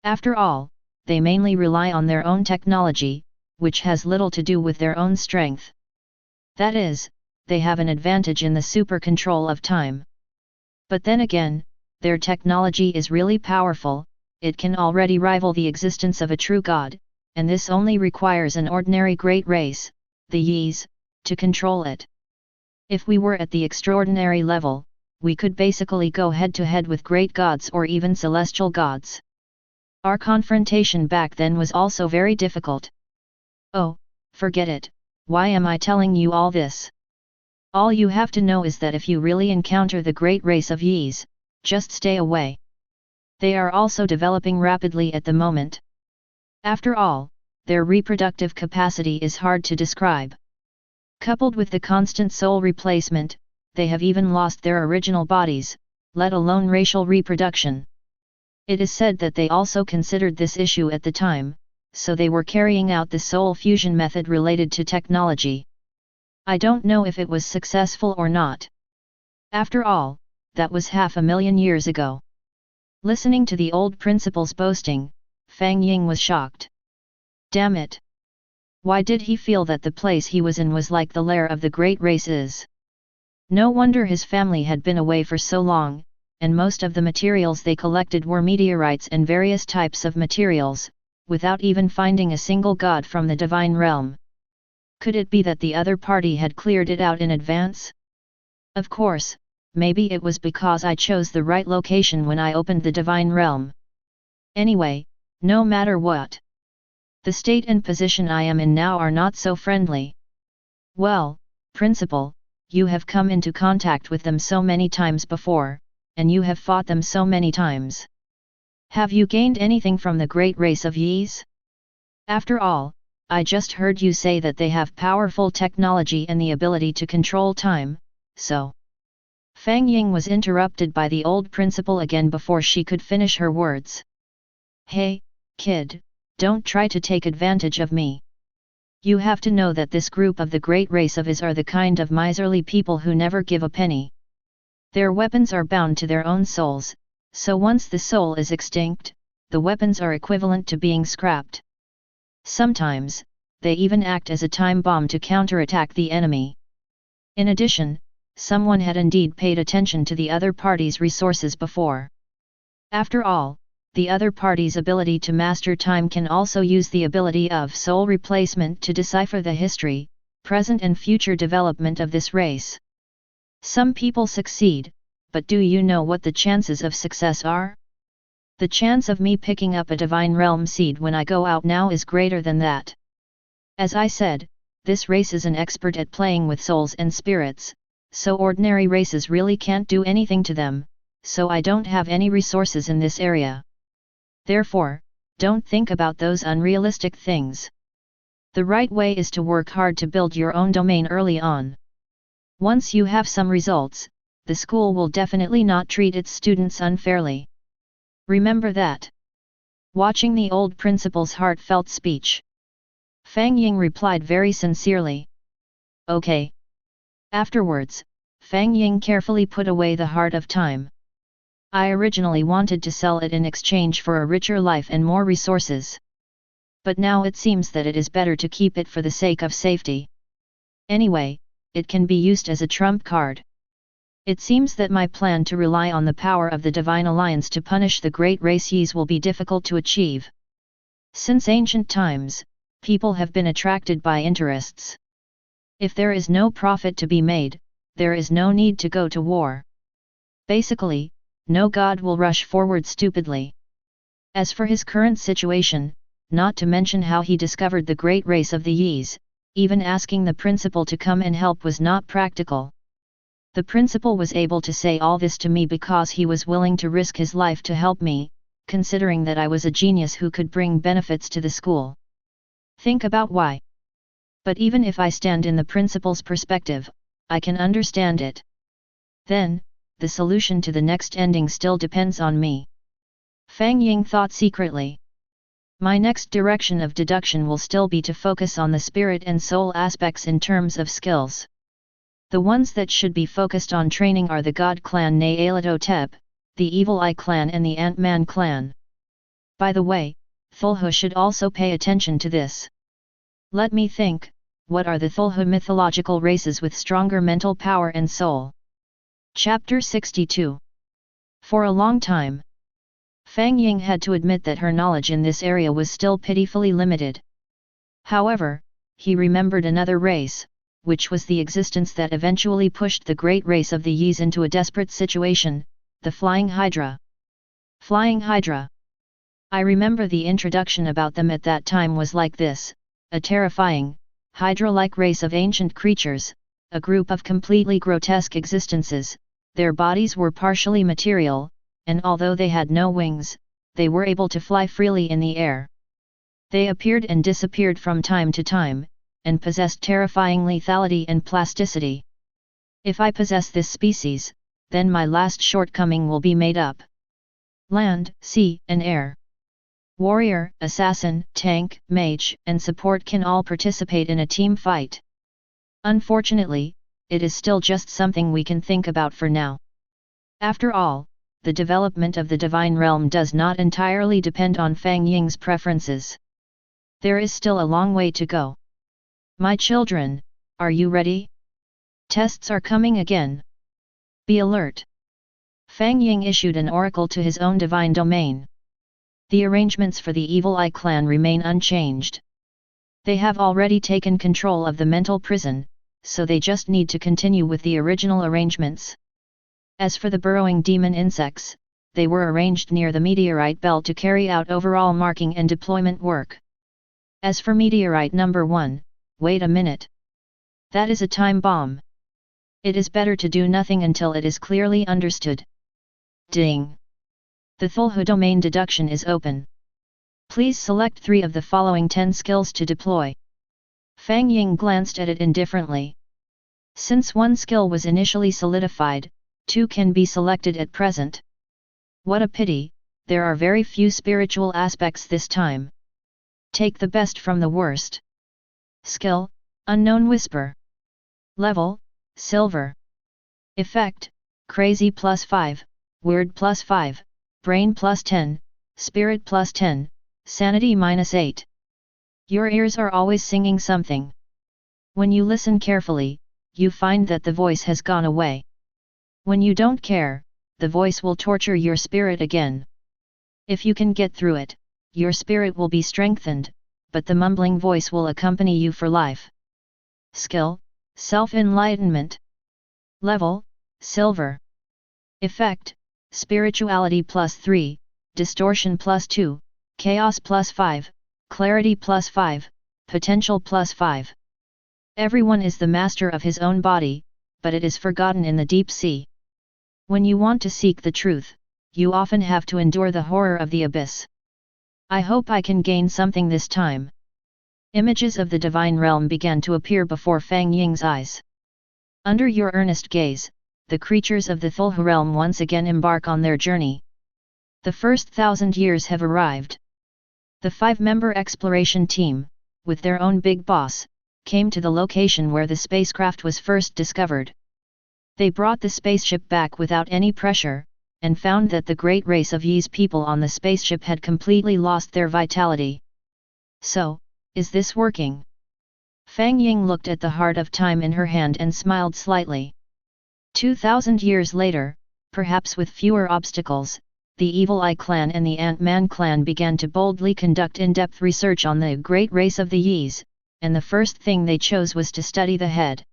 After all, they mainly rely on their own technology, which has little to do with their own strength. That is, they have an advantage in the super control of time. But then again, their technology is really powerful, it can already rival the existence of a true god, and this only requires an ordinary great race, the Yis, to control it. If we were at the extraordinary level, we could basically go head-to-head with great gods or even celestial gods. Our confrontation back then was also very difficult. Oh, forget it, why am I telling you all this? All you have to know is that if you really encounter the great race of Yis, just stay away. They are also developing rapidly at the moment. After all, their reproductive capacity is hard to describe. Coupled with the constant soul replacement, they have even lost their original bodies, let alone racial reproduction. It is said that they also considered this issue at the time, so they were carrying out the soul fusion method related to technology. I don't know if it was successful or not. After all, that was 500,000 years ago. Listening to the old principal's boasting, Fang Ying was shocked. Damn it! Why did he feel that the place he was in was like the lair of the great races? No wonder his family had been away for so long, and most of the materials they collected were meteorites and various types of materials, without even finding a single god from the divine realm. Could it be that the other party had cleared it out in advance? Of course, maybe it was because I chose the right location when I opened the divine realm. Anyway, no matter what. The state and position I am in now are not so friendly. Well, Principal, you have come into contact with them so many times before, and you have fought them so many times. Have you gained anything from the great race of Yis? After all, I just heard you say that they have powerful technology and the ability to control time, so... Fang Ying was interrupted by the old principal again before she could finish her words. Hey, kid, don't try to take advantage of me. You have to know that this group of the great race of Is are the kind of miserly people who never give a penny. Their weapons are bound to their own souls, so once the soul is extinct, the weapons are equivalent to being scrapped. Sometimes, they even act as a time bomb to counterattack the enemy. In addition, someone had indeed paid attention to the other party's resources before. After all, the other party's ability to master time can also use the ability of soul replacement to decipher the history, present and future development of this race. Some people succeed, but do you know what the chances of success are? The chance of me picking up a divine realm seed when I go out now is greater than that. As I said, this race is an expert at playing with souls and spirits, so ordinary races really can't do anything to them, so I don't have any resources in this area. Therefore, don't think about those unrealistic things. The right way is to work hard to build your own domain early on. Once you have some results, the school will definitely not treat its students unfairly. Remember that. Watching the old principal's heartfelt speech, Fang Ying replied very sincerely. Okay. Afterwards, Fang Ying carefully put away the Heart of Time. I originally wanted to sell it in exchange for a richer life and more resources. But now it seems that it is better to keep it for the sake of safety. Anyway, it can be used as a trump card. It seems that my plan to rely on the power of the Divine Alliance to punish the great race Yis will be difficult to achieve. Since ancient times, people have been attracted by interests. If there is no profit to be made, there is no need to go to war. Basically, no god will rush forward stupidly. As for his current situation, not to mention how he discovered the great race of the Yis, even asking the principal to come and help was not practical. The principal was able to say all this to me because he was willing to risk his life to help me, considering that I was a genius who could bring benefits to the school. Think about why. But even if I stand in the principal's perspective, I can understand it. Then, the solution to the next ending still depends on me. Fang Ying thought secretly. My next direction of deduction will still be to focus on the spirit and soul aspects in terms of skills. The ones that should be focused on training are the God clan Nyarlathotep, the Evil Eye clan and the Ant-Man clan. By the way, Cthulhu should also pay attention to this. Let me think, what are the Cthulhu mythological races with stronger mental power and soul? Chapter 62. For a long time, Fang Ying had to admit that her knowledge in this area was still pitifully limited. However, he remembered another race, which was the existence that eventually pushed the great race of the Yis into a desperate situation, the Flying Hydra. Flying Hydra. I remember the introduction about them at that time was like this: a terrifying, Hydra-like race of ancient creatures, a group of completely grotesque existences. Their bodies were partially material, and although they had no wings, they were able to fly freely in the air. They appeared and disappeared from time to time, and possessed terrifying lethality and plasticity. If I possess this species, then my last shortcoming will be made up. Land, sea, and air. Warrior, assassin, tank, mage, and support can all participate in a team fight. Unfortunately, it is still just something we can think about for now. After all, the development of the divine realm does not entirely depend on Fang Ying's preferences. There is still a long way to go. My children, are you ready? Tests are coming again. Be alert. Fang Ying issued an oracle to his own divine domain. The arrangements for the Evil Eye clan remain unchanged. They have already taken control of the mental prison, so they just need to continue with the original arrangements. As for the burrowing demon insects, they were arranged near the meteorite belt to carry out overall marking and deployment work. As for meteorite number 1, wait a minute. That is a time bomb. It is better to do nothing until it is clearly understood. Ding! The Cthulhu domain deduction is open. Please select 3 of the following 10 skills to deploy. Fang Ying glanced at it indifferently. Since one skill was initially solidified, 2 can be selected at present. What a pity, there are very few spiritual aspects this time. Take the best from the worst. Skill, Unknown Whisper. Level, Silver. Effect, Crazy +5, Weird +5, Brain +10, Spirit +10, Sanity -8. Your ears are always singing something. When you listen carefully, you find that the voice has gone away. When you don't care, the voice will torture your spirit again. If you can get through it, your spirit will be strengthened, but the mumbling voice will accompany you for life. Skill, Self-Enlightenment. Level, Silver. Effect, Spirituality +3, Distortion +2, Chaos +5, Clarity +5, Potential +5. Everyone is the master of his own body, but it is forgotten in the deep sea. When you want to seek the truth, you often have to endure the horror of the abyss. I hope I can gain something this time. Images of the divine realm began to appear before Fang Ying's eyes. Under your earnest gaze, the creatures of the Cthulhu realm once again embark on their journey. The first 1,000 years have arrived. The 5-member exploration team, with their own big boss, came to the location where the spacecraft was first discovered. They brought the spaceship back without any pressure, and found that the great race of Yi's people on the spaceship had completely lost their vitality. So, is this working? Fang Ying looked at the heart of time in her hand and smiled slightly. 2,000 years later, perhaps with fewer obstacles, the Evil Eye clan and the Ant-Man clan began to boldly conduct in-depth research on the great race of the Yis, and the first thing they chose was to study the head.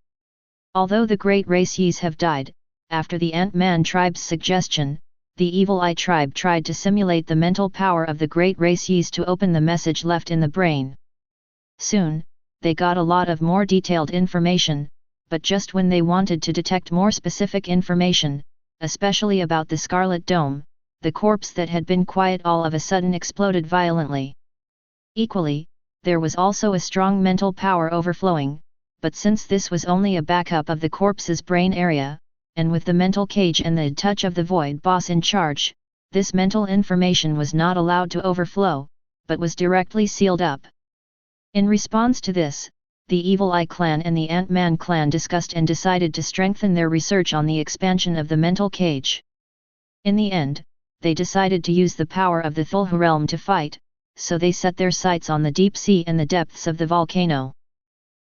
Although the great race Yis have died, after the Ant-Man tribe's suggestion, the Evil Eye tribe tried to simulate the mental power of the great race Yis to open the message left in the brain. Soon, they got a lot of more detailed information, but just when they wanted to detect more specific information, especially about the Scarlet Dome, the corpse that had been quiet all of a sudden exploded violently. Equally, there was also a strong mental power overflowing, but since this was only a backup of the corpse's brain area, and with the mental cage and the touch of the Void Boss in charge, this mental information was not allowed to overflow, but was directly sealed up. In response to this, the Evil Eye clan and the Ant-Man clan discussed and decided to strengthen their research on the expansion of the mental cage. In the end, they decided to use the power of the Cthulhu realm to fight, so they set their sights on the deep sea and the depths of the volcano.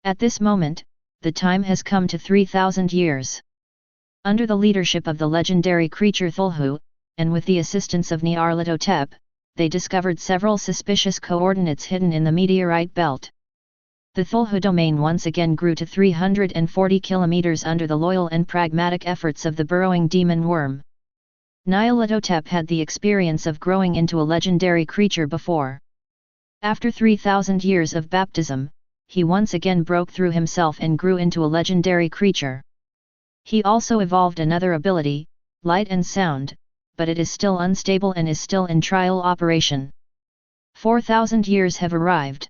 At this moment, the time has come to 3,000 years. Under the leadership of the legendary creature Cthulhu, and with the assistance of Nyarlathotep, they discovered several suspicious coordinates hidden in the meteorite belt. The Cthulhu domain once again grew to 340 kilometers under the loyal and pragmatic efforts of the burrowing demon worm. Nyarlathotep had the experience of growing into a legendary creature before. After 3,000 years of baptism, he once again broke through himself and grew into a legendary creature. He also evolved another ability, light and sound, but it is still unstable and is still in trial operation. 4,000 years have arrived.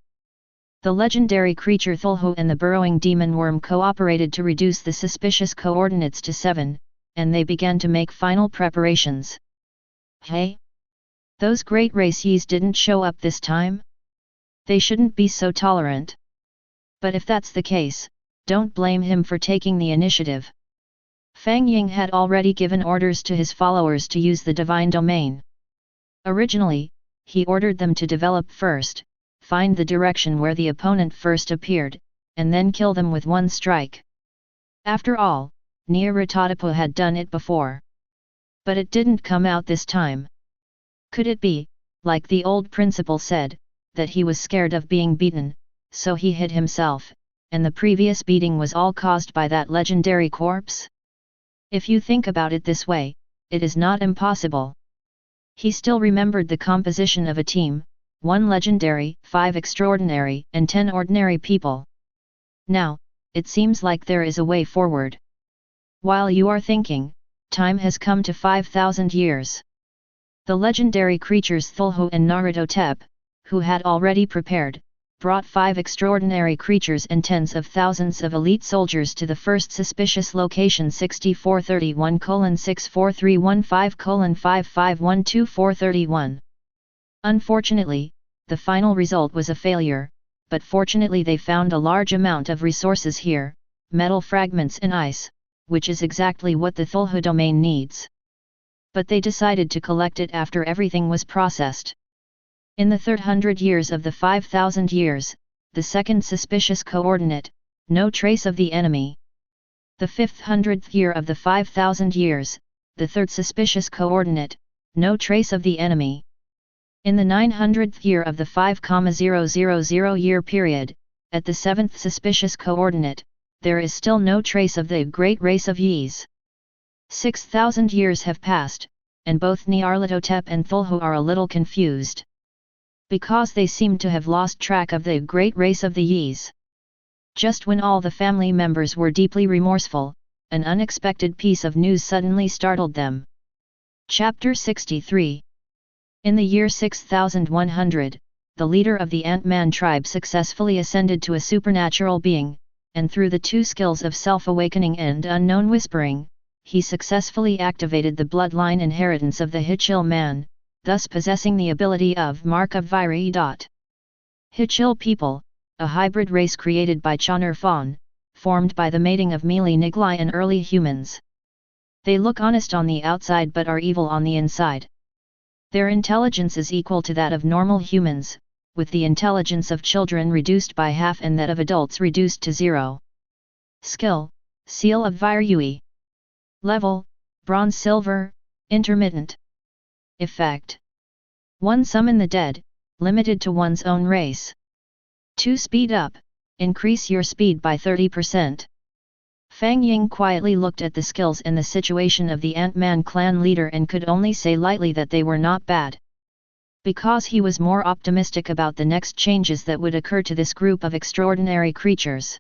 The legendary creature Cthulhu and the burrowing demon worm cooperated to reduce the suspicious coordinates to 7, and they began to make final preparations. Hey? Those great race Yis didn't show up this time? They shouldn't be so tolerant. But if that's the case, don't blame him for taking the initiative. Fang Ying had already given orders to his followers to use the divine domain. Originally, he ordered them to develop first, find the direction where the opponent first appeared, and then kill them with one strike. After all, Nyarlathotep had done it before. But it didn't come out this time. Could it be, like the old principal said, that he was scared of being beaten, so he hid himself, and the previous beating was all caused by that legendary corpse? If you think about it this way, it is not impossible. He still remembered the composition of a team, 1 legendary, 5 extraordinary, and 10 ordinary people. Now, it seems like there is a way forward. While you are thinking, time has come to 5,000 years. The legendary creatures Cthulhu and Nyarlathotep, who had already prepared, brought 5 extraordinary creatures and tens of thousands of elite soldiers to the first suspicious location 6431:64315:5512431. Unfortunately, the final result was a failure, but fortunately they found a large amount of resources here, metal fragments and ice, which is exactly what the Cthulhu domain needs. But they decided to collect it after everything was processed. In the 300 years of the 5,000 years, the second suspicious coordinate, no trace of the enemy. The 500th year of the 5,000 years, the third suspicious coordinate, no trace of the enemy. In the 900th year of the 5,000 year period, at the 7th suspicious coordinate, there is still no trace of the great race of Ys. 6,000 years have passed, and both Nyarlathotep and Cthulhu are a little confused. Because they seem to have lost track of the great race of the Ys. Just when all the family members were deeply remorseful, an unexpected piece of news suddenly startled them. Chapter 63. In the year 6100, the leader of the Ant-Man tribe successfully ascended to a supernatural being, and through the 2 skills of self-awakening and unknown whispering, he successfully activated the bloodline inheritance of the Hichil man, thus possessing the ability of Mark of Viri. Hichil people, a hybrid race created by Choner Fawn, formed by the mating of Mealy Niglai and early humans. They look honest on the outside but are evil on the inside. Their intelligence is equal to that of normal humans, with the intelligence of children reduced by half and that of adults reduced to 0. Skill, Seal of Virui. Level, Bronze Silver, Intermittent. Effect. 1. Summon the dead, limited to one's own race. 2. Speed up, increase your speed by 30%. Fang Ying quietly looked at the skills and the situation of the Ant-Man clan leader and could only say lightly that they were not bad. Because he was more optimistic about the next changes that would occur to this group of extraordinary creatures.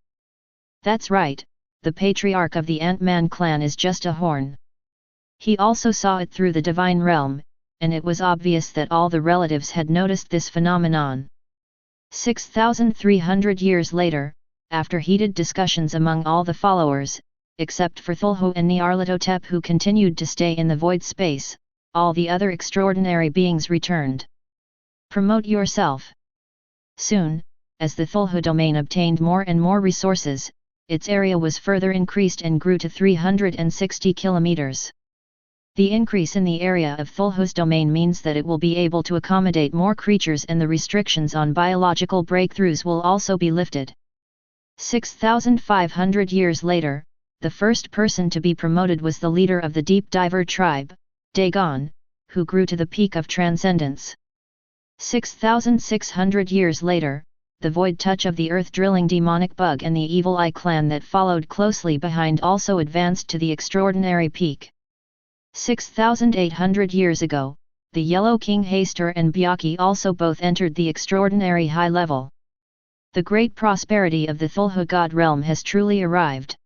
That's right, the patriarch of the Ant-Man clan is just a horn. He also saw it through the divine realm, and it was obvious that all the relatives had noticed this phenomenon. 6,300 years later, after heated discussions among all the followers, except for Cthulhu and Nyarlathotep who continued to stay in the void space, all the other extraordinary beings returned. Promote yourself. Soon, as the Cthulhu domain obtained more and more resources, its area was further increased and grew to 360 kilometers. The increase in the area of Cthulhu's domain means that it will be able to accommodate more creatures and the restrictions on biological breakthroughs will also be lifted. 6,500 years later, the first person to be promoted was the leader of the Deep Diver tribe, Dagon, who grew to the peak of transcendence. 6,600 years later, the void touch of the earth-drilling demonic bug and the Evil Eye clan that followed closely behind also advanced to the extraordinary peak. 6,800 years ago, the Yellow King Haster and Byaki also both entered the extraordinary high level. The great prosperity of the Cthulhu God realm has truly arrived.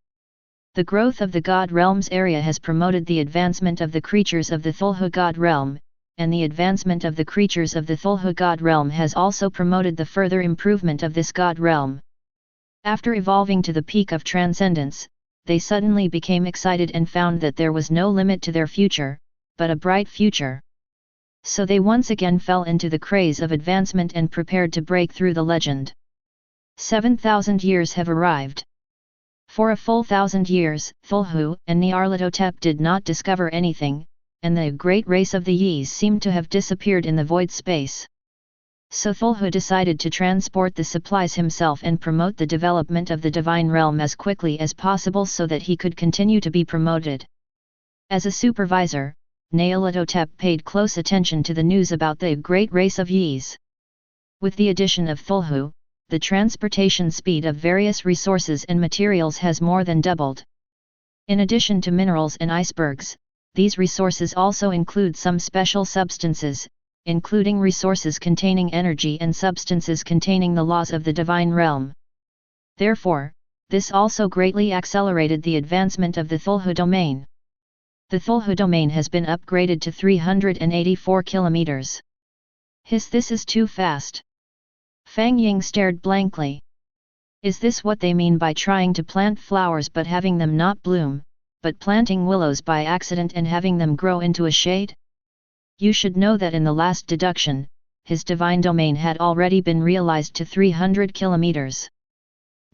The growth of the God realm's area has promoted the advancement of the creatures of the Cthulhu God realm, and the advancement of the creatures of the Cthulhu God realm has also promoted the further improvement of this God realm. After evolving to the peak of transcendence, they suddenly became excited and found that there was no limit to their future, but a bright future. So they once again fell into the craze of advancement and prepared to break through the legend. 7,000 years have arrived. For a full 1,000 years, Cthulhu and Nyarlathotep did not discover anything, and the great race of the Ys seemed to have disappeared in the void space. So Cthulhu decided to transport the supplies himself and promote the development of the divine realm as quickly as possible so that he could continue to be promoted. As a supervisor, Nyarlathotep paid close attention to the news about the great race of Ys. With the addition of Cthulhu, the transportation speed of various resources and materials has more than doubled. In addition to minerals and icebergs, these resources also include some special substances, including resources containing energy and substances containing the laws of the divine realm. Therefore, this also greatly accelerated the advancement of the Cthulhu domain. The Cthulhu domain has been upgraded to 384 kilometers. This is too fast. Fang Ying stared blankly. Is this what they mean by trying to plant flowers but having them not bloom, but planting willows by accident and having them grow into a shade? You should know that in the last deduction, his divine domain had already been realized to 300 kilometers.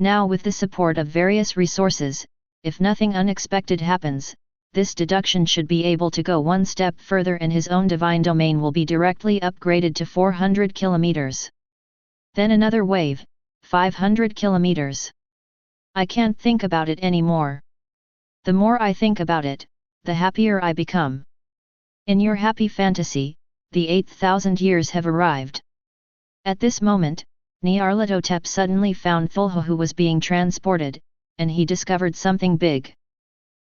Now with the support of various resources, if nothing unexpected happens, this deduction should be able to go one step further and his own divine domain will be directly upgraded to 400 kilometers. Then another wave, 500 kilometers. I can't think about it anymore. The more I think about it, the happier I become. In your happy fantasy, the 8,000 years have arrived. At this moment, Nyarlathotep suddenly found Cthulhu who was being transported, and he discovered something big.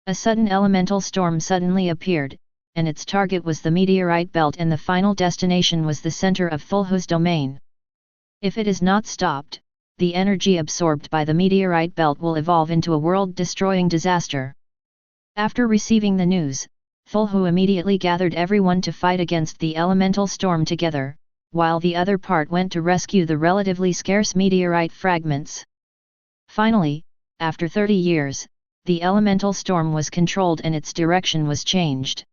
A sudden elemental storm suddenly appeared, and its target was the meteorite belt and the final destination was the center of Cthulhu's domain. If it is not stopped, the energy absorbed by the meteorite belt will evolve into a world-destroying disaster. After receiving the news, Cthulhu immediately gathered everyone to fight against the elemental storm together, while the other part went to rescue the relatively scarce meteorite fragments. Finally, after 30 years, the elemental storm was controlled and its direction was changed.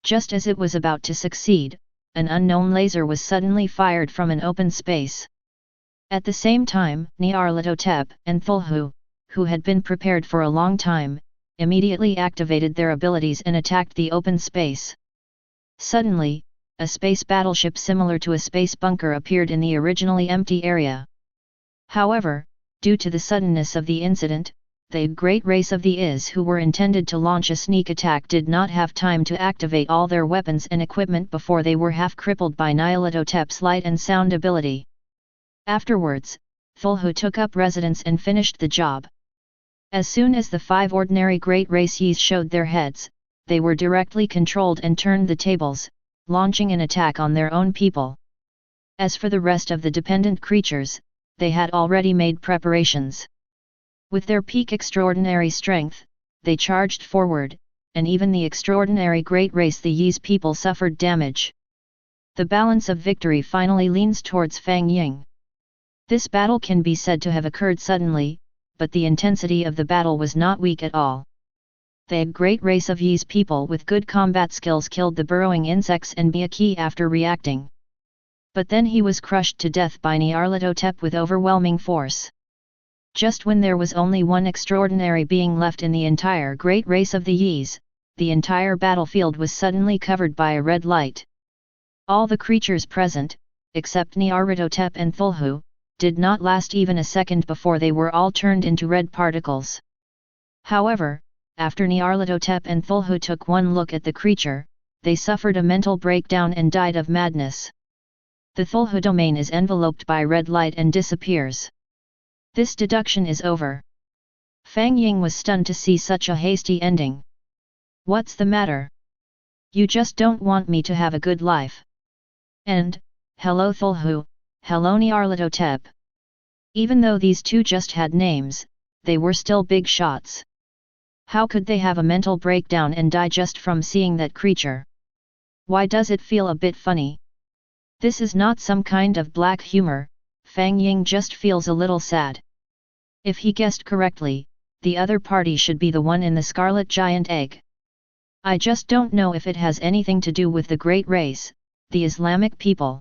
Just as it was about to succeed, an unknown laser was suddenly fired from an open space. At the same time, Nyarlathotep and Cthulhu, who had been prepared for a long time, immediately activated their abilities and attacked the open space. Suddenly, a space battleship similar to a space bunker appeared in the originally empty area. However, due to the suddenness of the incident, the great race of the Is who were intended to launch a sneak attack did not have time to activate all their weapons and equipment before they were half crippled by Nyarlathotep's light and sound ability. Afterwards, Cthulhu took up residence and finished the job. As soon as the 5 ordinary great race Ys showed their heads, they were directly controlled and turned the tables, launching an attack on their own people. As for the rest of the dependent creatures, they had already made preparations. With their peak extraordinary strength, they charged forward, and even the extraordinary great race the Ys people suffered damage. The balance of victory finally leans towards Fang Ying. This battle can be said to have occurred suddenly, but the intensity of the battle was not weak at all. The great race of Ys people with good combat skills killed the burrowing insects and Biaki after reacting. But then he was crushed to death by Nyarlathotep with overwhelming force. Just when there was only one extraordinary being left in the entire great race of the Ys, the entire battlefield was suddenly covered by a red light. All the creatures present, except Nyarlathotep and Cthulhu, did not last even a second before they were all turned into red particles. However, after Nyarlathotep and Cthulhu took one look at the creature, they suffered a mental breakdown and died of madness. The Cthulhu domain is enveloped by red light and disappears. This deduction is over. Fang Ying was stunned to see such a hasty ending. What's the matter? You just don't want me to have a good life. And, hello Cthulhu, hello Nyarlathotep. Even though these two just had names, they were still big shots. How could they have a mental breakdown and die just from seeing that creature? Why does it feel a bit funny? This is not some kind of black humor, Fang Ying just feels a little sad. If he guessed correctly, the other party should be the one in the scarlet giant egg. I just don't know if it has anything to do with the great race, the Islamic people.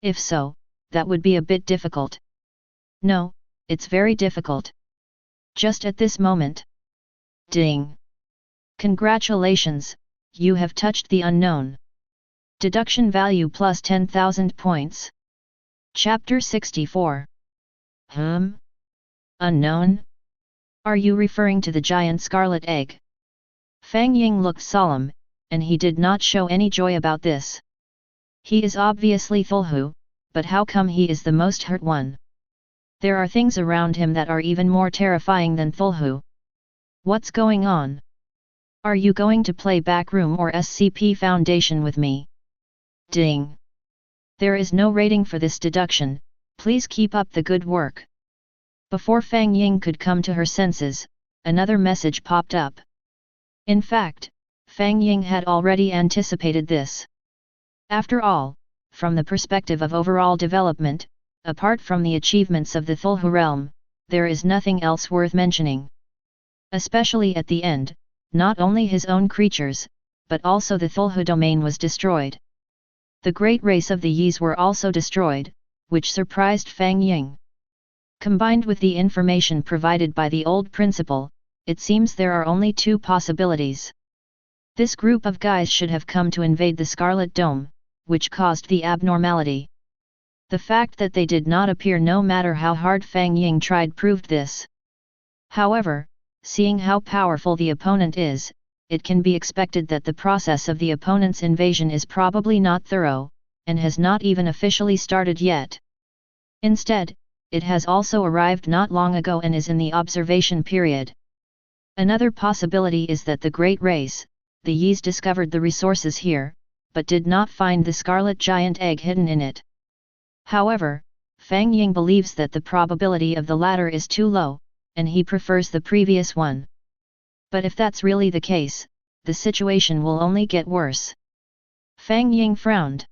If so, that would be a bit difficult. No, it's very difficult. Just at this moment. Ding! Congratulations, you have touched the unknown. Deduction value plus 10,000 points. Chapter 64. Unknown? Are you referring to the giant scarlet egg? Fang Ying looked solemn, and he did not show any joy about this. He is obviously Cthulhu, but how come he is the most hurt one? There are things around him that are even more terrifying than Cthulhu. What's going on? Are you going to play Backroom or SCP Foundation with me? Ding! There is no rating for this deduction, please keep up the good work. Before Fang Ying could come to her senses, another message popped up. In fact, Fang Ying had already anticipated this. After all, from the perspective of overall development, apart from the achievements of the Cthulhu realm, there is nothing else worth mentioning. Especially at the end, not only his own creatures, but also the Cthulhu domain was destroyed. The great race of the Yis were also destroyed, which surprised Fang Ying. Combined with the information provided by the old principal, it seems there are only two possibilities. This group of guys should have come to invade the Scarlet Dome, which caused the abnormality. The fact that they did not appear no matter how hard Fang Ying tried proved this. However, seeing how powerful the opponent is, it can be expected that the process of the opponent's invasion is probably not thorough, and has not even officially started yet. Instead, it has also arrived not long ago and is in the observation period. Another possibility is that the Great Race, the Yis, discovered the resources here, but did not find the scarlet giant egg hidden in it. However, Fang Ying believes that the probability of the latter is too low, and he prefers the previous one. But if that's really the case, the situation will only get worse. Fang Ying frowned.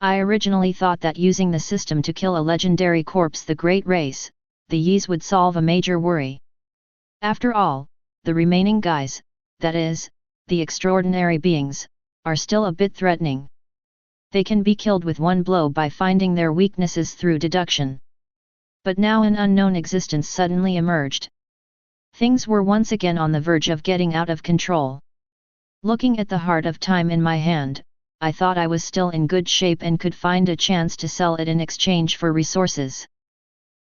I originally thought that using the system to kill a legendary corpse, the Great Race, the Yis, would solve a major worry. After all, the remaining guys, that is, the extraordinary beings, are still a bit threatening. They can be killed with one blow by finding their weaknesses through deduction. But now an unknown existence suddenly emerged. Things were once again on the verge of getting out of control. Looking at the heart of time in my hand, I thought I was still in good shape and could find a chance to sell it in exchange for resources.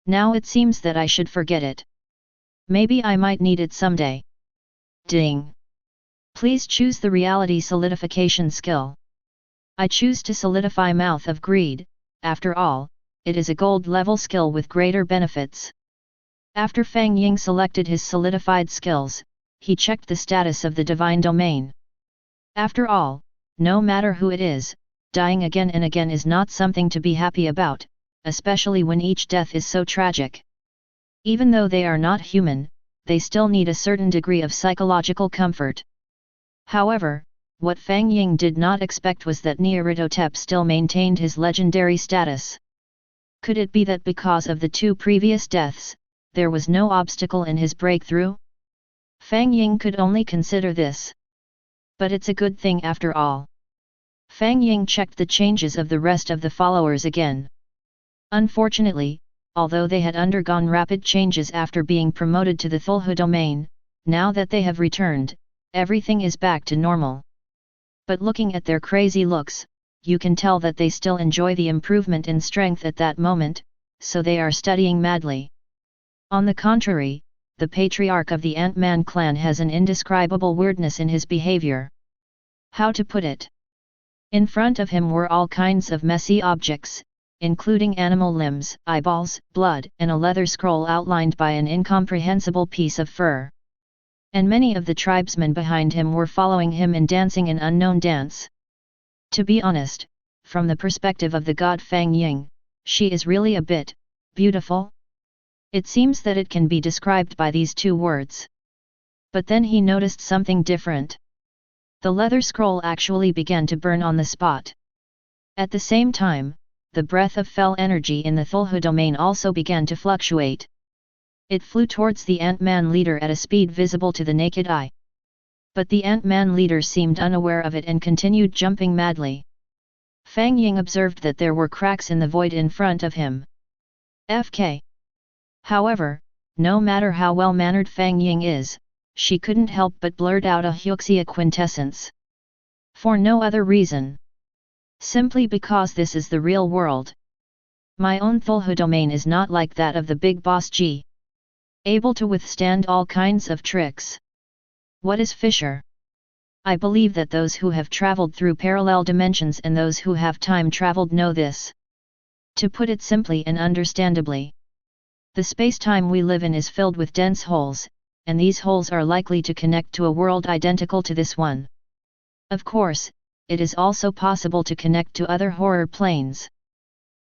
Now it seems that I should forget it. Maybe I might need it someday. Ding! Please choose the reality solidification skill. I choose to solidify Mouth of Greed. After all, it is a gold level skill with greater benefits. After Fang Ying selected his solidified skills, he checked the status of the divine domain. After all, no matter who it is, dying again and again is not something to be happy about, especially when each death is so tragic. Even though they are not human, they still need a certain degree of psychological comfort. However, what Fang Ying did not expect was that Nyarlathotep still maintained his legendary status. Could it be that because of the two previous deaths, there was no obstacle in his breakthrough? Fang Ying could only consider this. But it's a good thing after all. Fang Ying checked the changes of the rest of the followers again. Unfortunately, although they had undergone rapid changes after being promoted to the Cthulhu domain, now that they have returned, everything is back to normal. But looking at their crazy looks, you can tell that they still enjoy the improvement in strength at that moment, so they are studying madly. On the contrary, the patriarch of the Ant-Man clan has an indescribable weirdness in his behavior. How to put it? In front of him were all kinds of messy objects, including animal limbs, eyeballs, blood, and a leather scroll outlined by an incomprehensible piece of fur. And many of the tribesmen behind him were following him and dancing an unknown dance. To be honest, from the perspective of the god Fang Ying, she is really a bit beautiful. It seems that it can be described by these two words. But then he noticed something different. The leather scroll actually began to burn on the spot. At the same time, the breath of fell energy in the Cthulhu domain also began to fluctuate. It flew towards the Ant-Man leader at a speed visible to the naked eye. But the Ant-Man leader seemed unaware of it and continued jumping madly. Fang Ying observed that there were cracks in the void in front of him. FK. However, no matter how well-mannered Fang Ying is, she couldn't help but blurt out a Huxia quintessence. For no other reason. Simply because this is the real world. My own Cthulhu domain is not like that of the big boss G. Able to withstand all kinds of tricks. What is Fisher? I believe that those who have traveled through parallel dimensions and those who have time traveled know this. To put it simply and understandably, the space-time we live in is filled with dense holes, and these holes are likely to connect to a world identical to this one. Of course, it is also possible to connect to other horror planes.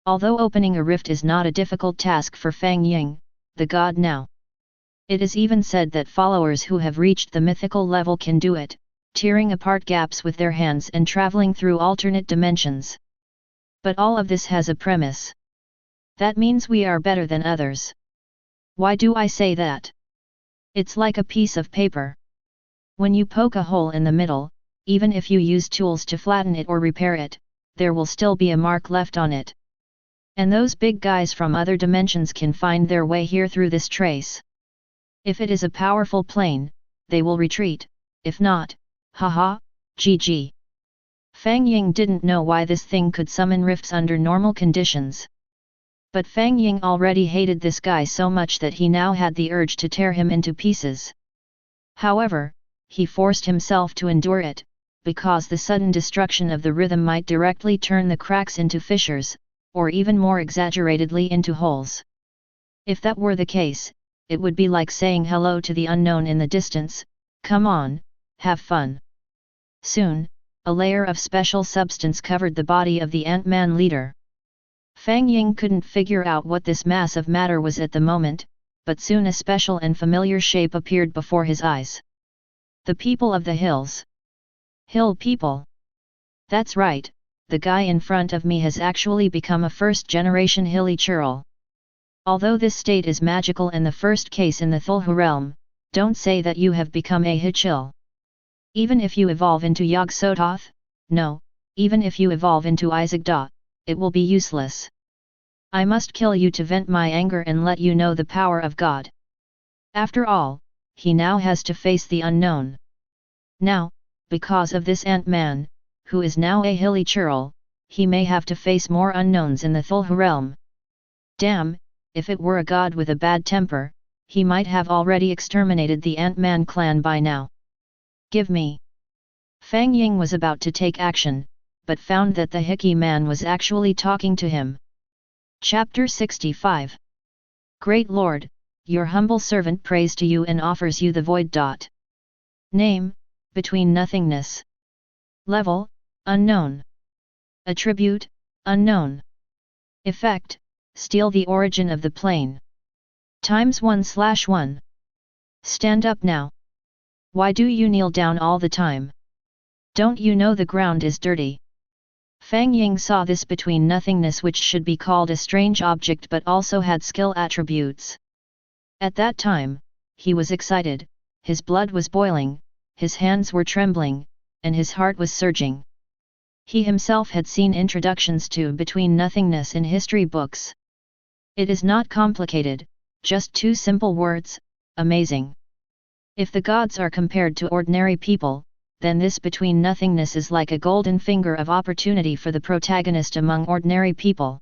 Although opening a rift is not a difficult task for Fang Ying, the god now. It is even said that followers who have reached the mythical level can do it, tearing apart gaps with their hands and traveling through alternate dimensions. But all of this has a premise. That means we are better than others. Why do I say that? It's like a piece of paper. When you poke a hole in the middle, even if you use tools to flatten it or repair it, there will still be a mark left on it. And those big guys from other dimensions can find their way here through this trace. If it is a powerful plane, they will retreat, if not, haha, GG. Fang Ying didn't know why this thing could summon rifts under normal conditions. But Fang Ying already hated this guy so much that he now had the urge to tear him into pieces. However, he forced himself to endure it, because the sudden destruction of the rhythm might directly turn the cracks into fissures, or even more exaggeratedly into holes. If that were the case, it would be like saying hello to the unknown in the distance, come on, have fun. Soon, a layer of special substance covered the body of the Ant-Man leader. Fang Ying couldn't figure out what this mass of matter was at the moment, but soon a special and familiar shape appeared before his eyes. The people of the hills. Hill people. That's right, the guy in front of me has actually become a first-generation hilly churl. Although this state is magical and the first case in the Cthulhu realm, don't say that you have become a Hichil. Even if you evolve into Yog-Sothoth, no, even if you evolve into Isaac-Da, it will be useless. I must kill you to vent my anger and let you know the power of God. After all, he now has to face the unknown. Now, because of this Ant-Man, who is now a hilly churl, he may have to face more unknowns in the Cthulhu realm. Damn, if it were a god with a bad temper, he might have already exterminated the Ant-Man clan by now. Give me. Fang Ying was about to take action, but found that the Hickey man was actually talking to him. Chapter 65. Great Lord, your humble servant prays to you and offers you the void. Name, between nothingness. Level, unknown. Attribute, unknown. Effect, steal the origin of the plane. Times 1/1. Stand up now. Why do you kneel down all the time? Don't you know the ground is dirty? Fang Ying saw this between nothingness, which should be called a strange object but also had skill attributes. At that time, he was excited, his blood was boiling, his hands were trembling, and his heart was surging. He himself had seen introductions to between nothingness in history books. It is not complicated, just two simple words, amazing. If the gods are compared to ordinary people, then this between nothingness is like a golden finger of opportunity for the protagonist among ordinary people.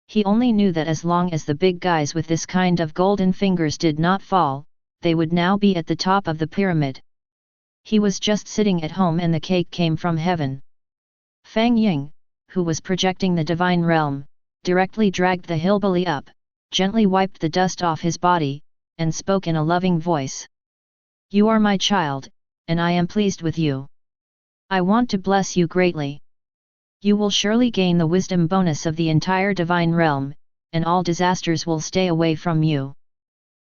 He only knew that as long as the big guys with this kind of golden fingers did not fall, they would now be at the top of the pyramid. He was just sitting at home and the cake came from heaven. Fang Ying, who was projecting the divine realm, directly dragged the hillbilly up, gently wiped the dust off his body, and spoke in a loving voice. You are my child, and I am pleased with you. I want to bless you greatly. You will surely gain the wisdom bonus of the entire divine realm, and all disasters will stay away from you.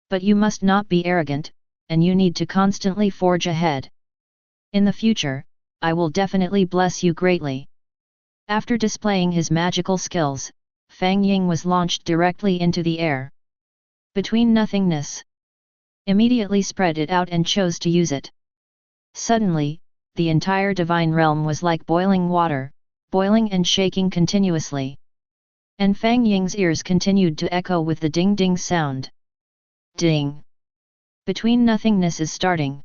But you must not be arrogant, and you need to constantly forge ahead. In the future, I will definitely bless you greatly. After displaying his magical skills, Fang Ying was launched directly into the air. Between nothingness. Immediately spread it out and chose to use it. Suddenly, the entire divine realm was like boiling water, boiling and shaking continuously. And Fang Ying's ears continued to echo with the ding-ding sound. Ding! Between nothingness is starting.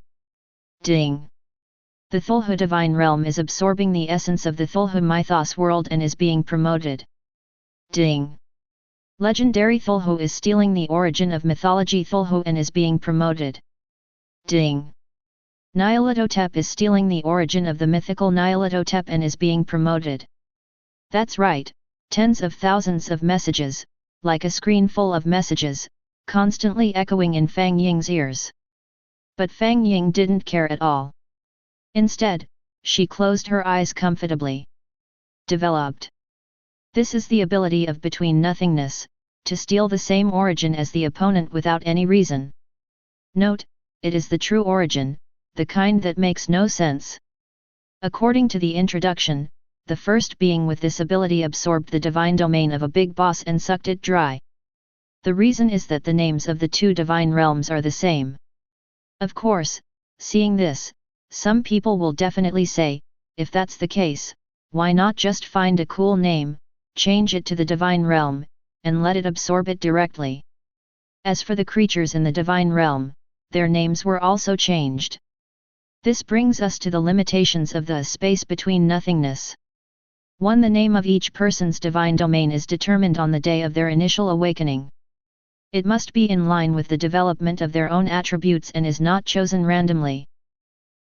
Ding! The Cthulhu divine realm is absorbing the essence of the Cthulhu mythos world and is being promoted. Ding! Legendary Cthulhu is stealing the origin of mythology Cthulhu and is being promoted. Ding! Nyarlathotep is stealing the origin of the mythical Nyarlathotep and is being promoted. That's right, tens of thousands of messages, like a screen full of messages, constantly echoing in Fang Ying's ears. But Fang Ying didn't care at all. Instead, she closed her eyes comfortably. Developed. This is the ability of between nothingness, to steal the same origin as the opponent without any reason. Note, it is the true origin, the kind that makes no sense. According to the introduction, the first being with this ability absorbed the divine domain of a big boss and sucked it dry. The reason is that the names of the two divine realms are the same. Of course, seeing this, some people will definitely say, if that's the case, why not just find a cool name, change it to the divine realm, and let it absorb it directly? As for the creatures in the divine realm, their names were also changed. This brings us to the limitations of the space between nothingness. 1. The name of each person's divine domain is determined on the day of their initial awakening. It must be in line with the development of their own attributes and is not chosen randomly.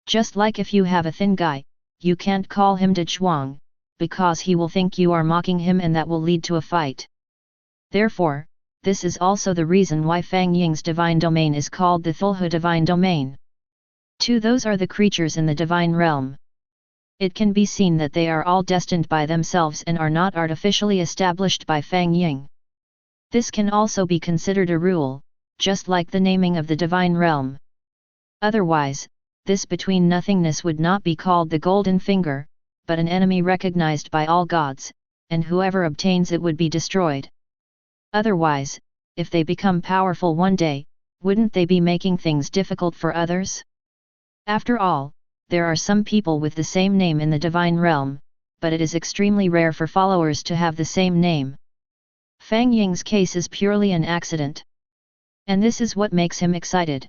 Just like if you have a thin guy, you can't call him De Chuang, because he will think you are mocking him and that will lead to a fight. Therefore, this is also the reason why Fang Ying's divine domain is called the Cthulhu divine domain. 2. Those are the creatures in the divine realm. It can be seen that they are all destined by themselves and are not artificially established by Fang Ying. This can also be considered a rule, just like the naming of the divine realm. Otherwise, this between nothingness would not be called the golden finger, but an enemy recognized by all gods, and whoever obtains it would be destroyed. Otherwise, if they become powerful one day, wouldn't they be making things difficult for others? After all, there are some people with the same name in the divine realm, but it is extremely rare for followers to have the same name. Fang Ying's case is purely an accident. And this is what makes him excited.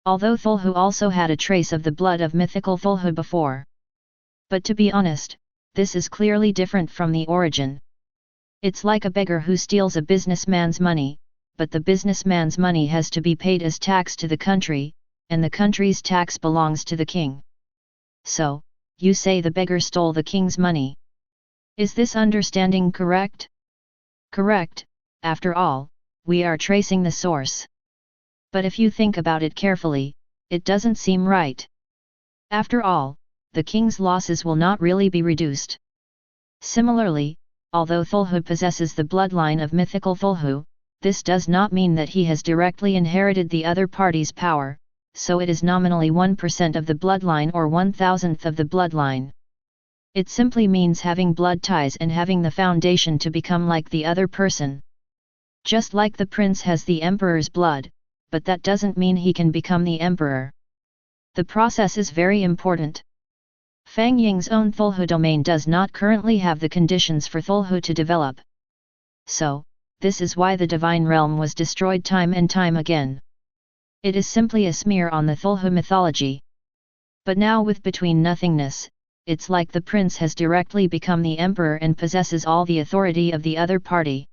Although Cthulhu also had a trace of the blood of mythical Cthulhu before. But to be honest, this is clearly different from the origin. It's like a beggar who steals a businessman's money, but the businessman's money has to be paid as tax to the country, and the country's tax belongs to the king. So, you say the beggar stole the king's money. Is this understanding correct? Correct, after all, we are tracing the source. But if you think about it carefully, it doesn't seem right. After all, the king's losses will not really be reduced. Similarly, although Cthulhu possesses the bloodline of mythical Cthulhu, this does not mean that he has directly inherited the other party's power, so it is nominally 1% of the bloodline or 1,000th of the bloodline. It simply means having blood ties and having the foundation to become like the other person. Just like the prince has the emperor's blood, but that doesn't mean he can become the emperor. The process is very important. Fang Ying's own Cthulhu domain does not currently have the conditions for Cthulhu to develop. So, this is why the divine realm was destroyed time and time again. It is simply a smear on the Cthulhu mythology. But now with between nothingness, it's like the prince has directly become the emperor and possesses all the authority of the other party.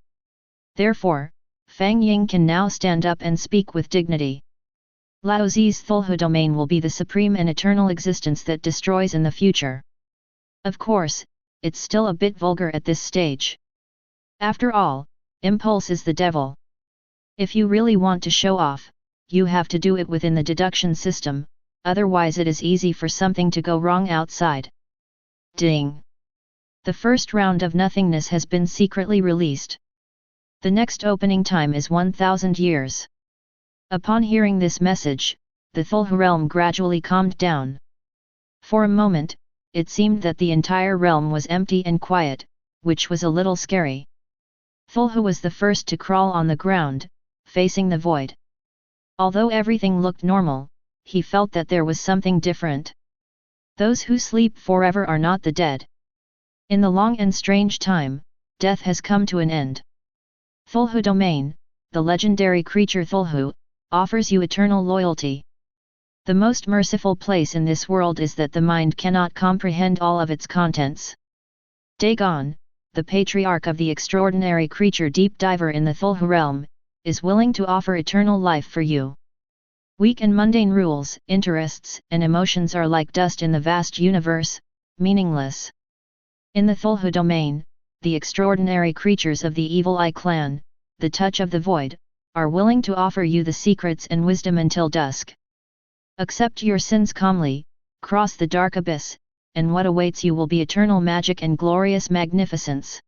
Therefore, Fang Ying can now stand up and speak with dignity. Lao Zi's Cthulhu domain will be the supreme and eternal existence that destroys in the future. Of course, it's still a bit vulgar at this stage. After all, impulse is the devil. If you really want to show off, you have to do it within the deduction system, otherwise it is easy for something to go wrong outside. Ding! The first round of nothingness has been secretly released. The next opening time is 1,000 years. Upon hearing this message, the Cthulhu realm gradually calmed down. For a moment, it seemed that the entire realm was empty and quiet, which was a little scary. Cthulhu was the first to crawl on the ground, facing the void. Although everything looked normal, he felt that there was something different. Those who sleep forever are not the dead. In the long and strange time, death has come to an end. Cthulhu domain, the legendary creature Cthulhu, offers you eternal loyalty. The most merciful place in this world is that the mind cannot comprehend all of its contents. Dagon, the patriarch of the extraordinary creature deep diver in the Cthulhu realm, is willing to offer eternal life for you. Weak and mundane rules, interests, and emotions are like dust in the vast universe, meaningless. In the Cthulhu domain, the extraordinary creatures of the Evil Eye clan, the touch of the void, are willing to offer you the secrets and wisdom until dusk. Accept your sins calmly, cross the dark abyss, and what awaits you will be eternal magic and glorious magnificence.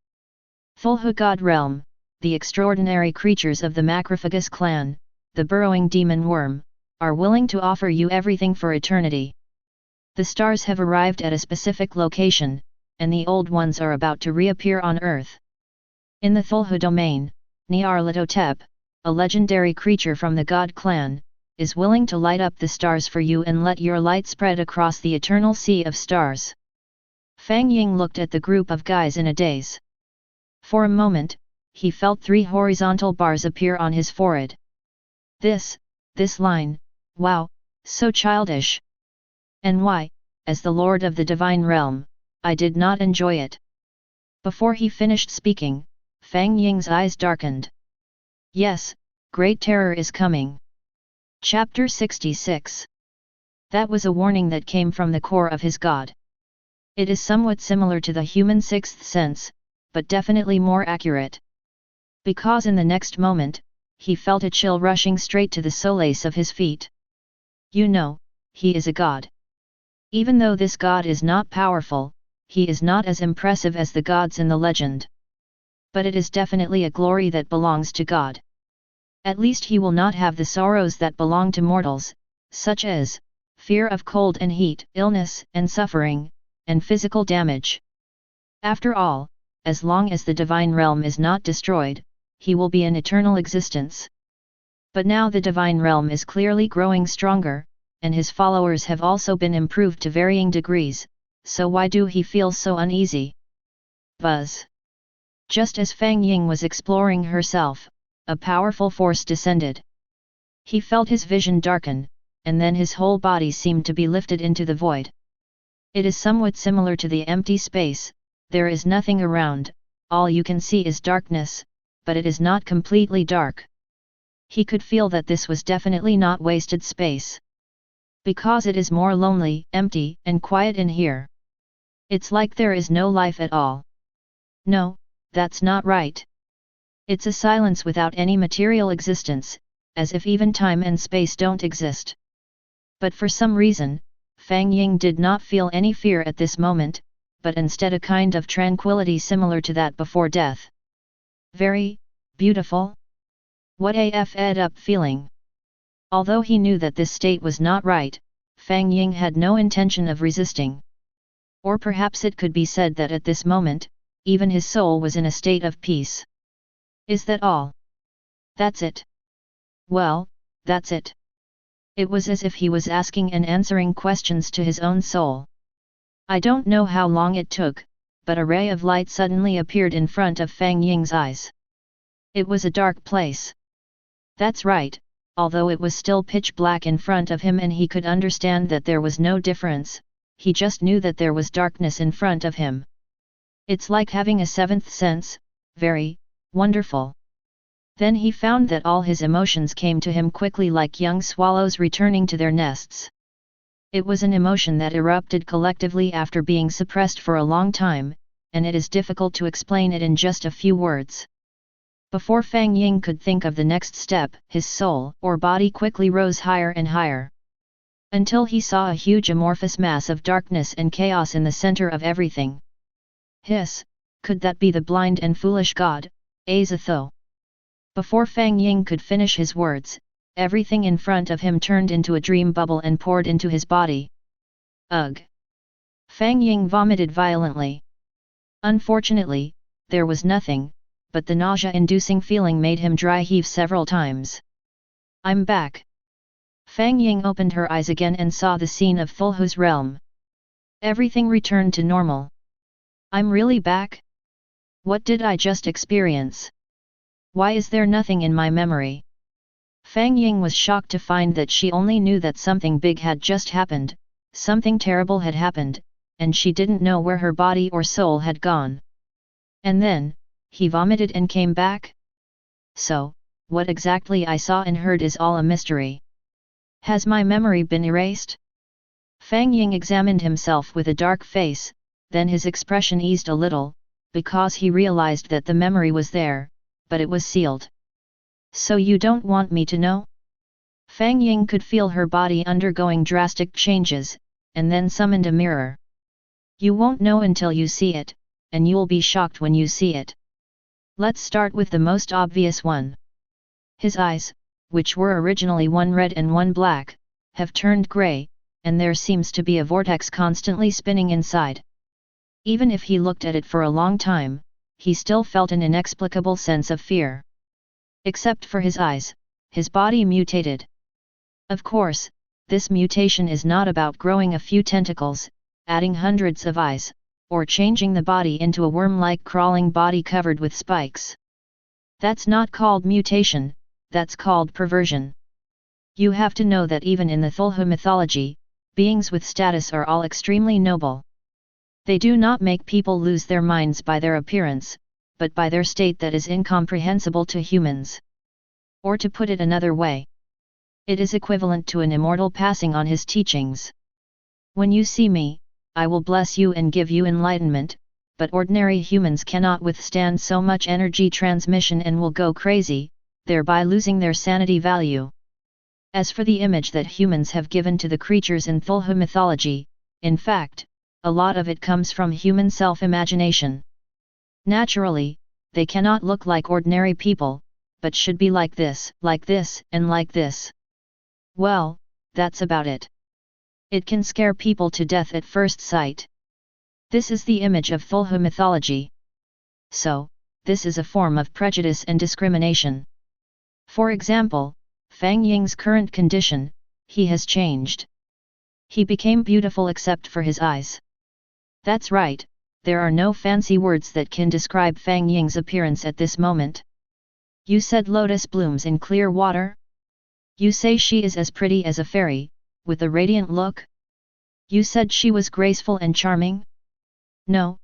Cthulhu God Realm, the extraordinary creatures of the Macrophagus clan, the burrowing demon worm, are willing to offer you everything for eternity. The stars have arrived at a specific location, and the old ones are about to reappear on Earth. In the Cthulhu domain, Nyarlathotep, a legendary creature from the god clan, is willing to light up the stars for you and let your light spread across the eternal sea of stars. Fang Ying looked at the group of guys in a daze. For a moment, he felt 3 horizontal bars appear on his forehead. This line, wow, so childish. And why, as the Lord of the Divine Realm, I did not enjoy it. Before he finished speaking, Fang Ying's eyes darkened. Yes, great terror is coming. Chapter 66. That was a warning that came from the core of his god. It is somewhat similar to the human sixth sense, but definitely more accurate. Because in the next moment, he felt a chill rushing straight to the solace of his feet. You know, he is a god. Even though this god is not powerful, he is not as impressive as the gods in the legend. But it is definitely a glory that belongs to God. At least he will not have the sorrows that belong to mortals, such as fear of cold and heat, illness and suffering, and physical damage. After all, as long as the divine realm is not destroyed, he will be in eternal existence. But now the divine realm is clearly growing stronger, and his followers have also been improved to varying degrees, so why do he feel so uneasy? Buzz. Just as Fang Ying was exploring herself, a powerful force descended. He felt his vision darken, and then his whole body seemed to be lifted into the void. It is somewhat similar to the empty space, there is nothing around, all you can see is darkness, but it is not completely dark. He could feel that this was definitely not wasted space. Because it is more lonely, empty, and quiet in here. It's like there is no life at all. No, that's not right. It's a silence without any material existence, as if even time and space don't exist. But for some reason, Fang Ying did not feel any fear at this moment, but instead a kind of tranquility similar to that before death. Very beautiful. What AF ed up feeling. Although he knew that this state was not right, Fang Ying had no intention of resisting. Or perhaps it could be said that at this moment, even his soul was in a state of peace. Is that all? That's it. Well, that's it. It was as if he was asking and answering questions to his own soul. I don't know how long it took, but a ray of light suddenly appeared in front of Fang Ying's eyes. It was a dark place. That's right, although it was still pitch black in front of him and he could understand that there was no difference, he just knew that there was darkness in front of him. It's like having a seventh sense, very wonderful. Then he found that all his emotions came to him quickly like young swallows returning to their nests. It was an emotion that erupted collectively after being suppressed for a long time, and it is difficult to explain it in just a few words. Before Fang Ying could think of the next step, his soul or body quickly rose higher and higher. Until he saw a huge amorphous mass of darkness and chaos in the center of everything. Hiss, could that be the blind and foolish god, Azatho? Before Fang Ying could finish his words, everything in front of him turned into a dream bubble and poured into his body. Ugh! Fang Ying vomited violently. Unfortunately, there was nothing, but the nausea-inducing feeling made him dry heave several times. I'm back. Fang Ying opened her eyes again and saw the scene of Cthulhu's realm. Everything returned to normal. I'm really back? What did I just experience? Why is there nothing in my memory? Fang Ying was shocked to find that she only knew that something big had just happened, something terrible had happened, and she didn't know where her body or soul had gone. And then, he vomited and came back? So, what exactly I saw and heard is all a mystery. Has my memory been erased? Fang Ying examined himself with a dark face, then his expression eased a little, because he realized that the memory was there, but it was sealed. So you don't want me to know? Fang Ying could feel her body undergoing drastic changes, and then summoned a mirror. You won't know until you see it, and you'll be shocked when you see it. Let's start with the most obvious one. His eyes, which were originally one red and one black, have turned grey, and there seems to be a vortex constantly spinning inside. Even if he looked at it for a long time, he still felt an inexplicable sense of fear. Except for his eyes, his body mutated. Of course, this mutation is not about growing a few tentacles, adding hundreds of eyes, or changing the body into a worm-like crawling body covered with spikes. That's not called mutation, that's called perversion. You have to know that even in the Cthulhu mythology, beings with status are all extremely noble. They do not make people lose their minds by their appearance, but by their state that is incomprehensible to humans. Or to put it another way, it is equivalent to an immortal passing on his teachings. When you see me, I will bless you and give you enlightenment, but ordinary humans cannot withstand so much energy transmission and will go crazy, thereby losing their sanity value. As for the image that humans have given to the creatures in Cthulhu mythology, in fact, a lot of it comes from human self-imagination. Naturally, they cannot look like ordinary people, but should be like this, and like this. Well, that's about it. It can scare people to death at first sight. This is the image of Cthulhu mythology. So, this is a form of prejudice and discrimination. For example, Fang Ying's current condition, he has changed. He became beautiful except for his eyes. That's right, there are no fancy words that can describe Fang Ying's appearance at this moment. You said lotus blooms in clear water? You say she is as pretty as a fairy, with a radiant look? You said she was graceful and charming? No,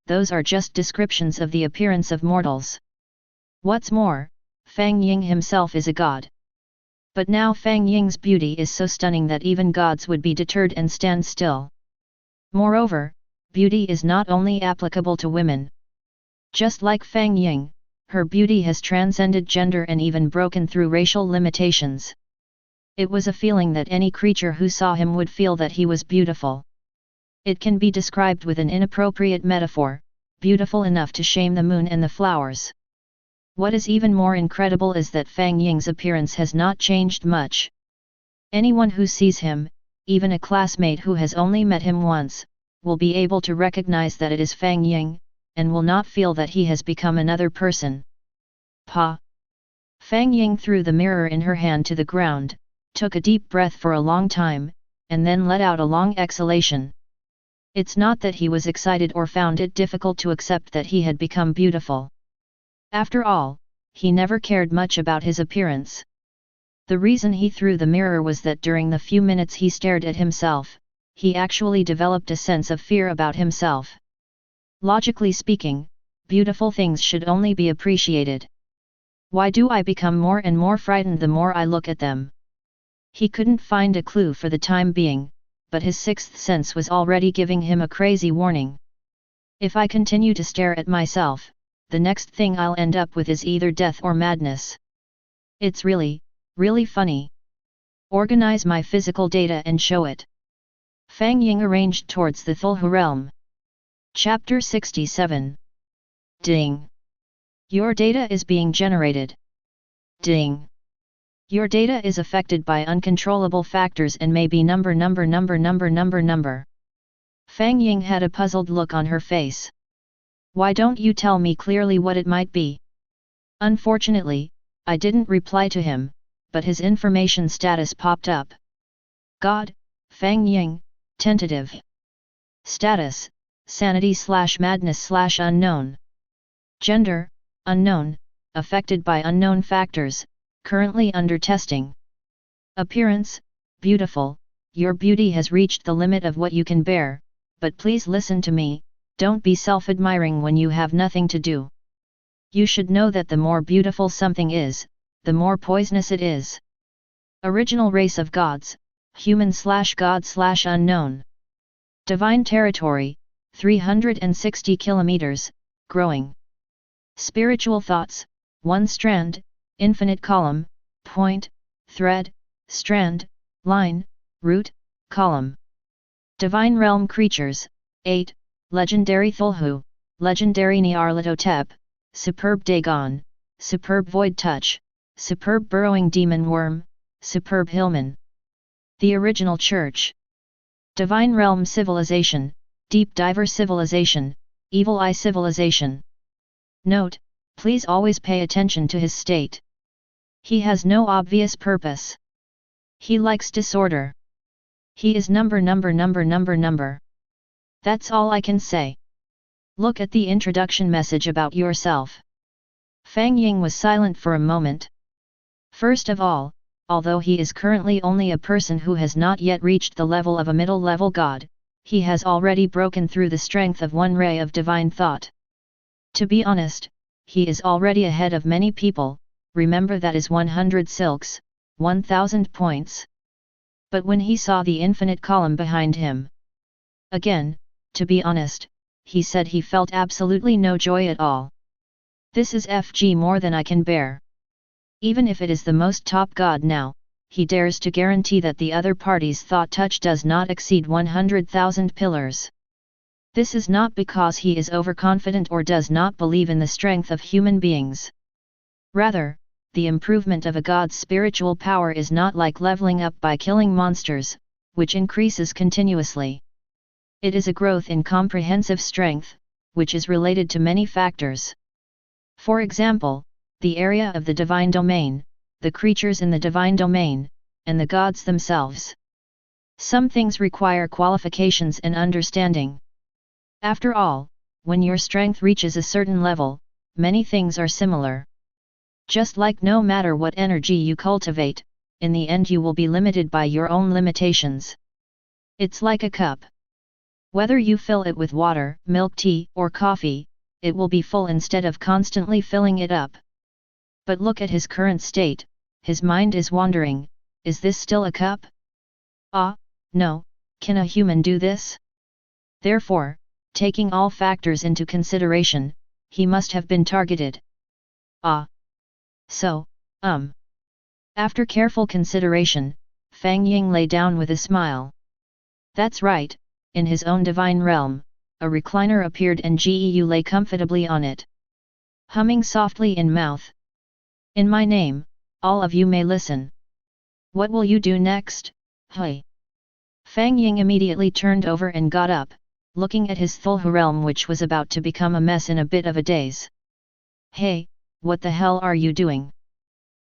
those are just descriptions of the appearance of mortals. What's more, Fang Ying himself is a god. But now Fang Ying's beauty is so stunning that even gods would be deterred and stand still. Moreover, beauty is not only applicable to women. Just like Fang Ying, her beauty has transcended gender and even broken through racial limitations. It was a feeling that any creature who saw him would feel that he was beautiful. It can be described with an inappropriate metaphor, beautiful enough to shame the moon and the flowers. What is even more incredible is that Fang Ying's appearance has not changed much. Anyone who sees him, even a classmate who has only met him once, will be able to recognize that it is Fang Ying, and will not feel that he has become another person. Pa! Fang Ying threw the mirror in her hand to the ground, took a deep breath for a long time, and then let out a long exhalation. It's not that he was excited or found it difficult to accept that he had become beautiful. After all, he never cared much about his appearance. The reason he threw the mirror was that during the few minutes he stared at himself, he actually developed a sense of fear about himself. Logically speaking, beautiful things should only be appreciated. Why do I become more and more frightened the more I look at them? He couldn't find a clue for the time being, but his sixth sense was already giving him a crazy warning. If I continue to stare at myself, the next thing I'll end up with is either death or madness. It's really funny. Organize my physical data and show it. Fang Ying arranged towards the Cthulhu realm. Chapter 67. Ding. Your data is being generated. Ding. Your data is affected by uncontrollable factors and may be number. Fang Ying had a puzzled look on her face. Why don't you tell me clearly what it might be? Unfortunately, I didn't reply to him, but his information status popped up. God, Fang Ying, tentative. Status, sanity/madness/unknown. Gender, unknown, affected by unknown factors, currently under testing. Appearance, beautiful, your beauty has reached the limit of what you can bear, but please listen to me, don't be self-admiring when you have nothing to do. You should know that the more beautiful something is, the more poisonous it is. Original race of gods, human/god/unknown. Divine territory, 360 kilometers, growing. Spiritual thoughts, one strand, infinite column, point, thread, strand, line, root, column. Divine realm creatures, 8, legendary Cthulhu, legendary Nyarlathotep, superb Dagon, superb void touch, superb burrowing demon worm, superb hillman. The original church. Divine realm civilization, deep diver civilization, evil eye civilization. Note, please always pay attention to his state. He has no obvious purpose. He likes disorder. He is number. That's all I can say. Look at the introduction message about yourself. Fang Ying was silent for a moment. First of all, although he is currently only a person who has not yet reached the level of a middle-level god, he has already broken through the strength of one ray of divine thought. To be honest, he is already ahead of many people. Remember that is 100 silks, 1000 points. But when he saw the infinite column behind him, again, to be honest, he said he felt absolutely no joy at all. This is FG more than I can bear. Even if it is the most top god now, he dares to guarantee that the other party's thought touch does not exceed 100,000 pillars. This is not because he is overconfident or does not believe in the strength of human beings. Rather, the improvement of a god's spiritual power is not like leveling up by killing monsters, which increases continuously. It is a growth in comprehensive strength, which is related to many factors. For example, the area of the divine domain, the creatures in the divine domain, and the gods themselves. Some things require qualifications and understanding. After all, when your strength reaches a certain level, many things are similar. Just like no matter what energy you cultivate, in the end you will be limited by your own limitations. It's like a cup. Whether you fill it with water, milk tea, or coffee, it will be full instead of constantly filling it up. But look at his current state, his mind is wandering, is this still a cup? Ah, no, can a human do this? Therefore, taking all factors into consideration, he must have been targeted. Ah. So, After careful consideration, Fang Ying lay down with a smile. That's right, in his own divine realm, a recliner appeared and Geu lay comfortably on it. Humming softly in mouth. In my name, all of you may listen. What will you do next, Hui? Fang Ying immediately turned over and got up, looking at his Cthulhu realm which was about to become a mess in a bit of a daze. Hey, what the hell are you doing?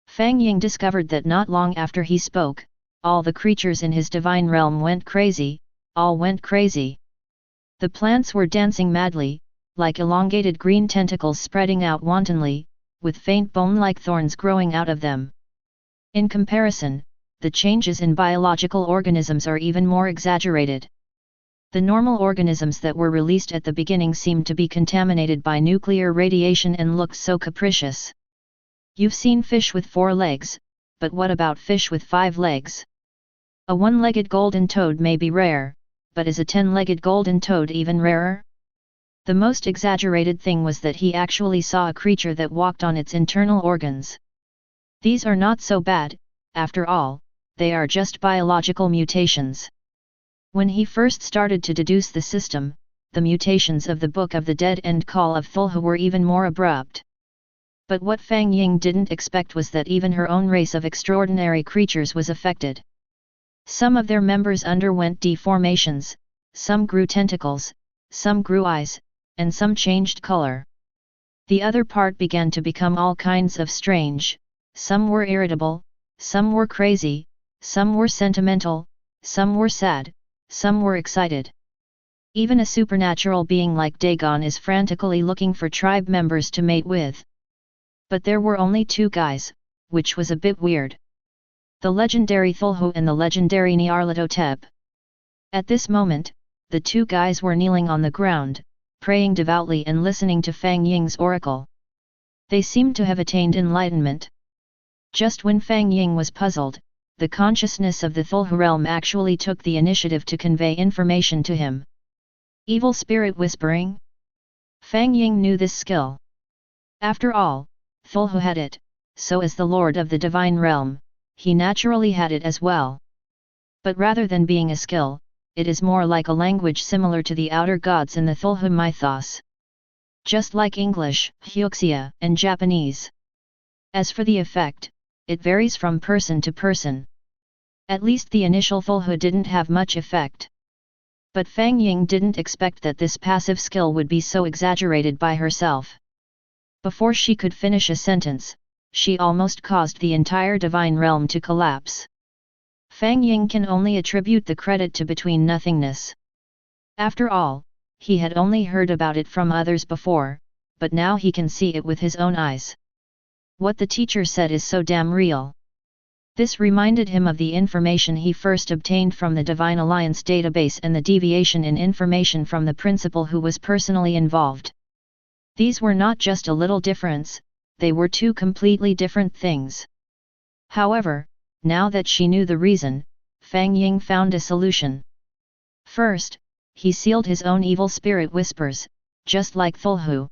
Fang Ying discovered that not long after he spoke, all the creatures in his divine realm went crazy, all went crazy. The plants were dancing madly, like elongated green tentacles spreading out wantonly, with faint bone-like thorns growing out of them. In comparison, the changes in biological organisms are even more exaggerated. The normal organisms that were released at the beginning seemed to be contaminated by nuclear radiation and looked so capricious. You've seen fish with 4 legs, but what about fish with 5 legs? A 1-legged golden toad may be rare, but is a 10-legged golden toad even rarer? The most exaggerated thing was that he actually saw a creature that walked on its internal organs. These are not so bad, after all, they are just biological mutations. When he first started to deduce the system, the mutations of the Book of the Dead and Call of Cthulhu were even more abrupt. But what Fang Ying didn't expect was that even her own race of extraordinary creatures was affected. Some of their members underwent deformations, some grew tentacles, some grew eyes, and some changed color. The other part began to become all kinds of strange, some were irritable, some were crazy, some were sentimental, some were sad, some were excited. Even a supernatural being like Dagon is frantically looking for tribe members to mate with. But there were only 2 guys, which was a bit weird. The legendary Cthulhu and the legendary Nyarlathotep. At this moment, the 2 guys were kneeling on the ground, praying devoutly and listening to Fang Ying's oracle. They seemed to have attained enlightenment. Just when Fang Ying was puzzled, the consciousness of the Cthulhu realm actually took the initiative to convey information to him. Evil spirit whispering? Fang Ying knew this skill. After all, Cthulhu had it, so as the lord of the divine realm, he naturally had it as well. But rather than being a skill, it is more like a language similar to the outer gods in the Cthulhu mythos. Just like English, Hyuxia, and Japanese. As for the effect, it varies from person to person. At least the initial Cthulhu didn't have much effect. But Fang Ying didn't expect that this passive skill would be so exaggerated by herself. Before she could finish a sentence, she almost caused the entire divine realm to collapse. Fang Ying can only attribute the credit to between nothingness. After all, he had only heard about it from others before, but now he can see it with his own eyes. What the teacher said is so damn real. This reminded him of the information he first obtained from the Divine Alliance database and the deviation in information from the principal who was personally involved. These were not just a little difference, they were two completely different things. However, now that she knew the reason, Fang Ying found a solution. First, he sealed his own evil spirit whispers, just like Cthulhu.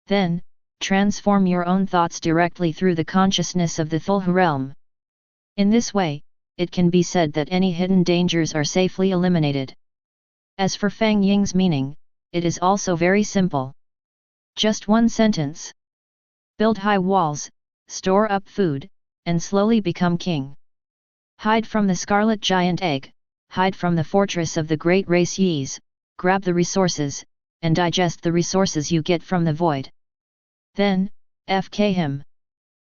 Then, transform your own thoughts directly through the consciousness of the Cthulhu realm. In this way, it can be said that any hidden dangers are safely eliminated. As for Fang Ying's meaning, it is also very simple. Just one sentence. Build high walls, store up food, and slowly become king. Hide from the scarlet giant egg, hide from the fortress of the great race Yis, grab the resources, and digest the resources you get from the void. Then, FK him.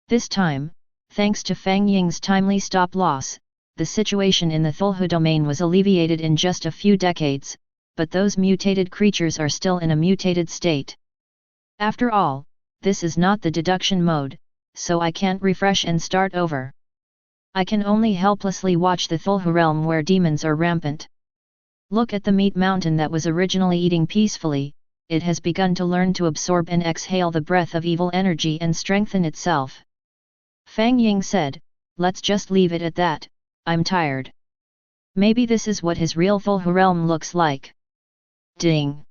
This time, thanks to Fang Ying's timely stop-loss, the situation in the Cthulhu domain was alleviated in just a few decades, but those mutated creatures are still in a mutated state. After all, this is not the deduction mode, so I can't refresh and start over. I can only helplessly watch the Cthulhu realm where demons are rampant. Look at the meat mountain that was originally eating peacefully, it has begun to learn to absorb and exhale the breath of evil energy and strengthen itself. Fang Ying said, let's just leave it at that, I'm tired. Maybe this is what his real Cthulhu realm looks like. Ding!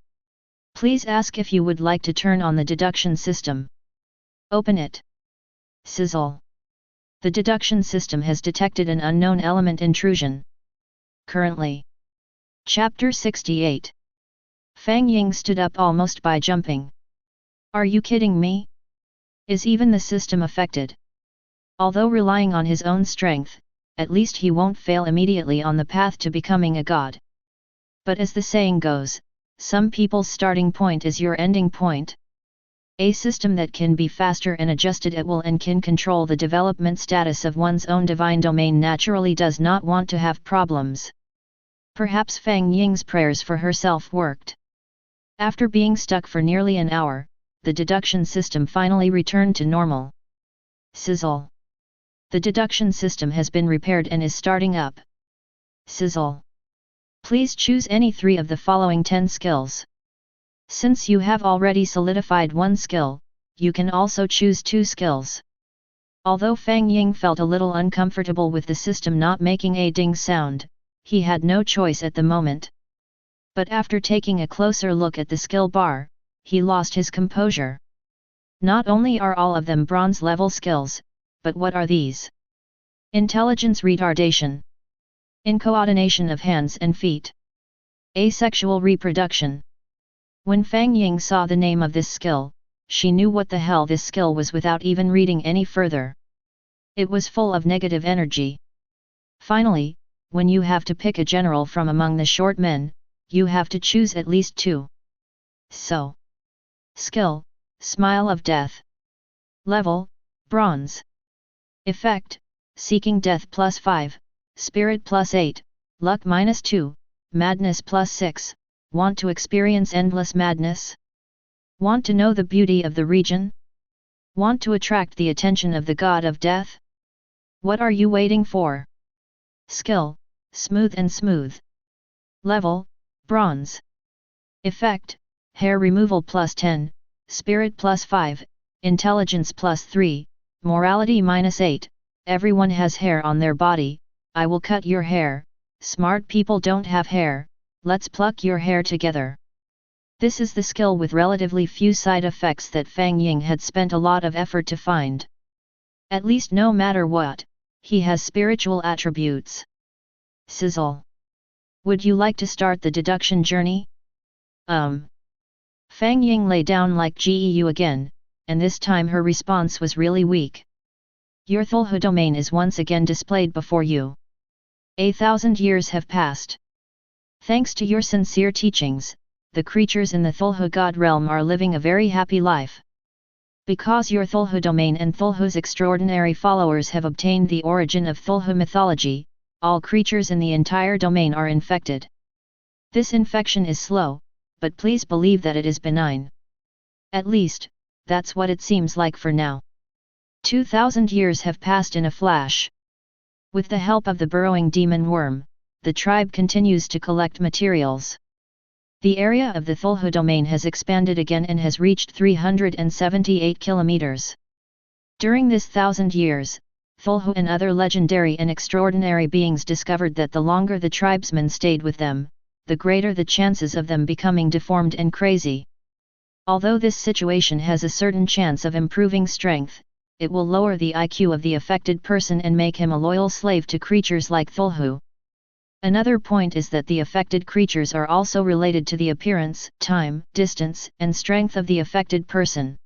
Please ask if you would like to turn on the deduction system. Open it. Sizzle. The deduction system has detected an unknown element intrusion. Currently. Chapter 68. Fang Ying stood up almost by jumping. Are you kidding me? Is even the system affected? Although relying on his own strength, at least he won't fail immediately on the path to becoming a god. But as the saying goes, some people's starting point is your ending point. A system that can be faster and adjusted at will and can control the development status of one's own divine domain naturally does not want to have problems. Perhaps Fang Ying's prayers for herself worked. After being stuck for nearly an hour, the deduction system finally returned to normal. Sizzle. The deduction system has been repaired and is starting up. Sizzle. Please choose any 3 of the following 10 skills. Since you have already solidified one skill, you can also choose 2 skills. Although Fang Ying felt a little uncomfortable with the system not making a ding sound, he had no choice at the moment. But after taking a closer look at the skill bar, he lost his composure. Not only are all of them bronze-level skills, but what are these? Intelligence retardation. Incoordination of hands and feet. Asexual reproduction. When Fang Ying saw the name of this skill, she knew what the hell this skill was without even reading any further. It was full of negative energy. Finally, when you have to pick a general from among the short men, you have to choose at least 2. So. Skill, Smile of Death. Level, Bronze. Effect, Seeking Death +5, Spirit +8, Luck -2, Madness +6, Want to experience endless madness? Want to know the beauty of the region? Want to attract the attention of the god of death? What are you waiting for? Skill, Smooth and Smooth. Level, Bronze. Effect, Hair removal +10, Spirit +5, Intelligence +3, Morality -8, Everyone has hair on their body, I will cut your hair, smart people don't have hair, let's pluck your hair together. This is the skill with relatively few side effects that Fang Ying had spent a lot of effort to find. At least no matter what, he has spiritual attributes. Sizzle. Would you like to start the deduction journey? Fang Ying lay down like GEU again, and this time her response was really weak. Your Cthulhu domain is once again displayed before you. 1,000 years have passed. Thanks to your sincere teachings, the creatures in the Cthulhu God realm are living a very happy life. Because your Cthulhu domain and Cthulhu's extraordinary followers have obtained the origin of Cthulhu mythology, all creatures in the entire domain are infected. This infection is slow, but please believe that it is benign. At least, that's what it seems like for now. 2,000 years have passed in a flash. With the help of the burrowing demon worm, the tribe continues to collect materials. The area of the Cthulhu domain has expanded again and has reached 378 kilometers. During this 1,000 years, Cthulhu and other legendary and extraordinary beings discovered that the longer the tribesmen stayed with them, the greater the chances of them becoming deformed and crazy. Although this situation has a certain chance of improving strength, it will lower the IQ of the affected person and make him a loyal slave to creatures like Cthulhu. Another point is that the affected creatures are also related to the appearance, time, distance, and strength of the affected person.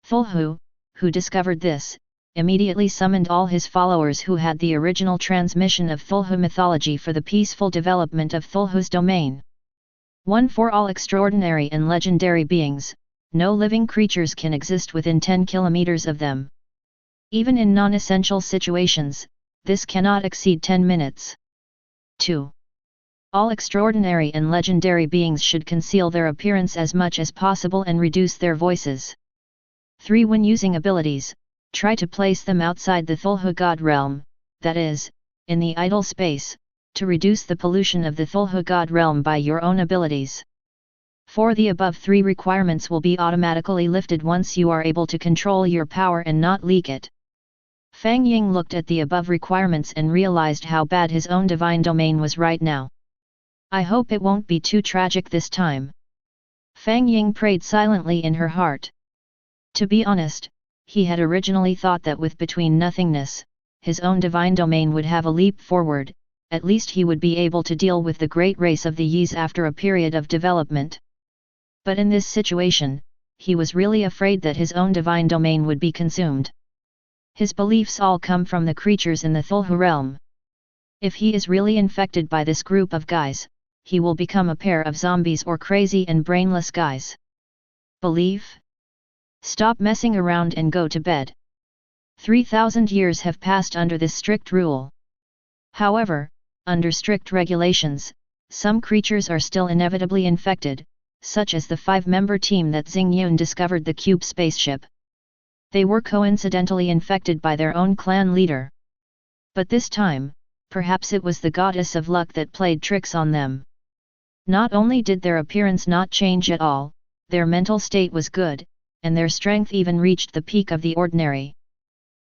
Cthulhu, who discovered this, immediately summoned all his followers who had the original transmission of Cthulhu mythology for the peaceful development of Cthulhu's domain. One for all extraordinary and legendary beings, no living creatures can exist within 10 kilometers of them. Even in non-essential situations, this cannot exceed 10 minutes. 2. All extraordinary and legendary beings should conceal their appearance as much as possible and reduce their voices. 3. When using abilities, try to place them outside the Cthulhu God realm, that is, in the idle space, to reduce the pollution of the Cthulhu God realm by your own abilities. 4. The above 3 requirements will be automatically lifted once you are able to control your power and not leak it. Fang Ying looked at the above requirements and realized how bad his own divine domain was right now. I hope it won't be too tragic this time. Fang Ying prayed silently in her heart. To be honest, he had originally thought that with between nothingness, his own divine domain would have a leap forward, at least he would be able to deal with the great race of the Yis after a period of development. But in this situation, he was really afraid that his own divine domain would be consumed. His beliefs all come from the creatures in the Cthulhu realm. If he is really infected by this group of guys, he will become a pair of zombies or crazy and brainless guys. Believe? Stop messing around and go to bed. 3,000 years have passed under this strict rule. However, under strict regulations, some creatures are still inevitably infected, such as the 5-member team that Xingyun discovered the cube spaceship. They were coincidentally infected by their own clan leader. But this time, perhaps it was the goddess of luck that played tricks on them. Not only did their appearance not change at all, their mental state was good, and their strength even reached the peak of the ordinary.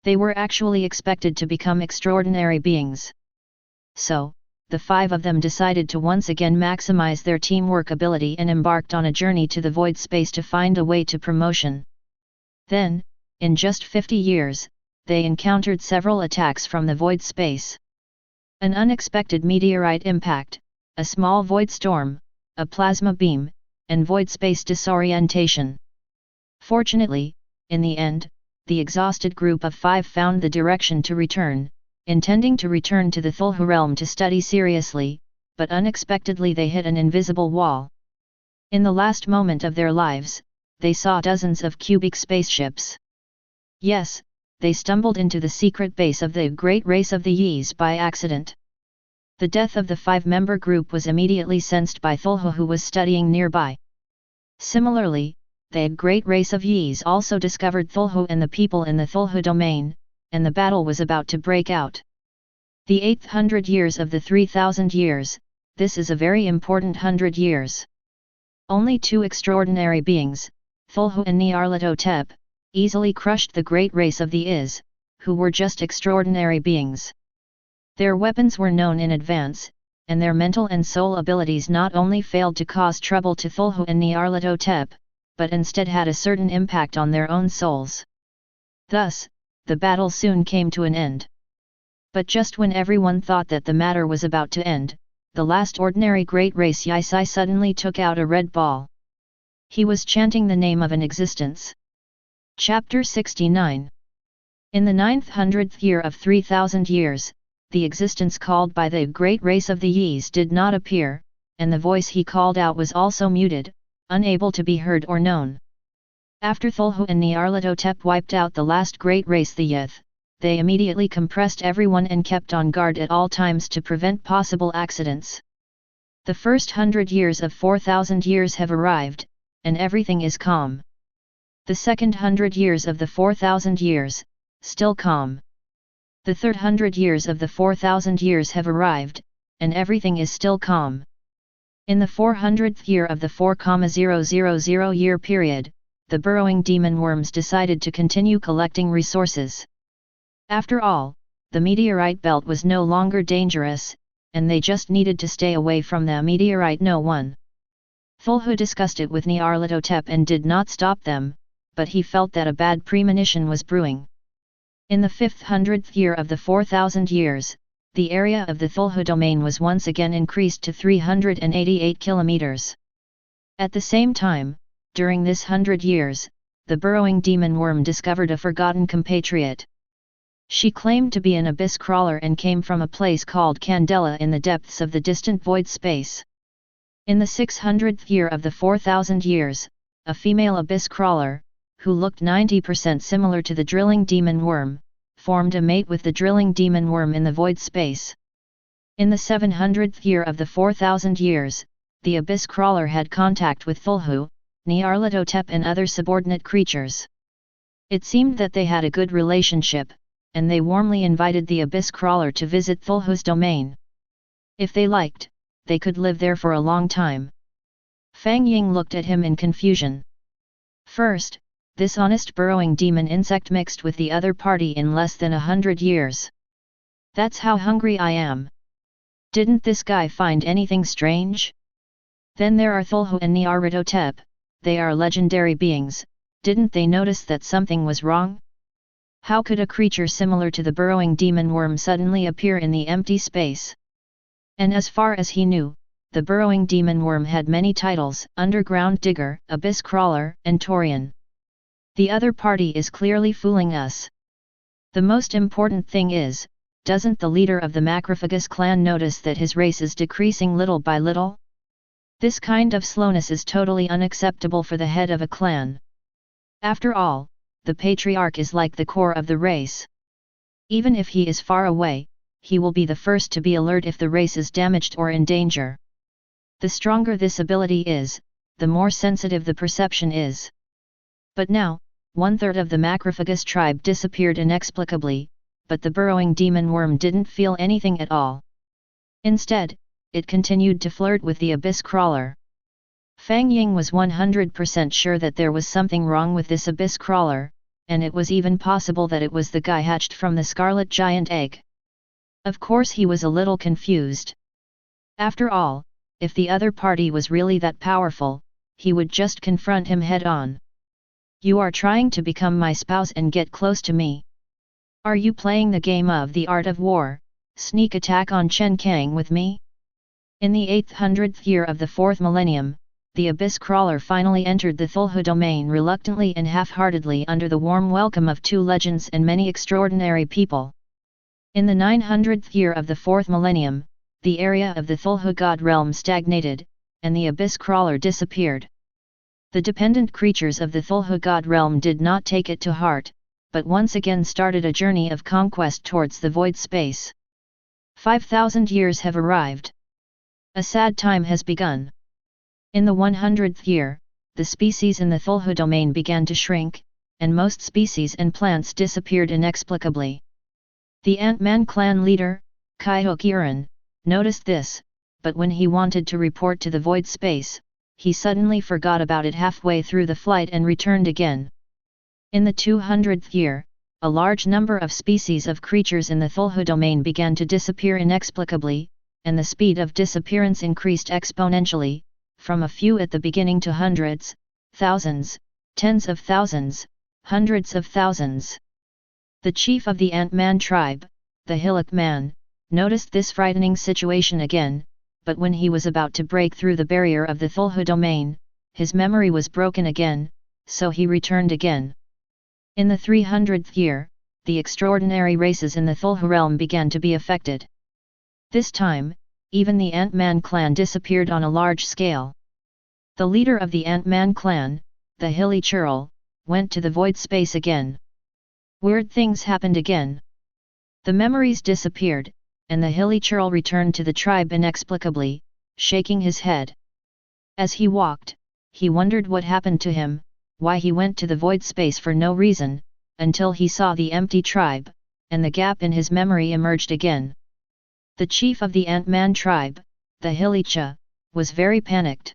They were actually expected to become extraordinary beings. So, the 5 of them decided to once again maximize their teamwork ability and embarked on a journey to the void space to find a way to promotion. Then, in just 50 years, they encountered several attacks from the void space. An unexpected meteorite impact, a small void storm, a plasma beam, and void space disorientation. Fortunately, in the end, the exhausted group of 5 found the direction to return, intending to return to the Cthulhu realm to study seriously, but unexpectedly they hit an invisible wall. In the last moment of their lives, they saw dozens of cubic spaceships. Yes, they stumbled into the secret base of the great race of the Yis by accident. The death of the 5-member group was immediately sensed by Cthulhu, who was studying nearby. Similarly, the great race of Yis also discovered Cthulhu and the people in the Cthulhu domain, and the battle was about to break out. The 800 years of the 3,000 years, this is a very important 100 years. Only 2 extraordinary beings, Cthulhu and Nyarlathotep, easily crushed the great race of the Is, who were just extraordinary beings. Their weapons were known in advance, and their mental and soul abilities not only failed to cause trouble to Cthulhu and Nyarlathotep, but instead had a certain impact on their own souls. Thus, the battle soon came to an end. But just when everyone thought that the matter was about to end, the last ordinary great race Yisai suddenly took out a red ball. He was chanting the name of an existence. Chapter 69. In the 900th year of 3,000 years, the existence called by the great race of the Yis did not appear, and the voice he called out was also muted, unable to be heard or known. After Cthulhu and Nyarlathotep wiped out the last great race, the Yith, they immediately compressed everyone and kept on guard at all times to prevent possible accidents. The first 100 years of 4,000 years have arrived, and everything is calm. The second 100 years of the 4,000 years, still calm. The third 100 years of the 4,000 years have arrived, and everything is still calm. In the 400th year of the 4,000 year period, the burrowing demon worms decided to continue collecting resources. After all, the meteorite belt was no longer dangerous, and they just needed to stay away from the meteorite no one. Cthulhu discussed it with Nyarlathotep and did not stop them, but he felt that a bad premonition was brewing. In the 500th year of the 4,000 years, the area of the Cthulhu domain was once again increased to 388 kilometers. At the same time, during this 100 years, the burrowing demon worm discovered a forgotten compatriot. She claimed to be an abyss crawler and came from a place called Candela in the depths of the distant void space. In the 600th year of the 4,000 years, a female abyss crawler, who looked 90% similar to the drilling demon worm, formed a mate with the drilling demon worm in the void space. In the 700th year of the 4,000 years, the abyss crawler had contact with Cthulhu, Nyarlathotep and other subordinate creatures. It seemed that they had a good relationship, and they warmly invited the abyss crawler to visit Cthulhu's domain. If they liked, they could live there for a long time. Fang Ying looked at him in confusion. First, this honest burrowing demon insect mixed with the other party in less than 100 years. That's how hungry I am. Didn't this guy find anything strange? Then there are Cthulhu and Nyarlathotep, they are legendary beings, didn't they notice that something was wrong? How could a creature similar to the burrowing demon worm suddenly appear in the empty space? And as far as he knew, the burrowing demon worm had many titles: underground digger, abyss crawler, and Taurian. The other party is clearly fooling us. The most important thing is, doesn't the leader of the Macrophagus clan notice that his race is decreasing little by little? This kind of slowness is totally unacceptable for the head of a clan. After all, the patriarch is like the core of the race. Even if he is far away, he will be the first to be alert if the race is damaged or in danger. The stronger this ability is, the more sensitive the perception is. But now, 1/3 of the Macrophagus tribe disappeared inexplicably, but the burrowing demon worm didn't feel anything at all. Instead, it continued to flirt with the abyss crawler. Fang Ying was 100% sure that there was something wrong with this abyss crawler, and it was even possible that it was the guy hatched from the scarlet giant egg. Of course he was a little confused. After all, if the other party was really that powerful, he would just confront him head-on. You are trying to become my spouse and get close to me. Are you playing the game of the art of war, sneak attack on Chen Kang with me? In the 800th year of the 4th millennium, the abyss crawler finally entered the Cthulhu domain reluctantly and half-heartedly under the warm welcome of 2 legends and many extraordinary people. In the 900th year of the 4th millennium, the area of the Cthulhu god realm stagnated, and the abyss crawler disappeared. The dependent creatures of the Cthulhu god realm did not take it to heart, but once again started a journey of conquest towards the void space. 5,000 years have arrived. A sad time has begun. In the 100th year, the species in the Cthulhu domain began to shrink, and most species and plants disappeared inexplicably. The Ant-Man clan leader, Kyokiran, noticed this, but when he wanted to report to the void space, he suddenly forgot about it halfway through the flight and returned again. In the 200th year, a large number of species of creatures in the Cthulhu domain began to disappear inexplicably, and the speed of disappearance increased exponentially, from a few at the beginning to hundreds, thousands, tens of thousands, hundreds of thousands. The chief of the Ant-Man tribe, the Hillock Man, noticed this frightening situation again, but when he was about to break through the barrier of the Cthulhu domain, his memory was broken again, so he returned again. In the 300th year, the extraordinary races in the Cthulhu realm began to be affected. This time, even the Ant-Man clan disappeared on a large scale. The leader of the Ant-Man clan, the hilly churl, went to the void space again. Weird things happened again. The memories disappeared, and the hilly churl returned to the tribe inexplicably, shaking his head. As he walked, he wondered what happened to him, why he went to the void space for no reason, until he saw the empty tribe, and the gap in his memory emerged again. The chief of the Ant-Man tribe, the Hilicha, was very panicked.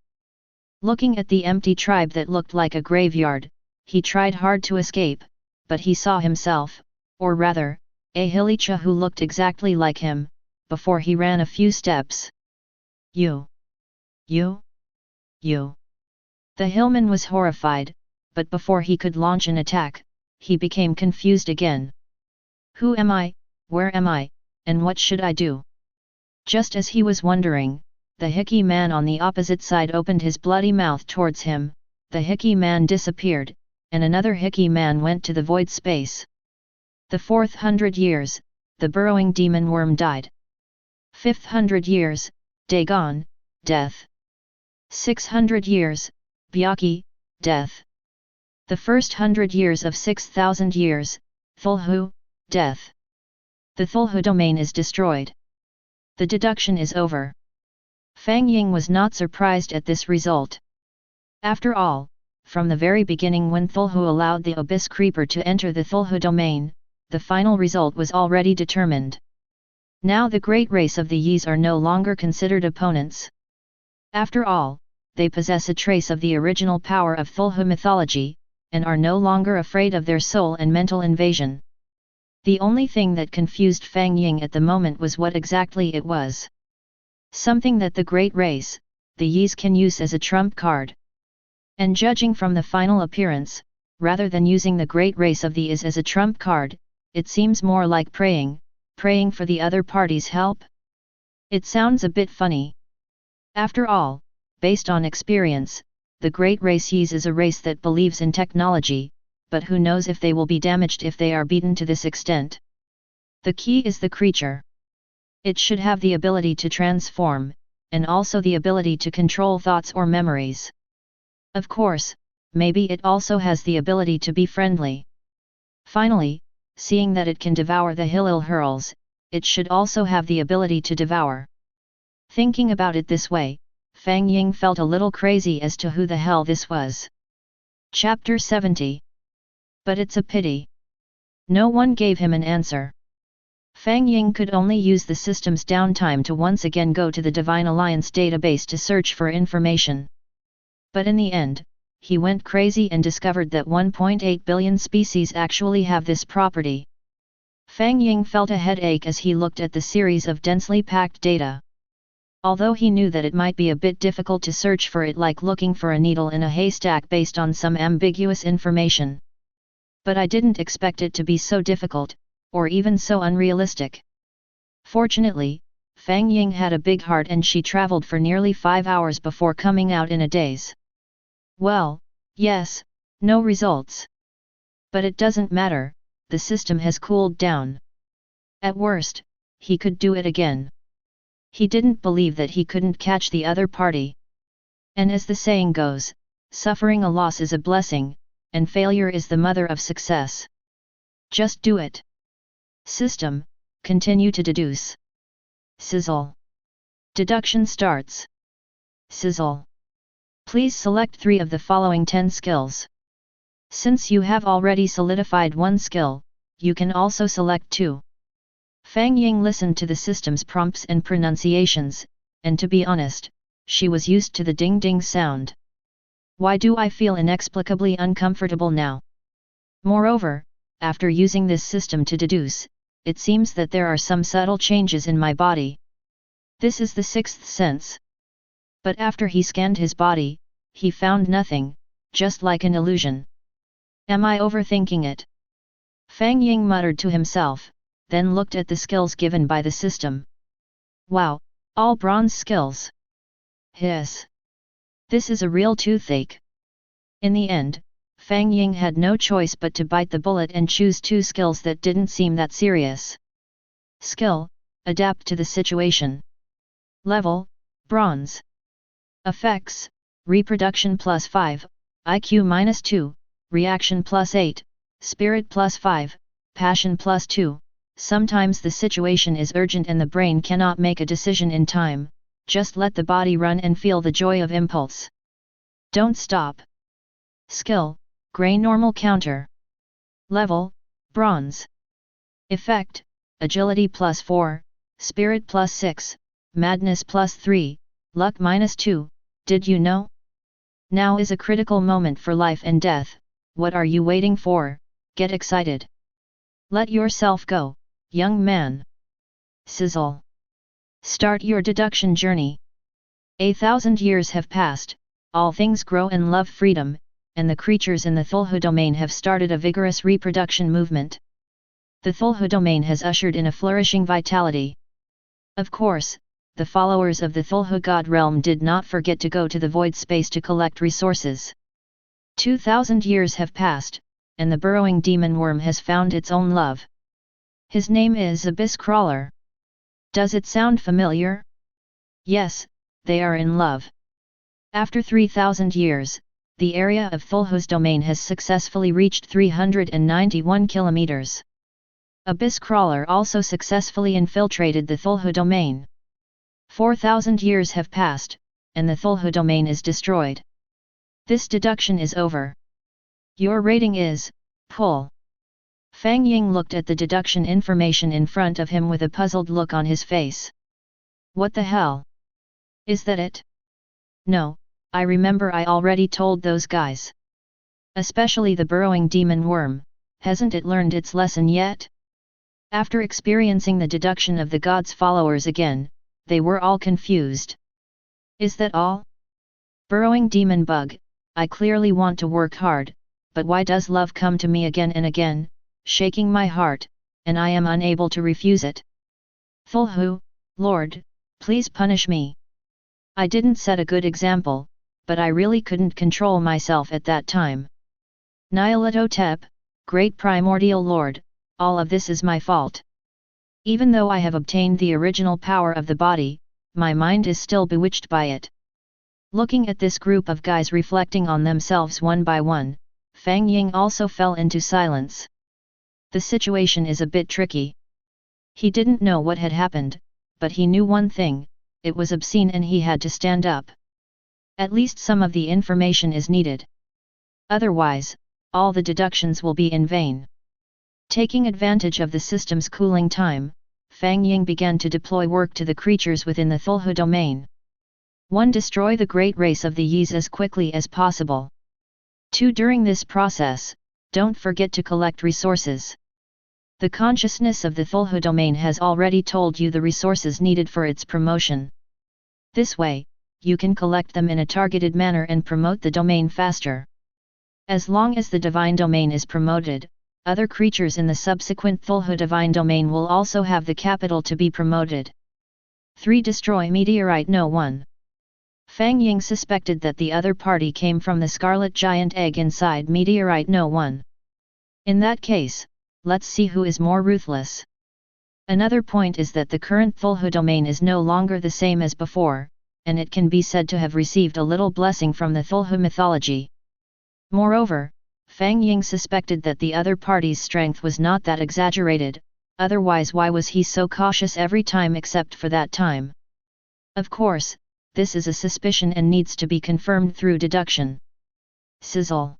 Looking at the empty tribe that looked like a graveyard, he tried hard to escape, but he saw himself, or rather, a Hilicha who looked exactly like him, before he ran a few steps. You! You! You! The hillman was horrified, but before he could launch an attack, he became confused again. Who am I, where am I, and what should I do? Just as he was wondering, the hickey man on the opposite side opened his bloody mouth towards him, the hickey man disappeared, and another hickey man went to the void space. The 400 years, the burrowing demon worm died. 500 years, Dagon, death. 600 years, Byaki, death. The first 100 years of 6,000 years, Cthulhu, death. The Cthulhu domain is destroyed. The deduction is over. Fang Ying was not surprised at this result. After all, from the very beginning when Cthulhu allowed the Abyss Creeper to enter the Cthulhu domain, the final result was already determined. Now the great race of the Yis are no longer considered opponents. After all, they possess a trace of the original power of Cthulhu mythology, and are no longer afraid of their soul and mental invasion. The only thing that confused Fang Ying at the moment was what exactly it was. Something that the great race, the Yis, can use as a trump card. And judging from the final appearance, rather than using the great race of the Yis as a trump card, it seems more like praying for the other party's help. It sounds a bit funny. After all, based on experience, the great race Yis is a race that believes in technology, but who knows if they will be damaged if they are beaten to this extent. The key is the creature. It should have the ability to transform, and also the ability to control thoughts or memories. Of course, maybe it also has the ability to be friendly. Finally, seeing that it can devour the Hillil hurls, it should also have the ability to devour. Thinking about it this way, Fang Ying felt a little crazy as to who the hell this was. Chapter 70. But it's a pity. No one gave him an answer. Fang Ying could only use the system's downtime to once again go to the Divine Alliance database to search for information. But in the end, he went crazy and discovered that 1.8 billion species actually have this property. Fang Ying felt a headache as he looked at the series of densely packed data. Although he knew that it might be a bit difficult to search for it, like looking for a needle in a haystack based on some ambiguous information. But I didn't expect it to be so difficult, or even so unrealistic. Fortunately, Fang Ying had a big heart and she traveled for nearly 5 hours before coming out in a daze. Well, yes, no results. But it doesn't matter, the system has cooled down. At worst, he could do it again. He didn't believe that he couldn't catch the other party. And as the saying goes, suffering a loss is a blessing, and failure is the mother of success. Just do it. System, continue to deduce. Sizzle. Deduction starts. Sizzle. Please select 3 of the following 10 skills. Since you have already solidified 1 skill, you can also select 2. Fang Ying listened to the system's prompts and pronunciations, and to be honest, she was used to the ding-ding sound. Why do I feel inexplicably uncomfortable now? Moreover, after using this system to deduce, it seems that there are some subtle changes in my body. This is the 6th sense. But after he scanned his body, he found nothing, just like an illusion. Am I overthinking it? Fang Ying muttered to himself, then looked at the skills given by the system. Wow, all bronze skills. Hiss. This is a real toothache. In the end, Fang Ying had no choice but to bite the bullet and choose two skills that didn't seem that serious. Skill: adapt to the situation. Level: Bronze. Effects: reproduction +5, IQ -2, reaction +8, spirit +5, passion +2. Sometimes the situation is urgent and the brain cannot make a decision in time, just let the body run and feel the joy of impulse. Don't stop. Skill: Gray normal counter. Level: Bronze. Effect: agility +4, spirit +6, madness +3, luck -2. Did you know? Now is a critical moment for life and death. What are you waiting for? Get excited. Let yourself go, young man. Sizzle. Start your deduction journey. 1,000 years have passed, all things grow and love freedom, and the creatures in the Cthulhu domain have started a vigorous reproduction movement. The Cthulhu domain has ushered in a flourishing vitality. Of course, the followers of the Cthulhu god realm did not forget to go to the void space to collect resources. 2,000 years have passed, and the burrowing demon worm has found its own love. His name is Abyss Crawler. Does it sound familiar? Yes, they are in love. After 3,000 years, the area of Cthulhu's domain has successfully reached 391 kilometers. Abyss Crawler also successfully infiltrated the Cthulhu domain. 4,000 years have passed, and the Cthulhu domain is destroyed. This deduction is over. Your rating is pull. Fang Ying looked at the deduction information in front of him with a puzzled look on his face. What the hell? Is that it? No, I remember I already told those guys. Especially the burrowing demon worm, hasn't it learned its lesson yet? After experiencing the deduction of the god's followers again, they were all confused. Is that all? Burrowing demon bug, I clearly want to work hard, but why does love come to me again and again, shaking my heart, and I am unable to refuse it? Cthulhu, Lord, please punish me. I didn't set a good example, but I really couldn't control myself at that time. Nyarlathotep, great primordial Lord, all of this is my fault. Even though I have obtained the original power of the body, my mind is still bewitched by it. Looking at this group of guys reflecting on themselves one by one, Fang Ying also fell into silence. The situation is a bit tricky. He didn't know what had happened, but he knew one thing: it was obscene and he had to stand up. At least some of the information is needed. Otherwise, all the deductions will be in vain. Taking advantage of the system's cooling time, Fang Ying began to deploy work to the creatures within the Cthulhu domain. 1. Destroy the great race of the Yis as quickly as possible. 2. During this process, don't forget to collect resources. The consciousness of the Cthulhu domain has already told you the resources needed for its promotion. This way, you can collect them in a targeted manner and promote the domain faster. As long as the divine domain is promoted, other creatures in the subsequent Cthulhu divine domain will also have the capital to be promoted. 3. Destroy Meteorite No. 1. Fang Ying suspected that the other party came from the scarlet giant egg inside Meteorite No. 1. In that case, let's see who is more ruthless. Another point is that the current Cthulhu domain is no longer the same as before, and it can be said to have received a little blessing from the Cthulhu mythology. Moreover, Fang Ying suspected that the other party's strength was not that exaggerated, otherwise why was he so cautious every time except for that time? Of course, this is a suspicion and needs to be confirmed through deduction. Sizzle.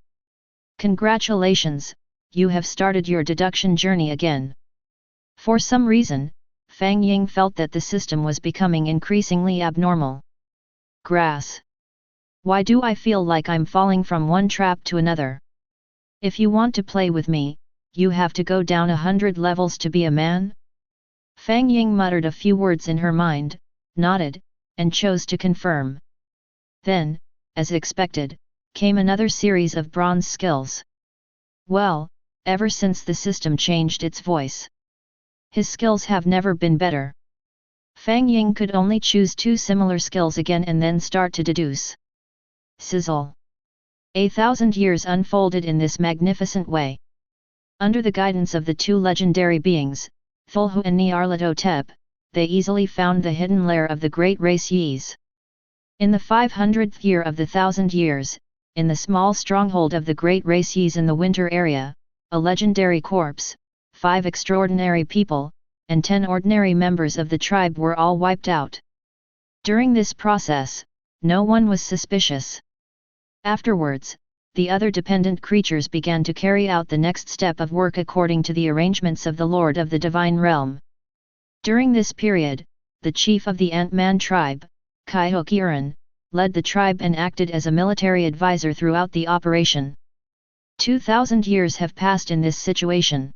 Congratulations, you have started your deduction journey again. For some reason, Fang Ying felt that the system was becoming increasingly abnormal. Grass. Why do I feel like I'm falling from one trap to another? If you want to play with me, you have to go down 100 levels to be a man? Fang Ying muttered a few words in her mind, nodded, and chose to confirm. Then, as expected, came another series of bronze skills. Well, ever since the system changed its voice, his skills have never been better. Fang Ying could only choose 2 similar skills again and then start to deduce. Sizzle. 1,000 years unfolded in this magnificent way. Under the guidance of the two legendary beings, Cthulhu and Nyarlathotep, they easily found the hidden lair of the great race Ys. In the 500th year of the 1,000 years, in the small stronghold of the great race Ys in the winter area, a legendary corpse, 5 extraordinary people, and 10 ordinary members of the tribe were all wiped out. During this process, no one was suspicious. Afterwards, the other dependent creatures began to carry out the next step of work according to the arrangements of the Lord of the Divine Realm. During this period, the chief of the Ant-Man tribe, Kyokiran, led the tribe and acted as a military advisor throughout the operation. 2,000 years have passed in this situation.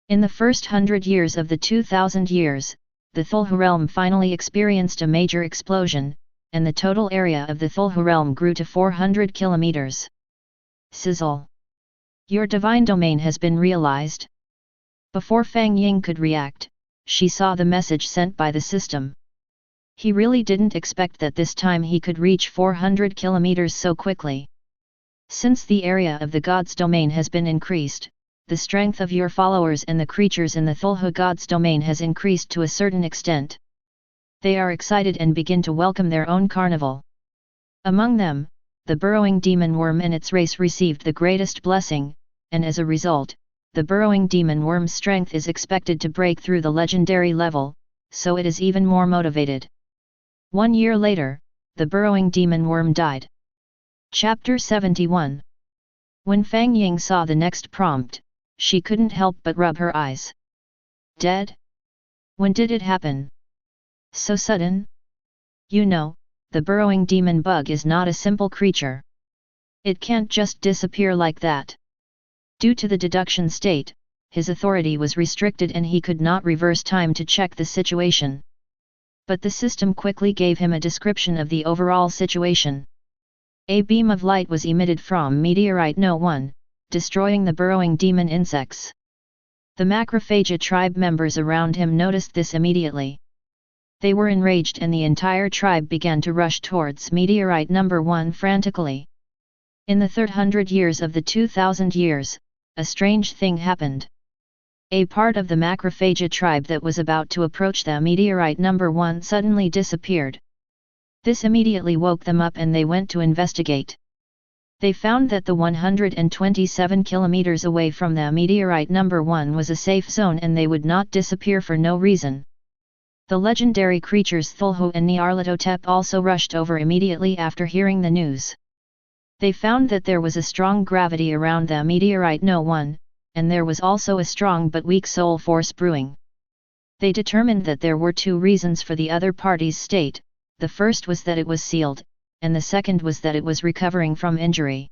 In the first 100 years of the 2,000 years, the Cthulhu realm finally experienced a major explosion, and the total area of the Cthulhu realm grew to 400 kilometers. Sizzle! Your divine domain has been realized. Before Fang Ying could react, she saw the message sent by the system. He really didn't expect that this time he could reach 400 kilometers so quickly. Since the area of the God's domain has been increased, the strength of your followers and the creatures in the Cthulhu God's domain has increased to a certain extent. They are excited and begin to welcome their own carnival. Among them, the burrowing demon worm and its race received the greatest blessing, and as a result, the burrowing demon worm's strength is expected to break through the legendary level, so it is even more motivated. 1 year later, the burrowing demon worm died. Chapter 71. When Fang Ying saw the next prompt, she couldn't help but rub her eyes. Dead? When did it happen? So sudden? You know, the burrowing demon bug is not a simple creature. It can't just disappear like that. Due to the deduction state, his authority was restricted and he could not reverse time to check the situation. But the system quickly gave him a description of the overall situation. A beam of light was emitted from meteorite No. 1, destroying the burrowing demon insects. The macrophagia tribe members around him noticed this immediately. They were enraged and the entire tribe began to rush towards meteorite No. 1 frantically. In the 300 years of the 2,000 years, a strange thing happened. A part of the macrophagia tribe that was about to approach the meteorite No. 1 suddenly disappeared. This immediately woke them up and they went to investigate. They found that the 127 kilometers away from the meteorite No. 1 was a safe zone and they would not disappear for no reason. The legendary creatures Cthulhu and Nyarlathotep also rushed over immediately after hearing the news. They found that there was a strong gravity around the meteorite No. 1, and there was also a strong but weak soul force brewing. They determined that there were 2 reasons for the other party's state. The first was that it was sealed, and the second was that it was recovering from injury.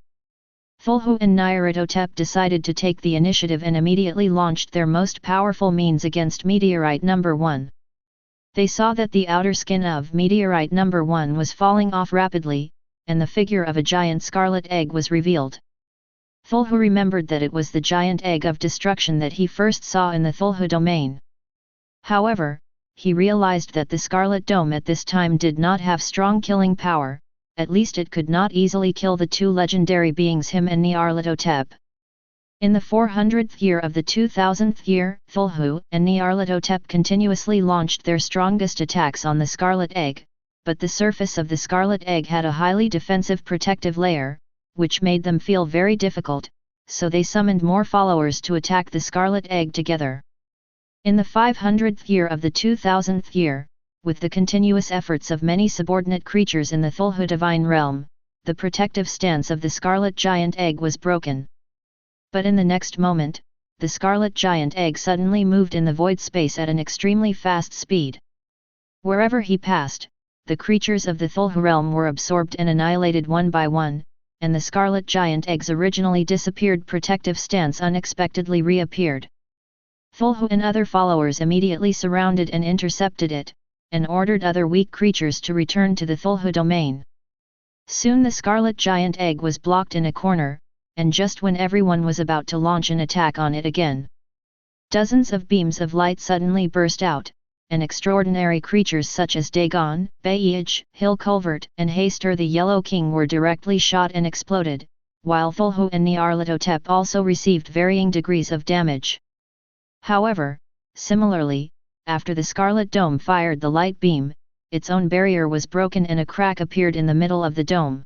Cthulhu and Nyarlathotep decided to take the initiative and immediately launched their most powerful means against meteorite No. 1. They saw that the outer skin of meteorite No. 1 was falling off rapidly, and the figure of a giant scarlet egg was revealed. Cthulhu remembered that it was the giant egg of destruction that he first saw in the Cthulhu domain. However, he realized that the Scarlet Dome at this time did not have strong killing power, at least it could not easily kill the 2 legendary beings him and Nyarlathotep. In the 400th year of the 2000th year, Cthulhu and Nyarlathotep continuously launched their strongest attacks on the Scarlet Egg, but the surface of the Scarlet Egg had a highly defensive protective layer, which made them feel very difficult, so they summoned more followers to attack the Scarlet Egg together. In the 500th year of the 2000th year, with the continuous efforts of many subordinate creatures in the Cthulhu divine realm, the protective stance of the Scarlet Giant Egg was broken. But in the next moment, the Scarlet Giant Egg suddenly moved in the void space at an extremely fast speed. Wherever he passed, the creatures of the Cthulhu realm were absorbed and annihilated one by one, and the Scarlet Giant Egg's originally disappeared protective stance unexpectedly reappeared. Cthulhu and other followers immediately surrounded and intercepted it, and ordered other weak creatures to return to the Cthulhu domain. Soon the Scarlet Giant Egg was blocked in a corner, and just when everyone was about to launch an attack on it again, dozens of beams of light suddenly burst out, and extraordinary creatures such as Dagon, Bayij, Hill Culvert and Haster the Yellow King were directly shot and exploded, while Cthulhu and Nyarlathotep also received varying degrees of damage. However, similarly, after the Scarlet Dome fired the light beam, its own barrier was broken and a crack appeared in the middle of the dome.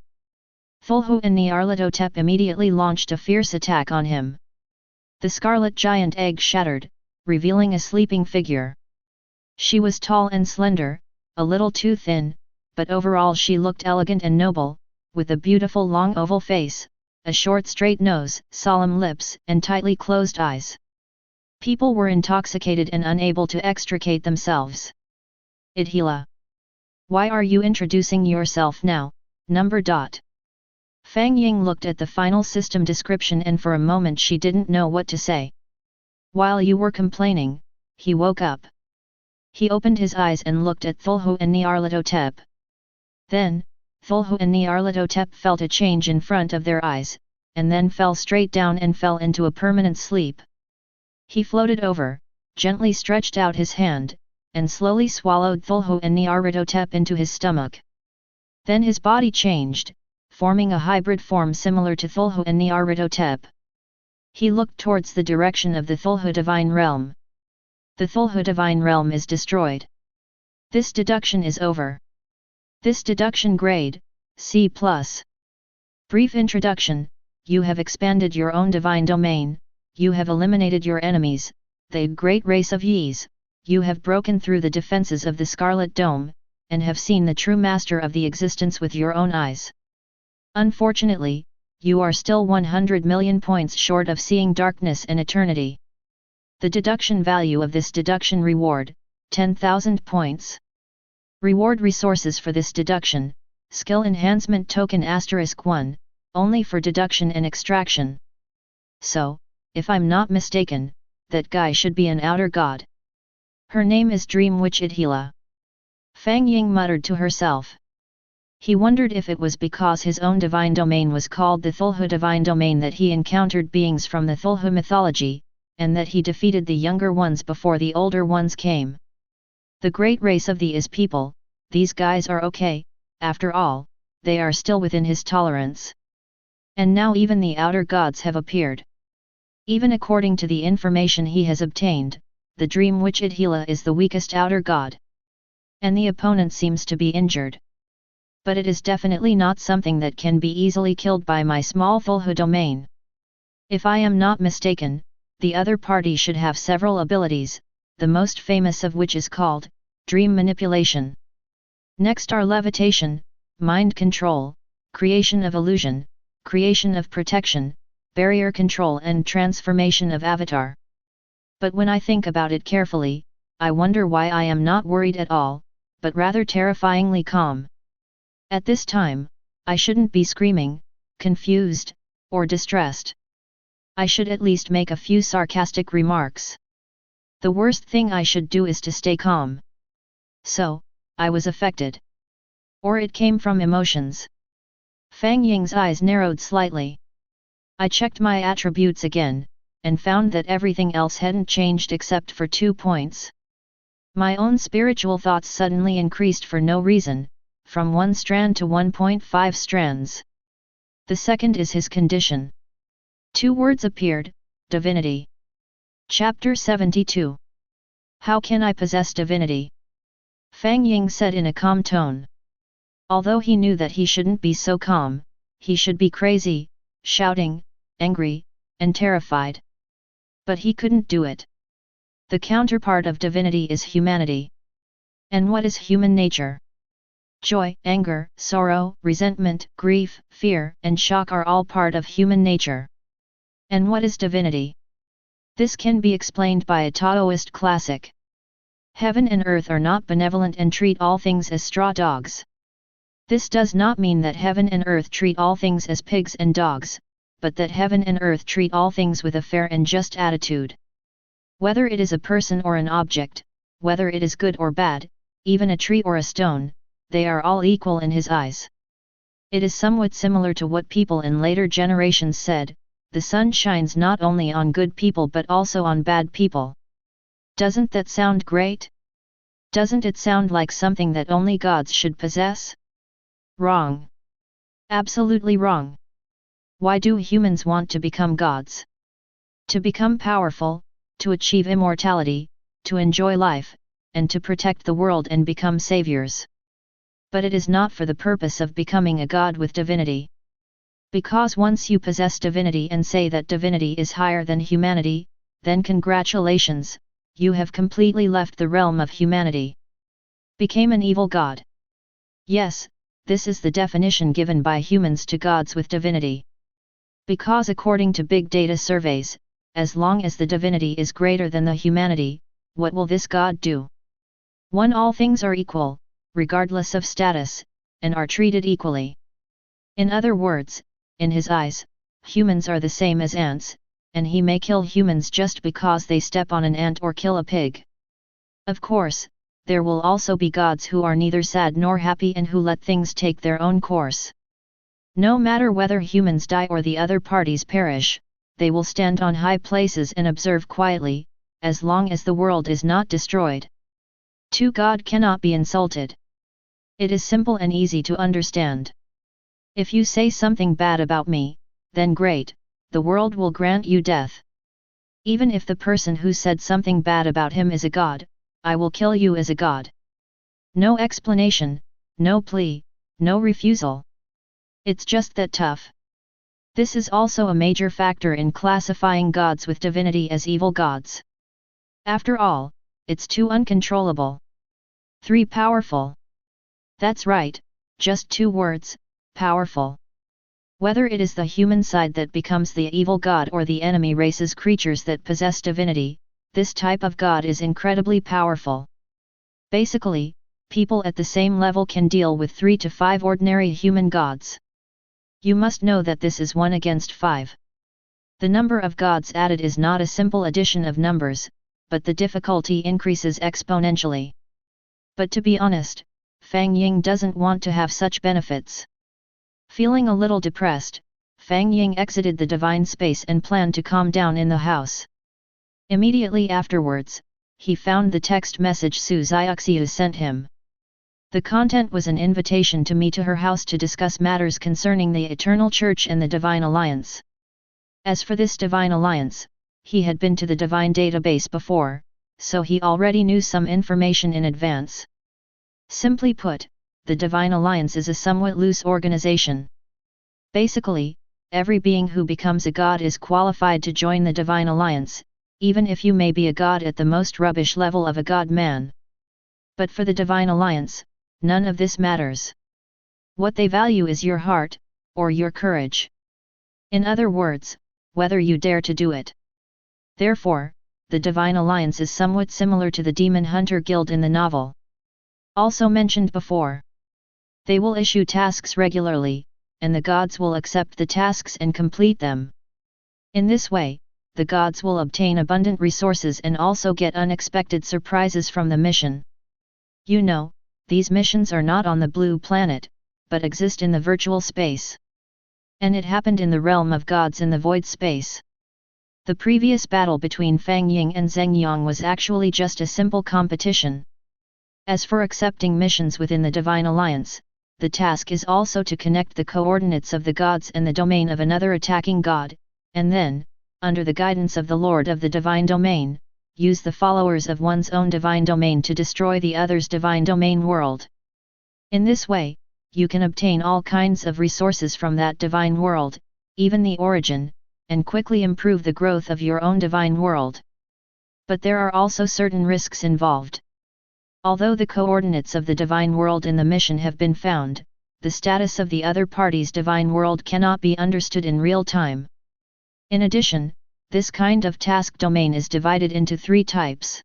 Cthulhu and Nyarlathotep immediately launched a fierce attack on him. The scarlet giant egg shattered, revealing a sleeping figure. She was tall and slender, a little too thin, but overall she looked elegant and noble, with a beautiful long oval face, a short straight nose, solemn lips, and tightly closed eyes. People were intoxicated and unable to extricate themselves. Idhila. Why are you introducing yourself now, number dot? Fang Ying looked at the final system description and for a moment she didn't know what to say. While you were complaining, he woke up. He opened his eyes and looked at Cthulhu and Nyarlathotep. Then, Cthulhu and Nyarlathotep felt a change in front of their eyes, and then fell straight down and fell into a permanent sleep. He floated over, gently stretched out his hand, and slowly swallowed Cthulhu and Nyarlathotep into his stomach. Then his body changed, forming a hybrid form similar to Cthulhu and Nyarlathotep. He looked towards the direction of the Cthulhu Divine Realm. The Cthulhu Divine Realm is destroyed. This deduction is over. This deduction grade, C+. Brief introduction: you have expanded your own divine domain, you have eliminated your enemies, the great race of Ys, you have broken through the defenses of the Scarlet Dome, and have seen the true master of the existence with your own eyes. Unfortunately, you are still 100 million points short of seeing darkness and eternity. The deduction value of this deduction reward, 10,000 points. Reward resources for this deduction: Skill Enhancement Token *1, only for deduction and extraction. So, if I'm not mistaken, that guy should be an outer god. Her name is Dream Witch Idhila. Fang Ying muttered to herself. He wondered if it was because his own divine domain was called the Cthulhu Divine Domain that he encountered beings from the Cthulhu mythology, and that he defeated the younger ones before the older ones came. The great race of the Is people, these guys are okay, after all, they are still within his tolerance. And now even the outer gods have appeared. Even according to the information he has obtained, the Dream Witch Idhila is the weakest outer god. And the opponent seems to be injured. But it is definitely not something that can be easily killed by my small Cthulhu domain. If I am not mistaken, the other party should have several abilities, the most famous of which is called dream manipulation. Next are levitation, mind control, creation of illusion, creation of protection, barrier control and transformation of avatar. But when I think about it carefully, I wonder why I am not worried at all, but rather terrifyingly calm. At this time, I shouldn't be screaming, confused, or distressed. I should at least make a few sarcastic remarks. The worst thing I should do is to stay calm. So, I was affected. Or it came from emotions. Fang Ying's eyes narrowed slightly. I checked my attributes again, and found that everything else hadn't changed except for 2 points. My own spiritual thoughts suddenly increased for no reason, from 1 strand to 1.5 strands. The second is his condition. 2 words appeared: divinity. Chapter 72. How can I possess divinity? Fang Ying said in a calm tone. Although he knew that he shouldn't be so calm, he should be crazy, shouting, angry, and terrified. But he couldn't do it. The counterpart of divinity is humanity. And what is human nature? Joy, anger, sorrow, resentment, grief, fear, and shock are all part of human nature. And what is divinity? This can be explained by a Taoist classic. Heaven and earth are not benevolent and treat all things as straw dogs. This does not mean that heaven and earth treat all things as pigs and dogs, but that heaven and earth treat all things with a fair and just attitude. Whether it is a person or an object, whether it is good or bad, even a tree or a stone, they are all equal in his eyes. It is somewhat similar to what people in later generations said: the sun shines not only on good people but also on bad people. Doesn't that sound great? Doesn't it sound like something that only gods should possess? Wrong. Absolutely wrong. Why do humans want to become gods? To become powerful, to achieve immortality, to enjoy life, and to protect the world and become saviors. But it is not for the purpose of becoming a god with divinity. Because once you possess divinity and say that divinity is higher than humanity, then congratulations, you have completely left the realm of humanity. Became an evil god. Yes, this is the definition given by humans to gods with divinity. Because according to big data surveys, as long as the divinity is greater than the humanity, what will this god do? 1. All things are equal, regardless of status, and are treated equally. In other words, in his eyes, humans are the same as ants, and he may kill humans just because they step on an ant or kill a pig. Of course, there will also be gods who are neither sad nor happy and who let things take their own course. No matter whether humans die or the other parties perish, they will stand on high places and observe quietly, as long as the world is not destroyed. 2. God cannot be insulted. It is simple and easy to understand. If you say something bad about me, then great, the world will grant you death. Even if the person who said something bad about him is a god, I will kill you as a god. No explanation, no plea, no refusal. It's just that tough. This is also a major factor in classifying gods with divinity as evil gods. After all, it's too uncontrollable. 3. Powerful. That's right, just 2 words, powerful. Whether it is the human side that becomes the evil god or the enemy race's creatures that possess divinity, this type of god is incredibly powerful. Basically, people at the same level can deal with 3 to 5 ordinary human gods. You must know that this is 1 against 5. The number of gods added is not a simple addition of numbers, but the difficulty increases exponentially. But to be honest, Fang Ying doesn't want to have such benefits. Feeling a little depressed, Fang Ying exited the divine space and planned to calm down in the house. Immediately afterwards, he found the text message Su Xiaoxiu sent him. The content was an invitation to me to her house to discuss matters concerning the Eternal Church and the Divine Alliance. As for this Divine Alliance, he had been to the Divine database before, so he already knew some information in advance. Simply put, the Divine Alliance is a somewhat loose organization. Basically, every being who becomes a god is qualified to join the Divine Alliance, even if you may be a god at the most rubbish level of a god-man. But for the Divine Alliance, none of this matters. What they value is your heart, or your courage. In other words, whether you dare to do it. Therefore, the Divine Alliance is somewhat similar to the Demon Hunter Guild in the novel. Also mentioned before. They will issue tasks regularly, and the gods will accept the tasks and complete them. In this way, the gods will obtain abundant resources and also get unexpected surprises from the mission. You know, these missions are not on the blue planet, but exist in the virtual space. And it happened in the realm of gods in the void space. The previous battle between Fang Ying and Zheng Yang was actually just a simple competition. As for accepting missions within the Divine Alliance, the task is also to connect the coordinates of the gods and the domain of another attacking god, and then, under the guidance of the Lord of the Divine Domain, use the followers of one's own divine domain to destroy the other's divine domain world. In this way, you can obtain all kinds of resources from that divine world, even the origin, and quickly improve the growth of your own divine world. But there are also certain risks involved. Although the coordinates of the divine world in the mission have been found, the status of the other party's divine world cannot be understood in real time. In addition, this kind of task domain is divided into 3 types.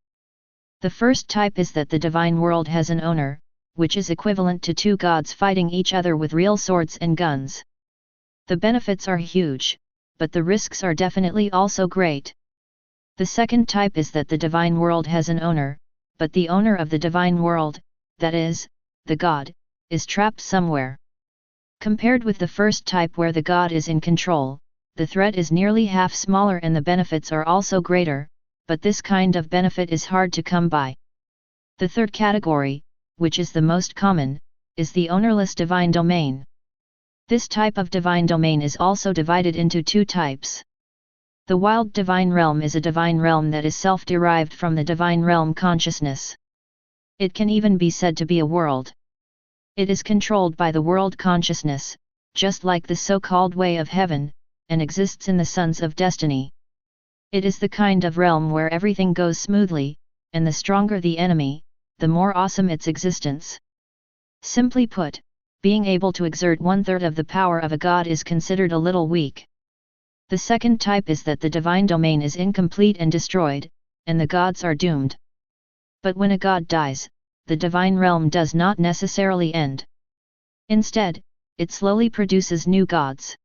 The first type is that the divine world has an owner, which is equivalent to 2 gods fighting each other with real swords and guns. The benefits are huge, but the risks are definitely also great. The second type is that the divine world has an owner, but the owner of the divine world, that is, the god, is trapped somewhere. Compared with the first type where the god is in control, the threat is nearly half smaller and the benefits are also greater, but this kind of benefit is hard to come by. The third category, which is the most common, is the ownerless divine domain. This type of divine domain is also divided into two types. The wild divine realm is a divine realm that is self-derived from the divine realm consciousness. It can even be said to be a world. It is controlled by the world consciousness, just like the so-called way of heaven, and exists in the sons of destiny. It is the kind of realm where everything goes smoothly, and the stronger the enemy, the more awesome its existence. Simply put, being able to exert 1/3 of the power of a god is considered a little weak. The second type is that the divine domain is incomplete and destroyed, and the gods are doomed. But when a god dies, the divine realm does not necessarily end. Instead, it slowly produces new gods.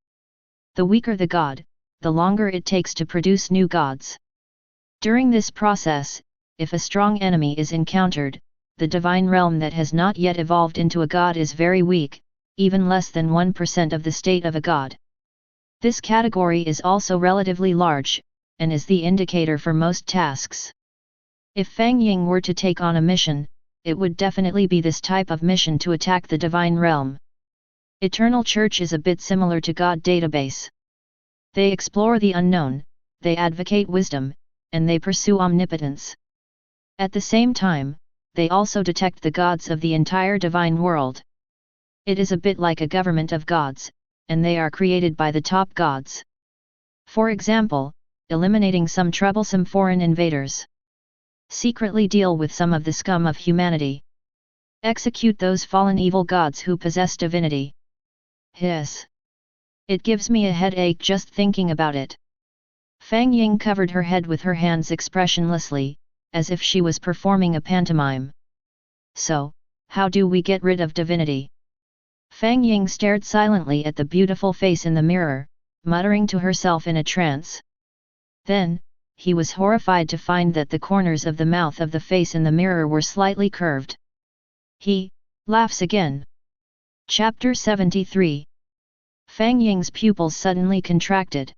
The weaker the god, the longer it takes to produce new gods. During this process, if a strong enemy is encountered, the divine realm that has not yet evolved into a god is very weak, even less than 1% of the state of a god. This category is also relatively large, and is the indicator for most tasks. If Fang Ying were to take on a mission, it would definitely be this type of mission to attack the divine realm. Eternal Church is a bit similar to God Database. They explore the unknown, they advocate wisdom, and they pursue omnipotence. At the same time, they also detect the gods of the entire divine world. It is a bit like a government of gods, and they are created by the top gods. For example, eliminating some troublesome foreign invaders. Secretly deal with some of the scum of humanity. Execute those fallen evil gods who possess divinity. Hiss. It gives me a headache just thinking about it. Fang Ying covered her head with her hands expressionlessly, as if she was performing a pantomime. So, how do we get rid of divinity? Fang Ying stared silently at the beautiful face in the mirror, muttering to herself in a trance. Then, he was horrified to find that the corners of the mouth of the face in the mirror were slightly curved. He laughs again. Chapter 73. Fang Ying's pupils suddenly contracted.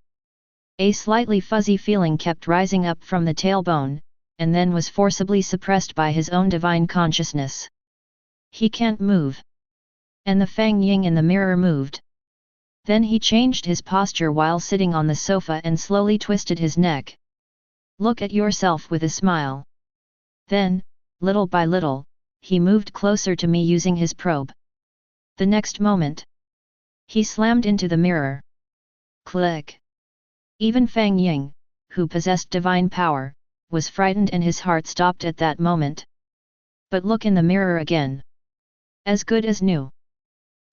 A slightly fuzzy feeling kept rising up from the tailbone, and then was forcibly suppressed by his own divine consciousness. He can't move. And the Fang Ying in the mirror moved. Then he changed his posture while sitting on the sofa and slowly twisted his neck. Look at yourself with a smile. Then, little by little, he moved closer to me using his probe. The next moment, he slammed into the mirror. Click. Even Fang Ying, who possessed divine power, was frightened and his heart stopped at that moment. But look in the mirror again. As good as new.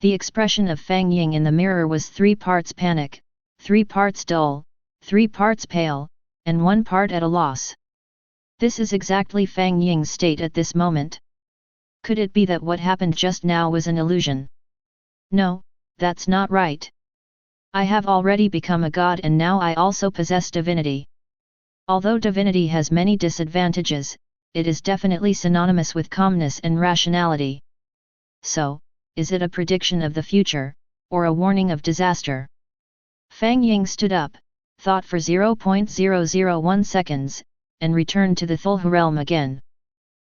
The expression of Fang Ying in the mirror was 3 parts panic, 3 parts dull, 3 parts pale, and 1 part at a loss. This is exactly Fang Ying's state at this moment. Could it be that what happened just now was an illusion? No, that's not right. I have already become a god and now I also possess divinity. Although divinity has many disadvantages, it is definitely synonymous with calmness and rationality. So, is it a prediction of the future, or a warning of disaster? Fang Ying stood up, thought for 0.001 seconds, and returned to the Cthulhu realm again.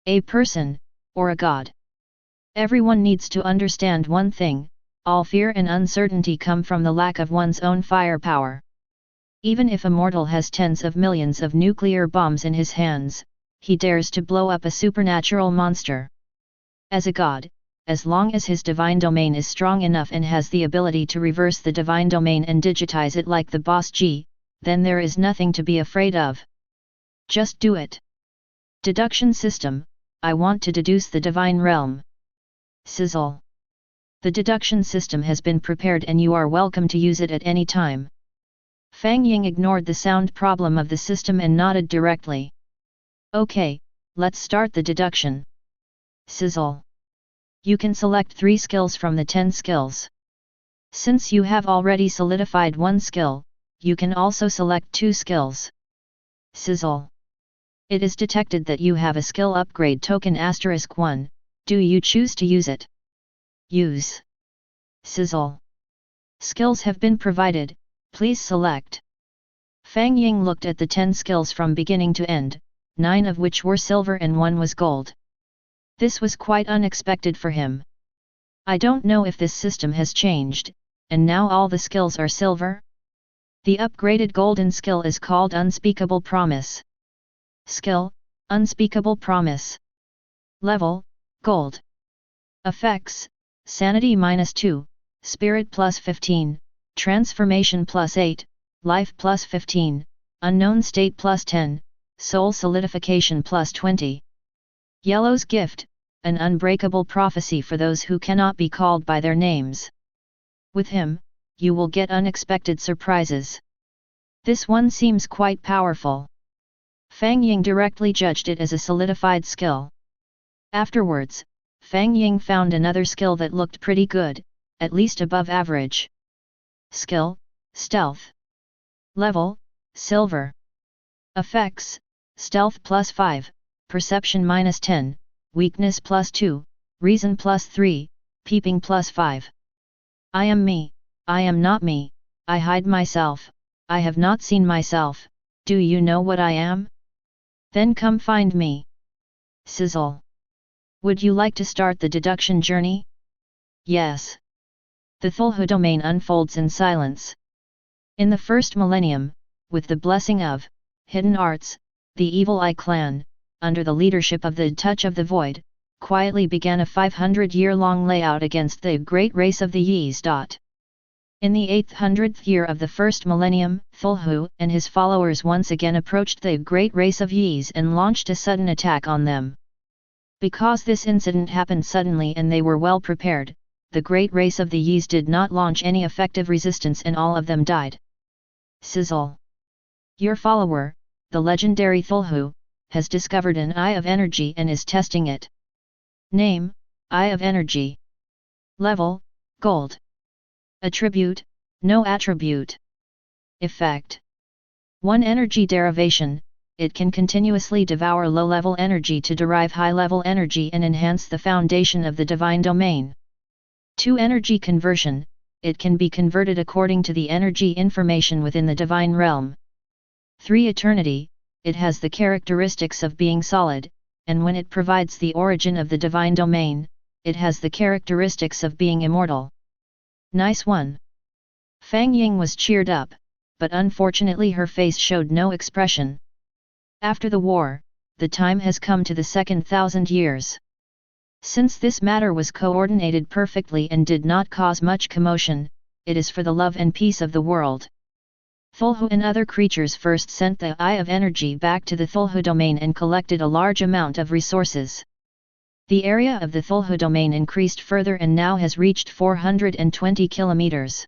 A person, or a god. Everyone needs to understand one thing, all fear and uncertainty come from the lack of one's own firepower. Even if a mortal has tens of millions of nuclear bombs in his hands, he dares to blow up a supernatural monster. As a god, as long as his divine domain is strong enough and has the ability to reverse the divine domain and digitize it like the boss G, then there is nothing to be afraid of. Just do it. Deduction system, I want to deduce the divine realm. Sizzle. The deduction system has been prepared and you are welcome to use it at any time. Fang Ying ignored the sound problem of the system and nodded directly. Okay, let's start the deduction. Sizzle. You can select 3 skills from the 10 skills. Since you have already solidified 1 skill, you can also select 2 skills. Sizzle. It is detected that you have a skill upgrade token *1, do you choose to use it? Use. Sizzle. Skills have been provided, please select. Fang Ying looked at the 10 skills from beginning to end, 9 of which were silver and 1 was gold. This was quite unexpected for him. I don't know if this system has changed, and now all the skills are silver? The upgraded golden skill is called Unspeakable Promise. Skill, Unspeakable Promise. Level, Gold. Effects, Sanity -2, Spirit +15, Transformation +8, Life +15, Unknown State +10, Soul Solidification +20. Yellow's Gift, an unbreakable prophecy for those who cannot be called by their names. With him, you will get unexpected surprises. This one seems quite powerful. Fang Ying directly judged it as a solidified skill. Afterwards, Fang Ying found another skill that looked pretty good, at least above average. Skill, Stealth. Level, Silver. Effects, Stealth +5, Perception -10, Weakness +2, Reason +3, Peeping +5. I am me, I am not me, I hide myself, I have not seen myself, do you know what I am? Then come find me. Sizzle. Would you like to start the deduction journey? Yes. The Cthulhu domain unfolds in silence. In the first millennium, with the blessing of Hidden Arts, the Evil Eye clan, under the leadership of the Touch of the Void, quietly began a 500-year-long layout against the great race of the Ys. In the 800th year of the first millennium, Cthulhu and his followers once again approached the great race of Ys and launched a sudden attack on them. Because this incident happened suddenly and they were well prepared, the great race of the Ys did not launch any effective resistance and all of them died. Sizzle. Your follower, the legendary Cthulhu, has discovered an Eye of Energy and is testing it. Name, Eye of Energy. Level, Gold. Attribute, no attribute. Effect. 1 Energy derivation, it can continuously devour low-level energy to derive high-level energy and enhance the foundation of the divine domain. 2 Energy conversion, it can be converted according to the energy information within the divine realm. 3 Eternity, it has the characteristics of being solid, and when it provides the origin of the divine domain, it has the characteristics of being immortal. Nice one. Fang Ying was cheered up, but unfortunately her face showed no expression. After the war, the time has come to the second 1,000 years. Since this matter was coordinated perfectly and did not cause much commotion, it is for the love and peace of the world. Cthulhu and other creatures first sent the Eye of Energy back to the Cthulhu domain and collected a large amount of resources. The area of the Cthulhu domain increased further and now has reached 420 kilometers.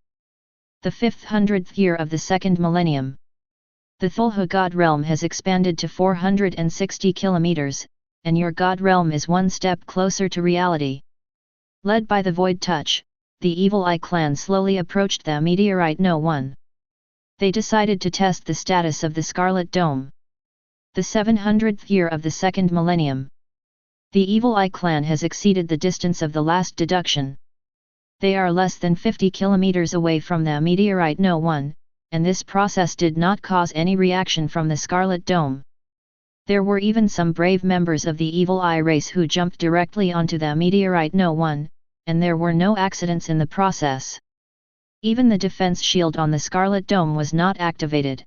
The 500th year of the second millennium. The Cthulhu God realm has expanded to 460 kilometers, and your God realm is one step closer to reality. Led by the Void Touch, the Evil Eye clan slowly approached the meteorite No. 1. They decided to test the status of the Scarlet Dome. The 700th year of the second millennium. The Evil Eye clan has exceeded the distance of the last deduction. They are less than 50 kilometers away from the meteorite No. 1, and this process did not cause any reaction from the Scarlet Dome. There were even some brave members of the Evil Eye race who jumped directly onto the meteorite No. 1, and there were no accidents in the process. Even the defense shield on the Scarlet Dome was not activated.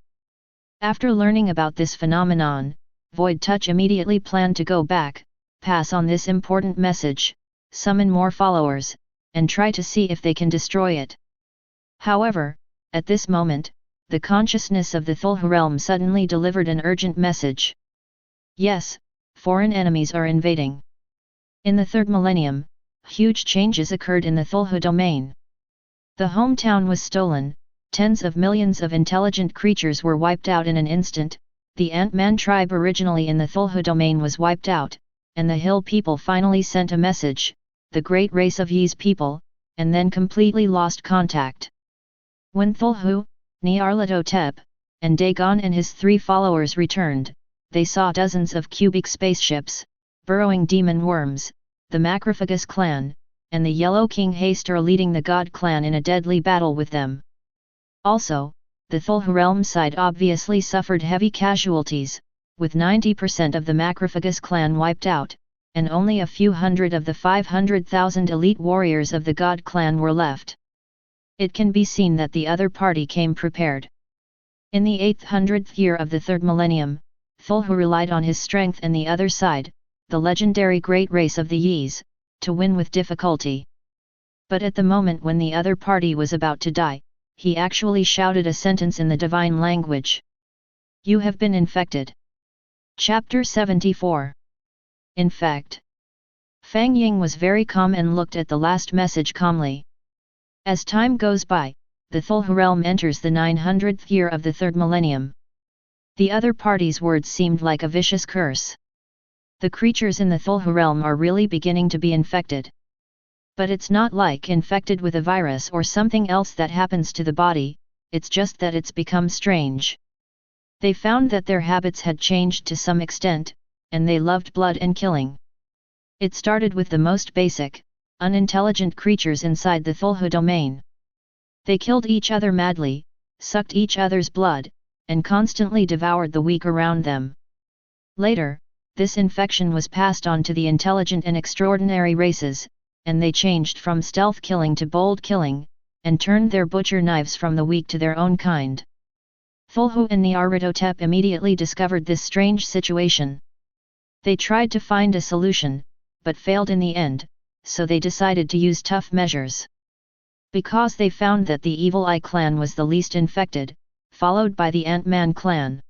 After learning about this phenomenon, Void Touch immediately planned to go back, pass on this important message, summon more followers, and try to see if they can destroy it. However, at this moment, the consciousness of the Cthulhu realm suddenly delivered an urgent message. Yes, foreign enemies are invading. In the third millennium, huge changes occurred in the Cthulhu domain. The hometown was stolen, tens of millions of intelligent creatures were wiped out in an instant, the Ant-Man tribe originally in the Cthulhu domain was wiped out, and the Hill people finally sent a message, the great race of Ys people, and then completely lost contact. When Cthulhu, Nyarlathotep, and Dagon and his 3 followers returned, they saw dozens of cubic spaceships, burrowing demon worms, the Macrophagus clan, and the Yellow King Hastur leading the God clan in a deadly battle with them. Also, the Cthulhu realm side obviously suffered heavy casualties, with 90% of the Macrophagus clan wiped out, and only a few hundred of the 500,000 elite warriors of the God clan were left. It can be seen that the other party came prepared. In the 800th year of the third millennium, Cthulhu relied on his strength and the other side, the legendary great race of the Yis, to win with difficulty. But at the moment when the other party was about to die, he actually shouted a sentence in the divine language. You have been infected. Chapter 74. In fact, Fang Ying was very calm and looked at the last message calmly. As time goes by, the Cthulhu realm enters the 900th year of the third millennium. The other party's words seemed like a vicious curse. The creatures in the Cthulhu realm are really beginning to be infected. But it's not like infected with a virus or something else that happens to the body, it's just that it's become strange. They found that their habits had changed to some extent, and they loved blood and killing. It started with the most basic, unintelligent creatures inside the Cthulhu domain. They killed each other madly, sucked each other's blood, and constantly devoured the weak around them. Later, this infection was passed on to the intelligent and extraordinary races, and they changed from stealth killing to bold killing, and turned their butcher knives from the weak to their own kind. Cthulhu and Nyarlathotep immediately discovered this strange situation. They tried to find a solution, but failed in the end, so they decided to use tough measures. Because they found that the Evil Eye clan was the least infected, followed by the Ant-Man clan.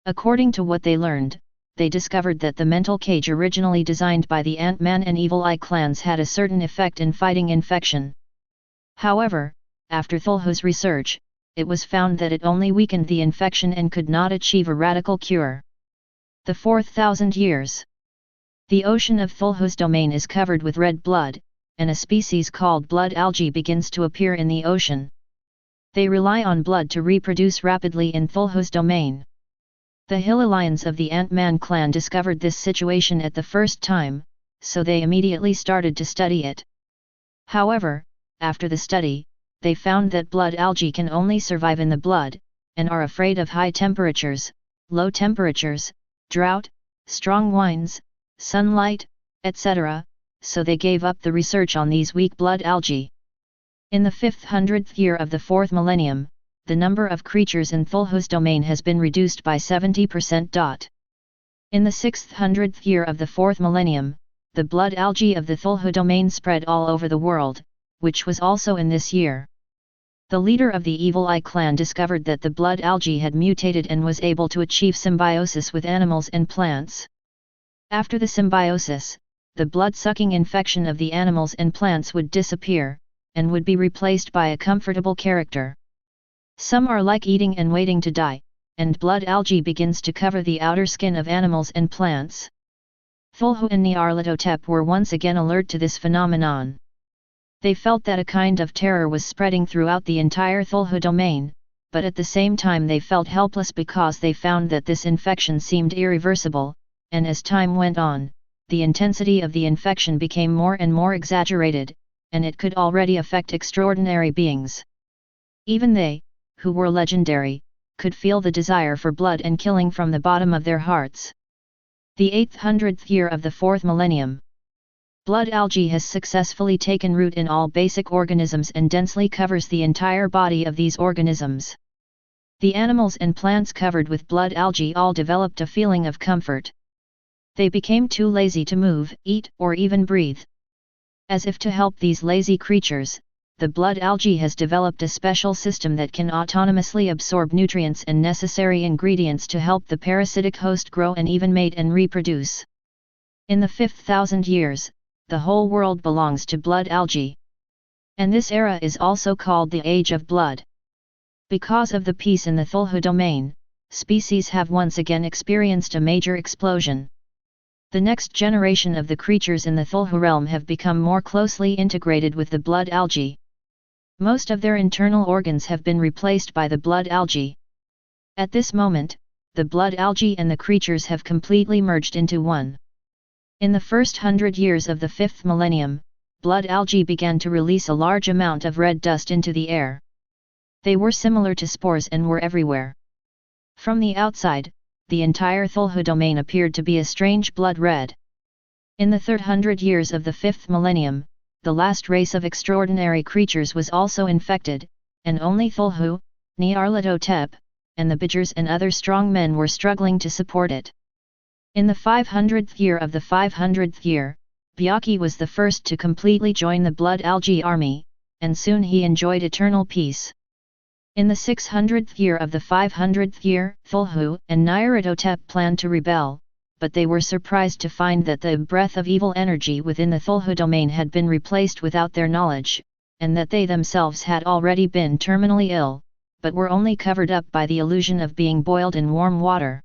According to what they learned, they discovered that the mental cage originally designed by the Ant-Man and Evil Eye clans had a certain effect in fighting infection. However, after Cthulhu's research, it was found that it only weakened the infection and could not achieve a radical cure. The 4,000 years. The ocean of Cthulhu's domain is covered with red blood, and a species called blood algae begins to appear in the ocean. They rely on blood to reproduce rapidly in Cthulhu's domain. The Hillelions of the Ant-Man clan discovered this situation at the first time, so they immediately started to study it. However, after the study, they found that blood algae can only survive in the blood, and are afraid of high temperatures, low temperatures, drought, strong winds, sunlight, etc., so they gave up the research on these weak blood algae. In the 500th year of the fourth millennium, the number of creatures in Cthulhu's domain has been reduced by 70%. In the 600th year of the fourth millennium, the blood algae of the Cthulhu domain spread all over the world, which was also in this year. The leader of the Evil Eye clan discovered that the blood algae had mutated and was able to achieve symbiosis with animals and plants. After the symbiosis, the blood-sucking infection of the animals and plants would disappear, and would be replaced by a comfortable character. Some are like eating and waiting to die, and blood algae begins to cover the outer skin of animals and plants. Cthulhu and Nyarlathotep were once again alert to this phenomenon. They felt that a kind of terror was spreading throughout the entire Cthulhu domain, but at the same time they felt helpless because they found that this infection seemed irreversible, and as time went on, the intensity of the infection became more and more exaggerated, and it could already affect extraordinary beings. Even they, who were legendary, could feel the desire for blood and killing from the bottom of their hearts. The 800th year of the fourth millennium. Blood algae has successfully taken root in all basic organisms and densely covers the entire body of these organisms. The animals and plants covered with blood algae all developed a feeling of comfort. They became too lazy to move, eat, or even breathe. As if to help these lazy creatures, the blood algae has developed a special system that can autonomously absorb nutrients and necessary ingredients to help the parasitic host grow and even mate and reproduce. In the 5,000 years, the whole world belongs to blood algae. And this era is also called the Age of Blood. Because of the peace in the Cthulhu domain, species have once again experienced a major explosion. The next generation of the creatures in the Cthulhu realm have become more closely integrated with the blood algae. Most of their internal organs have been replaced by the blood algae. At this moment, the blood algae and the creatures have completely merged into one. In the first 100 years of the fifth millennium, blood algae began to release a large amount of red dust into the air. They were similar to spores and were everywhere. From the outside, the entire Cthulhu domain appeared to be a strange blood red. In the third 100 years of the fifth millennium, the last race of extraordinary creatures was also infected, and only Cthulhu, Nyarlathotep, and the Bidgers and other strong men were struggling to support it. In the 500th year of the 500th year, Byaki was the first to completely join the Blood Algae army, and soon he enjoyed eternal peace. In the 600th year of the 500th year, Cthulhu and Nyarlathotep planned to rebel, but they were surprised to find that the breath of evil energy within the Cthulhu domain had been replaced without their knowledge, and that they themselves had already been terminally ill, but were only covered up by the illusion of being boiled in warm water.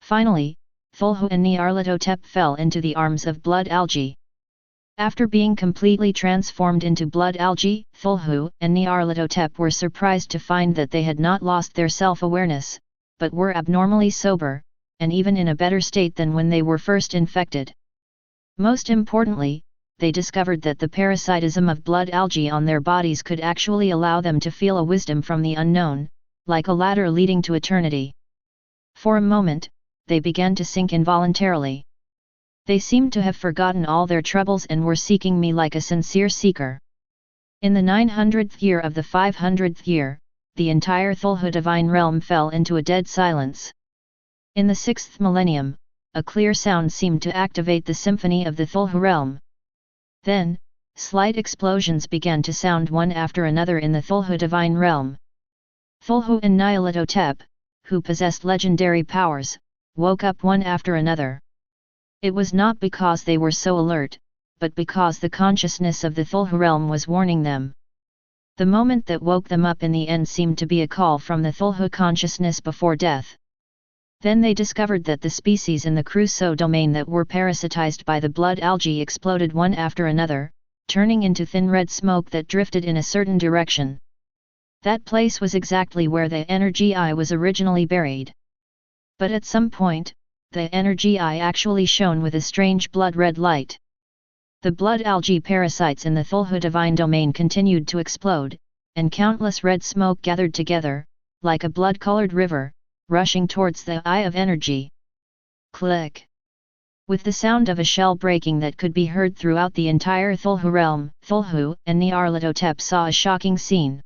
Finally, Cthulhu and Nyarlathotep fell into the arms of Blood Algae. After being completely transformed into Blood Algae, Cthulhu and Nyarlathotep were surprised to find that they had not lost their self-awareness, but were abnormally sober, and even in a better state than when they were first infected. Most importantly, they discovered that the parasitism of blood algae on their bodies could actually allow them to feel a wisdom from the unknown, like a ladder leading to eternity. For a moment, they began to sink involuntarily. They seemed to have forgotten all their troubles and were seeking me like a sincere seeker. In the 900th year of the 500th year, the entire Cthulhu divine realm fell into a dead silence. In the 6th millennium, a clear sound seemed to activate the symphony of the Cthulhu realm. Then, slight explosions began to sound one after another in the Cthulhu divine realm. Cthulhu and Nyarlathotep, who possessed legendary powers, woke up one after another. It was not because they were so alert, but because the consciousness of the Cthulhu realm was warning them. The moment that woke them up in the end seemed to be a call from the Cthulhu consciousness before death. Then they discovered that the species in the Crusoe domain that were parasitized by the blood algae exploded one after another, turning into thin red smoke that drifted in a certain direction. That place was exactly where the energy eye was originally buried. But at some point, the energy eye actually shone with a strange blood-red light. The blood algae parasites in the Cthulhu divine domain continued to explode, and countless red smoke gathered together, like a blood-colored river, rushing towards the eye of energy. Click! With the sound of a shell breaking that could be heard throughout the entire Cthulhu realm, Cthulhu and Nyarlathotep saw a shocking scene.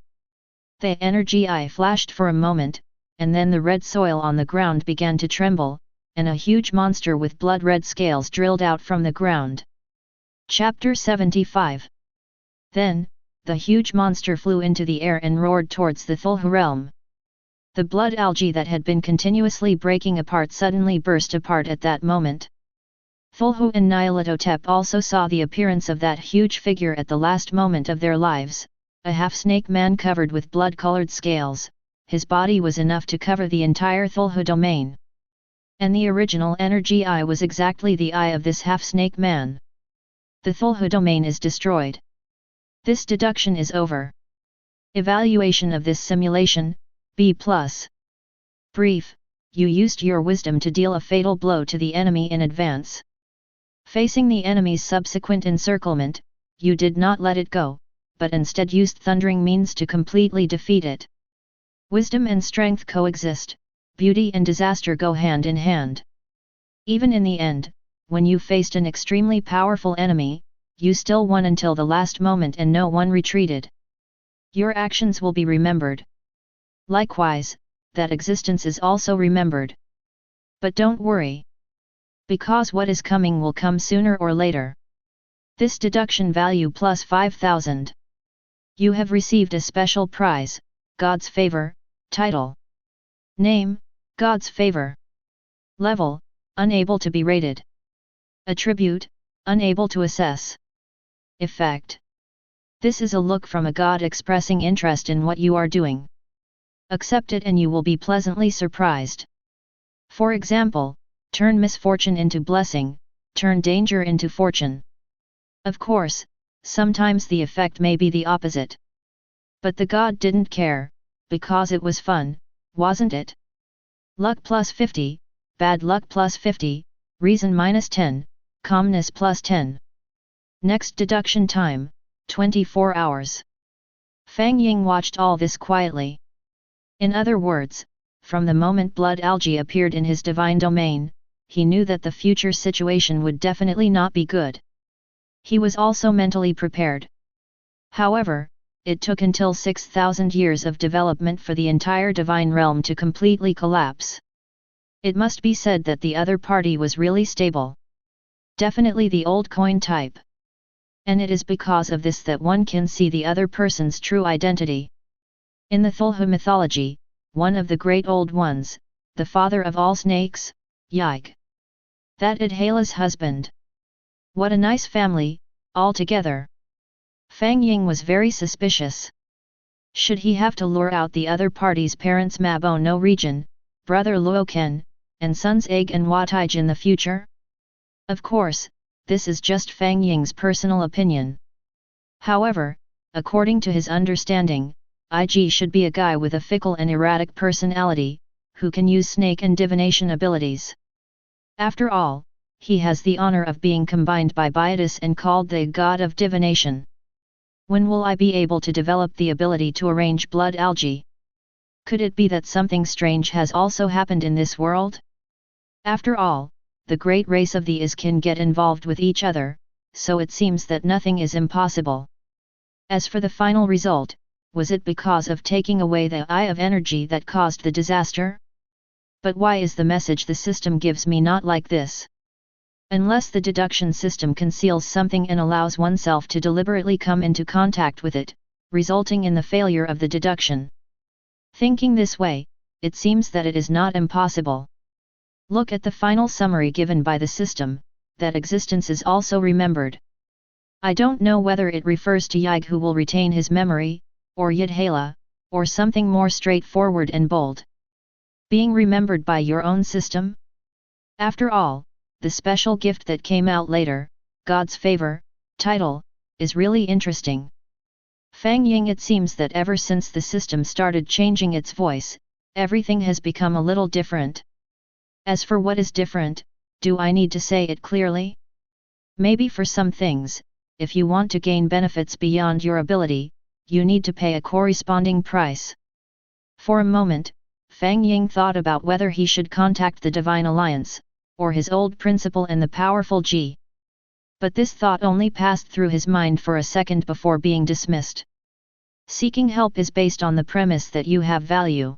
The energy eye flashed for a moment, and then the red soil on the ground began to tremble, and a huge monster with blood-red scales drilled out from the ground. Chapter 75. Then, the huge monster flew into the air and roared towards the Cthulhu realm. The blood algae that had been continuously breaking apart suddenly burst apart at that moment. Cthulhu and Nyarlathotep also saw the appearance of that huge figure at the last moment of their lives, a half-snake man covered with blood-colored scales. His body was enough to cover the entire Cthulhu domain. And the original energy eye was exactly the eye of this half-snake man. The Cthulhu domain is destroyed. This deduction is over. Evaluation of this simulation, B+. Brief, you used your wisdom to deal a fatal blow to the enemy in advance. Facing the enemy's subsequent encirclement, you did not let it go, but instead used thundering means to completely defeat it. Wisdom and strength coexist, beauty and disaster go hand in hand. Even in the end, when you faced an extremely powerful enemy, you still won until the last moment and no one retreated. Your actions will be remembered. Likewise, that existence is also remembered. But don't worry. Because what is coming will come sooner or later. This deduction value plus 5,000. You have received a special prize, God's favor. Title. Name, God's favor. Level, unable to be rated. Attribute, unable to assess. Effect. This is a look from a God expressing interest in what you are doing. Accept it and you will be pleasantly surprised. For example, turn misfortune into blessing, turn danger into fortune. Of course, sometimes the effect may be the opposite. But the God didn't care, because it was fun, wasn't it? Luck plus 50, bad luck plus 50, reason minus 10, calmness plus 10. Next deduction time, 24 hours. Fang Ying watched all this quietly. In other words, from the moment blood algae appeared in his divine domain, he knew that the future situation would definitely not be good. He was also mentally prepared. However, it took until 6,000 years of development for the entire divine realm to completely collapse. It must be said that the other party was really stable. Definitely the old coin type. And it is because of this that one can see the other person's true identity. In the Cthulhu mythology, one of the great old ones, the father of all snakes, Yig. That Adhala's husband. What a nice family, all together. Fang Ying was very suspicious. Should he have to lure out the other party's parents Mabo no region, brother Luoken, and sons Egg and Watij in the future? Of course, this is just Fang Ying's personal opinion. However, according to his understanding, IG should be a guy with a fickle and erratic personality, who can use snake and divination abilities. After all, he has the honor of being combined by Byatis and called the god of divination. When will I be able to develop the ability to arrange blood algae? Could it be that something strange has also happened in this world? After all, the great race of the Is can get involved with each other, so it seems that nothing is impossible. As for the final result, was it because of taking away the eye of energy that caused the disaster? But why is the message the system gives me not like this? Unless the deduction system conceals something and allows oneself to deliberately come into contact with it, resulting in the failure of the deduction. Thinking this way, it seems that it is not impossible. Look at the final summary given by the system, that existence is also remembered. I don't know whether it refers to Yig who will retain his memory, or Yidhala, or something more straightforward and bold. Being remembered by your own system? After all, the special gift that came out later, God's Favor, title, is really interesting. Fang Ying, it seems that ever since the system started changing its voice, everything has become a little different. As for what is different, do I need to say it clearly? Maybe for some things, if you want to gain benefits beyond your ability, you need to pay a corresponding price. For a moment, Fang Ying thought about whether he should contact the Divine Alliance, or his old principal and the powerful G. But this thought only passed through his mind for a second before being dismissed. Seeking help is based on the premise that you have value.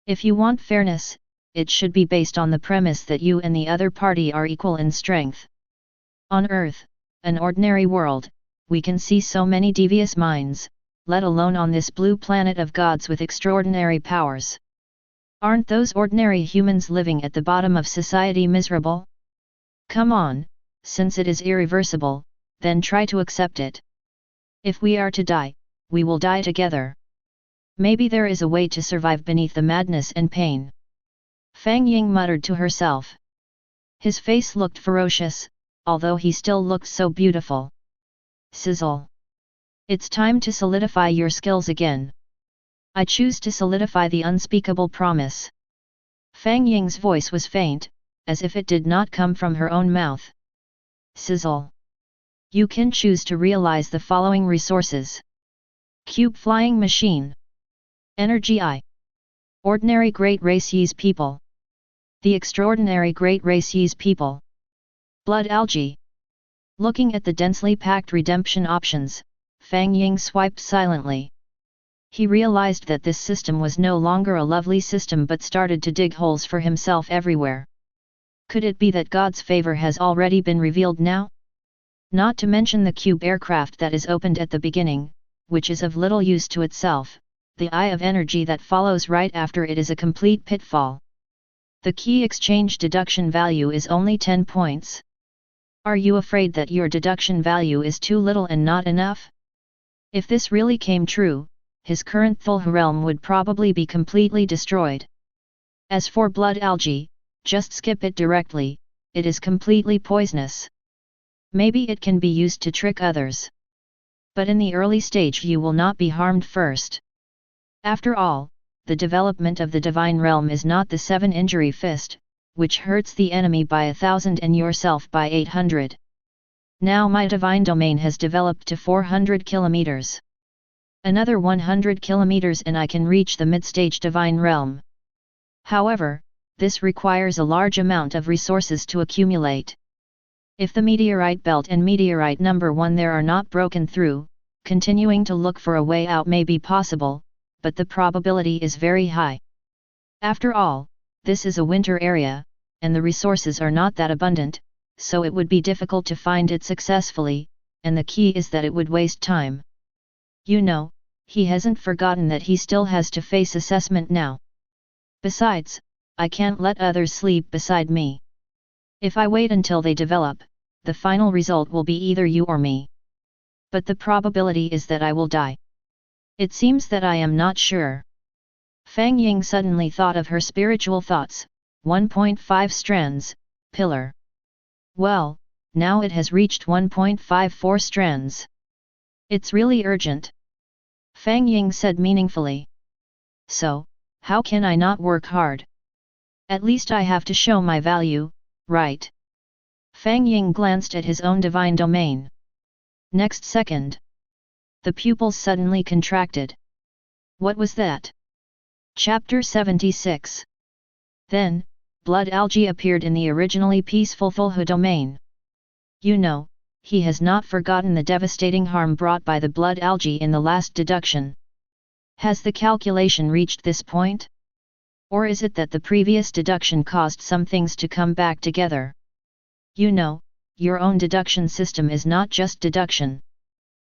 If you want fairness, it should be based on the premise that you and the other party are equal in strength. On Earth, an ordinary world, we can see so many devious minds, let alone on this blue planet of gods with extraordinary powers. Aren't those ordinary humans living at the bottom of society miserable? Come on, since it is irreversible, then try to accept it. If we are to die, we will die together. Maybe there is a way to survive beneath the madness and pain. Fang Ying muttered to herself. His face looked ferocious, although he still looked so beautiful. Sizzle. It's time to solidify your skills again. I choose to solidify the unspeakable promise. Fang Ying's voice was faint, as if it did not come from her own mouth. Sizzle. You can choose to realize the following resources. Cube Flying Machine. Energy I. Ordinary Great Race Ye's People. The Extraordinary Great Race Ye's People. Blood Algae. Looking at the densely packed redemption options, Fang Ying swiped silently. He realized that this system was no longer a lovely system but started to dig holes for himself everywhere. Could it be that God's favor has already been revealed now? Not to mention the cube aircraft that is opened at the beginning, which is of little use to itself, the eye of energy that follows right after it is a complete pitfall. The key exchange deduction value is only 10 points. Are you afraid that your deduction value is too little and not enough? If this really came true, his current Cthulhu realm would probably be completely destroyed. As for blood algae, just skip it directly, it is completely poisonous. Maybe it can be used to trick others. But in the early stage you will not be harmed first. After all, the development of the divine realm is not the 7-injury fist, which hurts the enemy by 1,000 and yourself by 800. Now my divine domain has developed to 400 kilometers. Another 100 kilometers and I can reach the mid-stage divine realm. However, this requires a large amount of resources to accumulate. If the meteorite belt and meteorite number 1 there are not broken through, continuing to look for a way out may be possible, but the probability is very high. After all, this is a winter area, and the resources are not that abundant, so it would be difficult to find it successfully, and the key is that it would waste time. You know, he hasn't forgotten that he still has to face assessment now. Besides, I can't let others sleep beside me. If I wait until they develop, the final result will be either you or me. But the probability is that I will die. It seems that I am not sure. Fang Ying suddenly thought of her spiritual thoughts, 1.5 strands, pillar. Well, now it has reached 1.54 strands. It's really urgent. Fang Ying said meaningfully. So, how can I not work hard? At least I have to show my value, right? Fang Ying glanced at his own divine domain. Next second, the pupils suddenly contracted. What was that? Chapter 76. Then, blood algae appeared in the originally peaceful Cthulhu domain. You know, he has not forgotten the devastating harm brought by the blood algae in the last deduction. Has the calculation reached this point? Or is it that the previous deduction caused some things to come back together? You know, your own deduction system is not just deduction.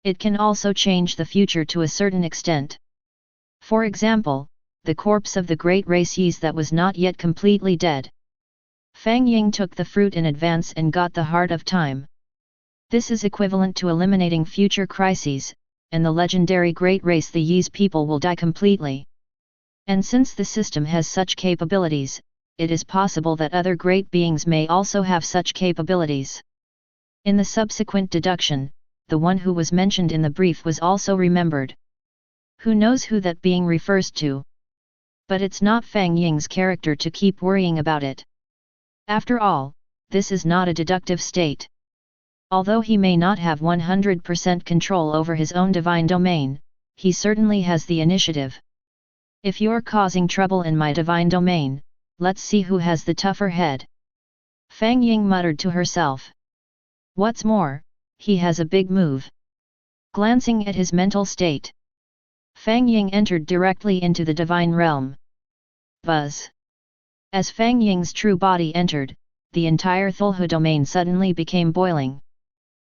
It can also change the future to a certain extent. For example, the corpse of the great race Yis that was not yet completely dead. Fang Ying took the fruit in advance and got the heart of time. This is equivalent to eliminating future crises, and the legendary great race the Yis people will die completely. And since the system has such capabilities, it is possible that other great beings may also have such capabilities. In the subsequent deduction, the one who was mentioned in the brief was also remembered. Who knows who that being refers to? But it's not Fang Ying's character to keep worrying about it. After all, this is not a deductive state. Although he may not have 100% control over his own divine domain, he certainly has the initiative. If you're causing trouble in my divine domain, let's see who has the tougher head. Fang Ying muttered to herself. What's more, he has a big move. Glancing at his mental state, Fang Ying entered directly into the divine realm. Buzz. As Fang Ying's true body entered, the entire Cthulhu domain suddenly became boiling.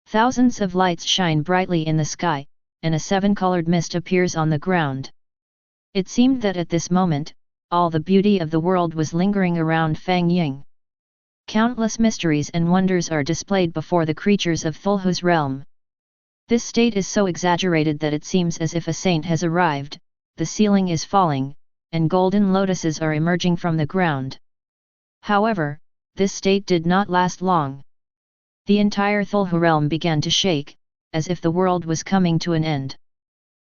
Thousands of lights shine brightly in the sky, and a 7-colored mist appears on the ground. It seemed that at this moment, all the beauty of the world was lingering around Fang Ying. Countless mysteries and wonders are displayed before the creatures of Cthulhu's realm. This state is so exaggerated that it seems as if a saint has arrived, the ceiling is falling, and golden lotuses are emerging from the ground. However, this state did not last long. The entire Cthulhu realm began to shake, as if the world was coming to an end.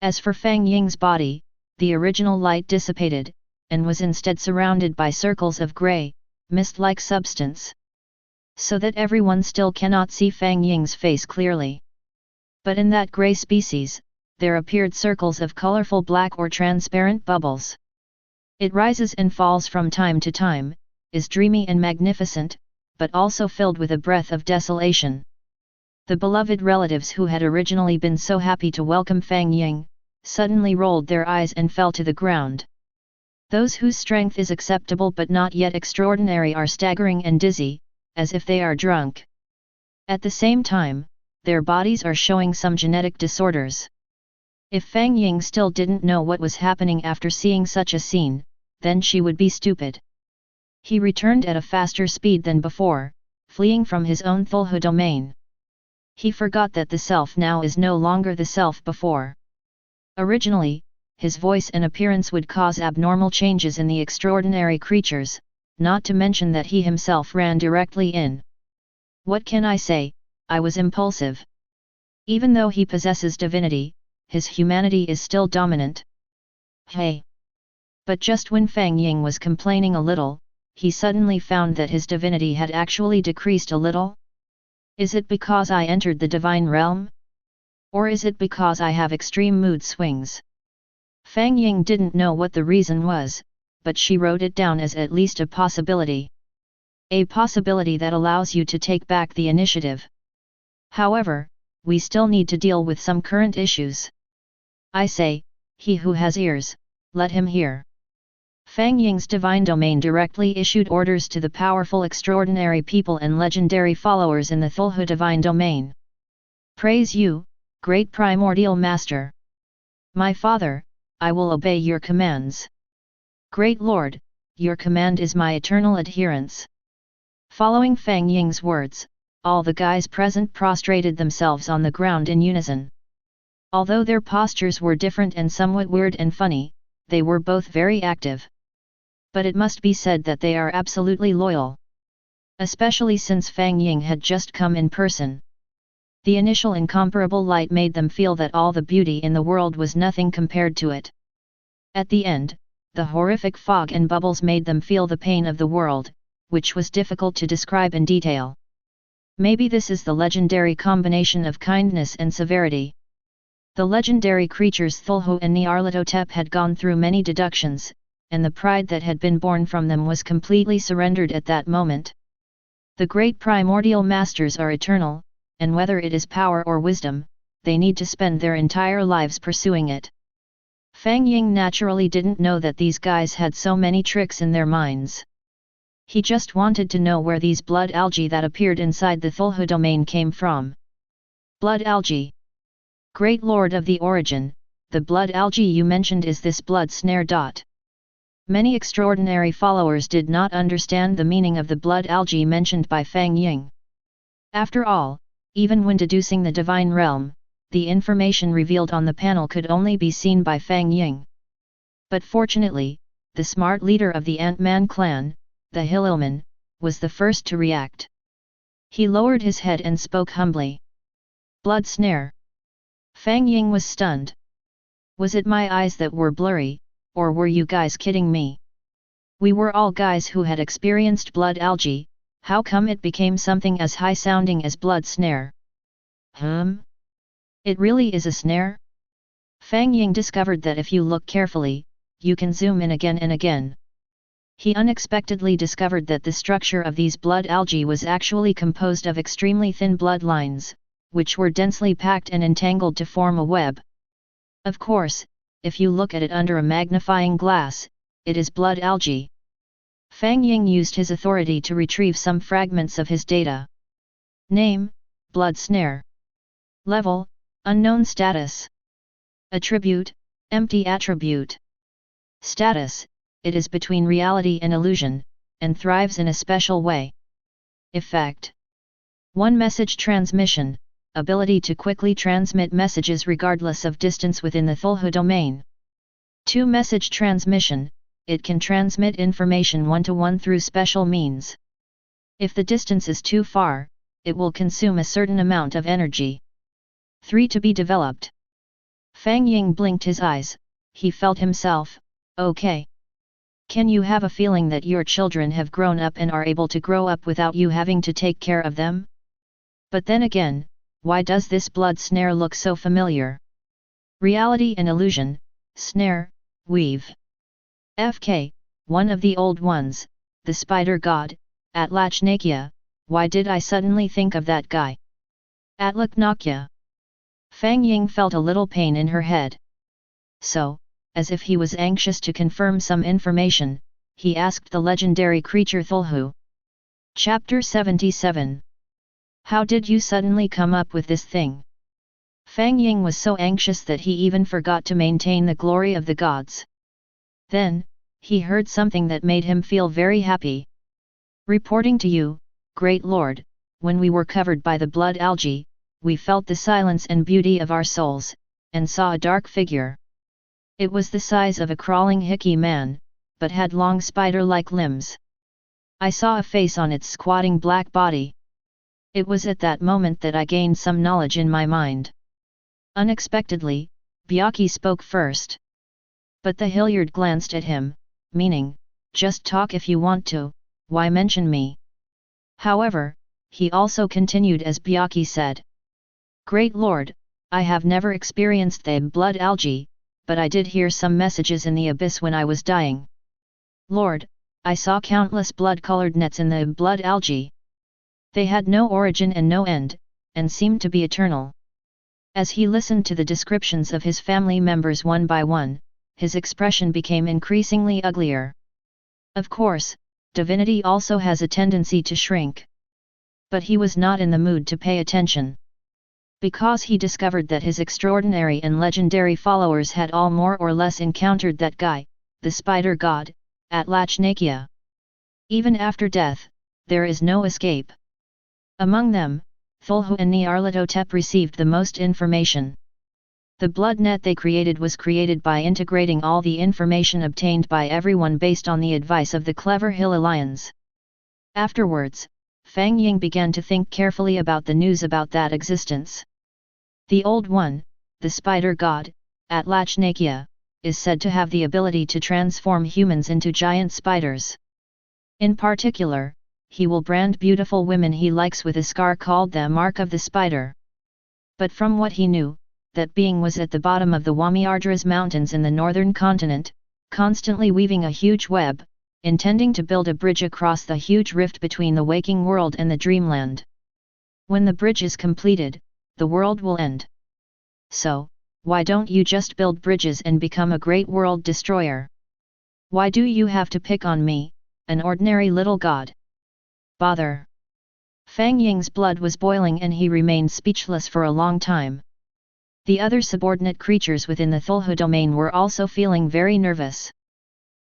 As for Fang Ying's body, the original light dissipated, and was instead surrounded by circles of grey, mist-like substance. So that everyone still cannot see Fang Ying's face clearly. But in that grey species, there appeared circles of colorful black or transparent bubbles. It rises and falls from time to time, is dreamy and magnificent, but also filled with a breath of desolation. The beloved relatives who had originally been so happy to welcome Fang Ying, suddenly rolled their eyes and fell to the ground. Those whose strength is acceptable but not yet extraordinary are staggering and dizzy, as if they are drunk. At the same time, their bodies are showing some genetic disorders. If Fang Ying still didn't know what was happening after seeing such a scene, then she would be stupid. He returned at a faster speed than before, fleeing from his own Cthulhu domain. He forgot that the self now is no longer the self before. Originally, his voice and appearance would cause abnormal changes in the extraordinary creatures, not to mention that he himself ran directly in. What can I say? I was impulsive. Even though he possesses divinity, his humanity is still dominant. Hey! But just when Fang Ying was complaining a little, he suddenly found that his divinity had actually decreased a little. Is it because I entered the divine realm? Or is it because I have extreme mood swings? Fang Ying didn't know what the reason was, but she wrote it down as at least a possibility. A possibility that allows you to take back the initiative. However, we still need to deal with some current issues. I say, he who has ears, let him hear. Fang Ying's divine domain directly issued orders to the powerful extraordinary people and legendary followers in the Cthulhu divine domain. Praise you, great primordial master. My father, I will obey your commands. Great Lord, your command is my eternal adherence. Following Fang Ying's words, all the guys present prostrated themselves on the ground in unison. Although their postures were different and somewhat weird and funny, they were both very active. But it must be said that they are absolutely loyal. Especially since Fang Ying had just come in person. The initial incomparable light made them feel that all the beauty in the world was nothing compared to it. At the end, the horrific fog and bubbles made them feel the pain of the world, which was difficult to describe in detail. Maybe this is the legendary combination of kindness and severity. The legendary creatures Cthulhu and Nyarlathotep had gone through many deductions, and the pride that had been born from them was completely surrendered at that moment. The great primordial masters are eternal, and whether it is power or wisdom, they need to spend their entire lives pursuing it. Fang Ying naturally didn't know that these guys had so many tricks in their minds. He just wanted to know where these blood algae that appeared inside the Cthulhu domain came from. Blood algae. Great Lord of the Origin, the blood algae you mentioned is this blood snare. Many extraordinary followers did not understand the meaning of the blood algae mentioned by Fang Ying. After all, even when deducing the divine realm, the information revealed on the panel could only be seen by Fang Ying. But fortunately, the smart leader of the Ant-Man clan, the Hillilman, was the first to react. He lowered his head and spoke humbly. Blood snare. Fang Ying was stunned. Was it my eyes that were blurry, or were you guys kidding me? We were all guys who had experienced blood algae, how come it became something as high-sounding as blood snare? It really is a snare? Fang Ying discovered that if you look carefully, you can zoom in again and again. He unexpectedly discovered that the structure of these blood algae was actually composed of extremely thin blood lines, which were densely packed and entangled to form a web. Of course, if you look at it under a magnifying glass, it is blood algae. Fang Ying used his authority to retrieve some fragments of his data. Name, blood snare. Level, unknown status. Attribute, empty attribute. Status, it is between reality and illusion, and thrives in a special way. Effect. 1 message transmission, ability to quickly transmit messages regardless of distance within the Cthulhu domain. 2 message transmission, it can transmit information one-to-one through special means. If the distance is too far, it will consume a certain amount of energy. 3 to be developed. Fang Ying blinked his eyes, he felt himself, okay. Can you have a feeling that your children have grown up and are able to grow up without you having to take care of them? But then again, why does this blood snare look so familiar? Reality and illusion, snare, weave. FK, one of the old ones, the spider god, Atlachnakia, why did I suddenly think of that guy? Atlachnakia. Fang Ying felt a little pain in her head. So, as if he was anxious to confirm some information, he asked the legendary creature Cthulhu. Chapter 77. How did you suddenly come up with this thing? Fang Ying was so anxious that he even forgot to maintain the glory of the gods. Then, he heard something that made him feel very happy. Reporting to you, Great Lord, when we were covered by the blood algae, we felt the silence and beauty of our souls, and saw a dark figure. It was the size of a crawling hickey man, but had long spider-like limbs. I saw a face on its squatting black body. It was at that moment that I gained some knowledge in my mind. Unexpectedly, Byaki spoke first. But the Hilliard glanced at him, meaning, just talk if you want to, why mention me? However, he also continued as Byaki said. Great Lord, I have never experienced the blood algae, but I did hear some messages in the abyss when I was dying. Lord, I saw countless blood-colored nets in the blood algae. They had no origin and no end, and seemed to be eternal. As he listened to the descriptions of his family members one by one, his expression became increasingly uglier. Of course, divinity also has a tendency to shrink. But he was not in the mood to pay attention. Because he discovered that his extraordinary and legendary followers had all more or less encountered that guy, the spider god, at Lachnakya. Even after death, there is no escape. Among them, Cthulhu and Nyarlathotep received the most information. The blood net they created was created by integrating all the information obtained by everyone based on the advice of the clever Hillelians. Afterwards, Fang Ying began to think carefully about the news about that existence. The Old One, the spider god, at Lachnakya, is said to have the ability to transform humans into giant spiders. In particular, he will brand beautiful women he likes with a scar called the mark of the spider. But from what he knew, that being was at the bottom of the Wamiardras mountains in the northern continent, constantly weaving a huge web, intending to build a bridge across the huge rift between the waking world and the dreamland. When the bridge is completed, the world will end. So, why don't you just build bridges and become a great world destroyer? Why do you have to pick on me, an ordinary little god? Bother! Fang Ying's blood was boiling and he remained speechless for a long time. The other subordinate creatures within the Cthulhu domain were also feeling very nervous.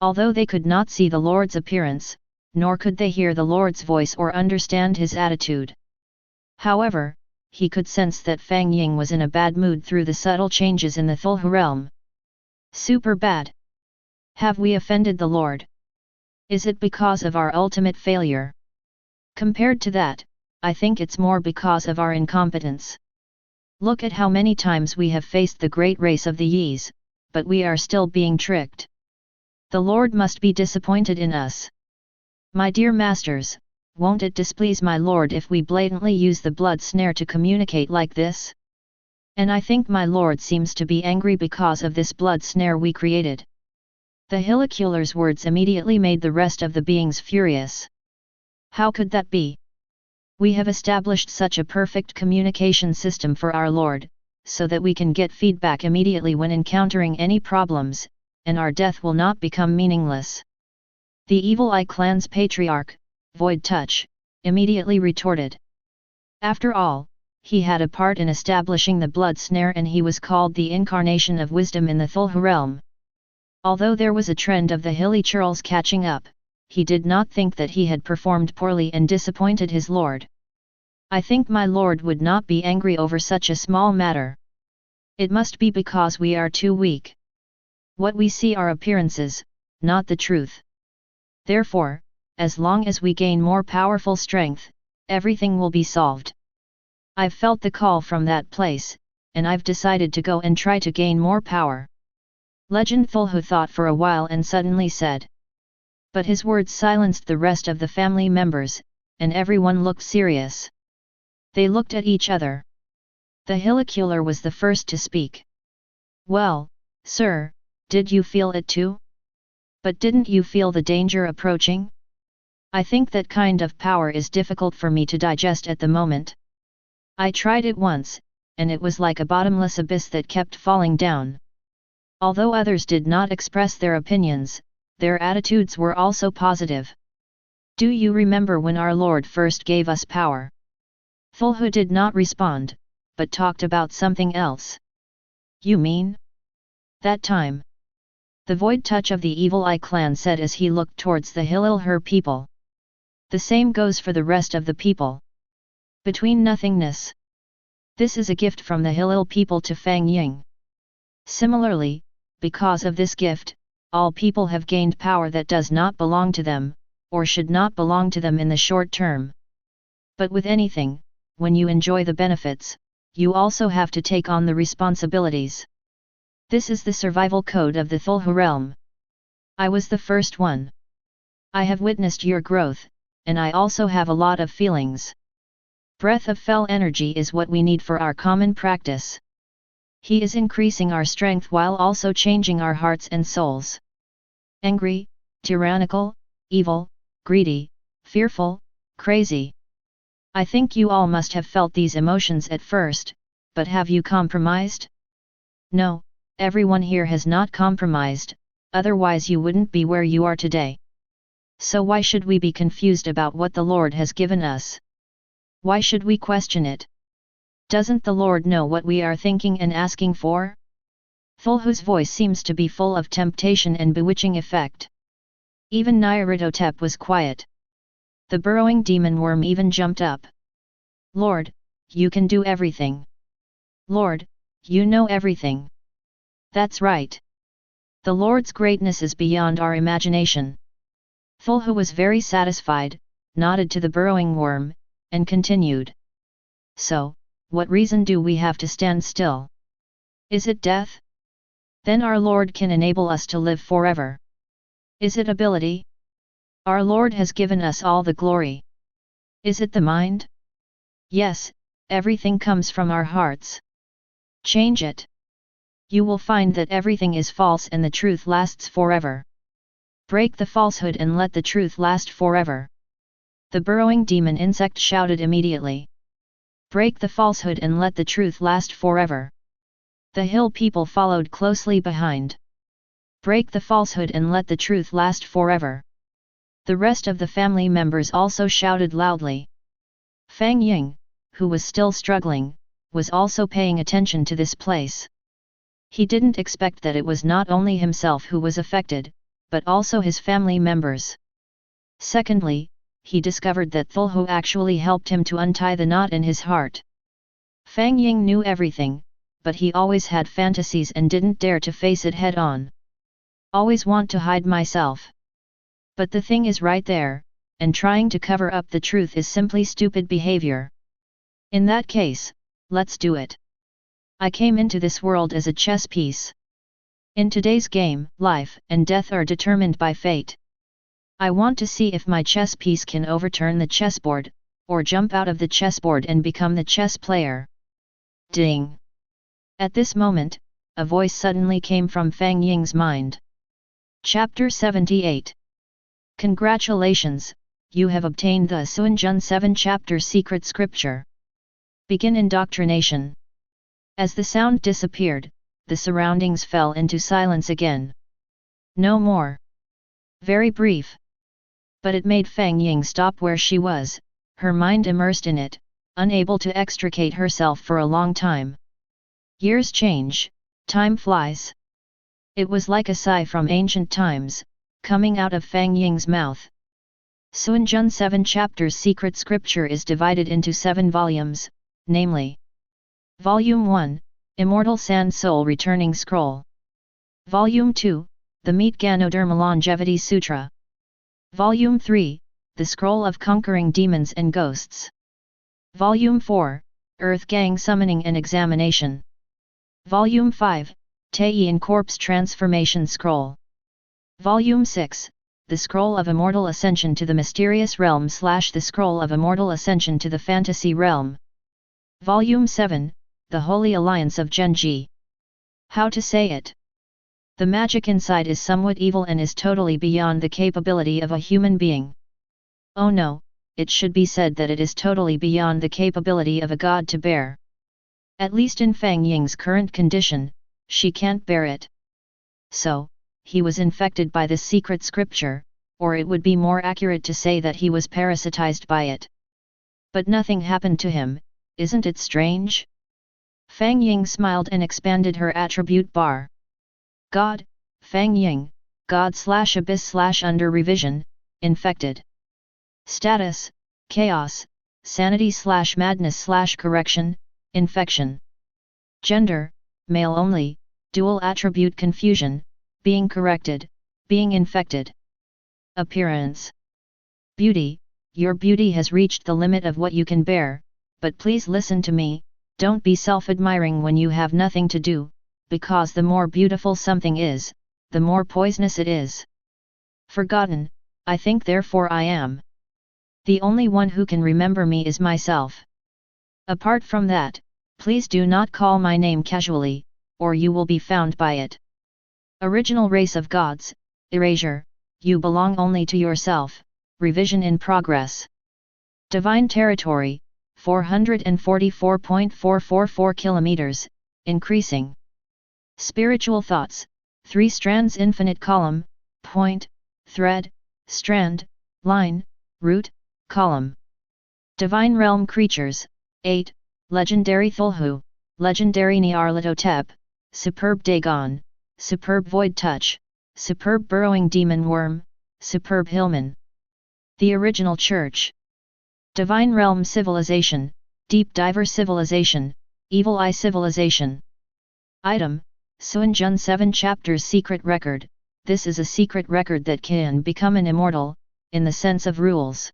Although they could not see the Lord's appearance, nor could they hear the Lord's voice or understand his attitude. However, he could sense that Fang Ying was in a bad mood through the subtle changes in the Cthulhu realm. Super bad. Have we offended the Lord? Is it because of our ultimate failure? Compared to that, I think it's more because of our incompetence. Look at how many times we have faced the great race of the Yis, but we are still being tricked. The Lord must be disappointed in us. My dear masters, won't it displease my Lord if we blatantly use the blood snare to communicate like this? And I think my Lord seems to be angry because of this blood snare we created. The Hilicular's words immediately made the rest of the beings furious. How could that be? We have established such a perfect communication system for our Lord, so that we can get feedback immediately when encountering any problems, and our death will not become meaningless. The Evil Eye clan's patriarch, Void Touch, immediately retorted. After all, he had a part in establishing the blood snare and he was called the incarnation of wisdom in the Cthulhu realm. Although there was a trend of the hilly churls catching up, he did not think that he had performed poorly and disappointed his Lord. I think my Lord would not be angry over such a small matter. It must be because we are too weak. What we see are appearances, not the truth. Therefore, as long as we gain more powerful strength, everything will be solved. I've felt the call from that place, and I've decided to go and try to gain more power. Legend Cthulhu thought for a while and suddenly said. But his words silenced the rest of the family members, and everyone looked serious. They looked at each other. The Hilicular was the first to speak. Well, sir, did you feel it too? But didn't you feel the danger approaching? I think that kind of power is difficult for me to digest at the moment. I tried it once, and it was like a bottomless abyss that kept falling down. Although others did not express their opinions, their attitudes were also positive. Do you remember when our Lord first gave us power? Cthulhu did not respond, but talked about something else. You mean? That time. The Void Touch of the Evil Eye clan said as he looked towards the Hililhur people. The same goes for the rest of the people. Between nothingness. This is a gift from the Hilil people to Fang Ying. Similarly, because of this gift, all people have gained power that does not belong to them, or should not belong to them in the short term. But with anything, when you enjoy the benefits, you also have to take on the responsibilities. This is the survival code of the Cthulhu realm. I was the first one. I have witnessed your growth, and I also have a lot of feelings. Breath of fell energy is what we need for our common practice. He is increasing our strength while also changing our hearts and souls. Angry, tyrannical, evil, greedy, fearful, crazy. I think you all must have felt these emotions at first, but have you compromised? No, everyone here has not compromised, otherwise you wouldn't be where you are today. So why should we be confused about what the Lord has given us? Why should we question it? Doesn't the Lord know what we are thinking and asking for? Cthulhu's voice seems to be full of temptation and bewitching effect. Even Nyarlathotep was quiet. The burrowing demon worm even jumped up. Lord, you can do everything. Lord, you know everything. That's right. The Lord's greatness is beyond our imagination. Cthulhu was very satisfied, nodded to the burrowing worm, and continued. So, what reason do we have to stand still? Is it death? Then our Lord can enable us to live forever. Is it ability? Our Lord has given us all the glory. Is it the mind? Yes, everything comes from our hearts. Change it. You will find that everything is false and the truth lasts forever. Break the falsehood and let the truth last forever. The burrowing demon insect shouted immediately. Break the falsehood and let the truth last forever. The hill people followed closely behind. Break the falsehood and let the truth last forever. The rest of the family members also shouted loudly. Fang Ying, who was still struggling, was also paying attention to this place. He didn't expect that it was not only himself who was affected, but also his family members. Secondly, he discovered that Cthulhu actually helped him to untie the knot in his heart. Fang Ying knew everything, but he always had fantasies and didn't dare to face it head-on. Always want to hide myself. But the thing is right there, and trying to cover up the truth is simply stupid behavior. In that case, let's do it. I came into this world as a chess piece. In today's game, life and death are determined by fate. I want to see if my chess piece can overturn the chessboard, or jump out of the chessboard and become the chess player. Ding! At this moment, a voice suddenly came from Fang Ying's mind. Chapter 78. Congratulations, you have obtained the Suanjun 7 chapter secret scripture. Begin indoctrination. As the sound disappeared, the surroundings fell into silence again. No more. Very brief. But it made Fang Ying stop where she was, her mind immersed in it, unable to extricate herself for a long time. Years change, time flies. It was like a sigh from ancient times, coming out of Fang Ying's mouth. Suanjun 7 chapters secret scripture is divided into 7 volumes, namely: Volume 1, Immortal Sand Soul Returning Scroll. Volume 2, the Meat Ganoderma Longevity Sutra. Volume 3, the Scroll of Conquering Demons and Ghosts. Volume 4, Earth Gang Summoning and Examination. Volume 5, Taiyin Corpse Transformation Scroll. Volume 6, the Scroll of Immortal Ascension to the Mysterious Realm / the Scroll of Immortal Ascension to the Fantasy Realm. Volume 7, the Holy Alliance of Genji. How to say it? The magic inside is somewhat evil and is totally beyond the capability of a human being. Oh no, it should be said that it is totally beyond the capability of a god to bear. At least in Fang Ying's current condition, she can't bear it. So, he was infected by this secret scripture, or it would be more accurate to say that he was parasitized by it. But nothing happened to him, isn't it strange? Fang Ying smiled and expanded her attribute bar. God, Fang Ying, God / abyss / under revision, infected. Status, chaos, sanity / madness / correction, infection. Gender, male only, dual attribute confusion, being corrected, being infected. Appearance. Beauty, your beauty has reached the limit of what you can bear, but please listen to me, don't be self-admiring when you have nothing to do, because the more beautiful something is, the more poisonous it is. Forgotten, I think therefore I am. The only one who can remember me is myself. Apart from that, please do not call my name casually, or you will be found by it. Original race of gods, erasure, you belong only to yourself. Revision in progress. Divine territory, 444.444 kilometers, increasing. Spiritual thoughts, 3 strands infinite column, point, thread, strand, line, root, column. Divine realm creatures, 8, legendary Cthulhu, legendary Nyarlathotep, superb Dagon, superb void touch, superb burrowing demon worm, superb hillman. The original church. Divine realm civilization, deep diver civilization, evil eye civilization. Item, Suanjun 7 chapters secret record. This is a secret record that can become an immortal, in the sense of rules.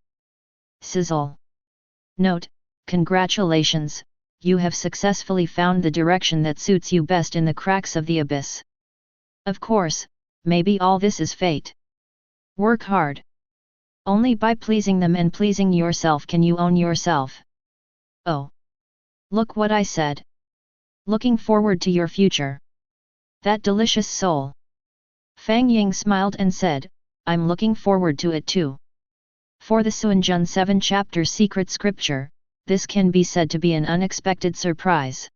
Sizzle. Note, congratulations, you have successfully found the direction that suits you best in the cracks of the abyss. Of course, maybe all this is fate. Work hard. Only by pleasing them and pleasing yourself can you own yourself. Oh! Look what I said. Looking forward to your future. That delicious soul. Fang Ying smiled and said, I'm looking forward to it too. For the Suanjun 7 chapter secret scripture, this can be said to be an unexpected surprise.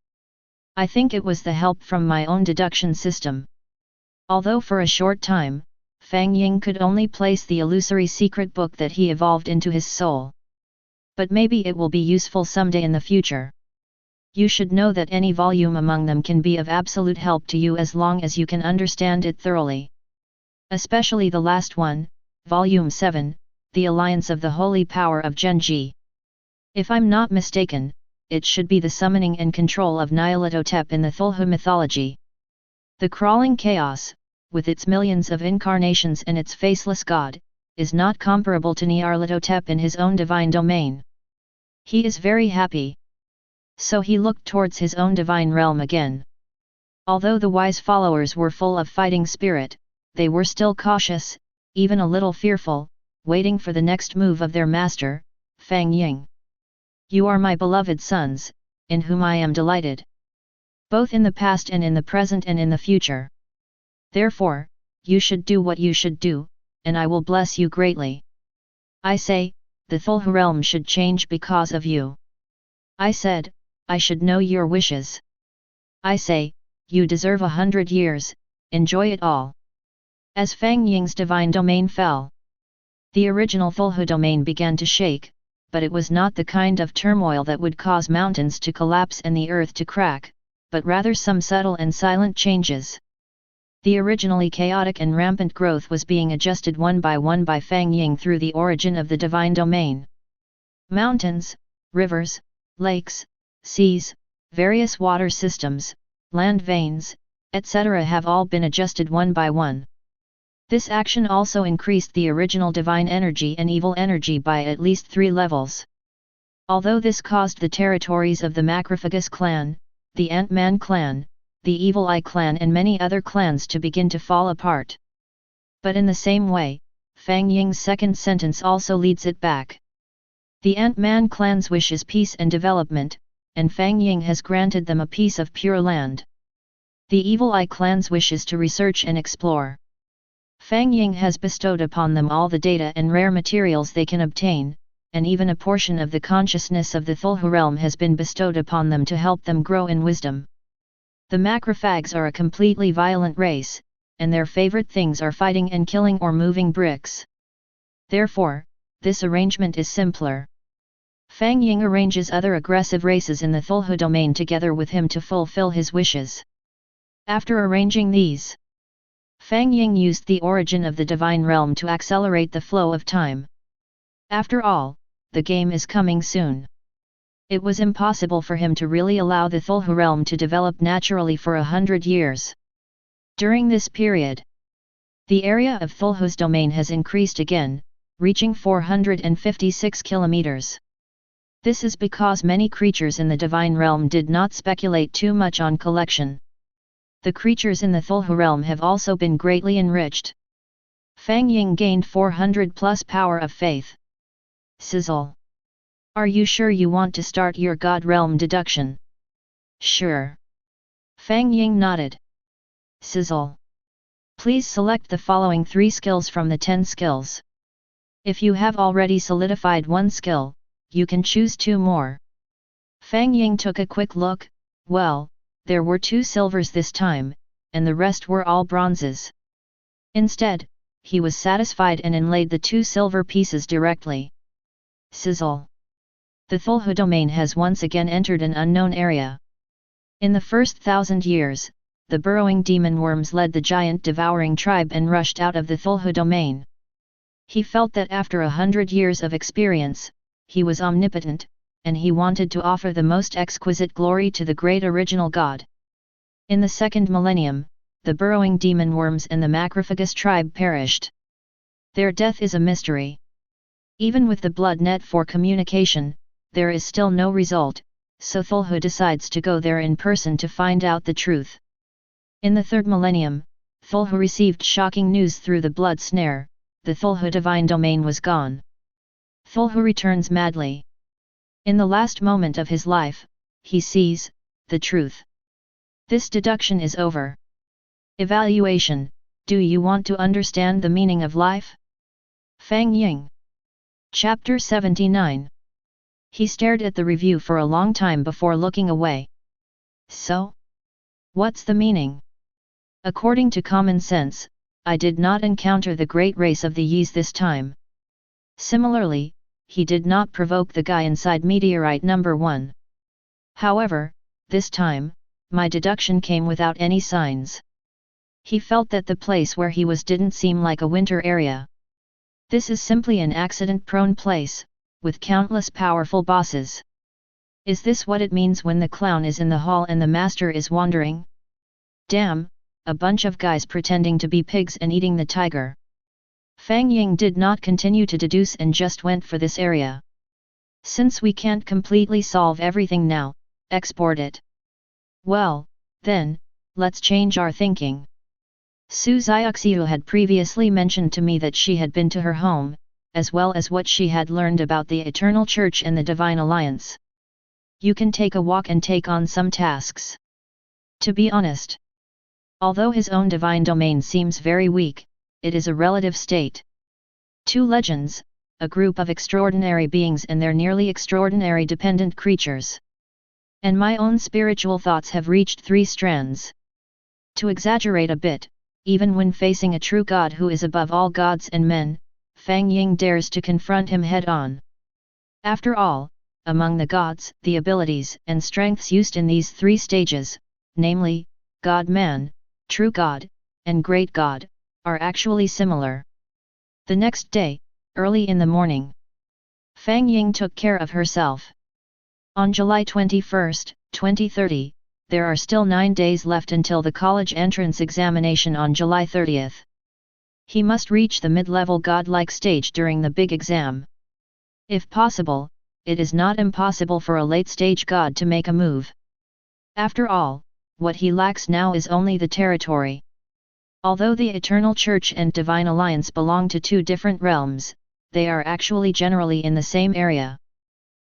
I think it was the help from my own deduction system. Although for a short time, Fang Ying could only place the illusory secret book that he evolved into his soul. But maybe it will be useful someday in the future. You should know that any volume among them can be of absolute help to you as long as you can understand it thoroughly. Especially the last one, Volume 7, The Alliance of the Holy Power of Genji. If I'm not mistaken, it should be the summoning and control of Nyarlathotep in the Cthulhu mythology. The crawling chaos, with its millions of incarnations and its faceless god, is not comparable to Nyarlathotep in his own divine domain. He is very happy. So he looked towards his own divine realm again. Although the wise followers were full of fighting spirit, they were still cautious, even a little fearful, waiting for the next move of their master, Fang Ying. You are my beloved sons, in whom I am delighted. Both in the past and in the present and in the future. Therefore, you should do what you should do, and I will bless you greatly. I say, the Cthulhu realm should change because of you. I said, I should know your wishes. I say, you deserve 100 years, enjoy it all. As Fang Ying's divine domain fell, the original Cthulhu domain began to shake, but it was not the kind of turmoil that would cause mountains to collapse and the earth to crack, but rather some subtle and silent changes. The originally chaotic and rampant growth was being adjusted one by Fang Ying through the origin of the divine domain. Mountains, rivers, lakes, seas, various water systems, land veins, etc. have all been adjusted one by one. This action also increased the original divine energy and evil energy by at least 3 levels. Although this caused the territories of the Macrophagous clan, the Ant-Man clan, the Evil Eye clan and many other clans to begin to fall apart. But in the same way, Fang Ying's second sentence also leads it back. The Ant-Man clan's wish is peace and development, and Fang Ying has granted them a piece of pure land. The Evil Eye clan's wish is to research and explore. Fang Ying has bestowed upon them all the data and rare materials they can obtain, and even a portion of the consciousness of the Cthulhu realm has been bestowed upon them to help them grow in wisdom. The macrophags are a completely violent race, and their favorite things are fighting and killing or moving bricks. Therefore, this arrangement is simpler. Fang Ying arranges other aggressive races in the Cthulhu domain together with him to fulfill his wishes. After arranging these, Fang Ying used the origin of the divine realm to accelerate the flow of time. After all, the game is coming soon. It was impossible for him to really allow the Cthulhu realm to develop naturally for 100 years. During this period, the area of Cthulhu's domain has increased again, reaching 456 kilometers. This is because many creatures in the divine realm did not speculate too much on collection. The creatures in the Cthulhu realm have also been greatly enriched. Fang Ying gained 400 plus power of faith. Sizzle. Are you sure you want to start your God realm deduction? Sure. Fang Ying nodded. Sizzle. Please select the following 3 skills from the 10 skills. If you have already solidified one skill, you can choose 2 more. Fang Ying took a quick look. Well, there were 2 silvers this time, and the rest were all bronzes. Instead, he was satisfied and inlaid the 2 silver pieces directly. Sizzle! The Cthulhu domain has once again entered an unknown area. In the first 1,000 years, the burrowing demon worms led the giant devouring tribe and rushed out of the Cthulhu domain. He felt that after 100 years of experience, he was omnipotent, and he wanted to offer the most exquisite glory to the great original God. In the second millennium, the burrowing demon worms and the macrophagous tribe perished. Their death is a mystery. Even with the blood net for communication, there is still no result, so Cthulhu decides to go there in person to find out the truth. In the third millennium, Cthulhu received shocking news through the blood snare: the Cthulhu divine domain was gone. Cthulhu returns madly. In the last moment of his life, he sees the truth. This deduction is over. Evaluation: do you want to understand the meaning of life? Fang Ying. Chapter 79. He stared at the review for a long time before looking away. So? What's the meaning? According to common sense, I did not encounter the great race of the Yis this time. Similarly, he did not provoke the guy inside meteorite number 1. However, this time, my deduction came without any signs. He felt that the place where he was didn't seem like a winter area. This is simply an accident-prone place, with countless powerful bosses. Is this what it means when the clown is in the hall and the master is wandering? Damn, a bunch of guys pretending to be pigs and eating the tiger. Fang Ying did not continue to deduce and just went for this area. Since we can't completely solve everything now, export it. Well, then, let's change our thinking. Su Xiaoxiu had previously mentioned to me that she had been to her home, as well as what she had learned about the Eternal Church and the Divine Alliance. You can take a walk and take on some tasks. To be honest, although his own divine domain seems very weak, it is a relative state. 2 legends, a group of extraordinary beings and their nearly extraordinary dependent creatures. And my own spiritual thoughts have reached 3 strands. To exaggerate a bit, even when facing a true God who is above all gods and men, Fang Ying dares to confront him head-on. After all, among the gods, the abilities and strengths used in these 3 stages, namely, God-Man, True God, and Great God, are actually similar. The next day, early in the morning, Fang Ying took care of herself. On July 21, 2030, there are still 9 days left until the college entrance examination on July 30. He must reach the mid-level godlike stage during the big exam. If possible, it is not impossible for a late-stage god to make a move. After all, what he lacks now is only the territory. Although the Eternal Church and Divine Alliance belong to 2 different realms, they are actually generally in the same area.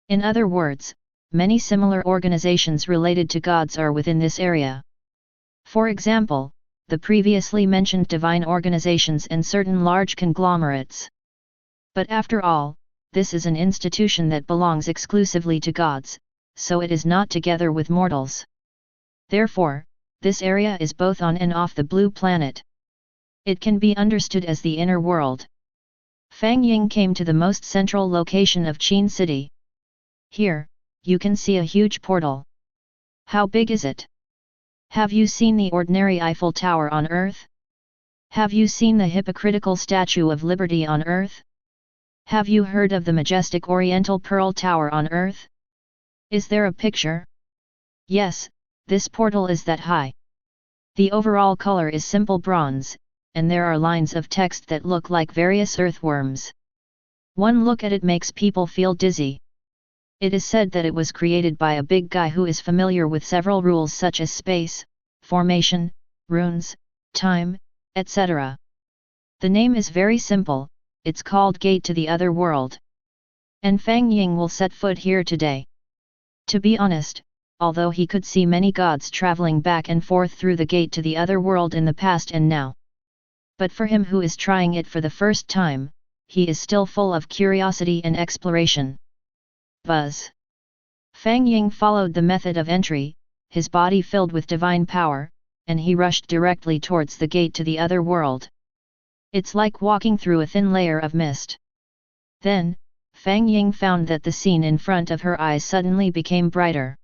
In other words, many similar organizations related to gods are within this area. For example, the previously mentioned divine organizations and certain large conglomerates. But after all, this is an institution that belongs exclusively to gods, so it is not together with mortals. Therefore, this area is both on and off the blue planet. It can be understood as the inner world. Fang Ying came to the most central location of Qin City. Here, you can see a huge portal. How big is it? Have you seen the ordinary Eiffel Tower on Earth? Have you seen the hypocritical Statue of Liberty on Earth? Have you heard of the majestic Oriental Pearl Tower on Earth? Is there a picture? Yes, this portal is that high. The overall color is simple bronze, and there are lines of text that look like various earthworms. One look at it makes people feel dizzy. It is said that it was created by a big guy who is familiar with several rules such as space, formation, runes, time, etc. The name is very simple, it's called Gate to the Other World. And Fang Ying will set foot here today. To be honest, although he could see many gods traveling back and forth through the gate to the other world in the past and now, But for him who is trying it for the first time, he is still full of curiosity and exploration. Buzz. Fang Ying followed the method of entry, his body filled with divine power, and he rushed directly towards the gate to the other world. It's like walking through a thin layer of mist. Then, Fang Ying found that the scene in front of her eyes suddenly became brighter.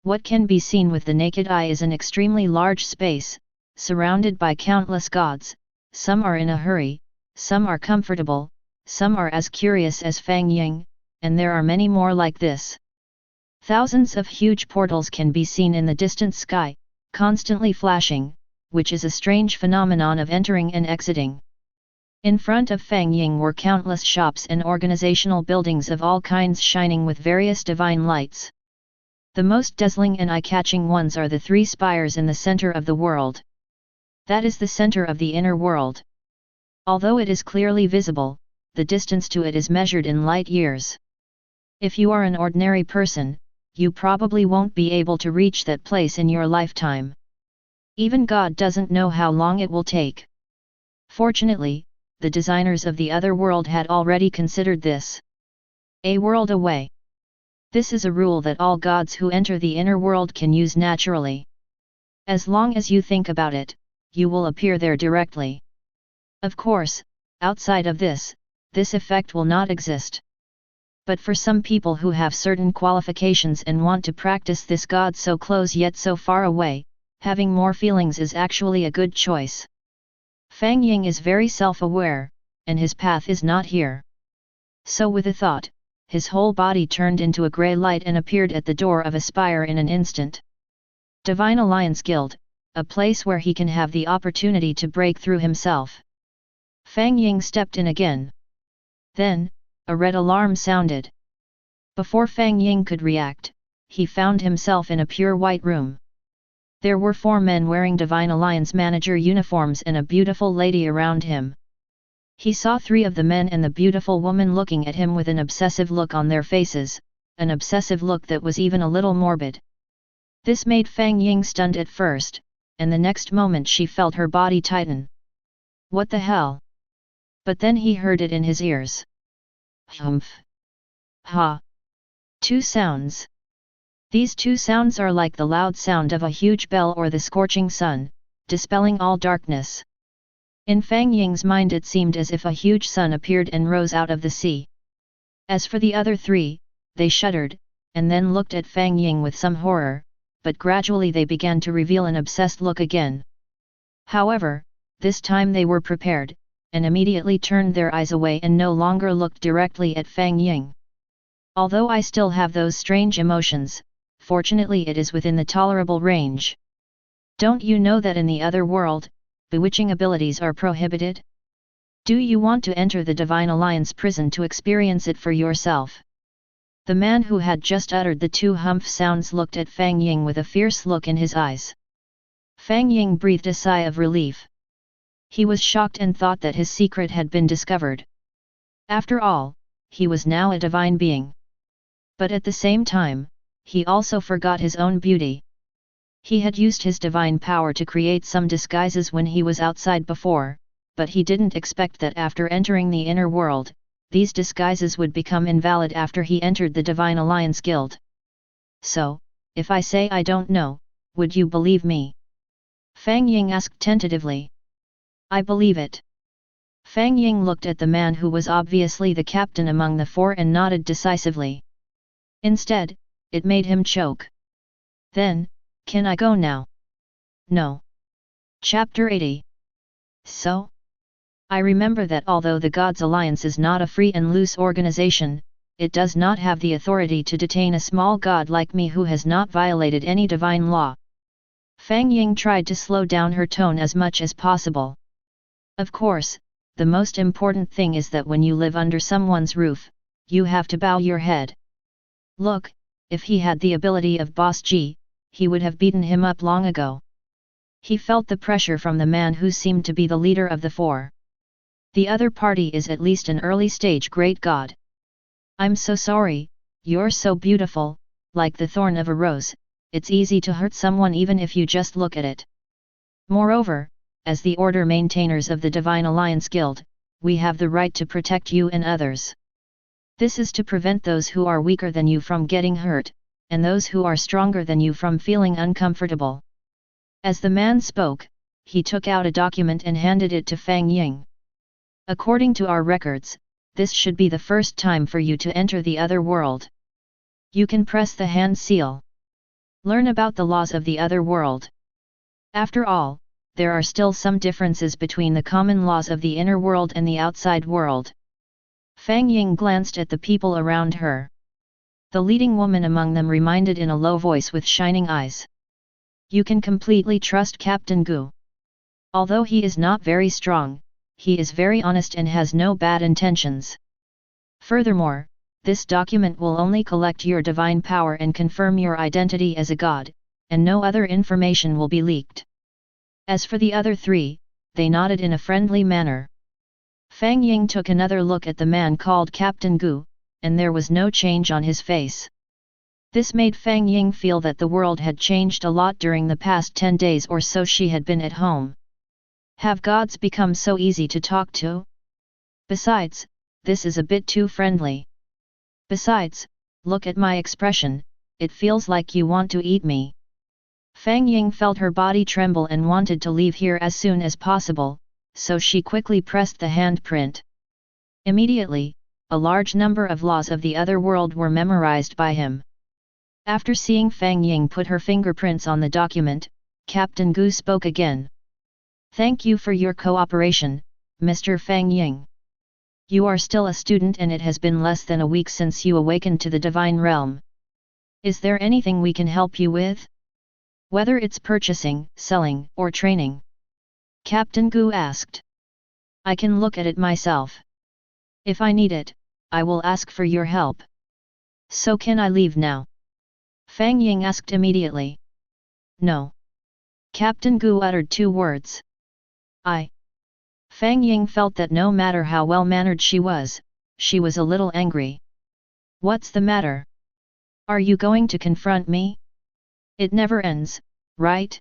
What can be seen with the naked eye is an extremely large space, surrounded by countless gods. Some are in a hurry, some are comfortable, some are as curious as Fang Ying, and there are many more like this. Thousands of huge portals can be seen in the distant sky, constantly flashing, which is a strange phenomenon of entering and exiting. In front of Fang Ying were countless shops and organizational buildings of all kinds shining with various divine lights. The most dazzling and eye-catching ones are the three spires in the center of the world. That is the center of the inner world. Although it is clearly visible, the distance to it is measured in light years. If you are an ordinary person, you probably won't be able to reach that place in your lifetime. Even God doesn't know how long it will take. Fortunately, the designers of the other world had already considered this. A world away. This is a rule that all gods who enter the inner world can use naturally. As long as you think about it, you will appear there directly. Of course, outside of this effect will not exist. But for some people who have certain qualifications and want to practice this God so close yet so far away, having more feelings is actually a good choice. Fang Ying is very self-aware, and his path is not here. So with a thought, his whole body turned into a grey light and appeared at the door of a spire in an instant. Divine Alliance Guild, a place where he can have the opportunity to break through himself. Fang Ying stepped in again. Then, a red alarm sounded. Before Fang Ying could react, he found himself in a pure white room. There were 4 men wearing Divine Alliance manager uniforms and a beautiful lady around him. He saw 3 of the men and the beautiful woman looking at him with an obsessive look on their faces, an obsessive look that was even a little morbid. This made Fang Ying stunned at first, and the next moment she felt her body tighten. What the hell? But then he heard it in his ears. Humph. Ha. 2 sounds. These 2 sounds are like the loud sound of a huge bell or the scorching sun, dispelling all darkness. In Fang Ying's mind it seemed as if a huge sun appeared and rose out of the sea. As for the other 3, they shuddered, and then looked at Fang Ying with some horror, but gradually they began to reveal an obsessed look again. However, this time they were prepared, and immediately turned their eyes away and no longer looked directly at Fang Ying. Although I still have those strange emotions, fortunately it is within the tolerable range. Don't you know that in the other world, bewitching abilities are prohibited? Do you want to enter the Divine Alliance prison to experience it for yourself? The man who had just uttered the 2 humph sounds looked at Fang Ying with a fierce look in his eyes. Fang Ying breathed a sigh of relief. He was shocked and thought that his secret had been discovered. After all, he was now a divine being. But at the same time, he also forgot his own beauty. He had used his divine power to create some disguises when he was outside before, but he didn't expect that after entering the inner world, these disguises would become invalid after he entered the Divine Alliance Guild. So, if I say I don't know, would you believe me? Fang Ying asked tentatively. I believe it. Fang Ying looked at the man who was obviously the captain among the 4 and nodded decisively. Instead, it made him choke. Then, can I go now? No. Chapter 80. So? I remember that although the Gods Alliance is not a free and loose organization, it does not have the authority to detain a small god like me who has not violated any divine law. Fang Ying tried to slow down her tone as much as possible. Of course, the most important thing is that when you live under someone's roof, you have to bow your head. Look, if he had the ability of Boss G, he would have beaten him up long ago. He felt the pressure from the man who seemed to be the leader of the 4. The other party is at least an early stage great god. I'm so sorry, you're so beautiful, like the thorn of a rose, it's easy to hurt someone even if you just look at it. Moreover, as the order maintainers of the Divine Alliance Guild, we have the right to protect you and others. This is to prevent those who are weaker than you from getting hurt, and those who are stronger than you from feeling uncomfortable. As the man spoke, he took out a document and handed it to Fang Ying. According to our records, this should be the first time for you to enter the other world. You can press the hand seal. Learn about the laws of the other world. After all, there are still some differences between the common laws of the inner world and the outside world. Fang Ying glanced at the people around her. The leading woman among them reminded in a low voice with shining eyes. You can completely trust Captain Gu. Although he is not very strong, he is very honest and has no bad intentions. Furthermore, this document will only collect your divine power and confirm your identity as a god, and no other information will be leaked. As for the other three, they nodded in a friendly manner. Fang Ying took another look at the man called Captain Gu, and there was no change on his face. This made Fang Ying feel that the world had changed a lot during the past 10 days or so she had been at home. Have gods become so easy to talk to? Besides, this is a bit too friendly. Besides, look at my expression, it feels like you want to eat me. Fang Ying felt her body tremble and wanted to leave here as soon as possible, so she quickly pressed the handprint. Immediately, a large number of laws of the other world were memorized by him. After seeing Fang Ying put her fingerprints on the document, Captain Gu spoke again. Thank you for your cooperation, Mr. Fang Ying. You are still a student and it has been less than a week since you awakened to the divine realm. Is there anything we can help you with? Whether it's purchasing, selling, or training? Captain Gu asked. I can look at it myself. If I need it, I will ask for your help. So can I leave now? Fang Ying asked immediately. No. Captain Gu uttered 2 words. Fang Ying felt that no matter how well-mannered she was a little angry. What's the matter? Are you going to confront me? It never ends, right?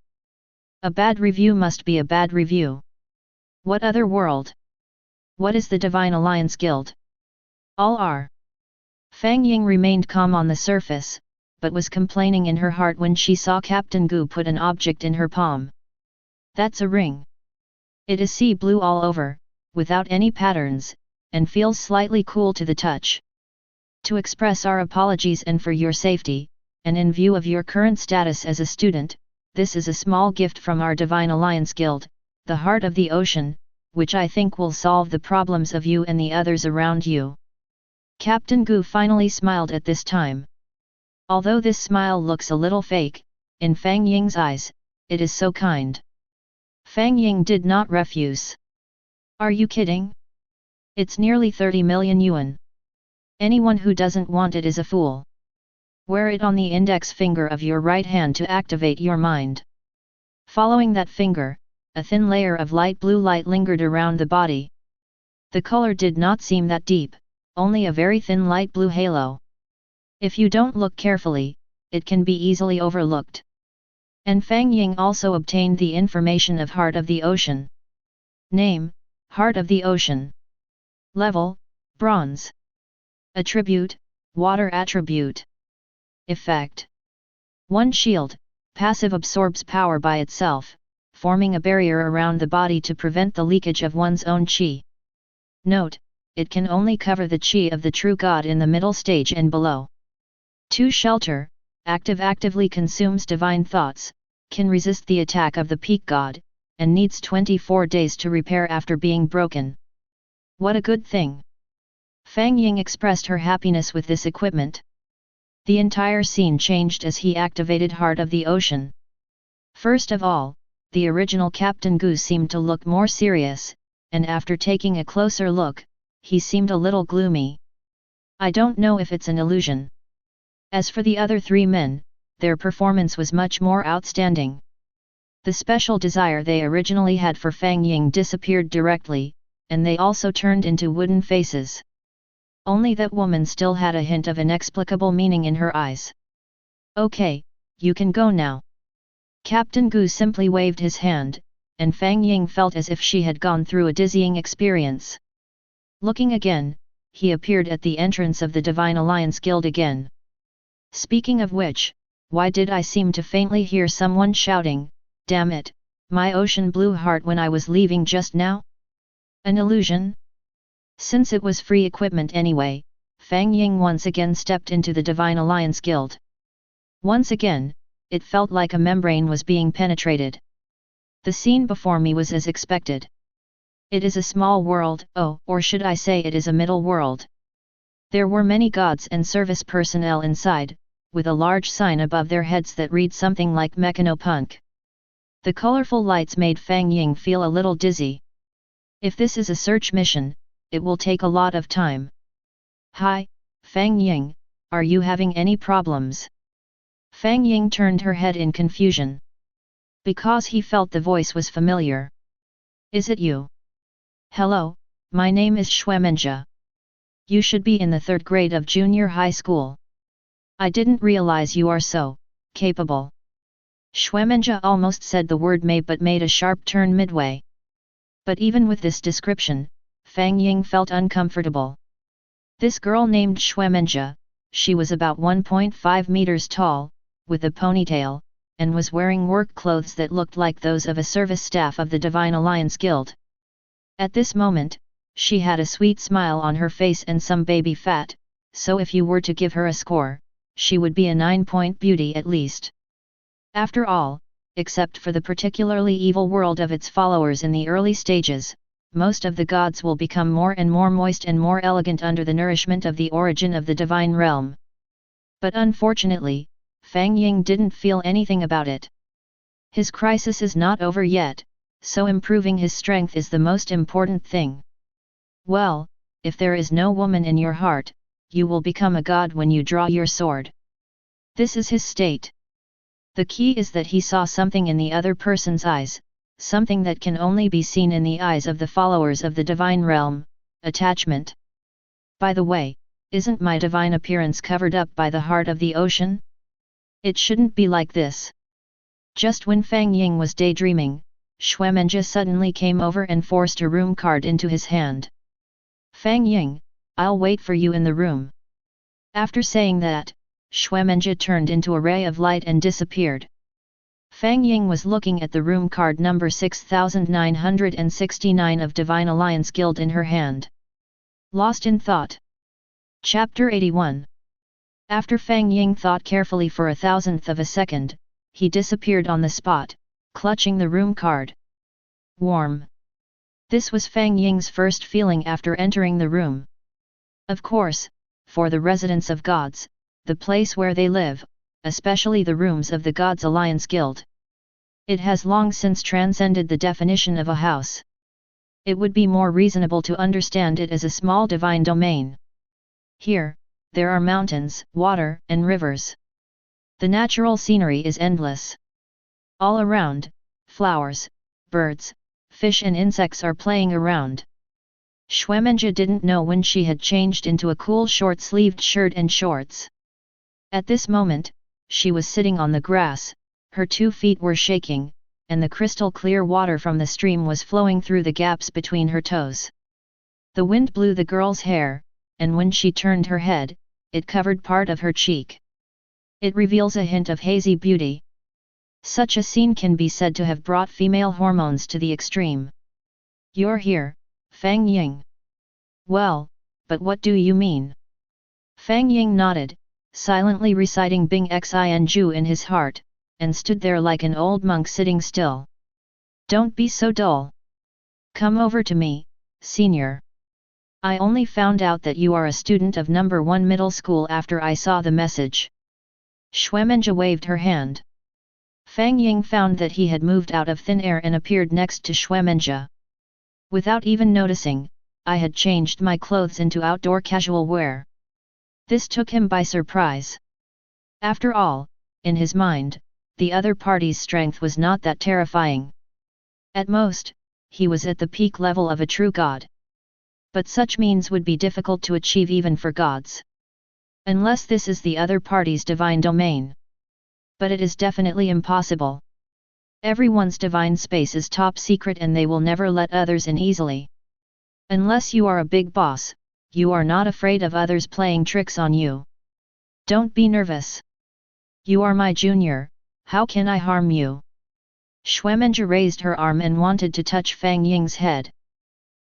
A bad review must be a bad review. What other world? What is the Divine Alliance Guild? All are. Fang Ying remained calm on the surface, but was complaining in her heart when she saw Captain Gu put an object in her palm. That's a ring. It is sea blue all over, without any patterns, and feels slightly cool to the touch. To express our apologies and for your safety, and in view of your current status as a student, this is a small gift from our Divine Alliance Guild, the Heart of the Ocean, which I think will solve the problems of you and the others around you. Captain Gu finally smiled at this time. Although this smile looks a little fake, in Fang Ying's eyes, it is so kind. Fang Ying did not refuse. Are you kidding? It's nearly 30 million yuan. Anyone who doesn't want it is a fool. Wear it on the index finger of your right hand to activate your mind. Following that finger, a thin layer of light blue light lingered around the body. The color did not seem that deep, only a very thin light blue halo. If you don't look carefully, it can be easily overlooked. And Fang Ying also obtained the information of Heart of the Ocean. Name, Heart of the Ocean. Level, Bronze. Attribute, Water attribute. Effect. 1 shield, passive absorbs power by itself, forming a barrier around the body to prevent the leakage of one's own qi. Note, it can only cover the qi of the true god in the middle stage and below. 2 shelter, actively consumes divine thoughts, can resist the attack of the peak god, and needs 24 days to repair after being broken. What a good thing! Fang Ying expressed her happiness with this equipment. The entire scene changed as he activated Heart of the Ocean. First of all, the original Captain Gu seemed to look more serious, and after taking a closer look, he seemed a little gloomy. I don't know if it's an illusion. As for the other 3 men, their performance was much more outstanding. The special desire they originally had for Fang Ying disappeared directly, and they also turned into wooden faces. Only that woman still had a hint of inexplicable meaning in her eyes. Okay, you can go now. Captain Gu simply waved his hand, and Fang Ying felt as if she had gone through a dizzying experience. Looking again, he appeared at the entrance of the Divine Alliance Guild again. Speaking of which, why did I seem to faintly hear someone shouting, "Damn it, my ocean blue heart," when I was leaving just now? An illusion? Since it was free equipment anyway, Fang Ying once again stepped into the Divine Alliance Guild. Once again, it felt like a membrane was being penetrated. The scene before me was as expected. It is a small world, or should I say it is a middle world. There were many gods and service personnel inside, with a large sign above their heads that read something like Mechanopunk. The colorful lights made Fang Ying feel a little dizzy. If this is a search mission, it will take a lot of time. "Hi, Fang Ying, are you having any problems?" Fang Ying turned her head in confusion. Because he felt the voice was familiar. "Is it you?" "Hello, my name is Xuemenjia. You should be in the 3rd grade of junior high school. I didn't realize you are so capable." Xuemenjia almost said the word may but made a sharp turn midway. But even with this description, Fang Ying felt uncomfortable. This girl named Xuemenjia, she was about 1.5 meters tall, with a ponytail, and was wearing work clothes that looked like those of a service staff of the Divine Alliance Guild. At this moment, she had a sweet smile on her face and some baby fat, so if you were to give her a score, she would be a 9-point beauty at least. After all, except for the particularly evil world of its followers in the early stages, most of the gods will become more and more moist and more elegant under the nourishment of the origin of the divine realm. But unfortunately, Fang Ying didn't feel anything about it. His crisis is not over yet, so improving his strength is the most important thing. Well, if there is no woman in your heart, you will become a god when you draw your sword. This is his state. The key is that he saw something in the other person's eyes, something that can only be seen in the eyes of the followers of the divine realm: attachment. By the way, isn't my divine appearance covered up by the heart of the ocean? It shouldn't be like this. Just when Fang Ying was daydreaming, Xuemenjia suddenly came over and forced a room card into his hand. "Fang Ying, I'll wait for you in the room." After saying that, Xuemenjia turned into a ray of light and disappeared. Fang Ying was looking at the room card number 6969 of Divine Alliance Guild in her hand. Lost in thought. Chapter 81. After Fang Ying thought carefully for 1/1000th of a second, he disappeared on the spot, clutching the room card. Warm. This was Fang Ying's first feeling after entering the room. Of course, for the residents of gods, the place where they live, especially the rooms of the Gods Alliance Guild. It has long since transcended the definition of a house. It would be more reasonable to understand it as a small divine domain. Here, there are mountains, water, and rivers. The natural scenery is endless. All around, flowers, birds, fish and insects are playing around. Xuemenjia didn't know when she had changed into a cool short-sleeved shirt and shorts. At this moment, she was sitting on the grass, her 2 feet were shaking, and the crystal-clear water from the stream was flowing through the gaps between her toes. The wind blew the girl's hair, and when she turned her head, it covered part of her cheek. It reveals a hint of hazy beauty. Such a scene can be said to have brought female hormones to the extreme. "You're here, Fang Ying." "Well, but what do you mean?" Fang Ying nodded, silently reciting Bing Xin Ju in his heart, and stood there like an old monk sitting still. "Don't be so dull. Come over to me, senior. I only found out that you are a student of number 1 middle school after I saw the message." Xuemenjia waved her hand. Fang Ying found that he had moved out of thin air and appeared next to Xuemenjia. Without even noticing, I had changed my clothes into outdoor casual wear. This took him by surprise. After all, in his mind, the other party's strength was not that terrifying. At most, he was at the peak level of a true god. But such means would be difficult to achieve even for gods. Unless this is the other party's divine domain. But it is definitely impossible. Everyone's divine space is top secret and they will never let others in easily. Unless you are a big boss, you are not afraid of others playing tricks on you. Don't be nervous. You are my junior, how can I harm you? Xuemenja raised her arm and wanted to touch Fang Ying's head.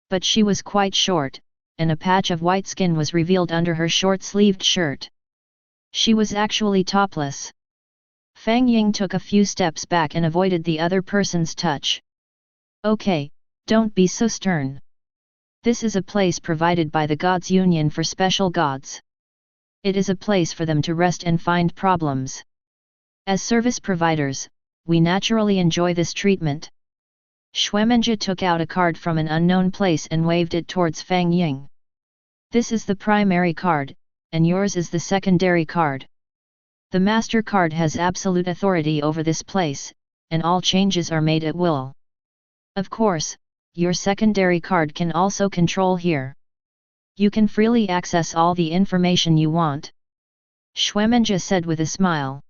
But she was quite short, and a patch of white skin was revealed under her short-sleeved shirt. She was actually topless. Fang Ying took a few steps back and avoided the other person's touch. Okay, don't be so stern. This is a place provided by the Gods' Union for special gods. It is a place for them to rest and find problems. As service providers, we naturally enjoy this treatment. Xuemenja took out a card from an unknown place and waved it towards Fang Ying. This is the primary card, and yours is the secondary card. The master card has absolute authority over this place, and all changes are made at will. Of course, your secondary card can also control here. You can freely access all the information you want. Xuemenja said with a smile.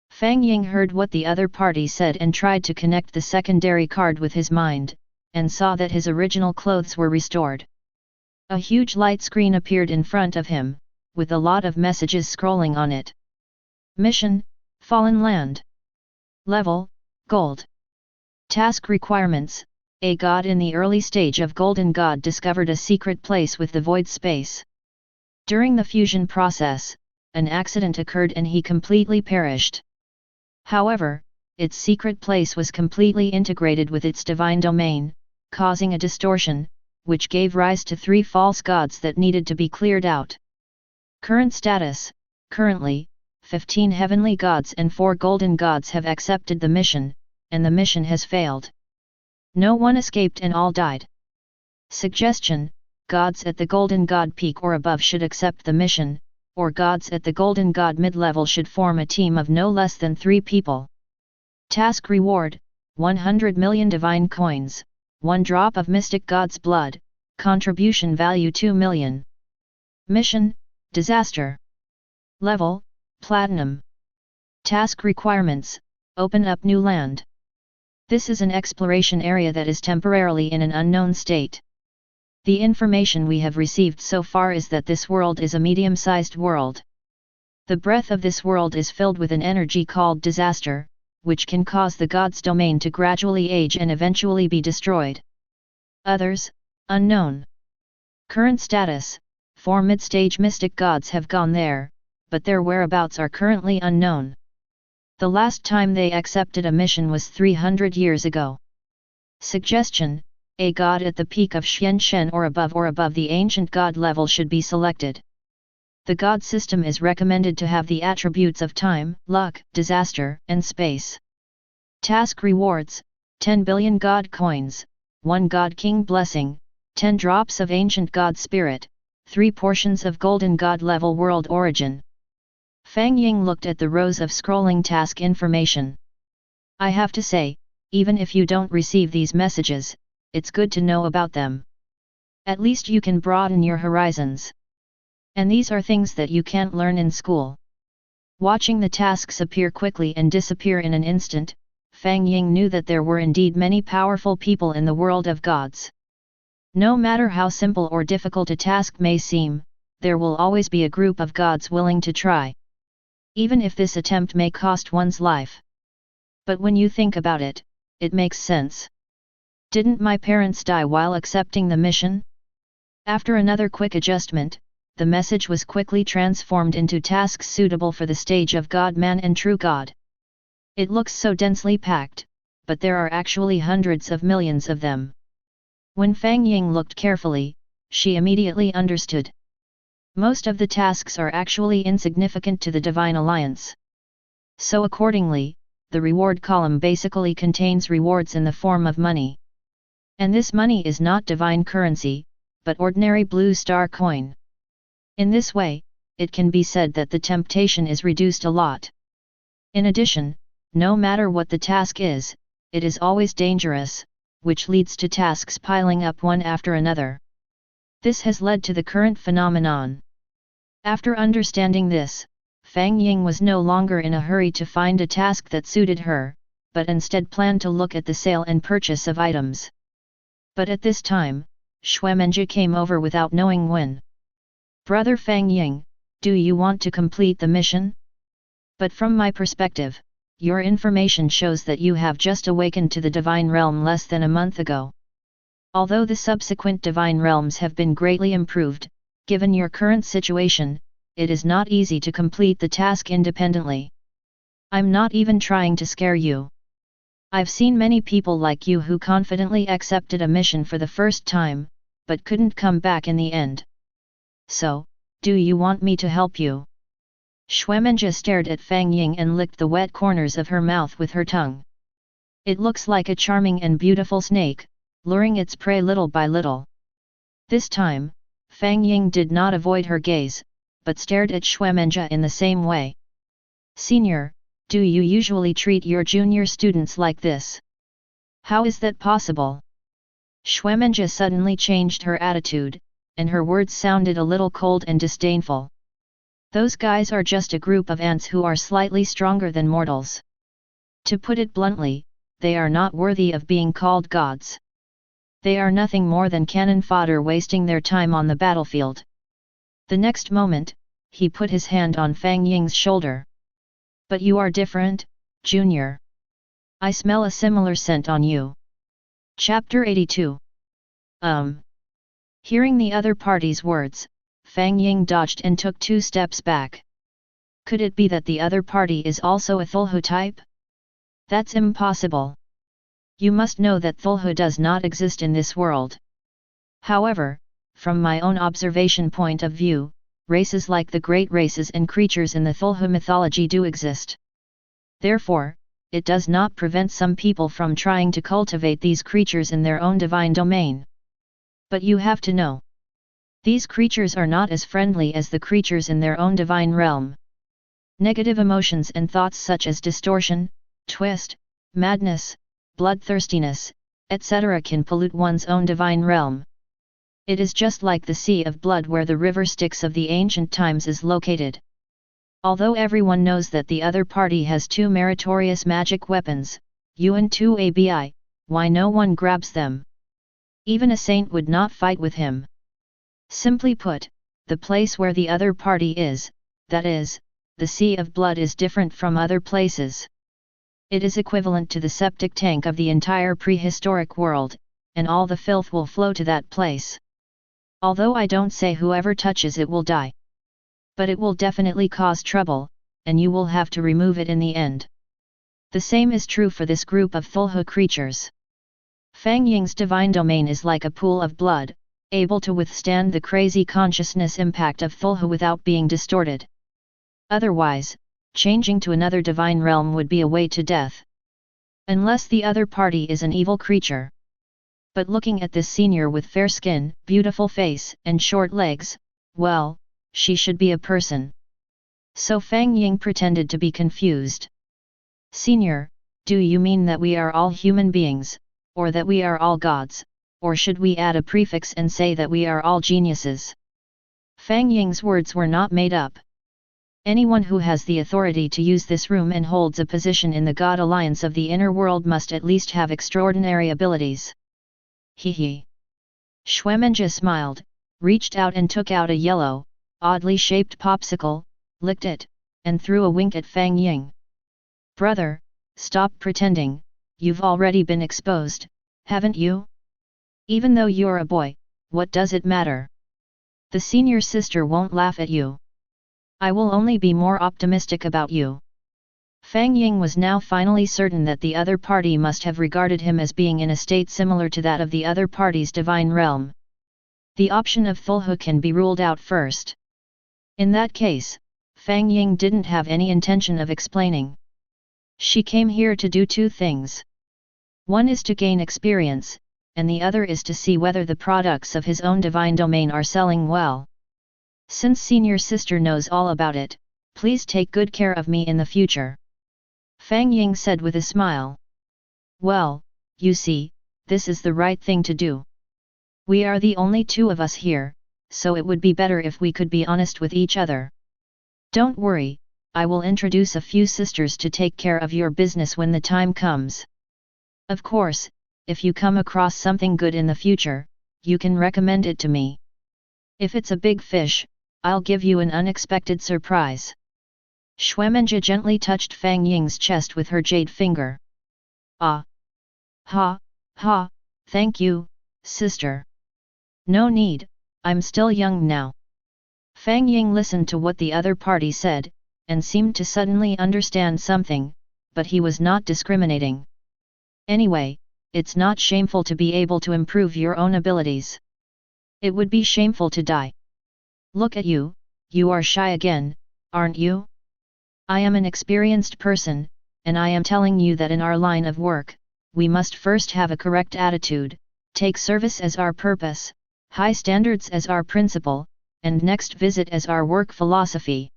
Fang Ying heard what the other party said and tried to connect the secondary card with his mind, and saw that his original clothes were restored. A huge light screen appeared in front of him, with a lot of messages scrolling on it. Mission, Fallen Land. Level, Gold. Task requirements, a god in the early stage of Golden God discovered a secret place with the void space. During the fusion process, an accident occurred and he completely perished. However, its secret place was completely integrated with its divine domain, causing a distortion, which gave rise to 3 false gods that needed to be cleared out. Current status: currently, 15 heavenly gods and 4 golden gods have accepted the mission, and the mission has failed. No one escaped and all died. Suggestion: gods at the golden god peak or above should accept the mission, or gods at the golden god mid-level should form a team of no less than 3 people. Task reward: 100 million divine coins, 1 drop of mystic god's blood, contribution value 2 million. Mission: disaster. Level: platinum. Task requirements: open up new land. This is an exploration area that is temporarily in an unknown state. The information we have received so far is that this world is a medium-sized world. The breath of this world is filled with an energy called disaster, which can cause the god's domain to gradually age and eventually be destroyed. Others, unknown. Current status: 4 mid-stage mystic gods have gone there, but their whereabouts are currently unknown. The last time they accepted a mission was 300 years ago. Suggestion: a god at the peak of Xian or above the ancient god level should be selected. The god system is recommended to have the attributes of time, luck, disaster, and space. Task rewards: 10 billion god coins, 1 god king blessing, 10 drops of ancient god spirit, 3 portions of golden god level world origin. Fang Ying looked at the rows of scrolling task information. I have to say, even if you don't receive these messages, it's good to know about them. At least you can broaden your horizons. And these are things that you can't learn in school. Watching the tasks appear quickly and disappear in an instant, Fang Ying knew that there were indeed many powerful people in the world of gods. No matter how simple or difficult a task may seem, there will always be a group of gods willing to try. Even if this attempt may cost one's life. But when you think about it, it makes sense. Didn't my parents die while accepting the mission? After another quick adjustment, the message was quickly transformed into tasks suitable for the stage of God-man and True God. It looks so densely packed, but there are actually hundreds of millions of them. When Fang Ying looked carefully, she immediately understood. Most of the tasks are actually insignificant to the Divine Alliance. So accordingly, the reward column basically contains rewards in the form of money. And this money is not divine currency, but ordinary blue star coin. In this way, it can be said that the temptation is reduced a lot. In addition, no matter what the task is, it is always dangerous, which leads to tasks piling up one after another. This has led to the current phenomenon. After understanding this, Fang Ying was no longer in a hurry to find a task that suited her, but instead planned to look at the sale and purchase of items. But at this time, Xuemenjia came over without knowing when. "Brother Fang Ying, do you want to complete the mission? But from my perspective, your information shows that you have just awakened to the divine realm less than a month ago. Although the subsequent divine realms have been greatly improved, given your current situation, it is not easy to complete the task independently. I'm not even trying to scare you. I've seen many people like you who confidently accepted a mission for the first time, but couldn't come back in the end. So, do you want me to help you?" Xuemenjia stared at Fang Ying and licked the wet corners of her mouth with her tongue. "It looks like a charming and beautiful snake, luring its prey little by little." This time, Fang Ying did not avoid her gaze, but stared at Xuemenjia in the same way. "Senior, do you usually treat your junior students like this? How is that possible?" Xuemenjia suddenly changed her attitude, and her words sounded a little cold and disdainful. "Those guys are just a group of ants who are slightly stronger than mortals. To put it bluntly, they are not worthy of being called gods. They are nothing more than cannon fodder wasting their time on the battlefield." The next moment, he put his hand on Fang Ying's shoulder. "But you are different, Junior. I smell a similar scent on you." Chapter 82. Hearing the other party's words, Fang Ying dodged and took 2 steps back. Could it be that the other party is also a Cthulhu type? That's impossible. You must know that Cthulhu does not exist in this world. However, from my own observation point of view, races like the great races and creatures in the Cthulhu mythology do exist. Therefore, it does not prevent some people from trying to cultivate these creatures in their own divine domain. But you have to know, these creatures are not as friendly as the creatures in their own divine realm. Negative emotions and thoughts such as distortion, twist, madness, bloodthirstiness, etc. can pollute one's own divine realm. It is just like the Sea of Blood where the river Styx of the ancient times is located. Although everyone knows that the other party has 2 meritorious magic weapons, Yuan 2 Abi, why no one grabs them? Even a saint would not fight with him. Simply put, the place where the other party is, that is, the Sea of Blood, is different from other places. It is equivalent to the septic tank of the entire prehistoric world, and all the filth will flow to that place. Although I don't say whoever touches it will die. But it will definitely cause trouble, and you will have to remove it in the end. The same is true for this group of Cthulhu creatures. Fang Ying's divine domain is like a pool of blood, able to withstand the crazy consciousness impact of Cthulhu without being distorted. Otherwise, changing to another divine realm would be a way to death. Unless the other party is an evil creature. But looking at this senior with fair skin, beautiful face, and short legs, well, she should be a person. So Fang Ying pretended to be confused. "Senior, do you mean that we are all human beings, or that we are all gods, or should we add a prefix and say that we are all geniuses?" Fang Ying's words were not made up. Anyone who has the authority to use this room and holds a position in the God Alliance of the inner world must at least have extraordinary abilities. Hee. Xuemenjia smiled, reached out and took out a yellow, oddly shaped popsicle, licked it, and threw a wink at Fang Ying. "Brother, stop pretending, you've already been exposed, haven't you? Even though you're a boy, what does it matter? The senior sister won't laugh at you. I will only be more optimistic about you." Fang Ying was now finally certain that the other party must have regarded him as being in a state similar to that of the other party's divine realm. The option of Cthulhu can be ruled out first. In that case, Fang Ying didn't have any intention of explaining. She came here to do 2 things. One is to gain experience, and the other is to see whether the products of his own divine domain are selling well. Since senior sister knows all about it, please take good care of me in the future. Fang Ying said with a smile. "Well, you see, this is the right thing to do. We are the only 2 of us here, so it would be better if we could be honest with each other. Don't worry, I will introduce a few sisters to take care of your business when the time comes. Of course, if you come across something good in the future, you can recommend it to me. If it's a big fish, I'll give you an unexpected surprise. Xuemenjia gently touched Fang Ying's chest with her jade finger. Ah! Ha! Ha! Thank you, sister. No need, I'm still young now. Fang Ying listened to what the other party said, and seemed to suddenly understand something, but he was not discriminating. Anyway, it's not shameful to be able to improve your own abilities. It would be shameful to die. Look at you, you are shy again, aren't you? I am an experienced person, and I am telling you that in our line of work, we must first have a correct attitude, take service as our purpose, high standards as our principle, and next visit as our work philosophy.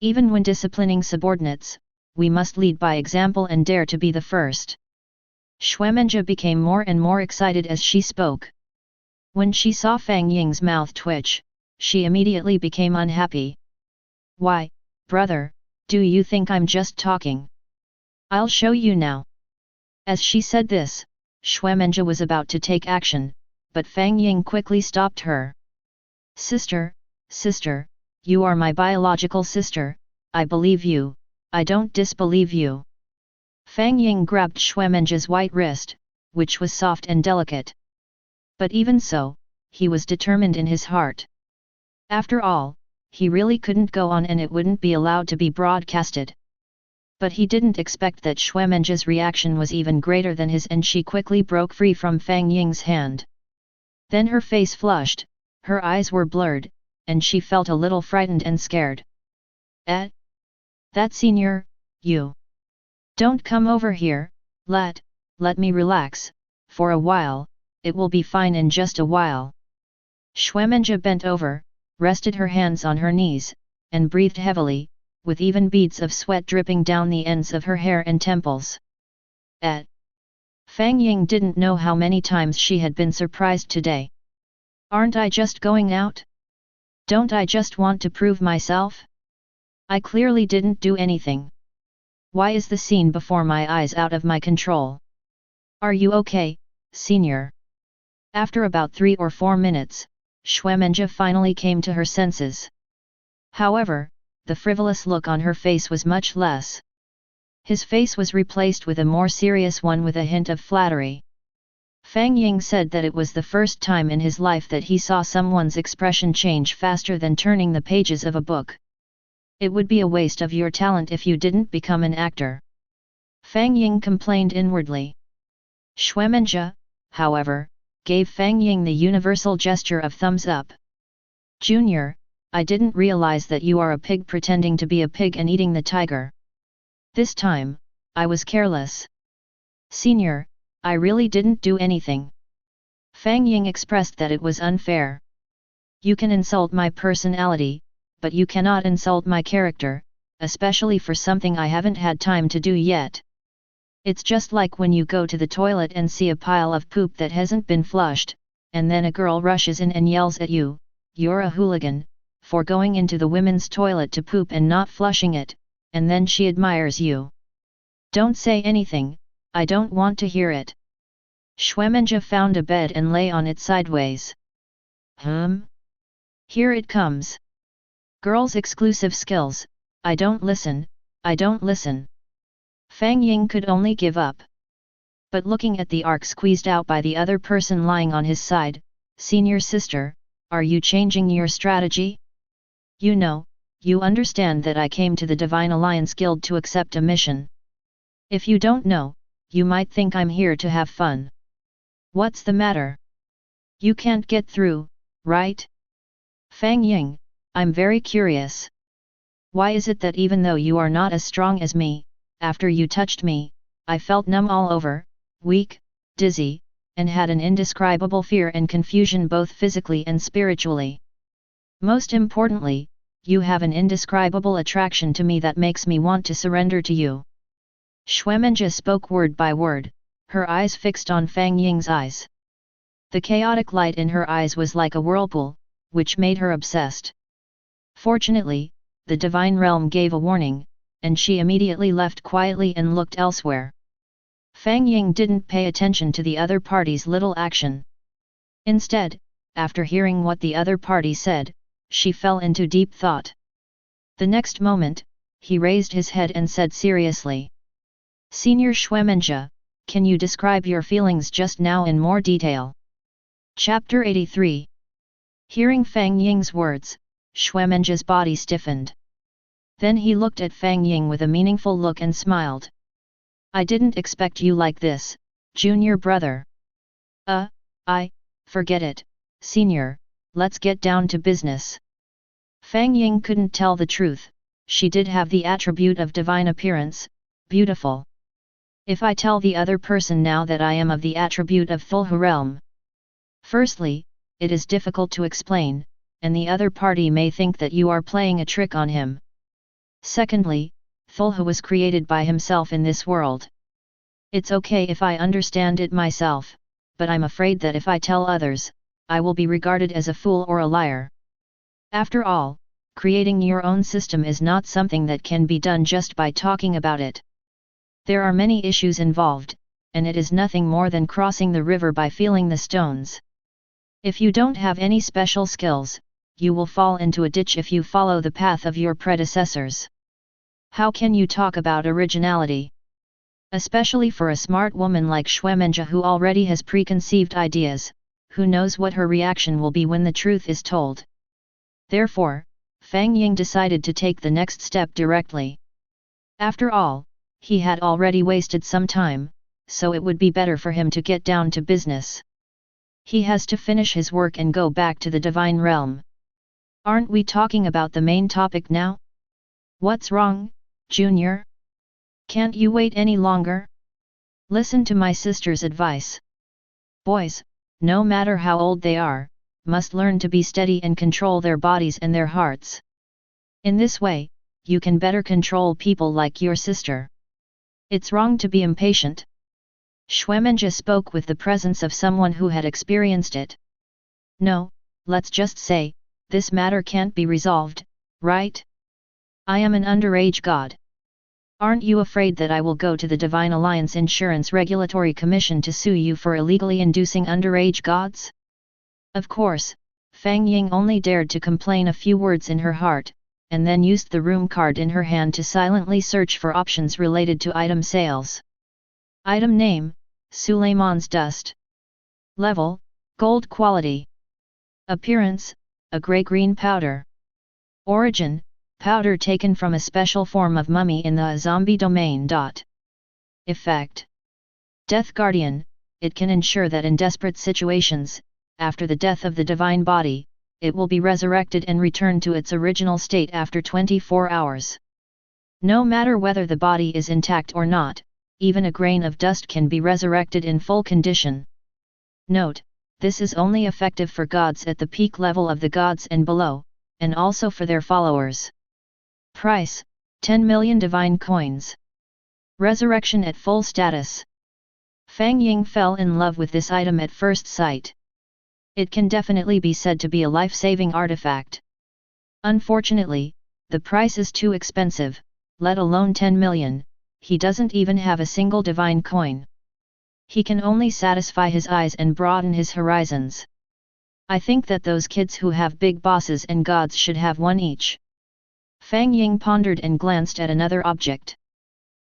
Even when disciplining subordinates, we must lead by example and dare to be the first. Xuemenjia became more and more excited as she spoke. When she saw Fang Ying's mouth twitch, she immediately became unhappy. Why, brother, do you think I'm just talking? I'll show you now. As she said this, Xuemenjia was about to take action, but Fang Ying quickly stopped her. Sister, sister, you are my biological sister, I believe you, I don't disbelieve you. Fang Ying grabbed Xuemenjia's white wrist, which was soft and delicate. But even so, he was determined in his heart. After all, he really couldn't go on and it wouldn't be allowed to be broadcasted. But he didn't expect that Xuemenjia's reaction was even greater than his, and she quickly broke free from Fang Ying's hand. Then her face flushed, her eyes were blurred, and she felt a little frightened and scared. Eh? That senior, you. Don't come over here, let me relax, for a while, it will be fine in just a while. Xuemenjia bent over, rested her hands on her knees, and breathed heavily, with even beads of sweat dripping down the ends of her hair and temples. Fang Ying didn't know how many times she had been surprised today. Aren't I just going out? Don't I just want to prove myself? I clearly didn't do anything. Why is the scene before my eyes out of my control? Are you okay, senior? After about 3 or 4 minutes, Xuemenjia finally came to her senses. However, the frivolous look on her face was much less. His face was replaced with a more serious one with a hint of flattery. Fang Ying said that it was the first time in his life that he saw someone's expression change faster than turning the pages of a book. It would be a waste of your talent if you didn't become an actor. Fang Ying complained inwardly. Xuemenjia, however, gave Fang Ying the universal gesture of thumbs up. Junior, I didn't realize that you are a pig pretending to be a pig and eating the tiger. This time, I was careless. Senior, I really didn't do anything. Fang Ying expressed that it was unfair. You can insult my personality, but you cannot insult my character, especially for something I haven't had time to do yet. It's just like when you go to the toilet and see a pile of poop that hasn't been flushed, and then a girl rushes in and yells at you, "You're a hooligan," for going into the women's toilet to poop and not flushing it, and then she admires you. Don't say anything, I don't want to hear it. Xuemenjia found a bed and lay on it sideways. Here it comes. Girls' exclusive skills, I don't listen, I don't listen. Fang Ying could only give up. But looking at the arc squeezed out by the other person lying on his side, senior sister, are you changing your strategy? You know, you understand that I came to the Divine Alliance Guild to accept a mission. If you don't know, you might think I'm here to have fun. What's the matter? You can't get through, right? Fang Ying, I'm very curious. Why is it that even though you are not as strong as me, after you touched me, I felt numb all over, weak, dizzy, and had an indescribable fear and confusion both physically and spiritually. Most importantly, you have an indescribable attraction to me that makes me want to surrender to you. Xuemenjia spoke word by word, her eyes fixed on Fang Ying's eyes. The chaotic light in her eyes was like a whirlpool, which made her obsessed. Fortunately, the divine realm gave a warning, and she immediately left quietly and looked elsewhere. Fang Ying didn't pay attention to the other party's little action. Instead, after hearing what the other party said, she fell into deep thought. The next moment, he raised his head and said seriously, "Senior Xuemenjia, can you describe your feelings just now in more detail?" Chapter 83. Hearing Fang Ying's words, Xuemenjia's body stiffened. Then he looked at Fang Ying with a meaningful look and smiled. "I didn't expect you like this, junior brother." Forget it, senior, let's get down to business." Fang Ying couldn't tell the truth, she did have the attribute of divine appearance, beautiful. If I tell the other person now that I am of the attribute of Cthulhu realm, firstly, it is difficult to explain, and the other party may think that you are playing a trick on him. Secondly, Cthulhu was created by himself in this world. It's okay if I understand it myself, but I'm afraid that if I tell others, I will be regarded as a fool or a liar. After all, creating your own system is not something that can be done just by talking about it. There are many issues involved, and it is nothing more than crossing the river by feeling the stones. If you don't have any special skills, you will fall into a ditch if you follow the path of your predecessors. How can you talk about originality? Especially for a smart woman like Xuemenjia who already has preconceived ideas, who knows what her reaction will be when the truth is told. Therefore, Fang Ying decided to take the next step directly. After all, he had already wasted some time, so it would be better for him to get down to business. He has to finish his work and go back to the divine realm. Aren't we talking about the main topic now? What's wrong, Junior? Can't you wait any longer? Listen to my sister's advice. Boys, no matter how old they are, must learn to be steady and control their bodies and their hearts. In this way, you can better control people like your sister. It's wrong to be impatient. Xuemenjia spoke with the presence of someone who had experienced it. No, let's just say, this matter can't be resolved, right? I am an underage god. Aren't you afraid that I will go to the Divine Alliance Insurance Regulatory Commission to sue you for illegally inducing underage gods? Of course, Fang Ying only dared to complain a few words in her heart, and then used the room card in her hand to silently search for options related to item sales. Item name, Suleiman's dust. Level, gold quality. Appearance, a grey-green powder. Origin, powder taken from a special form of mummy in the zombie domain. Effect. Death Guardian, it can ensure that in desperate situations, after the death of the divine body, it will be resurrected and returned to its original state after 24 hours. No matter whether the body is intact or not, even a grain of dust can be resurrected in full condition. Note, this is only effective for gods at the peak level of the gods and below, and also for their followers. Price, 10 million divine coins. Resurrection at full status. Fang Ying fell in love with this item at first sight. It can definitely be said to be a life-saving artifact. Unfortunately, the price is too expensive, let alone 10 million, he doesn't even have a single divine coin. He can only satisfy his eyes and broaden his horizons. I think that those kids who have big bosses and gods should have one each. Fang Ying pondered and glanced at another object.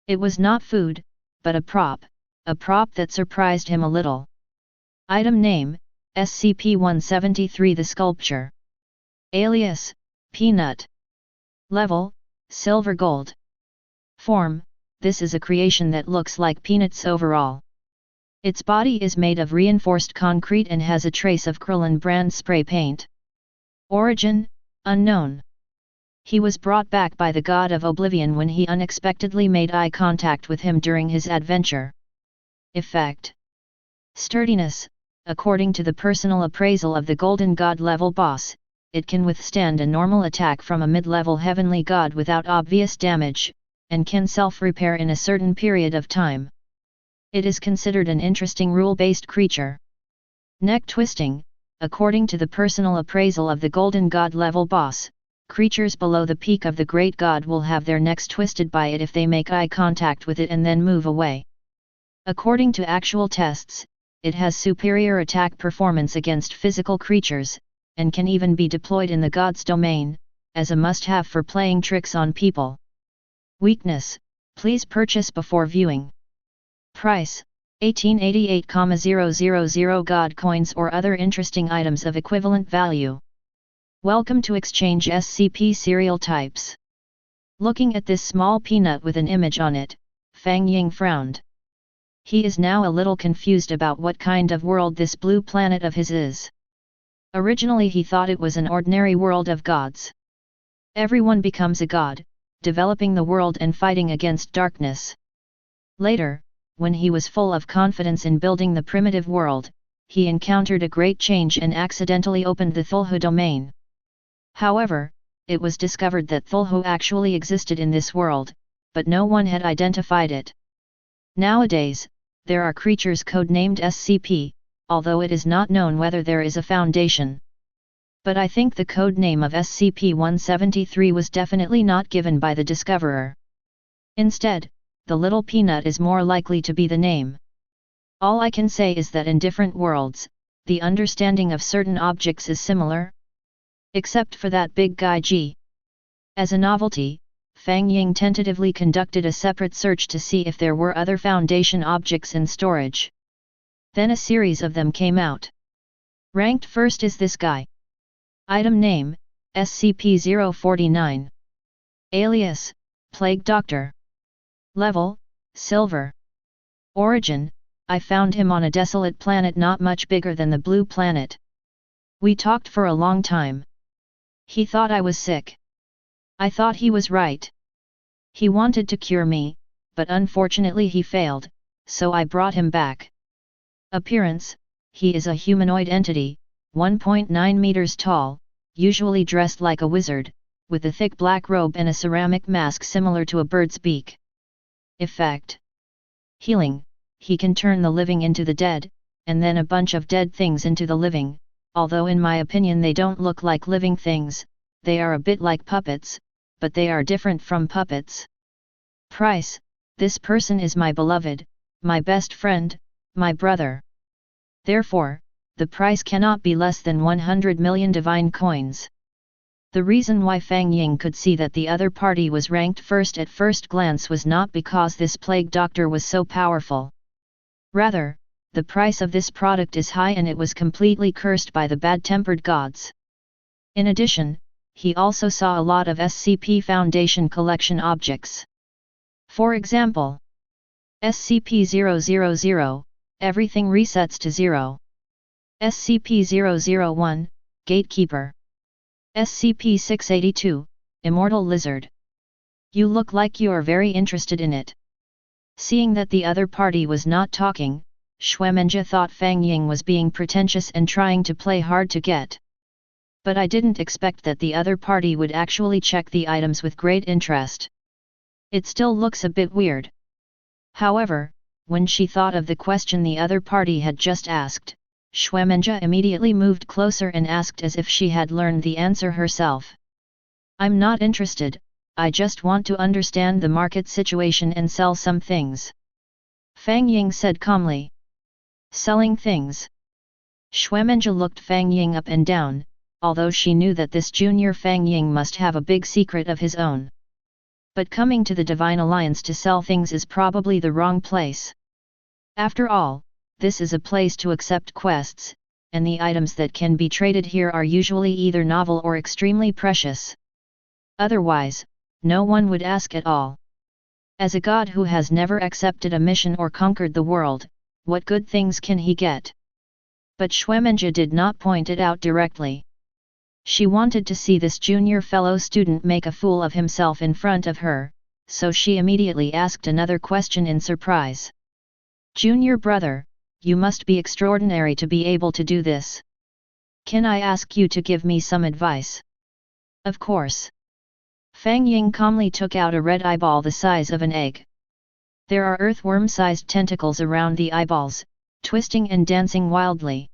It was not food, but a prop that surprised him a little. Item name, SCP-173 The Sculpture. Alias, Peanut. Level, Silver Gold. Form, this is a creation that looks like peanuts overall. Its body is made of reinforced concrete and has a trace of Krillin brand spray paint. Origin, unknown. He was brought back by the god of oblivion when he unexpectedly made eye contact with him during his adventure. Effect. Sturdiness, according to the personal appraisal of the Golden God level boss, it can withstand a normal attack from a mid-level heavenly god without obvious damage, and can self-repair in a certain period of time. It is considered an interesting rule-based creature. Neck twisting, according to the personal appraisal of the Golden God level boss, creatures below the peak of the great god will have their necks twisted by it if they make eye contact with it and then move away. According to actual tests, it has superior attack performance against physical creatures, and can even be deployed in the god's domain, as a must-have for playing tricks on people. Weakness: please purchase before viewing. Price: 1888,000 God coins or other interesting items of equivalent value. Welcome to Exchange SCP Serial Types. Looking at this small peanut with an image on it, Fang Ying frowned. He is now a little confused about what kind of world this blue planet of his is. Originally he thought it was an ordinary world of gods. Everyone becomes a god, developing the world and fighting against darkness. Later, when he was full of confidence in building the primitive world, he encountered a great change and accidentally opened the Cthulhu domain. However, it was discovered that Cthulhu actually existed in this world, but no one had identified it. Nowadays, there are creatures codenamed SCP, although it is not known whether there is a foundation. But I think the code name of SCP-173 was definitely not given by the discoverer. Instead, the little peanut is more likely to be the name. All I can say is that in different worlds, the understanding of certain objects is similar. Except for that big guy G. As a novelty, Fang Ying tentatively conducted a separate search to see if there were other Foundation objects in storage. Then a series of them came out. Ranked first is this guy. Item name: SCP-049. Alias: Plague Doctor. Level: Silver. Origin: I found him on a desolate planet not much bigger than the blue planet. We talked for a long time. He thought I was sick. I thought he was right. He wanted to cure me, but unfortunately he failed, so I brought him back. Appearance: he is a humanoid entity, 1.9 meters tall, usually dressed like a wizard, with a thick black robe and a ceramic mask similar to a bird's beak. Effect: healing: he can turn the living into the dead, and then a bunch of dead things into the living, although in my opinion they don't look like living things, they are a bit like puppets, but they are different from puppets. Price: this person is my beloved, my best friend, my brother. Therefore, the price cannot be less than 100 million divine coins. The reason why Fang Ying could see that the other party was ranked first at first glance was not because this plague doctor was so powerful. Rather, the price of this product is high and it was completely cursed by the bad-tempered gods. In addition, he also saw a lot of SCP Foundation collection objects. For example, SCP-000, everything resets to 0. SCP-001, Gatekeeper. SCP-682, Immortal Lizard. You look like you are very interested in it. Seeing that the other party was not talking, Xuemenjia thought Fang Ying was being pretentious and trying to play hard to get. But I didn't expect that the other party would actually check the items with great interest. It still looks a bit weird. However, when she thought of the question the other party had just asked, Xuemenjia immediately moved closer and asked as if she had learned the answer herself. I'm not interested, I just want to understand the market situation and sell some things. Fang Ying said calmly. Selling things. Xuemenjia looked Fang Ying up and down, although she knew that this junior Fang Ying must have a big secret of his own. But coming to the Divine Alliance to sell things is probably the wrong place. After all, this is a place to accept quests, and the items that can be traded here are usually either novel or extremely precious. Otherwise, no one would ask at all. As a god who has never accepted a mission or conquered the world, what good things can he get? But Xuemenjia did not point it out directly. She wanted to see this junior fellow student make a fool of himself in front of her, so she immediately asked another question in surprise. Junior brother, you must be extraordinary to be able to do this. Can I ask you to give me some advice? Of course. Fang Ying calmly took out a red eyeball the size of an egg. There are earthworm-sized tentacles around the eyeballs, twisting and dancing wildly.